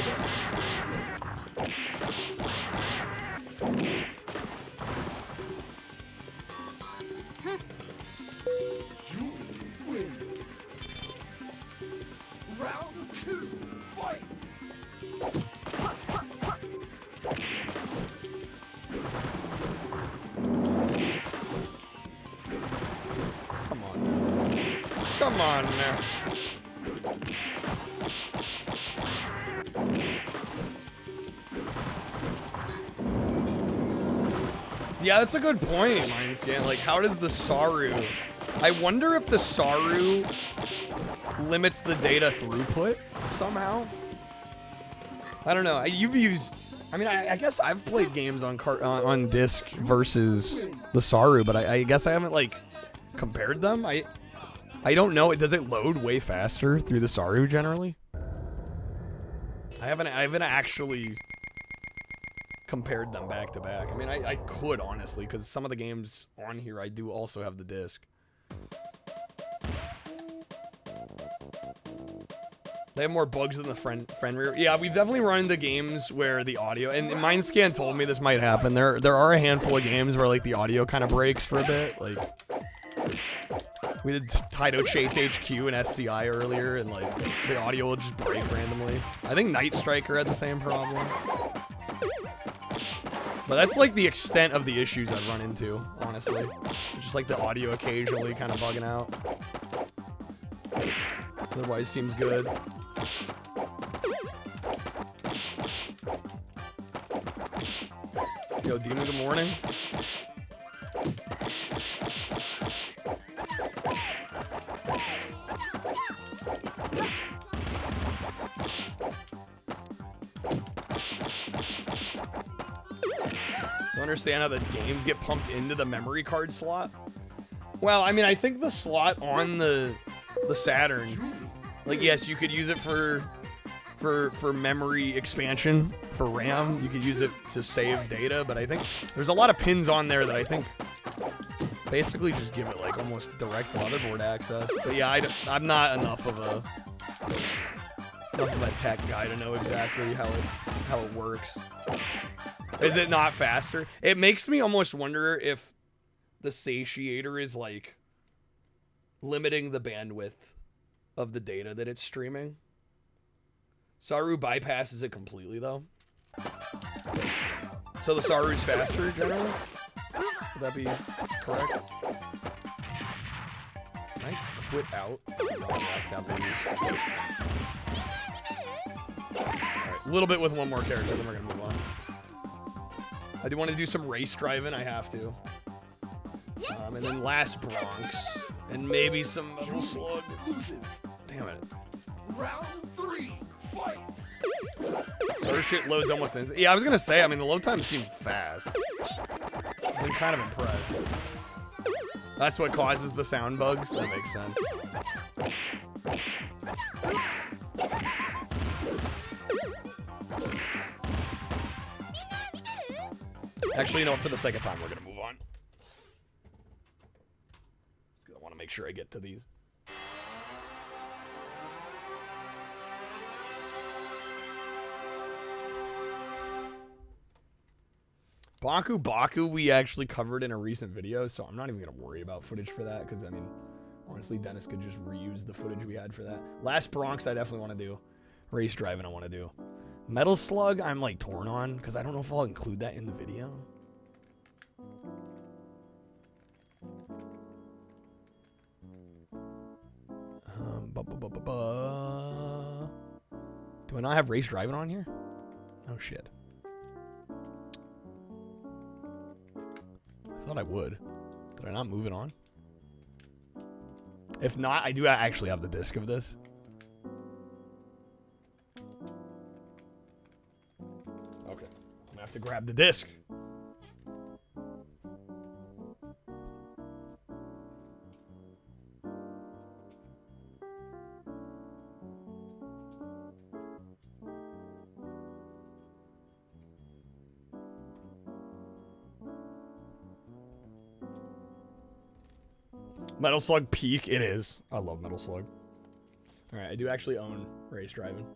Speaker 2: Round 2, fight!
Speaker 16: Come on now. Come on now. Yeah, that's a good point, Mindscan. Like, how does the Saru... I wonder if the Saru limits the data throughput somehow. I don't know. You've used... I mean, I guess I've played games on disc versus the Saru, but I guess I haven't, like, compared them. I don't know. Does it load way faster through the Saru generally? I haven't actually compared them back to back. I mean, I could, honestly, because some of the games on here I do also have the disc. They have more bugs than the friend rear. Yeah, we've definitely run into games where the audio, and Mindscan told me this might happen. There are a handful of games where, like, the audio kind of breaks for a bit. Like, we did Taito Chase HQ and SCI earlier, and, like, the audio will just break randomly. I think Night Striker had the same problem. But that's, like, the extent of the issues I've run into, honestly. It's just, like, the audio occasionally kind of bugging out. Otherwise, seems good. Yo, Demon, good morning. Don't understand how the games get pumped into the memory card slot. Well, I mean, I think the slot on the Saturn, like, yes, you could use it for memory expansion for RAM. You could use it to save data, but I think there's a lot of pins on there that I think basically just give it, like, almost direct motherboard access. But yeah, I'm not enough of a tech guy to know exactly how it works. Is it not faster? It makes me almost wonder if the satiator is, like, limiting the bandwidth of the data that it's streaming. Saru bypasses it completely, though. So the Saru's faster, generally? Would that be correct? Can I quit out? No, I left out menus. Alright, a little bit with one more character, then we're gonna move on. I do want to do some race driving, I have to. And then last Bronx. And maybe some Metal Slug. Damn it.
Speaker 2: Round 3, fight!
Speaker 16: So our shit loads almost instantly. Yeah, I was gonna say, I mean, the load times seem fast. I'm kind of impressed. That's what causes the sound bugs? That makes sense. Actually, you know what? For the sake of time, we're gonna move on. I want to make sure I get to these. Baku we actually covered in a recent video, so I'm not even going to worry about footage for that, because, I mean, honestly, Dennis could just reuse the footage we had for that. Last Bronx, I definitely want to do. Race driving, I want to do. Metal Slug, I'm, like, torn on, because I don't know if I'll include that in the video. Do I not have race driving on here? Oh, shit. I thought I would. Did I not move it on? If not, I do actually have the disc of this. Okay. I'm gonna have to grab the disc. Metal Slug Peak, it is. I love Metal Slug. Alright, I do actually own Race Driving.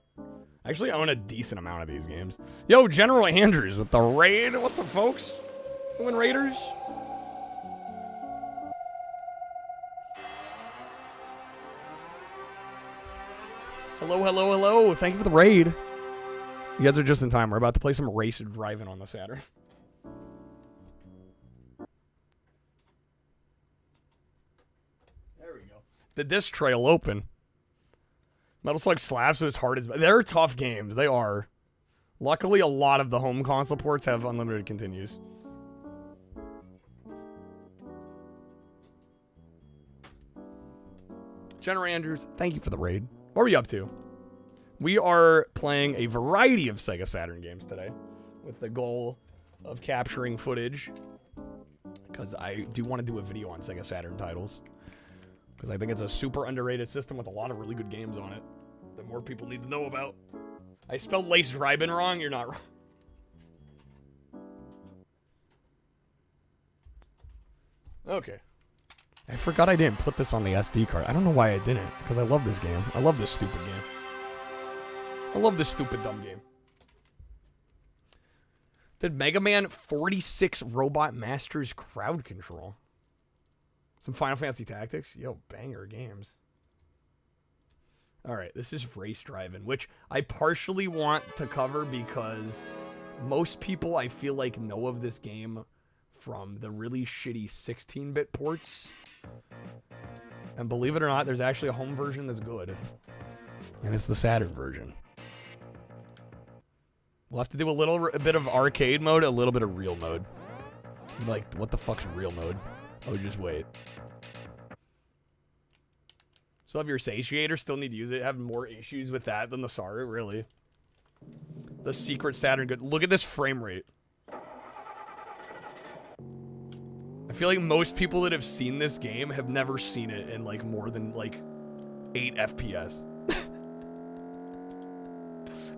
Speaker 16: I actually own a decent amount of these games. Yo, General Andrews with the raid. What's up, folks? Doing Raiders? Hello, hello, hello. Thank you for the raid. You guys are just in time. We're about to play some Race Driving on the Saturn. The disc tray will open. Metal Slug slaps as hard as... They're tough games. They are. Luckily, a lot of the home console ports have unlimited continues. General Andrews, thank you for the raid. What are you up to? We are playing a variety of Sega Saturn games today with the goal of capturing footage, because I do want to do a video on Sega Saturn titles. Because I think it's a super underrated system with a lot of really good games on it that more people need to know about. I spelled Lace Driving wrong. You're not wrong. Okay. I forgot I didn't put this on the SD card. I don't know why I didn't. Because I love this game. I love this stupid game. I love this stupid dumb game. Did Mega Man 46 Robot Masters crowd control? Some Final Fantasy Tactics? Yo, banger games. Alright, this is Race Driving, which I partially want to cover because most people, I feel like, know of this game from the really shitty 16-bit ports. And believe it or not, there's actually a home version that's good. And it's the Saturn version. We'll have to do a bit of arcade mode, a little bit of real mode. Like, what the fuck's real mode? Oh, just wait. Still have your satiator, still need to use it. Have more issues with that than the SAR, really. The secret Saturn good. Look at this frame rate. I feel like most people that have seen this game have never seen it in like more than like 8 FPS.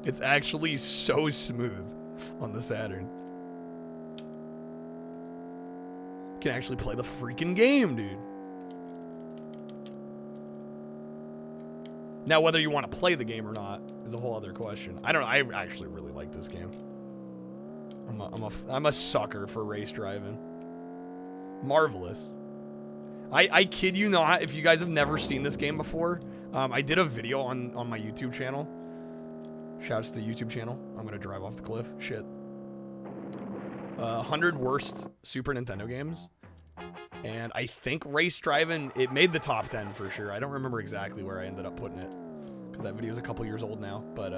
Speaker 16: It's actually so smooth on the Saturn. You can actually play the freaking game, dude. Now, whether you want to play the game or not is a whole other question. I don't know. I actually really like this game. I'm a sucker for race driving. Marvelous. I kid you not, if you guys have never seen this game before, I did a video on my YouTube channel. Shouts to the YouTube channel. I'm going to drive off the cliff. Shit. 100 worst Super Nintendo games. And I think Race Driving, it made the top 10 for sure. I don't remember exactly where I ended up putting it, because that video is a couple years old now. But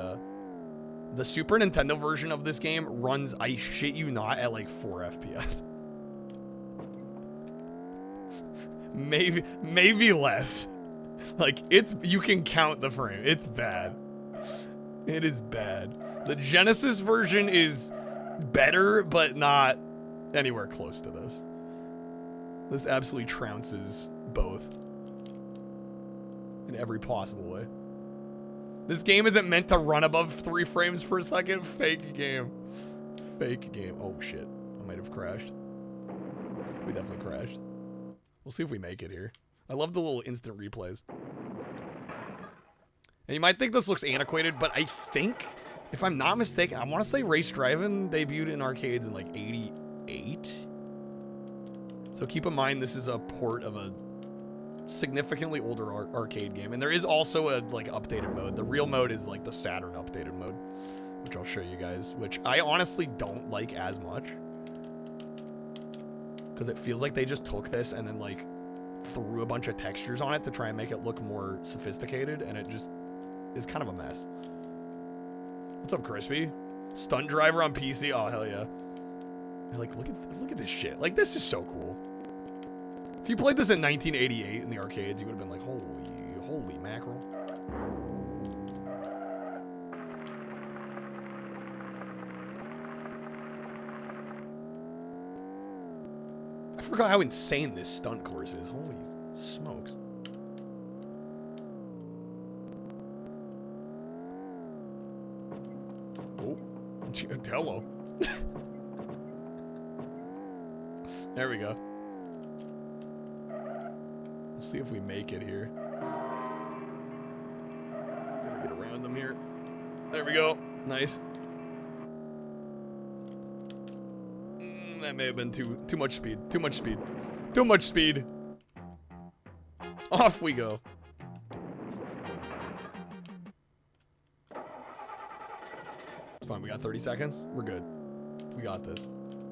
Speaker 16: the Super Nintendo version of this game runs, I shit you not, at like 4 FPS. Maybe less. Like, you can count the frame. It's bad. It is bad. The Genesis version is better, but not anywhere close to this. This absolutely trounces both in every possible way. This game isn't meant to run above 3 frames per second. Fake game. Fake game. Oh shit. I might have crashed. We definitely crashed. We'll see if we make it here. I love the little instant replays. And you might think this looks antiquated, but I think, if I'm not mistaken, I want to say Race Driving debuted in arcades in like 88. So keep in mind this is a port of a significantly older arcade game. And there is also a like updated mode. The real mode is like the Saturn updated mode, which I'll show you guys, which I honestly don't like as much. Because it feels like they just took this and then like threw a bunch of textures on it to try and make it look more sophisticated, and it just is kind of a mess. What's up, Crispy? Stunt driver on PC? Oh hell yeah! Like look at this shit. Like this is so cool. If you played this in 1988 in the arcades, you would have been like, holy mackerel. I forgot how insane this stunt course is. Holy smokes. Oh, hello. There we go. Let's see if we make it here. Gotta get around them here. There we go. Nice. That may have been too much speed. Too much speed. Too much speed. Off we go. It's fine. We got 30 seconds. We're good. We got this.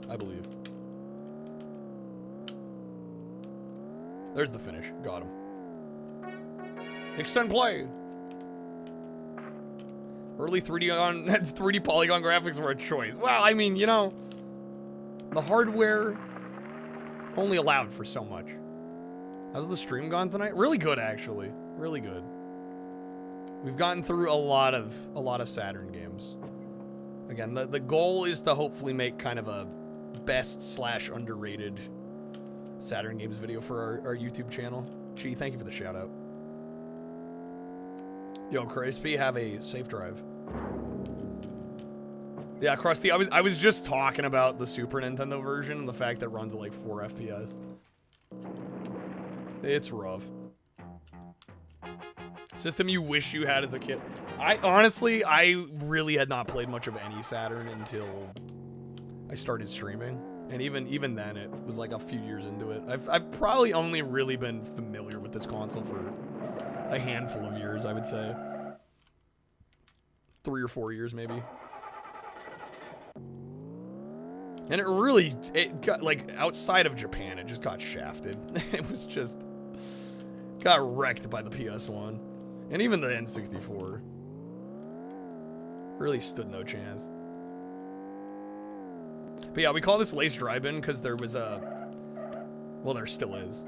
Speaker 16: I believe. There's the finish. Got him. Extend play. Early 3D polygon graphics were a choice. Well, I mean, you know, the hardware only allowed for so much. How's the stream gone tonight? Really good, actually. Really good. We've gotten through a lot of Saturn games. Again, the goal is to hopefully make kind of a best/underrated Saturn Games video for our YouTube channel. Gee, thank you for the shout out. Yo, Crispy, have a safe drive. Yeah, Krusty, I was just talking about the Super Nintendo version and the fact that it runs at like 4 FPS. It's rough. System you wish you had as a kid. Honestly, I really had not played much of any Saturn until I started streaming. And even then, it was like a few years into it. I've probably only really been familiar with this console for a handful of years, I would say. 3 or 4 years, maybe. And it got, like, outside of Japan, it just got shafted. It was just, got wrecked by the PS1. And even the N64. Really stood no chance. But yeah, we call this Lace Drive-In because there was well, there still is,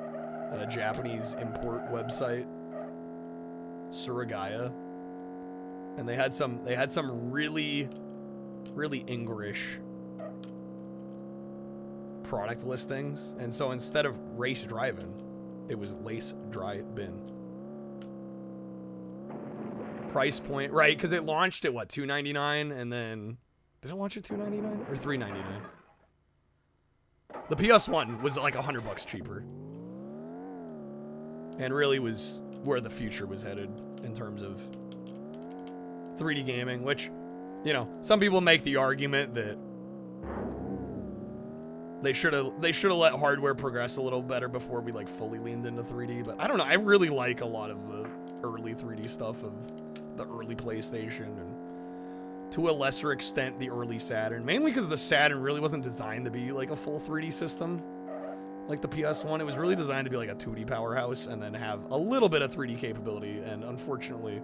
Speaker 16: a Japanese import website, Suragaya. And they had some really, really English product listings, and so instead of Race Drive-In, it was Lace Drive-In. Price point, right? Because it launched at what, $2.99, and then did it launch at $2.99 or $3.99? The PS1 was like $100 cheaper, and really was where the future was headed in terms of 3D gaming. Which, you know, some people make the argument that they should have let hardware progress a little better before we like fully leaned into 3D. But I don't know. I really like a lot of the early 3D stuff of the early PlayStation, and to a lesser extent the early Saturn. Mainly because the Saturn really wasn't designed to be like a full 3D system like the PS1. It was really designed to be like a 2D powerhouse and then have a little bit of 3D capability. And unfortunately,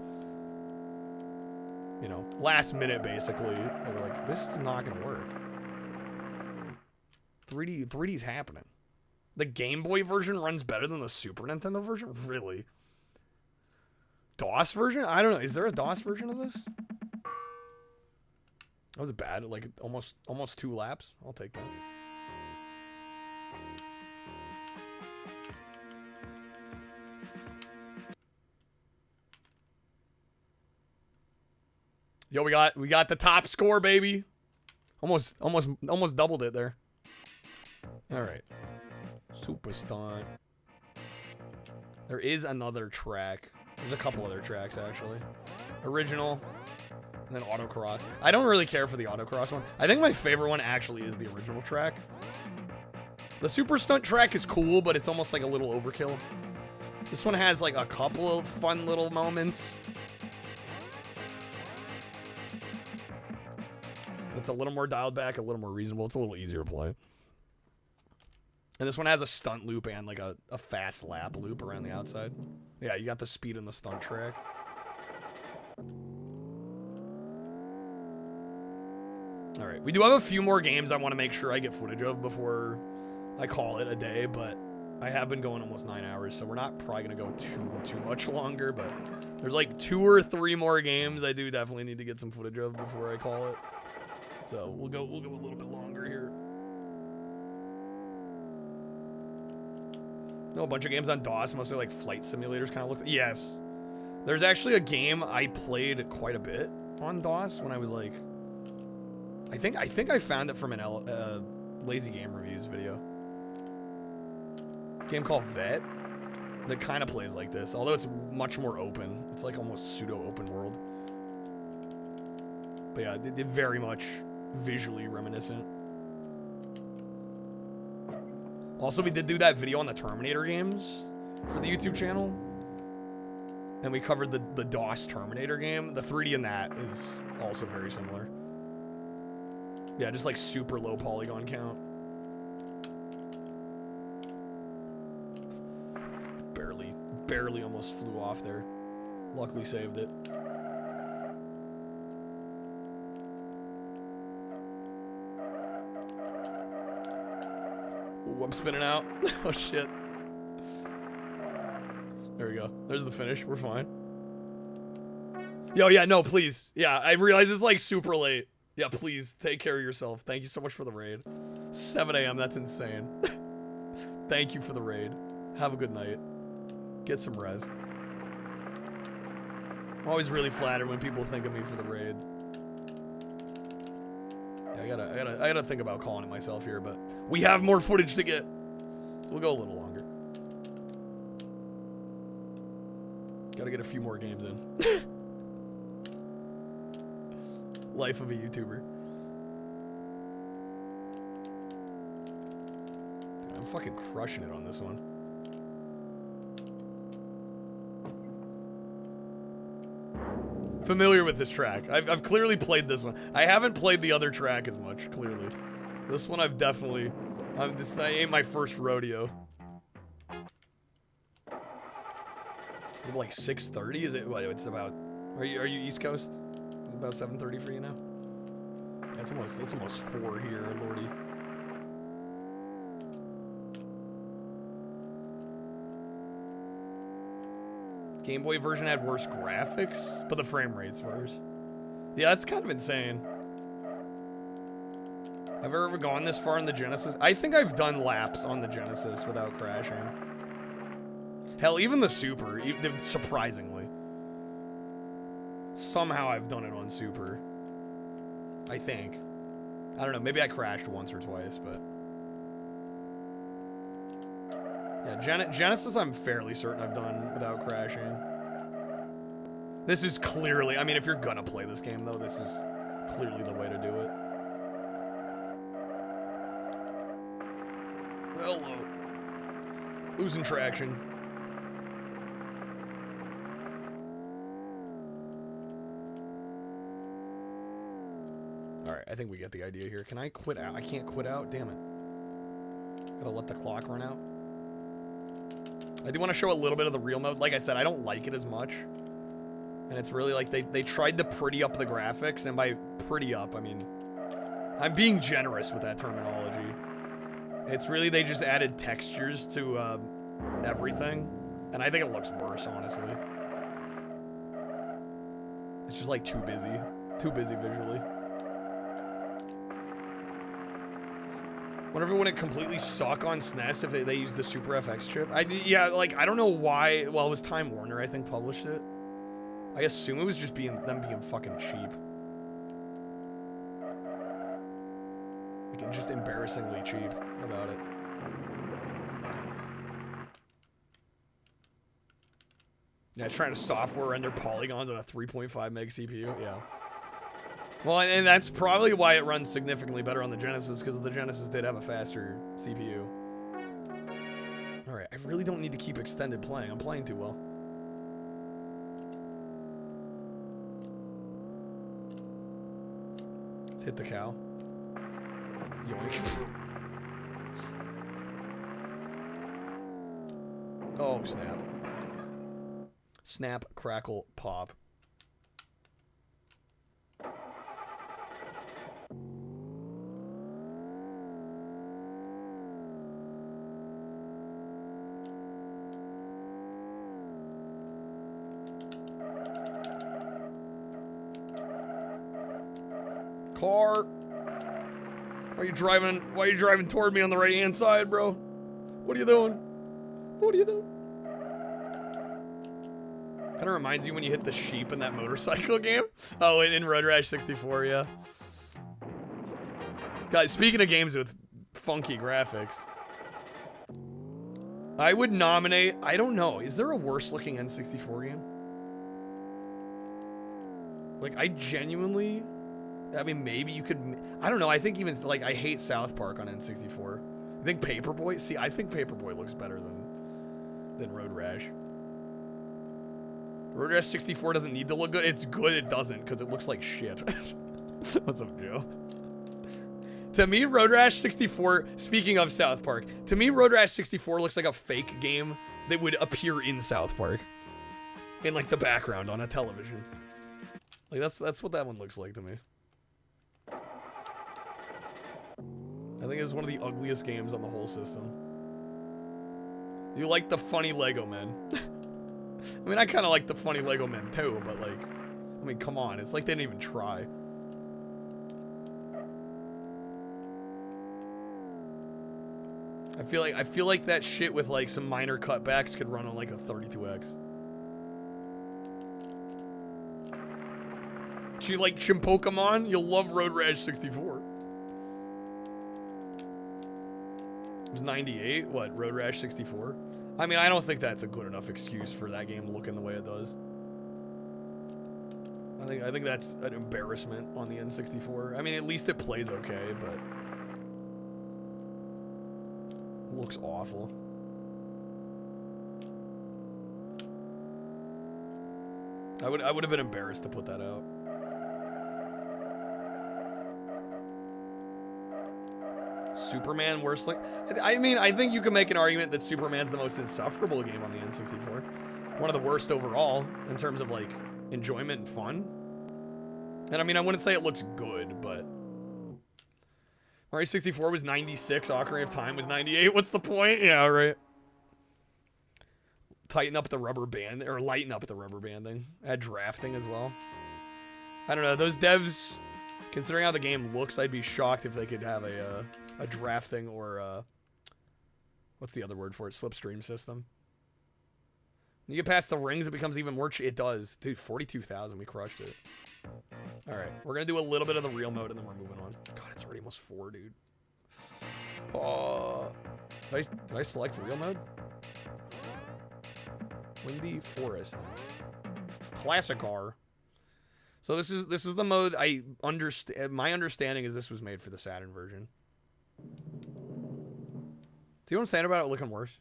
Speaker 16: you know, last minute basically, they were like, this is not gonna work. 3D's happening. The Game Boy version runs better than the Super Nintendo version? Really? DOS version? I don't know. Is there a DOS version of this? That was bad. Like almost 2 laps. I'll take that. Yo, we got the top score, baby. Almost doubled it there. All right. Super Stunt. There is another track. There's a couple other tracks, actually. Original, and then Autocross. I don't really care for the Autocross one. I think my favorite one actually is the original track. The Super Stunt track is cool, but it's almost like a little overkill. This one has like a couple of fun little moments. It's a little more dialed back, a little more reasonable. It's a little easier to play. And this one has a stunt loop and like a fast lap loop around the outside. Yeah, you got the speed in the stunt track. All right, we do have a few more games I want to make sure I get footage of before I call it a day, but I have been going almost 9 hours, so we're not probably gonna go too much longer, but there's like 2 or 3 more games I do definitely need to get some footage of before I call it. So we'll go a little bit longer here. No, a bunch of games on DOS, mostly like flight simulators kind of look. Yes. There's actually a game I played quite a bit on DOS when I was like, I think I found it from an Lazy Game Reviews video. A game called Vet that kind of plays like this, although it's much more open. It's like almost pseudo open world. But yeah, they're very much visually reminiscent. Also, we did do that video on the Terminator games for the YouTube channel. And we covered the DOS Terminator game. The 3D in that is also very similar. Yeah, just like super low polygon count. Barely almost flew off there. Luckily saved it. Ooh, I'm spinning out. Oh shit. There we go. There's the finish. We're fine. Yo, yeah, no, please. Yeah, I realize it's like super late. Yeah, please take care of yourself. Thank you so much for the raid. 7 a.m. That's insane. Thank you for the raid. Have a good night. Get some rest. I'm always really flattered when people think of me for the raid. Yeah, I gotta think about calling it myself here, but we have more footage to get, so we'll go a little longer. Gotta get a few more games in. Life of a YouTuber. Dude, I'm fucking crushing it on this one. Familiar with this track. I've clearly played this one. I haven't played the other track as much, clearly. This one I've definitely... this ain't my first rodeo. Like 6:30? Is it? What, it's about... Are you East Coast? About 7:30 for you now? Yeah, it's almost 4 here, lordy. Game Boy version had worse graphics, but the frame rate's worse. Yeah, that's kind of insane. Have I ever gone this far in the Genesis? I think I've done laps on the Genesis without crashing. Hell, even the Super, surprisingly. Somehow I've done it on Super. I think. I don't know, maybe I crashed once or twice, but... Yeah, Genesis I'm fairly certain I've done without crashing. This is clearly, I mean, if you're gonna play this game, though, this is clearly the way to do it. Hello. Losing traction. Alright, I think we get the idea here. Can I quit out? I can't quit out? Damn it. Gotta let the clock run out. I do want to show a little bit of the real mode. Like I said, I don't like it as much. And it's really like they tried to pretty up the graphics. And by pretty up, I mean... I'm being generous with that terminology. It's really they just added textures to everything. And I think it looks worse, honestly. It's just like too busy. Too busy visually. Whenever would it completely suck on SNES if they used the Super FX chip? Yeah, like, I don't know why. Well, it was Time Warner, I think, published it. I assume it was just them being fucking cheap. Like, just embarrassingly cheap about it. Yeah, trying to software render polygons on a 3.5 meg CPU, yeah. Well, and that's probably why it runs significantly better on the Genesis, because the Genesis did have a faster CPU. Alright, I really don't need to keep extended playing. I'm playing too well. Let's hit the cow. Yoink. Oh, snap. Snap, crackle, pop. Car. Why are you driving toward me on the right-hand side, bro? What are you doing? What are you doing? Kind of reminds you when you hit the sheep in that motorcycle game. Oh, in Road Rash 64, yeah. Guys, speaking of games with funky graphics, I would nominate, I don't know, is there a worse looking N64 game? Like, I genuinely, I mean, maybe you could, I don't know, I think even, like, I hate South Park on N64. I think Paperboy, see, I think Paperboy looks better than Road Rash. Road Rash 64 doesn't need to look good. It's good it doesn't, because it looks like shit. What's up, Joe? To me, Road Rash 64, speaking of South Park, to me, Road Rash 64 looks like a fake game that would appear in South Park. In, like, the background on a television. Like, that's what that one looks like to me. I think it's one of the ugliest games on the whole system. You like the funny Lego men. I mean, I kind of like the funny Lego men too, but like, I mean, come on. It's like they didn't even try. I feel like that shit with like some minor cutbacks could run on like a 32X. Do you like Chimpokemon? You'll love Road Rash 64. It was 98? What, Road Rash 64? I mean, I don't think that's a good enough excuse for that game looking the way it does. I think that's an embarrassment on the N64. I mean, at least it plays okay, but it looks awful. I would have been embarrassed to put that out. Superman worse, like, I mean, I think you can make an argument that Superman's the most insufferable game on the N64. One of the worst overall in terms of like enjoyment and fun. And I mean, I wouldn't say it looks good, but Mario 64 was 96, Ocarina of Time was 98. What's the point? Yeah, right. Tighten up the rubber band, or lighten up the rubber banding. Add drafting as well. I don't know, those devs, considering how the game looks, I'd be shocked if they could have a drafting or what's the other word for it? Slipstream system. When you get past the rings, it becomes even more. It does, dude. 42,000, we crushed it. All right, we're gonna do a little bit of the real mode and then we're moving on. God, it's already almost 4, dude. Did I select real mode? Windy Forest. Classic R. So this is the mode I understand. My understanding is this was made for the Saturn version. Do you know what I'm saying about it looking worse?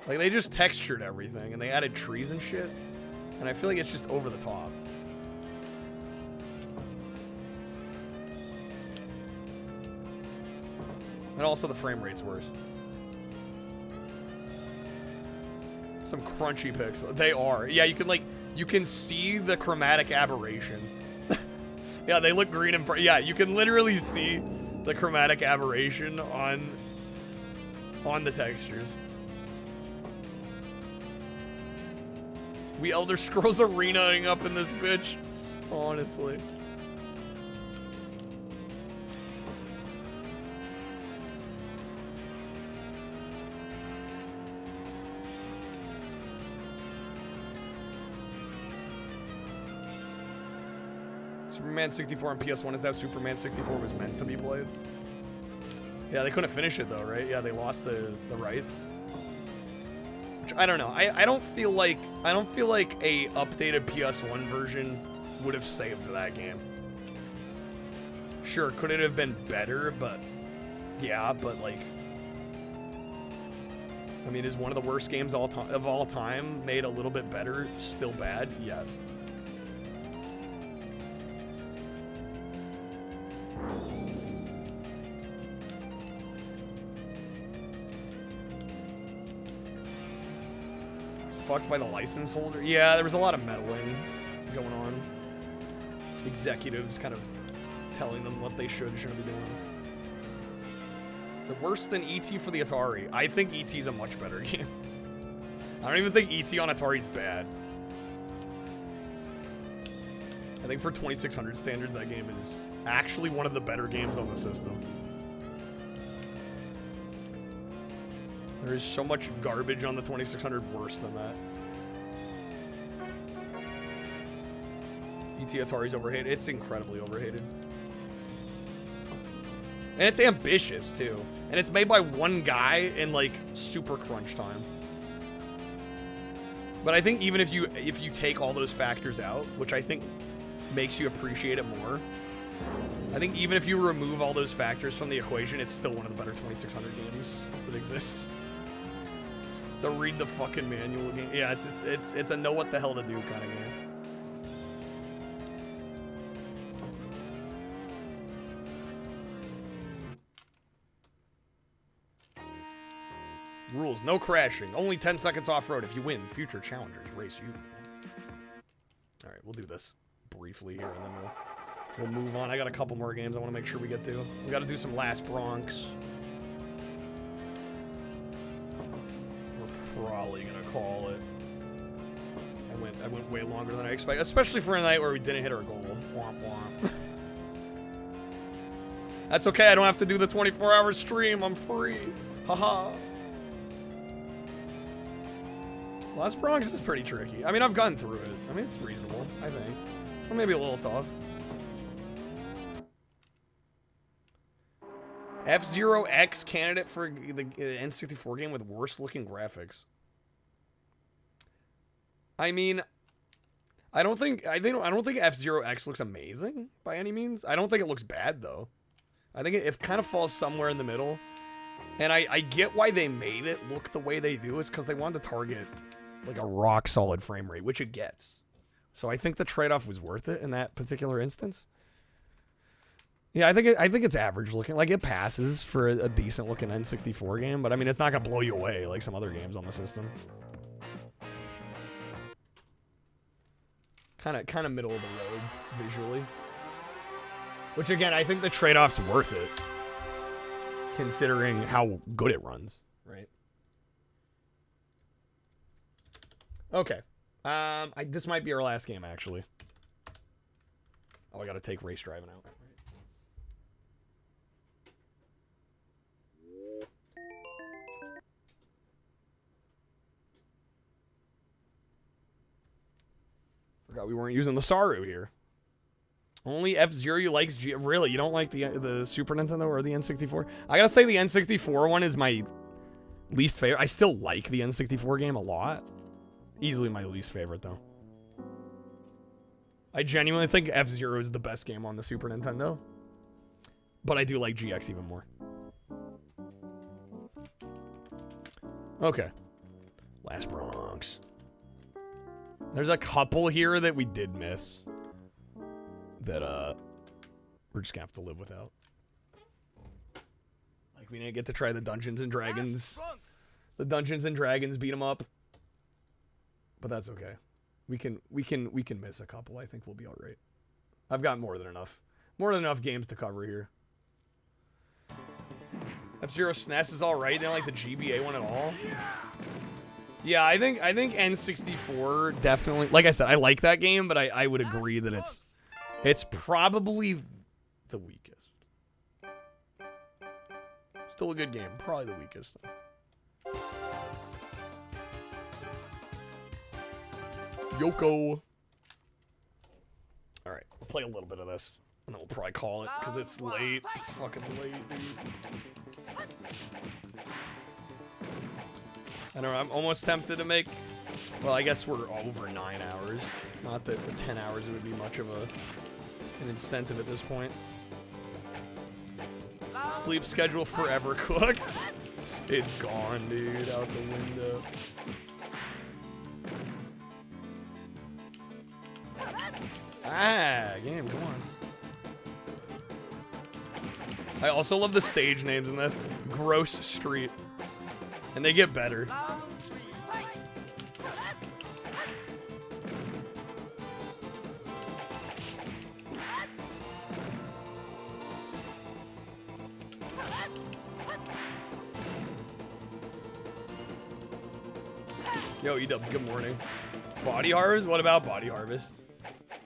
Speaker 16: Like, they just textured everything and they added trees and shit. And I feel like it's just over the top. And also the frame rate's worse. Some crunchy pics. They are. Yeah, you can like, you can see the chromatic aberration. Yeah, they look green and yeah, you can literally see the chromatic aberration on the textures. We Elder Scrolls Arena-ing up in this bitch, honestly. Superman 64 on PS1 is how Superman 64 was meant to be played. Yeah, they couldn't finish it though, right? Yeah, they lost the rights. Which I don't know. I don't feel like a updated PS1 version would have saved that game. Sure, could it have been better? But yeah, but like, I mean, is one of the worst games of all time made a little bit better still bad? Yes. Fucked by the license holder. Yeah, there was a lot of meddling going on. Executives kind of telling them what they shouldn't be doing. So worse than E.T. for the Atari. I think E.T.'s a much better game. I don't even think E.T. on Atari's bad. I think for 2600 standards, that game is actually one of the better games on the system. There is so much garbage on the 2600 worse than that. ET Atari's overhated. It's incredibly overhated. And it's ambitious, too. And it's made by one guy in, like, super crunch time. But I think even if you take all those factors out, which I think makes you appreciate it more, I think even if you remove all those factors from the equation, it's still one of the better 2600 games that exists. It's a read the fucking manual game. Yeah, it's a know what the hell to do kind of game. Rules, no crashing. Only 10 seconds off-road. If you win, future challengers race you. All right, we'll do this briefly here, and then we'll move on. I got a couple more games I want to make sure we get to. We got to do some Last Bronx. We're probably going to call it. I went way longer than I expected, especially for a night where we didn't hit our goal. Womp womp. That's okay. I don't have to do the 24-hour stream. I'm free. Haha. Last Bronx is pretty tricky. I mean, I've gone through it. I mean, it's reasonable, I think. Or maybe a little tough. F-Zero X candidate for the N64 game with worst looking graphics. I mean, I don't think F-Zero X looks amazing by any means. I don't think it looks bad though. I think it kind of falls somewhere in the middle. And I get why they made it look the way they do, is because they wanted to target like a rock solid frame rate, which it gets. So I think the trade-off was worth it in that particular instance. Yeah, I think it's average looking. Like, it passes for a decent looking N64 game, but I mean, it's not gonna blow you away like some other games on the system. Kind of middle of the road visually. Which again, I think the trade-off's worth it, considering how good it runs, right? Okay. This might be our last game, actually. Oh, I gotta take race driving out. Forgot we weren't using the Saru here. Only F-Zero you likes really? You don't like the Super Nintendo or the N64? I gotta say the N64 one is my least favorite. I still like the N64 game a lot. Easily my least favorite, though. I genuinely think F-Zero is the best game on the Super Nintendo. But I do like GX even more. Okay. Last Bronx. There's a couple here that we did miss. That, we're just gonna have to live without. Like, we didn't get to try the Dungeons and Dragons. The Dungeons and Dragons beat 'em up. But that's okay. We can miss a couple. I think we'll be all right. I've got more than enough games to cover here. F-Zero SNES is all right. They don't like the GBA one at all. Yeah, I think N64 definitely. Like I said, I like that game, but I would agree that it's probably the weakest. Still a good game. Probably the weakest though. Yoko. Alright, we'll play a little bit of this. And then we'll probably call it, because it's late. It's fucking late, dude. I don't know, I'm almost tempted to make... Well, I guess we're over 9 hours. Not that the 10 hours would be much of an incentive at this point. Sleep schedule forever cooked. It's gone, dude, out the window. Ah, game, come on. I also love the stage names in this. Gross Street. And they get better. Yo, E-Dubs, good morning. Body Harvest? What about Body Harvest?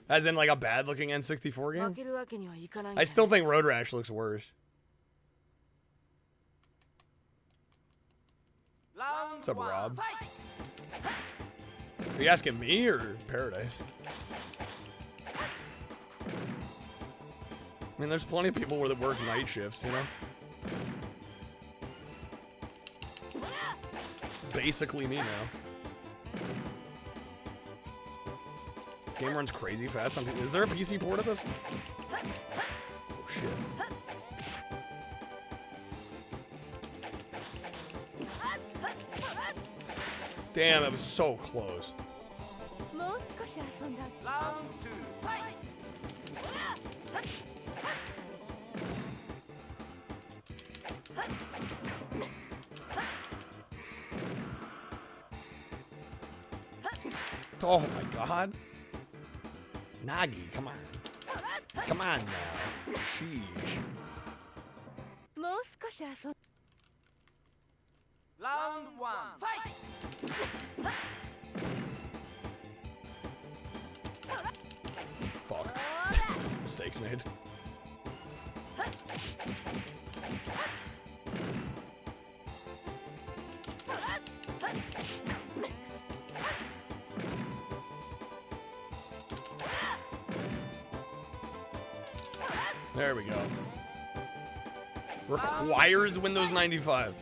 Speaker 16: As in like a bad looking N64 game? I still think Road Rash looks worse. What's up, Rob? Are you asking me or Paradise? I mean, there's plenty of people that work night shifts, you know? It's basically me now. Game runs crazy fast on PC. Is there a PC port of this? Oh, shit. Damn, that was so close. Oh my god. Nagi, come on. Come on now. Sheesh.
Speaker 23: Round 1, fight!
Speaker 16: Fuck. Mistakes made. There we go. Requires Windows 95.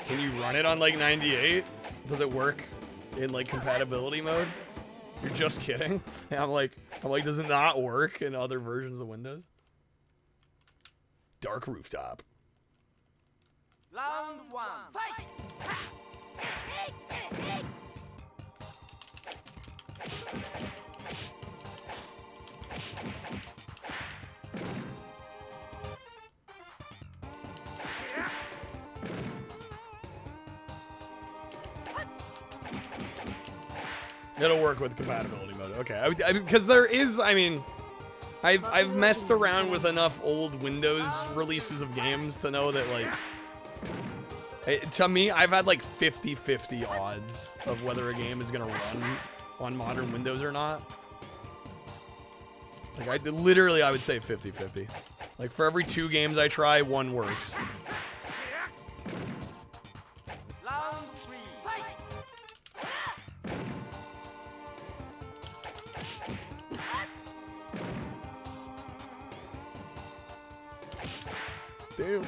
Speaker 16: Can you run it on like 98? Does it work in like compatibility mode? You're just kidding? And I'm like, does it not work in other versions of Windows? Dark Rooftop.
Speaker 23: Round 1, fight!
Speaker 16: It'll work with compatibility mode. Okay, because there is, I mean, I've messed around with enough old Windows releases of games to know that, like, to me, I've had like 50-50 odds of whether a game is gonna run on modern Windows or not. Like, I would say 50-50. Like, for every 2 games I try, 1 works. Damn.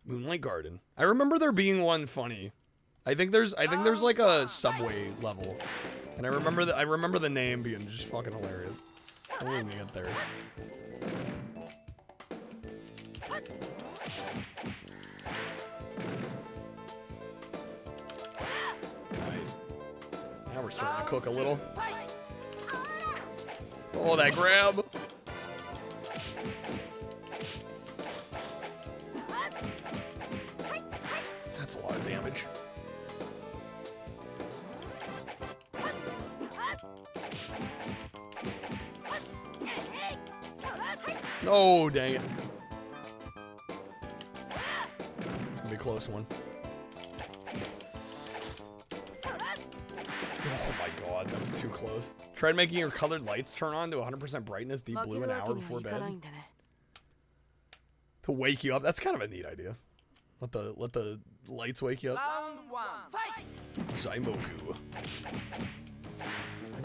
Speaker 16: Moonlight Garden. I remember there being one funny. I think there's like a subway level, and I remember the name being just fucking hilarious. I don't even get there. Nice. Now we're starting to cook a little. Oh, that grab. That's a lot of damage. Oh, dang it. It's gonna be a close one. Oh my god, that was too close. Tried making your colored lights turn on to 100% brightness, deep blue, an hour before bed. To wake you up. That's kind of a neat idea. Let the lights wake you up.
Speaker 23: Round 1, fight!
Speaker 16: Zaimoku.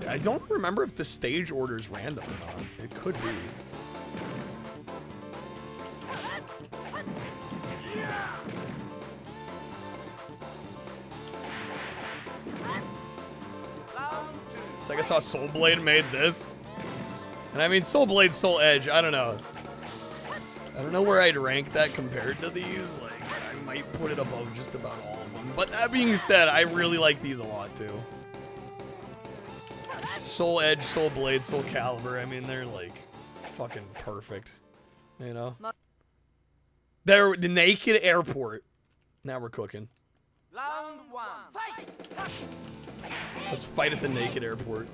Speaker 16: I don't remember if the stage order is random or not. It could be. Sega saw Soul Blade made this. And I mean, Soul Blade, Soul Edge, I don't know. I don't know where I'd rank that compared to these. Like, I might put it above just about all of them. But that being said, I really like these a lot too. Soul Edge, Soul Blade, Soul Calibur, I mean, they're like fucking perfect. You know? They're the Naked Airport. Now we're cooking.
Speaker 23: Round 1, fight!
Speaker 16: Let's fight at the Naked Airport.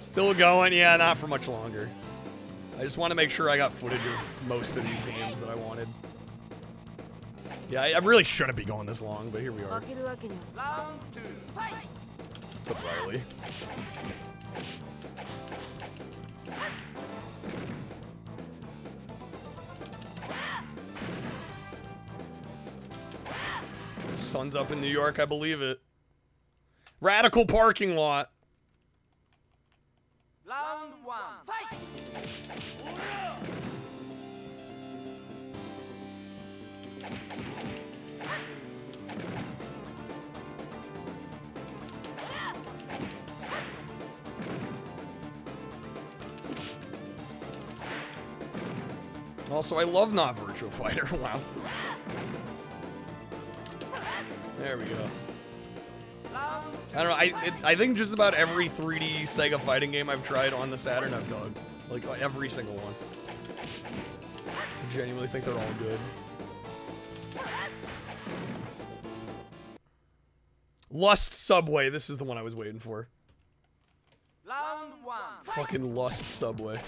Speaker 16: Still going? Yeah, not for much longer. I just want to make sure I got footage of most of these games that I wanted. Yeah, I really shouldn't be going this long, but here we are. What's up, Riley? Sun's up in New York, I believe it. Radical parking lot.
Speaker 23: Round 1, fight!
Speaker 16: Also, I love not Virtua Fighter. Wow. There we go. I don't know. I think just about every 3D Sega fighting game I've tried on the Saturn I've dug. Like every single one. I genuinely think they're all good. Lust Subway. This is the one I was waiting for.
Speaker 23: Round 1.
Speaker 16: Fucking Lust Subway.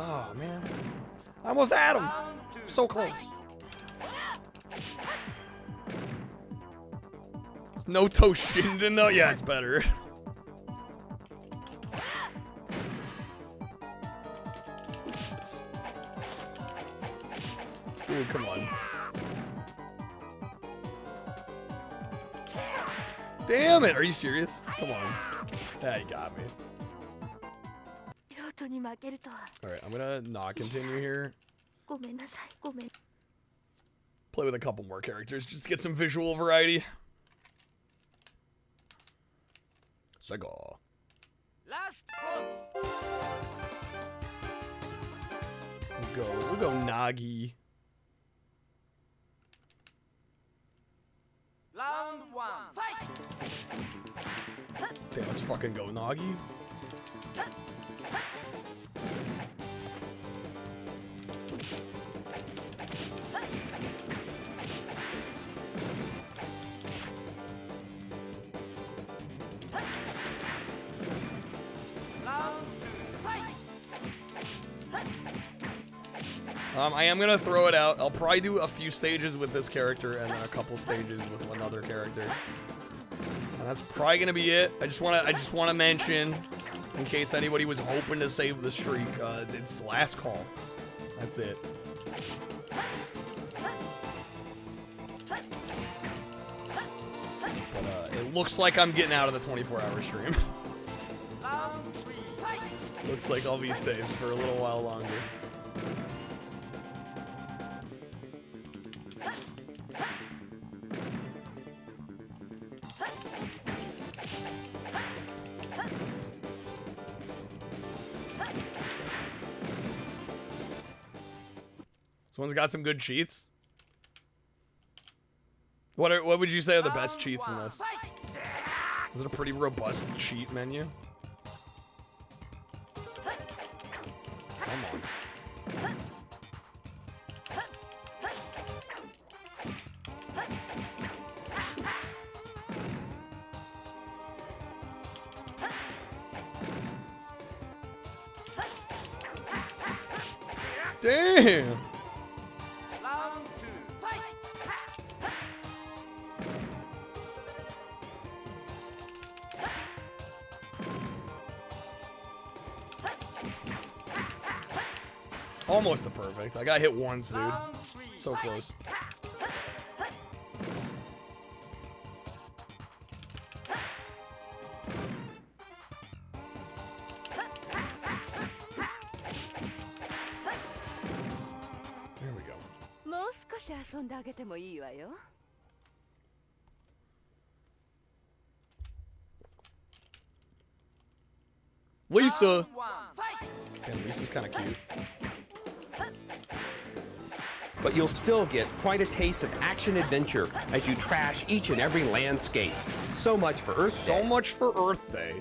Speaker 16: Oh, man. I almost had him. So close. There's no Toshinden, though? Yeah, it's better. Ooh, come on. Damn it. Are you serious? Come on. Yeah, you got me. Alright, I'm gonna not continue here. Play with a couple more characters just to get some visual variety. SEGA. We'll go Nagi.
Speaker 23: Round 1, fight!
Speaker 16: Damn, let's fucking go Nagi. I am gonna throw it out. I'll probably do a few stages with this character and then a couple stages with another character. And that's probably gonna be it. I just wanna mention, in case anybody was hoping to save the streak, it's last call. That's it. But it looks like I'm getting out of the 24-hour stream. Looks like I'll be safe for a little while longer. This one's got some good cheats. What would you say are the best cheats in this? Is it a pretty robust cheat menu? Come on. Damn!
Speaker 23: Round 2, fight!
Speaker 16: Almost the perfect. I got hit once, dude. So close. There we go. Lisa! And Lisa's kind of cute.
Speaker 7: But you'll still get quite a taste of action-adventure as you trash each and every landscape. So much for Earth Day.
Speaker 16: So much for Earth Day.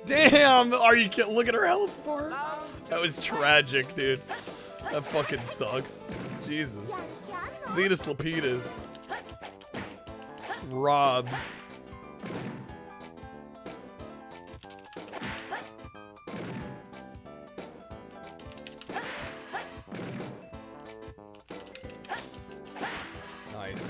Speaker 16: Damn! Are you kidding? Look at her health bar. That was tragic, dude. That fucking sucks. Jesus. Zetus Lapidus. Robbed. Nice.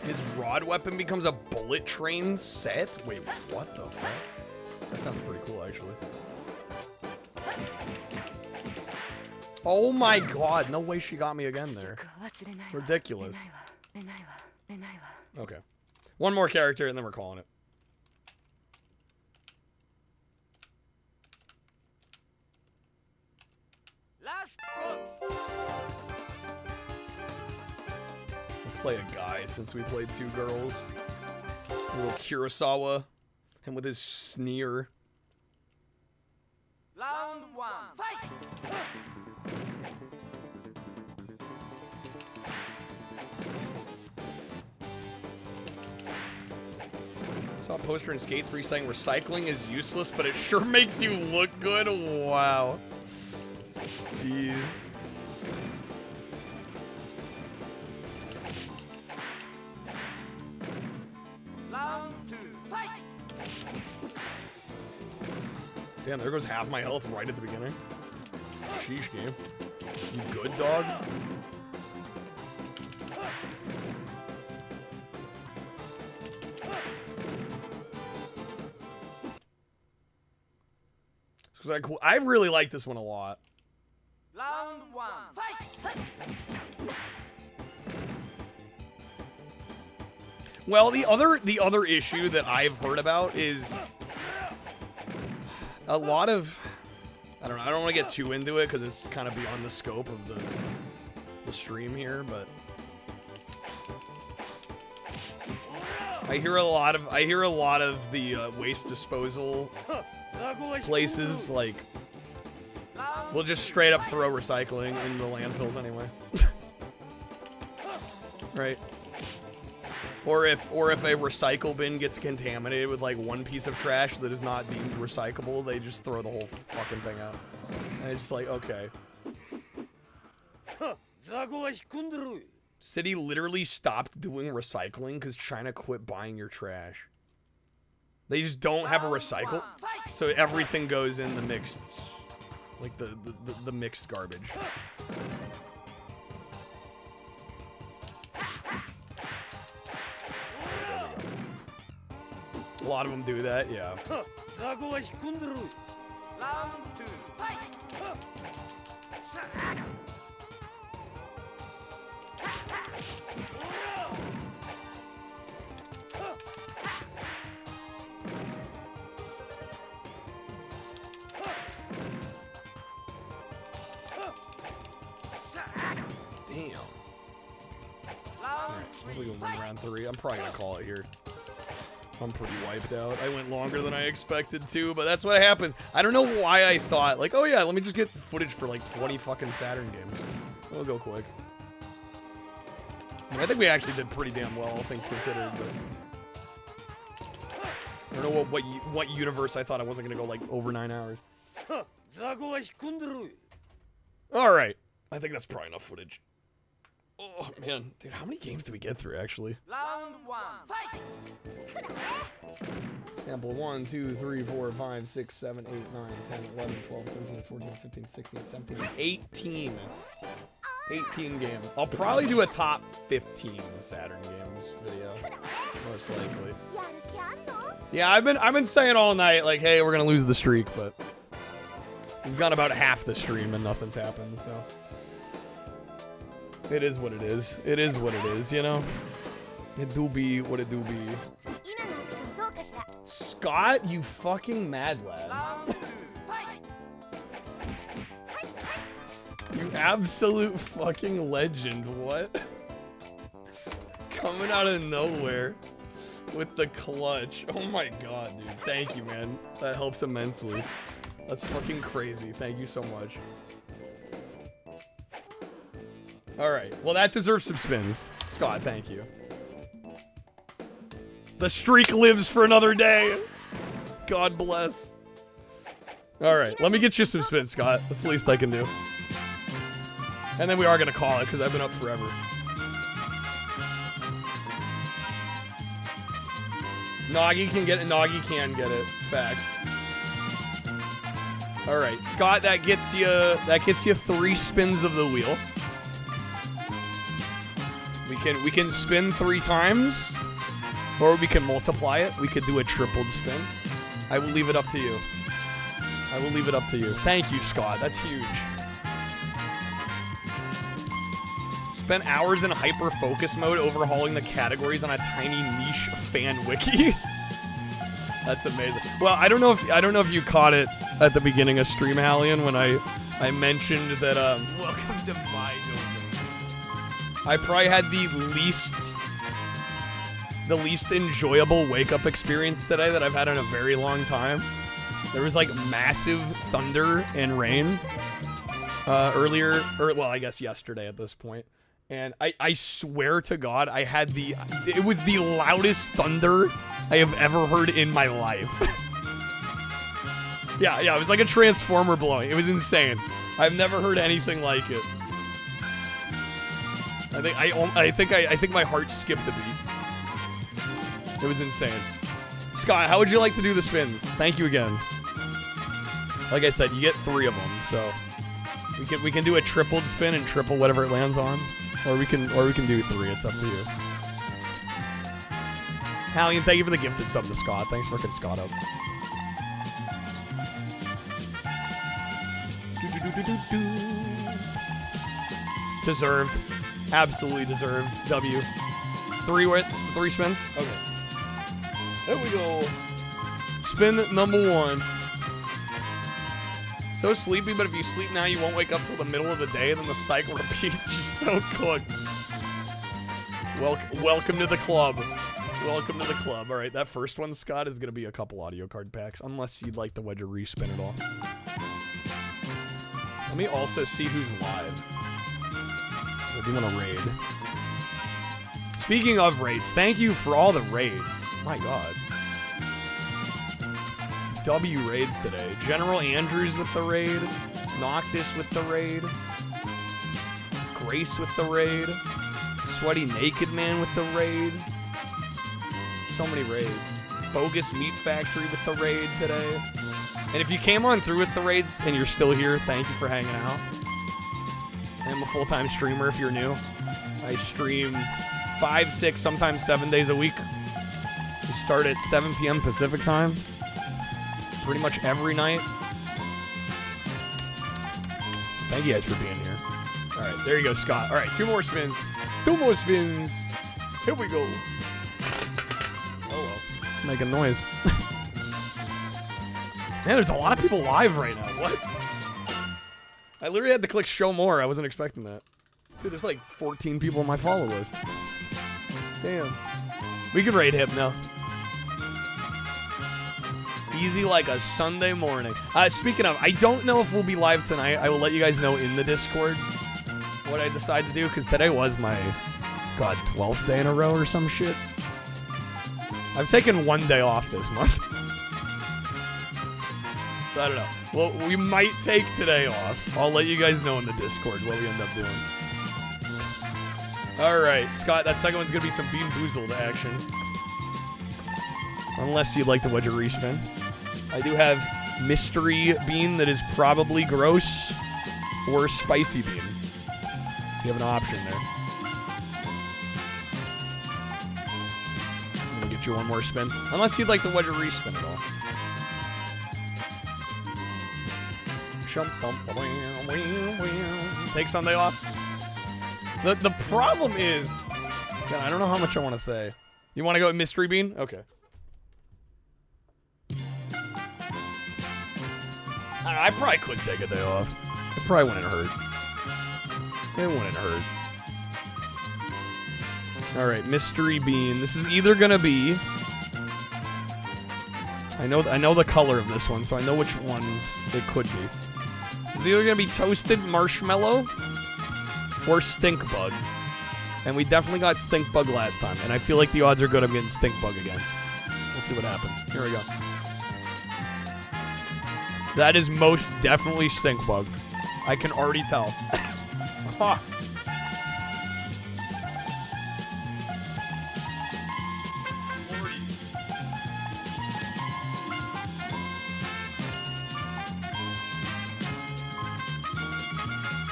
Speaker 16: His rod weapon becomes a bullet train set? Wait, what the fuck? That sounds pretty cool, actually. Oh my god, no way she got me again there. Ridiculous. Okay. One more character and then we're calling it. Play a guy since we played two girls. Little Kurosawa. Him with his sneer.
Speaker 23: Round one, fight!
Speaker 16: Saw a poster in Skate 3 saying recycling is useless, but it sure makes you look good. Wow. Jeez.
Speaker 23: Round two, fight!
Speaker 16: Damn, there goes half my health right at the beginning. Sheesh, game. You good, dog? I really like this one a lot.
Speaker 23: Round one, fight!
Speaker 16: Well, the other issue that I've heard about is a lot of, I don't know, I don't want to get too into it because it's kind of beyond the scope of the stream here, but I hear a lot of the waste disposal places like will just straight up throw recycling in the landfills anyway. Right? Or if a recycle bin gets contaminated with like one piece of trash that is not deemed recyclable, they just throw the whole fucking thing out. And it's just like, okay. City literally stopped doing recycling because China quit buying your trash. They just don't have a recycle, so everything goes in the mixed, like the mixed garbage. A lot of them do that, yeah.
Speaker 23: Round two, fight!
Speaker 16: Damn. Alright, hopefully we'll win round 3. I'm probably gonna call it here. I'm pretty wiped out. I went longer than I expected to, but that's what happens. I don't know why I thought, like, oh yeah, let me just get footage for like 20 fucking Saturn games. We'll go quick. I think we actually did pretty damn well, all things considered, but I don't know what universe I thought I wasn't gonna go like over 9 hours. Alright. I think that's probably enough footage. Oh man, dude, how many games did we get through actually?
Speaker 23: Round one, fight!
Speaker 16: Sample 1, 2, 3, 4, 5, 6, 7, 8, 9, 10, 11, 12, 13, 14, 15, 16, 17, 18. 18 games. I'll probably do a top 15 Saturn games video. Most likely. Yeah, I've been saying all night, like, hey, we're gonna lose the streak, but we've got about half the stream and nothing's happened, so. It is what it is. It is what it is, you know? It do be what it do be. Scott, you fucking mad lad. You absolute fucking legend. What? Coming out of nowhere with the clutch. Oh my god, dude. Thank you, man. That helps immensely. That's fucking crazy. Thank you so much. Alright. Well, that deserves some spins. Scott, thank you. The streak lives for another day. God bless. Alright. Let me get you some spins, Scott. That's the least I can do. And then we are gonna call it, because I've been up forever. Noggy can get it. Noggy can get it. Facts. Alright, Scott, that gets you 3 spins of the wheel. We can spin 3 times, or we can multiply it. We could do a tripled spin. I will leave it up to you. I will leave it up to you. Thank you, Scott. That's huge. Spent hours in hyper focus mode overhauling the categories on a tiny niche fan wiki. That's amazing. Well, I don't know if you caught it at the beginning of stream, Hallian, when I mentioned that welcome to my domain. I probably had the least enjoyable wake up experience today that I've had in a very long time. There was like massive thunder and rain well, I guess yesterday at this point. And I swear to God, it was the loudest thunder I have ever heard in my life. yeah, it was like a transformer blowing. It was insane. I've never heard anything like it. I think my heart skipped a beat. It was insane. Scott, how would you like to do the spins? Thank you again. Like I said, you get 3 of them, so we can do a tripled spin and triple whatever it lands on. Or we can do 3. It's up to you. Hallian, thank you for the gifted sub to Scott. Thanks for fucking Scott up. Deserved. Absolutely deserved. W. 3 spins? Okay. There we go. Spin number 1. So sleepy, but if you sleep now, you won't wake up till the middle of the day, then the cycle repeats. You're so cooked. Welcome to the club. Welcome to the club. All right, that first one, Scott, is going to be a couple audio card packs, unless you'd like the wedge or respin at all. Let me also see who's live. I do want to raid. Speaking of raids, thank you for all the raids. My God. W raids today. General Andrews with the raid. Noctis with the raid. Grace with the raid. Sweaty Naked Man with the raid. So many raids. Bogus Meat Factory with the raid today. And if you came on through with the raids and you're still here, thank you for hanging out. I'm a full-time streamer if you're new. I stream 5, 6, sometimes 7 days a week. We start at 7 p.m. Pacific time. Pretty much every night. Thank you guys for being here. All right, there you go, Scott. All right, 2 more spins. 2 more spins. Here we go. Oh, well. Making noise. Man, there's a lot of people live right now. What? I literally had to click show more. I wasn't expecting that. Dude, there's like 14 people on my follow list. Damn. We could raid him now. Easy like a Sunday morning. Speaking of, I don't know if we'll be live tonight. I will let you guys know in the Discord what I decide to do, because today was my, God, 12th day in a row or some shit. I've taken 1 day off this month. So I don't know. Well, we might take today off. I'll let you guys know in the Discord what we end up doing. Alright, Scott, that second one's going to be some Bean Boozled action. Unless you'd like to wedge a respin. I do have mystery bean that is probably gross, or spicy bean. You have an option there. I'm gonna get you 1 more spin. Unless you'd like to wedge a respin at all. Take Sunday off. The problem is, God, I don't know how much I want to say. You want to go with mystery bean? Okay. I probably could take a day off. It probably wouldn't hurt. It wouldn't hurt. All right, Mystery Bean. This is either gonna be. I know the color of this one, so I know which ones it could be. This is either gonna be Toasted Marshmallow or Stink Bug. And we definitely got Stink Bug last time, and I feel like the odds are good I'm getting Stink Bug again. We'll see what happens. Here we go. That is most definitely Stink Bug. I can already tell. Ha!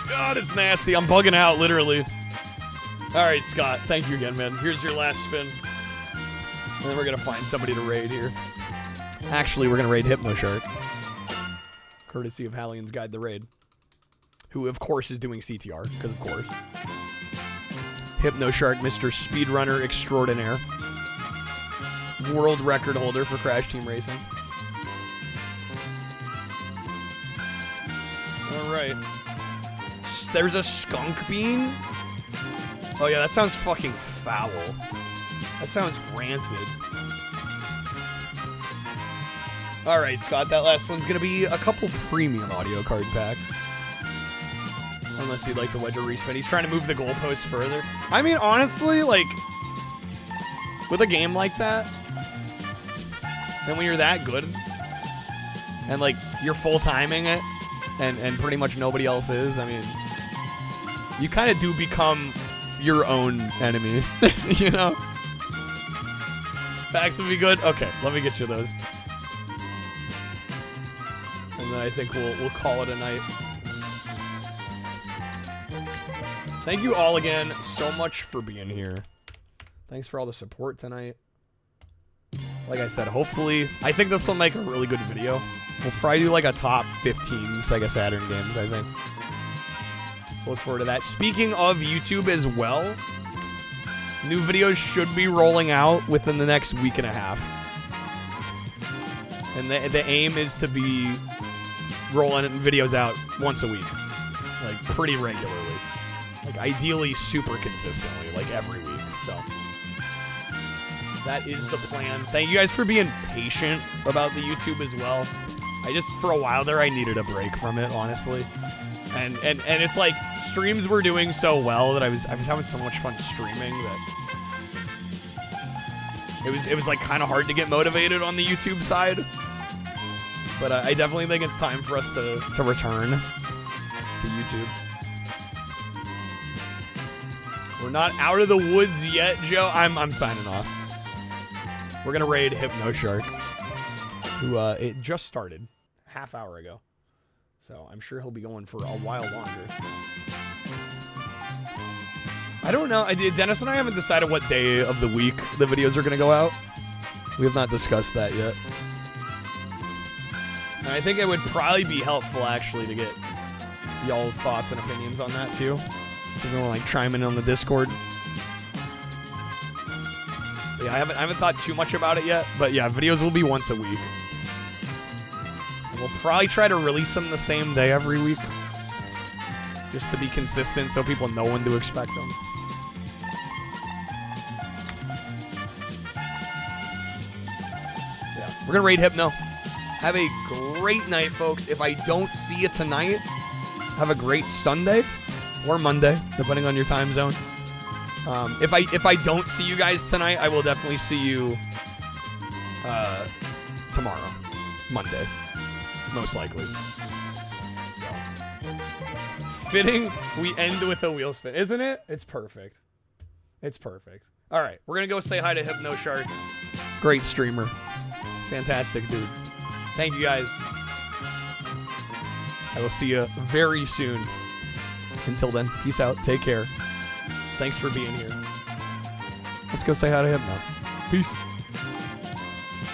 Speaker 16: God, it's nasty. I'm bugging out, literally. All right, Scott. Thank you again, man. Here's your last spin. And then we're going to find somebody to raid here. Actually, we're going to raid HypnoShark. Courtesy of Hallian's Guide to Raid. Who, of course, is doing CTR. Because, of course. HypnoShark, Mr. Speedrunner Extraordinaire. World record holder for Crash Team Racing. All right. There's a skunk bean? Oh yeah, that sounds fucking foul. That sounds rancid. Alright, Scott, that last one's gonna be a couple premium audio card packs. Unless you'd like to wedge a respin. He's trying to move the goalpost further. I mean, honestly, like, with a game like that, and when you're that good, and like, you're full-timing it, and pretty much nobody else is, I mean, you kind of do become your own enemy, you know? Packs would be good? Okay, let me get you those. And then I think we'll call it a night. Thank you all again so much for being here. Thanks for all the support tonight. Like I said, hopefully, I think this will make a really good video. We'll probably do like a top 15 Sega Saturn games, I think. So look forward to that. Speaking of YouTube as well, new videos should be rolling out within the next week and a half. And the aim is to be rolling videos out once a week. Like, pretty regularly. Like, ideally super consistently, like every week. So, that is the plan. Thank you guys for being patient about the YouTube as well. I just, for a while there, I needed a break from it, honestly. And it's like, streams were doing so well that I was having so much fun streaming that it was like kind of hard to get motivated on the YouTube side. But I definitely think it's time for us to return to YouTube. We're not out of the woods yet, Joe. I'm signing off. We're gonna raid HypnoShark, who it just started half hour ago. So I'm sure he'll be going for a while longer. I don't know. Dennis and I haven't decided what day of the week the videos are going to go out. We have not discussed that yet. And I think it would probably be helpful, actually, to get y'all's thoughts and opinions on that, too. So if you want to, like, chime in on the Discord. Yeah, I haven't thought too much about it yet. But, yeah, videos will be once a week. We'll probably try to release them the same day every week. Just to be consistent so people know when to expect them. Yeah, we're going to raid Hypno. Have a great night, folks. If I don't see you tonight, have a great Sunday or Monday, depending on your time zone. If I don't see you guys tonight, I will definitely see you tomorrow, Monday. Most likely. So. Fitting, we end with a wheel spin, isn't it? It's perfect. It's perfect. All right, we're going to go say hi to HypnoShark. Great streamer. Fantastic dude. Thank you, guys. I will see you very soon. Until then, peace out. Take care. Thanks for being here. Let's go say hi to Hypno. Peace.